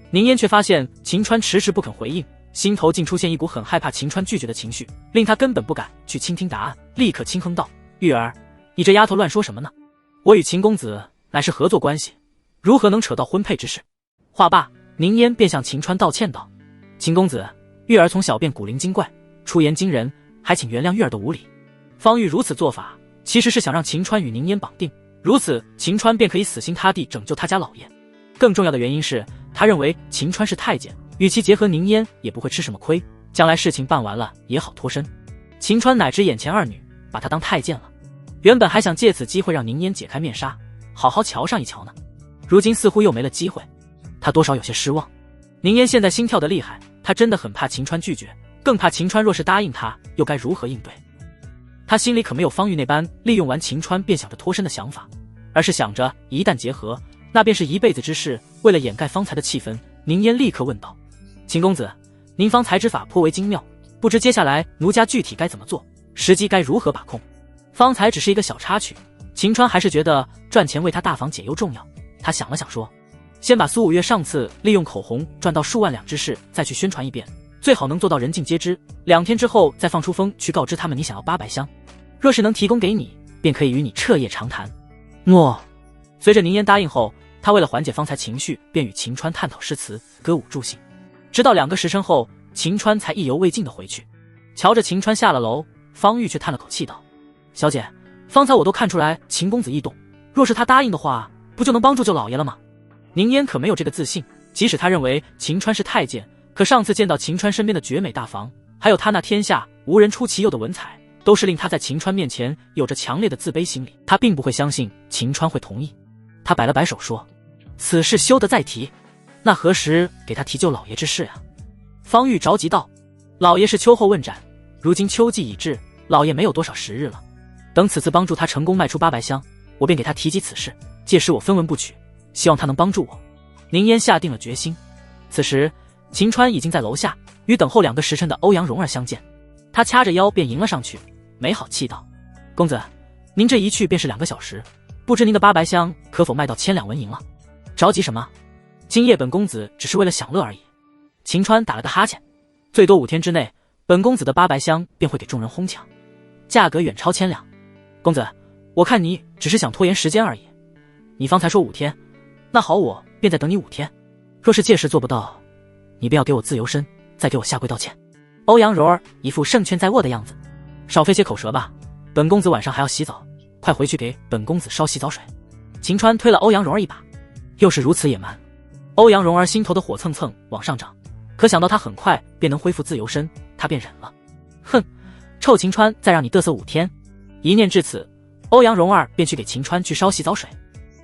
宁烟却发现秦川迟迟不肯回应，心头竟出现一股很害怕秦川拒绝的情绪，令他根本不敢去倾听答案，立刻轻哼道：玉儿，你这丫头乱说什么呢？我与秦公子乃是合作关系，如何能扯到婚配之事？话罢，宁烟便向秦川道歉道：“秦公子，玉儿从小便古灵精怪，出言惊人，还请原谅玉儿的无礼。”方玉如此做法，其实是想让秦川与宁烟绑定，如此秦川便可以死心塌地拯救他家老爷。更重要的原因是，他认为秦川是太监，与其结合宁烟也不会吃什么亏，将来事情办完了也好脱身。秦川乃知眼前二女把他当太监了，原本还想借此机会让宁烟解开面纱，好好瞧上一瞧呢，如今似乎又没了机会，他多少有些失望。宁烟现在心跳得厉害，他真的很怕秦川拒绝，更怕秦川若是答应他，又该如何应对。他心里可没有方玉那般利用完秦川便想着脱身的想法，而是想着一旦结合，那便是一辈子之事。为了掩盖方才的气氛，宁烟立刻问道：“秦公子，您方才之法颇为精妙，不知接下来奴家具体该怎么做，时机该如何把控？”方才只是一个小插曲，秦川还是觉得赚钱为他大房解忧重要。他想了想说：“先把苏五月上次利用口红赚到数万两之事再去宣传一遍，最好能做到人尽皆知。2天之后再放出风去告知他们你想要800箱，若是能提供给你，便可以与你彻夜长谈。”诺。随着宁烟答应后，他为了缓解方才情绪，便与秦川探讨诗词，歌舞助兴。直到2个时辰后，秦川才意犹未尽地回去。瞧着秦川下了楼，方玉却叹了口气道：“小姐，方才我都看出来秦公子异动，若是他答应的话，不就能帮助救老爷了吗？”宁烟可没有这个自信，即使他认为秦川是太监，可上次见到秦川身边的绝美大房，还有他那天下无人出其右的文采，都是令他在秦川面前有着强烈的自卑心理，他并不会相信秦川会同意。他摆了摆手说：“此事休得再提，那何时给他提救老爷之事啊？”方玉着急道：“老爷是秋后问斩，如今秋季已至，老爷没有多少时日了。等此次帮助他成功卖出800箱，我便给他提及此事，届时我分文不取，希望他能帮助我。”宁烟下定了决心。此时秦川已经在楼下与等候2个时辰的欧阳蓉儿相见，他掐着腰便迎了上去，没好气道：“公子，您这一去便是2个小时，不知您的800箱可否卖到1000两纹银了？着急什么？今夜本公子只是为了享乐而已。”秦川打了个哈欠：“最多5天之内，本公子的800箱便会给众人哄抢，价格远超1000两。公子，我看你只是想拖延时间而已。你方才说5天，那好，我便再等你5天。若是届时做不到，你便要给我自由身，再给我下跪道歉。”欧阳柔儿一副胜券在握的样子：“少费些口舌吧，本公子晚上还要洗澡，快回去给本公子烧洗澡水。”秦川推了欧阳蓉儿一把：“又是如此野蛮。”欧阳蓉儿心头的火蹭蹭往上涨，可想到他很快便能恢复自由身，他便忍了。哼，臭秦川再让你嘚瑟5天。一念至此，欧阳蓉儿便去给秦川去烧洗澡水。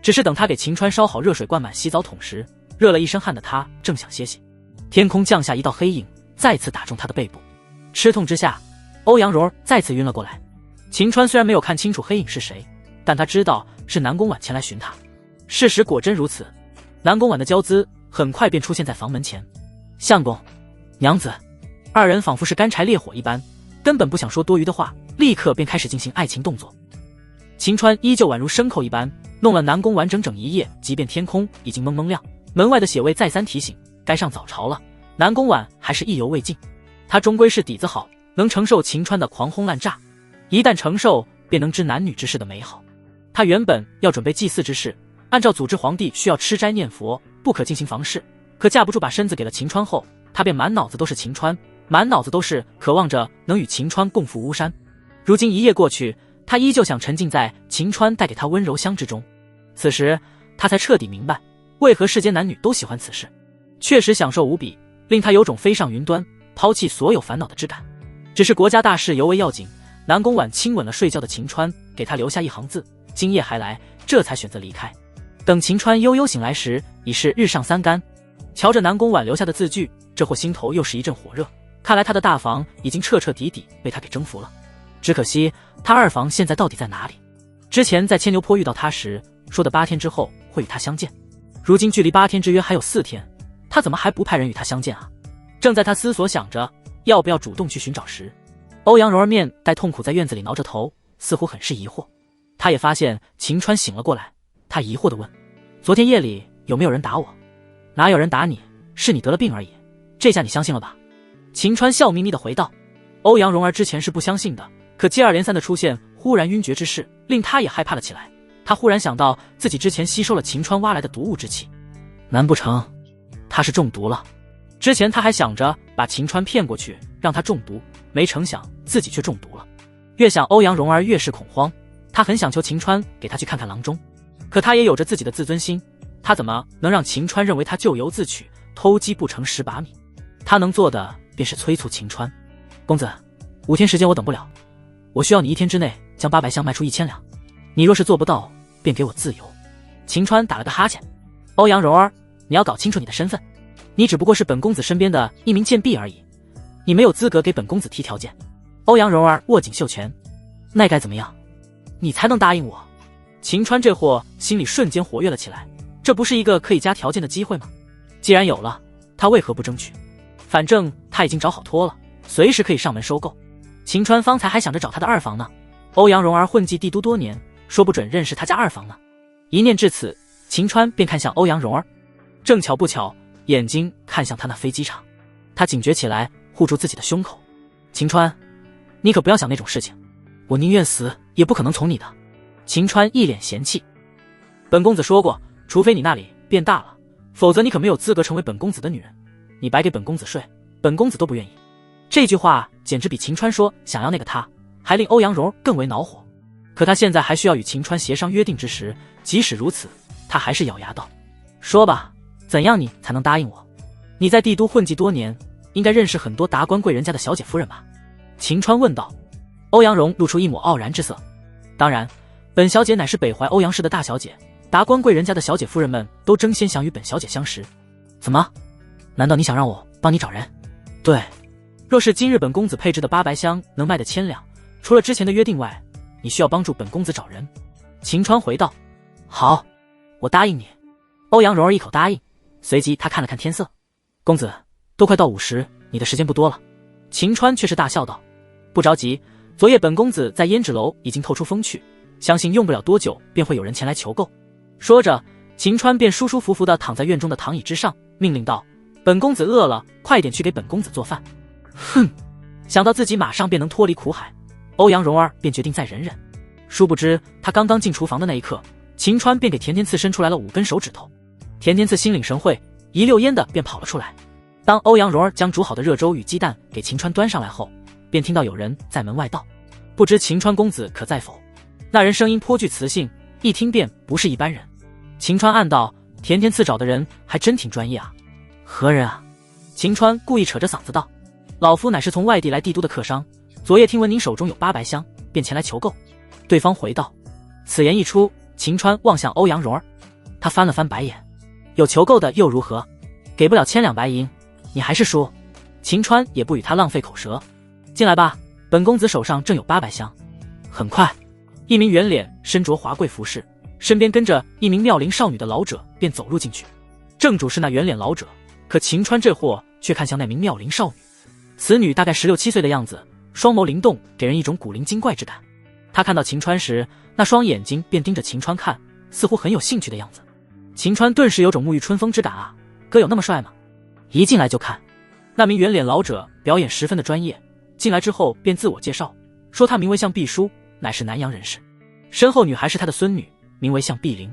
只是等他给秦川烧好热水灌满洗澡桶时，热了一身汗的他正想歇息，天空降下一道黑影，再次打中他的背部。吃痛之下，欧阳蓉儿再次晕了过来。秦川虽然没有看清楚黑影是谁，但他知道是南宫婉前来寻他。事实果真如此，南宫婉的娇姿很快便出现在房门前。相公，娘子，二人仿佛是干柴烈火一般，根本不想说多余的话，立刻便开始进行爱情动作。秦川依旧宛如牲口一般，弄了南宫婉整整一夜，即便天空已经蒙蒙亮，门外的血卫再三提醒该上早朝了，南宫婉还是意犹未尽。他终归是底子好，能承受秦川的狂轰滥炸，一旦承受，便能知男女之事的美好。他原本要准备祭祀之事，按照祖制，皇帝需要吃斋念佛，不可进行房事，可架不住把身子给了秦川后，他便满脑子都是秦川，满脑子都是渴望着能与秦川共赴巫山。如今一夜过去，他依旧想沉浸在秦川带给他温柔乡之中。此时他才彻底明白，为何世间男女都喜欢此事，确实享受无比，令他有种飞上云端，抛弃所有烦恼的之感。只是国家大事尤为要紧，南宫婉亲吻了睡觉的秦川，给他留下一行字：今夜还来，这才选择离开。等秦川悠悠醒来时，已是日上3竿。瞧着南宫婉留下的字句，这货心头又是一阵火热，看来他的大房已经彻彻底底被他给征服了。只可惜他二房现在到底在哪里？之前在牵牛坡遇到他时说的8天之后会与他相见，如今距离8天之约还有4天，他怎么还不派人与他相见啊？正在他思索想着要不要主动去寻找时，欧阳柔儿面带痛苦在院子里挠着头，似乎很是疑惑。他也发现秦川醒了过来，他疑惑地问：昨天夜里有没有人打我？哪有人打你，是你得了病而已，这下你相信了吧？秦川笑眯眯地回道。欧阳蓉儿之前是不相信的，可接二连三的出现忽然晕厥之事，令他也害怕了起来。他忽然想到自己之前吸收了秦川挖来的毒物之气，难不成他是中毒了。之前他还想着把秦川骗过去让他中毒，没成想自己却中毒了。越想欧阳蓉儿越是恐慌，他很想求秦川给他去看看郎中，可他也有着自己的自尊心，他怎么能让秦川认为他咎由自取，偷鸡不成蚀把米？他能做的便是催促秦川。公子，5天时间我等不了，我需要你1天之内将800箱卖出1000两，你若是做不到，便给我自由。秦川打了个哈欠。欧阳蓉儿，你要搞清楚你的身份，你只不过是本公子身边的一名贱婢而已，你没有资格给本公子提条件。欧阳蓉儿握紧袖拳，那该怎么样你才能答应我？秦川这货心里瞬间活跃了起来，这不是一个可以加条件的机会吗？既然有了，他为何不争取？反正他已经找好托了，随时可以上门收购。秦川方才还想着找他的二房呢，欧阳蓉儿混迹帝都多年，说不准认识他家二房呢。一念至此，秦川便看向欧阳蓉儿，正巧不巧，眼睛看向他那飞机场。他警觉起来，护住自己的胸口。秦川，你可不要想那种事情，我宁愿死也不可能从你的。秦川一脸嫌弃。本公子说过，除非你那里变大了，否则你可没有资格成为本公子的女人。你白给本公子睡，本公子都不愿意。这句话简直比秦川说想要那个他还令欧阳蓉更为恼火。可他现在还需要与秦川协商约定之时，即使如此，他还是咬牙道：说吧，怎样你才能答应我？你在帝都混迹多年，应该认识很多达官贵人家的小姐夫人吧？秦川问道。欧阳蓉露出一抹傲然之色。当然，本小姐乃是北淮欧阳氏的大小姐，达官贵人家的小姐夫人们都争先想与本小姐相识。怎么？难道你想让我帮你找人？对，若是今日本公子配置的800箱能卖的1000两，除了之前的约定外，你需要帮助本公子找人。秦川回道：好，我答应你。欧阳蓉儿一口答应，随即他看了看天色，公子，都快到午时，你的时间不多了。秦川却是大笑道：不着急，昨夜本公子在胭脂楼已经透出风趣，相信用不了多久便会有人前来求购。说着，秦川便舒舒服服地躺在院中的躺椅之上，命令道：本公子饿了，快点去给本公子做饭。哼，想到自己马上便能脱离苦海，欧阳蓉儿便决定再忍忍。殊不知他刚刚进厨房的那一刻，秦川便给甜甜刺伸出来了5根手指头。甜甜刺心领神会，一溜烟的便跑了出来。当欧阳蓉儿将煮好的热粥与鸡蛋给秦川端上来后，便听到有人在门外道：不知秦川公子可在否？那人声音颇具磁性，一听便不是一般人。秦川暗道：甜甜刺找的人还真挺专业啊。何人啊？秦川故意扯着嗓子道：老夫乃是从外地来帝都的客商，昨夜听闻您手中有800箱，便前来求购。对方回道。此言一出，秦川望向欧阳蓉儿，他翻了翻白眼，有求购的又如何？给不了1000两白银，你还是输。秦川也不与他浪费口舌，进来吧，本公子手上正有800箱。很快，一名圆脸身着华贵服饰，身边跟着一名妙龄少女的老者便走入进去。正主是那圆脸老者，可秦川这货却看向那名妙龄少女。此女大概16、17岁的样子，双眸灵动，给人一种古灵精怪之感。他看到秦川时，那双眼睛便盯着秦川看，似乎很有兴趣的样子。秦川顿时有种沐浴春风之感啊，哥有那么帅吗？一进来就看。那名圆脸老者表演十分的专业，进来之后便自我介绍，说他名为向碧书，乃是南阳人士，身后女还是他的孙女，名为向碧玲。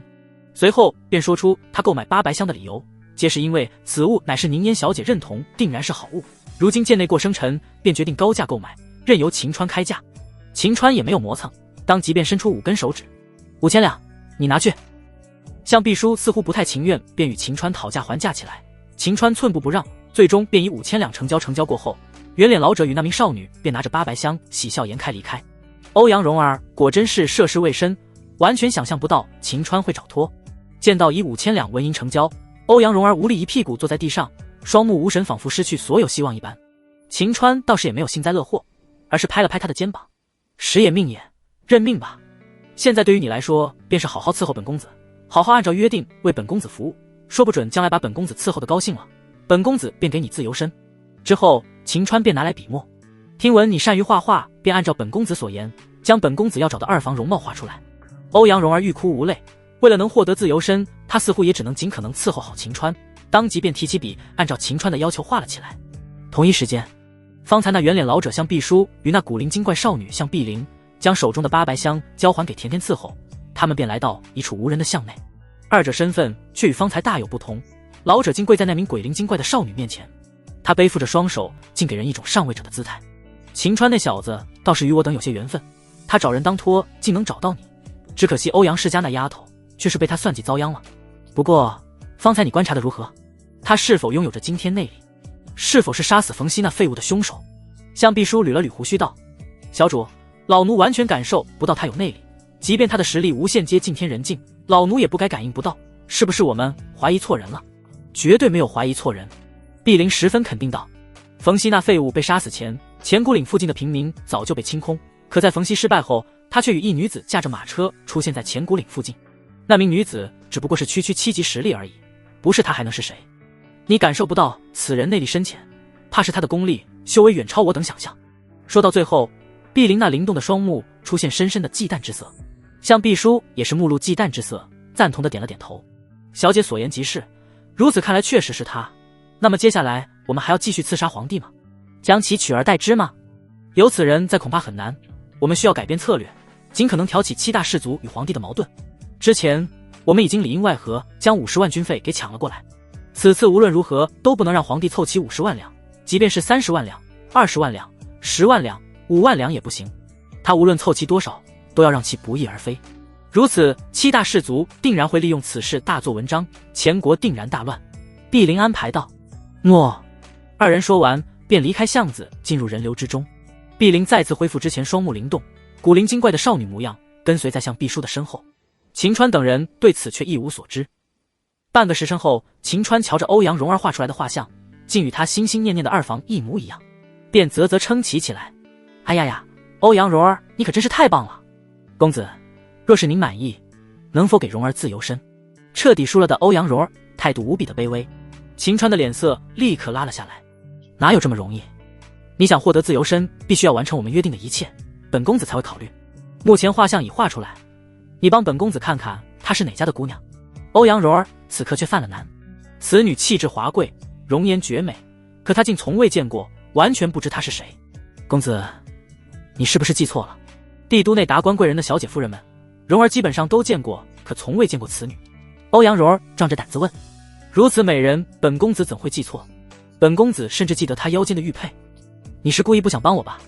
随后便说出他购买800箱的理由，皆是因为此物乃是宁烟小姐认同定然是好物，如今贱内过生辰，便决定高价购买，任由秦川开价。秦川也没有磨蹭，当即便伸出5根手指，5000两，你拿去。向碧书似乎不太情愿，便与秦川讨价还价起来。秦川寸步不让，最终便以5000两成交。成交过后，圆脸老者与那名少女便拿着800箱喜笑颜开离开。欧阳蓉儿果真是涉世未深，完全想象不到秦川会找脱。见到以5000两纹银成交，欧阳蓉儿无力一屁股坐在地上，双目无神，仿佛失去所有希望一般。秦川倒是也没有幸灾乐祸，而是拍了拍他的肩膀：时也命也，认命吧。现在对于你来说，便是好好伺候本公子，好好按照约定为本公子服务，说不准将来把本公子伺候的高兴了，本公子便给你自由身。之后秦川便拿来笔墨，听闻你善于画画，便按照本公子所言，将本公子要找的二房容貌画出来。欧阳蓉儿欲哭无泪，为了能获得自由身，她似乎也只能尽可能伺候好秦川，当即便提起笔，按照秦川的要求画了起来。同一时间，方才那圆脸老者向碧书与那古灵精怪少女向碧玲将手中的800箱交还给甜甜伺候，他们便来到一处无人的巷内。二者身份却与方才大有不同。老者竟跪在那名鬼灵精怪的少女面前，他背负着双手，竟给人一种上位者的姿态。秦川那小子倒是与我等有些缘分，他找人当托竟能找到你，只可惜欧阳世家那丫头却是被他算计遭殃了。不过方才你观察的如何？他是否拥有着惊天内力？是否是杀死冯熙那废物的凶手？向毕叔捋了捋胡须道：小主，老奴完全感受不到他有内力，即便他的实力无限接近天人境，老奴也不该感应不到。是不是我们怀疑错人了？绝对没有怀疑错人。碧灵十分肯定道：冯熙那废物被杀死前，钱谷岭附近的平民早就被清空，可在冯熙失败后，他却与一女子驾着马车出现在钱谷岭附近。那名女子只不过是区7级实力而已，不是他还能是谁？你感受不到此人内力深浅，怕是他的功力修为远超我等想象。说到最后，碧灵那灵动的双目出现深深的忌惮之色，向毕叔也是目露忌惮之色，赞同的点了点头。小姐所言极是，如此看来确实是他。那么接下来我们还要继续刺杀皇帝吗？将其取而代之吗？有此人在恐怕很难，我们需要改变策略，尽可能挑起7大氏族与皇帝的矛盾。之前我们已经里应外合将50万军费给抢了过来，此次无论如何都不能让皇帝凑齐50万两，即便是30万两、20万两、10万两、5万两也不行，他无论凑齐多少都要让其不翼而飞。如此7大氏族定然会利用此事大做文章，前国定然大乱。碧灵安排道：诺。二人说完便离开巷子，进入人流之中。碧灵再次恢复之前双目灵动、古灵精怪的少女模样，跟随在向毕叔的身后。秦川等人对此却一无所知。半个时辰后，秦川瞧着欧阳蓉儿画出来的画像，竟与他心心念念的二房一模一样，便啧啧称奇起来。哎呀呀，欧阳蓉儿，你可真是太棒了！公子，若是您满意，能否给蓉儿自由身？彻底输了的欧阳蓉儿态度无比的卑微。秦川的脸色立刻拉了下来。哪有这么容易？你想获得自由身，必须要完成我们约定的一切，本公子才会考虑。目前画像已画出来，你帮本公子看看她是哪家的姑娘。欧阳蓉儿此刻却犯了难。此女气质华贵，容颜绝美，可他竟从未见过，完全不知她是谁。公子，你是不是记错了？帝都内达官贵人的小姐夫人们，蓉儿基本上都见过，可从未见过此女。欧阳蓉儿壮着胆子问。如此美人，本公子怎会记错？本公子甚至记得她腰间的玉佩。你是故意不想帮我吧？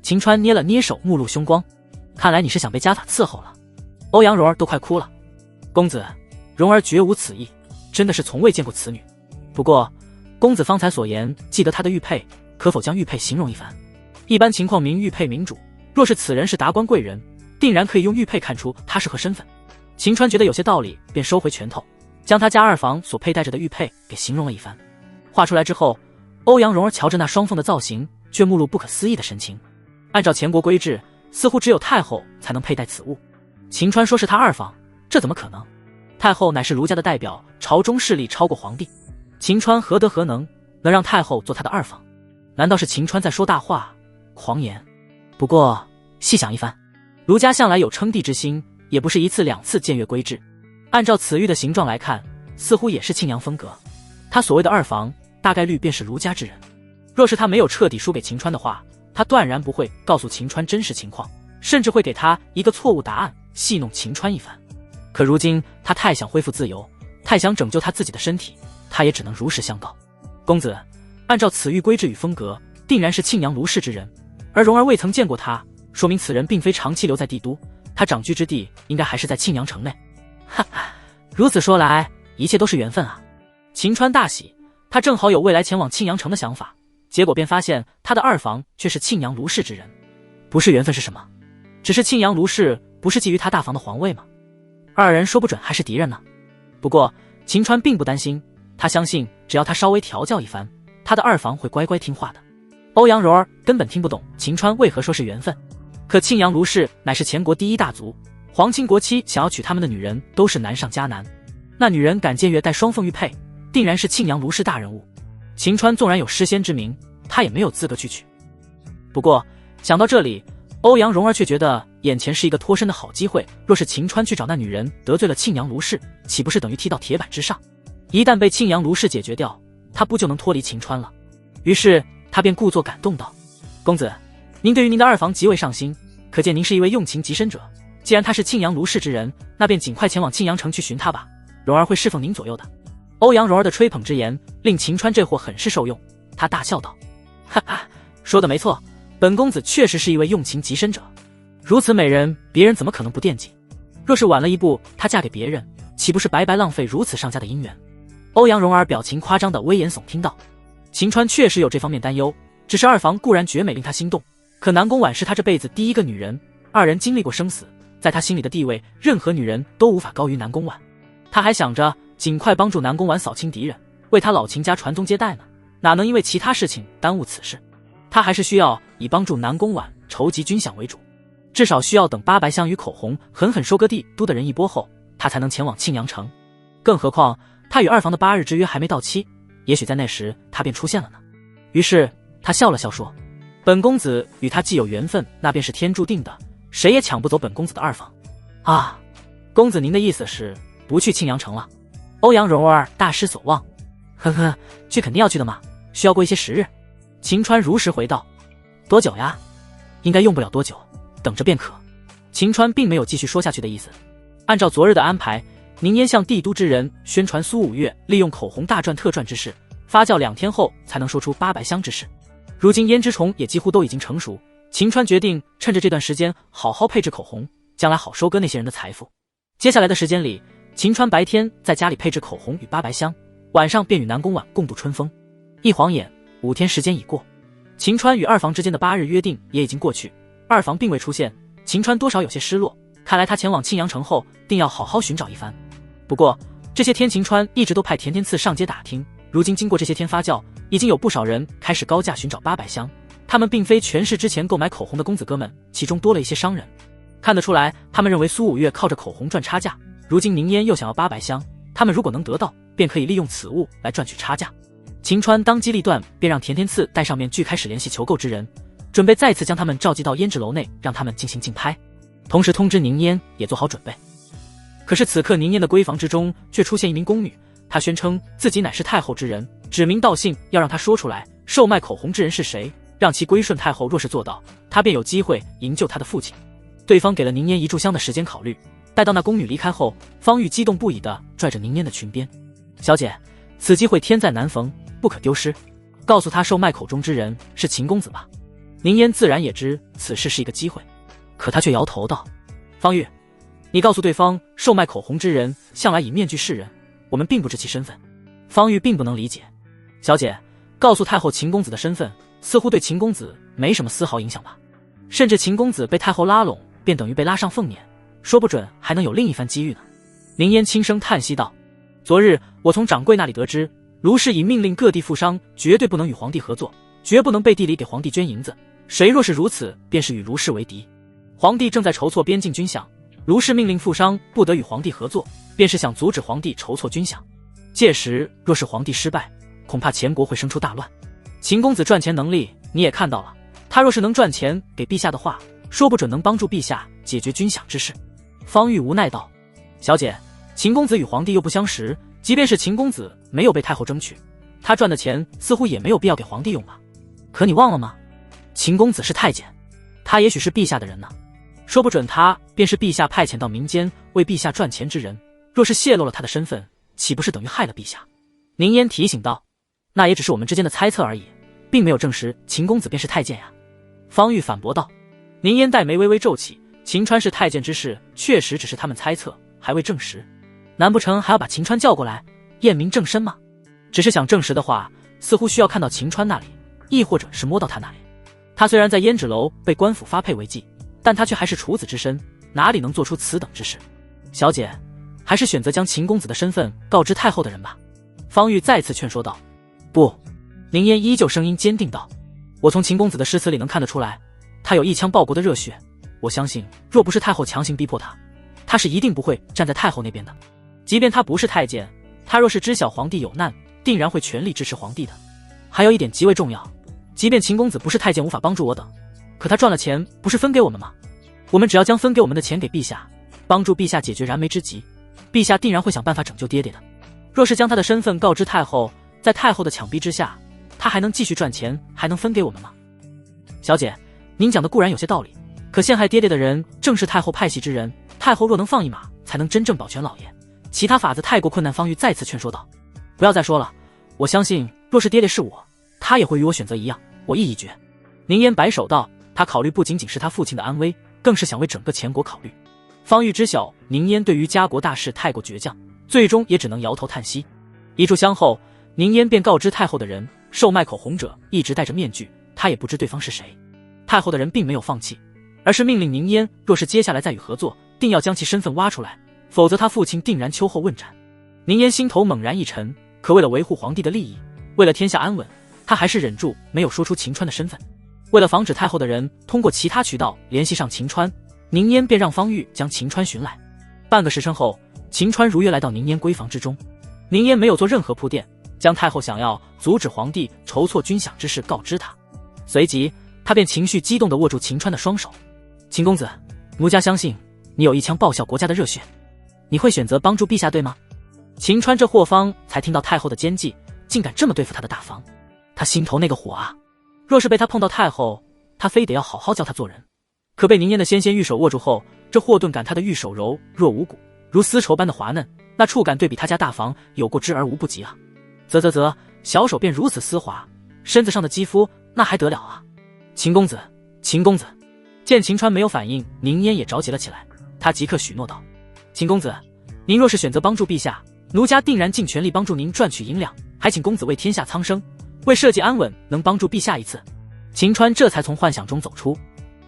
秦川捏了捏手，目露凶光。看来你是想被家法伺候了。欧阳蓉儿都快哭了。公子，蓉儿绝无此意，真的是从未见过此女。不过公子方才所言，记得她的玉佩，可否将玉佩形容一番？一般情况名玉佩明主，若是此人是达官贵人，定然可以用玉佩看出他是何身份。秦川觉得有些道理，便收回拳头，将他家二房所佩戴着的玉佩给形容了一番。画出来之后，欧阳蓉儿瞧着那双凤的造型，却目露不可思议的神情。按照前国规制，似乎只有太后才能佩戴此物。秦川说是他二房，这怎么可能？太后乃是儒家的代表，朝中势力超过皇帝。秦川何德何能让太后做他的二房？难道是秦川在说大话、狂言？不过细想一番，儒家向来有称帝之心，也不是1次2次僭越规制。按照此玉的形状来看，似乎也是庆阳风格。他所谓的二房，大概率便是儒家之人。若是他没有彻底输给秦川的话，他断然不会告诉秦川真实情况，甚至会给他一个错误答案，戏弄秦川一番。可如今他太想恢复自由，太想拯救他自己的身体，他也只能如实相告。公子，按照此玉规制与风格，定然是庆阳卢氏之人，而蓉儿未曾见过他，说明此人并非长期留在帝都，他长居之地应该还是在庆阳城内。哈哈，如此说来，一切都是缘分啊！秦川大喜，他正好有未来前往庆阳城的想法，结果便发现他的二房却是庆阳卢氏之人。不是缘分是什么？只是庆阳卢氏不是觊觎他大房的皇位吗？二人说不准还是敌人呢。不过秦川并不担心，他相信只要他稍微调教一番，他的二房会乖乖听话的。欧阳蓉儿根本听不懂秦川为何说是缘分，可庆阳卢氏乃是前国第一大族，皇亲国戚想要娶他们的女人都是难上加难，那女人敢僭越带双凤玉佩，定然是庆阳卢氏大人物。秦川纵然有诗仙之名，他也没有资格去娶。不过想到这里，欧阳蓉儿却觉得眼前是一个脱身的好机会，若是秦川去找那女人得罪了庆阳卢氏，岂不是等于踢到铁板之上？一旦被庆阳卢氏解决掉，他不就能脱离秦川了？于是他便故作感动道：公子，您对于您的二房极为上心，可见您是一位用情极深者。既然他是庆阳卢氏之人，那便尽快前往庆阳城去寻他吧，蓉儿会侍奉您左右的。欧阳蓉儿的吹捧之言令秦川这货很是受用，他大笑道：“哈哈，说的没错，本公子确实是一位用情极深者。如此美人，别人怎么可能不惦记？若是晚了一步，她嫁给别人，岂不是白白浪费如此上佳的姻缘？”欧阳蓉儿表情夸张的危言耸听道。秦川确实有这方面担忧，只是二房固然绝美令他心动，可南宫婉是他这辈子第一个女人，二人经历过生死，在他心里的地位，任何女人都无法高于南宫婉。他还想着尽快帮助南宫婉扫清敌人，为他老秦家传宗接代呢，哪能因为其他事情耽误此事？他还是需要以帮助南宫婉筹集军饷为主，至少需要等八百香与口红狠狠收割帝都的人一波后，他才能前往庆阳城。更何况他与二房的8日之约还没到期，也许在那时他便出现了呢。于是他笑了笑说：“本公子与他既有缘分，那便是天注定的，谁也抢不走本公子的二房。”啊，公子您的意思是不去庆阳城了？欧阳蓉儿大失所望。呵呵，去肯定要去的嘛，需要过一些时日。秦川如实回道。多久呀？应该用不了多久，等着便可。秦川并没有继续说下去的意思。按照昨日的安排，宁烟向帝都之人宣传苏五月利用口红大赚特赚之事，发酵2天后才能说出800香之事。如今胭脂虫也几乎都已经成熟，秦川决定趁着这段时间好好配置口红，将来好收割那些人的财富。接下来的时间里，秦川白天在家里配置口红与800香，晚上便与南宫婉共度春风。一晃眼5天时间已过，秦川与二房之间的8日约定也已经过去，二房并未出现，秦川多少有些失落，看来他前往庆阳城后定要好好寻找一番。不过这些天秦川一直都派甜甜刺上街打听，如今经过这些天发酵，已经有不少人开始高价寻找800香，他们并非全是之前购买口红的公子哥们，其中多了一些商人。看得出来，他们认为苏五月靠着口红赚差价，如今宁烟又想要800香，他们如果能得到，便可以利用此物来赚取差价。秦川当机立断，便让甜甜刺带上面具开始联系求购之人，准备再次将他们召集到胭脂楼内，让他们进行竞拍，同时通知宁烟也做好准备。可是此刻宁烟的闺房之中却出现一名宫女，她宣称自己乃是太后之人，指名道姓要让她说出来售卖口红之人是谁，让其归顺太后。若是做到，她便有机会营救她的父亲。对方给了宁烟1炷香的时间考虑，待到那宫女离开后，方玉激动不已地拽着宁烟的裙边：“小姐，此机会天在难逢，不可丢失，告诉她售卖口中之人是秦公子吧。”宁烟自然也知此事是一个机会，可她却摇头道：“方玉，你告诉对方售卖口红之人向来以面具示人，我们并不知其身份。”方玉并不能理解：“小姐，告诉太后秦公子的身份，似乎对秦公子没什么丝毫影响吧？甚至秦公子被太后拉拢，便等于被拉上凤辇，说不准还能有另一番机遇呢。”宁烟轻声叹息道：“昨日我从掌柜那里得知，卢氏已命令各地富商绝对不能与皇帝合作，绝不能背地里给皇帝捐银子，谁若是如此，便是与卢氏为敌。皇帝正在筹措边境军饷，卢氏命令富商不得与皇帝合作，便是想阻止皇帝筹措军饷。届时若是皇帝失败，恐怕前国会生出大乱。秦公子赚钱能力你也看到了，他若是能赚钱给陛下的话，说不准能帮助陛下解决军饷之事。”方玉无奈道：“小姐，秦公子与皇帝又不相识，即便是秦公子没有被太后争取，他赚的钱似乎也没有必要给皇帝用吧？可你忘了吗？秦公子是太监，他也许是陛下的人呢，说不准他便是陛下派遣到民间为陛下赚钱之人，若是泄露了他的身份，岂不是等于害了陛下？”宁烟提醒道：“那也只是我们之间的猜测而已，并没有证实秦公子便是太监呀。”方玉反驳道。宁烟黛眉微微皱起，秦川是太监之事确实只是他们猜测，还未证实，难不成还要把秦川叫过来验明正身吗？只是想证实的话，似乎需要看到秦川那里，亦或者是摸到他那里。他虽然在胭脂楼被官府发配为妓，但他却还是处子之身，哪里能做出此等之事？小姐，还是选择将秦公子的身份告知太后的人吧。方玉再次劝说道。不，宁烟依旧声音坚定道：“我从秦公子的诗词里能看得出来，他有一腔报国的热血，我相信若不是太后强行逼迫他，他是一定不会站在太后那边的。即便他不是太监，他若是知晓皇帝有难，定然会全力支持皇帝的。还有一点极为重要，即便秦公子不是太监无法帮助我等，可他赚了钱不是分给我们吗？我们只要将分给我们的钱给陛下，帮助陛下解决燃眉之急，陛下定然会想办法拯救爹爹的。若是将他的身份告知太后，在太后的强逼之下，他还能继续赚钱，还能分给我们吗？小姐，您讲的固然有些道理，可陷害爹爹的人正是太后派系之人，太后若能放一马，才能真正保全老爷，其他法子太过困难。”方玉再次劝说道。不要再说了，我相信若是爹爹是我，他也会与我选择一样，我意已决。宁烟摆手道，他考虑不仅仅是他父亲的安危，更是想为整个前国考虑。方玉知晓宁烟对于家国大事太过倔强，最终也只能摇头叹息。一炷香后，宁烟便告知太后的人，售卖口红者一直戴着面具，他也不知对方是谁。太后的人并没有放弃，而是命令宁烟若是接下来再与合作，定要将其身份挖出来，否则他父亲定然秋后问斩。宁烟心头猛然一沉，可为了维护皇帝的利益，为了天下安稳，他还是忍住没有说出秦川的身份。为了防止太后的人通过其他渠道联系上秦川，宁烟便让方玉将秦川寻来。半个时辰后，秦川如约来到宁烟闺房之中。宁烟没有做任何铺垫，将太后想要阻止皇帝筹措军饷之事告知他。随即他便情绪激动地握住秦川的双手。秦公子，奴家相信你有一腔报效国家的热血，你会选择帮助陛下对吗？秦川这霍方才听到太后的奸计，竟敢这么对付他的大房，他心头那个火啊！若是被他碰到太后，他非得要好好教他做人。可被宁烟的纤纤玉手握住后，这霍顿感他的玉手柔若无骨，如丝绸般的滑嫩，那触感对比他家大房有过之而无不及啊！啧，小手便如此丝滑，身子上的肌肤那还得了啊！秦公子，秦公子！见秦川没有反应，宁烟也着急了起来，他即刻许诺道：秦公子，您若是选择帮助陛下，奴家定然尽全力帮助您赚取银两，还请公子为天下苍生，为社稷安稳能帮助陛下一次。秦川这才从幻想中走出，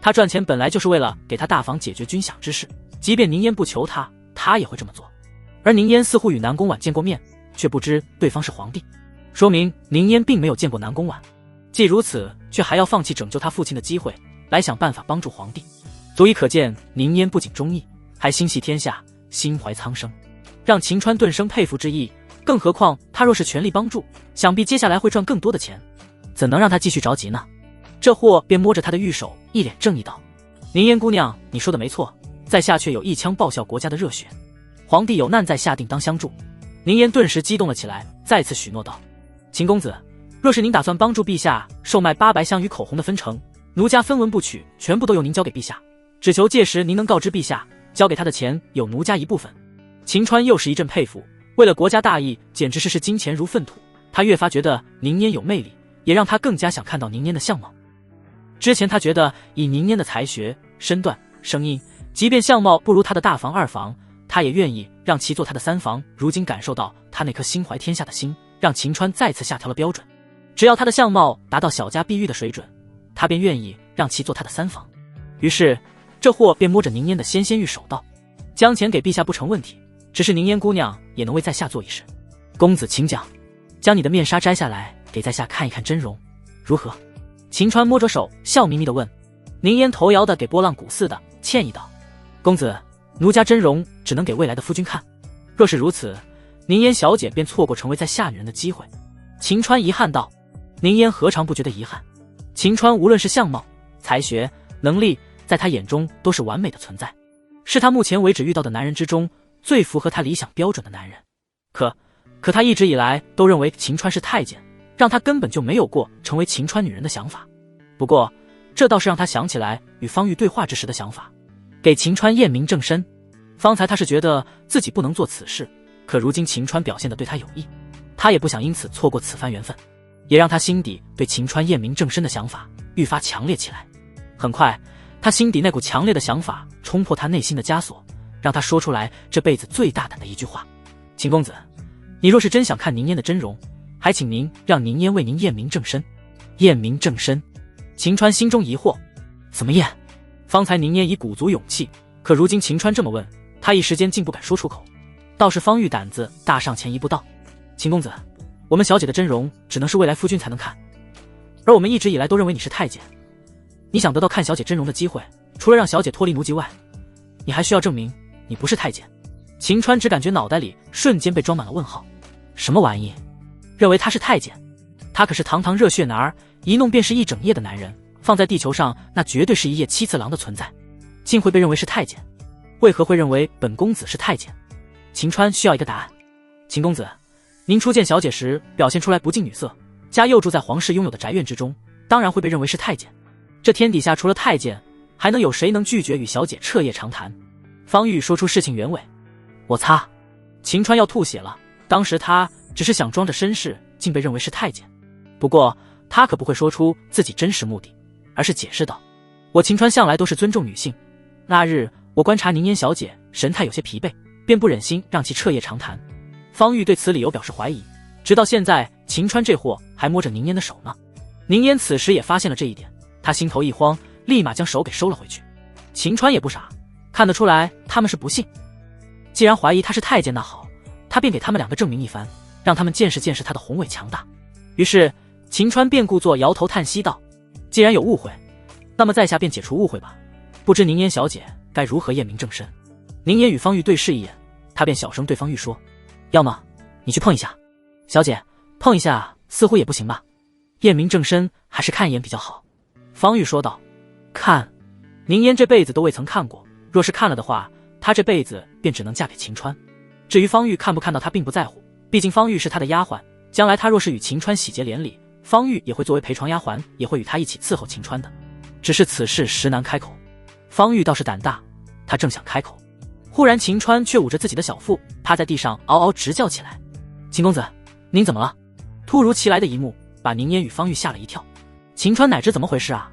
他赚钱本来就是为了给他大房解决军饷之事，即便宁烟不求他，他也会这么做。而宁烟似乎与南宫婉见过面，却不知对方是皇帝，说明宁烟并没有见过南宫婉。既如此，却还要放弃拯救他父亲的机会，来想办法帮助皇帝，足以可见宁烟不仅忠义，还心系天下，心怀苍生，让秦川顿生佩服之意。更何况他若是全力帮助，想必接下来会赚更多的钱，怎能让他继续着急呢？这货便摸着他的玉手，一脸正义道：宁烟姑娘，你说的没错，在下却有一腔报效国家的热血，皇帝有难在下，定当相助。宁烟顿时激动了起来，再次许诺道：秦公子，若是您打算帮助陛下售卖800香与口红的分成，奴家分文不取，全部都由您交给陛下，只求届时您能告知陛下，交给他的钱有奴家一部分。秦川又是一阵佩服，为了国家大义，简直是视金钱如粪土。他越发觉得宁烟有魅力，也让他更加想看到宁烟的相貌。之前他觉得以宁烟的才学、身段、声音，即便相貌不如他的大房二房，他也愿意让其做他的三房。如今感受到他那颗心怀天下的心，让秦川再次下调了标准。只要他的相貌达到小家碧玉的水准，他便愿意让其做他的三房。于是这货便摸着宁烟的纤纤玉手道：将钱给陛下不成问题，只是宁烟姑娘也能为在下做一事。公子请讲，将你的面纱摘下来，给在下看一看真容，如何？秦川摸着手，笑眯眯地问。宁烟头摇得给拨浪鼓似的，歉意道：公子，奴家真容只能给未来的夫君看，若是如此，宁烟小姐便错过成为在下女人的机会。秦川遗憾道。宁烟何尝不觉得遗憾？秦川无论是相貌、才学、能力，在他眼中都是完美的存在，是他目前为止遇到的男人之中最符合他理想标准的男人。可他一直以来都认为秦川是太监，让他根本就没有过成为秦川女人的想法。不过这倒是让他想起来与方玉对话之时的想法，给秦川验明正身。方才他是觉得自己不能做此事，可如今秦川表现得对他有益，他也不想因此错过此番缘分，也让他心底对秦川验明正身的想法愈发强烈起来。很快，他心底那股强烈的想法冲破他内心的枷锁，让他说出来这辈子最大胆的一句话：秦公子，你若是真想看宁烟的真容，还请您让宁烟为您验明正身。验明正身？秦川心中疑惑，怎么验？方才宁烟已鼓足勇气，可如今秦川这么问，他一时间竟不敢说出口。倒是方玉胆子大上前一步道：秦公子，我们小姐的真容只能是未来夫君才能看，而我们一直以来都认为你是太监。你想得到看小姐真容的机会，除了让小姐脱离奴籍外，你还需要证明你不是太监。秦川只感觉脑袋里瞬间被装满了问号，什么玩意？认为他是太监？他可是堂堂热血男儿，一弄便是一整夜的男人，放在地球上那绝对是一夜七次郎的存在，竟会被认为是太监？为何会认为本公子是太监？秦川需要一个答案。秦公子，您初见小姐时表现出来不近女色，家又住在皇室拥有的宅院之中，当然会被认为是太监。这天底下除了太监，还能有谁能拒绝与小姐彻夜长谈？方玉说出事情原委。我擦！秦川要吐血了，当时他只是想装着绅士，竟被认为是太监。不过他可不会说出自己真实目的，而是解释道：我秦川向来都是尊重女性，那日我观察宁烟小姐神态有些疲惫，便不忍心让其彻夜长谈。方玉对此理由表示怀疑，直到现在秦川这货还摸着宁烟的手呢。宁烟此时也发现了这一点，他心头一慌，立马将手给收了回去。秦川也不傻，看得出来他们是不信。既然怀疑他是太监，那好，他便给他们两个证明一番，让他们见识见识他的宏伟强大。于是秦川便故作摇头叹息道：既然有误会，那么在下便解除误会吧，不知宁烟小姐该如何验明正身。宁烟与方玉对视一眼，他便小声对方玉说：要么你去碰一下。小姐，碰一下似乎也不行吧，验明正身还是看一眼比较好。方玉说道：看，宁烟这辈子都未曾看过，若是看了的话，她这辈子便只能嫁给秦川。至于方玉看不看到她并不在乎，毕竟方玉是她的丫鬟，将来她若是与秦川喜结连理，方玉也会作为陪床丫鬟，也会与她一起伺候秦川的。只是此事实难开口。方玉倒是胆大，他正想开口，忽然秦川却捂着自己的小腹，趴在地上嗷嗷直叫起来：秦公子，您怎么了？突如其来的一幕把宁烟与方玉吓了一跳。秦川乃知怎么回事啊，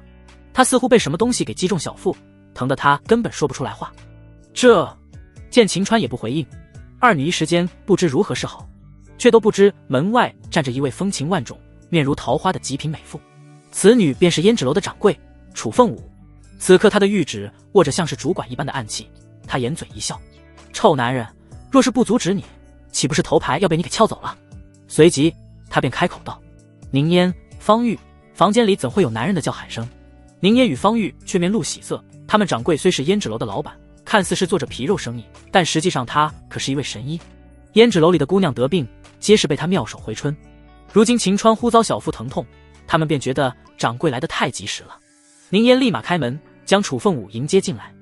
他似乎被什么东西给击中小腹，疼得他根本说不出来话。见秦川也不回应，二女一时间不知如何是好，却都不知门外站着一位风情万种、面如桃花的极品美妇，此女便是胭脂楼的掌柜楚凤舞。此刻她的玉指握着像是主管一般的暗器，她掩嘴一笑：臭男人，若是不阻止你，岂不是头牌要被你给撬走了？随即他便开口道：宁烟、方玉，房间里怎会有男人的叫喊声？宁烟与方玉却面露喜色，他们掌柜虽是胭脂楼的老板，看似是做着皮肉生意，但实际上他可是一位神医。胭脂楼里的姑娘得病，皆是被他妙手回春。如今秦川忽遭小腹疼痛，他们便觉得掌柜来得太及时了。宁烟立马开门，将楚凤舞迎接进来。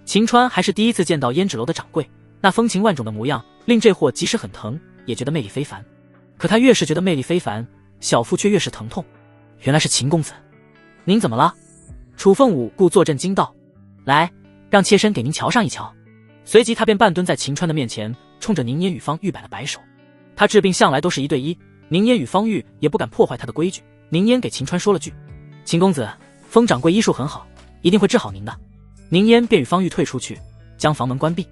秦川还是第一次见到胭脂楼的掌柜，那风情万种的模样令这货即使很疼，也觉得魅力非凡。可他越是觉得魅力非凡，小腹却越是疼痛。原来是秦公子，您怎么了？楚凤舞故作震惊道：来，让妾身给您瞧上一瞧。随即他便半蹲在秦川的面前，冲着宁烟与方玉摆了摆手。他治病向来都是一对一，宁烟与方玉也不敢破坏他的规矩。宁烟给秦川说了句：秦公子，风掌柜医术很好，一定会治好您的。宁烟便与方玉退出去，将房门关闭。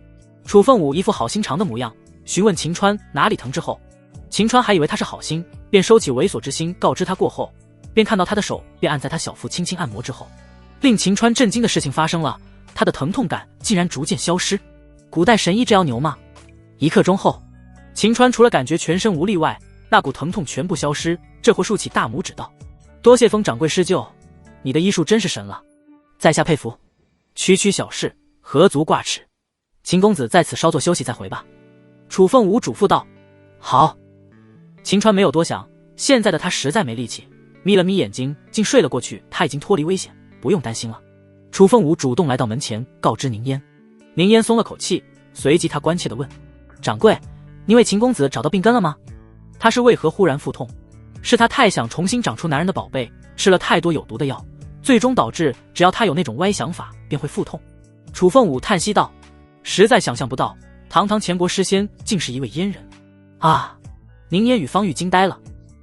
楚凤舞一副好心肠的模样，询问秦川哪里疼之后，秦川还以为他是好心，便收起猥琐之心，告知他过后，便看到他的手便按在他小腹轻轻按摩之后，令秦川震惊的事情发生了，他的疼痛感竟然逐渐消失。古代神医这样牛吗？一刻钟后，秦川除了感觉全身无力外，那股疼痛全部消失。这货竖起大拇指道：多谢风掌柜施救，你的医术真是神了，在下佩服。区区小事，何足挂齿，秦公子在此稍作休息再回吧。楚凤舞嘱咐道：好。秦川没有多想，现在的他实在没力气，眯了眯眼睛竟睡了过去。他已经脱离危险，不用担心了。楚凤舞主动来到门前告知宁烟。宁烟松了口气，随即他关切地问：掌柜，您为秦公子找到病根了吗？他是为何忽然腹痛？是他太想重新长出男人的宝贝，吃了太多有毒的药，最终导致只要他有那种歪想法便会腹痛。楚凤舞叹息道：实在想象不到，堂堂前国诗仙竟是一位阉人啊！宁烟与方玉惊呆了。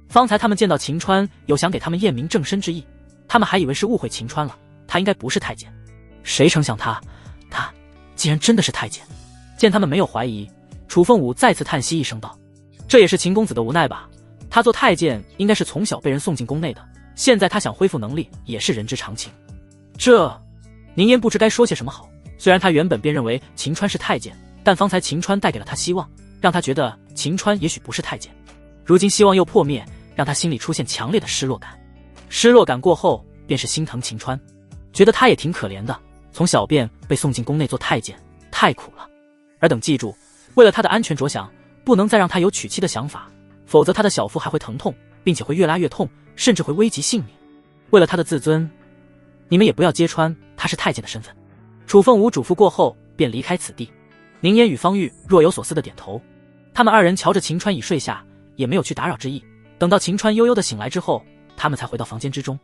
方才他们见到秦川有想给他们验明正身之意，他们还以为是误会秦川了，他应该不是太监。谁成想他竟然真的是太监。见他们没有怀疑，楚凤舞再次叹息一声道：这也是秦公子的无奈吧，他做太监应该是从小被人送进宫内的，现在他想恢复能力也是人之常情。宁烟不知该说些什么好，虽然他原本便认为秦川是太监，但方才秦川带给了他希望，让他觉得秦川也许不是太监。如今希望又破灭，让他心里出现强烈的失落感。失落感过后便是心疼秦川，觉得他也挺可怜的，从小便被送进宫内做太监，太苦了。而等记住，为了他的安全着想，不能再让他有娶妻的想法，否则他的小腹还会疼痛，并且会越拉越痛，甚至会危及性命。为了他的自尊，你们也不要揭穿他是太监的身份。楚凤舞嘱咐过后便离开此地。宁烟与方玉若有所思的点头，他们二人瞧着秦川已睡下，也没有去打扰之意。等到秦川悠悠的醒来之后，他们才回到房间之中。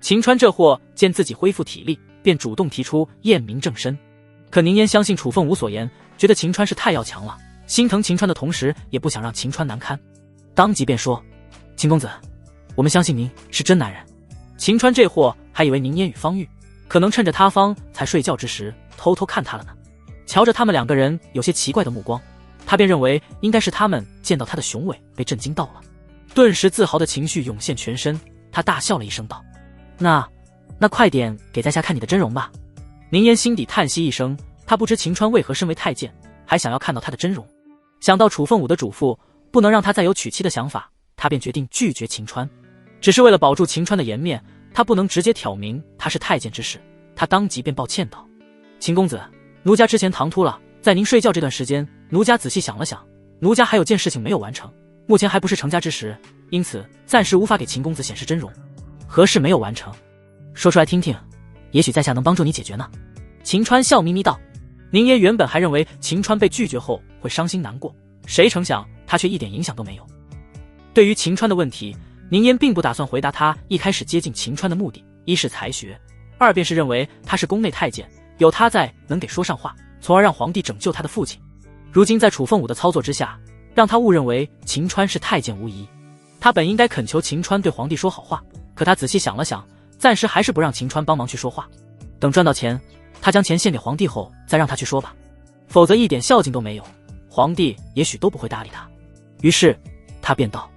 秦川这货见自己恢复体力，便主动提出验明正身。可宁烟相信楚凤舞所言，觉得秦川是太要强了，心疼秦川的同时，也不想让秦川难堪。当即便说：“秦公子，我们相信您是真男人。”秦川这货还以为宁烟与方玉可能趁着他方才睡觉之时偷偷看他了呢。瞧着他们两个人有些奇怪的目光，他便认为应该是他们见到他的雄伟被震惊到了，顿时自豪的情绪涌现全身。他大笑了一声道：“那快点给在下看你的真容吧。”宁烟心底叹息一声，他不知秦川为何身为太监还想要看到他的真容。想到楚凤舞的嘱咐不能让他再有娶妻的想法，他便决定拒绝秦川。只是为了保住秦川的颜面，他不能直接挑明他是太监之事。他当即便抱歉道：“秦公子，奴家之前唐突了，在您睡觉这段时间，奴家仔细想了想，奴家还有件事情没有完成，目前还不是成家之时，因此暂时无法给秦公子显示真容。何事没有完成？说出来听听，也许在下能帮助你解决呢。”秦川笑眯眯道。宁烟原本还认为秦川被拒绝后会伤心难过，谁成想他却一点影响都没有。对于秦川的问题，宁烟并不打算回答他一开始接近秦川的目的，一是才学，二便是认为他是宫内太监，有他在能给说上话，从而让皇帝拯救他的父亲。如今在楚凤舞的操作之下，让他误认为秦川是太监无疑。他本应该恳求秦川对皇帝说好话，可他仔细想了想，暂时还是不让秦川帮忙去说话，等赚到钱，他将钱献给皇帝后再让他去说吧，否则一点孝敬都没有，皇帝也许都不会搭理他。于是他便道：“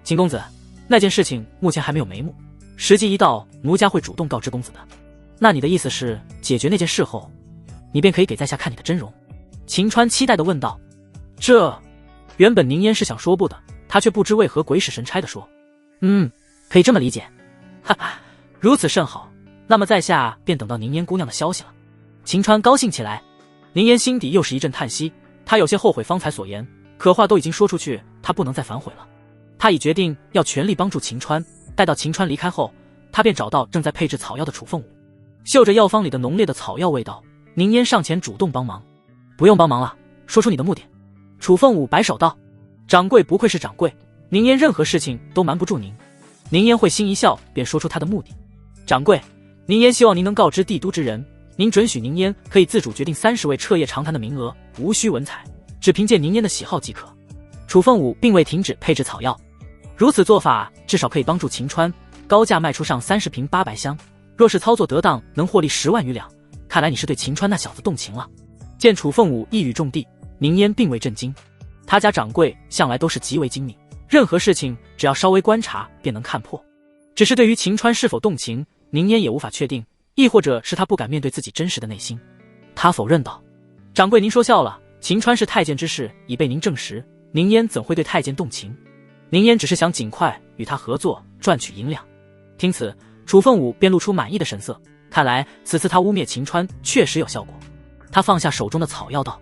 秦公子，那件事情目前还没有眉目，时机一到，奴家会主动告知公子的。那你的意思是，解决那件事后，你便可以给在下看你的真容？”秦川期待地问道。原本宁烟是想说不的，他却不知为何鬼使神差地说：“可以这么理解。”哈哈，如此甚好，那么在下便等到宁烟姑娘的消息了。秦川高兴起来。宁烟心底又是一阵叹息，他有些后悔方才所言，可话都已经说出去，他不能再反悔了。他已决定要全力帮助秦川。待到秦川离开后，他便找到正在配制草药的楚凤舞，嗅着药方里的浓烈的草药味道，宁烟上前主动帮忙。“不用帮忙了，说出你的目的。”楚凤舞摆手道：“掌柜不愧是掌柜，宁烟任何事情都瞒不住您。”宁烟会心一笑，便说出他的目的：“掌柜，宁烟希望您能告知帝都之人，您准许宁烟可以自主决定30位彻夜长谈的名额，无需文采，只凭借宁烟的喜好即可。”楚凤舞并未停止配制草药，如此做法至少可以帮助秦川高价卖出上30瓶800香，若是操作得当，能获利10万余两。看来你是对秦川那小子动情了。见楚凤舞一语中的，宁烟并未震惊。他家掌柜向来都是极为精明，任何事情只要稍微观察便能看破。只是对于秦川是否动情，宁烟也无法确定，亦或者是他不敢面对自己真实的内心。他否认道：“掌柜您说笑了，秦川是太监之事已被您证实，宁烟怎会对太监动情？宁烟只是想尽快与他合作，赚取银两。”听此，楚凤舞便露出满意的神色，看来此次他污蔑秦川确实有效果。他放下手中的草药道：“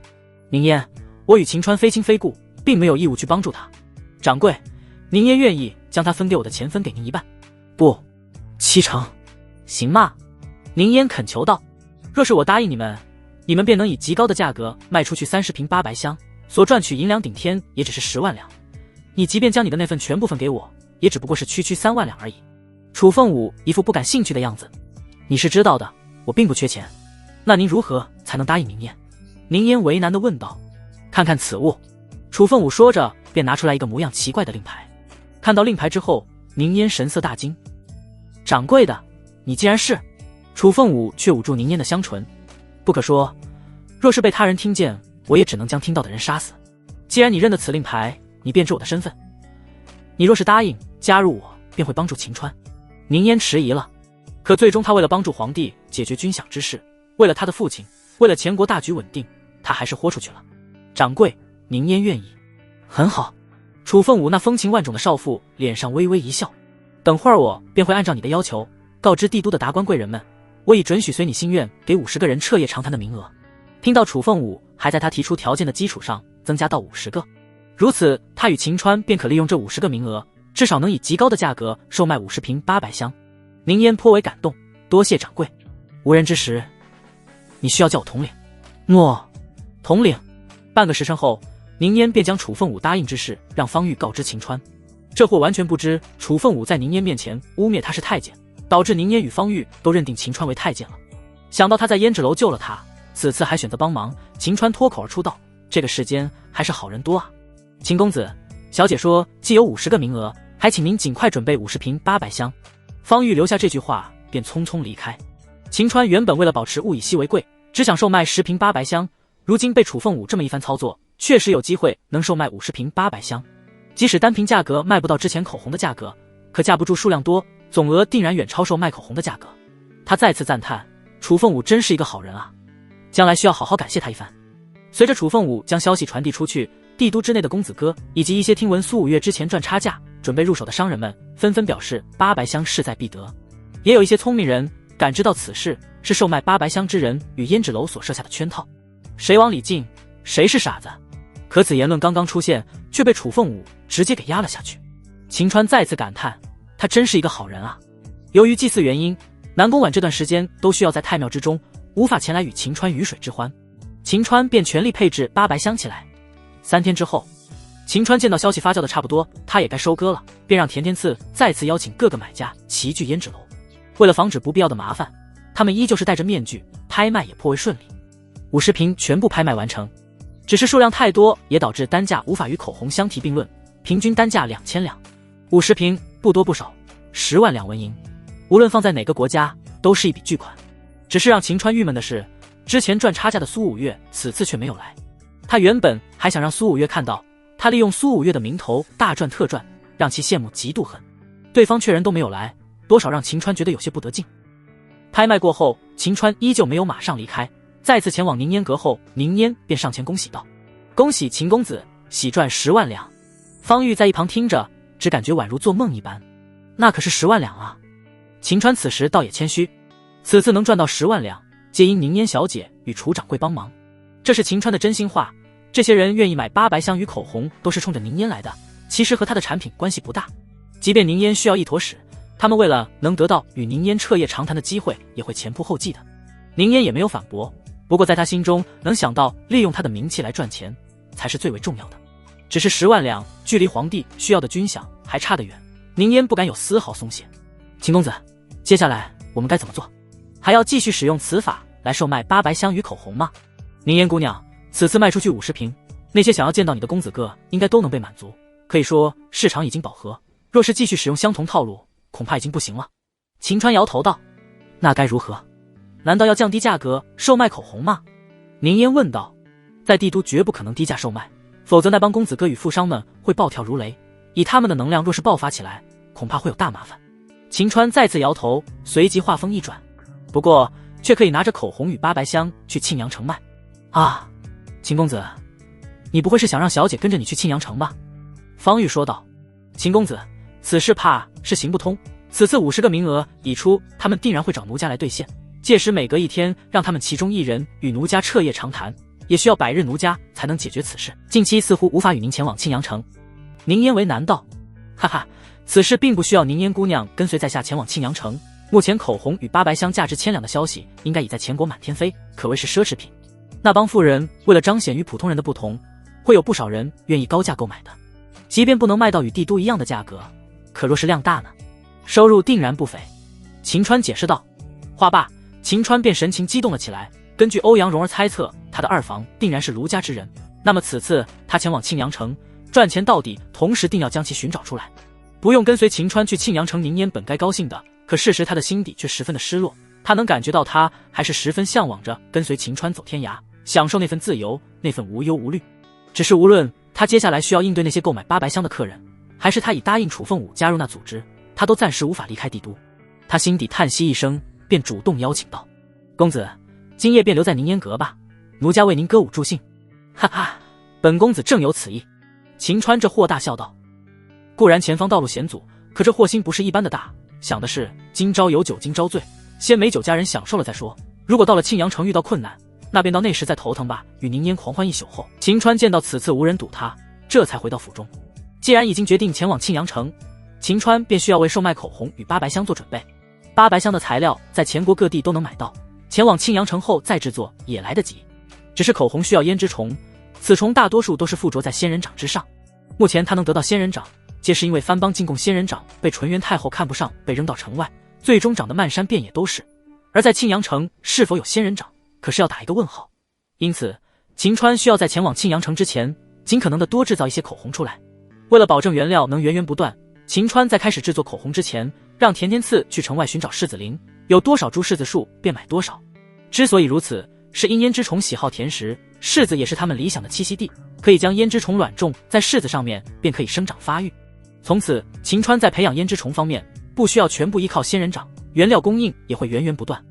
宁烟，我与秦川非亲非故，并没有义务去帮助他。掌柜，宁烟愿意将他分给我的钱分给您一半。”“不，70%。”“行吗？”宁烟恳求道。“若是我答应你们，你们便能以极高的价格卖出去30瓶800香，所赚取银两顶天也只是10万两。你即便将你的那份全部分给我，也只不过是区3万两而已。”楚凤舞一副不感兴趣的样子。“你是知道的，我并不缺钱，那您如何才能答应宁烟？”宁烟为难地问道。“看看此物。”楚凤舞说着便拿出来一个模样奇怪的令牌。看到令牌之后，宁烟神色大惊：“掌柜的，你竟然是……”楚凤舞却捂住宁烟的香唇：“不可说，若是被他人听见，我也只能将听到的人杀死。既然你认得此令牌，你便知我的身份。你若是答应加入我，便会帮助秦川。”宁烟迟疑了，可最终他为了帮助皇帝解决军饷之事，为了他的父亲，为了前国大局稳定，他还是豁出去了。“掌柜，宁烟愿意。”“很好。”楚凤舞那风情万种的少妇脸上微微一笑：“等会儿我便会按照你的要求告知帝都的达官贵人们，我已准许随你心愿给50个人彻夜长谈的名额。”听到楚凤舞还在他提出条件的基础上增加到50个，如此他与秦川便可利用这50个名额，至少能以极高的价格售卖50瓶800香。宁烟颇为感动：“多谢掌柜，无人之时，你需要叫我统领。”“诺，统领。”半个时辰后，宁烟便将楚凤舞答应之事让方玉告知秦川。这货完全不知楚凤舞在宁烟面前污蔑他是太监，导致宁烟与方玉都认定秦川为太监了。想到他在胭脂楼救了他，此次还选择帮忙，秦川脱口而出道：“这个世间还是好人多啊。秦公子，小姐说既有50个名额，还请您尽快准备50瓶800香。方玉留下这句话，便匆匆离开。秦川原本为了保持物以稀为贵，只想售卖10瓶800香，如今被楚凤舞这么一番操作，确实有机会能售卖50瓶800香。即使单瓶价格卖不到之前口红的价格，可架不住数量多，总额定然远超售卖口红的价格。他再次赞叹，楚凤舞真是一个好人啊，将来需要好好感谢他一番。随着楚凤舞将消息传递出去，帝都之内的公子哥以及一些听闻苏五月之前赚差价准备入手的商人们纷纷表示800香势在必得。也有一些聪明人感知到此事是售卖800香之人与胭脂楼所设下的圈套，谁往里进谁是傻子。可此言论刚刚出现，却被楚凤舞直接给压了下去。秦川再次感叹，他真是一个好人啊。由于祭祀原因，南宫婉这段时间都需要在太庙之中，无法前来与秦川鱼水之欢，秦川便全力配置800香起来。3天之后，秦川见到消息发酵的差不多，他也该收割了，便让田天赐再次邀请各个买家齐聚胭脂楼。为了防止不必要的麻烦，他们依旧是戴着面具，拍卖也颇为顺利。50瓶全部拍卖完成，只是数量太多，也导致单价无法与口红相提并论，平均单价2000两。50瓶不多不少，10万两纹银，无论放在哪个国家都是一笔巨款。只是让秦川郁闷的是，之前赚差价的苏五月此次却没有来。他原本还想让苏五月看到他利用苏五月的名头大赚特赚，让其羡慕嫉妒恨。对方确认都没有来，多少让秦川觉得有些不得劲。拍卖过后，秦川依旧没有马上离开，再次前往宁烟阁后，宁烟便上前恭喜道：“恭喜秦公子，喜赚10万两。”方玉在一旁听着，只感觉宛如做梦一般。那可是10万两啊！秦川此时倒也谦虚，此次能赚到10万两，皆因宁烟小姐与楚掌柜帮忙。这是秦川的真心话。这些人愿意买800香与口红，都是冲着宁烟来的，其实和他的产品关系不大。即便宁烟需要一坨屎，他们为了能得到与宁烟彻夜长谈的机会，也会前仆后继的。宁烟也没有反驳，不过在他心中，能想到利用他的名气来赚钱，才是最为重要的。只是10万两，距离皇帝需要的军饷还差得远，宁烟不敢有丝毫松懈。秦公子，接下来我们该怎么做？还要继续使用此法来售卖800香与口红吗？宁烟姑娘，此次卖出去50瓶，那些想要见到你的公子哥应该都能被满足，可以说市场已经饱和。若是继续使用相同套路，恐怕已经不行了。秦川摇头道：“那该如何？难道要降低价格售卖口红吗？”宁烟问道：“在帝都绝不可能低价售卖，否则那帮公子哥与富商们会暴跳如雷，以他们的能量，若是爆发起来，恐怕会有大麻烦。”秦川再次摇头，随即话锋一转：“不过却可以拿着口红与800香去庆阳城卖。”啊，秦公子，你不会是想让小姐跟着你去庆阳城吧？方玉说道。秦公子，此事怕是行不通。此次50个名额已出，他们定然会找奴家来兑现。届时每隔1天，让他们其中1人与奴家彻夜长谈，也需要100日奴家才能解决此事。近期似乎无法与您前往庆阳城。宁烟为难道：“哈哈，此事并不需要宁烟姑娘跟随在下前往庆阳城。目前口红与800香价值1000两的消息，应该已在全国满天飞，可谓是奢侈品。那帮富人为了彰显与普通人的不同，会有不少人愿意高价购买的。即便不能卖到与帝都一样的价格，可若是量大呢，收入定然不菲。”秦川解释道。话罢，秦川便神情激动了起来。根据欧阳蓉儿猜测，他的二房定然是卢家之人，那么此次他前往庆阳城赚钱到底，同时定要将其寻找出来。不用跟随秦川去庆阳城，宁烟本该高兴的，可事实他的心底却十分的失落。他能感觉到他还是十分向往着跟随秦川走天涯，享受那份自由，那份无忧无虑。只是无论他接下来需要应对那些购买800香的客人，还是他已答应楚凤舞加入那组织，他都暂时无法离开帝都。他心底叹息一声，便主动邀请道：“公子，今夜便留在宁烟阁吧，奴家为您歌舞助兴。”哈哈，本公子正有此意。秦川这豁大笑道。固然前方道路险阻，可这祸心不是一般的大，想的是今朝有酒今朝醉，先美酒佳人享受了再说。如果到了庆阳城遇到困难，那便到那时再头疼吧。与宁烟狂欢一宿后，秦川见到此次无人堵他，这才回到府中。既然已经决定前往庆阳城，秦川便需要为售卖口红与800香做准备。800香的材料在全国各地都能买到，前往庆阳城后再制作也来得及。只是口红需要胭脂虫，此虫大多数都是附着在仙人掌之上。目前他能得到仙人掌，皆是因为番邦进贡仙人掌被纯元太后看不上，被扔到城外，最终长得漫山遍野都是。而在庆阳城是否有仙人掌，可是要打一个问号。因此秦川需要在前往庆阳城之前，尽可能的多制造一些口红出来。为了保证原料能源源不断，秦川在开始制作口红之前，让田天赐去城外寻找柿子林，有多少株柿子树便买多少。之所以如此，是因胭脂虫喜好甜食，柿子也是它们理想的栖息地，可以将胭脂虫卵种在柿子上面，便可以生长发育。从此，秦川在培养胭脂虫方面，不需要全部依靠仙人掌，原料供应也会源源不断。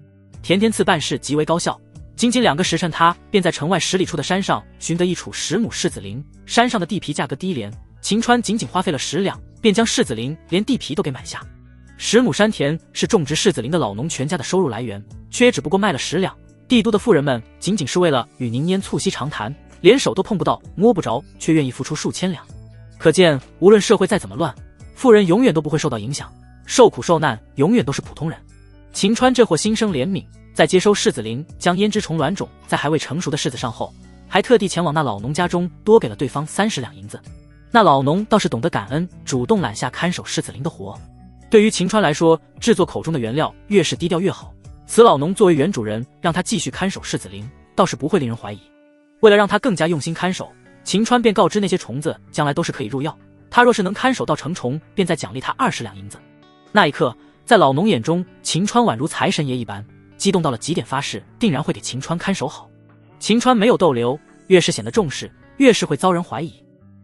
田天赐办事极为高效，仅仅2个时辰，他便在城外10里处的山上寻得一处10亩柿子林。山上的地皮价格低廉，秦川仅仅花费了10两，便将柿子林连地皮都给买下。10亩山田是种植柿子林的老农全家的收入来源，却也只不过卖了10两。帝都的富人们仅仅是为了与宁烟促膝长谈，连手都碰不到摸不着，却愿意付出数千两。可见无论社会再怎么乱，富人永远都不会受到影响，受苦受难永远都是普通人。秦川这货心生怜悯，在接收柿子林，将胭脂虫卵种在还未成熟的柿子上后，还特地前往那老农家中，多给了对方30两银子。那老农倒是懂得感恩，主动揽下看守柿子林的活。对于秦川来说，制作口中的原料越是低调越好。此老农作为原主人，让他继续看守柿子林，倒是不会令人怀疑。为了让他更加用心看守，秦川便告知那些虫子将来都是可以入药，他若是能看守到成虫，便再奖励他20两银子。那一刻，在老农眼中，秦川宛如财神爷一般，激动到了极点，发誓定然会给秦川看守好。秦川没有逗留，越是显得重视，越是会遭人怀疑。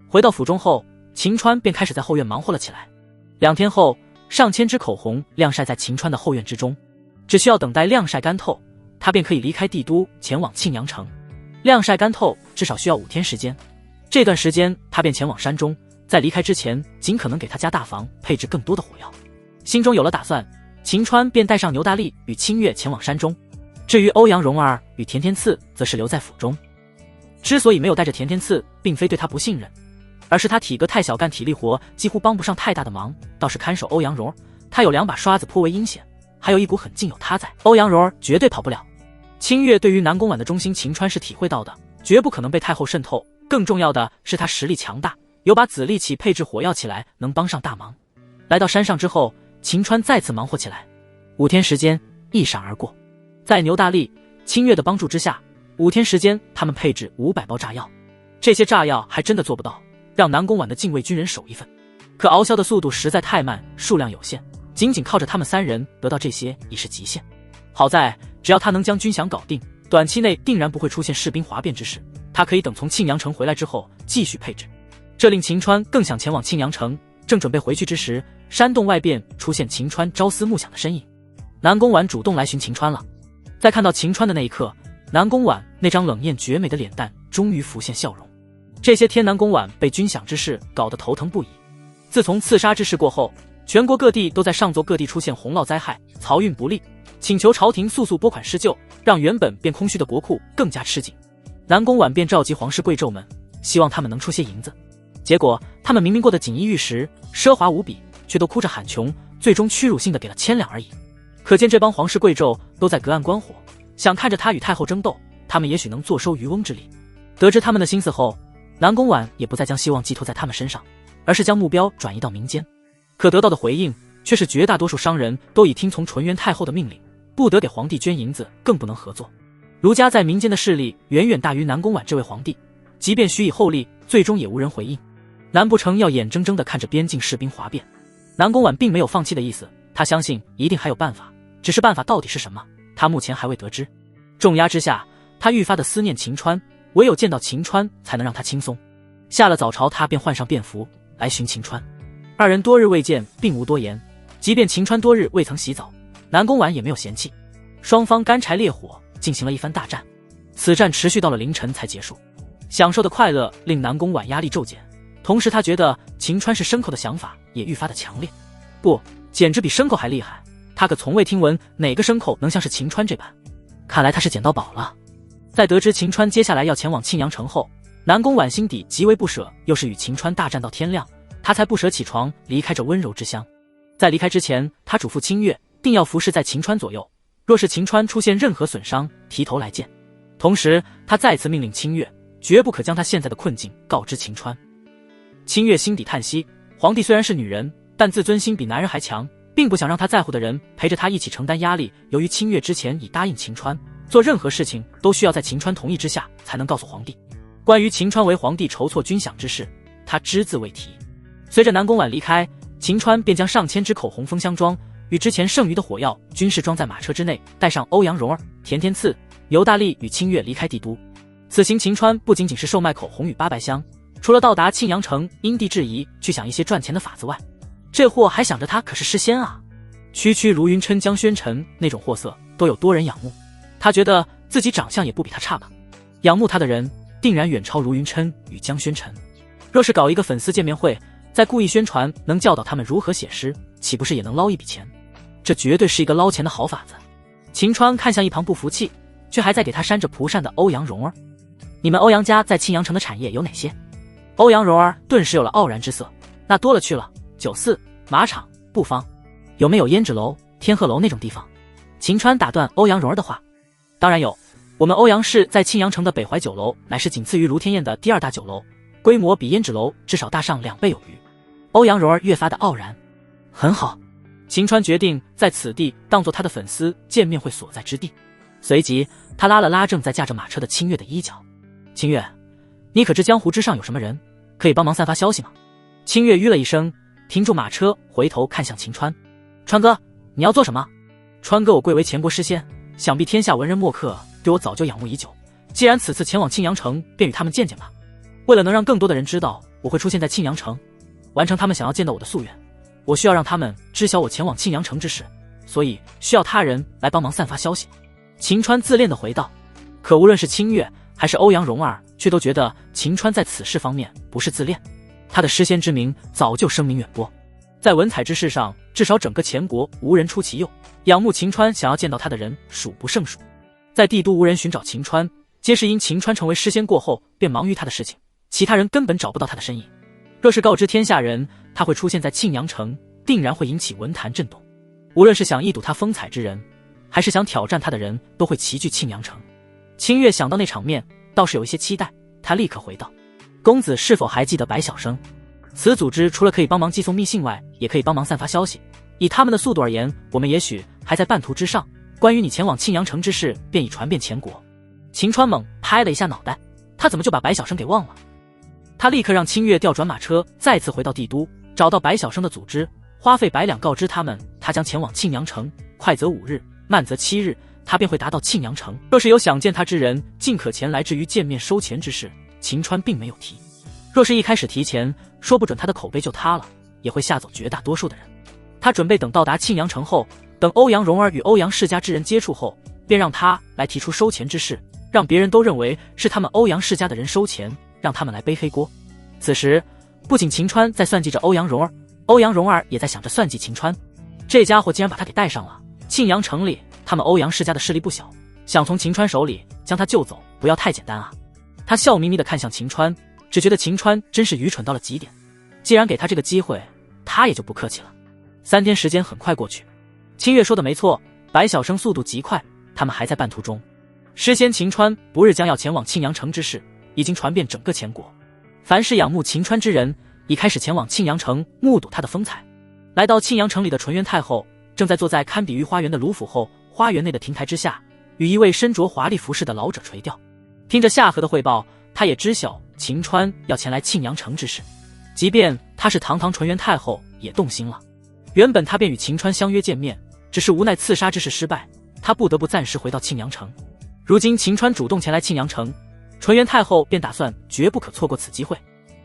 回到府中后，秦川便开始在后院忙活了起来。2天后，上千支口红晾晒在秦川的后院之中，只需要等待晾晒干透，他便可以离开帝都，前往庆阳城。晾晒干透至少需要5天时间，这段时间他便前往山中，在离开之前，尽可能给他家大房配置更多的火药。心中有了打算，秦川便带上牛大力与清月前往山中。至于欧阳蓉儿与田天赐，则是留在府中。之所以没有带着田天赐，并非对他不信任，而是他体格太小，干体力活几乎帮不上太大的忙。倒是看守欧阳蓉儿，他有2把刷子颇为阴险，还有一股狠劲，有他在，欧阳蓉儿绝对跑不了。清月对于南宫婉的忠心，秦川是体会到的，绝不可能被太后渗透。更重要的是，他实力强大，有把紫力气配置火药起来，能帮上大忙。来到山上之后，秦川再次忙活起来。5天时间一闪而过，在牛大力、清月的帮助之下，5天时间他们配置500包炸药。这些炸药还真的做不到让南宫婉的禁卫军人守一份，可熬销的速度实在太慢，数量有限，仅仅靠着他们3人得到这些已是极限。好在只要他能将军饷搞定，短期内定然不会出现士兵哗变之事，他可以等从庆阳城回来之后继续配置。这令秦川更想前往庆阳城。正准备回去之时，山洞外边出现秦川朝思暮想的身影。南宫婉主动来寻秦川了。在看到秦川的那一刻，南宫婉那张冷艳绝美的脸蛋终于浮现笑容。这些天南宫婉被军饷之事搞得头疼不已。自从刺杀之事过后，全国各地都在上奏各地出现洪涝灾害，漕运不利，请求朝廷速速拨款施救，让原本便空虚的国库更加吃紧。南宫婉便召集皇室贵胄们，希望他们能出些银子。结果他们明明过得锦衣玉食，奢华无比，却都哭着喊穷，最终屈辱性的给了1000两而已。可见这帮皇室贵胄都在隔岸观火，想看着他与太后争斗，他们也许能坐收渔翁之利。得知他们的心思后，南宫婉也不再将希望寄托在他们身上，而是将目标转移到民间。可得到的回应却是绝大多数商人都已听从纯元太后的命令，不得给皇帝捐银子，更不能合作。儒家在民间的势力远远大于南宫婉这位皇帝，即便许以厚利，最终也无人回应。难不成要眼睁睁地看着边境士兵哗变？南宫婉并没有放弃的意思，他相信一定还有办法，只是办法到底是什么，他目前还未得知。重压之下，他愈发的思念秦川，唯有见到秦川才能让他轻松。下了早朝，他便换上便服来寻秦川。2人多日未见，并无多言，即便秦川多日未曾洗澡，南宫婉也没有嫌弃。双方干柴烈火进行了一番大战，此战持续到了凌晨才结束。享受的快乐令南宫婉压力骤减，同时他觉得秦川是牲口的想法也愈发的强烈，不，简直比牲口还厉害。他可从未听闻哪个牲口能像是秦川这般，看来他是捡到宝了。在得知秦川接下来要前往庆阳城后，南宫婉心底极为不舍，又是与秦川大战到天亮，他才不舍起床离开这温柔之乡。在离开之前，他嘱咐清月定要服侍在秦川左右，若是秦川出现任何损伤，提头来见。同时他再次命令清月绝不可将他现在的困境告知秦川。清月心底叹息，皇帝虽然是女人，但自尊心比男人还强，并不想让他在乎的人陪着他一起承担压力。由于清月之前已答应秦川，做任何事情都需要在秦川同意之下才能告诉皇帝。关于秦川为皇帝筹措军饷之事，他只字未提。随着南宫婉离开，秦川便将上千支口红封箱装，与之前剩余的火药均是装在马车之内，带上欧阳蓉儿、田天赐、尤大力与清月离开帝都。此行秦川不仅仅是售卖口红与800箱，除了到达庆阳城因地制宜去想一些赚钱的法子外，这货还想着他可是诗仙啊，区区如云琛、江宣臣那种货色都有多人仰慕，他觉得自己长相也不比他差吧。仰慕他的人定然远超如云琛与江宣臣。若是搞一个粉丝见面会，再故意宣传能教导他们如何写诗，岂不是也能捞一笔钱？这绝对是一个捞钱的好法子。秦川看向一旁不服气，却还在给他扇着蒲扇的欧阳蓉儿：“你们欧阳家在庆阳城的产业有哪些？”欧阳蓉儿顿时有了傲然之色：“那多了去了，酒肆、马场、布坊，有没有胭脂楼、天鹤楼那种地方？”秦川打断欧阳蓉儿的话：“当然有，我们欧阳市在庆阳城的北怀酒楼乃是仅次于卢天宴的第2大酒楼，规模比胭脂楼至少大上2倍有余。”欧阳蓉儿越发的傲然。很好，秦川决定在此地当做他的粉丝见面会所在之地。随即他拉了拉正在驾着马车的清月的衣角：“清月，你可知江湖之上有什么人可以帮忙散发消息吗？”清月吁了一声，停住马车，回头看向秦川：“川哥，你要做什么？”“川哥，我贵为前国诗仙，想必天下文人墨客对我早就仰慕已久。既然此次前往庆阳城，便与他们见见吧。为了能让更多的人知道我会出现在庆阳城，完成他们想要见到我的夙愿，我需要让他们知晓我前往庆阳城之事，所以需要他人来帮忙散发消息。”秦川自恋地回道。可无论是清月还是欧阳蓉儿，却都觉得秦川在此事方面不是自恋，他的诗仙之名早就声名远播，在文采之事上，至少整个前国无人出其右，仰慕秦川想要见到他的人数不胜数。在帝都无人寻找秦川，皆是因秦川成为诗仙过后便忙于他的事情，其他人根本找不到他的身影。若是告知天下人他会出现在庆阳城，定然会引起文坛震动，无论是想一睹他风采之人，还是想挑战他的人，都会齐聚庆阳城。清月想到那场面，倒是有一些期待，他立刻回道：“公子是否还记得白晓生？此组织除了可以帮忙寄送密信外，也可以帮忙散发消息。以他们的速度而言，我们也许还在半途之上。关于你前往庆阳城之事，便已传遍前国。”秦川猛拍了一下脑袋，他怎么就把白晓生给忘了？他立刻让清月调转马车，再次回到帝都，找到白晓生的组织，花费100两告知他们，他将前往庆阳城，快则5日，慢则7日，他便会达到庆阳城。若是有想见他之人，尽可前来。至于见面收钱之事，秦川并没有提。若是一开始提钱，说不准他的口碑就塌了，也会吓走绝大多数的人。他准备等到达庆阳城后，等欧阳蓉儿与欧阳世家之人接触后，便让他来提出收钱之事，让别人都认为是他们欧阳世家的人收钱，让他们来背黑锅。此时不仅秦川在算计着欧阳蓉儿，欧阳蓉儿也在想着算计秦川。这家伙竟然把他给带上了。庆阳城里他们欧阳世家的势力不小，想从秦川手里将他救走，不要太简单啊。他笑眯眯地看向秦川，只觉得秦川真是愚蠢到了极点。既然给他这个机会，他也就不客气了。3天时间很快过去，清月说的没错，白晓生速度极快，他们还在半途中。诗仙秦川不日将要前往庆阳城之事，已经传遍整个前国。凡是仰慕秦川之人，已开始前往庆阳城目睹他的风采。来到庆阳城里的纯元太后，正在坐在堪比御花园的卢府后花园内的亭台之下，与一位身着华丽服饰的老者垂钓。听着夏荷的汇报，他也知晓秦川要前来庆阳城之事，即便他是堂堂纯元太后，也动心了。原本他便与秦川相约见面，只是无奈刺杀之事失败，他不得不暂时回到庆阳城。如今秦川主动前来庆阳城，纯元太后便打算绝不可错过此机会。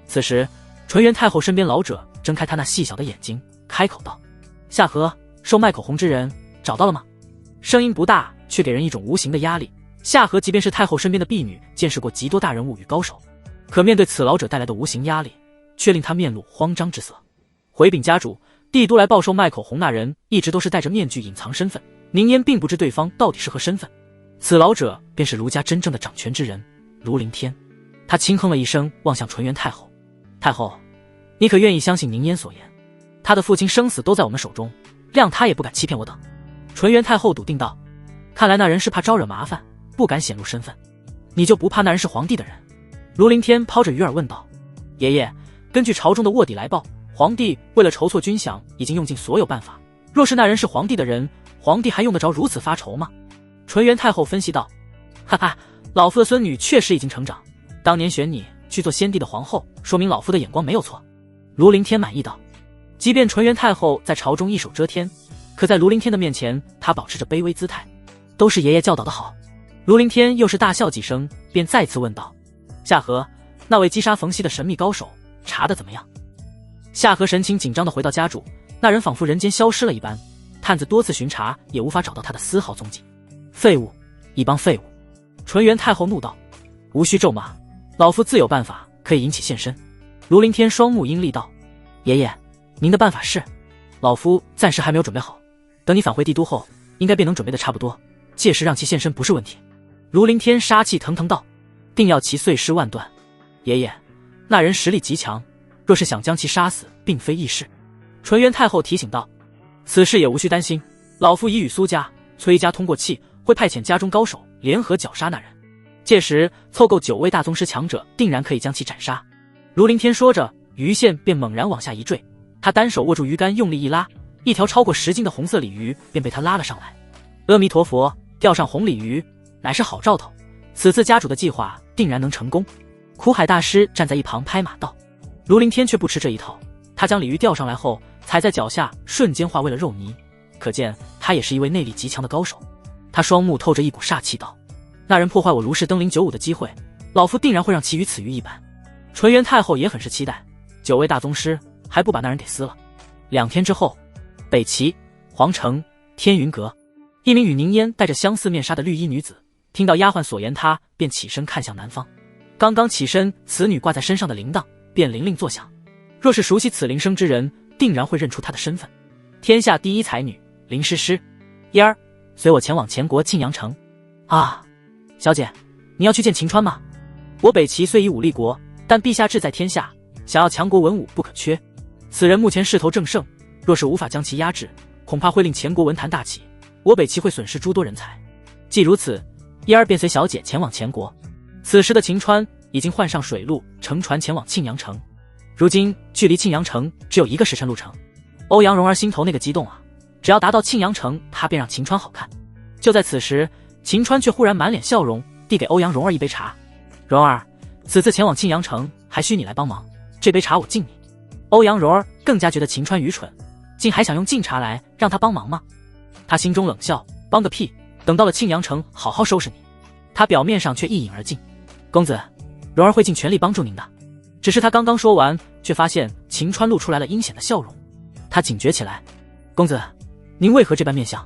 此时纯元太后身边老者睁开他那细小的眼睛，开口道：“夏荷，售卖口红之人找到了吗？”声音不大，却给人一种无形的压力。夏荷即便是太后身边的婢女，见识过极多大人物与高手，可面对此老者带来的无形压力，却令他面露慌张之色。回禀家主，帝都来报售卖口红那人一直都是戴着面具隐藏身份，宁烟并不知对方到底是何身份。此老者便是卢家真正的掌权之人卢凌天。他轻哼了一声，望向纯元太后：“太后，你可愿意相信宁烟所言？他的父亲生死都在我们手中，谅他也不敢欺骗我等。”纯元太后笃定道：“看来那人是怕招惹麻烦，不敢显露身份。你就不怕那人是皇帝的人？”卢凌天抛着鱼饵问道：“爷爷，根据朝中的卧底来报，皇帝为了筹措军饷，已经用尽所有办法。若是那人是皇帝的人，皇帝还用得着如此发愁吗？”纯元太后分析道：“哈哈，老夫的孙女确实已经成长，当年选你去做先帝的皇后，说明老夫的眼光没有错。卢凌天满意道。即便纯元太后在朝中一手遮天，可在卢凌天的面前，她保持着卑微姿态。都是爷爷教导的好。卢凌天又是大笑几声，便再次问道：夏荷，那位击杀冯熙的神秘高手查得怎么样？夏荷神情紧张地回到家主，那人仿佛人间消失了一般，探子多次巡查也无法找到他的丝毫踪迹。废物，一帮废物！纯元太后怒道：无需咒骂，老夫自有办法可以引起现身。卢凌天双目阴厉道：爷爷，您的办法是？老夫暂时还没有准备好，等你返回帝都后，应该便能准备的差不多，届时让其现身不是问题。卢凌天杀气腾腾道：定要其碎尸万段。爷爷，那人实力极强，若是想将其杀死，并非易事。纯元太后提醒道：此事也无需担心，老夫已与苏家、崔家通过气，会派遣家中高手联合绞杀那人，届时凑够9位大宗师强者，定然可以将其斩杀。卢凌天说着，鱼线便猛然往下一坠，他单手握住鱼竿，用力一拉，一条超过10斤的红色鲤鱼便被他拉了上来。阿弥陀佛，钓上红鲤鱼乃是好兆头，此次家主的计划定然能成功。苦海大师站在一旁拍马道。卢凌天却不吃这一套，他将鲤鱼钓上来后，踩在脚下，瞬间化为了肉泥，可见他也是一位内力极强的高手。他双目透着一股煞气道：那人破坏我卢氏登临95的机会，老夫定然会让其于此于一般。纯元太后也很是期待，9位大宗师还不把那人给撕了。2天之后，北齐皇城天云阁，一名与宁烟戴着相似面纱的绿衣女子，听到丫鬟所言，她便起身看向南方。刚刚起身，此女挂在身上的铃铛便铃铃作响，若是熟悉此铃声之人，定然会认出她的身份。天下第一才女林诗诗。嫣儿，随我前往前国庆阳城。啊，小姐，你要去见秦川吗？我北齐虽以武立国，但陛下志在天下，想要强国文武不可缺。此人目前势头正盛，若是无法将其压制，恐怕会令前国文坛大起，我北齐会损失诸多人才。既如此，嫣儿便随小姐前往前国。此时的秦川已经换上水路，乘船前往庆阳城。如今距离庆阳城只有1个时辰路程。欧阳蓉儿心头那个激动啊！只要达到庆阳城，他便让秦川好看。就在此时，秦川却忽然满脸笑容，递给欧阳蓉儿一杯茶。蓉儿，此次前往庆阳城，还需你来帮忙，这杯茶我敬你。欧阳蓉儿更加觉得秦川愚蠢，竟还想用敬茶来让他帮忙吗？他心中冷笑，帮个屁，等到了庆阳城好好收拾你。他表面上却一饮而尽。公子，蓉儿会尽全力帮助您的。只是他刚刚说完，却发现秦川露出来了阴险的笑容。他警觉起来：公子，您为何这般面相？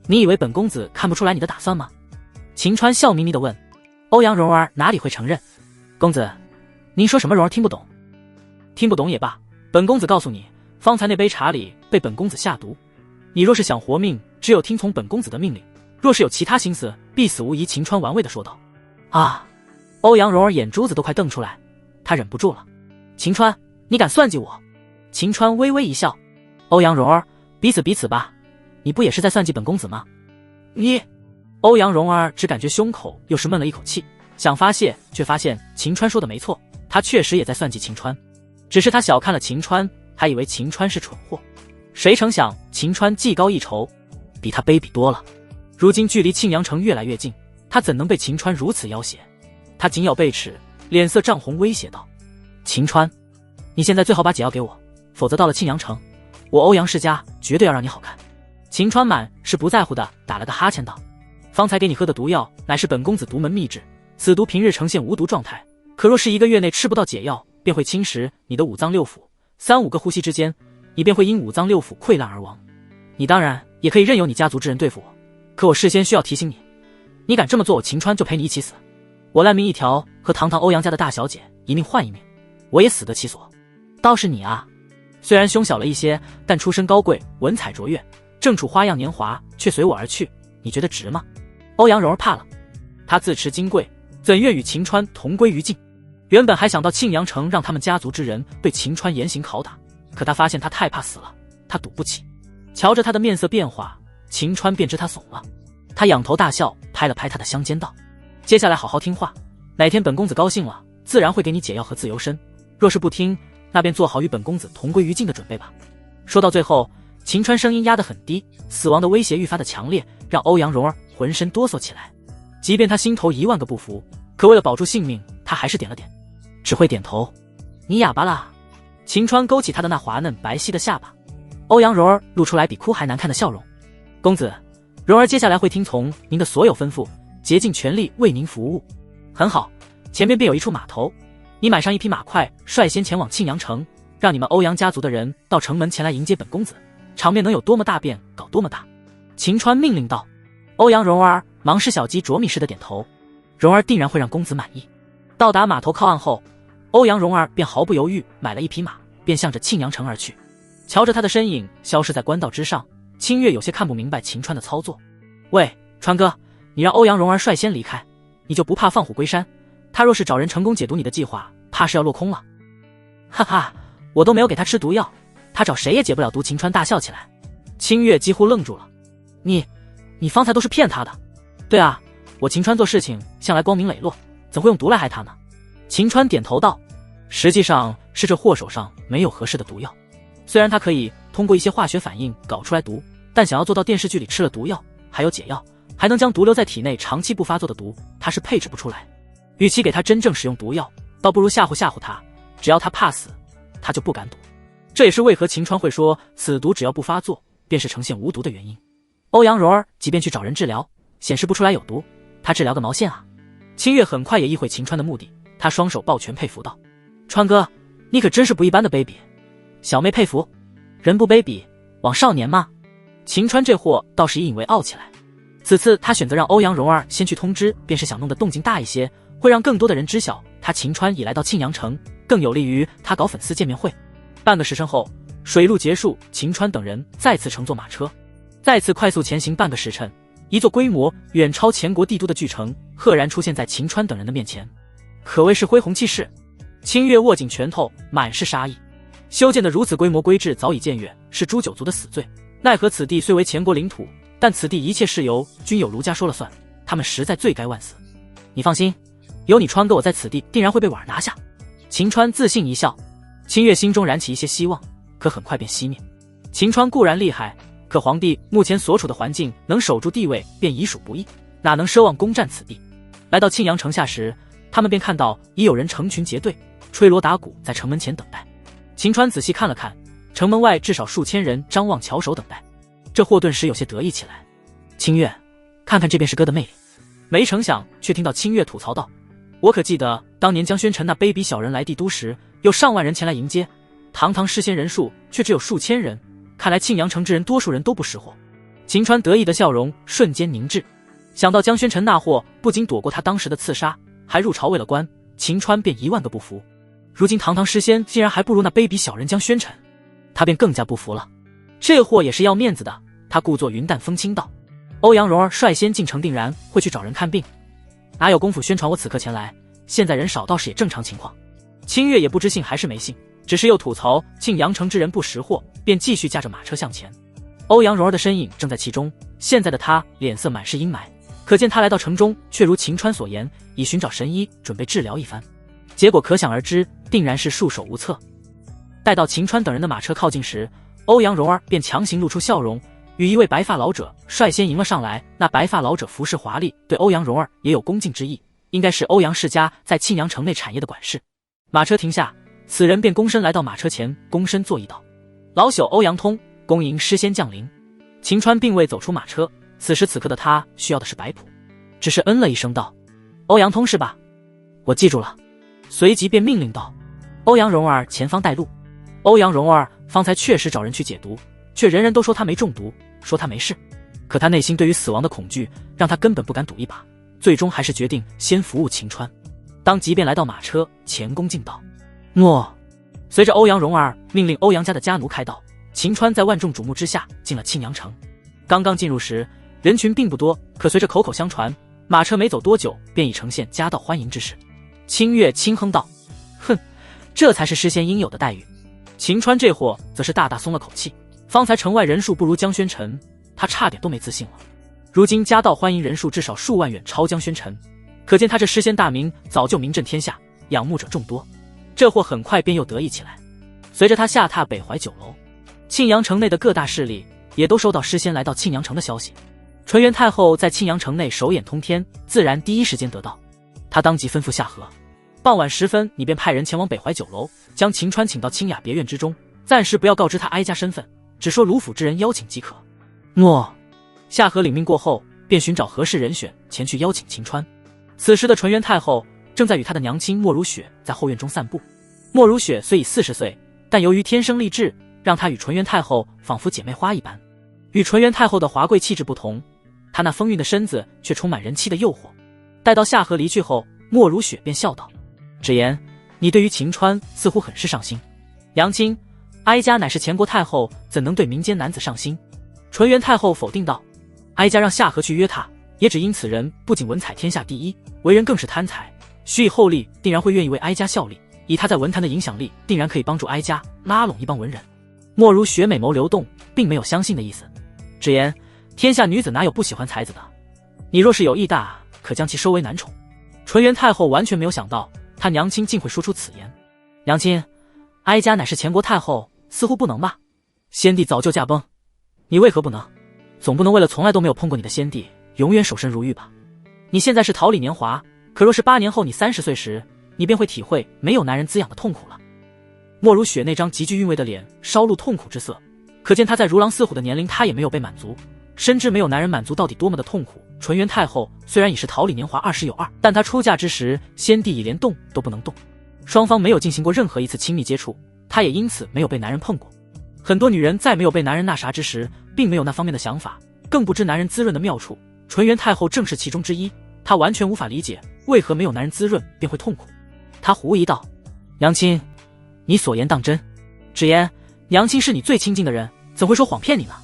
你以为本公子看不出来你的打算吗？秦川笑眯眯地问。欧阳蓉儿哪里会承认？公子，您说什么？蓉儿听不懂。听不懂也罢，本公子告诉你，方才那杯茶里被本公子下毒，你若是想活命，只有听从本公子的命令，若是有其他心思，必死无疑。秦川玩味地说道。啊！欧阳蓉儿眼珠子都快瞪出来，他忍不住了。秦川，你敢算计我？秦川微微一笑。欧阳蓉儿，彼此吧，你不也是在算计本公子吗？你……欧阳蓉儿只感觉胸口又是闷了一口气，想发泄，却发现秦川说的没错，他确实也在算计秦川，只是他小看了秦川，还以为秦川是蠢货，谁成想秦川技高一筹，比他卑鄙多了。如今距离庆阳城越来越近，他怎能被秦川如此要挟？他紧咬背齿，脸色涨红，威胁道：秦川，你现在最好把解药给我，否则到了庆阳城，我欧阳世家绝对要让你好看。秦川满是不在乎的打了个哈欠道：方才给你喝的毒药乃是本公子独门秘制，此毒平日呈现无毒状态，可若是1个月内吃不到解药，便会侵蚀你的5脏6腑，3-5个呼吸之间，你便会因5脏6腑溃烂而亡。你当然也可以任由你家族之人对付我，可我事先需要提醒你，你敢这么做，我秦川就陪你一起死。我烂命一条，和堂堂欧阳家的大小姐一命换一命，我也死得其所。倒是你啊，虽然胸小了一些，但出身高贵，文采卓越，正处花样年华，却随我而去，你觉得值吗？欧阳蓉儿怕了，她自持金贵，怎愿与秦川同归于尽？原本还想到庆阳城让他们家族之人对秦川严刑拷打，可他发现他太怕死了，他赌不起。瞧着他的面色变化，秦川便知他怂了。他仰头大笑，拍了拍他的香肩道：接下来好好听话，哪天本公子高兴了，自然会给你解药和自由身，若是不听，那便做好与本公子同归于尽的准备吧。说到最后，秦川声音压得很低，死亡的威胁愈发的强烈，让欧阳蓉儿浑身哆嗦起来。即便他心头1万个不服，可为了保住性命，他还是点了点，只会点头。你哑巴啦？秦川勾起他的那滑嫩白皙的下巴，欧阳蓉儿露出来比哭还难看的笑容。公子，蓉儿接下来会听从您的所有吩咐，竭尽全力为您服务。很好，前边便有一处码头，你买上一匹马快，率先前往庆阳城，让你们欧阳家族的人到城门前来迎接本公子，场面能有多么大便搞多么大。秦川命令道。欧阳蓉儿忙是小鸡啄米似的点头，蓉儿定然会让公子满意。到达码头靠岸后，欧阳蓉儿便毫不犹豫买了一匹马，便向着庆阳城而去。瞧着他的身影消失在官道之上，清月有些看不明白秦川的操作。喂，川哥，你让欧阳蓉儿率先离开，你就不怕放虎归山？他若是找人成功解毒你的计划，怕是要落空了。哈哈，我都没有给他吃毒药，他找谁也解不了毒。秦川大笑起来。清月几乎愣住了。你方才都是骗他的？对啊，我秦川做事情向来光明磊落，怎会用毒来害他呢？秦川点头道。实际上是这货手上没有合适的毒药，虽然他可以通过一些化学反应搞出来毒，但想要做到电视剧里吃了毒药还有解药，还能将毒留在体内长期不发作的毒，他是配置不出来。与其给他真正使用毒药，倒不如吓唬吓唬他，只要他怕死，他就不敢赌。这也是为何秦川会说此毒只要不发作便是呈现无毒的原因。欧阳蓉儿即便去找人治疗，显示不出来有毒，他治疗个毛线啊。清月很快也意会秦川的目的，他双手抱拳佩服道。川哥，你可真是不一般的卑鄙。小妹佩服，人不卑鄙枉少年吗？秦川这货倒是引以为傲起来。此次他选择让欧阳蓉儿先去通知，便是想弄得动静大一些，会让更多的人知晓他秦川已来到庆阳城，更有利于他搞粉丝见面会。半个时辰后，水路结束，秦川等人再次乘坐马车，再次快速前行。半个时辰，一座规模远超前国帝都的巨城赫然出现在秦川等人的面前，可谓是恢宏气势。清月握紧拳头，满是杀意。修建的如此规模规制早已僭越，是诛九族的死罪。奈何此地虽为前国领土，但此地一切事由均有儒家说了算，他们实在罪该万死。你放心，有你川哥我在此地定然会被婉儿拿下。秦川自信一笑。清月心中燃起一些希望，可很快便熄灭。秦川固然厉害，可皇帝目前所处的环境能守住地位便已属不易，哪能奢望攻占此地。来到庆阳城下时，他们便看到已有人成群结队吹锣打鼓在城门前等待。秦川仔细看了看，城门外至少数千人张望翘首等待，这货顿时有些得意起来。清月，看看这便是哥的魅力。没成想却听到清月吐槽道，我可记得当年江宣城那卑鄙小人来帝都时，有上万人前来迎接，堂堂诗仙人数却只有数千人，看来庆阳城之人多数人都不识货。秦川得意的笑容瞬间凝滞，想到江宣城那货不仅躲过他当时的刺杀，还入朝为了官，秦川便10000个不服。如今堂堂诗仙竟然还不如那卑鄙小人江宣城，他便更加不服了。这货也是要面子的，他故作云淡风轻道，欧阳蓉儿率先进城定然会去找人看病，哪有功夫宣传我此刻前来，现在人少倒是也正常情况。清月也不知信还是没信，只是又吐槽庆阳城之人不识货，便继续驾着马车向前。欧阳蓉儿的身影正在其中，现在的他脸色满是阴霾，可见他来到城中却如秦川所言，以寻找神医准备治疗一番，结果可想而知，定然是束手无策。待到秦川等人的马车靠近时，欧阳蓉儿便强行露出笑容，与一位白发老者率先迎了上来。那白发老者服饰华丽，对欧阳蓉儿也有恭敬之意，应该是欧阳世家在庆阳城内产业的管事。马车停下，此人便躬身来到马车前，躬身作揖道：老朽欧阳通，恭迎诗仙降临。秦川并未走出马车，此时此刻的他需要的是摆谱，只是嗯了一声道：欧阳通是吧？我记住了。随即便命令道：欧阳蓉儿前方带路。欧阳蓉儿方才确实找人去解毒，却人人都说他没中毒，说他没事，可他内心对于死亡的恐惧让他根本不敢赌一把，最终还是决定先服务秦川。当即便来到马车前恭敬道：诺。随着欧阳蓉儿命令欧阳家的家奴开道，秦川在万众瞩目之下进了庆阳城。刚刚进入时人群并不多，可随着口口相传，马车没走多久便已呈现夹道欢迎之势。清月轻哼道：哼，这才是诗仙应有的待遇。秦川这货则是大大松了口气，方才城外人数不如江宣城，他差点都没自信了，如今夹道欢迎人数至少数万远超江宣城，可见他这诗仙大名早就名震天下，仰慕者众多。这货很快便又得意起来。随着他下榻北怀酒楼，庆阳城内的各大势力也都收到诗仙来到庆阳城的消息。纯元太后在庆阳城内手眼通天，自然第一时间得到，他当即吩咐夏荷，傍晚时分你便派人前往北怀酒楼，将秦川请到清雅别院之中，暂时不要告知他哀家身份，只说卢府之人邀请即可。诺。夏荷领命过后，便寻找合适人选前去邀请秦川。此时的纯元太后正在与她的娘亲莫如雪在后院中散步。莫如雪虽已40岁，但由于天生丽质，让她与纯元太后仿佛姐妹花一般。与纯元太后的华贵气质不同，她那丰腴的身子却充满人妻的诱惑。待到夏荷离去后，莫如雪便笑道：“芷言，你对于秦川似乎很是上心。”娘亲，哀家乃是前国太后，怎能对民间男子上心？纯元太后否定道：“哀家让夏荷去约他，也只因此人不仅文采天下第一，为人更是贪财，许以后力定然会愿意为哀家效力。以他在文坛的影响力，定然可以帮助哀家拉拢一帮文人。”莫如雪美眸流动，并没有相信的意思。芷言，天下女子哪有不喜欢才子的？你若是有意大，可将其收为男宠。纯元太后完全没有想到，她娘亲竟会说出此言。娘亲，哀家乃是前国太后，似乎不能吧？先帝早就驾崩，你为何不能？总不能为了从来都没有碰过你的先帝，永远守身如玉吧？你现在是桃李年华，可若是8年后你30岁时，你便会体会没有男人滋养的痛苦了。莫如雪那张极具韵味的脸稍露痛苦之色，可见她在如狼似虎的年龄，她也没有被满足，深知没有男人满足到底多么的痛苦。纯元太后虽然已是桃李年华20有2，但她出嫁之时，先帝已连动都不能动，双方没有进行过任何一次亲密接触，她也因此没有被男人碰过。很多女人在没有被男人那啥之时，并没有那方面的想法，更不知男人滋润的妙处。纯元太后正是其中之一，她完全无法理解为何没有男人滋润便会痛苦。她狐疑道：“娘亲，你所言当真？”芷言，娘亲是你最亲近的人，怎会说谎骗你呢？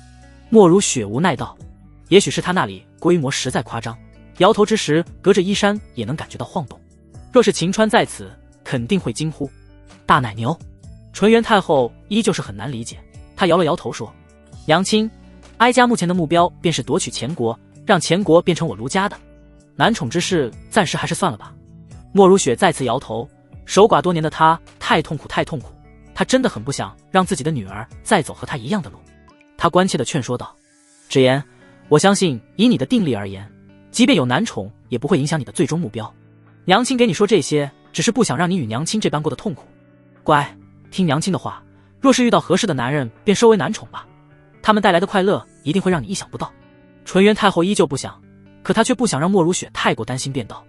莫如雪无奈道：“也许是她那里规模实在夸张，摇头之时隔着衣衫也能感觉到晃动。若是秦川在此，肯定会惊呼大奶牛。”纯元太后依旧是很难理解，她摇了摇头说：“娘亲，哀家目前的目标便是夺取前国，让前国变成我卢家的。男宠之事暂时还是算了吧。”莫如雪再次摇头，守寡多年的她太痛苦太痛苦，她真的很不想让自己的女儿再走和她一样的路。她关切地劝说道：“芷言，我相信以你的定力而言，即便有男宠也不会影响你的最终目标。娘亲给你说这些，只是不想让你与娘亲这般过的痛苦。乖，听娘亲的话，若是遇到合适的男人，便收为男宠吧，他们带来的快乐一定会让你意想不到。”纯元太后依旧不想，可她却不想让莫如雪太过担心，便道：“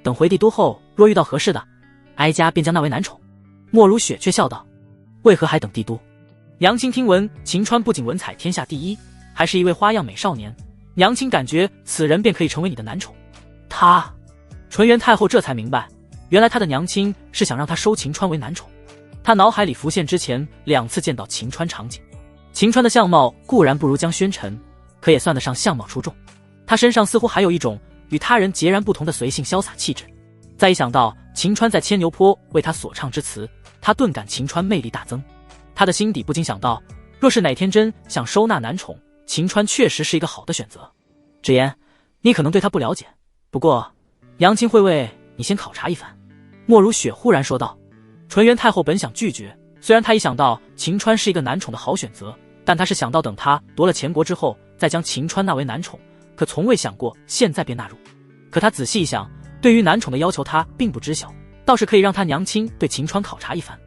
等回帝都后，若遇到合适的，哀家便将那为男宠。”莫如雪却笑道：“为何还等帝都？娘亲听闻秦川不仅文采天下第一，还是一位花样美少年，娘亲感觉此人便可以成为你的男宠。”他，纯元太后这才明白，原来她的娘亲是想让她收秦川为男宠。她脑海里浮现之前2次见到秦川场景。秦川的相貌固然不如江宣臣，可也算得上相貌出众。他身上似乎还有一种与他人截然不同的随性潇洒气质。再一想到秦川在牵牛坡为他所唱之词，他顿感秦川魅力大增。他的心底不禁想到，若是哪天真想收纳男宠，秦川确实是一个好的选择。芷言，你可能对他不了解，不过娘亲会为你先考察一番。莫如雪忽然说道。纯元太后本想拒绝，虽然她一想到秦川是一个男宠的好选择，但她是想到等他夺了前国之后，再将秦川纳为男宠，可从未想过现在便纳入。可她仔细一想，对于男宠的要求她并不知晓，倒是可以让她娘亲对秦川考察一番。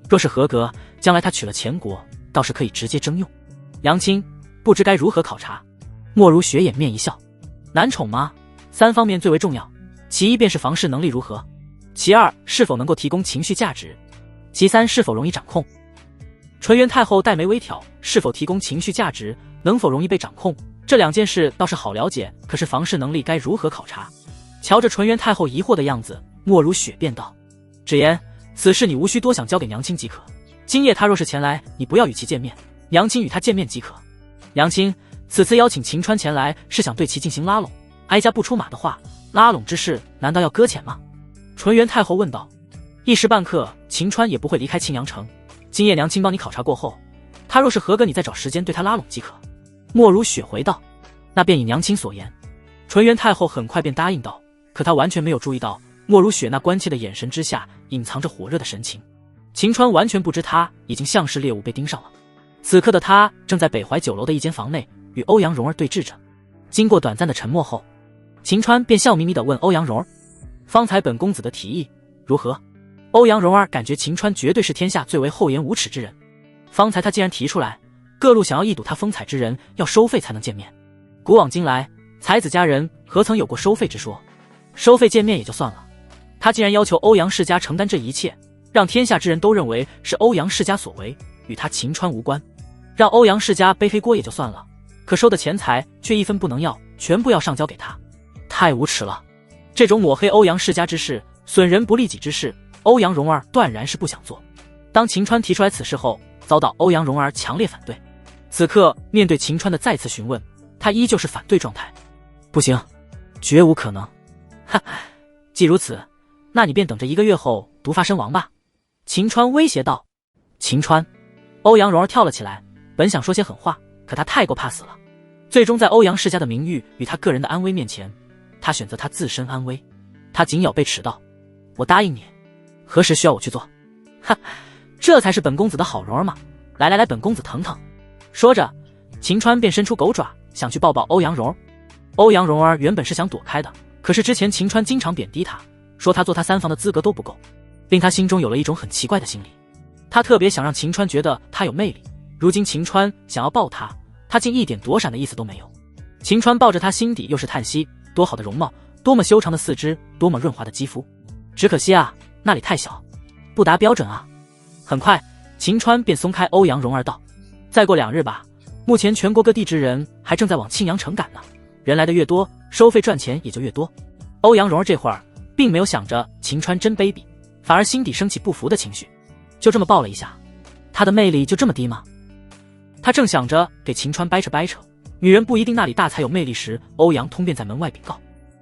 若是合格，将来她娶了前国，倒是可以直接征用。娘亲不知该如何考察。莫如雪掩面一笑：“男宠吗？3方面最为重要，其一便是房事能力如何，其2是否能够提供情绪价值，其3是否容易掌控。”纯元太后黛眉微挑，是否提供情绪价值，能否容易被掌控，这2件事倒是好了解，可是房事能力该如何考察？瞧着纯元太后疑惑的样子，莫如雪便道：“芷言，此事你无需多想，交给娘亲即可。今夜他若是前来，你不要与其见面，娘亲与他见面即可。娘亲，此次邀请秦川前来，是想对其进行拉拢，哀家不出马的话，拉拢之事难道要搁浅吗？”纯元太后问道。一时半刻，秦川也不会离开庆阳城。今夜娘亲帮你考察过后，他若是合格，你再找时间对他拉拢即可。莫如雪回道：“那便以娘亲所言。”纯元太后很快便答应道，可她完全没有注意到莫如雪那关切的眼神之下隐藏着火热的神情。秦川完全不知他已经像是猎物被盯上了。此刻的他正在北怀酒楼的一间房内与欧阳蓉儿对峙着。经过短暂的沉默后，秦川便笑眯眯地问欧阳蓉儿：“方才本公子的提议如何？”欧阳蓉儿感觉秦川绝对是天下最为厚颜无耻之人，方才他竟然提出来，各路想要一睹他风采之人要收费才能见面。古往今来，才子佳人何曾有过收费之说？收费见面也就算了，他竟然要求欧阳世家承担这一切，让天下之人都认为是欧阳世家所为，与他秦川无关。让欧阳世家背黑锅也就算了，可收的钱财却一分不能要，全部要上交给他，太无耻了！这种抹黑欧阳世家之事，损人不利己之事，欧阳蓉儿断然是不想做。当秦川提出来此事后，遭到欧阳蓉儿强烈反对。此刻面对秦川的再次询问，他依旧是反对状态。不行，绝无可能。哈，既如此，那你便等着1个月后毒发身亡吧。秦川威胁道。秦川，欧阳蓉儿跳了起来，本想说些狠话，可他太过怕死了。最终在欧阳世家的名誉与他个人的安危面前，他选择他自身安危。他紧咬贝齿道：我答应你，何时需要我去做？哈，这才是本公子的好蓉儿嘛！来，本公子疼疼。说着，秦川便伸出狗爪，想去抱抱欧阳蓉儿。欧阳蓉儿原本是想躲开的，可是之前秦川经常贬低他，说他做他3房的资格都不够，令他心中有了一种很奇怪的心理。他特别想让秦川觉得他有魅力，如今秦川想要抱他，他竟一点躲闪的意思都没有。秦川抱着他，心底又是叹息，多好的容貌，多么修长的四肢，多么润滑的肌肤，只可惜啊，那里太小，不达标准啊。很快，秦川便松开欧阳蓉儿道：再过2日吧，目前全国各地之人还正在往庆阳城赶呢，人来的越多，收费赚钱也就越多。欧阳蓉儿这会儿并没有想着秦川真卑鄙，反而心底升起不服的情绪。就这么抱了一下，他的魅力就这么低吗？他正想着给秦川掰扯，女人不一定那里大才有魅力时，欧阳通便在门外禀告：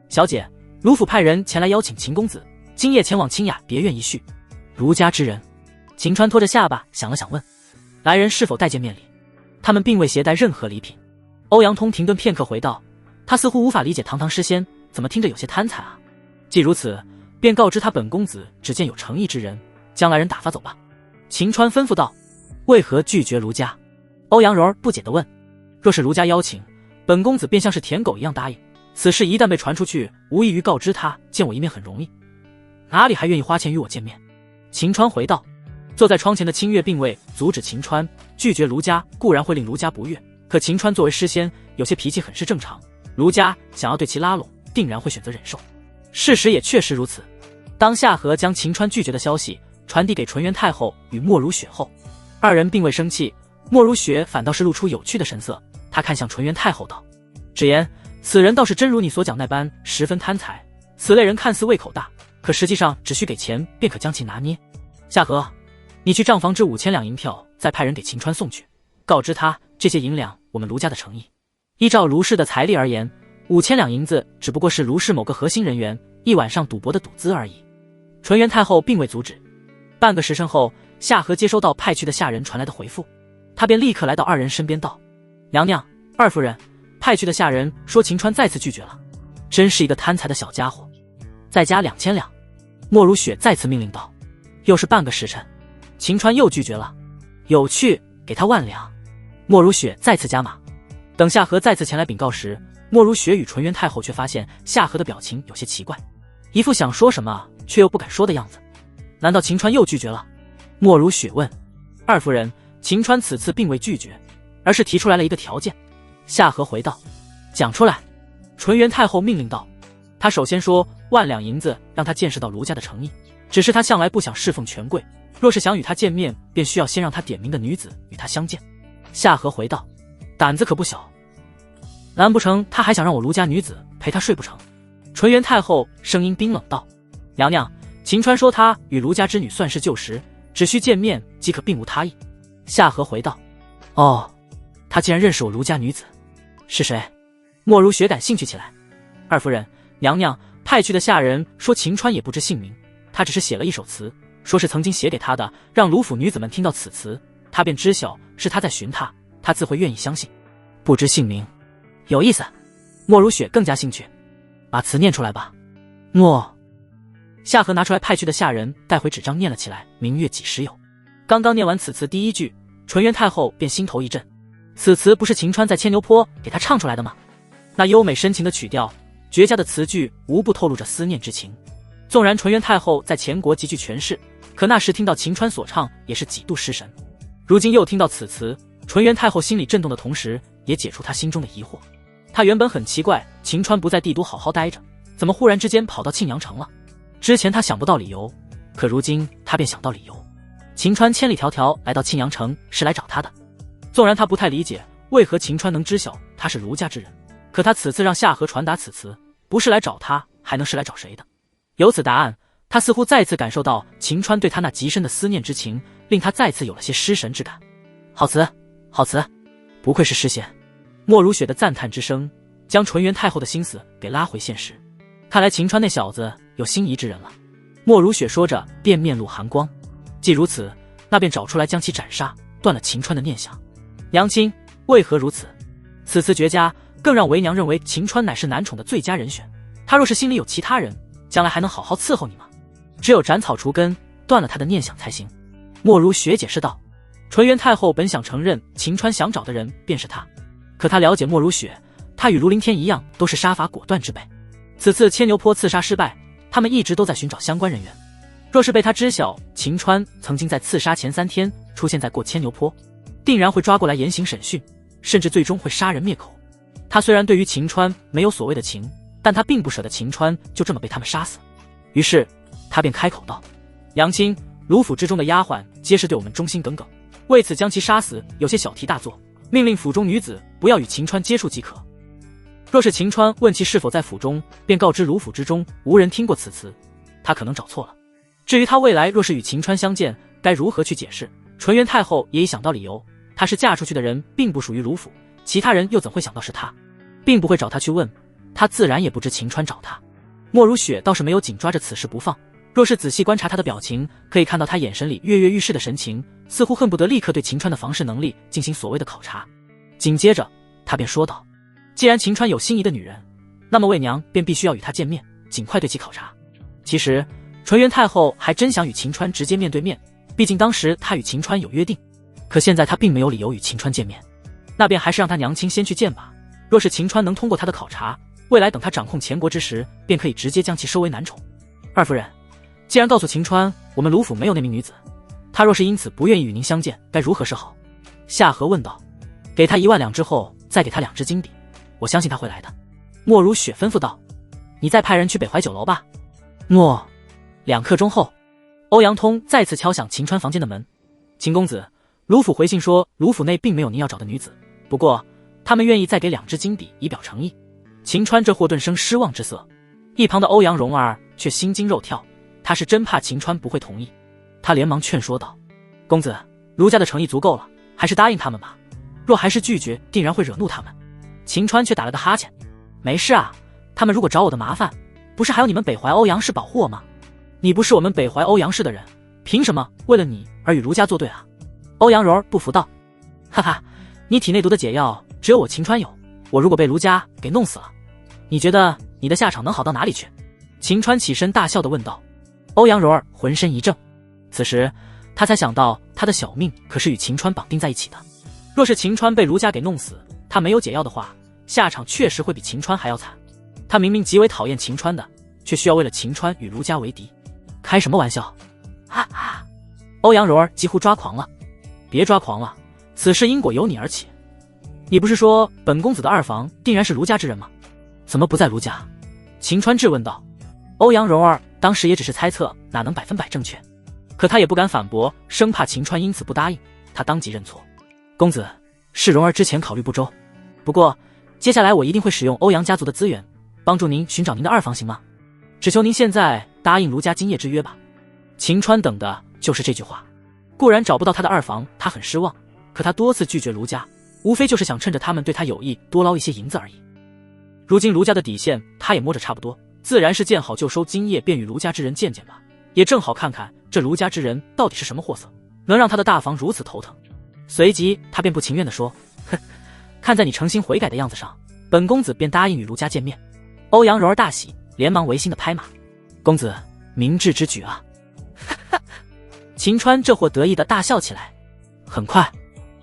小姐，卢府派人前来邀请秦公子今夜前往清雅别院一叙。卢家之人？秦川拖着下巴想了想问：来人是否带见面礼？他们并未携带任何礼品。欧阳通停顿片刻回道：他似乎无法理解堂堂诗仙怎么听着有些贪财啊。既如此，便告知他本公子只见有诚意之人，将来人打发走吧。秦川吩咐道：为何拒绝卢家？欧阳蓉儿不解地问：若是卢家邀请，本公子便像是舔狗一样答应，此事一旦被传出去，无异于告知他见我一面很容易，哪里还愿意花钱与我见面？秦川回道。坐在窗前的清月并未阻止秦川，拒绝卢家固然会令卢家不悦，可秦川作为诗仙，有些脾气很是正常，卢家想要对其拉拢，定然会选择忍受。事实也确实如此。当夏荷将秦川拒绝的消息传递给纯元太后与莫如雪后，二人并未生气，莫如雪反倒是露出有趣的神色，她看向纯元太后道：只言此人倒是真如你所讲那般十分贪财，此类人看似胃口大，可实际上只需给钱便可将其拿捏。夏荷，你去账房支5000两银票，再派人给秦川送去，告知他这些银两我们卢家的诚意。依照卢氏的财力而言，5000两银子只不过是卢氏某个核心人员一晚上赌博的赌资而已。纯元太后并未阻止。半个时辰后，夏荷接收到派去的下人传来的回复，他便立刻来到二人身边道：娘娘，二夫人，派去的下人说秦川再次拒绝了，真是一个贪财的小家伙，再加2000两。莫如雪再次命令道。又是半个时辰，秦川又拒绝了。有趣，给他10000两。莫如雪再次加码。等夏荷再次前来禀告时，莫如雪与纯元太后却发现夏荷的表情有些奇怪，一副想说什么却又不敢说的样子。难道秦川又拒绝了？莫如雪问。二夫人，秦川此次并未拒绝，而是提出来了一个条件。夏荷回道：讲出来。纯元太后命令道。他首先说10000两银子让他见识到卢家的诚意，只是他向来不想侍奉权贵，若是想与他见面，便需要先让他点名的女子与他相见。夏荷回道：胆子可不小，难不成他还想让我卢家女子陪他睡不成？纯元太后声音冰冷道：娘娘，秦川说他与卢家之女算是旧识，只需见面即可，并无他意。夏荷回道：哦，他竟然认识我卢家女子，是谁？莫如雪感兴趣起来。二夫人，娘娘，派去的下人说秦川也不知姓名，他只是写了一首词，说是曾经写给他的，让卢府女子们听到此词，他便知晓是他在寻他，他自会愿意相信。不知姓名，有意思。莫如雪更加兴趣，把词念出来吧。诺。夏荷拿出来派去的下人带回纸张念了起来，明月几时有。刚刚念完此词第一句，纯元太后便心头一震，此词不是秦川在牵牛坡给他唱出来的吗？那优美深情的曲调，绝佳的词句，无不透露着思念之情。纵然纯元太后在前国极具权势，可那时听到秦川所唱，也是几度失神。如今又听到此词，纯元太后心里震动的同时，也解除她心中的疑惑。她原本很奇怪，秦川不在帝都好好待着，怎么忽然之间跑到庆阳城了？之前她想不到理由，可如今她便想到理由。秦川千里迢迢来到庆阳城，是来找她的。纵然她不太理解为何秦川能知晓他是儒家之人，可他此次让夏荷传达此词，不是来找他，还能是来找谁的？由此答案，他似乎再次感受到秦川对他那极深的思念之情，令他再次有了些失神之感。好词，好词，不愧是诗仙。莫如雪的赞叹之声，将纯元太后的心思给拉回现实。看来秦川那小子有心仪之人了。莫如雪说着，便面露寒光。既如此，那便找出来将其斩杀，断了秦川的念想。娘亲，为何如此？此词绝佳，更让为娘认为秦川乃是男宠的最佳人选。他若是心里有其他人，将来还能好好伺候你吗？只有斩草除根，断了他的念想才行。莫如雪解释道。纯元太后本想承认秦川想找的人便是他，可他了解莫如雪，他与如林天一样，都是杀伐果断之辈。此次牵牛坡刺杀失败，他们一直都在寻找相关人员。若是被他知晓秦川曾经在刺杀前3天出现在过牵牛坡，定然会抓过来严刑审讯，甚至最终会杀人灭口。他虽然对于秦川没有所谓的情，但他并不舍得秦川就这么被他们杀死。于是他便开口道：娘亲，卢府之中的丫鬟皆是对我们忠心耿耿，为此将其杀死有些小题大做，命令府中女子不要与秦川接触即可。若是秦川问其是否在府中，便告知卢府之中无人听过此词，他可能找错了。至于他未来若是与秦川相见，该如何去解释，纯元太后也已想到理由。她是嫁出去的人，并不属于卢府，其他人又怎会想到是他，并不会找他去问，他自然也不知秦川找他。莫如雪倒是没有紧抓着此事不放，若是仔细观察他的表情，可以看到他眼神里跃跃欲试的神情，似乎恨不得立刻对秦川的防事能力进行所谓的考察。紧接着他便说道：既然秦川有心仪的女人，那么魏娘便必须要与他见面，尽快对其考察。其实纯元太后还真想与秦川直接面对面，毕竟当时他与秦川有约定，可现在他并没有理由与秦川见面，那便还是让他娘亲先去见吧。若是秦川能通过他的考察，未来等他掌控前国之时，便可以直接将其收为男宠。二夫人，既然告诉秦川我们卢府没有那名女子，他若是因此不愿意与您相见，该如何是好？夏荷问道。给他1万两之后，再给他2只金币，我相信他会来的。莫如雪吩咐道。你再派人去北怀酒楼吧。诺。2刻钟后，欧阳通再次敲响秦川房间的门。秦公子，卢府回信说卢府内并没有您要找的女子，不过他们愿意再给2只金币以表诚意。秦川这货顿生失望之色，一旁的欧阳蓉儿却心惊肉跳，他是真怕秦川不会同意。他连忙劝说道：公子，儒家的诚意足够了，还是答应他们吧，若还是拒绝，定然会惹怒他们。秦川却打了个哈欠，没事啊，他们如果找我的麻烦，不是还有你们北怀欧阳氏保护我吗？你不是我们北怀欧阳氏的人，凭什么为了你而与儒家作对啊？欧阳蓉儿不服道。哈哈，你体内毒的解药只有我秦川有，我如果被儒家给弄死了，你觉得你的下场能好到哪里去？秦川起身大笑地问道。欧阳蓉儿浑身一怔，此时他才想到他的小命可是与秦川绑定在一起的，若是秦川被儒家给弄死，他没有解药的话，下场确实会比秦川还要惨。他明明极为讨厌秦川的，却需要为了秦川与儒家为敌，开什么玩笑？哈哈！欧阳蓉儿几乎抓狂了。别抓狂了，此事因果由你而起。你不是说本公子的二房定然是儒家之人吗？怎么不在儒家？秦川质问道。欧阳蓉儿当时也只是猜测，哪能100%正确？可他也不敢反驳，生怕秦川因此不答应，他当即认错。公子，是蓉儿之前考虑不周，不过接下来我一定会使用欧阳家族的资源，帮助您寻找您的二房，行吗？只求您现在答应儒家今夜之约吧。秦川等的就是这句话。固然找不到他的二房，他很失望，可他多次拒绝儒家，无非就是想趁着他们对他有意多捞一些银子而已。如今儒家的底线他也摸着差不多，自然是见好就收，今夜便与儒家之人见见吧，也正好看看这儒家之人到底是什么货色，能让他的大房如此头疼。随即他便不情愿地说：哼，看在你诚心悔改的样子上，本公子便答应与儒家见面。欧阳蓉儿大喜，连忙违心的拍马：公子明智之举啊！秦川这货得意的大笑起来。很快，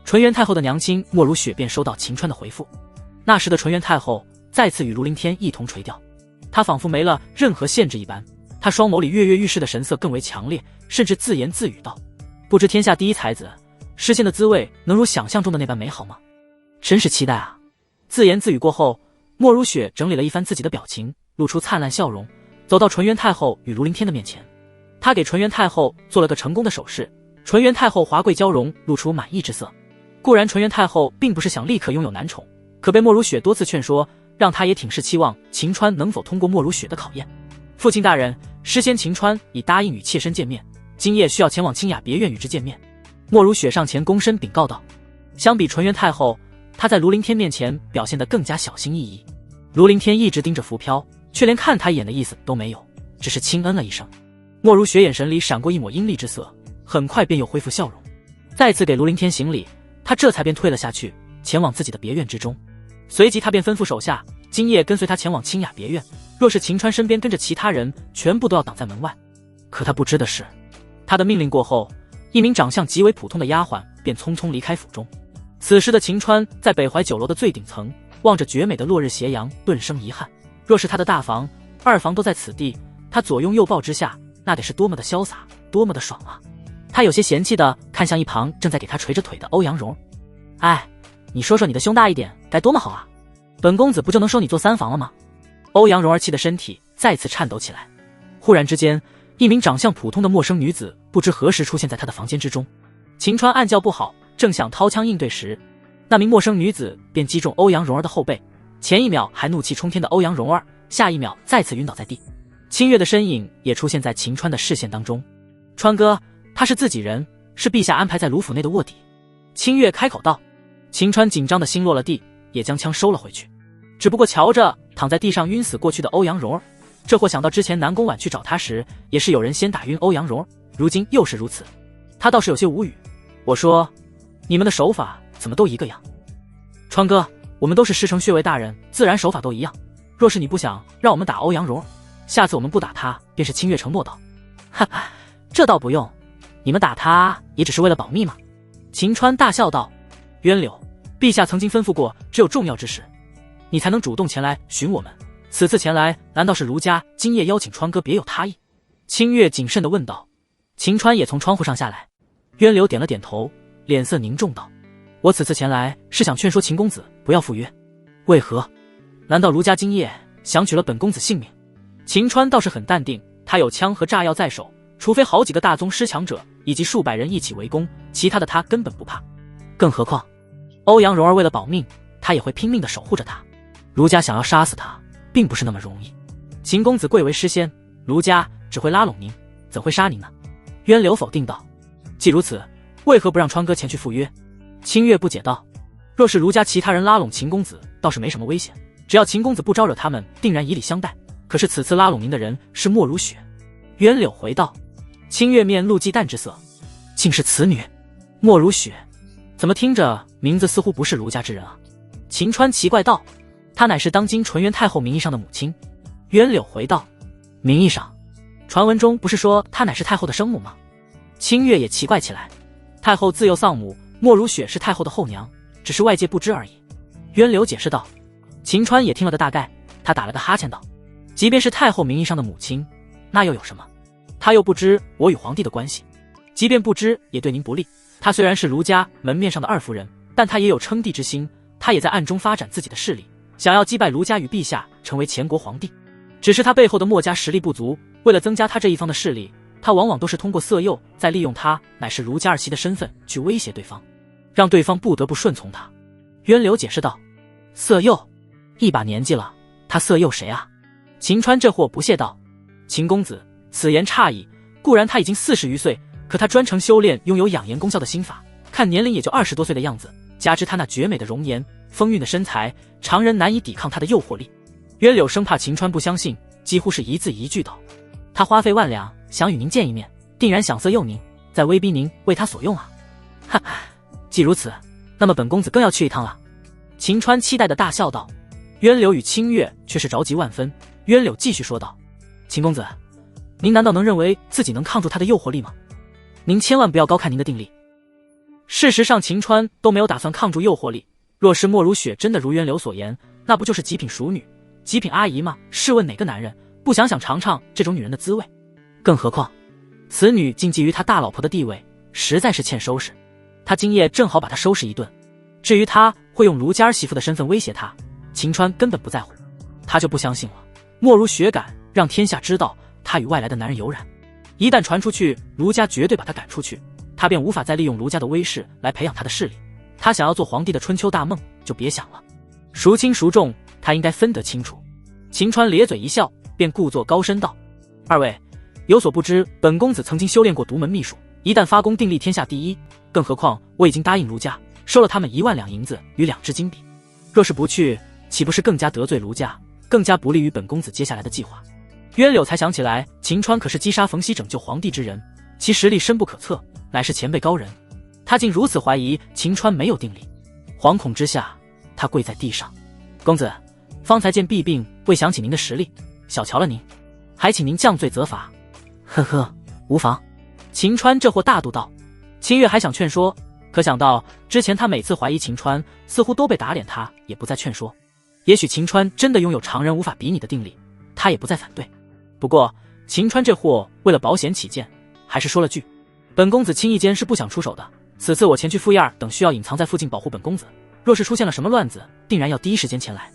纯元太后的娘亲莫如雪便收到秦川的回复。那时的纯元太后再次与如林天一同垂钓，她仿佛没了任何限制一般，她他双眸里跃跃欲试的神色更为强烈，甚至自言自语道：“不知天下第一才子失仙的滋味能如想象中的那般美好吗？真是期待啊！”自言自语过后，莫如雪整理了一番自己的表情，露出灿烂笑容，走到纯元太后与如林天的面前。他给纯元太后做了个成功的手势，纯元太后华贵娇容，露出满意之色。固然纯元太后并不是想立刻拥有男宠，可被莫如雪多次劝说，让她也挺是期望秦川能否通过莫如雪的考验。父亲大人，诗仙秦川已答应与妾身见面，今夜需要前往清雅别院与之见面。莫如雪上前躬身禀告道。相比纯元太后，她在卢凌天面前表现得更加小心翼翼。卢凌天一直盯着浮飘，却连看他一眼的意思都没有，只是轻嗯了一声。莫如雪眼神里闪过一抹阴厉之色，很快便又恢复笑容。再次给卢凌天行礼，他这才便退了下去，前往自己的别院之中。随即他便吩咐手下，今夜跟随他前往清雅别院，若是秦川身边跟着其他人，全部都要挡在门外。可他不知的是，他的命令过后，一名长相极为普通的丫鬟便匆匆离开府中。此时的秦川在北怀酒楼的最顶层，望着绝美的落日斜阳，顿生遗憾。若是他的大房、二房都在此地，他左拥右抱之下，那得是多么的潇洒，多么的爽啊！他有些嫌弃地看向一旁正在给他捶着腿的欧阳蓉。哎，你说说你的胸大一点该多么好啊，本公子不就能收你做三房了吗？欧阳蓉儿气的身体再次颤抖起来。忽然之间，一名长相普通的陌生女子不知何时出现在他的房间之中。秦川暗叫不好，正想掏枪应对时，那名陌生女子便击中欧阳蓉儿的后背，前一秒还怒气冲天的欧阳蓉儿，下一秒再次晕倒在地。清月的身影也出现在秦川的视线当中。川哥，他是自己人，是陛下安排在卢府内的卧底。清月开口道。秦川紧张的心落了地，也将枪收了回去。只不过瞧着躺在地上晕死过去的欧阳蓉儿，这货想到之前南宫婉去找他时，也是有人先打晕欧阳蓉儿，如今又是如此，他倒是有些无语。我说，你们的手法怎么都一个样？川哥，我们都是师承穴位大人，自然手法都一样。若是你不想让我们打欧阳蓉儿，下次我们不打他，便是清月承诺道。哈哈，这倒不用，你们打他也只是为了保密嘛。秦川大笑道。渊柳，陛下曾经吩咐过，只有重要之事，你才能主动前来寻我们。此次前来，难道是卢家今夜邀请川哥别有他意？清月谨慎地问道。秦川也从窗户上下来。渊柳点了点头，脸色凝重道：我此次前来是想劝说秦公子不要赴约。为何？难道卢家今夜想取了本公子性命？秦川倒是很淡定，他有枪和炸药在手，除非好几个大宗师强者以及数百人一起围攻，其他的他根本不怕。更何况欧阳蓉儿为了保命，他也会拼命地守护着他。卢家想要杀死他，并不是那么容易。秦公子贵为诗仙，卢家只会拉拢您，怎会杀您呢？渊流否定道。既如此，为何不让川哥前去赴约？清月不解道。若是卢家其他人拉拢秦公子，倒是没什么危险，只要秦公子不招惹他们，定然以礼相待。可是此次拉拢您的人是莫如雪。渊柳回道。清月面露忌惮之色，竟是此女莫如雪，怎么听着名字似乎不是卢家之人啊？秦川奇怪道。她乃是当今纯元太后名义上的母亲。渊柳回道。名义上？传闻中不是说她乃是太后的生母吗？清月也奇怪起来。太后自幼丧母，莫如雪是太后的后娘，只是外界不知而已。渊柳解释道。秦川也听了个大概，他打了个哈欠道。即便是太后名义上的母亲，那又有什么？他又不知我与皇帝的关系，即便不知也对您不利。他虽然是卢家门面上的二夫人，但他也有称帝之心，他也在暗中发展自己的势力，想要击败卢家与陛下，成为前国皇帝。只是他背后的墨家实力不足，为了增加他这一方的势力，他往往都是通过色诱，再利用他乃是卢家儿媳的身份去威胁对方，让对方不得不顺从他。渊流解释道。色诱？一把年纪了，他色诱谁啊？秦川这货不屑道。秦公子，此言差矣，固然他已经40余岁，可他专程修炼拥有养颜功效的心法，看年龄也就20多岁的样子，加之他那绝美的容颜，丰腴的身材，常人难以抵抗他的诱惑力。渊柳生怕秦川不相信，几乎是一字一句道。他花费万两想与您见一面，定然想色诱您，再威逼您为他所用啊。哈哈，既如此，那么本公子更要去一趟了。秦川期待的大笑道。渊柳与清月却是着急万分。渊柳继续说道。秦公子，您难道能认为自己能抗住他的诱惑力吗？您千万不要高看您的定力。事实上秦川都没有打算抗住诱惑力，若是莫如雪真的如渊柳所言，那不就是极品熟女、极品阿姨吗？试问哪个男人不想尝尝这种女人的滋味？更何况此女竟觊觎他大老婆的地位，实在是欠收拾。他今夜正好把她收拾一顿。至于他会用卢家儿媳妇的身份威胁他，秦川根本不在乎，他就不相信了。莫如雪敢让天下知道他与外来的男人有染，一旦传出去，卢家绝对把他赶出去，他便无法再利用卢家的威势来培养他的势力。他想要做皇帝的春秋大梦就别想了。孰轻孰重，他应该分得清楚。秦川咧嘴一笑，便故作高深道：二位有所不知，本公子曾经修炼过独门秘术，一旦发功定立天下第一。更何况我已经答应卢家收了他们1万两银子与2只金币，若是不去，岂不是更加得罪卢家，更加不利于本公子接下来的计划。渊柳才想起来，秦川可是击杀冯熙拯救皇帝之人，其实力深不可测，乃是前辈高人。他竟如此怀疑秦川没有定力，惶恐之下，他跪在地上：公子，方才见弊病，未想起您的实力，小瞧了您，还请您降罪责罚。呵呵，无妨。秦川这货大度道。秦月还想劝说，可想到之前他每次怀疑秦川，似乎都被打脸，他也不再劝说。也许秦川真的拥有常人无法比拟的定力，他也不再反对。不过秦川这货为了保险起见，还是说了句：本公子轻易间是不想出手的，此次我前去赴宴等需要隐藏在附近保护本公子，若是出现了什么乱子，定然要第一时间前来。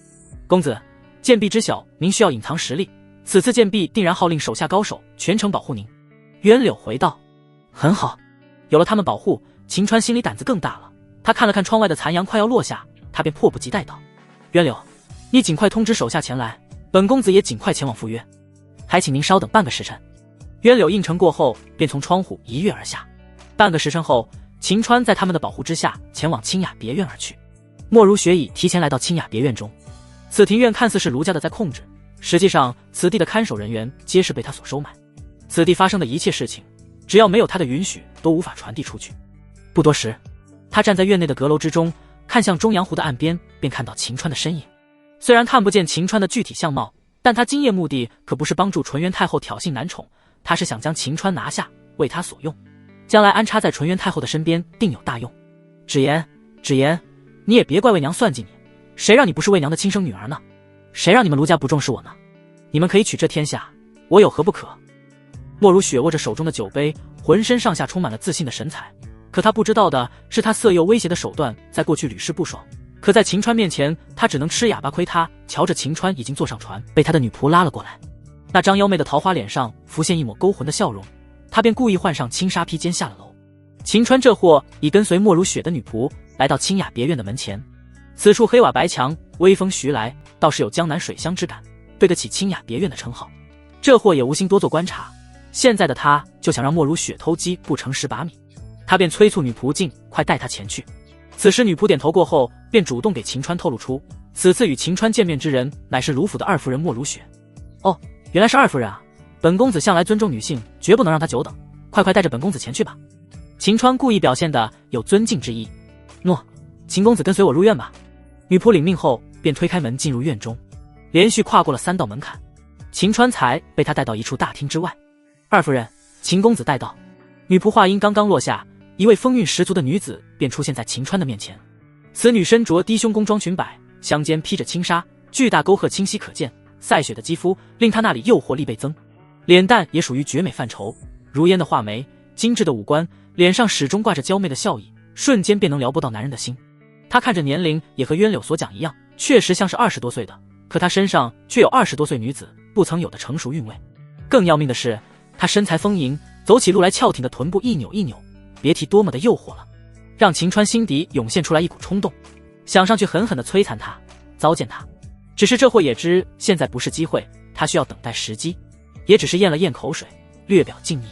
公子，贱婢知晓您需要隐藏实力，此次贱婢定然号令手下高手全程保护您。渊柳回道：很好。有了他们保护，秦川心里胆子更大了。他看了看窗外的残阳快要落下，他便迫不及待道：渊柳，你尽快通知手下前来，本公子也尽快前往赴约，还请您稍等半个时辰。渊柳应承过后，便从窗户一跃而下。半个时辰后，秦川在他们的保护之下前往清雅别院而去。莫如雪已提前来到清雅别院中，此庭院看似是卢家的在控制，实际上此地的看守人员皆是被他所收买。此地发生的一切事情，只要没有他的允许，都无法传递出去。不多时，他站在院内的阁楼之中，看向中阳湖的岸边，便看到秦川的身影。虽然看不见秦川的具体相貌，但他今夜目的可不是帮助纯元太后挑衅男宠，他是想将秦川拿下，为他所用，将来安插在纯元太后的身边定有大用。芷言，芷言，你也别怪魏娘算计你，谁让你不是魏娘的亲生女儿呢？谁让你们卢家不重视我呢？你们可以取这天下，我有何不可？莫如雪握着手中的酒杯，浑身上下充满了自信的神采。可他不知道的是，他色诱威胁的手段在过去屡试不爽，可在秦川面前，他只能吃哑巴亏。他瞧着秦川已经坐上船，被他的女仆拉了过来，那张妖媚的桃花脸上浮现一抹勾魂的笑容，他便故意换上轻纱披肩下了楼。秦川这货已跟随莫如雪的女仆来到清雅别院的门前，此处黑瓦白墙，微风徐来，倒是有江南水乡之感，对得起清雅别院的称号。这货也无心多做观察，现在的他就想让莫如雪偷鸡不成蚀把米，他便催促女仆尽快带他前去。此时女仆点头过后，便主动给秦川透露出，此次与秦川见面之人乃是卢府的二夫人莫如雪。哦，原来是二夫人啊！本公子向来尊重女性，绝不能让她久等，快快带着本公子前去吧。秦川故意表现的有尊敬之意。诺，秦公子跟随我入院吧。女仆领命后，便推开门进入院中，连续跨过了3道门槛，秦川才被他带到一处大厅之外。二夫人，秦公子带到。女仆话音刚刚落下，一位风韵十足的女子便出现在秦川的面前。此女身着低胸工装裙摆，香肩披着轻纱，巨大沟壑清晰可见，赛雪的肌肤令她那里诱惑力倍增，脸蛋也属于绝美范畴，如烟的画眉，精致的五官，脸上始终挂着娇媚的笑意，瞬间便能撩拨到男人的心。她看着年龄也和渊柳所讲一样，确实像是20多岁的，可她身上却有20多岁女子不曾有的成熟韵味。更要命的是，她身材丰盈，走起路来翘挺的臀部一扭一扭，别提多么的诱惑了，让秦川心底涌现出来一股冲动，想上去狠狠地摧残她，糟践她。只是这货也知现在不是机会，他需要等待时机，也只是咽了咽口水，略表敬意。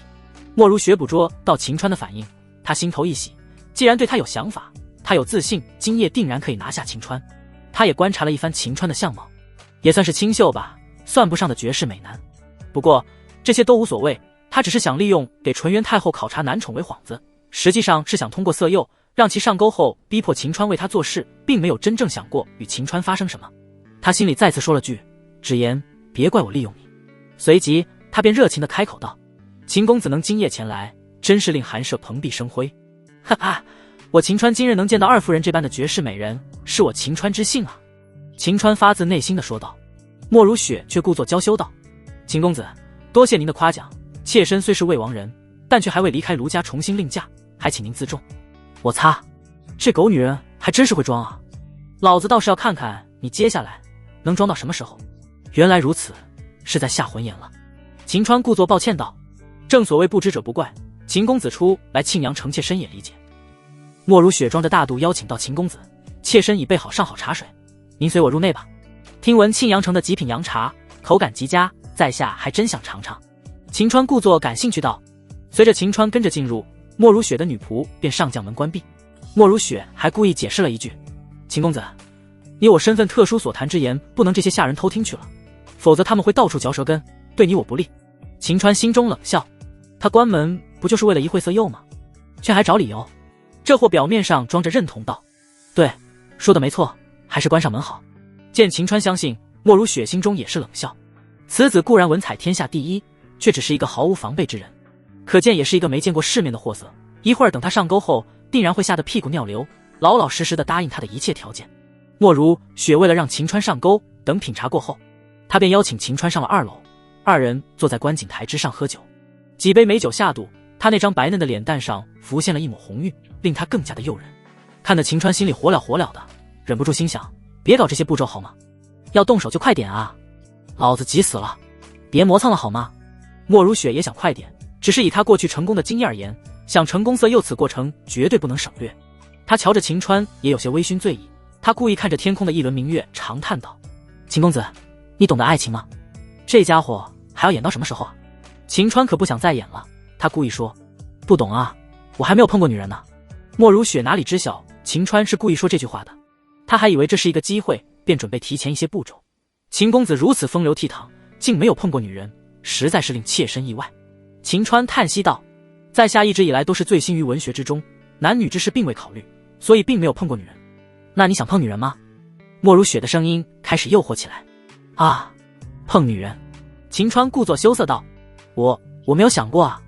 莫如雪捕捉到秦川的反应，他心头一喜，既然对他有想法，他有自信，今夜定然可以拿下秦川。他也观察了一番秦川的相貌，也算是清秀吧，算不上的绝世美男。不过这些都无所谓，他只是想利用给纯元太后考察男宠为幌子，实际上是想通过色诱让其上钩后逼迫秦川为他做事，并没有真正想过与秦川发生什么。他心里再次说了句：芷言，别怪我利用你。随即他便热情地开口道：秦公子能今夜前来，真是令寒舍蓬荜生辉。哈哈，我秦川今日能见到二夫人这般的绝世美人，是我秦川之幸啊。秦川发自内心地说道。莫如雪却故作娇羞道：秦公子，多谢您的夸奖，妾身虽是魏王人，但却还未离开卢家重新另嫁，还请您自重。我擦，这狗女人还真是会装啊！老子倒是要看看你接下来能装到什么时候。原来如此，是在下魂眼了。秦川故作抱歉道：正所谓不知者不怪，秦公子初来庆阳城，妾身也理解。莫如雪装着大度邀请到秦公子，妾身已备好上好茶水，您随我入内吧。听闻庆阳城的极品洋茶口感极佳，在下还真想尝尝。秦川故作感兴趣道。随着秦川跟着进入，莫如雪的女仆便上将门关闭。莫如雪还故意解释了一句：秦公子，你我身份特殊，所谈之言不能这些下人偷听去了，否则他们会到处嚼舌根，对你我不利。秦川心中冷笑，他关门不就是为了一会色诱吗？却还找理由。这货表面上装着认同道：对，说的没错，还是关上门好。见秦川相信，莫如雪心中也是冷笑。此子固然文采天下第一，却只是一个毫无防备之人，可见也是一个没见过世面的货色。一会儿等他上钩后，定然会吓得屁股尿流，老老实实的答应他的一切条件。莫如雪为了让秦川上钩，等品茶过后，他便邀请秦川上了2楼，二人坐在观景台之上喝酒。几杯美酒下肚，他那张白嫩的脸蛋上浮现了一抹红晕，令他更加的诱人。看得秦川心里火燎的，忍不住心想：别搞这些步骤好吗？要动手就快点啊！老子急死了，别磨蹭了好吗？莫如雪也想快点，只是以他过去成功的经验而言，想成功色诱此过程绝对不能省略。他瞧着秦川也有些微醺醉意，他故意看着天空的一轮明月，长叹道：秦公子，你懂得爱情吗？这家伙还要演到什么时候啊？秦川可不想再演了，他故意说：不懂啊，我还没有碰过女人呢。莫如雪哪里知晓秦川是故意说这句话的，他还以为这是一个机会，便准备提前一些步骤。秦公子如此风流倜傥，竟没有碰过女人，实在是令妾身意外。秦川叹息道：在下一直以来都是醉心于文学之中，男女之事并未考虑，所以并没有碰过女人。那你想碰女人吗？莫如雪的声音开始诱惑起来。啊，碰女人？秦川故作羞涩道：我没有想过啊。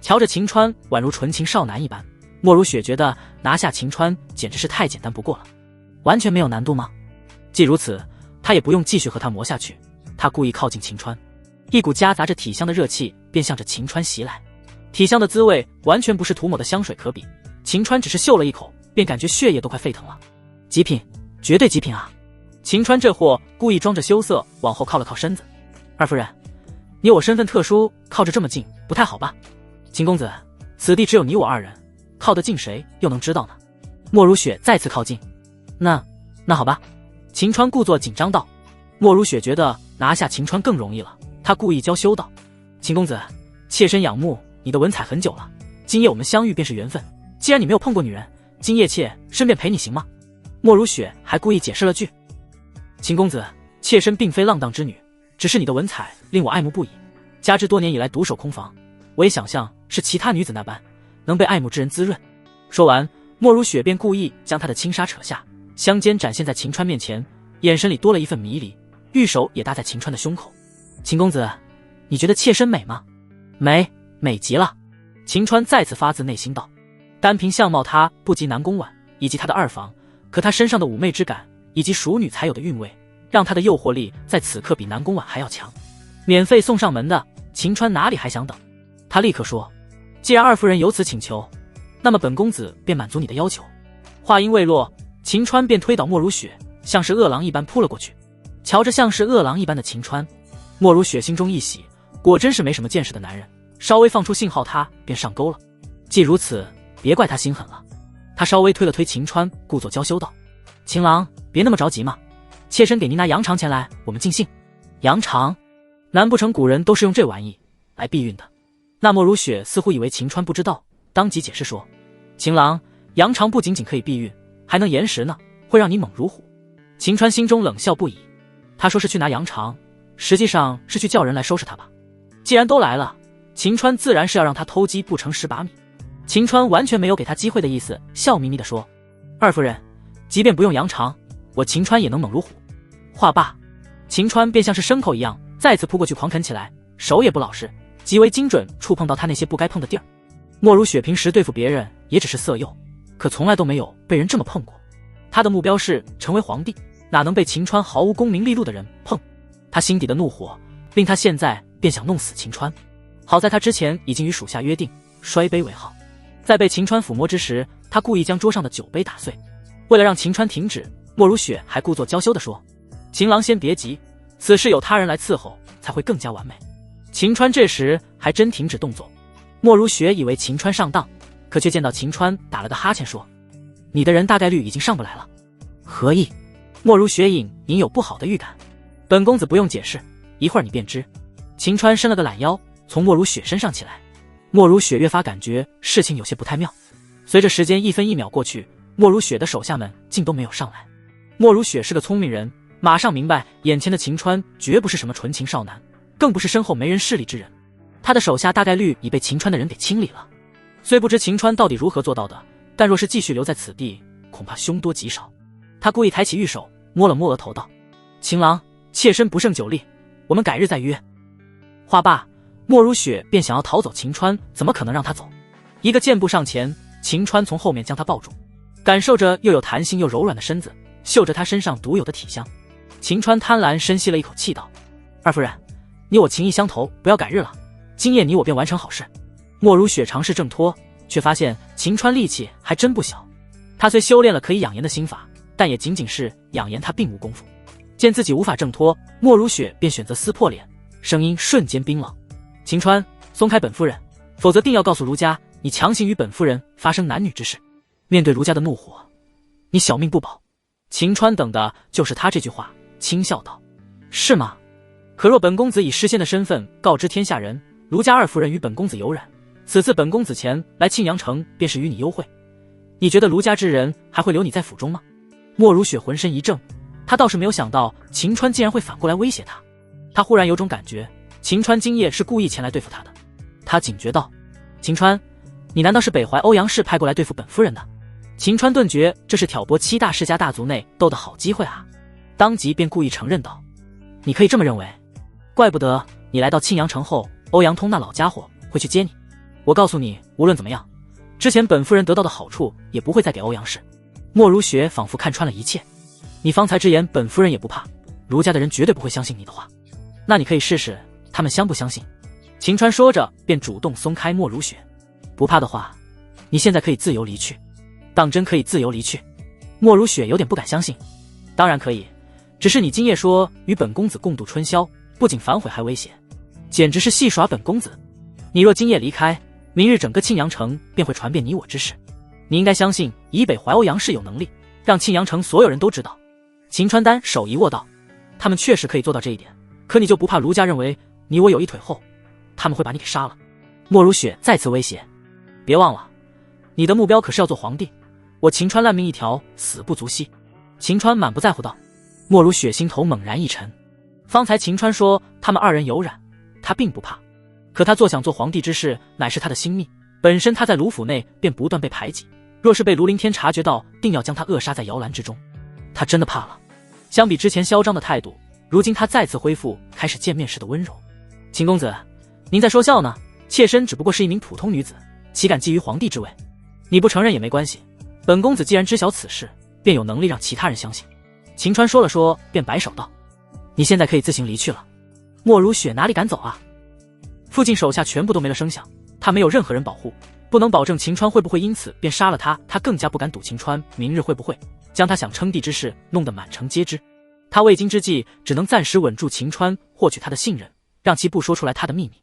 瞧着秦川宛如纯情少男一般，莫如雪觉得拿下秦川简直是太简单不过了。完全没有难度吗？既如此，他也不用继续和他磨下去。他故意靠近秦川，一股夹杂着体香的热气便向着秦川袭来。体香的滋味完全不是涂抹的香水可比，秦川只是嗅了一口，便感觉血液都快沸腾了。极品，绝对极品啊！秦川这货故意装着羞涩，往后靠了靠身子。二夫人，你我身份特殊，靠着这么近不太好吧？秦公子，此地只有你我二人，靠得近谁又能知道呢？莫如雪再次靠近。那好吧。秦川故作紧张道。莫如雪觉得拿下秦川更容易了，他故意娇羞道：秦公子，妾身仰慕你的文采很久了，今夜我们相遇便是缘分，既然你没有碰过女人，今夜妾身便陪你行吗？莫如雪还故意解释了句：秦公子，妾身并非浪荡之女，只是你的文采令我爱慕不已，加之多年以来独守空房，我也想象是其他女子那般能被爱慕之人滋润。说完，莫如雪便故意将她的轻纱扯下，香肩展现在秦川面前，眼神里多了一份迷离，玉手也搭在秦川的胸口。秦公子，你觉得妾身美吗？美极了。秦川再次发自内心道。单凭相貌他不及南宫婉以及他的二房，可他身上的妩媚之感以及熟女才有的韵味，让他的诱惑力在此刻比南宫婉还要强。免费送上门的，秦川哪里还想等？他立刻说：既然二夫人有此请求，那么本公子便满足你的要求。话音未落，秦川便推倒莫如雪，像是饿狼一般扑了过去。瞧着像是饿狼一般的秦川，莫如雪心中一喜，果真是没什么见识的男人，稍微放出信号他便上钩了。既如此，别怪他心狠了。他稍微推了推秦川，故作娇羞道：秦郎，别那么着急嘛，妾身给您拿羊肠前来，我们尽兴。羊肠？难不成古人都是用这玩意来避孕的？那莫如雪似乎以为秦川不知道，当即解释说：秦郎，羊肠不仅仅可以避孕，还能延时呢，会让你猛如虎。秦川心中冷笑不已，他说是去拿羊肠，实际上是去叫人来收拾他吧。既然都来了，秦川自然是要让他偷鸡不成蚀把米。秦川完全没有给他机会的意思，笑眯眯地说：二夫人，即便不用羊肠，我秦川也能猛如虎。话罢，秦川便像是牲口一样再次扑过去狂啃起来，手也不老实，极为精准触碰到他那些不该碰的地儿。莫如雪平时对付别人也只是色诱，可从来都没有被人这么碰过。他的目标是成为皇帝，哪能被秦川毫无功名利禄的人碰？他心底的怒火令他现在便想弄死秦川。好在他之前已经与属下约定，摔杯为号。在被秦川抚摸之时，他故意将桌上的酒杯打碎。为了让秦川停止，莫如雪还故作娇羞地说：“秦郎先别急，此事有他人来伺候才会更加完美。”秦川这时还真停止动作。莫如雪以为秦川上当，可却见到秦川打了个哈欠说：“你的人大概率已经上不来了。”何意？莫如雪隐有不好的预感。本公子不用解释，一会儿你便知。秦川伸了个懒腰，从莫如雪身上起来。莫如雪越发感觉事情有些不太妙。随着时间一分一秒过去，莫如雪的手下们竟都没有上来。莫如雪是个聪明人，马上明白眼前的秦川绝不是什么纯情少男，更不是身后没人势力之人。他的手下大概率已被秦川的人给清理了。虽不知秦川到底如何做到的，但若是继续留在此地，恐怕凶多吉少。他故意抬起玉手，摸了摸额头道：“秦郎，妾身不胜酒力，我们改日再约。”话罢，莫如雪便想要逃走，秦川怎么可能让他走？一个箭步上前，秦川从后面将他抱住，感受着又有弹性又柔软的身子，嗅着他身上独有的体香。秦川贪婪深吸了一口气道：“二夫人，你我情意相投，不要改日了，今夜你我便完成好事。”莫如雪尝试挣脱，却发现秦川力气还真不小。他虽修炼了可以养颜的心法，但也仅仅是养颜，他并无功夫。见自己无法挣脱，莫如雪便选择撕破脸，声音瞬间冰冷：“秦川，松开本夫人，否则定要告诉儒家你强行与本夫人发生男女之事。”面对儒家的怒火，你小命不保。秦川等的就是他这句话，轻笑道：“是吗？可若本公子以诗仙的身份告知天下人，儒家二夫人与本公子有染，此次本公子前来庆阳城便是与你幽会，你觉得儒家之人还会留你在府中吗？”莫如雪浑身一怔，他倒是没有想到秦川竟然会反过来威胁他。他忽然有种感觉，秦川今夜是故意前来对付他的。他警觉道：“秦川，你难道是北淮欧阳氏派过来对付本夫人的？”秦川顿觉这是挑拨7大世家大族内斗的好机会啊，当即便故意承认道：“你可以这么认为，怪不得你来到庆阳城后，欧阳通那老家伙会去接你。我告诉你，无论怎么样，之前本夫人得到的好处也不会再给欧阳氏。”莫如雪仿佛看穿了一切：“你方才之言，本夫人也不怕，儒家的人绝对不会相信你的话。那你可以试试，他们相不相信？”秦川说着便主动松开莫如雪：“不怕的话，你现在可以自由离去。”“当真可以自由离去？”莫如雪有点不敢相信。“当然可以，只是你今夜说与本公子共度春宵，不仅反悔还威胁，简直是戏耍本公子。你若今夜离开，明日整个庆阳城便会传遍你我之事。你应该相信以北淮欧阳氏有能力，让庆阳城所有人都知道。”秦川丹手一握道：“他们确实可以做到这一点，可你就不怕儒家认为你我有一腿后，他们会把你给杀了？”莫如雪再次威胁：“别忘了，你的目标可是要做皇帝，我秦川烂命一条，死不足惜。”秦川满不在乎道。莫如雪心头猛然一沉，方才秦川说他们二人有染，他并不怕，可他做想做皇帝之事乃是他的心命，本身他在卢府内便不断被排挤，若是被卢凌天察觉到，定要将他扼杀在摇篮之中。他真的怕了。相比之前嚣张的态度，如今他再次恢复开始见面时的温柔。“秦公子，您在说笑呢？妾身只不过是一名普通女子，岂敢觊觎皇帝之位？你不承认也没关系，本公子既然知晓此事，便有能力让其他人相信。”秦川说了说，便摆手道：“你现在可以自行离去了。”莫如雪哪里敢走啊？附近手下全部都没了声响，他没有任何人保护，不能保证秦川会不会因此便杀了他，他更加不敢赌秦川明日会不会将他想称帝之事弄得满城皆知。他未经之计，只能暂时稳住秦川，获取他的信任，让其不说出来他的秘密。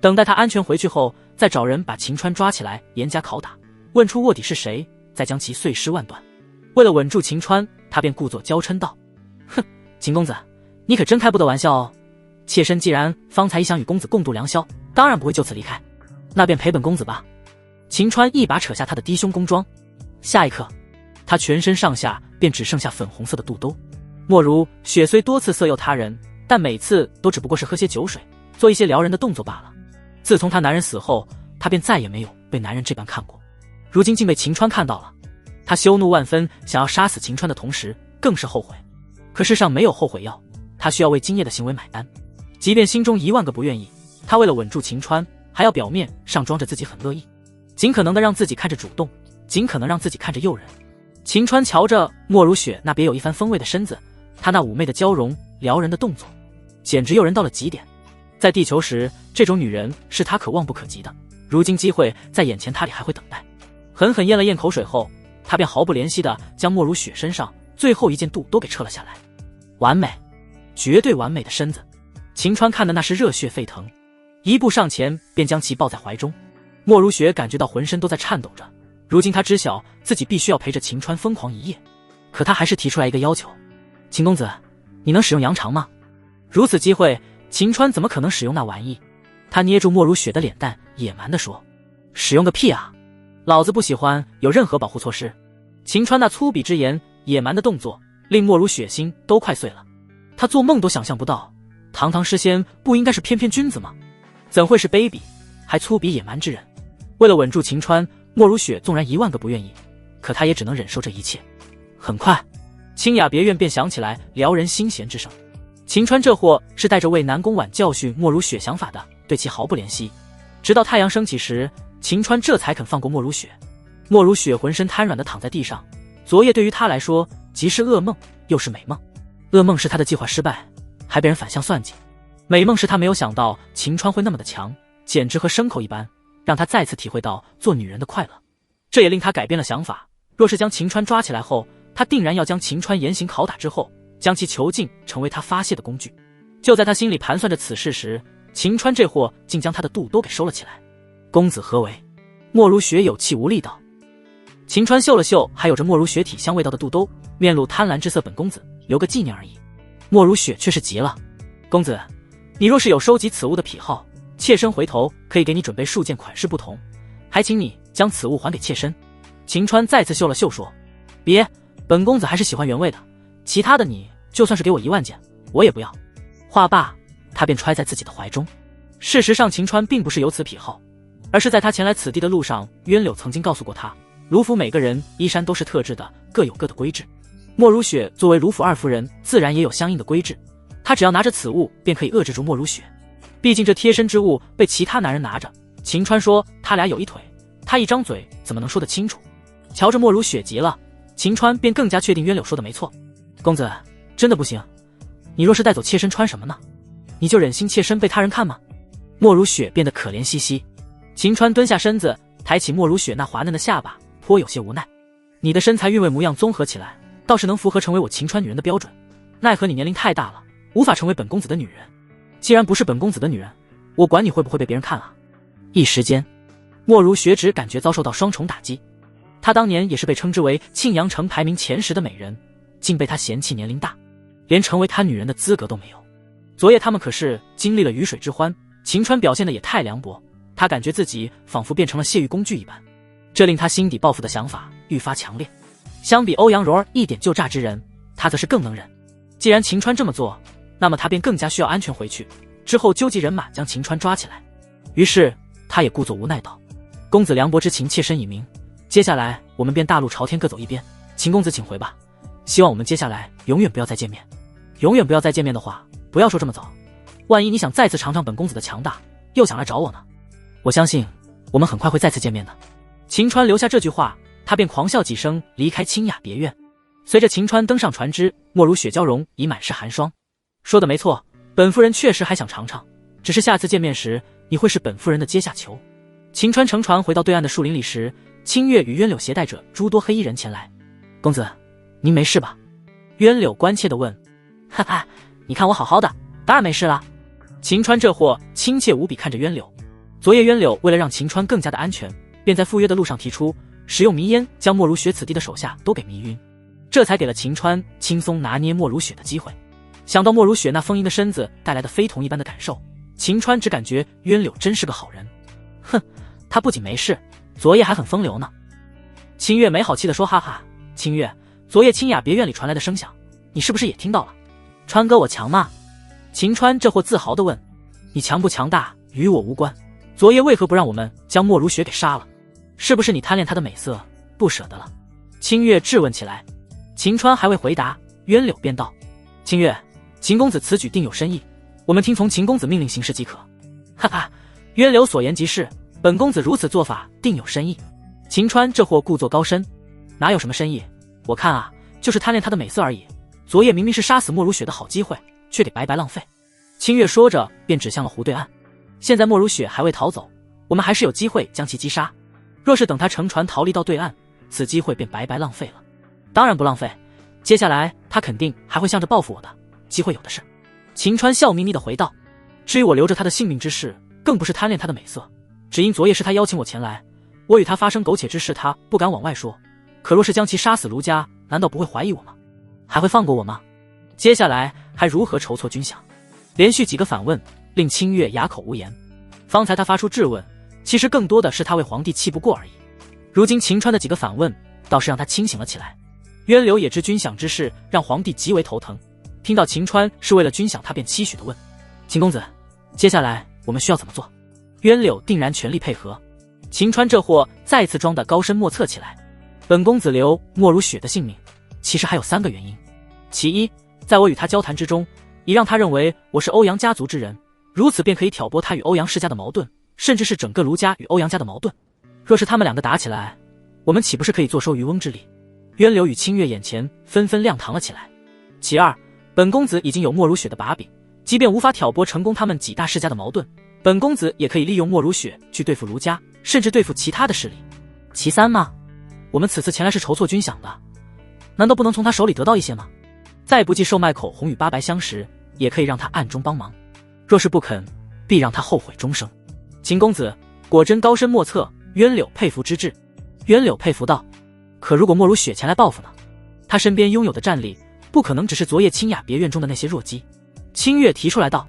等待他安全回去后，再找人把秦川抓起来，严加拷打，问出卧底是谁，再将其碎尸万段。为了稳住秦川，他便故作娇嗔道：“哼，秦公子，你可真开不得玩笑哦。妾身既然方才一想与公子共度良宵，当然不会就此离开，那便陪本公子吧。”秦川一把扯下他的低胸宫装，下一刻，他全身上下便只剩下粉红色的肚兜。莫如雪虽多次色诱他人，但每次都只不过是喝些酒水，做一些撩人的动作罢了。自从他男人死后，他便再也没有被男人这般看过，如今竟被秦川看到了。他羞怒万分，想要杀死秦川的同时，更是后悔。可世上没有后悔药，他需要为今夜的行为买单。即便心中10000个不愿意，他为了稳住秦川，还要表面上装着自己很乐意，尽可能的让自己看着主动，尽可能让自己看着诱人。秦川瞧着莫如雪那别有一番风味的身子，他那妩媚的娇容，撩人的动作，简直诱人到了极点。在地球时，这种女人是他可望不可及的。如今机会在眼前，他里还会等待。狠狠咽了咽口水后，他便毫不怜惜地将莫如雪身上最后一件肚都给撤了下来。完美，绝对完美的身子。秦川看的那是热血沸腾，一步上前便将其抱在怀中。莫如雪感觉到浑身都在颤抖着。如今他知晓自己必须要陪着秦川疯狂一夜，可他还是提出来一个要求：秦公子，你能使用羊肠吗？如此机会，秦川怎么可能使用那玩意？他捏住莫如雪的脸蛋，野蛮地说：使用个屁啊！老子不喜欢有任何保护措施。秦川那粗鄙之言，野蛮的动作令莫如雪心都快碎了。他做梦都想象不到，堂堂诗仙不应该是翩翩君子吗？怎会是卑鄙还粗鄙野蛮之人？为了稳住秦川，莫如雪纵然1万个不愿意，可他也只能忍受这一切。很快，清雅别院便响起来撩人心弦之声。秦川这货是带着为南宫婉教训莫如雪想法的，对其毫不怜惜。直到太阳升起时，秦川这才肯放过莫如雪。莫如雪浑身瘫软地躺在地上，昨夜对于他来说既是噩梦又是美梦。噩梦是他的计划失败，还被人反向算计；美梦是他没有想到秦川会那么的强，简直和牲口一般，让他再次体会到做女人的快乐。这也令他改变了想法，若是将秦川抓起来后，他定然要将秦川严刑拷打之后，将其囚禁成为他发泄的工具。就在他心里盘算着此事时，秦川这货竟将他的肚都给收了起来。公子何为？莫如雪有气无力道。秦川嗅了嗅还有着莫如雪体香味道的肚兜，面露贪婪之色，本公子留个纪念而已。莫如雪却是急了：公子，你若是有收集此物的癖好，妾身回头可以给你准备数件款式不同，还请你将此物还给妾身。秦川再次嗅了嗅说：别，本公子还是喜欢原味的，其他的你就算是给我1万件我也不要。话罢，他便揣在自己的怀中。事实上秦川并不是有此癖好，而是在他前来此地的路上，渊柳曾经告诉过他，卢府每个人衣衫都是特制的，各有各的规制。莫如雪作为卢府二夫人，自然也有相应的规制。他只要拿着此物便可以遏制住莫如雪，毕竟这贴身之物被其他男人拿着。秦川说他俩有一腿，他一张嘴怎么能说得清楚？瞧着莫如雪急了，秦川便更加确定渊柳说的没错。公子真的不行，你若是带走妾身穿什么呢？你就忍心妾身被他人看吗？莫如雪变得可怜兮兮。秦川蹲下身子，抬起莫如雪那滑嫩的下巴，颇有些无奈。你的身材韵味模样综合起来，倒是能符合成为我秦川女人的标准，奈何你年龄太大了，无法成为本公子的女人。既然不是本公子的女人，我管你会不会被别人看啊。一时间，莫如雪只感觉遭受到双重打击。她当年也是被称之为庆阳城排名前10的美人，竟被他嫌弃年龄大，连成为他女人的资格都没有。昨夜他们可是经历了鱼水之欢，秦川表现的也太凉薄，他感觉自己仿佛变成了泄欲工具一般，这令他心底报复的想法愈发强烈。相比欧阳柔儿一点就诈之人，他则是更能忍。既然秦川这么做，那么他便更加需要安全回去，之后纠集人马将秦川抓起来。于是他也故作无奈道：公子凉薄之情，妾身已明，接下来我们便大路朝天各走一边，秦公子请回吧，希望我们接下来永远不要再见面。永远不要再见面的话，不要说这么早，万一你想再次尝尝本公子的强大，又想来找我呢？我相信我们很快会再次见面的。秦川留下这句话，他便狂笑几声，离开清雅别院。随着秦川登上船只，莫如雪娇容已满是寒霜。说的没错，本夫人确实还想尝尝，只是下次见面时，你会是本夫人的阶下囚。秦川乘船回到对岸的树林里时，清月与渊柳携带着诸多黑衣人前来。公子，您没事吧？渊柳关切地问。哈哈，你看我好好的，当然没事了。秦川这货亲切无比看着渊柳。昨夜渊柳为了让秦川更加的安全，便在赴约的路上提出使用迷烟将莫如雪此地的手下都给迷晕，这才给了秦川轻松拿捏莫如雪的机会。想到莫如雪那丰盈的身子带来的非同一般的感受，秦川只感觉渊柳真是个好人。哼，他不仅没事，昨夜还很风流呢。清月没好气地说：哈哈，清月，昨夜清雅别院里传来的声响，你是不是也听到了？川哥我强吗？秦川这货自豪地问。你强不强大与我无关，昨夜为何不让我们将莫如雪给杀了？是不是你贪恋她的美色不舍得了？清月质问起来。秦川还未回答，渊柳便道：清月，秦公子此举定有深意，我们听从秦公子命令行事即可。哈哈，渊柳所言极是，本公子如此做法定有深意。秦川这货故作高深，哪有什么深意？我看啊，就是贪恋她的美色而已。昨夜明明是杀死莫如雪的好机会，却给白白浪费。清月说着便指向了湖对岸。现在莫如雪还未逃走，我们还是有机会将其击杀。若是等他乘船逃离到对岸，此机会便白白浪费了。当然不浪费，接下来他肯定还会向着报复我的，机会有的是。秦川笑眯眯地回道，至于我留着他的性命之事，更不是贪恋他的美色，只因昨夜是他邀请我前来，我与他发生苟且之事，他不敢往外说。可若是将其杀死卢家，难道不会怀疑我吗？还会放过我吗？接下来还如何筹措军饷？连续几个反问令清月哑口无言。方才他发出质问，其实更多的是他为皇帝气不过而已。如今秦川的几个反问倒是让他清醒了起来。渊流也知军饷之事让皇帝极为头疼，听到秦川是为了军饷，他便期许地问，秦公子，接下来我们需要怎么做？渊柳定然全力配合。秦川这货再次装得高深莫测起来。本公子留莫如雪的性命，其实还有3个原因。其一，在我与他交谈之中，已让他认为我是欧阳家族之人，如此便可以挑拨他与欧阳世家的矛盾，甚至是整个卢家与欧阳家的矛盾。若是他们两个打起来，我们岂不是可以坐收渔翁之利？渊流与清月眼前纷纷亮堂了起来。其二，本公子已经有莫如雪的把柄，即便无法挑拨成功他们几大世家的矛盾，本公子也可以利用莫如雪去对付卢家，甚至对付其他的势力。其三嘛，我们此次前来是筹措军饷的，难道不能从他手里得到一些吗？再不济售卖口红与8白相识，也可以让他暗中帮忙。若是不肯，必让他后悔终生。秦公子果真高深莫测，渊柳佩服之至。渊柳佩服道，可如果莫如雪前来报复呢？他身边拥有的战力不可能只是昨夜清雅别院中的那些弱鸡。清月提出来道，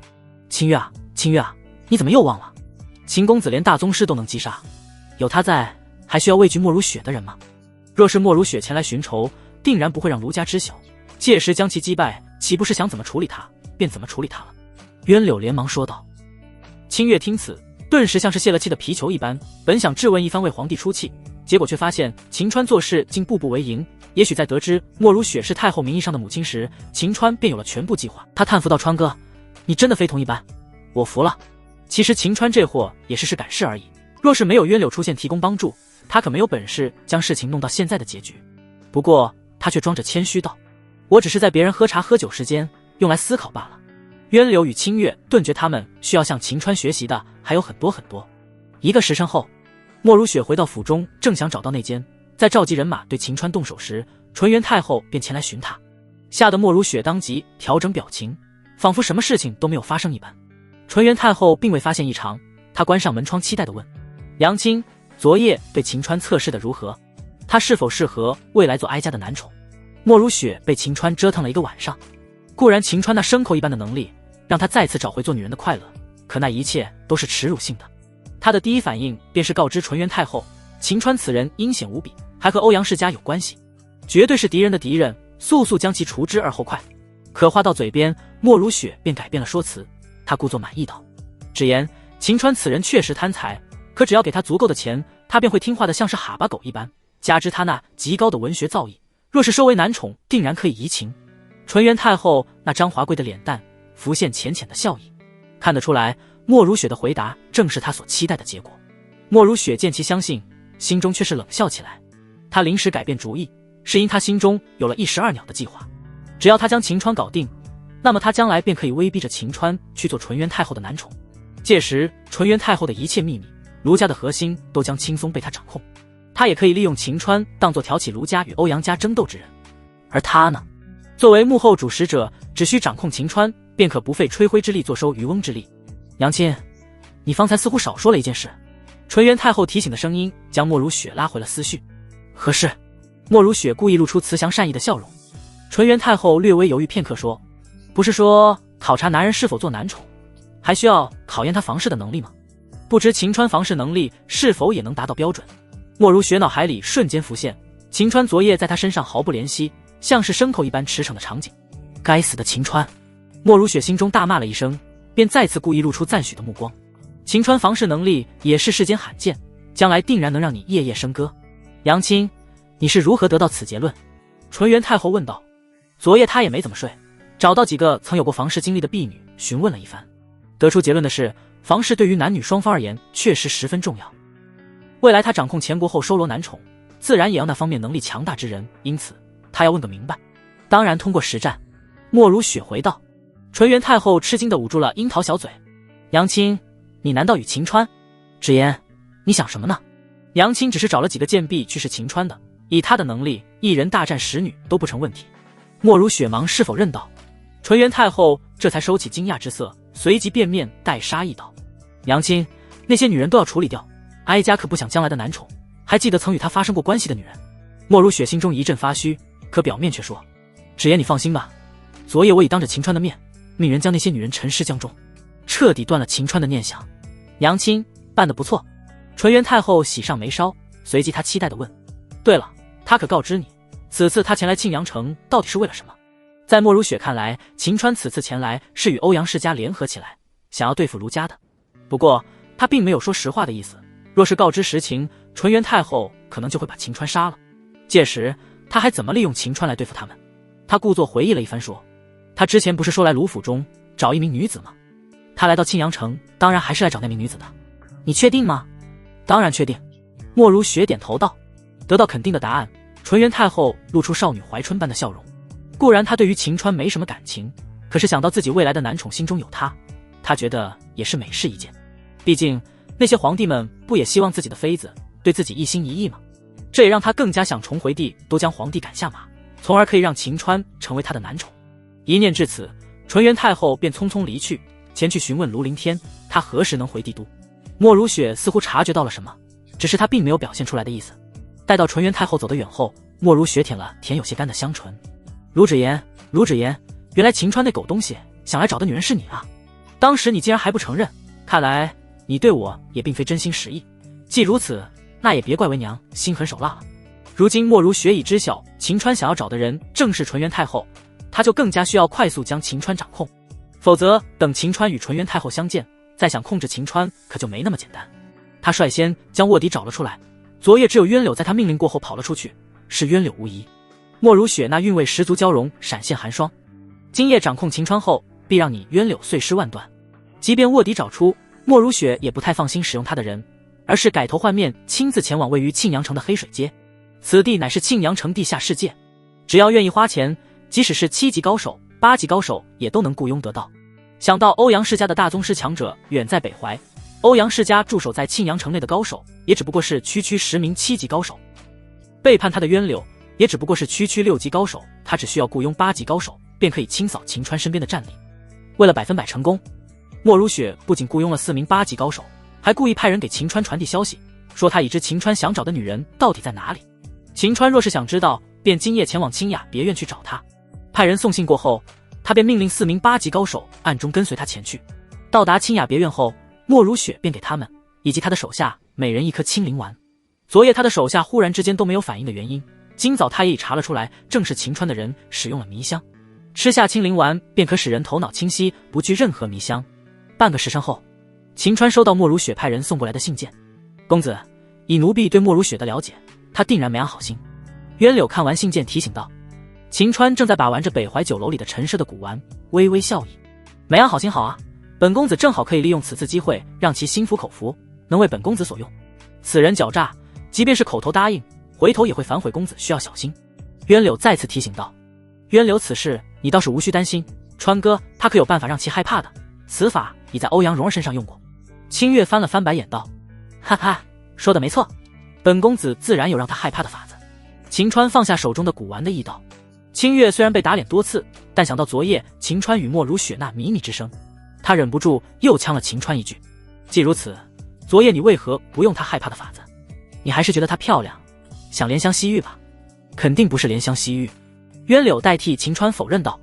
清月啊，清月啊，你怎么又忘了？秦公子连大宗师都能击杀，有他在，还需要畏惧莫如雪的人吗？若是莫如雪前来寻仇，定然不会让卢家知晓，届时将其击败，岂不是想怎么处理他便怎么处理他了？渊柳连忙说道。清月听此，顿时像是泄了气的皮球一般，本想质问一番为皇帝出气，结果却发现秦川做事竟步步为营。也许在得知莫如雪是太后名义上的母亲时，秦川便有了全部计划。他叹服道，川哥，你真的非同一般，我服了。其实秦川这货也是赶事而已，若是没有渊柳出现提供帮助，他可没有本事将事情弄到现在的结局。不过他却装着谦虚道，我只是在别人喝茶喝酒时间用来思考罢了。渊柳与清月顿觉他们需要向秦川学习的还有很多很多。1个时辰后，莫如雪回到府中，正想找到内监，在召集人马对秦川动手时，纯元太后便前来寻他，吓得莫如雪当即调整表情，仿佛什么事情都没有发生一般。纯元太后并未发现异常，她关上门窗，期待地问，娘亲，昨夜被秦川测试的如何？他是否适合未来做哀家的男宠？莫如雪被秦川折腾了1个晚上，固然秦川那牲口一般的能力让他再次找回做女人的快乐，可那一切都是耻辱性的。他的第一反应便是告知纯元太后，秦川此人阴险无比，还和欧阳世家有关系，绝对是敌人的敌人，速速将其除之而后快。可话到嘴边，莫如雪便改变了说辞，他故作满意道，只言秦川此人确实贪财，可只要给他足够的钱，他便会听话的像是哈巴狗一般，加之他那极高的文学造诣，若是收为男宠，定然可以移情。纯元太后那张华贵的脸蛋浮现浅浅的笑意，看得出来莫如雪的回答正是他所期待的结果。莫如雪见其相信，心中却是冷笑起来。他临时改变主意，是因他心中有了一石二鸟的计划。只要他将秦川搞定，那么他将来便可以威逼着秦川去做纯元太后的男宠，届时纯元太后的一切秘密，卢家的核心都将轻松被他掌控。他也可以利用秦川当作挑起卢家与欧阳家争斗之人。而他呢，作为幕后主使者，只需掌控秦川，便可不费吹灰之力坐收渔翁之利。娘亲，你方才似乎少说了一件事。纯元太后提醒的声音将莫如雪拉回了思绪。何事？莫如雪故意露出慈祥善意的笑容。纯元太后略微犹豫片刻说，不是说考察男人是否做男宠，还需要考验他房事的能力吗？不知秦川房事能力是否也能达到标准？莫如雪脑海里瞬间浮现秦川昨夜在他身上毫不怜惜，像是牲口一般驰骋的场景。该死的秦川！莫如雪心中大骂了一声，便再次故意露出赞许的目光。秦川房事能力也是世间罕见，将来定然能让你夜夜笙歌。娘亲，你是如何得到此结论？纯元太后问道。昨夜她也没怎么睡，找到几个曾有过房事经历的婢女询问了一番，得出结论的是，房事对于男女双方而言确实十分重要。未来他掌控前国后收罗男宠，自然也要那方面能力强大之人，因此他要问个明白。当然通过实战。莫如雪回道。纯元太后吃惊地捂住了樱桃小嘴。杨青，你难道与秦川？芷言，你想什么呢？杨青只是找了几个贱婢去试秦川的，以他的能力，一人大战10女都不成问题。莫如雪忙是否认道。纯元太后这才收起惊讶之色，随即变面带杀意道：杨青，那些女人都要处理掉，哀家可不想将来的男宠还记得曾与他发生过关系的女人。莫如雪心中一阵发虚，可表面却说：芷言你放心吧，昨夜我已当着秦川的面命人将那些女人沉尸江中，彻底断了秦川的念想。杨青办得不错。纯元太后喜上眉梢，随即她期待地问：对了，他可告知你，此次他前来庆阳城到底是为了什么？在莫如雪看来，秦川此次前来是与欧阳世家联合起来，想要对付卢家的。不过他并没有说实话的意思，若是告知实情，纯元太后可能就会把秦川杀了，届时他还怎么利用秦川来对付他们？他故作回忆了一番说：他之前不是说来卢府中找一名女子吗？他来到庆阳城当然还是来找那名女子的。你确定吗？当然确定。莫如雪点头道。得到肯定的答案，纯元太后露出少女怀春般的笑容。固然她对于秦川没什么感情，可是想到自己未来的男宠心中有他，她觉得也是美事一件。毕竟那些皇帝们不也希望自己的妃子对自己一心一意吗？这也让她更加想重回帝都将皇帝赶下马，从而可以让秦川成为她的男宠。一念至此，纯元太后便匆匆离去，前去询问卢凌天，他何时能回帝都。莫如雪似乎察觉到了什么，只是他并没有表现出来的意思。待到纯元太后走得远后，莫如雪舔了舔有些干的香唇。卢芷言，卢芷言，原来秦川那狗东西想来找的女人是你啊！当时你竟然还不承认，看来你对我也并非真心实意。既如此，那也别怪为娘心狠手辣了。如今莫如雪已知晓秦川想要找的人正是纯元太后，他就更加需要快速将秦川掌控，否则等秦川与纯元太后相见，再想控制秦川可就没那么简单。他率先将卧底找了出来，昨夜只有渊柳在他命令过后跑了出去，是渊柳无疑。莫如雪那韵味十足娇容闪现寒霜，今夜掌控秦川后，必让你渊柳碎尸万段。即便卧底找出，莫如雪也不太放心使用他的人，而是改头换面，亲自前往位于庆阳城的黑水街。此地乃是庆阳城地下世界，只要愿意花钱，即使是7级高手、8级高手也都能雇佣得到。想到欧阳世家的大宗师强者远在北怀，欧阳世家驻守在庆阳城内的高手也只不过是区10名7级高手，背叛他的渊柳也只不过是区6级高手，他只需要雇佣8级高手便可以清扫秦川身边的战力。为了100%成功，莫如雪不仅雇佣了4名8级高手，还故意派人给秦川传递消息，说他已知秦川想找的女人到底在哪里。秦川若是想知道，便今夜前往清雅别院去找他。派人送信过后，他便命令4名8级高手暗中跟随他前去。到达清雅别院后，莫如雪便给他们以及他的手下每人1颗清灵丸。昨夜他的手下忽然之间都没有反应的原因，今早他也已查了出来，正是秦川的人使用了迷香，吃下清灵丸便可使人头脑清晰，不惧任何迷香。半个时辰后，秦川收到莫如雪派人送过来的信件。公子，以奴婢对莫如雪的了解，他定然没安好心。渊柳看完信件提醒道。秦川正在把玩着北怀酒楼里的陈设的古玩，微微笑意。没安好心好啊，本公子正好可以利用此次机会让其心服口服，能为本公子所用。此人狡诈，即便是口头答应，回头也会反悔，公子需要小心。渊柳再次提醒道。渊柳此事你倒是无需担心，川哥他可有办法让其害怕的，此法已在欧阳蓉儿身上用过。清月翻了翻白眼道。哈哈，说的没错，本公子自然有让他害怕的法子。秦川放下手中的古玩的意道。清月虽然被打脸多次，但想到昨夜秦川与莫如雪那靡靡之声，他忍不住又呛了秦川一句。既如此，昨夜你为何不用他害怕的法子？你还是觉得她漂亮，想怜香惜玉吧？肯定不是怜香惜玉。渊柳代替秦川否认道。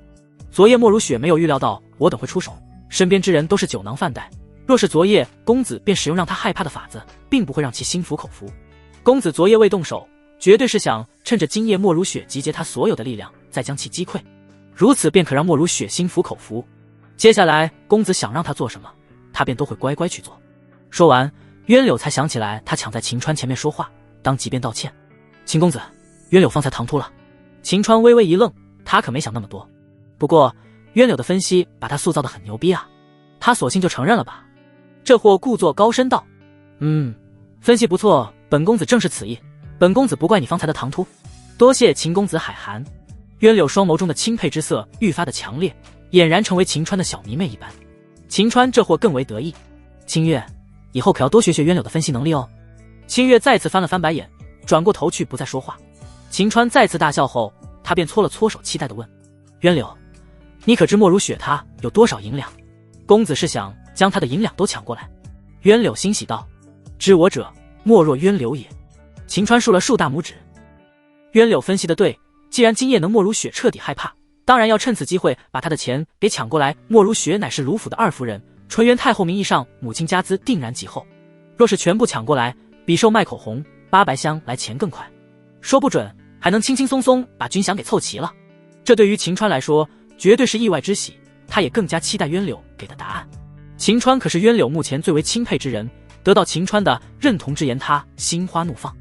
昨夜莫如雪没有预料到我等会出手，身边之人都是酒囊饭袋，若是昨夜公子便使用让他害怕的法子，并不会让其心服口服。公子昨夜未动手，绝对是想趁着今夜莫如雪集结他所有的力量，再将其击溃，如此便可让莫如雪心服口服。接下来公子想让他做什么，他便都会乖乖去做。说完，渊柳才想起来他抢在秦川前面说话，当即便道歉。秦公子，渊柳方才唐突了。秦川微微一愣，他可没想那么多。不过渊柳的分析把他塑造得很牛逼啊，他索性就承认了吧。这货故作高深道。分析不错，本公子正是此意。本公子不怪你方才的唐突，多谢秦公子海涵。渊柳双眸中的钦佩之色愈发的强烈，俨然成为秦川的小迷妹一般。秦川这货更为得意，清月，以后可要多学学渊柳的分析能力哦。清月再次翻了翻白眼，转过头去不再说话。秦川再次大笑后，他便搓了搓手，期待地问：渊柳，你可知莫如雪她有多少银两？公子是想将她的银两都抢过来？渊柳欣喜道：知我者，莫若渊柳也。秦川竖了竖大拇指。渊柳分析的对，既然今夜能莫如雪彻底害怕，当然要趁此机会把她的钱给抢过来。莫如雪乃是卢府的二夫人，纯元太后名义上母亲家资定然极厚，若是全部抢过来，比售卖口红、8白香来钱更快，说不准还能轻轻松松把军饷给凑齐了。这对于秦川来说绝对是意外之喜，他也更加期待渊柳给的答案。秦川可是渊柳目前最为钦佩之人，得到秦川的认同之言，他心花怒放。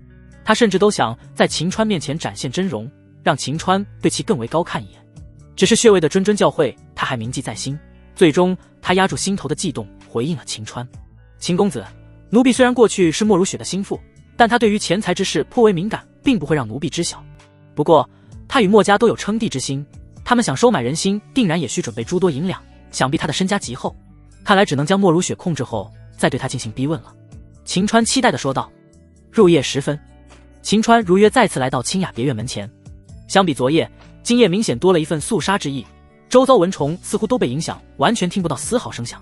他甚至都想在秦川面前展现真容，让秦川对其更为高看一眼。只是穴位的谆谆教诲他还铭记在心，最终他压住心头的悸动，回应了秦川：秦公子，奴婢虽然过去是莫如雪的心腹，但他对于钱财之事颇为敏感，并不会让奴婢知晓。不过他与莫家都有称帝之心，他们想收买人心，定然也需准备诸多银两，想必他的身家极厚，看来只能将莫如雪控制后再对他进行逼问了。秦川期待地说道。入夜时分，秦川如约再次来到清雅别院门前。相比昨夜，今夜明显多了一份肃杀之意，周遭蚊虫似乎都被影响，完全听不到丝毫声响。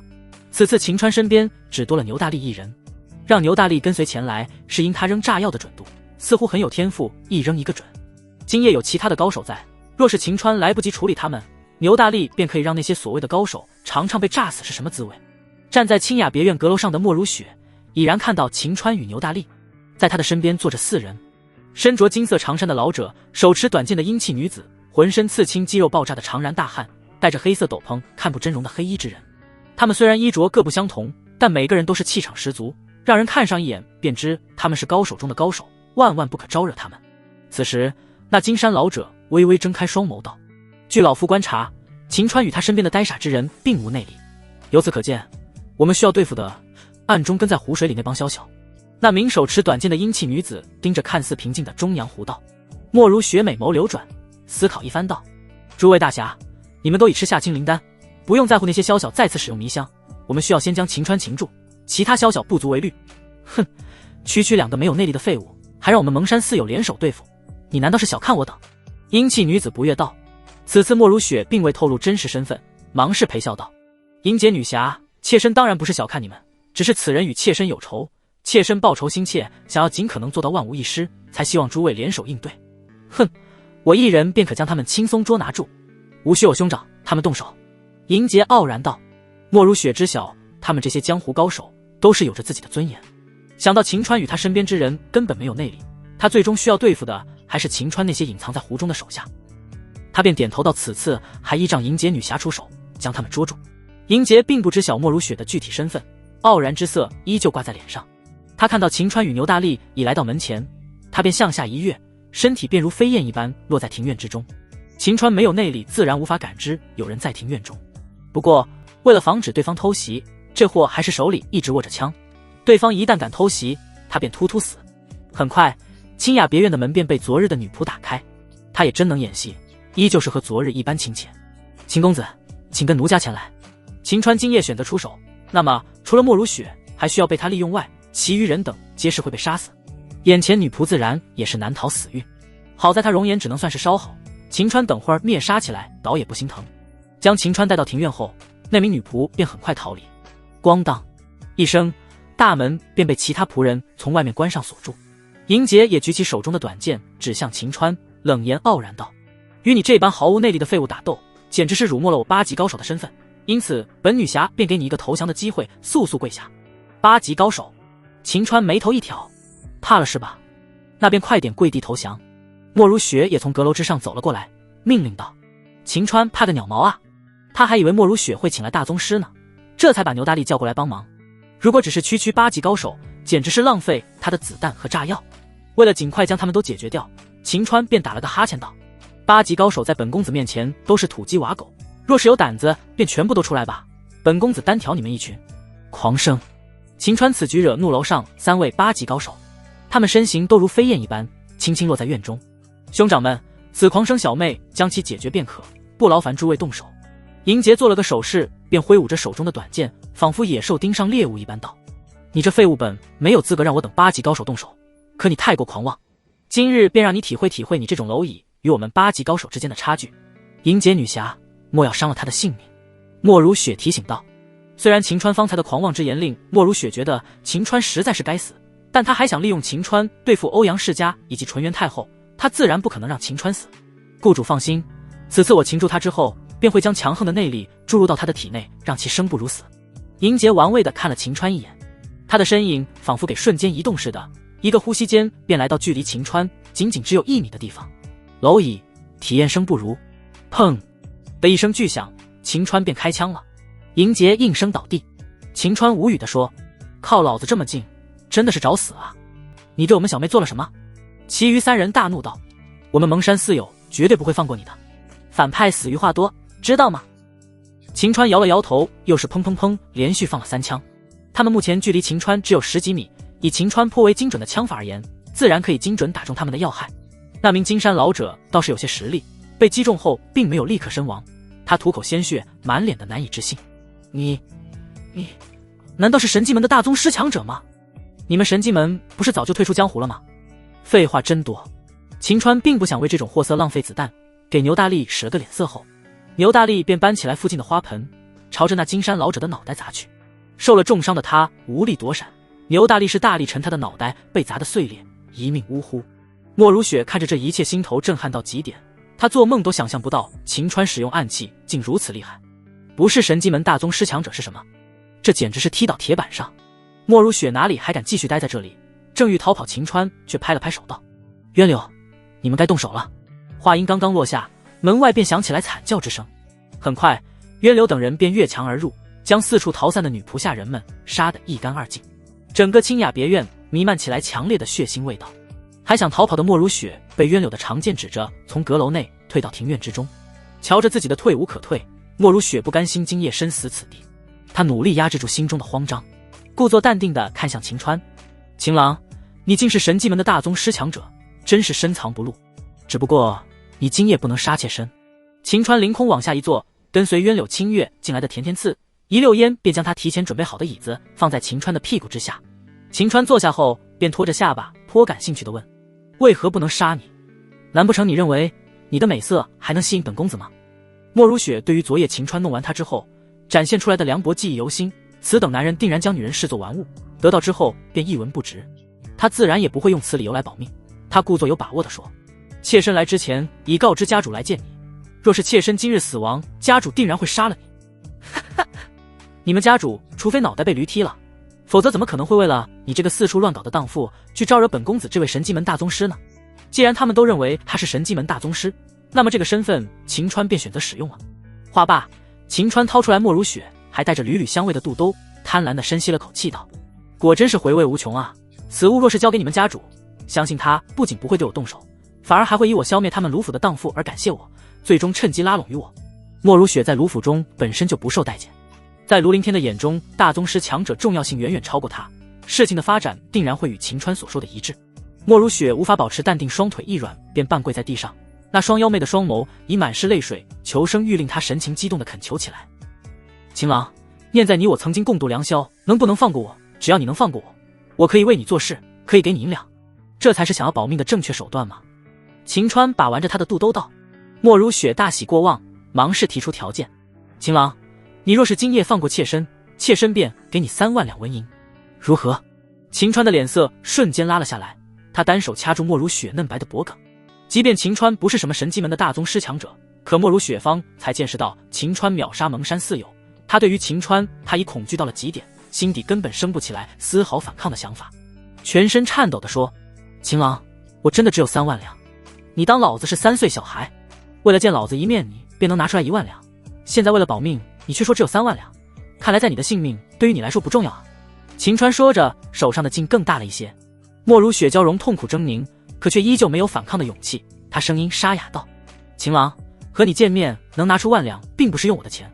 此次秦川身边只多了牛大力一人，让牛大力跟随前来，是因他扔炸药的准度似乎很有天赋，一扔一个准。今夜有其他的高手在，若是秦川来不及处理他们，牛大力便可以让那些所谓的高手尝尝被炸死是什么滋味。站在清雅别院阁楼上的莫如雪已然看到秦川与牛大力，在他的身边坐着4人，身着金色长衫的老者，手持短剑的英气女子，浑身刺青肌肉爆炸的长髯大汉，戴着黑色斗篷看不真容的黑衣之人。他们虽然衣着各不相同，但每个人都是气场十足，让人看上一眼便知他们是高手中的高手，万万不可招惹他们。此时那金衫老者微微睁开双眸道：据老夫观察，秦川与他身边的呆傻之人并无内力，由此可见，我们需要对付的暗中跟在湖水里那帮宵小。那名手持短剑的英气女子盯着看似平静的中阳湖道。莫如雪美眸流转，思考一番道：诸位大侠，你们都已吃下金灵丹，不用在乎那些宵小再次使用迷香，我们需要先将秦川擒住，其他宵小不足为虑。哼，区区2个没有内力的废物，还让我们蒙山四友联手对付，你难道是小看我等？英气女子不悦道。此次莫如雪并未透露真实身份，忙是陪笑道：英姐女侠，妾身当然不是小看你们，只是此人与妾身有仇，妾身报仇心切，想要尽可能做到万无一失，才希望诸位联手应对。哼，我一人便可将他们轻松捉拿住，无需我兄长他们动手。银杰傲然道。莫如雪知晓，他们这些江湖高手都是有着自己的尊严，想到秦川与他身边之人根本没有内力，他最终需要对付的还是秦川那些隐藏在湖中的手下，他便点头到此次还依仗银杰女侠出手将他们捉住。银杰并不知晓莫如雪的具体身份，傲然之色依旧挂在脸上。他看到秦川与牛大力已来到门前，他便向下一跃，身体便如飞燕一般落在庭院之中。秦川没有内力，自然无法感知有人在庭院中，不过为了防止对方偷袭，这货还是手里一直握着枪，对方一旦敢偷袭，他便突突死。很快清雅别院的门便被昨日的女仆打开，他也真能演戏，依旧是和昨日一般亲切。秦公子，请跟奴家前来。秦川今夜选择出手，那么除了莫如雪还需要被他利用外，其余人等皆是会被杀死。眼前女仆自然也是难逃死运，好在她容颜只能算是稍好，秦川等会儿灭杀起来倒也不心疼。将秦川带到庭院后，那名女仆便很快逃离。咣当一声，大门便被其他仆人从外面关上锁住。银杰也举起手中的短剑指向秦川，冷言傲然道：与你这般毫无内力的废物打斗，简直是辱没了我8级高手的身份，因此本女侠便给你一个投降的机会，速速跪下。8级高手？秦川眉头一挑，怕了是吧？那便快点跪地投降。莫如雪也从阁楼之上走了过来，命令道。秦川怕个鸟毛啊，他还以为莫如雪会请来大宗师呢，这才把牛大力叫过来帮忙。如果只是区8级高手，简直是浪费他的子弹和炸药。为了尽快将他们都解决掉，秦川便打了个哈欠道：8级高手在本公子面前都是土鸡瓦狗，若是有胆子便全部都出来吧，本公子单挑你们一群。狂声。秦川此举惹怒楼上3位8级高手，他们身形都如飞燕一般，轻轻落在院中。兄长们，此狂生小妹将其解决便可，不劳烦诸位动手。银杰做了个手势，便挥舞着手中的短剑，仿佛野兽盯上猎物一般道：“你这废物本没有资格让我等8级高手动手，可你太过狂妄，今日便让你体会体会你这种蝼蚁与我们8级高手之间的差距。银杰女侠，莫要伤了她的性命。”莫如雪提醒道。虽然秦川方才的狂妄之言令莫如雪觉得秦川实在是该死，但她还想利用秦川对付欧阳世家以及纯元太后，她自然不可能让秦川死。雇主放心，此次我擒住他之后，便会将强横的内力注入到他的体内，让其生不如死。银杰玩味地看了秦川一眼，他的身影仿佛给瞬间移动似的，一个呼吸间便来到距离秦川仅仅只有1米的地方。蝼蚁，体验生不如。砰的一声巨响，秦川便开枪了。银杰应声倒地。秦川无语地说：“靠老子这么近，真的是找死啊！你对我们小妹做了什么？”其余3人大怒道：“我们蒙山四友绝对不会放过你的，反派死于话多，知道吗？”秦川摇了摇头，又是砰砰砰连续放了3枪。他们目前距离秦川只有10几米，以秦川颇为精准的枪法而言，自然可以精准打中他们的要害。那名金山老者倒是有些实力，被击中后并没有立刻身亡，他吐口鲜血，满脸的难以置信：“你难道是神迹门的大宗师强者吗？你们神迹门不是早就退出江湖了吗？”废话真多。秦川并不想为这种货色浪费子弹，给牛大力使了个脸色后，牛大力便搬起来附近的花盆，朝着那金山老者的脑袋砸去。受了重伤的他无力躲闪，牛大力是大力沉，他的脑袋被砸得碎裂，一命呜呼。莫如雪看着这一切，心头震撼到极点，他做梦都想象不到秦川使用暗器竟如此厉害。不是神迹门大宗师强者是什么？这简直是踢到铁板上。莫如雪哪里还敢继续待在这里，正欲逃跑，秦川却拍了拍手道：“渊柳，你们该动手了。”话音刚刚落下，门外便响起来惨叫之声。很快，渊柳等人便越墙而入，将四处逃散的女仆下人们杀得一干二净。整个清雅别院弥漫起来强烈的血腥味道。还想逃跑的莫如雪被渊柳的长剑指着，从阁楼内退到庭院之中。瞧着自己的退无可退，莫如雪不甘心今夜身死此地，她努力压制住心中的慌张，故作淡定地看向秦川：“秦郎，你竟是神迹门的大宗师强者，真是深藏不露。只不过你今夜不能杀妾身。”秦川凌空往下一坐，跟随渊柳清月进来的甜甜刺一溜烟便将他提前准备好的椅子放在秦川的屁股之下。秦川坐下后便拖着下巴，颇感兴趣地问：“为何不能杀你？难不成你认为你的美色还能吸引本公子吗？”莫如雪对于昨夜秦川弄完他之后展现出来的凉薄记忆犹新，此等男人定然将女人视作玩物，得到之后便一文不值，他自然也不会用此理由来保命。他故作有把握地说：“妾身来之前已告知家主来见你，若是妾身今日死亡，家主定然会杀了你。你们家主除非脑袋被驴踢了，否则怎么可能会为了你这个四处乱搞的荡妇去招惹本公子这位神迹门大宗师呢？既然他们都认为他是神迹门大宗师，那么这个身份秦川便选择使用了。”话罢，秦川掏出来莫如雪还带着缕缕香味的肚兜，贪婪地深吸了口气道：“果真是回味无穷啊！此物若是交给你们家主，相信他不仅不会对我动手，反而还会以我消灭他们卢府的荡妇而感谢我，最终趁机拉拢于我。”莫如雪在卢府中本身就不受待见，在卢凌天的眼中，大宗师强者重要性远远超过他，事情的发展定然会与秦川所说的一致。莫如雪无法保持淡定，双腿一软便半跪在地上，那双妖媚的双眸以满是泪水求生欲，令他神情激动地恳求起来：“秦郎，念在你我曾经共度良宵，能不能放过我？只要你能放过我，我可以为你做事，可以给你银两，这才是想要保命的正确手段吗？”秦川把玩着他的肚兜道。莫如雪大喜过望，忙是提出条件：“秦郎，你若是今夜放过妾身，妾身便给你3万两纹银，如何？”秦川的脸色瞬间拉了下来，他单手掐住莫如雪嫩白的脖颈。即便秦川不是什么神迹门的大宗师强者，可莫如雪方才见识到秦川秒杀蒙山四友，他对于秦川他已恐惧到了极点，心底根本生不起来丝毫反抗的想法，全身颤抖地说：“秦郎，我真的只有3万两，你当老子是3岁小孩？为了见老子一面，你便能拿出来1万两，现在为了保命，你却说只有3万两，看来在你的性命对于你来说不重要啊！”秦川说着，手上的劲更大了一些。莫如雪娇容痛苦狰狞，可却依旧没有反抗的勇气，他声音沙哑道：“秦郎，和你见面能拿出1万两，并不是用我的钱，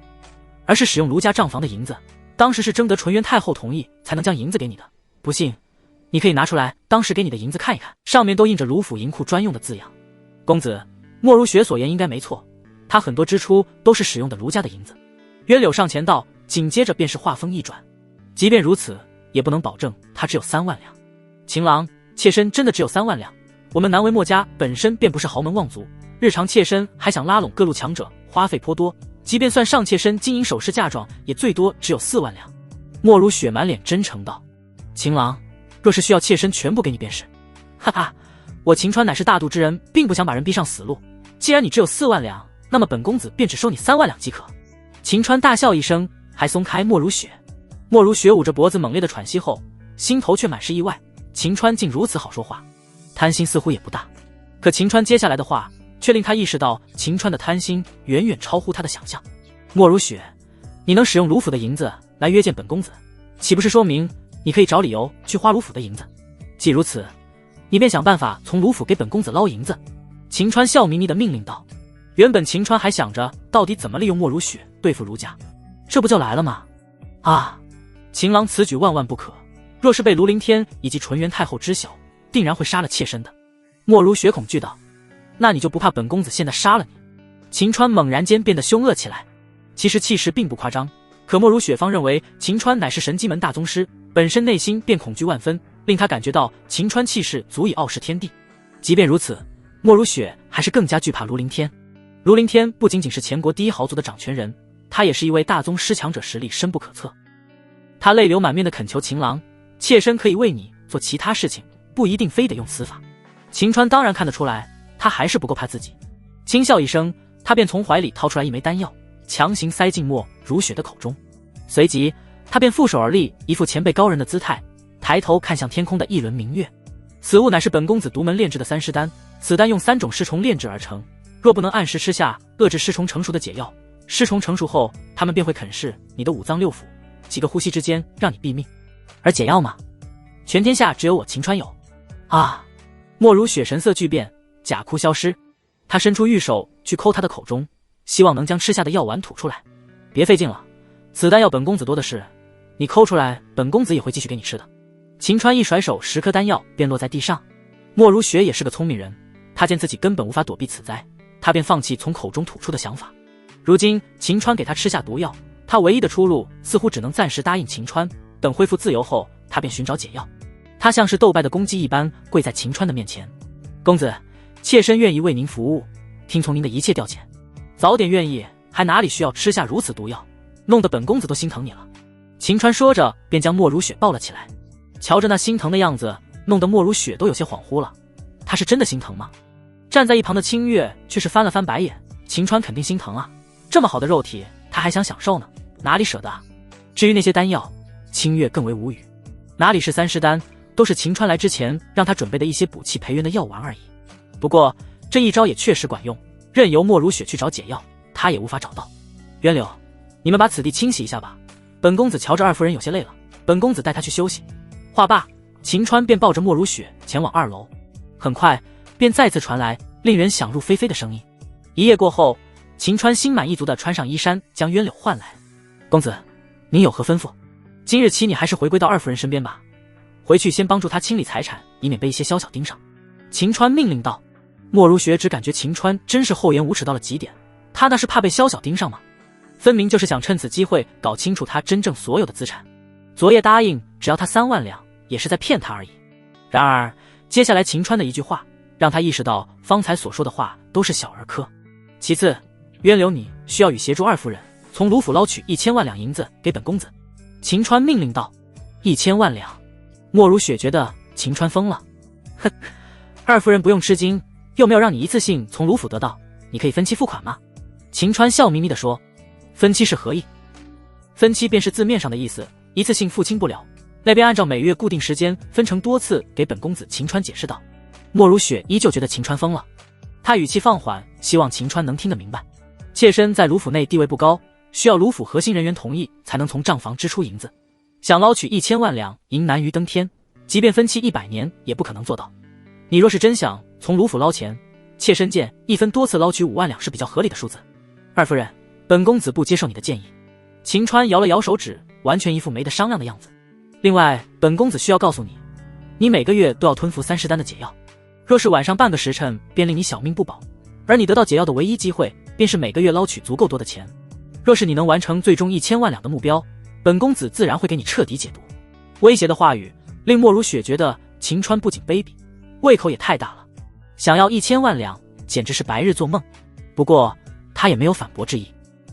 而是使用卢家账房的银子，当时是征得纯元太后同意才能将银子给你的，不信你可以拿出来当时给你的银子看一看，上面都印着卢府银库专用的字样。公子，莫如雪所言应该没错，他很多支出都是使用的卢家的银子。渊柳上前道，紧接着便是话锋一转，即便如此，也不能保证他只有3万两。秦郎，妾身真的只有3万两。我们南维墨家本身便不是豪门望族，日常妾身还想拉拢各路强者，花费颇多，即便算上妾身金银首饰嫁妆，也最多只有4万两。莫如雪满脸真诚道，秦郎，若是需要妾身全部给你便是。哈哈，我秦川乃是大度之人，并不想把人逼上死路。既然你只有4万两，那么本公子便只收你3万两即可。秦川大笑一声，还松开莫如雪。莫如雪捂着脖子猛烈的喘息后，心头却满是意外，秦川竟如此好说话，贪心似乎也不大。可秦川接下来的话却令他意识到秦川的贪心远远超乎他的想象。莫如雪，你能使用卢府的银子来约见本公子，岂不是说明你可以找理由去花卢府的银子？既如此，你便想办法从卢府给本公子捞银子。秦川笑眯眯地命令道。原本秦川还想着到底怎么利用莫如雪对付卢家，这不就来了吗？啊！秦郎此举万万不可，若是被卢凌天以及纯元太后知晓，定然会杀了妾身的。莫如雪恐惧道，那你就不怕本公子现在杀了你？秦川猛然间变得凶恶起来，其实气势并不夸张，可莫如雪方认为秦川乃是神机门大宗师，本身内心便恐惧万分，令他感觉到秦川气势足以傲视天地。即便如此，莫如雪还是更加惧怕卢凌天。卢凌天不仅仅是前国第一豪族的掌权人，他也是一位大宗师强者，实力深不可测。他泪流满面地恳求秦郎，妾身可以为你做其他事情，不一定非得用此法。秦川当然看得出来，他还是不够怕自己，轻笑一声，他便从怀里掏出来一枚丹药，强行塞进莫如雪的口中。随即他便负手而立，一副前辈高人的姿态，抬头看向天空的一轮明月。此物乃是本公子独门炼制的3尸丹，此丹用3种尸虫炼制而成，若不能按时吃下遏制尸虫成熟的解药，尸虫成熟后，它们便会啃噬你的5脏6腑，几个呼吸之间让你毙命。而解药嘛，全天下只有我秦川有。啊！莫如雪神色巨变，假哭消失。他伸出玉手去抠他的口中，希望能将吃下的药丸吐出来。别费劲了，此丹药本公子多的是，你抠出来，本公子也会继续给你吃的。秦川一甩手，10颗丹药便落在地上。莫如雪也是个聪明人，他见自己根本无法躲避此灾，他便放弃从口中吐出的想法。如今秦川给他吃下毒药，他唯一的出路似乎只能暂时答应秦川，等恢复自由后，他便寻找解药。他像是斗败的公鸡一般跪在秦川的面前，公子，妾身愿意为您服务，听从您的一切调遣。早点愿意，还哪里需要吃下如此毒药，弄得本公子都心疼你了。秦川说着便将莫如雪抱了起来，瞧着那心疼的样子，弄得莫如雪都有些恍惚了。他是真的心疼吗？站在一旁的清月却是翻了翻白眼，秦川肯定心疼啊，这么好的肉体他还想享受呢，哪里舍得啊？至于那些丹药，清月更为无语，哪里是3尸丹，都是秦川来之前让他准备的一些补气培元的药丸而已。不过这一招也确实管用，任由莫如雪去找解药，他也无法找到。渊柳，你们把此地清洗一下吧，本公子瞧着2夫人有些累了，本公子带她去休息。话罢，秦川便抱着莫如雪前往2楼。很快便再次传来令人想入非非的声音。一夜过后，秦川心满意足地穿上衣衫，将渊柳唤来。公子，您有何吩咐？今日起你还是回归到2夫人身边吧，回去先帮助她清理财产，以免被一些宵小盯上。秦川命令道。莫如雪只感觉秦川真是厚颜无耻到了极点，他那是怕被宵小盯上吗？分明就是想趁此机会搞清楚他真正所有的资产。昨夜答应只要他3万两，也是在骗他而已。然而接下来秦川的一句话让他意识到方才所说的话都是小儿科。其次，渊柳，你需要与协助2夫人从卢府捞取1000万两银子给本公子。秦川命令道。1000万两？莫如雪觉得秦川疯了。哼，2夫人不用吃惊，又没有让你一次性从卢府得到，你可以分期付款吗？秦川笑眯眯地说。分期是何意？分期便是字面上的意思，一次性付清不了，那边按照每月固定时间分成多次给本公子。秦川解释道。莫如雪依旧觉得秦川疯了，他语气放缓，希望秦川能听得明白。妾身在卢府内地位不高，需要卢府核心人员同意才能从账房支出银子，想捞取1000万两银难于登天，即便分期100年也不可能做到。你若是真想从卢府捞钱，妾身见一分多次捞取5万两是比较合理的数字。2夫人，本公子不接受你的建议。秦川摇了摇手指，完全一副没得商量的样子。另外，本公子需要告诉你，你每个月都要吞服3尸丹的解药，若是晚上半个时辰便令你小命不保，而你得到解药的唯一机会便是每个月捞取足够多的钱。若是你能完成最终1000万两的目标，本公子自然会给你彻底解毒。威胁的话语令莫如雪觉得秦川不仅卑鄙，胃口也太大了，想要1000万两简直是白日做梦。不过他也没有反驳之意，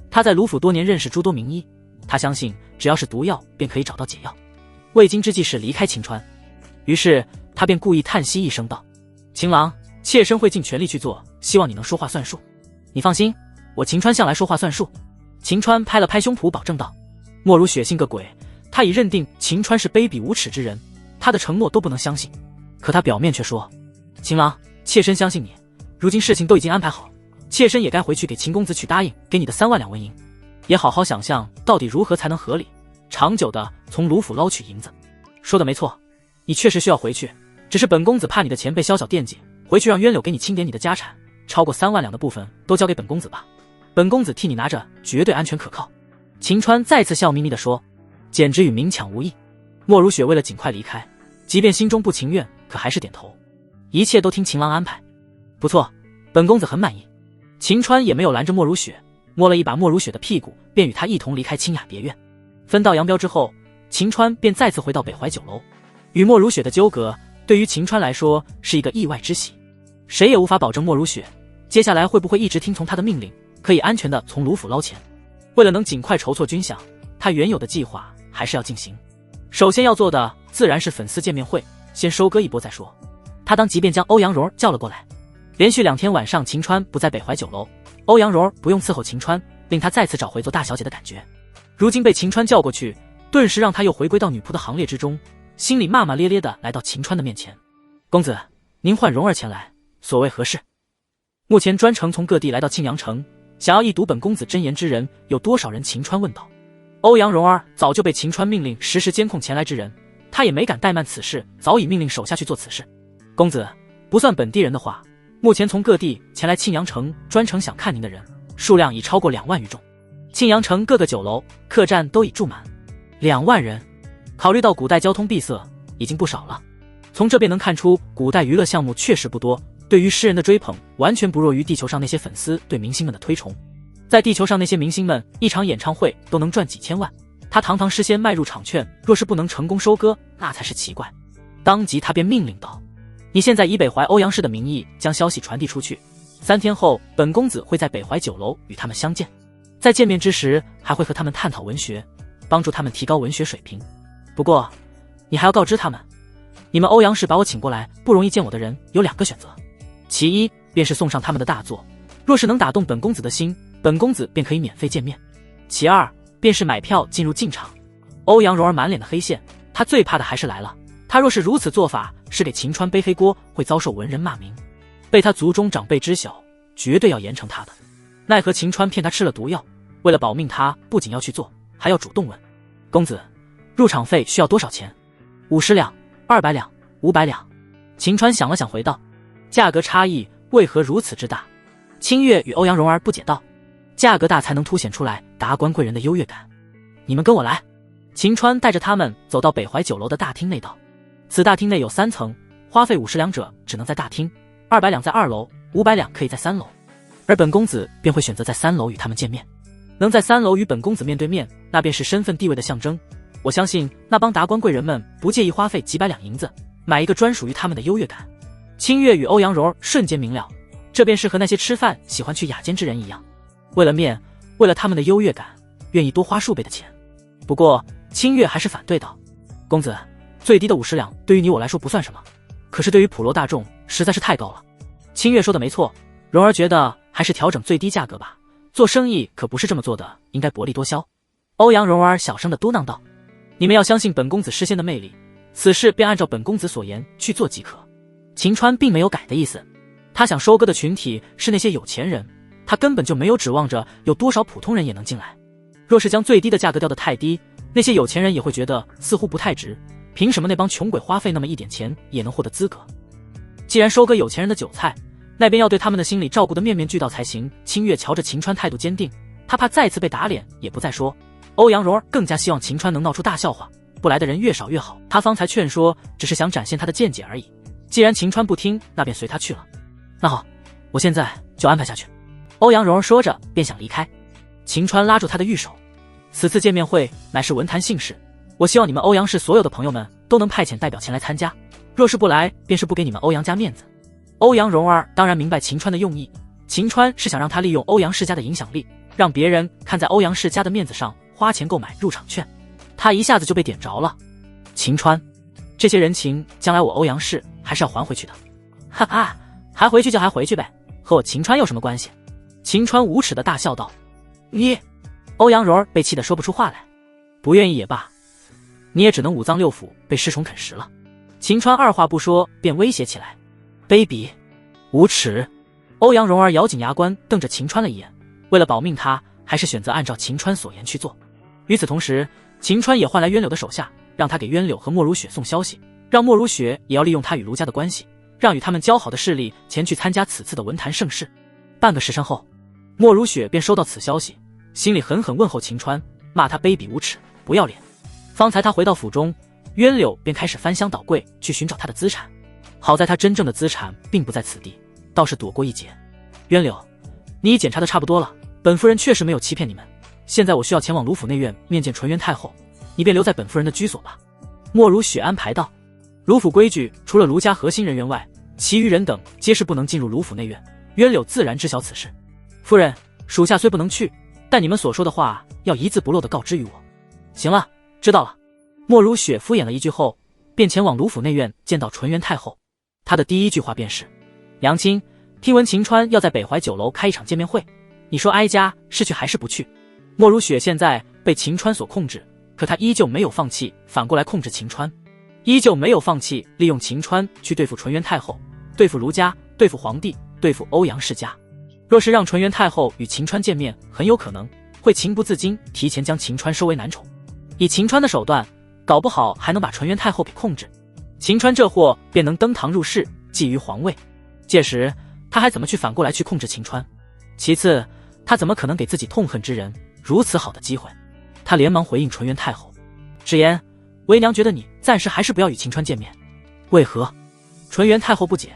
他在卢府多年认识诸多名医，他相信只要是毒药便可以找到解药。未经之计是离开秦川，于是他便故意叹息一声道：秦郎，妾身会尽全力去做，希望你能说话算数。你放心，我秦川向来说话算数。秦川拍了拍胸脯保证道。莫如雪信个鬼，他已认定秦川是卑鄙无耻之人，他的承诺都不能相信。可他表面却说：秦郎，妾身相信你，如今事情都已经安排好，妾身也该回去给秦公子取答应给你的3万两纹银，也好好想象到底如何才能合理长久的从卢府捞取银子。说的没错，你确实需要回去，只是本公子怕你的钱被宵小惦记，回去让渊柳给你清点你的家产，超过3万两的部分都交给本公子吧，本公子替你拿着，绝对安全可靠。秦川再次笑眯眯地说，简直与明抢无异。莫如雪为了尽快离开，即便心中不情愿，可还是点头，一切都听秦郎安排。不错，本公子很满意。秦川也没有拦着莫如雪，摸了一把莫如雪的屁股，便与她一同离开清雅别院。分道扬镳之后，秦川便再次回到北怀酒楼。与莫如雪的纠葛对于秦川来说是一个意外之喜，谁也无法保证莫如雪接下来会不会一直听从他的命令，可以安全地从卢府捞钱。为了能尽快筹措军饷，他原有的计划还是要进行。首先要做的自然是粉丝见面会，先收割一波再说。他当即便将欧阳柔叫了过来。连续2天晚上秦川不在北怀酒楼，欧阳柔不用伺候秦川，令他再次找回做大小姐的感觉。如今被秦川叫过去，顿时让他又回归到女仆的行列之中，心里骂骂咧咧的来到秦川的面前。公子，您唤蓉儿前来，所谓何事？目前专程从各地来到庆阳城，想要一睹本公子真言之人有多少人？秦川问道。欧阳蓉儿早就被秦川命令实时监控前来之人，他也没敢怠慢此事，早已命令手下去做此事。公子，不算本地人的话，目前从各地前来庆阳城专程想看您的人，数量已超过2万余众。庆阳城各个酒楼、客栈都已住满，2万人。考虑到古代交通闭塞，已经不少了。从这便能看出，古代娱乐项目确实不多，对于诗人的追捧完全不弱于地球上那些粉丝对明星们的推崇。在地球上那些明星们一场演唱会都能赚几千万，他堂堂诗仙卖入场券，若是不能成功收割，那才是奇怪。当即他便命令道：你现在以北怀欧阳氏的名义将消息传递出去，3天后本公子会在北怀酒楼与他们相见，在见面之时还会和他们探讨文学，帮助他们提高文学水平。不过你还要告知他们，你们欧阳氏把我请过来不容易见我的人有2个选择，其一便是送上他们的大作，若是能打动本公子的心，本公子便可以免费见面；其二便是买票进入进场。欧阳蓉儿满脸的黑线，他最怕的还是来了，他若是如此做法，是给秦川背黑锅，会遭受文人骂名，被他族中长辈知晓，绝对要严惩他的。奈何秦川骗他吃了毒药，为了保命，他不仅要去做，还要主动问：公子，入场费需要多少钱？50两、200两、500两。秦川想了想回道：价格差异为何如此之大？清月与欧阳蓉儿不解道：价格大才能凸显出来达官贵人的优越感。你们跟我来。秦川带着他们走到北怀酒楼的大厅内道：此大厅内有3层，花费50两者只能在大厅，200两在2楼，500两可以在3楼，而本公子便会选择在3楼与他们见面。能在3楼与本公子面对面，那便是身份地位的象征。我相信那帮达官贵人们不介意花费几百两银子，买一个专属于他们的优越感。清月与欧阳柔儿瞬间明了，这便是和那些吃饭喜欢去雅间之人一样，为了面，为了他们的优越感，愿意多花数倍的钱。不过清月还是反对道：公子，最低的50两对于你我来说不算什么，可是对于普罗大众实在是太高了。清月说的没错，蓉儿觉得还是调整最低价格吧，做生意可不是这么做的，应该薄利多销。欧阳蓉儿小声的嘟囔道：你们要相信本公子诗仙的魅力，此事便按照本公子所言去做即可。秦川并没有改的意思，他想收割的群体是那些有钱人，他根本就没有指望着有多少普通人也能进来。若是将最低的价格调得太低，那些有钱人也会觉得似乎不太值，凭什么那帮穷鬼花费那么一点钱也能获得资格？既然收割有钱人的韭菜，那边要对他们的心理照顾得面面俱到才行。清月瞧着秦川态度坚定，他怕再次被打脸，也不再说。欧阳蓉儿更加希望秦川能闹出大笑话，不来的人越少越好。他方才劝说只是想展现他的见解而已，既然秦川不听，那便随他去了。那好，我现在就安排下去。欧阳蓉儿说着便想离开，秦川拉住他的玉手。此次见面会乃是文坛幸事，我希望你们欧阳氏所有的朋友们都能派遣代表前来参加，若是不来，便是不给你们欧阳家面子。欧阳蓉儿当然明白秦川的用意，秦川是想让他利用欧阳世家的影响力，让别人看在欧阳世家的面子上花钱购买入场券。他一下子就被点着了。秦川，这些人情将来我欧阳氏还是要还回去的。哈哈，还回去就还回去呗，和我秦川有什么关系？秦川无耻的大笑道。你……欧阳蓉儿被气得说不出话来。不愿意也罢，你也只能五脏六腑被尸虫啃食了。秦川二话不说便威胁起来。卑鄙，无耻！欧阳蓉儿咬紧牙关瞪着秦川了一眼，为了保命他还是选择按照秦川所言去做。与此同时，秦川也换来渊柳的手下，让他给渊柳和莫如雪送消息，让莫如雪也要利用他与卢家的关系，让与他们交好的势力前去参加此次的文坛盛事。半个时辰后，莫如雪便收到此消息，心里狠狠问候秦川，骂他卑鄙无耻，不要脸。方才他回到府中，渊柳便开始翻箱倒柜去寻找他的资产。好在他真正的资产并不在此地，倒是躲过一劫。渊柳，你已检查的差不多了，本夫人确实没有欺骗你们，现在我需要前往卢府内院面见纯元太后，你便留在本夫人的居所吧。莫如雪安排道。卢府规矩，除了卢家核心人员外，其余人等皆是不能进入卢府内院。渊柳自然知晓此事。夫人，属下虽不能去，但你们所说的话要一字不漏地告知于我。行了，知道了。莫如雪敷衍了一句后，便前往卢府内院见到纯元太后。他的第一句话便是：娘亲，听闻秦川要在北怀酒楼开一场见面会，你说哀家是去还是不去？莫如雪现在被秦川所控制，可他依旧没有放弃，反过来控制秦川，依旧没有放弃利用秦川去对付纯元太后，对付卢家，对付皇帝，对付欧阳世家。若是让纯元太后与秦川见面，很有可能会情不自禁提前将秦川收为男宠，以秦川的手段，搞不好还能把纯元太后给控制，秦川这货便能登堂入室，觊觎皇位。届时他还怎么去反过来去控制秦川？其次，他怎么可能给自己痛恨之人如此好的机会？他连忙回应纯元太后：直言，为娘觉得你暂时还是不要与秦川见面。为何？纯元太后不解。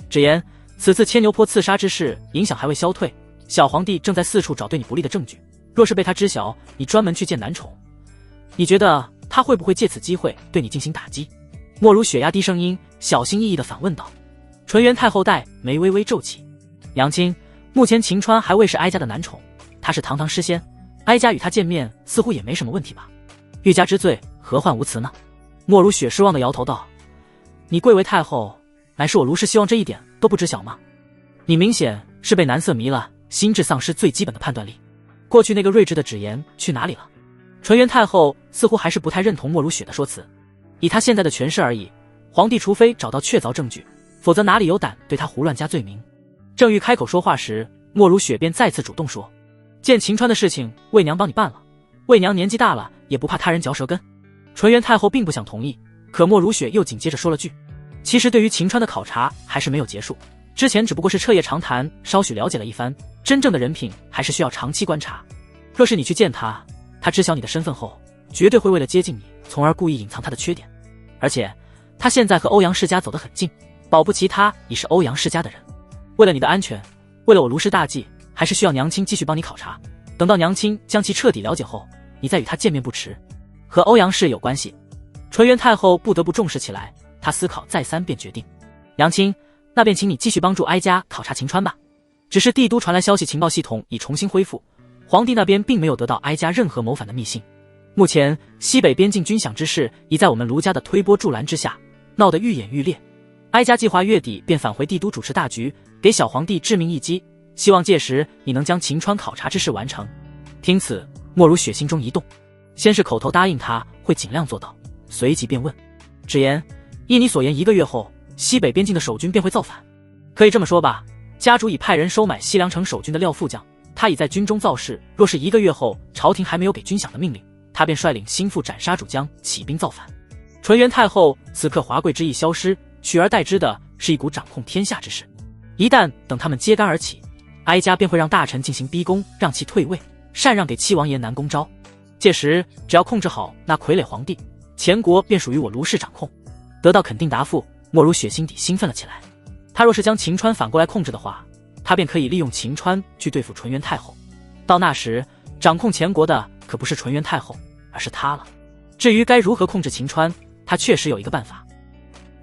直言，此次牵牛坡刺杀之事影响还未消退，小皇帝正在四处找对你不利的证据，若是被他知晓你专门去见男宠，你觉得他会不会借此机会对你进行打击？莫如雪压低声音，小心翼翼地反问道。纯元太后黛眉微微皱起。娘亲，目前秦川还未是哀家的男宠，他是堂堂诗仙，哀家与他见面似乎也没什么问题吧？欲加之罪，何患无辞呢？莫如雪失望地摇头道：你贵为太后，乃是我卢氏希望这一点都不知晓吗？你明显是被男色迷了，心智丧失最基本的判断力。过去那个睿智的芷言去哪里了？纯元太后似乎还是不太认同莫如雪的说辞。以他现在的权势而已，皇帝除非找到确凿证据，否则哪里有胆对他胡乱加罪名。正欲开口说话时，莫如雪便再次主动说：见秦川的事情，魏娘帮你办了，魏娘年纪大了，也不怕他人嚼舌根。纯元太后并不想同意，可莫如雪又紧接着说了句：其实对于秦川的考察还是没有结束，之前只不过是彻夜长谈，稍许了解了一番，真正的人品还是需要长期观察。若是你去见他，他知晓你的身份后，绝对会为了接近你，从而故意隐藏他的缺点。而且他现在和欧阳世家走得很近，保不齐他已是欧阳世家的人。为了你的安全，为了我卢氏大计，还是需要娘亲继续帮你考察，等到娘亲将其彻底了解后，你再与他见面不迟。和欧阳氏有关系，纯元太后不得不重视起来，她思考再三便决定：娘亲，那便请你继续帮助哀家考察秦川吧。只是帝都传来消息，情报系统已重新恢复，皇帝那边并没有得到哀家任何谋反的密信。目前西北边境军饷之事已在我们卢家的推波助澜之下，闹得愈演愈烈。哀家计划月底便返回帝都主持大局，给小皇帝致命一击，希望届时你能将秦川考察之事完成。听此，莫如雪心中一动，先是口头答应他会尽量做到，随即便问：直言，依你所言，1个月后西北边境的守军便会造反？可以这么说吧，家主已派人收买西凉城守军的廖副将，他已在军中造势，若是1个月后朝廷还没有给军饷的命令，他便率领心腹斩杀主将，起兵造反。纯元太后此刻华贵之意消失，取而代之的是一股掌控天下之势。一旦等他们揭竿而起，哀家便会让大臣进行逼宫，让其退位，禅让给七王爷南宫昭。届时只要控制好那傀儡皇帝，前国便属于我卢氏掌控。得到肯定答复，莫如雪心底兴奋了起来。他若是将秦川反过来控制的话，他他便可以利用秦川去对付纯元太后。到那时，掌控前国的可不是纯元太后，而是他了。至于该如何控制秦川，他确实有一个办法，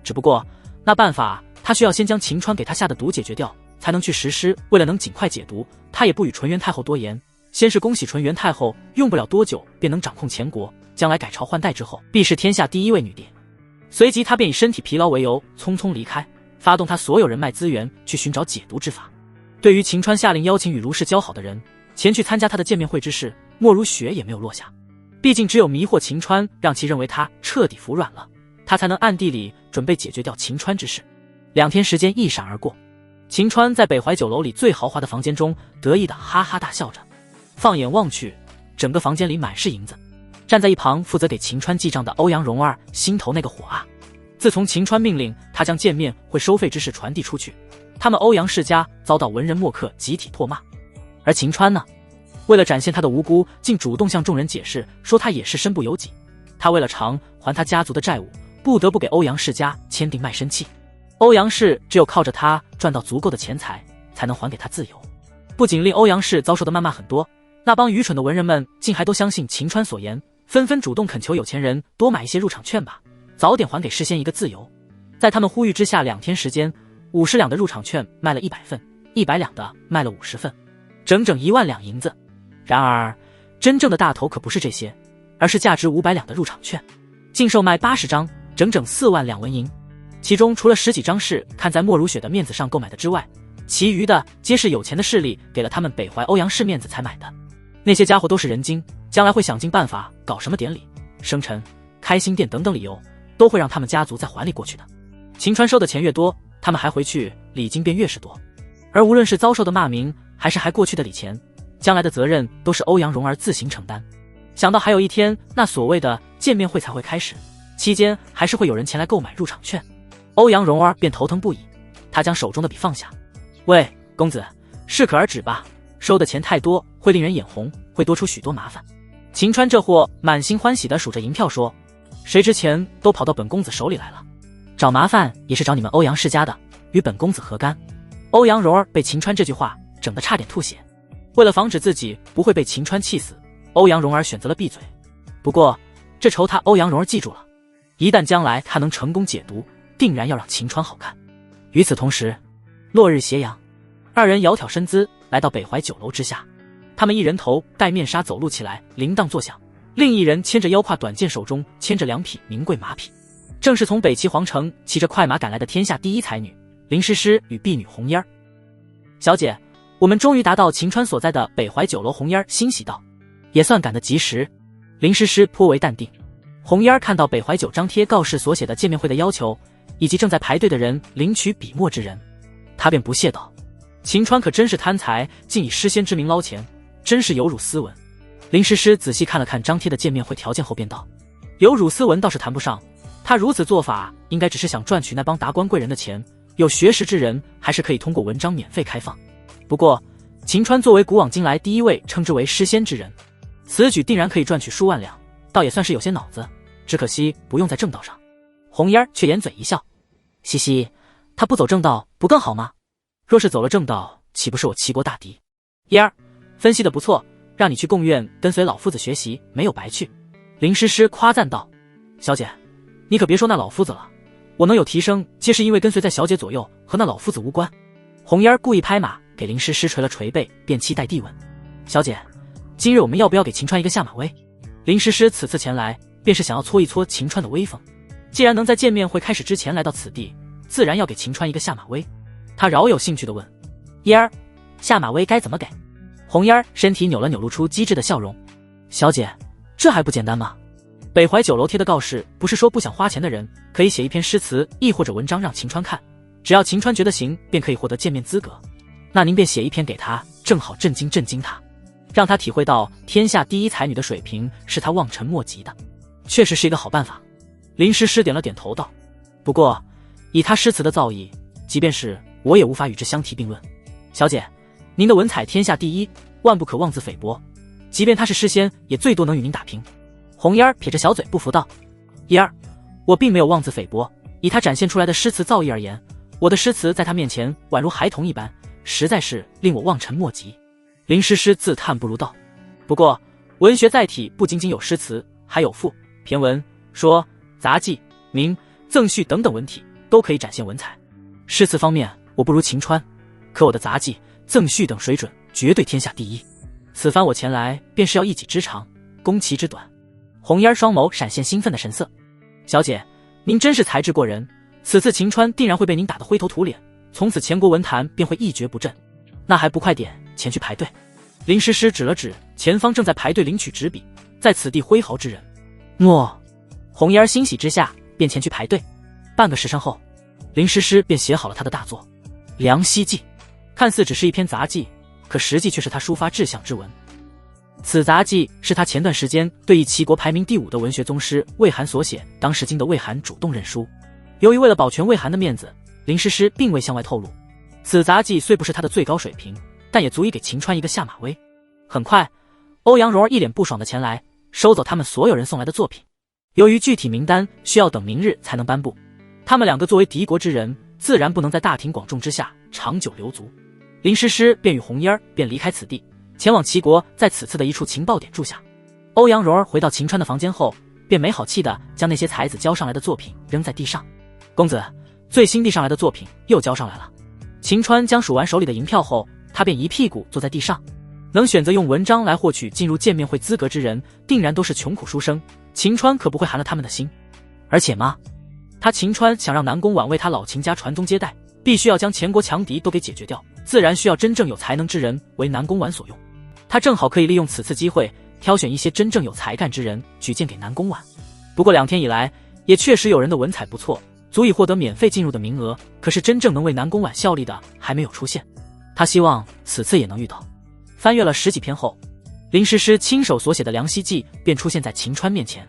只不过那办法他需要先将秦川给他下的毒解决掉，才能去实施。为了能尽快解毒，他也不与纯元太后多言，先是恭喜纯元太后用不了多久便能掌控前国，将来改朝换代之后必是天下第一位女帝。随即他便以身体疲劳为由匆匆离开，发动他所有人脉资源去寻找解毒之法。对于秦川下令邀请与卢氏交好的人前去参加他的见面会之事，莫如雪也没有落下。毕竟只有迷惑秦川，让其认为他彻底服软了，他才能暗地里准备解决掉秦川之事。2天时间一闪而过，秦川在北怀酒楼里最豪华的房间中得意的哈哈大笑着，放眼望去，整个房间里满是银子。站在一旁负责给秦川记账的欧阳蓉儿心头那个火啊！自从秦川命令他将见面会收费之事传递出去，他们欧阳世家遭到文人墨客集体唾骂。而秦川呢，为了展现他的无辜，竟主动向众人解释说他也是身不由己。他为了偿还他家族的债务，不得不给欧阳世家签订卖身契。欧阳氏只有靠着他赚到足够的钱财，才能还给他自由。不仅令欧阳氏遭受的谩骂很多，那帮愚蠢的文人们竟还都相信秦川所言，纷纷主动恳求有钱人多买一些入场券吧，早点还给诗仙一个自由。在他们呼吁之下，2天时间，50两的入场券卖了100份，100两的卖了50份，整整1万两银子。然而真正的大头可不是这些，而是价值500两的入场券，净售卖80张，整整4万两纹银。其中除了10几张是看在莫如雪的面子上购买的之外，其余的皆是有钱的势力给了他们北怀欧阳氏面子才买的。那些家伙都是人精，将来会想尽办法搞什么典礼、生辰、开新店等等理由，都会让他们家族再还礼过去的。秦川收的钱越多，他们还回去礼金便越是多。而无论是遭受的骂名，还是还过去的礼钱，将来的责任都是欧阳蓉儿自行承担。想到还有一天那所谓的见面会才会开始，期间还是会有人前来购买入场券，欧阳蓉儿便头疼不已。他将手中的笔放下，喂，公子，适可而止吧，收的钱太多会令人眼红，会多出许多麻烦。秦川这货满心欢喜地数着银票说，谁知钱都跑到本公子手里来了，找麻烦也是找你们欧阳世家的，与本公子何干？欧阳蓉儿被秦川这句话整得差点吐血。为了防止自己不会被秦川气死，欧阳蓉儿选择了闭嘴。不过这仇他欧阳蓉儿记住了，一旦将来他能成功解毒，定然要让秦川好看。与此同时，落日斜阳，二人窈窕身姿来到北怀酒楼之下，他们一人头戴面纱走路起来铃铛作响，另一人牵着腰挎短剑，手中牵着2匹名贵马匹，正是从北齐皇城骑着快马赶来的天下第一才女林诗诗与婢女红烟儿。小姐，我们终于达到秦川所在的北怀酒楼。红烟儿欣喜道，也算赶得及时。林诗诗颇为淡定。红烟儿看到北怀酒张贴告示所写的见面会的要求，以及正在排队的人领取笔墨之人，他便不屑道，秦川可真是贪财，竟以诗仙之名捞钱，真是有辱斯文。林诗诗仔细看了看张贴的见面会条件后便道，有辱斯文倒是谈不上，他如此做法应该只是想赚取那帮达官贵人的钱，有学识之人还是可以通过文章免费开放。不过秦川作为古往今来第一位称之为诗仙之人，此举定然可以赚取数万两，倒也算是有些脑子，只可惜不用在正道上。红烟儿却掩嘴一笑，嘻嘻，他不走正道不更好吗？若是走了正道，岂不是我齐国大敌？烟儿分析得不错，让你去贡院跟随老夫子学习，没有白去。林诗诗夸赞道，小姐，你可别说那老夫子了，我能有提升，皆是因为跟随在小姐左右，和那老夫子无关。红烟儿故意拍马给林诗诗捶了捶背，便期待地问，小姐，今日我们要不要给秦川一个下马威？林诗诗此次前来便是想要搓一搓秦川的威风，既然能在见面会开始之前来到此地，自然要给秦川一个下马威。他饶有兴趣地问，烟儿，下马威该怎么给？红烟儿身体扭了扭，露出机智的笑容，小姐，这还不简单吗？北怀酒楼贴的告示不是说不想花钱的人可以写一篇诗词亦或者文章让秦川看，只要秦川觉得行，便可以获得见面资格。那您便写一篇给他，正好震惊他，让他体会到天下第一才女的水平是他望尘莫及的，确实是一个好办法。林诗诗点了点头道，不过以他诗词的造诣，即便是我也无法与之相提并论。小姐，您的文采天下第一，万不可妄自菲薄，即便他是诗仙，也最多能与您打平。红烟儿撇着小嘴不服道，烟儿，我并没有妄自菲薄，以他展现出来的诗词造诣而言，我的诗词在他面前宛如孩童一般，实在是令我望尘莫及。林诗诗自叹不如道。不过文学载体不仅仅有诗词，还有赋、骈文、说、杂记、名、赠序等等文体，都可以展现文采。诗词方面我不如秦川，可我的杂记、赠序等水准绝对天下第一。此番我前来便是要一己之长，攻其之短。红烟双眸闪现兴奋的神色。小姐，您真是才智过人，此次秦川定然会被您打得灰头土脸，从此前国文坛便会一蹶不振。那还不快点前去排队？林诗诗指了指前方正在排队领取纸笔，在此地挥毫之人。诺。红烟欣喜之下便前去排队。半个时辰后，林诗诗便写好了她的大作《梁溪记》，看似只是一篇杂记，可实际却是她抒发志向之文。此杂记是他前段时间对忆齐国排名第5的文学宗师魏涵所写，当时经的魏涵主动认输。由于为了保全魏涵的面子，林诗诗并未向外透露。此杂记虽不是他的最高水平，但也足以给秦川一个下马威。很快，欧阳蓉儿一脸不爽的前来收走他们所有人送来的作品。由于具体名单需要等明日才能颁布，他们两个作为敌国之人，自然不能在大庭广众之下长久留足。林诗诗便与红烟儿便离开此地，前往齐国在此次的一处情报点住下。欧阳蓉儿回到秦川的房间后，便没好气地将那些才子交上来的作品扔在地上。公子，最新递上来的作品又交上来了。秦川将数完手里的银票后，他便一屁股坐在地上。能选择用文章来获取进入见面会资格之人，定然都是穷苦书生，秦川可不会寒了他们的心。而且嘛，他秦川想让南宫婉为他老秦家传宗接代，必须要将前国强敌都给解决掉，自然需要真正有才能之人为南宫婉所用。他正好可以利用此次机会，挑选一些真正有才干之人举荐给南宫婉。不过2天以来，也确实有人的文采不错，足以获得免费进入的名额，可是真正能为南宫婉效力的还没有出现。他希望此次也能遇到。翻阅了10几篇后，林诗诗亲手所写的《梁溪记》便出现在秦川面前。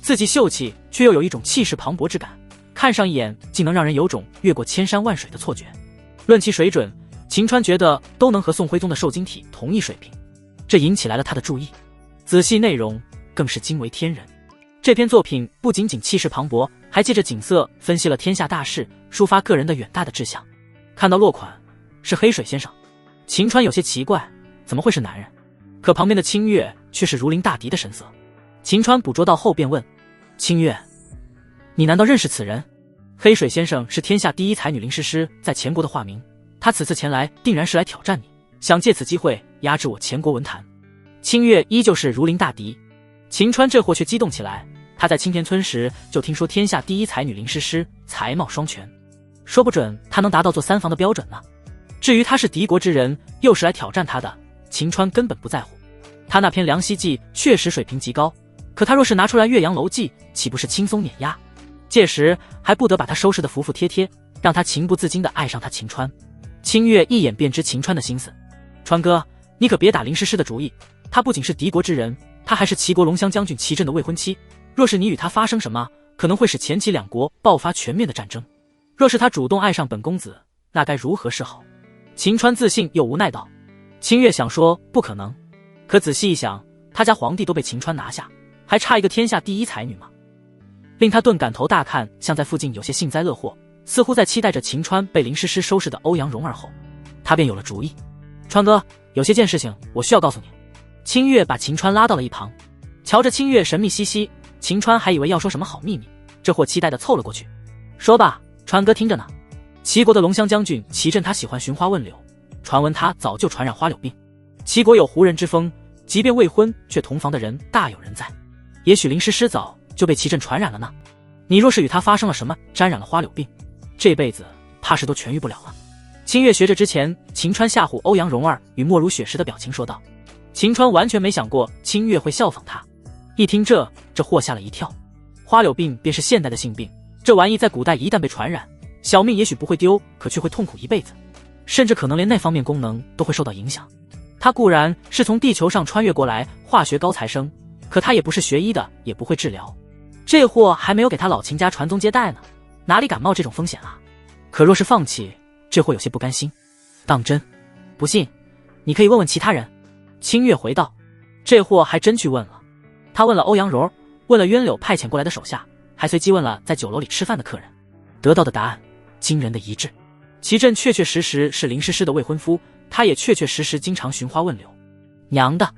字迹秀气，却又有一种气势磅礴之感，看上一眼竟能让人有种越过千山万水的错觉。论其水准，秦川觉得都能和宋徽宗的瘦金体同一水平，这引起来了他的注意。仔细内容更是惊为天人。这篇作品不仅仅气势磅礴，还借着景色分析了天下大事，抒发个人的远大的志向。看到落款是黑水先生，秦川有些奇怪，怎么会是男人？可旁边的清月却是如临大敌的神色。秦川捕捉到后便问：清月，你难道认识此人？黑水先生是天下第一才女林诗诗在前国的化名，他此次前来定然是来挑战你，想借此机会压制我前国文坛。清月依旧是如临大敌。秦川这货却激动起来，他在青田村时就听说天下第一才女林诗诗才貌双全，说不准他能达到做3房的标准呢。至于他是敌国之人，又是来挑战他的，秦川根本不在乎。他那篇《梁溪记》确实水平极高，可他若是拿出来《岳阳楼记》，岂不是轻松碾压？届时还不得把他收拾得服服帖帖，让他情不自禁地爱上他秦川。清月一眼便知秦川的心思，川哥，你可别打林诗诗的主意，他不仅是敌国之人，他还是齐国龙骧将军齐振的未婚妻。若是你与他发生什么，可能会使前齐2国爆发全面的战争。若是他主动爱上本公子，那该如何是好？秦川自信又无奈道。清月想说不可能，可仔细一想，他家皇帝都被秦川拿下，还差一个天下第一才女吗？令他顿感头大看像在附近有些幸灾乐祸，似乎在期待着秦川被林诗诗收拾的欧阳蓉儿后，他便有了主意。川哥，有些件事情我需要告诉你。清月把秦川拉到了一旁，瞧着清月神秘兮兮，秦川还以为要说什么好秘密，这货期待地凑了过去。说吧，川哥听着呢。齐国的龙骧将军齐振他喜欢寻花问柳，传闻他早就传染花柳病。齐国有胡人之风，即便未婚却同房的人大有人在。也许林诗诗早就被齐振传染了呢。你若是与他发生了什么，沾染了花柳病，这辈子怕是都痊愈不了了。清月学着之前秦川吓唬欧阳蓉儿与莫如雪时的表情说道。秦川完全没想过清月会效仿他，一听这货吓了一跳。花柳病便是现代的性病，这玩意在古代一旦被传染，小命也许不会丢，可却会痛苦一辈子，甚至可能连那方面功能都会受到影响。他固然是从地球上穿越过来化学高材生，可他也不是学医的，也不会治疗。这货还没有给他老秦家传宗接代呢，哪里敢冒这种风险啊？可若是放弃，这货有些不甘心。当真？不信你可以问问其他人。清月回道。这货还真去问了，他问了欧阳柔，问了渊柳派遣过来的手下，还随机问了在酒楼里吃饭的客人，得到的答案惊人的一致。齐震确确实实是林诗诗的未婚夫，他也确确实实经常寻花问柳。娘的，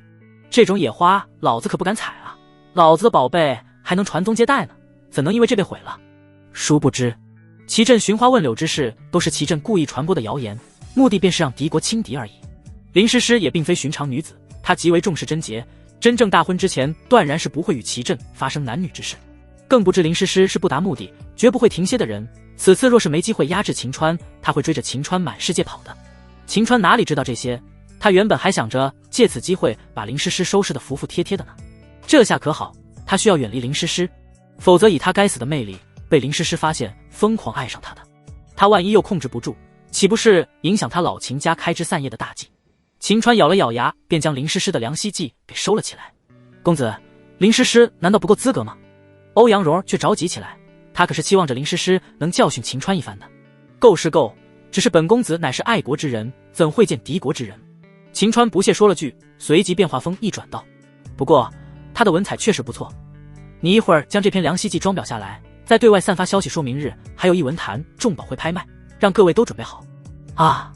这种野花老子可不敢采啊！老子的宝贝还能传宗接代呢，怎能因为这被毁了？殊不知，齐震寻花问柳之事都是齐震故意传播的谣言，目的便是让敌国轻敌而已。林诗诗也并非寻常女子，她极为重视贞洁，真正大婚之前断然是不会与齐震发生男女之事。更不知林诗诗是不达目的绝不会停歇的人，此次若是没机会压制秦川，他会追着秦川满世界跑的。秦川哪里知道这些，他原本还想着借此机会把林诗诗收拾得服服帖帖的呢。这下可好，他需要远离林诗诗，否则以他该死的魅力，被林诗诗发现疯狂爱上他的，他万一又控制不住，岂不是影响他老秦家开枝散叶的大计？秦川咬了咬牙，便将林诗诗的凉溪计给收了起来。公子，林诗诗难道不够资格吗？欧阳蓉儿却着急起来，他可是期望着林诗诗能教训秦川一番的。够是够，只是本公子乃是爱国之人，怎会见敌国之人？秦川不屑说了句，随即便话锋一转道：不过他的文采确实不错，你一会儿将这篇凉溪记装裱下来，再对外散发消息说明日还有一文坛重宝会拍卖，让各位都准备好。啊！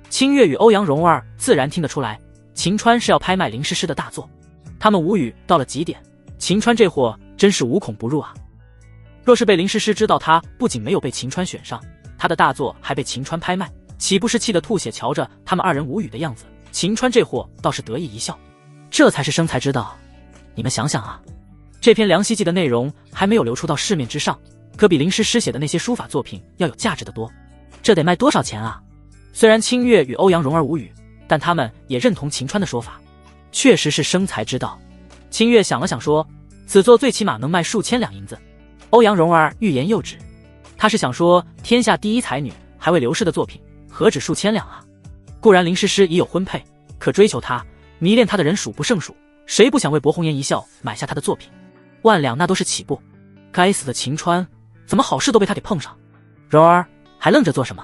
清月与欧阳蓉儿自然听得出来，秦川是要拍卖林诗诗的大作，他们无语到了极点。秦川这货真是无孔不入啊！若是被林诗诗知道他不仅没有被秦川选上，他的大作还被秦川拍卖，岂不是气得吐血？瞧着他们二人无语的样子，秦川这货倒是得意一笑，这才是生财之道。你们想想啊，这篇凉溪记的内容还没有流出到市面之上，可比林诗诗写的那些书法作品要有价值的多，这得卖多少钱啊？虽然清月与欧阳蓉儿无语，但他们也认同秦川的说法，确实是生财之道。清月想了想说，此作最起码能卖数千两银子。欧阳蓉儿欲言又止，他是想说天下第一才女还未流逝的作品何止数千两啊？固然林诗诗已有婚配，可追求她迷恋她的人数不胜数，谁不想为薄红颜一笑买下她的作品？万两那都是起步。该死的秦川，怎么好事都被他给碰上？蓉儿还愣着做什么？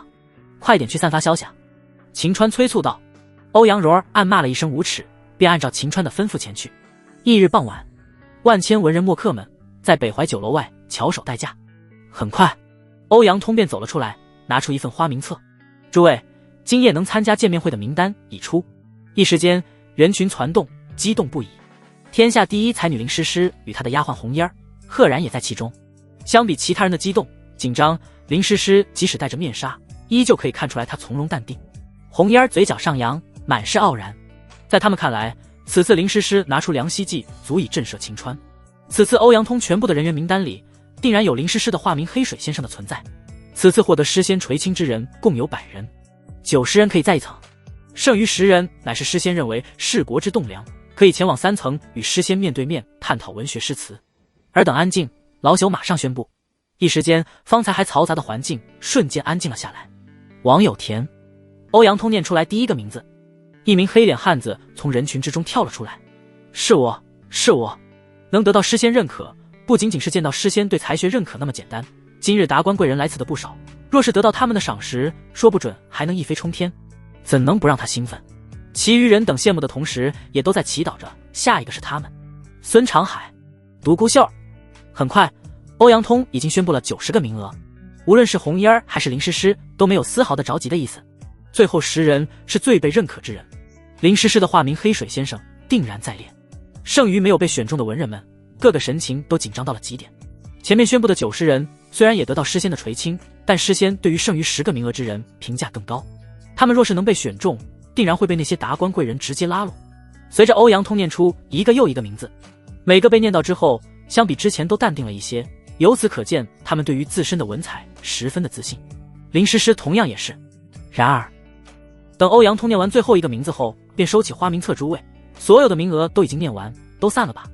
快点去散发消息啊！秦川催促道。欧阳蓉儿暗骂了一声无耻，便按照秦川的吩咐前去。翌日傍晚，万千文人墨客们在北怀酒楼外翘首待驾。很快，欧阳通便走了出来，拿出一份花名册。诸位，今夜能参加见面会的名单已出。一时间人群攒动，激动不已。天下第一才女林诗诗与她的丫鬟红烟儿赫然也在其中。相比其他人的激动紧张，林诗诗即使戴着面纱，依旧可以看出来她从容淡定。红烟儿嘴角上扬，满是傲然。在他们看来，此次林诗诗拿出凉溪记足以震慑秦川。此次欧阳通全部的人员名单里，定然有林诗诗的化名黑水先生的存在。此次获得诗仙垂青之人共有100人，90人可以在一层，剩余10人乃是诗仙认为是国之栋梁，可以前往3层与诗仙面对面探讨文学诗词。尔等安静，老朽马上宣布。一时间，方才还嘈杂的环境瞬间安静了下来。王有田。欧阳通念出来第一个名字，一名黑脸汉子从人群之中跳了出来。是我，是我。能得到诗仙认可，不仅仅是见到诗仙对才学认可那么简单。今日达官贵人来此的不少，若是得到他们的赏识，说不准还能一飞冲天，怎能不让他兴奋？其余人等羡慕的同时，也都在祈祷着下一个是他们。孙长海、独孤秀。很快，欧阳通已经宣布了90个名额，无论是红烟儿还是林诗诗，都没有丝毫的着急的意思。最后10人是最被认可之人，林诗诗的化名黑水先生定然在列。剩余没有被选中的文人们，个个神情都紧张到了极点。前面宣布的90人虽然也得到诗仙的垂青，但诗仙对于剩余10个名额之人评价更高，他们若是能被选中，定然会被那些达官贵人直接拉拢。随着欧阳通念出一个又一个名字，每个被念到之后，相比之前都淡定了一些，由此可见他们对于自身的文采十分的自信。林诗诗同样也是。然而等欧阳通念完最后一个名字后，便收起花名册。诸位，所有的名额都已经念完，都散了吧。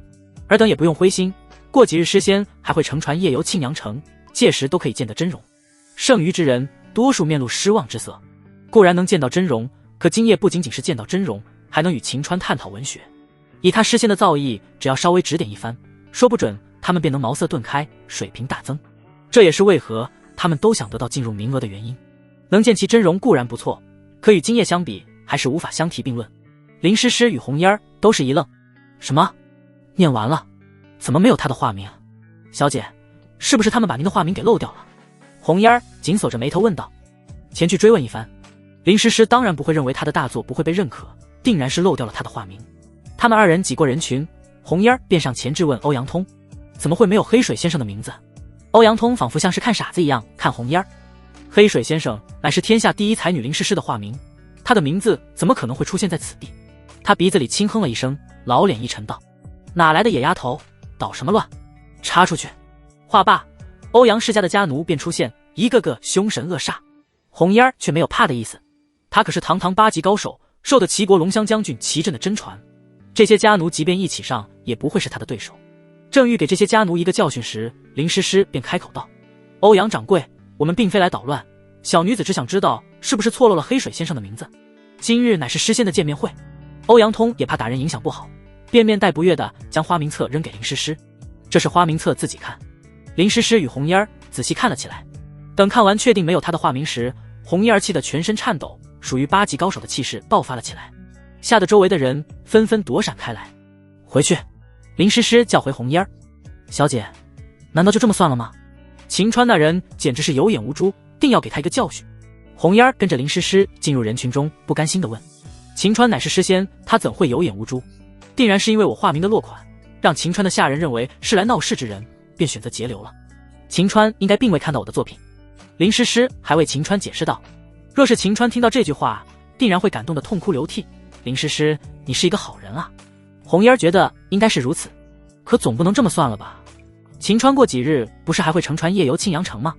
尔等也不用灰心，过几日诗仙还会乘船夜游庆阳城，届时都可以见得真容。剩余之人多数面露失望之色，固然能见到真容，可今夜不仅仅是见到真容，还能与秦川探讨文学。以他诗仙的造诣，只要稍微指点一番，说不准他们便能茅塞顿开，水平大增。这也是为何他们都想得到进入名额的原因。能见其真容固然不错，可与今夜相比，还是无法相提并论。林诗诗与红烟儿都是一愣，什么？念完了？怎么没有他的化名？小姐，是不是他们把您的化名给漏掉了？红烟儿紧锁着眉头问道。前去追问一番。林诗诗当然不会认为他的大作不会被认可，定然是漏掉了他的化名。他们二人挤过人群，红烟便上前质问欧阳通，怎么会没有黑水先生的名字？欧阳通仿佛像是看傻子一样看红烟。黑水先生乃是天下第一才女林诗诗的化名，她的名字怎么可能会出现在此地？他鼻子里轻哼了一声，老脸一沉道：哪来的野丫头，捣什么乱？插出去！话罢，欧阳世家的家奴便出现，一个个凶神恶煞。红烟却没有怕的意思，他可是堂堂8级高手，受的齐国龙骧将军齐震的真传，这些家奴即便一起上，也不会是他的对手。正欲给这些家奴一个教训时，林诗诗便开口道：欧阳掌柜，我们并非来捣乱，小女子只想知道是不是错漏了黑水先生的名字。今日乃是诗仙的见面会。欧阳通也怕打人影响不好，便面带不悦地将花名册扔给林诗诗。这是花名册自己看。林诗诗与红烟仔细看了起来，等看完确定没有他的化名时，红烟气得全身颤抖，属于8级高手的气势爆发了起来，吓得周围的人纷纷躲闪开来。回去！林诗诗叫回红烟。小姐，难道就这么算了吗？秦川那人简直是有眼无珠，定要给他一个教训。红烟跟着林诗诗进入人群中，不甘心地问：秦川乃是诗仙，他怎会有眼无珠？定然是因为我化名的落款，让秦川的下人认为是来闹事之人，便选择截留了。秦川应该并未看到我的作品。林诗诗还为秦川解释道，若是秦川听到这句话，定然会感动得痛哭流涕。林诗诗，你是一个好人啊。红烟觉得应该是如此，可总不能这么算了吧？秦川过几日不是还会乘船夜游庆阳城吗？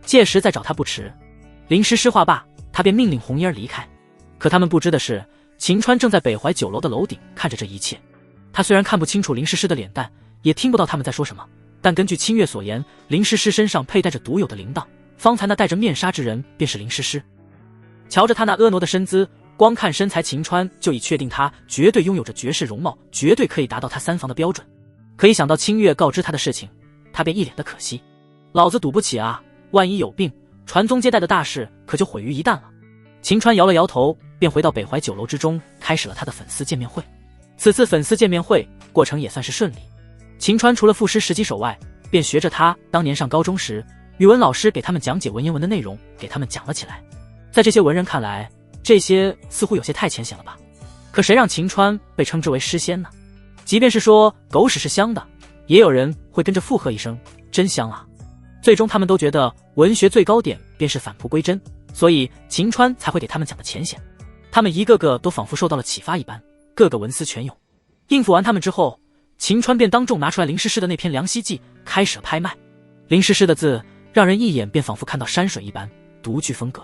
届时再找他不迟。林诗诗话罢，他便命令红烟离开。可他们不知的是，秦川正在北怀酒楼的楼顶看着这一切。他虽然看不清楚林诗诗的脸蛋，也听不到他们在说什么，但根据清月所言，林诗诗身上佩戴着独有的铃铛，方才那戴着面纱之人便是林诗诗。瞧着他那婀娜的身姿，光看身材，秦川就已确定他绝对拥有着绝世容貌，绝对可以达到他3房的标准。可一想到清月告知他的事情，他便一脸的可惜。老子赌不起啊，万一有病，传宗接代的大事可就毁于一旦了。秦川摇了摇头，便回到北怀酒楼之中，开始了他的粉丝见面会。此次粉丝见面会过程也算是顺利。秦川除了赋诗10几首外，便学着他当年上高中时语文老师给他们讲解文言文的内容，给他们讲了起来。在这些文人看来，这些似乎有些太浅显了吧？可谁让秦川被称之为诗仙呢？即便是说狗屎是香的，也有人会跟着附和一声真香啊。最终他们都觉得文学最高点便是返璞归真，所以秦川才会给他们讲的浅显。他们一个个都仿佛受到了启发一般，个个文思泉涌。应付完他们之后，秦川便当众拿出来林诗诗的那篇《梁溪记》，开始了拍卖。林诗诗的字让人一眼便仿佛看到山水一般，独具风格，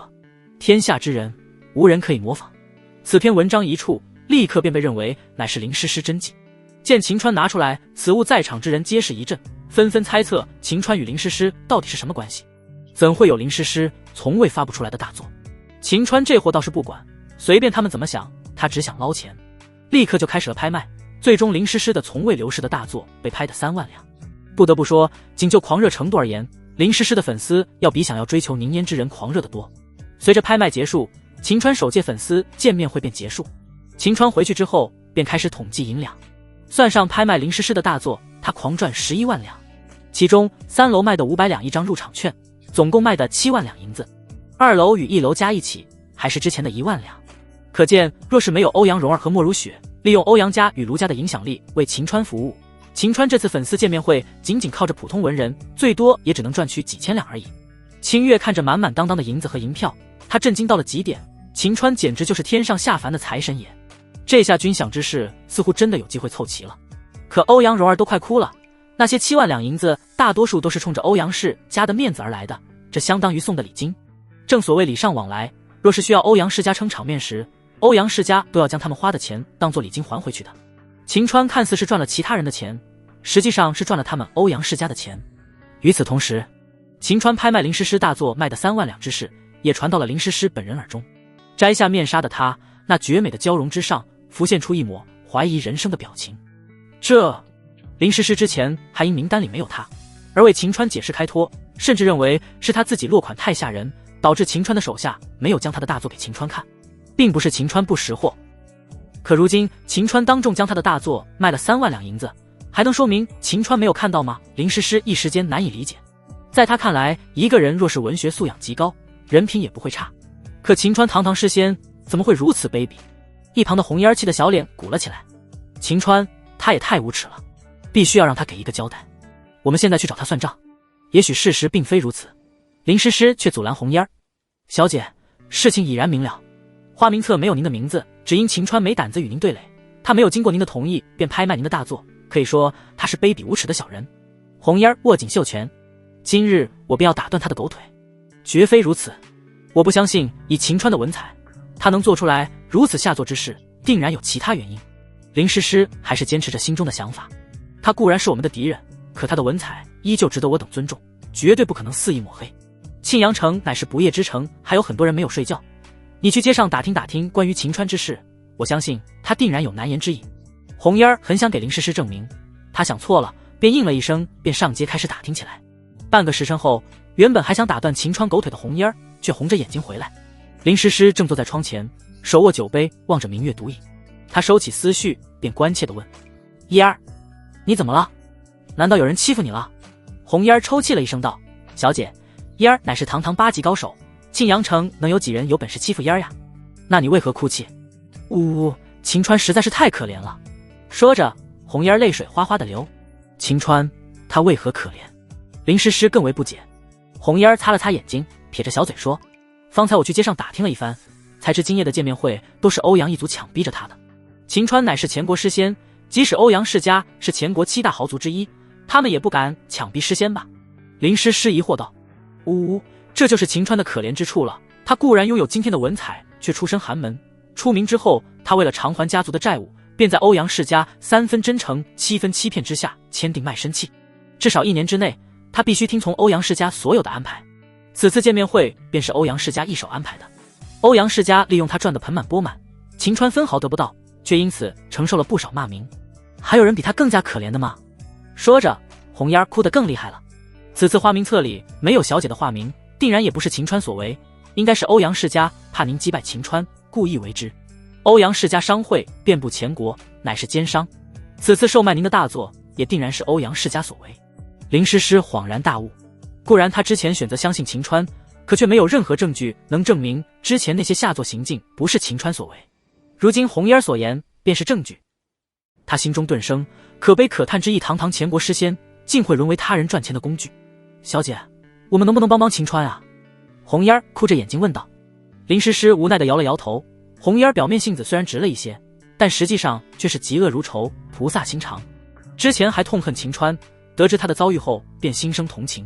天下之人无人可以模仿。此篇文章一出，立刻便被认为乃是林诗诗真迹。见秦川拿出来，此物在场之人皆是一震，纷纷猜测秦川与林诗诗到底是什么关系。怎会有林诗诗从未发布出来的大作？秦川这货倒是不管，随便他们怎么想，他只想捞钱，立刻就开始了拍卖。最终林诗诗的从未流逝的大作被拍得3万两。不得不说，仅就狂热程度而言，林诗诗的粉丝要比想要追求凝烟之人狂热得多。随着拍卖结束，秦川首届粉丝见面会便结束。秦川回去之后便开始统计银两，算上拍卖林诗诗的大作，他狂赚11万两，其中3楼卖的500两一张入场券，总共卖的7万两银子，2楼与1楼加一起还是之前的1万两。可见若是没有欧阳蓉儿和莫如雪利用欧阳家与卢家的影响力为秦川服务，秦川这次粉丝见面会仅仅靠着普通文人，最多也只能赚取几千两而已。清月看着满满当当的银子和银票，他震惊到了极点，秦川简直就是天上下凡的财神爷。这下军饷之事似乎真的有机会凑齐了。可欧阳蓉儿都快哭了，那些7万两银子大多数都是冲着欧阳氏家的面子而来的，这相当于送的礼金。正所谓礼尚往来，若是需要欧阳世家撑场面时，欧阳世家都要将他们花的钱当作礼金还回去的。秦川看似是赚了其他人的钱，实际上是赚了他们欧阳世家的钱。与此同时，秦川拍卖林诗诗大作卖的3万两之事也传到了林诗诗本人耳中。摘下面纱的她，那绝美的娇容之上浮现出一抹怀疑人生的表情。林诗诗之前还因名单里没有她而为秦川解释开脱，甚至认为是他自己落款太吓人，导致秦川的手下没有将他的大作给秦川看，并不是秦川不识货。可如今秦川当众将他的大作卖了3万两银子，还能说明秦川没有看到吗？林诗诗一时间难以理解。在他看来，一个人若是文学素养极高，人品也不会差，可秦川堂堂诗仙，怎么会如此卑鄙？一旁的红烟气的小脸鼓了起来。秦川，他也太无耻了，必须要让他给一个交代。我们现在去找他算账。也许事实并非如此。林诗诗却阻拦红烟。小姐，事情已然明了，花名册没有您的名字，只因秦川没胆子与您对垒，他没有经过您的同意便拍卖您的大作，可以说他是卑鄙无耻的小人。红烟握紧袖拳，今日我便要打断他的狗腿。绝非如此，我不相信以秦川的文采，他能做出来如此下作之事，定然有其他原因。林诗诗还是坚持着心中的想法，他固然是我们的敌人，可他的文采依旧值得我等尊重，绝对不可能肆意抹黑。庆阳城乃是不夜之城，还有很多人没有睡觉，你去街上打听打听关于秦川之事，我相信他定然有难言之隐。红烟很想给林诗诗证明，他想错了，便应了一声，便上街开始打听起来。半个时辰后，原本还想打断秦川狗腿的红烟却红着眼睛回来。林诗诗正坐在窗前，手握酒杯，望着明月独饮。他收起思绪，便关切地问：烟儿，你怎么了？难道有人欺负你了？红烟抽泣了一声道：小姐，烟儿乃是堂堂8级高手，庆阳城能有几人有本事欺负烟儿呀？那你为何哭泣？呜呜，秦川实在是太可怜了。说着，红烟泪水哗哗地流。秦川，他为何可怜？林诗诗更为不解。红烟擦了擦眼睛，撇着小嘴说：方才我去街上打听了一番，才知今夜的见面会都是欧阳一族强逼着他的。秦川乃是前国诗仙，即使欧阳世家是前国7大豪族之一，他们也不敢强逼诗仙吧？林诗诗疑惑道：呜呜，这就是秦川的可怜之处了。他固然拥有今天的文采，却出身寒门，出名之后，他为了偿还家族的债务，便在欧阳世家3分真诚7分欺骗之下签订卖身契，至少1年之内，他必须听从欧阳世家所有的安排。此次见面会便是欧阳世家一手安排的，欧阳世家利用他赚得盆满钵满，秦川分毫得不到，却因此承受了不少骂名。还有人比他更加可怜的吗？说着，红烟哭得更厉害了。此次花名册里没有小姐的化名，定然也不是秦川所为，应该是欧阳世家怕您击败秦川，故意为之。欧阳世家商会遍布前国，乃是奸商，此次售卖您的大作，也定然是欧阳世家所为。林诗诗恍然大悟，固然他之前选择相信秦川，可却没有任何证据能证明之前那些下作行径不是秦川所为。如今红烟所言便是证据，他心中顿生可悲可叹之意，堂堂前国诗仙竟会沦为他人赚钱的工具。小姐，我们能不能帮帮秦川啊？红烟哭着眼睛问道。林诗诗无奈地摇了摇头。红烟表面性子虽然直了一些，但实际上却是嫉恶如仇，菩萨心肠。之前还痛恨秦川，得知他的遭遇后便心生同情。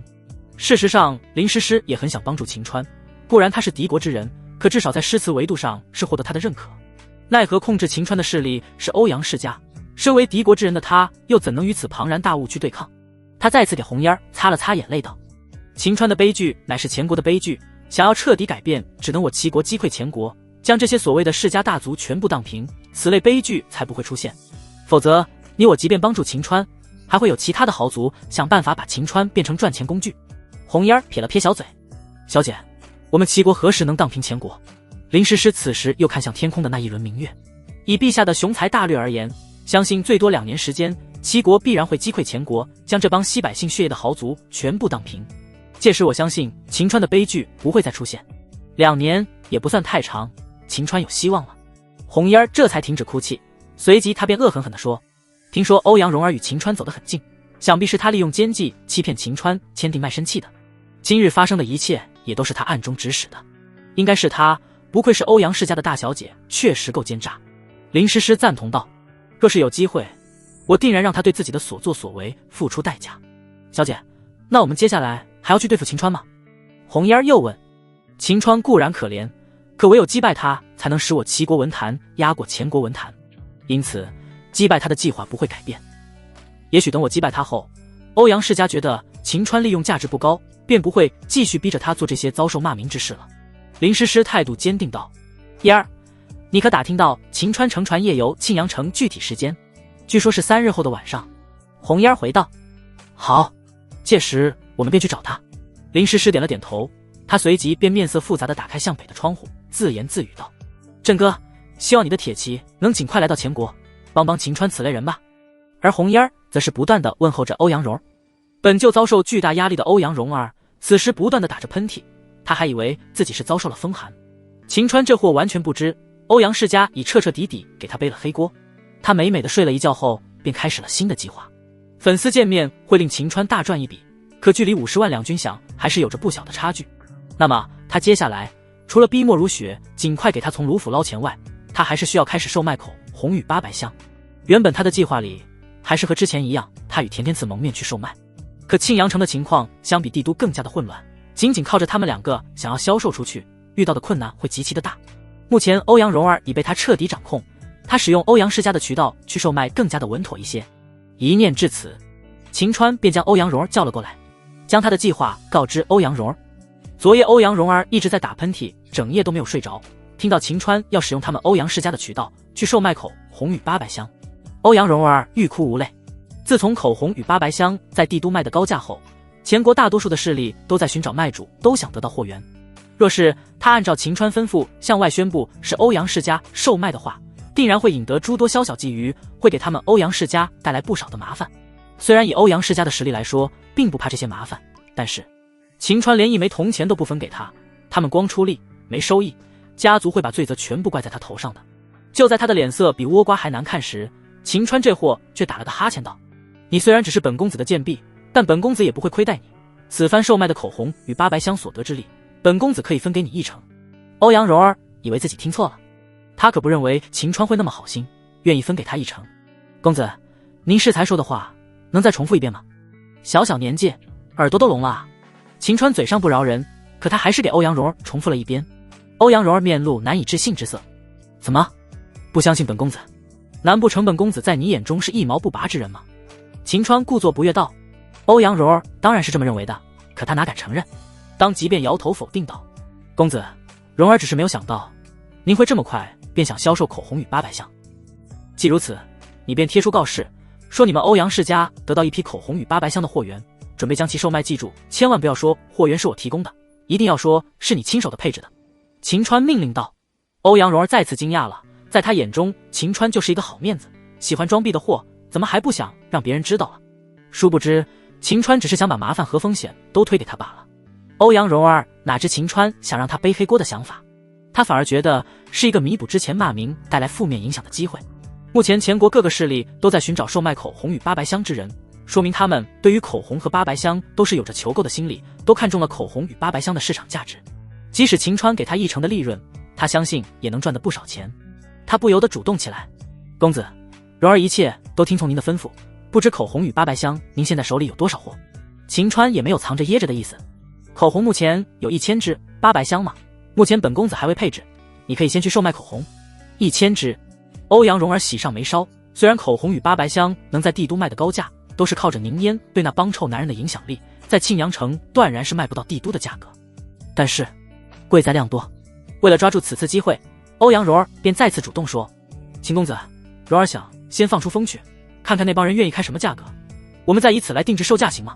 事实上，林诗诗也很想帮助秦川，固然他是敌国之人，可至少在诗词维度上是获得他的认可。奈何控制秦川的势力是欧阳世家，身为敌国之人的他又怎能与此庞然大物去对抗？他再次给红烟擦了擦眼泪道：秦川的悲剧乃是前国的悲剧，想要彻底改变，只能我齐国击溃前国，将这些所谓的世家大族全部荡平，此类悲剧才不会出现。否则你我即便帮助秦川，还会有其他的豪族想办法把秦川变成赚钱工具。红烟撇了撇小嘴：小姐，我们齐国何时能荡平前国？林诗诗此时又看向天空的那一轮明月，以陛下的雄才大略而言，相信最多2年时间，齐国必然会击溃前国，将这帮吸百姓血液的豪族全部荡平。届时我相信秦川的悲剧不会再出现。2年也不算太长，秦川有希望了。红烟这才停止哭泣，随即他便恶狠狠地说：听说欧阳蓉儿与秦川走得很近，想必是他利用奸计欺骗秦川签订卖身契的。今日发生的一切也都是他暗中指使的，应该是他，不愧是欧阳世家的大小姐，确实够奸诈。林诗诗赞同道：若是有机会，我定然让他对自己的所作所为付出代价。小姐，那我们接下来还要去对付秦川吗？红烟又问。秦川固然可怜，可唯有击败他，才能使我齐国文坛压过前国文坛，因此击败他的计划不会改变。也许等我击败他后，欧阳世家觉得秦川利用价值不高，便不会继续逼着他做这些遭受骂名之事了。林诗诗态度坚定道：烟儿，你可打听到秦川乘船夜游庆阳城具体时间？据说是3日后的晚上。红烟回道：好，届时我们便去找他。林诗诗点了点头，他随即便面色复杂地打开向北的窗户，自言自语道：振哥，希望你的铁骑能尽快来到前国，帮帮秦川此类人吧。而红烟则是不断地问候着欧阳蓉。本就遭受巨大压力的欧阳蓉儿此时不断地打着喷嚏，他还以为自己是遭受了风寒，秦川这货完全不知，欧阳世家已彻彻底底给他背了黑锅。他美美的睡了一觉后，便开始了新的计划。粉丝见面会令秦川大赚一笔，可距离50万两军饷还是有着不小的差距。那么他接下来除了逼莫如雪尽快给他从卢府捞钱外，他还是需要开始售卖口红与800香。原本他的计划里还是和之前一样，他与甜甜刺蒙面去售卖。可庆阳城的情况相比帝都更加的混乱，仅仅靠着他们两个想要销售出去，遇到的困难会极其的大。目前欧阳蓉儿已被他彻底掌控，他使用欧阳世家的渠道去售卖更加的稳妥一些。一念至此，秦川便将欧阳蓉儿叫了过来，将他的计划告知欧阳蓉儿。昨夜欧阳蓉儿一直在打喷嚏，整夜都没有睡着，听到秦川要使用他们欧阳世家的渠道去售卖口红与800香，欧阳蓉儿欲哭无泪。自从口红与800香在帝都卖的高价后，全国大多数的势力都在寻找卖主，都想得到货源。若是他按照秦川吩咐向外宣布是欧阳世家售卖的话，定然会引得诸多宵小觊觎，会给他们欧阳世家带来不少的麻烦。虽然以欧阳世家的实力来说，并不怕这些麻烦，但是秦川连一枚铜钱都不分给他，他们光出力没收益，家族会把罪责全部怪在他头上的。就在他的脸色比倭瓜还难看时，秦川这货却打了个哈欠道：你虽然只是本公子的贱婢，但本公子也不会亏待你。此番售卖的口红与800香所得之利，本公子可以分给你1成。欧阳蓉儿以为自己听错了，他可不认为秦川会那么好心，愿意分给他1成。公子，您适才说的话能再重复一遍吗？小小年纪耳朵都聋了啊。秦川嘴上不饶人，可他还是给欧阳蓉儿重复了一遍。欧阳蓉儿面露难以置信之色，怎么不相信本公子？难不成本公子在你眼中是一毛不拔之人吗？秦川故作不悦道。欧阳蓉儿当然是这么认为的，可他哪敢承认，当即便摇头否定道：公子，蓉儿只是没有想到您会这么快便想销售口红与800香。既如此，你便贴出告示，说你们欧阳世家得到一批口红与800香的货源，准备将其售卖。记住，千万不要说货源是我提供的，一定要说是你亲手的配置的。秦川命令道。欧阳蓉儿再次惊讶了，在他眼中秦川就是一个好面子，喜欢装逼的货，怎么还不想让别人知道了？殊不知秦川只是想把麻烦和风险都推给他罢了。欧阳蓉儿哪知秦川想让他背黑锅的想法，他反而觉得是一个弥补之前骂名带来负面影响的机会。目前全国各个势力都在寻找售卖口红与800香之人，说明他们对于口红和800香都是有着求购的心理，都看中了口红与800香的市场价值。即使秦川给他1成的利润，他相信也能赚得不少钱。他不由得主动起来，公子，蓉儿一切都听从您的吩咐，不知口红与800香您现在手里有多少货？秦川也没有藏着掖着的意思。口红目前有1000支，800香嘛，目前本公子还未配置，你可以先去售卖口红。1000支。欧阳蓉儿喜上眉梢，虽然口红与800香能在帝都卖的高价，都是靠着宁烟对那帮臭男人的影响力，在庆阳城断然是卖不到帝都的价格，但是贵在量多。为了抓住此次机会，欧阳蓉儿便再次主动说：秦公子，蓉儿想先放出风去，看看那帮人愿意开什么价格，我们再以此来定制售价，行吗？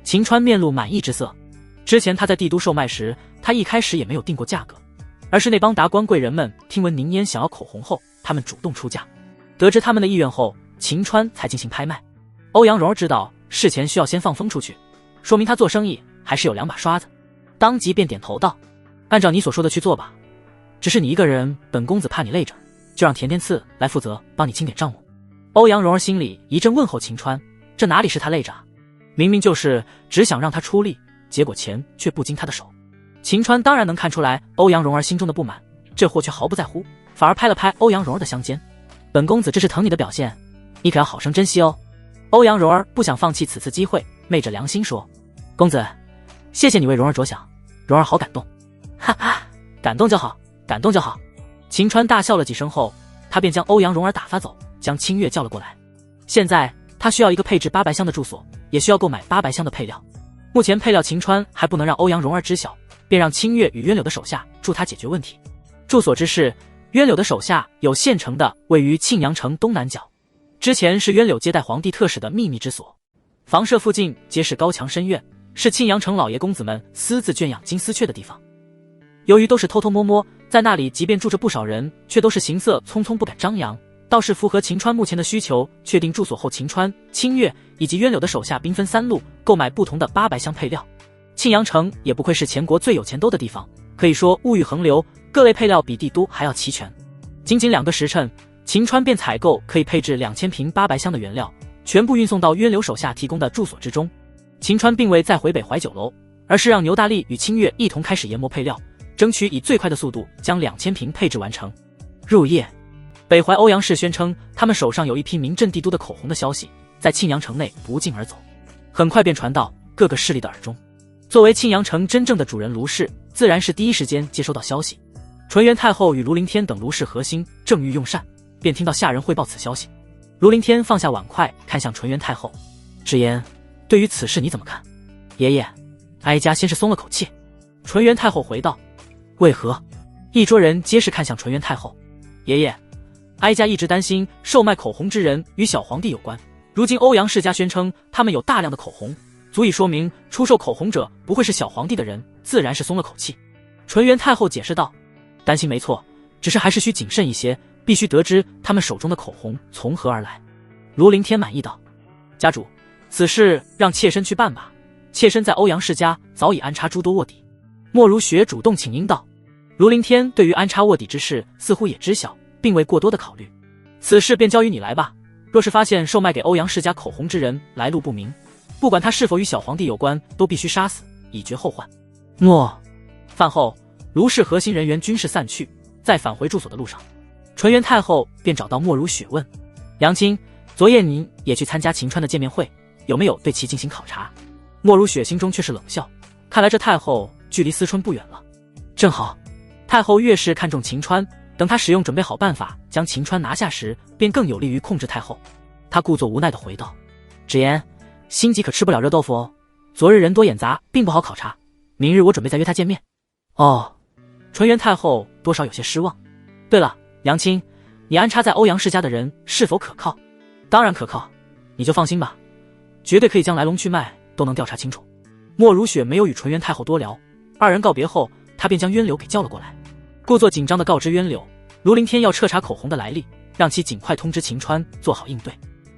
秦川面露满意之色。之前他在帝都售卖时，他一开始也没有定过价格，而是那帮达官贵人们听闻宁烟想要口红后，他们主动出价。得知他们的意愿后，秦川才进行拍卖。欧阳蓉儿知道事前需要先放风出去，说明他做生意还是有2把刷子，当即便点头道：按照你所说的去做吧，只是你一个人，本公子怕你累着，就让甜甜刺来负责帮你清点账目。欧阳蓉儿心里一阵问候秦川，这哪里是他累着啊，明明就是只想让他出力，结果钱却不经他的手。秦川当然能看出来欧阳蓉儿心中的不满，这货却毫不在乎，反而拍了拍欧阳蓉儿的香肩：本公子这是疼你的表现，你可要好生珍惜哦。欧阳蓉儿不想放弃此次机会，昧着良心说：公子，谢谢你为蓉儿着想，蓉儿好感动。哈哈，感动就好，感动就好。秦川大笑了几声后，他便将欧阳蓉儿打发走，将清月叫了过来。现在他需要一个配置800香的住所，也需要购买800香的配料。目前配料秦川还不能让欧阳蓉儿知晓，便让清月与渊柳的手下助他解决问题。住所之事，渊柳的手下有现成的，位于庆阳城东南角，之前是渊柳接待皇帝特使的秘密之所，房舍附近皆是高墙深院，是庆阳城老爷公子们私自圈养金丝雀的地方。由于都是偷偷摸摸，在那里即便住着不少人，却都是行色匆匆不敢张扬，倒是符合秦川目前的需求。确定住所后，秦川、清月以及渊柳的手下兵分3路购买不同的800香配料。庆阳城也不愧是全国最有钱兜的地方，可以说物欲横流，各类配料比帝都还要齐全。仅仅2个时辰，秦川便采购可以配置2000瓶800箱的原料，全部运送到渊柳手下提供的住所之中。秦川并未再回北怀酒楼，而是让牛大力与清月一同开始研磨配料，争取以最快的速度将2000瓶配置完成。入夜，北怀欧阳氏宣称他们手上有一批名震帝都的口红的消息，在庆阳城内不胫而走，很快便传到各个势力的耳中。作为庆阳城真正的主人，卢氏自然是第一时间接收到消息。纯元太后与卢凌天等卢氏核心正欲用膳，便听到下人汇报此消息。卢凌天放下碗筷，看向纯元太后：“直言，对于此事你怎么看？”爷爷，哀家先是松了口气。纯元太后回道：“为何？”一桌人皆是看向纯元太后。爷爷，哀家一直担心售卖口红之人与小皇帝有关，如今欧阳世家宣称他们有大量的口红，足以说明出售口红者不会是小皇帝的人，自然是松了口气。纯元太后解释道：“担心没错，只是还是需谨慎一些，必须得知他们手中的口红从何而来。”卢凌天满意道：“家主，此事让妾身去办吧，妾身在欧阳世家早已安插诸多卧底。”莫如雪主动请缨道。卢凌天对于安插卧底之事似乎也知晓，并未过多的考虑。此事便交于你来吧，若是发现售卖给欧阳世家口红之人来路不明，不管他是否与小皇帝有关，都必须杀死，以绝后患。诺。饭后，卢氏核心人员均是散去，在返回住所的路上，纯元太后便找到莫如雪问：“娘亲，昨夜您也去参加秦川的见面会，有没有对其进行考察？”莫如雪心中却是冷笑，看来这太后距离思春不远了。正好，太后越是看重秦川，等他使用准备好办法将秦川拿下时，便更有利于控制太后。他故作无奈地回道：“直言，心急可吃不了热豆腐哦。昨日人多眼杂，并不好考察。明日我准备再约他见面。”哦。纯元太后多少有些失望。对了，娘亲，你安插在欧阳世家的人是否可靠？当然可靠，你就放心吧，绝对可以将来龙去脉都能调查清楚。莫如雪没有与纯元太后多聊，二人告别后，他便将渊柳给叫了过来，故作紧张地告知渊柳，卢凌天要彻查口红的来历，让其尽快通知秦川做好应对。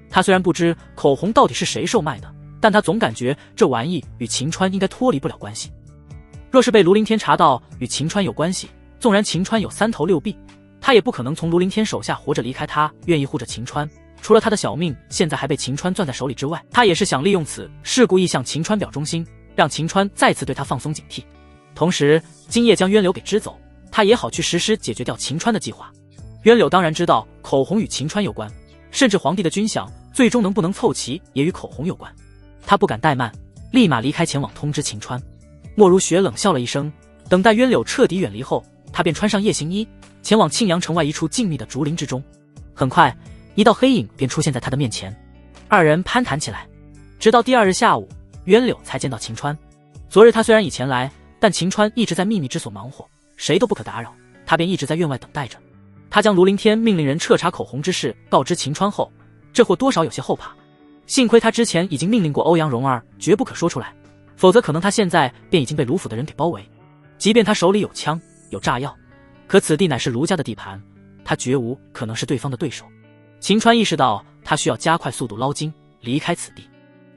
他虽然不知口红到底是谁售卖的，但他总感觉这玩意与秦川应该脱离不了关系。若是被卢凌天查到与秦川有关系，纵然秦川有3头6臂，他也不可能从卢凌天手下活着离开。他愿意护着秦川，除了他的小命现在还被秦川攥在手里之外，他也是想利用此事故意向秦川表忠心，让秦川再次对他放松警惕。同时今夜将渊柳给支走，他也好去实施解决掉秦川的计划。渊柳当然知道口红与秦川有关，甚至皇帝的军饷最终能不能凑齐也与口红有关。他不敢怠慢，立马离开前往通知秦川。莫如雪冷笑了一声，等待渊柳彻底远离后，他便穿上夜行衣，前往庆阳城外一处静谧的竹林之中。很快，一道黑影便出现在他的面前，二人攀谈起来，直到第2日下午，渊柳才见到秦川。昨日他虽然已前来，但秦川一直在秘密之所忙活，谁都不可打扰，他便一直在院外等待着。他将卢凌天命令人彻查口红之事告知秦川后，这货多少有些后怕，幸亏他之前已经命令过欧阳蓉儿绝不可说出来，否则可能他现在便已经被卢府的人给包围。即便他手里有枪有炸药，可此地乃是卢家的地盘，他绝无可能是对方的对手。秦川意识到他需要加快速度捞金离开此地，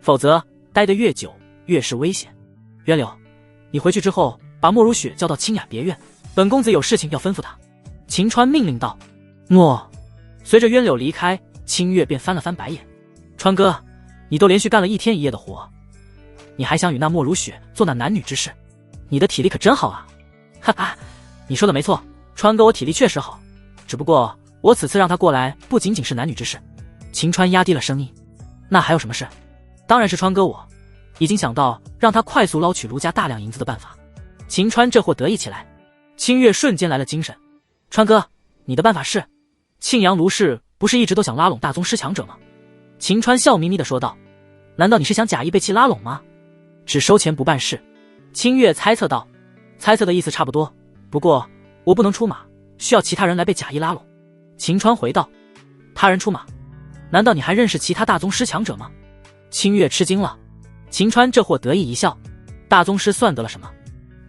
否则待得越久越是危险。渊柳，你回去之后把莫如雪叫到清雅别院，本公子有事情要吩咐他。秦川命令道。诺。随着渊柳离开，清月便翻了翻白眼。川哥，你都连续干了1天1夜的活，你还想与那莫如雪做那男女之事？你的体力可真好啊！哈哈，你说的没错，川哥我体力确实好，只不过我此次让他过来不仅仅是男女之事。秦川压低了声音。那还有什么事？当然是川哥我已经想到让他快速捞取卢家大量银子的办法。秦川这货得意起来。清月瞬间来了精神。川哥，你的办法是？庆阳卢氏不是一直都想拉拢大宗师强者吗？秦川笑眯眯地说道。难道你是想假意被其拉拢吗？只收钱不办事。清月猜测道。猜测的意思差不多，不过我不能出马，需要其他人来被假意拉拢。秦川回道。他人出马？难道你还认识其他大宗师强者吗？清月吃惊了。秦川这货得意一笑。大宗师算得了什么？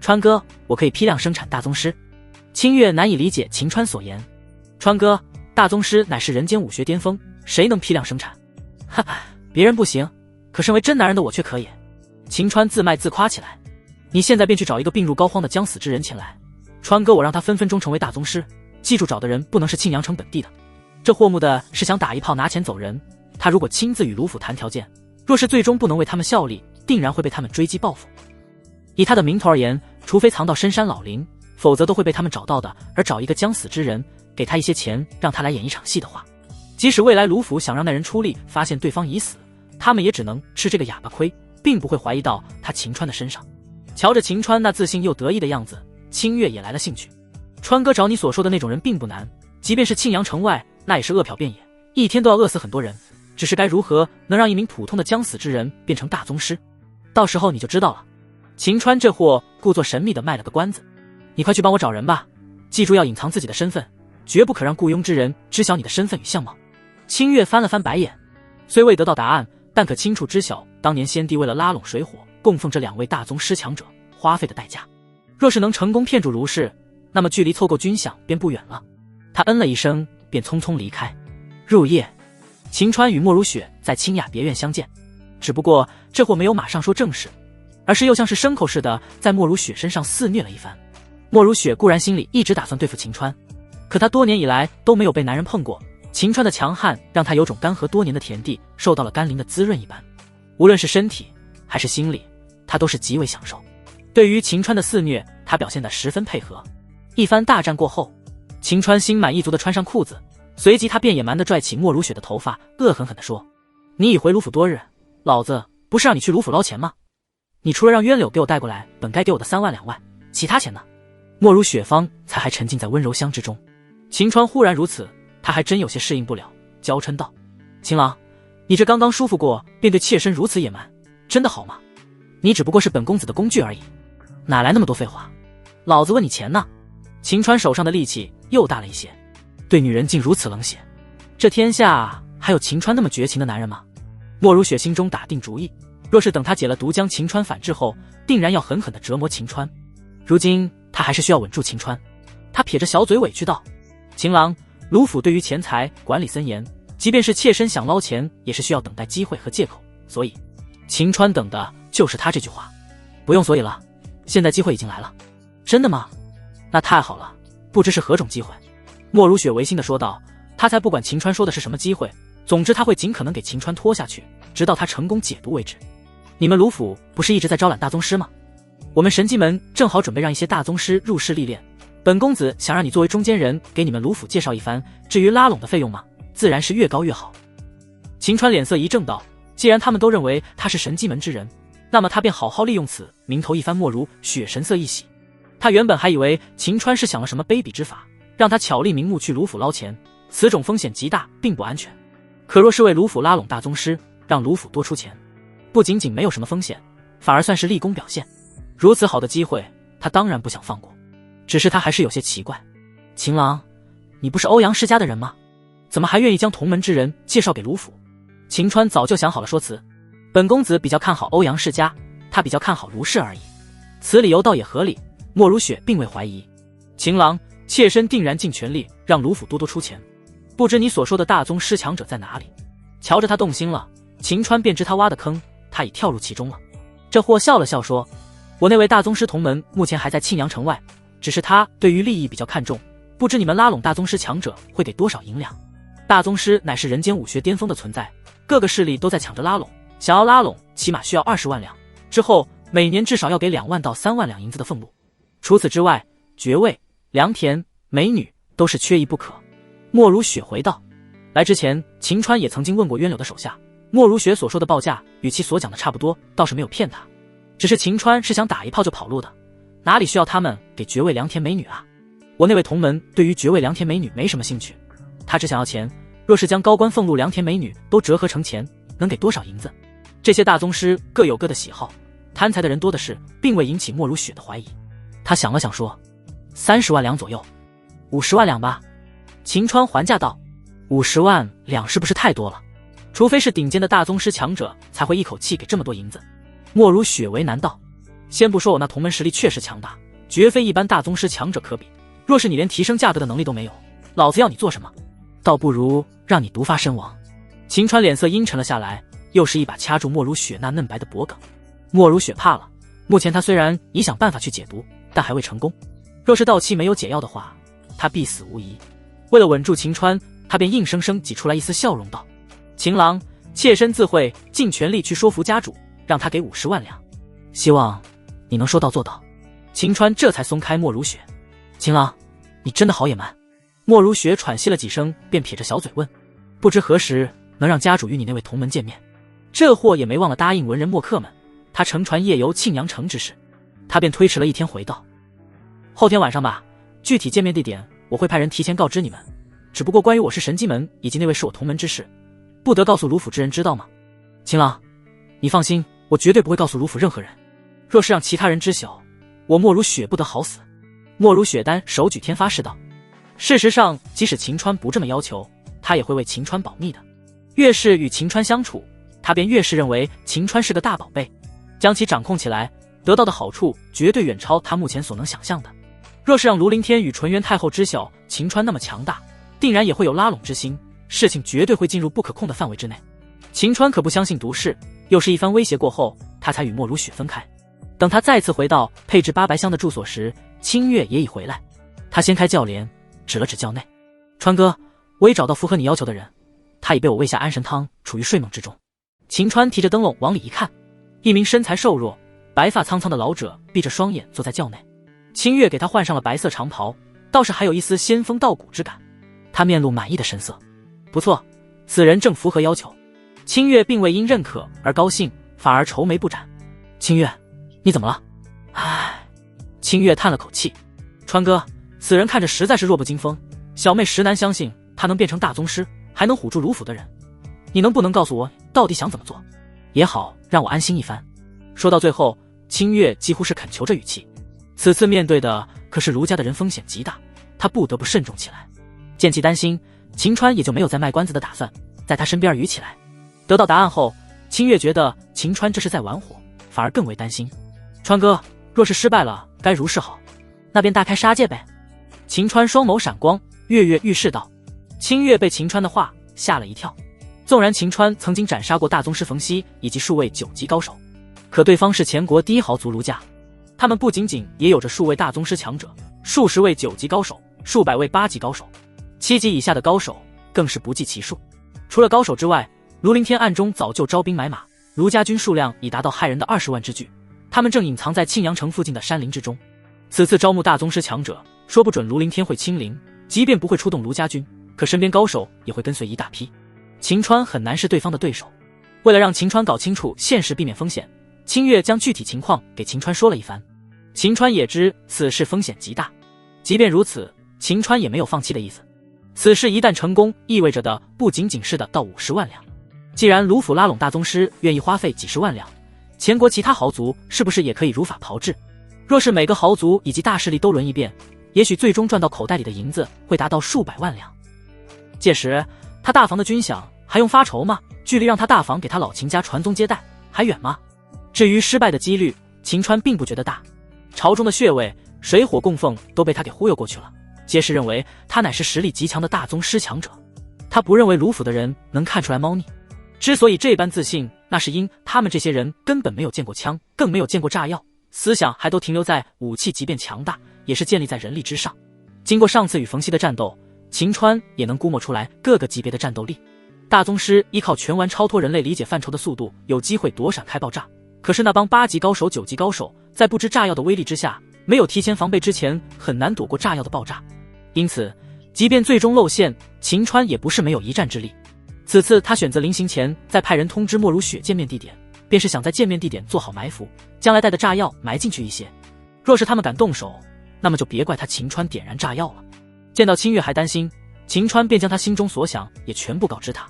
川哥，我可以批量生产大宗师。清月难以理解秦川所言。川哥，大宗师乃是人间武学巅峰，谁能批量生产？哈哈，别人不行，可身为真男人的我却可以。秦川自卖自夸起来。你现在便去找一个病入膏肓的将死之人前来，川哥，我让他分分钟成为大宗师，记住找的人不能是庆阳城本地的。这霍木的是想打一炮拿钱走人，他如果亲自与卢府谈条件，若是最终不能为他们效力，定然会被他们追击报复。以他的名头而言，除非藏到深山老林，否则都会被他们找到的。而找一个将死之人，给他一些钱，让他来演一场戏的话，即使未来卢府想让那人出力，发现对方已死，他们也只能吃这个哑巴亏，并不会怀疑到他秦川的身上。瞧着秦川那自信又得意的样子，清月也来了兴趣。川哥找你所说的那种人并不难，即便是庆阳城外，那也是饿殍遍野，一天都要饿死很多人。只是该如何能让一名普通的将死之人变成大宗师，到时候你就知道了。秦川这货故作神秘地卖了个关子，你快去帮我找人吧，记住要隐藏自己的身份，绝不可让雇佣之人知晓你的身份与相貌。清月翻了翻白眼，虽未得到答案，但可清楚知晓当年先帝为了拉拢水火，供奉这2位大宗师强者花费的代价。若是能成功骗住卢氏，那么距离凑够军饷便不远了。他嗯了一声，便匆匆离开。入夜，秦川与莫如雪在清雅别院相见，只不过这货没有马上说正事，而是又像是牲口似的在莫如雪身上肆虐了一番。莫如雪固然心里一直打算对付秦川，可她多年以来都没有被男人碰过，秦川的强悍让她有种干涸多年的田地受到了甘霖的滋润一般，无论是身体还是心理，她都是极为享受。对于秦川的肆虐，她表现得十分配合。一番大战过后，秦川心满意足地穿上裤子，随即他便野蛮地拽起莫如雪的头发，恶狠狠地说：你已回卢府多日，老子不是让你去卢府捞钱吗？你除了让冤柳给我带过来本该给我的3万2万，其他钱呢？莫如雪方才还沉浸在温柔乡之中，秦川忽然如此，他还真有些适应不了，娇嗔道：秦郎，你这刚刚舒服过便对妾身如此野蛮，真的好吗？你只不过是本公子的工具而已，哪来那么多废话？老子问你钱呢？秦川手上的力气又大了一些，对女人竟如此冷血，这天下还有秦川那么绝情的男人吗？莫如雪心中打定主意，若是等他解了毒将秦川反制后，定然要狠狠地折磨秦川。如今他还是需要稳住秦川。他撇着小嘴委屈道：秦郎，卢府对于钱财管理森严，即便是妾身想捞钱，也是需要等待机会和借口，所以秦川等的就是他这句话。不用所以了，现在机会已经来了。真的吗？那太好了，不知是何种机会？莫如雪违心地说道。他才不管秦川说的是什么机会，总之他会尽可能给秦川拖下去，直到他成功解毒为止。你们卢府不是一直在招揽大宗师吗？我们神机门正好准备让一些大宗师入室历练，本公子想让你作为中间人给你们卢府介绍一番，至于拉拢的费用嘛，自然是越高越好。秦川脸色一正道：既然他们都认为他是神机门之人，那么他便好好利用此名头一番。莫如雪神色一喜，他原本还以为秦川是想了什么卑鄙之法，让他巧立名目去卢府捞钱，此种风险极大，并不安全。可若是为卢府拉拢大宗师，让卢府多出钱，不仅仅没有什么风险，反而算是立功表现。如此好的机会，他当然不想放过。只是他还是有些奇怪，秦郎，你不是欧阳世家的人吗？怎么还愿意将同门之人介绍给卢府？秦川早就想好了说辞，本公子比较看好欧阳世家，他比较看好卢氏而已。此理由倒也合理，莫如雪并未怀疑。秦郎，妾身定然尽全力让卢府多多出钱，不知你所说的大宗师强者在哪里？瞧着他动心了，秦川便知他挖的坑，他已跳入其中了。这货笑了笑说：我那位大宗师同门目前还在庆阳城外，只是他对于利益比较看重，不知你们拉拢大宗师强者会给多少银两？大宗师乃是人间武学巅峰的存在，各个势力都在抢着拉拢，想要拉拢起码需要20万两，之后每年至少要给2万到3万两银子的俸禄。除此之外，爵位、良田、美女都是缺一不可。莫如雪回道。来之前，秦川也曾经问过渊柳的手下，莫如雪所说的报价与其所讲的差不多，倒是没有骗他。只是秦川是想打一炮就跑路的，哪里需要他们给爵位、良田、美女啊？我那位同门对于爵位、良田、美女没什么兴趣，他只想要钱。若是将高官俸禄、良田、美女都折合成钱，能给多少银子？这些大宗师各有各的喜好，贪财的人多的是，并未引起莫如雪的怀疑。他想了想说：30万两左右，50万两吧。秦川还价道：50万两是不是太多了？除非是顶尖的大宗师强者，才会一口气给这么多银子。莫如雪为难道：先不说我那同门实力确实强大，绝非一般大宗师强者可比，若是你连提升价格的能力都没有，老子要你做什么？倒不如让你毒发身亡。秦川脸色阴沉了下来，又是一把掐住莫如雪那嫩白的脖颈。莫如雪怕了，目前他虽然已想办法去解毒，但还未成功。若是到期没有解药的话，他必死无疑。为了稳住秦川，他便硬生生挤出来一丝笑容道：“秦郎，妾身自会尽全力去说服家主，让他给50万两。希望你能说到做到。”秦川这才松开莫如雪。秦郎，你真的好野蛮。莫如雪喘息了几声，便撇着小嘴问：“不知何时能让家主与你那位同门见面？”这货也没忘了答应文人墨客们，他乘船夜游庆阳城之事，他便推迟了1天回道：“后天晚上吧，具体见面地点我会派人提前告知你们。只不过关于我是神机门以及那位是我同门之事，不得告诉卢府之人，知道吗？”秦郎，你放心，我绝对不会告诉卢府任何人。若是让其他人知晓，我莫如雪不得好死。莫如雪丹手举天发誓道。事实上，即使秦川不这么要求，他也会为秦川保密的。越是与秦川相处，他便越是认为秦川是个大宝贝，将其掌控起来，得到的好处绝对远超他目前所能想象的。若是让卢凌天与纯元太后知晓秦川那么强大，定然也会有拉拢之心，事情绝对会进入不可控的范围之内。秦川可不相信毒誓，又是一番威胁过后，他才与莫如雪分开。等他再次回到配置800箱的住所时，清月也已回来。他掀开轿帘，指了指轿内：“川哥，我已找到符合你要求的人，他已被我喂下安神汤，处于睡梦之中。”秦川提着灯笼往里一看，一名身材瘦弱、白发苍苍的老者闭着双眼坐在轿内。清月给他换上了白色长袍，倒是还有一丝仙风道骨之感。他面露满意的神色：“不错，此人正符合要求。”清月并未因认可而高兴，反而愁眉不展：“清月，你怎么了？”唉，清月叹了口气：“川哥，此人看着实在是弱不禁风，小妹实难相信他能变成大宗师，还能唬住卢府的人。你能不能告诉我到底想怎么做？也好让我安心一番。”说到最后，清月几乎是恳求着语气。此次面对的可是卢家的人，风险极大，他不得不慎重起来。见其担心，秦川也就没有再卖关子的打算，在他身边语起来。得到答案后，清月觉得秦川这是在玩火，反而更为担心。川哥，若是失败了，该如是好？那便大开杀戒呗。秦川双眸闪光，跃跃欲试道。清月被秦川的话吓了一跳。纵然秦川曾经斩杀过大宗师冯熙以及数位9级高手，可对方是前国第一豪族卢家，他们不仅仅也有着数位大宗师强者，数十位9级高手，数百位8级高手，7级以下的高手更是不计其数。除了高手之外，卢凌天暗中早就招兵买马，卢家军数量已达到骇人的20万之巨，他们正隐藏在庆阳城附近的山林之中。此次招募大宗师强者，说不准卢凌天会亲临，即便不会出动卢家军，可身边高手也会跟随一大批。秦川很难是对方的对手。为了让秦川搞清楚现实，避免风险，清月将具体情况给秦川说了一番。秦川也知此事风险极大，即便如此，秦川也没有放弃的意思。此事一旦成功，意味着的不仅仅是的到50万两。既然卢府拉拢大宗师愿意花费几十万两，前国其他豪族是不是也可以如法炮制？若是每个豪族以及大势力都轮一遍，也许最终赚到口袋里的银子会达到数百万两。届时他大房的军饷还用发愁吗？距离让他大房给他老秦家传宗接代还远吗？至于失败的几率，秦川并不觉得大。朝中的穴位、水火供奉都被他给忽悠过去了，皆是认为他乃是实力极强的大宗师强者。他不认为卢府的人能看出来猫腻。之所以这般自信，那是因他们这些人根本没有见过枪，更没有见过炸药，思想还都停留在武器即便强大也是建立在人力之上。经过上次与冯熙的战斗，秦川也能估摸出来各个级别的战斗力。大宗师依靠全玩超脱人类理解范畴的速度，有机会躲闪开爆炸，可是那帮8级高手、9级高手在不知炸药的威力之下，没有提前防备之前，很难躲过炸药的爆炸。因此即便最终露馅，秦川也不是没有一战之力。此次他选择临行前再派人通知莫如雪见面地点，便是想在见面地点做好埋伏，将来带的炸药埋进去一些。若是他们敢动手，那么就别怪他秦川点燃炸药了。见到清月还担心，秦川便将他心中所想也全部告知他。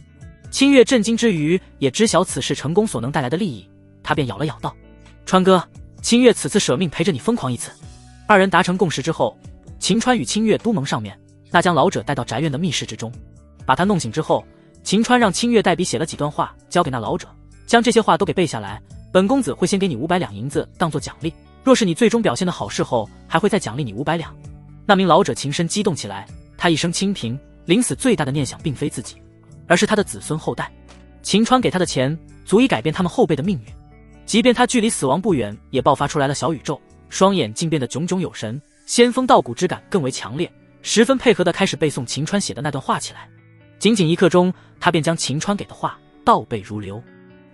清月震惊之余，也知晓此事成功所能带来的利益，他便咬了咬道：“川哥，清月此次舍命陪着你疯狂一次。”二人达成共识之后，秦川与清月都蒙上面，那将老者带到宅院的密室之中，把他弄醒之后，秦川让清月代笔写了几段话交给那老者，将这些话都给背下来，本公子会先给你500两银子当做奖励，若是你最终表现的好事后，还会再奖励你500两。那名老者情深激动起来，他一生清贫，临死最大的念想并非自己，而是他的子孙后代。秦川给他的钱足以改变他们后辈的命运，即便他距离死亡不远，也爆发出来了小宇宙，双眼竟变得炯炯有神，仙风道骨之感更为强烈，十分配合地开始背诵秦川写的那段话起来。仅仅1刻钟，他便将秦川给的话倒背如流。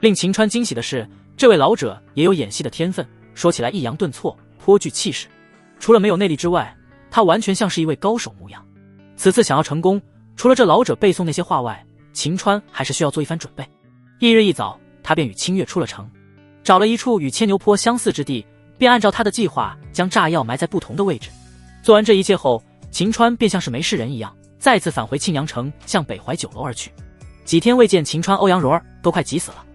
令秦川惊喜的是，这位老者也有演戏的天分，说起来抑扬顿挫，颇具气势。除了没有内力之外，他完全像是一位高手模样。此次想要成功，除了这老者背诵那些话外，秦川还是需要做一番准备。翌日一早，他便与清月出了城，找了一处与牵牛坡相似之地，便按照他的计划将炸药埋在不同的位置。做完这一切后，秦川便像是没事人一样，再次返回庆阳城，向北怀酒楼而去。几天未见秦川、欧阳蓉儿都快急死了。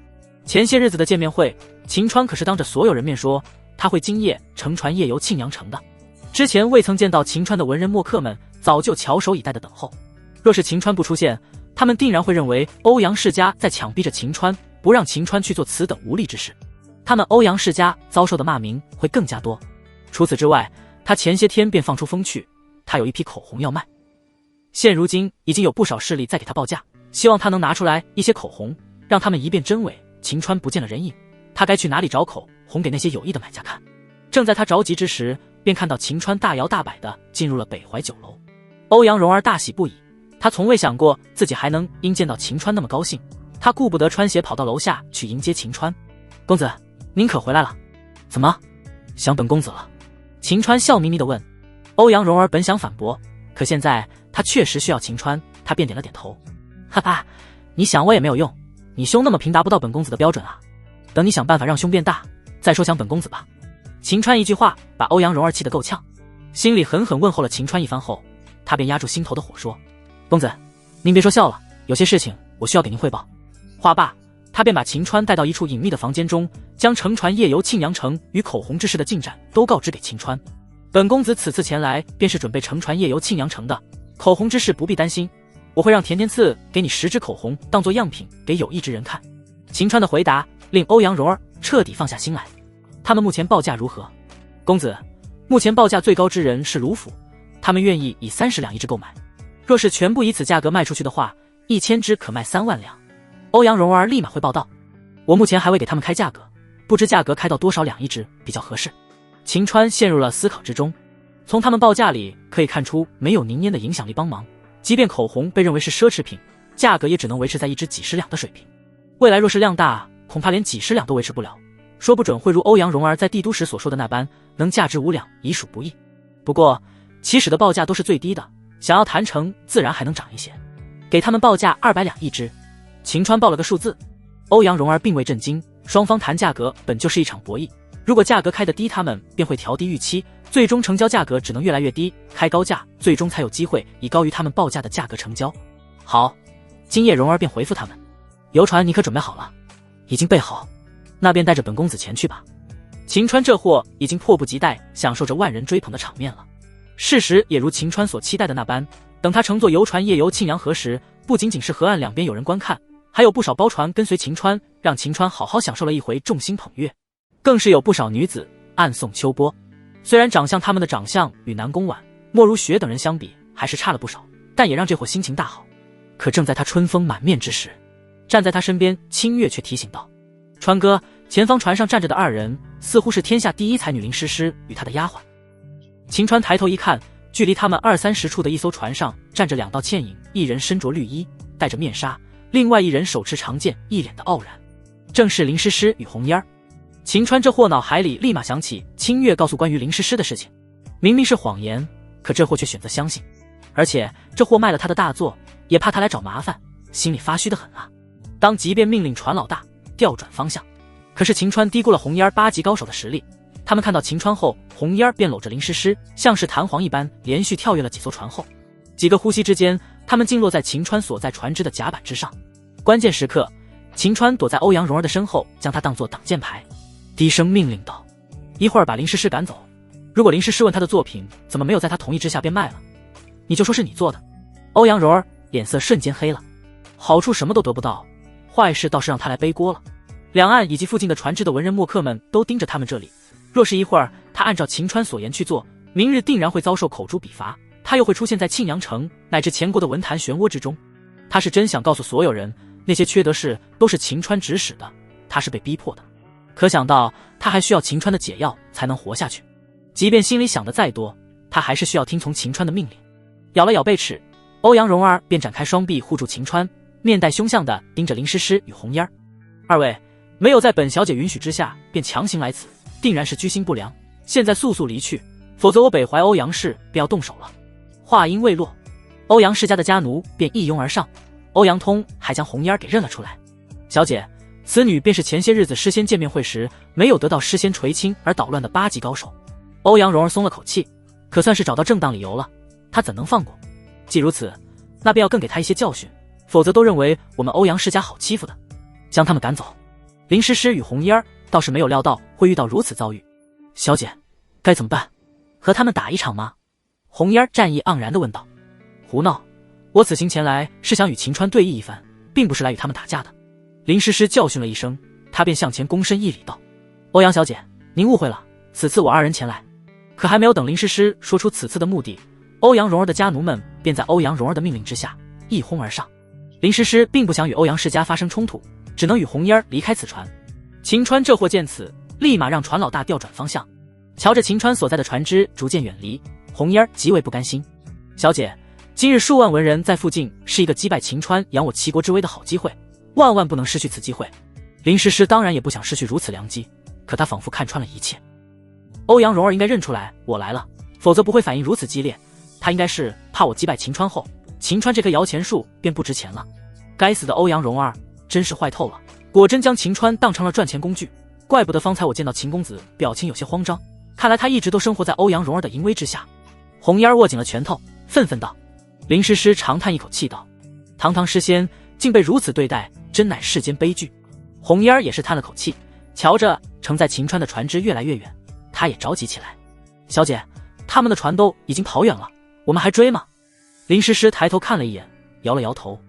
前些日子的见面会，秦川可是当着所有人面说他会今夜乘船夜游庆阳城的。之前未曾见到秦川的文人墨客们早就翘首以待的等候，若是秦川不出现，他们定然会认为欧阳世家在强逼着秦川，不让秦川去做此等无力之事。他们欧阳世家遭受的骂名会更加多。除此之外，他前些天便放出风去，他有一批口红要卖。现如今已经有不少势力在给他报价，希望他能拿出来一些口红，让他们一辨真伪。秦川不见了人影，他该去哪里找口红给那些有意的买家看？正在他着急之时，便看到秦川大摇大摆地进入了北怀酒楼。欧阳蓉儿大喜不已，他从未想过自己还能因见到秦川那么高兴。他顾不得穿鞋跑到楼下去迎接秦川。公子，您可回来了？怎么，想本公子了？秦川笑眯眯地问。欧阳蓉儿本想反驳，可现在他确实需要秦川，他便点了点头。哈哈，你想我也没有用，你胸那么平达不到本公子的标准啊。等你想办法让胸变大，再说想本公子吧。秦川一句话把欧阳蓉儿气得够呛，心里狠狠问候了秦川一番后，他便压住心头的火说：公子，您别说笑了，有些事情我需要给您汇报。话罢，他便把秦川带到一处隐秘的房间中，将乘船夜游庆阳城与口红之事的进展都告知给秦川。本公子此次前来便是准备乘船夜游庆阳城的，口红之事不必担心，我会让甜甜赐给你10支口红当作样品给有意之人看。秦川的回答令欧阳蓉儿彻底放下心来。他们目前报价如何？公子，目前报价最高之人是卢府，他们愿意以30两1支购买，若是全部以此价格卖出去的话，1000支可卖3万两。欧阳蓉儿立马会报道，我目前还未给他们开价格，不知价格开到多少两1支比较合适。秦川陷入了思考之中，从他们报价里可以看出没有宁烟的影响力帮忙，即便口红被认为是奢侈品，价格也只能维持在1支几十两的水平。未来若是量大，恐怕连几十两都维持不了，说不准会如欧阳蓉儿在帝都时所说的那般，能价值5两已属不易。不过起始的报价都是最低的，想要谈成自然还能涨一些，给他们报价200两1支。秦川报了个数字，欧阳蓉儿并未震惊，双方谈价格本就是一场博弈，如果价格开得低，他们便会调低预期，最终成交价格只能越来越低，开高价最终才有机会以高于他们报价的价格成交。好，今夜蓉儿便回复他们，游船你可准备好了？已经备好，那便带着本公子前去吧。秦川这货已经迫不及待享受着万人追捧的场面了。事实也如秦川所期待的那般，等他乘坐游船夜游庆阳河时，不仅仅是河岸两边有人观看，还有不少包船跟随秦川，让秦川好好享受了一回众星捧月。更是有不少女子暗送秋波。虽然长相他们的长相与南宫婉、莫如雪等人相比还是差了不少，但也让这伙心情大好。可正在他春风满面之时，站在他身边清月却提醒道：川哥，前方船上站着的2人似乎是天下第一才女林诗诗与她的丫鬟。秦川抬头一看，距离他们20-30处的一艘船上站着2道倩影，一人身着绿衣戴着面纱，另外一人手持长剑，一脸的傲然，正是林诗诗与红烟儿。秦川这货脑海里立马想起清月告诉关于林诗诗的事情，明明是谎言，可这货却选择相信，而且这货卖了他的大作，也怕他来找麻烦，心里发虚得很啊。当即便命令船老大调转方向，可是秦川低估了红烟8级高手的实力。他们看到秦川后，红烟便搂着林诗诗，像是弹簧一般连续跳跃了几艘船后，几个呼吸之间，他们竟落在秦川所在船只的甲板之上。关键时刻，秦川躲在欧阳蓉儿的身后，将他当作挡箭牌，低声命令道：一会儿把林诗诗赶走，如果林诗诗问他的作品怎么没有在他同意之下便卖了，你就说是你做的。欧阳蓉儿脸色瞬间黑了，好处什么都得不到，坏事倒是让他来背锅了。两岸以及附近的船只的文人墨客们都盯着他们这里，若是一会儿他按照秦川所言去做，明日定然会遭受口诛笔伐，他又会出现在庆阳城乃至前国的文坛漩涡之中。他是真想告诉所有人，那些缺德事都是秦川指使的，他是被逼迫的。可想到他还需要秦川的解药才能活下去，即便心里想的再多，他还是需要听从秦川的命令。咬了咬贝齿，欧阳蓉儿便展开双臂护住秦川，面带凶相地盯着林诗诗与红烟儿。二位没有在本小姐允许之下便强行来此，定然是居心不良，现在速速离去，否则我北淮欧阳氏便要动手了。话音未落，欧阳世家的家奴便一拥而上，欧阳通还将红烟儿给认了出来。小姐，此女便是前些日子诗仙见面会时没有得到诗仙垂青而捣乱的8级高手。欧阳蓉儿松了口气，可算是找到正当理由了，她怎能放过？既如此，那便要更给她一些教训，否则都认为我们欧阳世家好欺负的。将他们赶走。林诗诗与红烟儿倒是没有料到会遇到如此遭遇。小姐，该怎么办？和他们打一场吗？红烟儿战意盎然地问道。胡闹，我此行前来是想与秦川对弈一番，并不是来与他们打架的。林诗诗教训了一声，她便向前躬身一礼道：欧阳小姐，您误会了，此次我2人前来。可还没有等林诗诗说出此次的目的，欧阳蓉儿的家奴们便在欧阳蓉儿的命令之下一哄而上。林诗诗并不想与欧阳世家发生冲突，只能与红烟儿离开此船。秦川这货见此，立马让船老大调转方向。瞧着秦川所在的船只逐渐远离，红烟儿极为不甘心。小姐，今日数万文人在附近，是一个击败秦川扬我齐国之威的好机会，万万不能失去此机会。林诗诗当然也不想失去如此良机，可她仿佛看穿了一切。欧阳蓉儿应该认出来我来了，否则不会反应如此激烈。她应该是怕我击败秦川后，秦川这棵摇钱树便不值钱了。该死的欧阳蓉儿真是坏透了，果真将秦川当成了赚钱工具。怪不得方才我见到秦公子表情有些慌张，看来他一直都生活在欧阳蓉儿的淫威之下。红烟儿握紧了拳头，愤愤道。林诗诗长叹一口气道：堂堂诗仙竟被如此对待，真乃世间悲剧。红烟儿也是叹了口气，瞧着承载秦川的船只越来越远，他也着急起来。小姐，他们的船都已经跑远了，我们还追吗？林诗诗抬头看了一眼，摇了摇头。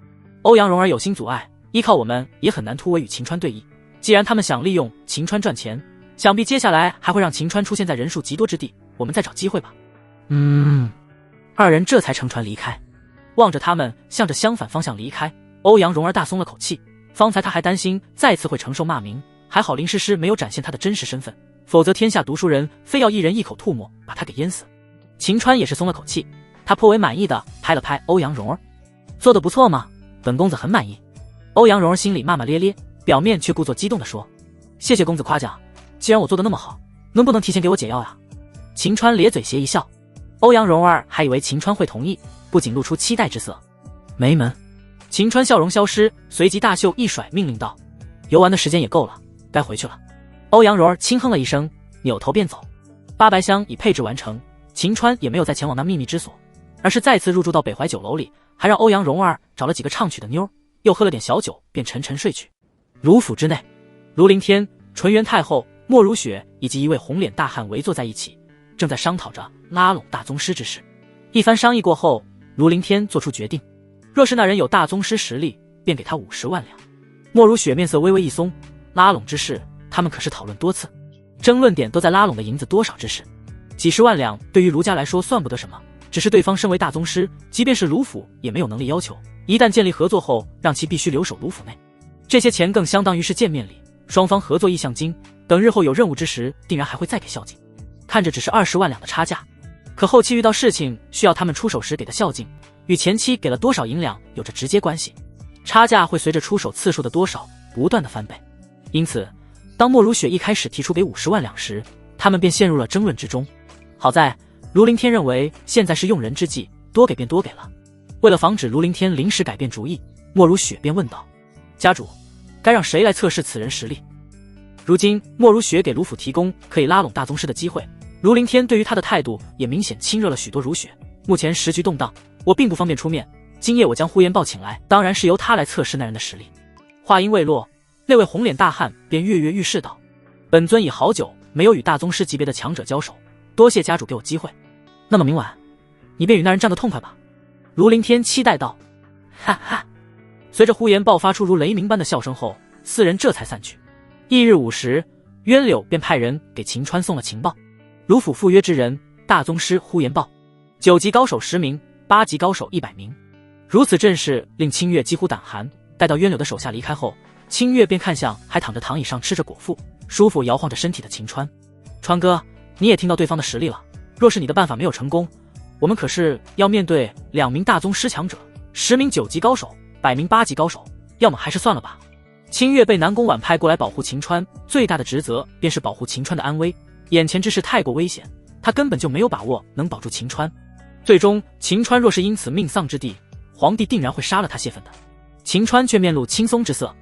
欧阳蓉儿有心阻碍，依靠我们也很难突围与秦川对弈。既然他们想利用秦川赚钱，想必接下来还会让秦川出现在人数极多之地，我们再找机会吧。2人这才乘船离开。望着他们向着相反方向离开，欧阳蓉儿大松了口气。方才他还担心再次会承受骂名，还好林诗诗没有展现他的真实身份，否则天下读书人非要一人一口吐沫把他给淹死。秦川也是松了口气，他颇为满意的拍了拍欧阳蓉儿。做得不错嘛，本公子很满意。欧阳蓉儿心里骂骂咧咧，表面却故作激动地说：谢谢公子夸奖，既然我做得那么好，能不能提前给我解药呀？秦川咧嘴斜一笑。欧阳蓉儿还以为秦川会同意，不仅露出期待之色。没门。秦川笑容消失，随即大袖一甩，命令道：游玩的时间也够了，该回去了。欧阳蓉儿轻哼了一声，扭头便走。八白香已配置完成，秦川也没有再前往那秘密之所，而是再次入住到北怀酒楼里，还让欧阳蓉儿找了几个唱曲的妞，又喝了点小酒，便沉沉睡去。卢府之内，卢凌天、纯元太后、莫如雪以及一位红脸大汉围坐在一起，正在商讨着拉拢大宗师之事。一番商议过后，卢凌天做出决定，若是那人有大宗师实力，便给他50万两。莫如雪面色微微一松，拉拢之事他们可是讨论多次，争论点都在拉拢的银子多少之事。几十万两对于卢家来说算不得什么，只是对方身为大宗师，即便是卢府也没有能力要求，一旦建立合作后让其必须留守卢府内。这些钱更相当于是见面礼，双方合作意向金，等日后有任务之时定然还会再给孝敬。看着只是20万两的差价，可后期遇到事情需要他们出手时给的孝敬，与前期给了多少银两有着直接关系，差价会随着出手次数的多少不断的翻倍。因此当莫如雪一开始提出给50万两时，他们便陷入了争论之中。好在卢凌天认为现在是用人之际，多给便多给了。为了防止卢凌天临时改变主意，莫如雪便问道：家主，该让谁来测试此人实力？如今莫如雪给卢府提供可以拉拢大宗师的机会，卢凌天对于他的态度也明显亲热了许多。如雪，目前时局动荡，我并不方便出面，今夜我将呼延豹请来，当然是由他来测试那人的实力。话音未落，那位红脸大汉便跃跃欲试道：本尊已好久没有与大宗师级别的强者交手，多谢家主给我机会。那么明晚你便与那人战个痛快吧。卢凌天期待道。哈哈。随着呼延豹发出如雷鸣般的笑声后，四人这才散去。翌日午时，渊柳便派人给秦川送了情报：卢府赴约之人，大宗师呼延豹，9级高手10名，8级高手100名。如此阵势令清月几乎胆寒。待到渊柳的手下离开后，清月便看向还躺着躺椅上吃着果腹，舒服摇晃着身体的秦川。川哥，你也听到对方的实力了，若是你的办法没有成功，我们可是要面对2名大宗师强者、10名9级高手、100名8级高手，要么还是算了吧。清月被南宫婉派过来保护秦川，最大的职责便是保护秦川的安危。眼前之事太过危险，他根本就没有把握能保住秦川。最终，秦川若是因此命丧之地，皇帝定然会杀了他泄愤的。秦川却面露轻松之色。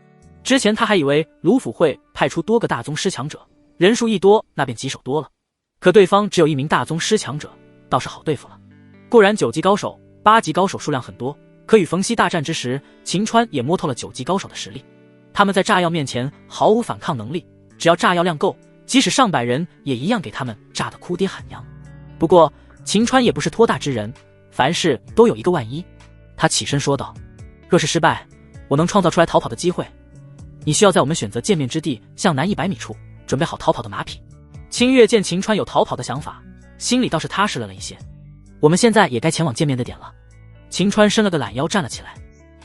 之前他还以为卢府会派出多个大宗师强者，人数一多，那便棘手多了。可对方只有1名大宗师强者，倒是好对付了。固然9级高手、8级高手数量很多，可与冯熙大战之时，秦川也摸透了9级高手的实力。他们在炸药面前毫无反抗能力，只要炸药量够，即使上百人也一样给他们炸得哭爹喊娘。不过秦川也不是托大之人，凡事都有一个万一。他起身说道：若是失败，我能创造出来逃跑的机会，你需要在我们选择见面之地向南100米处准备好逃跑的马匹。清月见秦川有逃跑的想法，心里倒是踏实了一些。我们现在也该前往见面的点了。秦川伸了个懒腰站了起来。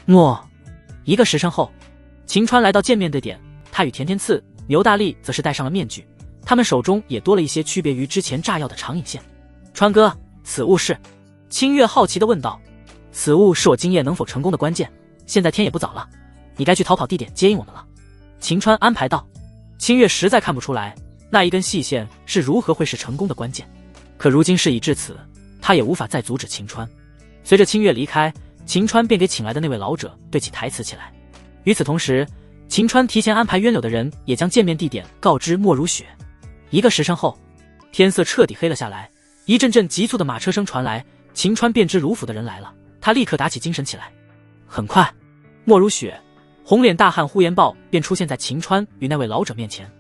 1个时辰后，秦川来到见面的点，他与田天赐、牛大力则是戴上了面具，他们手中也多了一些区别于之前炸药的长引线。川哥，此物是？清月好奇地问道。此物是我今夜能否成功的关键，现在天也不早了，你该去逃跑地点接应我们了。秦川安排道。清月实在看不出来那一根细线是如何会是成功的关键，可如今事已至此，他也无法再阻止秦川。随着清月离开，秦川便给请来的那位老者对起台词起来。与此同时，秦川提前安排渊柳的人也将见面地点告知莫如雪。1个时辰后，天色彻底黑了下来，一阵阵急促的马车声传来，秦川便知卢府的人来了，他立刻打起精神起来。很快，莫如雪、红脸大汉呼延豹便出现在秦川与那位老者面前。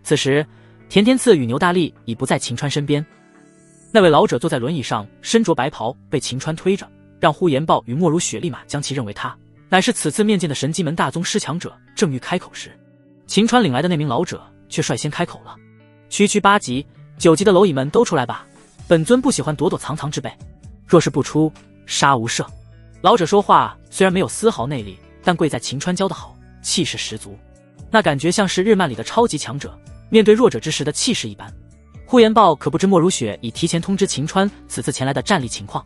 此时，田天赐与牛大力已不在秦川身边。那位老者坐在轮椅上，身着白袍，被秦川推着，让呼延豹与莫如雪立马将其认为他乃是此次面见的神机门大宗师强者。正欲开口时，秦川领来的那名老者却率先开口了：区8级、9级的蝼蚁们都出来吧，本尊不喜欢躲躲藏藏之辈，若是不出，杀无赦。老者说话虽然没有丝毫内力，但贵在秦川教得好，气势十足，那感觉像是日漫里的超级强者面对弱者之时的气势一般。呼延豹可不知莫如雪已提前通知秦川此次前来的战力情况，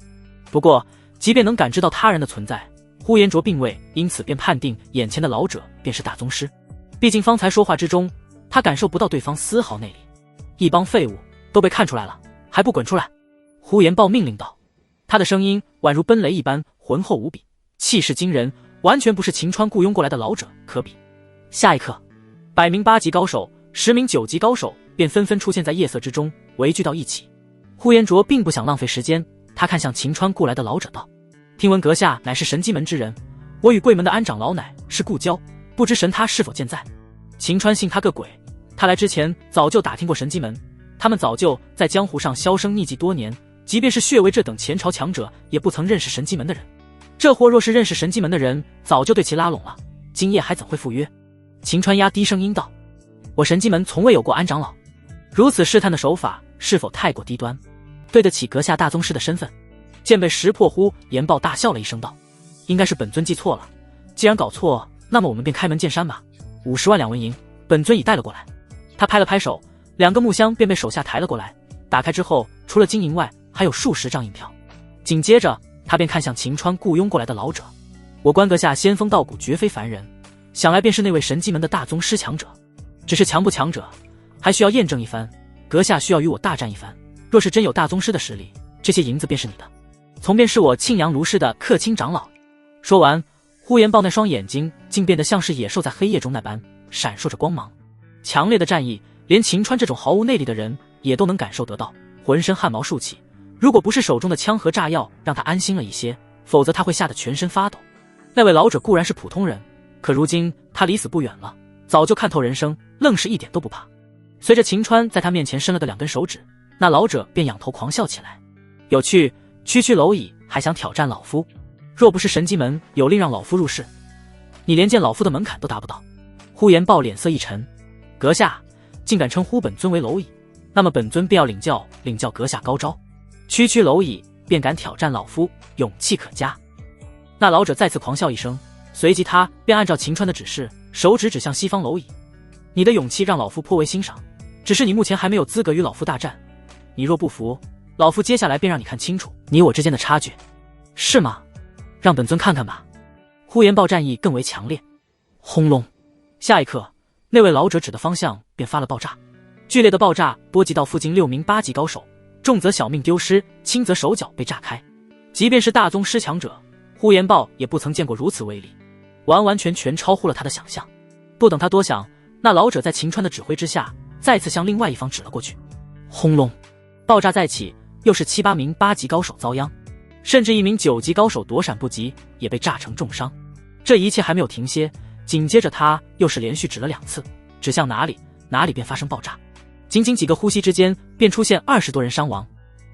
不过即便能感知到他人的存在，呼延灼并未因此便判定眼前的老者便是大宗师。毕竟方才说话之中，他感受不到对方丝毫内力。一帮废物都被看出来了，还不滚出来！呼延豹命令道，他的声音宛如奔雷一般浑厚无比，气势惊人，完全不是秦川雇佣过来的老者可比。下一刻，100名8级高手、10名9级高手便纷纷出现在夜色之中，围聚到一起。呼延灼并不想浪费时间，他看向秦川雇来的老者道：听闻阁下乃是神机门之人，我与贵门的安长老乃是故交，不知神他是否健在？秦川信他个鬼，他来之前早就打听过神机门，他们早就在江湖上销声匿迹多年，即便是血为这等前朝强者，也不曾认识神机门的人。这货若是认识神机门的人，早就对其拉拢了，今夜还怎会赴约？秦川压低声音道：我神机门从未有过安长老，如此试探的手法是否太过低端，对得起阁下大宗师的身份？见被识破，呼延豹大笑了一声道：应该是本尊记错了，既然搞错，那么我们便开门见山吧。50万2文银，本尊已带了过来。他拍了拍手，2个木箱便被手下抬了过来，打开之后，除了金银外，还有数十张银票。紧接着他便看向秦川雇佣过来的老者：我关阁下仙风道骨，绝非凡人，想来便是那位神机门的大宗师强者，只是强不强者还需要验证一番，阁下需要与我大战一番，若是真有大宗师的实力，这些银子便是你的，从便是我庆阳卢氏的客卿长老。说完，呼延豹那双眼睛竟变得像是野兽在黑夜中那般闪烁着光芒，强烈的战意连秦川这种毫无内力的人也都能感受得到，浑身汗毛竖起。如果不是手中的枪和炸药让他安心了一些，否则他会吓得全身发抖。那位老者固然是普通人，可如今他离死不远了，早就看透人生，愣是一点都不怕。随着秦川在他面前伸了个2根手指，那老者便仰头狂笑起来。有趣，区蝼蚁还想挑战老夫？若不是神机门有令让老夫入室，你连见老夫的门槛都达不到。呼延豹脸色一沉，阁下竟敢称呼本尊为蝼蚁，那么本尊便要领教阁下高招。区蝼蚁便敢挑战老夫，勇气可嘉。那老者再次狂笑一声，随即他便按照秦川的指示，手指指向西方蝼蚁：你的勇气让老夫颇为欣赏，只是你目前还没有资格与老夫大战，你若不服，老夫接下来便让你看清楚你我之间的差距，是吗？让本尊看看吧。呼延豹战意更为强烈。轰隆！下一刻，那位老者指的方向便发了爆炸，剧烈的爆炸波及到附近6名8级高手，重则小命丢失，轻则手脚被炸开。即便是大宗师强者，呼延豹也不曾见过如此威力，完完全全超乎了他的想象。不等他多想，那老者在秦川的指挥之下，再次向另外一方指了过去。轰隆！爆炸再起，又是7、8名8级高手遭殃，甚至1名9级高手躲闪不及，也被炸成重伤。这一切还没有停歇，紧接着他又是连续指了2次，指向哪里，哪里便发生爆炸。仅仅几个呼吸之间，便出现20多人伤亡。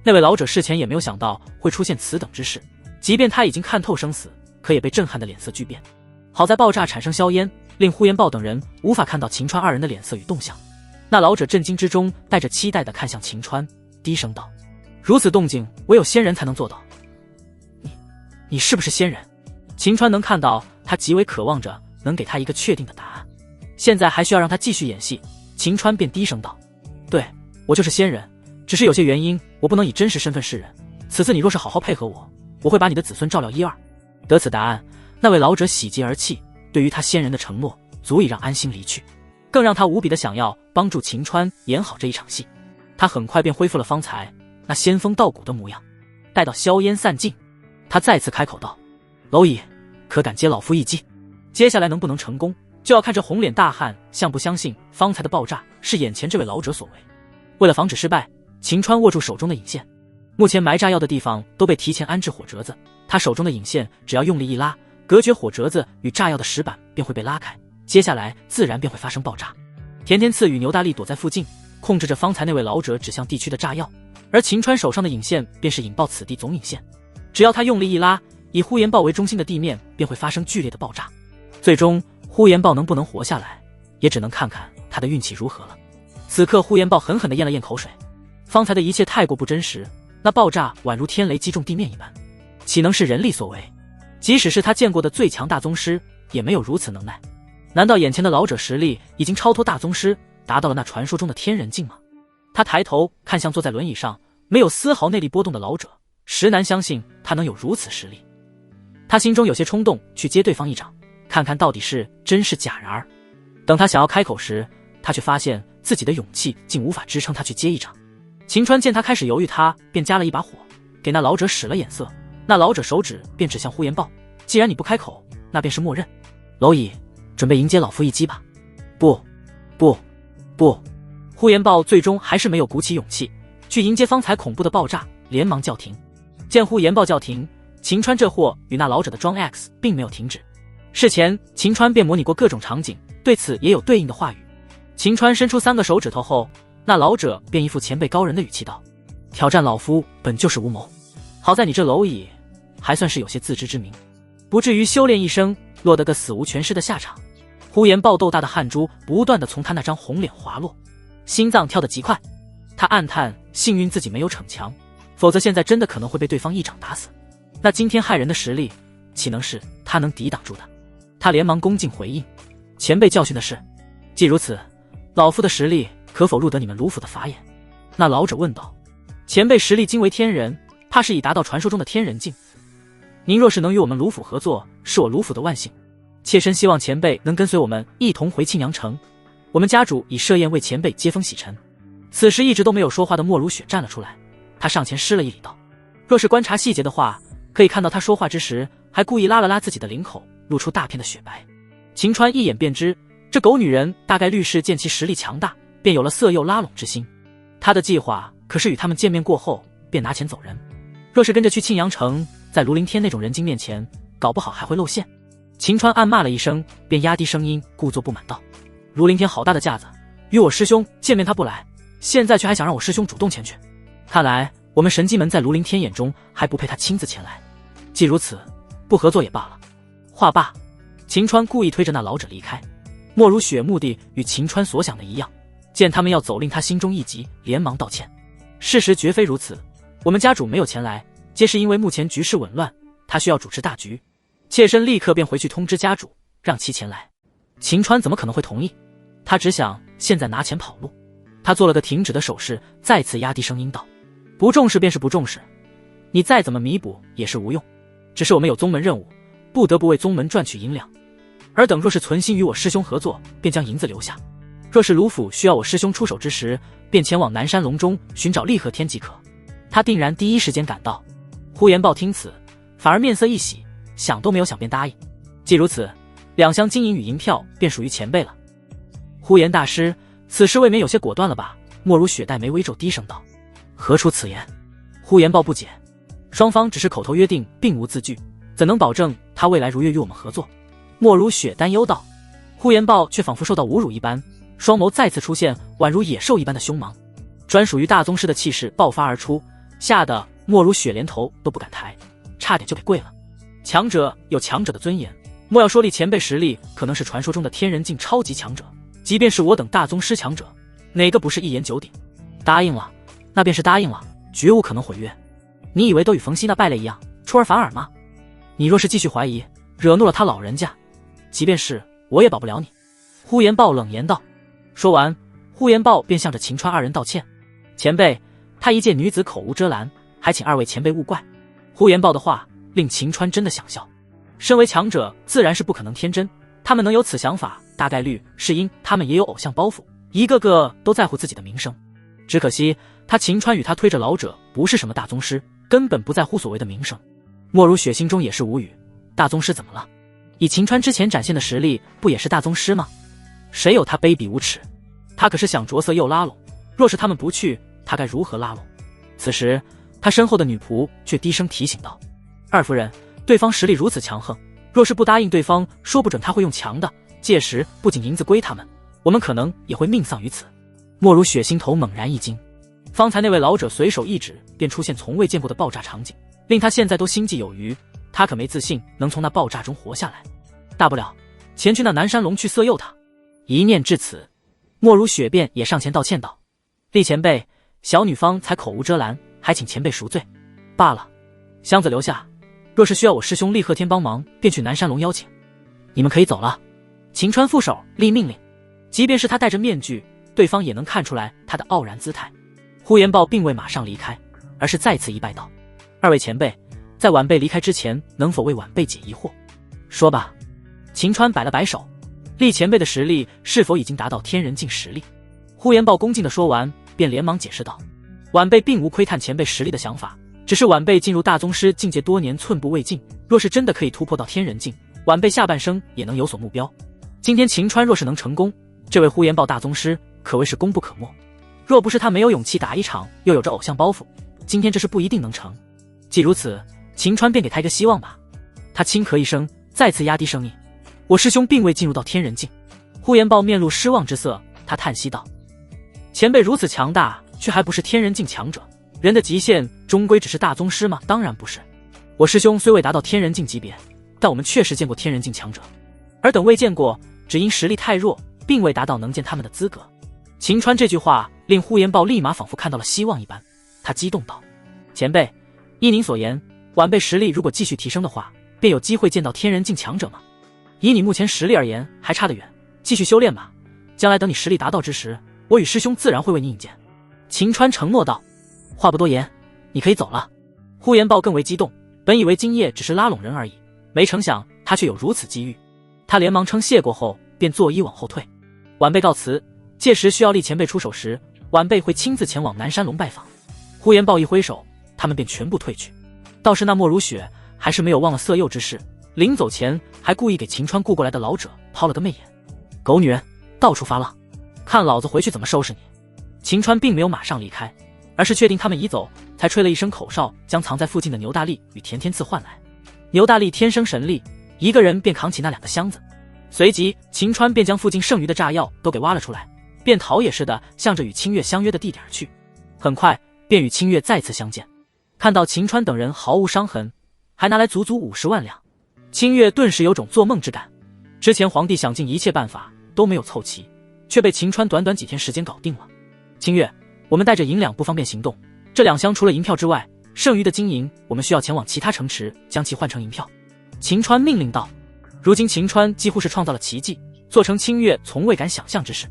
那位老者事前也没有想到会出现此等之事，即便他已经看透生死，可也被震撼的脸色巨变。好在爆炸产生硝烟，令呼延豹等人无法看到秦川2人的脸色与动向。那老者震惊之中带着期待地看向秦川，低声道：如此动静，唯有仙人才能做到。你是不是仙人？秦川能看到他极为渴望着能给他一个确定的答案，现在还需要让他继续演戏。秦川便低声道：对，我就是仙人，只是有些原因我不能以真实身份示人，此次你若是好好配合我，我会把你的子孙照料1、2。得此答案，那位老者喜极而泣，对于他仙人的承诺足以让安心离去，更让他无比的想要帮助秦川演好这一场戏。他很快便恢复了方才那仙风道骨的模样。待到硝烟散尽，他再次开口道：蝼蚁，可敢接老夫一击？接下来能不能成功，就要看这红脸大汉相不相信方才的爆炸是眼前这位老者所为。为了防止失败，秦川握住手中的引线，目前埋炸药的地方都被提前安置火折子，他手中的引线只要用力一拉，隔绝火折子与炸药的石板便会被拉开，接下来自然便会发生爆炸。田天赐与牛大力躲在附近，控制着方才那位老者指向地区的炸药，而秦川手上的引线便是引爆此地总引线，只要他用力一拉，以呼延豹为中心的地面便会发生剧烈的爆炸。最终呼延豹能不能活下来，也只能看看他的运气如何了。此刻呼延豹狠狠地咽了咽口水，方才的一切太过不真实，那爆炸宛如天雷击中地面一般，岂能是人力所为？即使是他见过的最强大宗师，也没有如此能耐。难道眼前的老者实力已经超脱大宗师，达到了那传说中的天人境吗？他抬头看向坐在轮椅上没有丝毫内力波动的老者，实难相信他能有如此实力。他心中有些冲动，去接对方一掌，看看到底是真是假。然而等他想要开口时，他却发现自己的勇气竟无法支撑他去接一掌。秦川见他开始犹豫，他便加了一把火，给那老者使了眼色。那老者手指便指向呼延豹，既然你不开口，那便是默认。蝼蚁，准备迎接老夫一击吧。不不不！呼延豹最终还是没有鼓起勇气去迎接方才恐怖的爆炸，连忙叫停。见呼延豹叫停，秦川这货与那老者的装 X 并没有停止。事前秦川便模拟过各种场景，对此也有对应的话语。秦川伸出3个手指头后，那老者便一副前辈高人的语气道：挑战老夫本就是无谋，好在你这蝼蚁还算是有些自知之明，不至于修炼一生落得个死无全尸的下场。呼延豹豆大的汗珠不断地从他那张红脸滑落，心脏跳得极快。他暗叹幸运自己没有逞强，否则现在真的可能会被对方一掌打死。那惊天骇人的实力，岂能是他能抵挡住的？他连忙恭敬回应：前辈教训的是，既如此，老夫的实力可否入得你们卢府的法眼？那老者问道。前辈实力惊为天人，怕是已达到传说中的天人境。您若是能与我们卢府合作，是我卢府的万幸。切身希望前辈能跟随我们一同回庆阳城，我们家主已设宴为前辈接风洗尘。此时一直都没有说话的莫如雪站了出来，他上前施了一礼道：若是观察细节的话，可以看到他说话之时还故意拉了拉自己的领口，露出大片的雪白。秦川一眼便知这狗女人大概率是见其实力强大，便有了色诱拉拢之心。他的计划可是与他们见面过后便拿钱走人，若是跟着去庆阳城，在庐陵天那种人精面前，搞不好还会露馅。秦川暗骂了一声，便压低声音故作不满道：庐陵天好大的架子，与我师兄见面他不来，现在却还想让我师兄主动前去。看来我们神机门在庐陵天眼中还不配他亲自前来，既如此，不合作也罢了。话罢，秦川故意推着那老者离开。莫如雪目的与秦川所想的一样，见他们要走，令他心中一急，连忙道歉：事实绝非如此，我们家主没有前来，皆是因为目前局势紊乱，他需要主持大局，妾身立刻便回去通知家主，让其前来。秦川怎么可能会同意？他只想现在拿钱跑路。他做了个停止的手势，再次压低声音道：不重视便是不重视，你再怎么弥补也是无用。只是我们有宗门任务，不得不为宗门赚取银两。尔等若是存心与我师兄合作，便将银子留下；若是卢府需要我师兄出手之时，便前往南山隆中寻找厉鹤天即可。他定然第一时间赶到。呼延豹听此，反而面色一喜，想都没有想便答应。既如此，2箱金银与银票便属于前辈了。呼延大师，此事未免有些果断了吧？莫如雪黛眉微皱，低声道：“何出此言？”呼延豹不解，双方只是口头约定，并无字据，怎能保证他未来如约与我们合作？莫如雪担忧道。呼延豹却仿佛受到侮辱一般，双眸再次出现宛如野兽一般的凶芒，专属于大宗师的气势爆发而出，吓得莫如雪连头都不敢抬，差点就给跪了。强者有强者的尊严，莫要说厉前辈实力可能是传说中的天人境超级强者，即便是我等大宗师强者，哪个不是一言九鼎？答应了，那便是答应了，绝无可能毁约。你以为都与冯熙那败类一样出尔反尔吗？你若是继续怀疑，惹怒了他老人家，即便是我也保不了你。呼延豹冷言道。说完，呼延豹便向着秦川2人道歉：“前辈，他一介女子口无遮拦，还请2位前辈勿怪。”呼延豹的话令秦川真的想笑。身为强者，自然是不可能天真，他们能有此想法，大概率是因他们也有偶像包袱，一个个都在乎自己的名声。只可惜他秦川与他推着老者不是什么大宗师，根本不在乎所谓的名声。莫如雪心中也是无语，大宗师怎么了？以秦川之前展现的实力，不也是大宗师吗？谁有他卑鄙无耻？他可是想着色诱拉拢，若是他们不去，他该如何拉拢？此时他身后的女仆却低声提醒道：“二夫人，对方实力如此强横，若是不答应对方，说不准他会用强的，届时不仅银子归他们，我们可能也会命丧于此。”莫如雪心头猛然一惊，方才那位老者随手一指，便出现从未见过的爆炸场景，令他现在都心悸有余。他可没自信能从那爆炸中活下来，大不了前去那南山龙去色诱他。一念至此，莫如雪便也上前道歉道：“厉前辈，小女方才口无遮拦，还请前辈赎罪罢了。箱子留下，若是需要我师兄厉鹤天帮忙，便去南山龙邀请。你们可以走了。”秦川副手厉命令，即便是他戴着面具，对方也能看出来他的傲然姿态。呼延豹并未马上离开，而是再次一拜道：“2位前辈，在晚辈离开之前，能否为晚辈解疑惑？”说吧。秦川摆了摆手：“厉前辈的实力是否已经达到天人境实力？”呼延豹恭敬地说完，便连忙解释道：“晚辈并无窥探前辈实力的想法，只是晚辈进入大宗师境界多年，寸步未进，若是真的可以突破到天人境，晚辈下半生也能有所目标。今天秦川若是能成功，这位呼延豹大宗师可谓是功不可没。若不是他没有勇气打一场，又有着偶像包袱，今天这事不一定能成。既如此，秦川便给他一个希望吧。”他轻咳一声，再次压低声音：“我师兄并未进入到天人境。”呼延豹面露失望之色，他叹息道：“前辈如此强大，却还不是天人境强者，人的极限终归只是大宗师吗？当然不是。我师兄虽未达到天人境级别，但我们确实见过天人境强者，尔等未见过，只因实力太弱，并未达到能见他们的资格。”秦川这句话令呼延豹立马仿佛看到了希望一般，他激动道：“前辈，依您所言，晚辈实力如果继续提升的话，便有机会见到天人境强者吗？以你目前实力而言，还差得远，继续修炼吧。将来等你实力达到之时，我与师兄自然会为你引荐。”秦川承诺道：“话不多言，你可以走了。”呼延豹更为激动，本以为今夜只是拉拢人而已，没成想他却有如此机遇。他连忙称谢过后，便作揖往后退：“晚辈告辞，届时需要厉前辈出手时，晚辈会亲自前往南山龙拜访。”呼延豹一挥手，他们便全部退去。倒是那莫如雪还是没有忘了色诱之事，临走前还故意给秦川雇过来的老者抛了个媚眼：“狗女人，到处发浪，看老子回去怎么收拾你！”秦川并没有马上离开，而是确定他们已走，才吹了一声口哨，将藏在附近的牛大力与田天赐唤来。牛大力天生神力，一个人便扛起那2个箱子。随即秦川便将附近剩余的炸药都给挖了出来，便逃也似的向着与清月相约的地点去。很快便与清月再次相见，看到秦川等人毫无伤痕，还拿来足足50万两，清月顿时有种做梦之感。之前皇帝想尽一切办法都没有凑齐，却被秦川短短几天时间搞定了。清月，我们带着银两不方便行动，这2箱除了银票之外，剩余的金银我们需要前往其他城池将其换成银票。秦川命令道。如今秦川几乎是创造了奇迹，做成清月从未敢想象之事。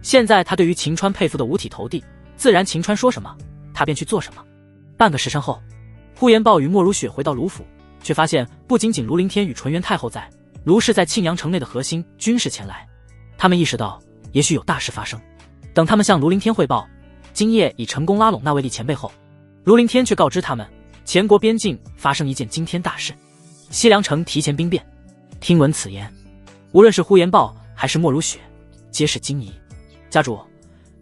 现在他对于秦川佩服得五体投地，自然秦川说什么他便去做什么。半个时辰后，呼延豹与莫如雪回到卢府，却发现不仅卢凌天与纯元太后在，卢氏在庆阳城内的核心军士前来。他们意识到也许有大事发生。等他们向卢凌天汇报今夜已成功拉拢那位厉前辈后，卢凌天却告知他们前国边境发生一件惊天大事，西凉城提前兵变。听闻此言，无论是呼延豹还是莫如雪皆是惊疑。家主，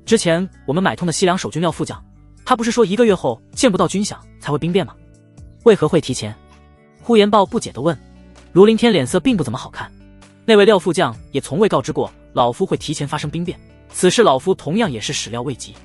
之前我们买通的西凉守军廖副将，他不是说1个月后见不到军饷才会兵变吗？为何会提前？呼延豹不解地问。卢凌天脸色并不怎么好看，那位廖副将也从未告知过老夫会提前发生兵变，此事老夫同样也是始料未及。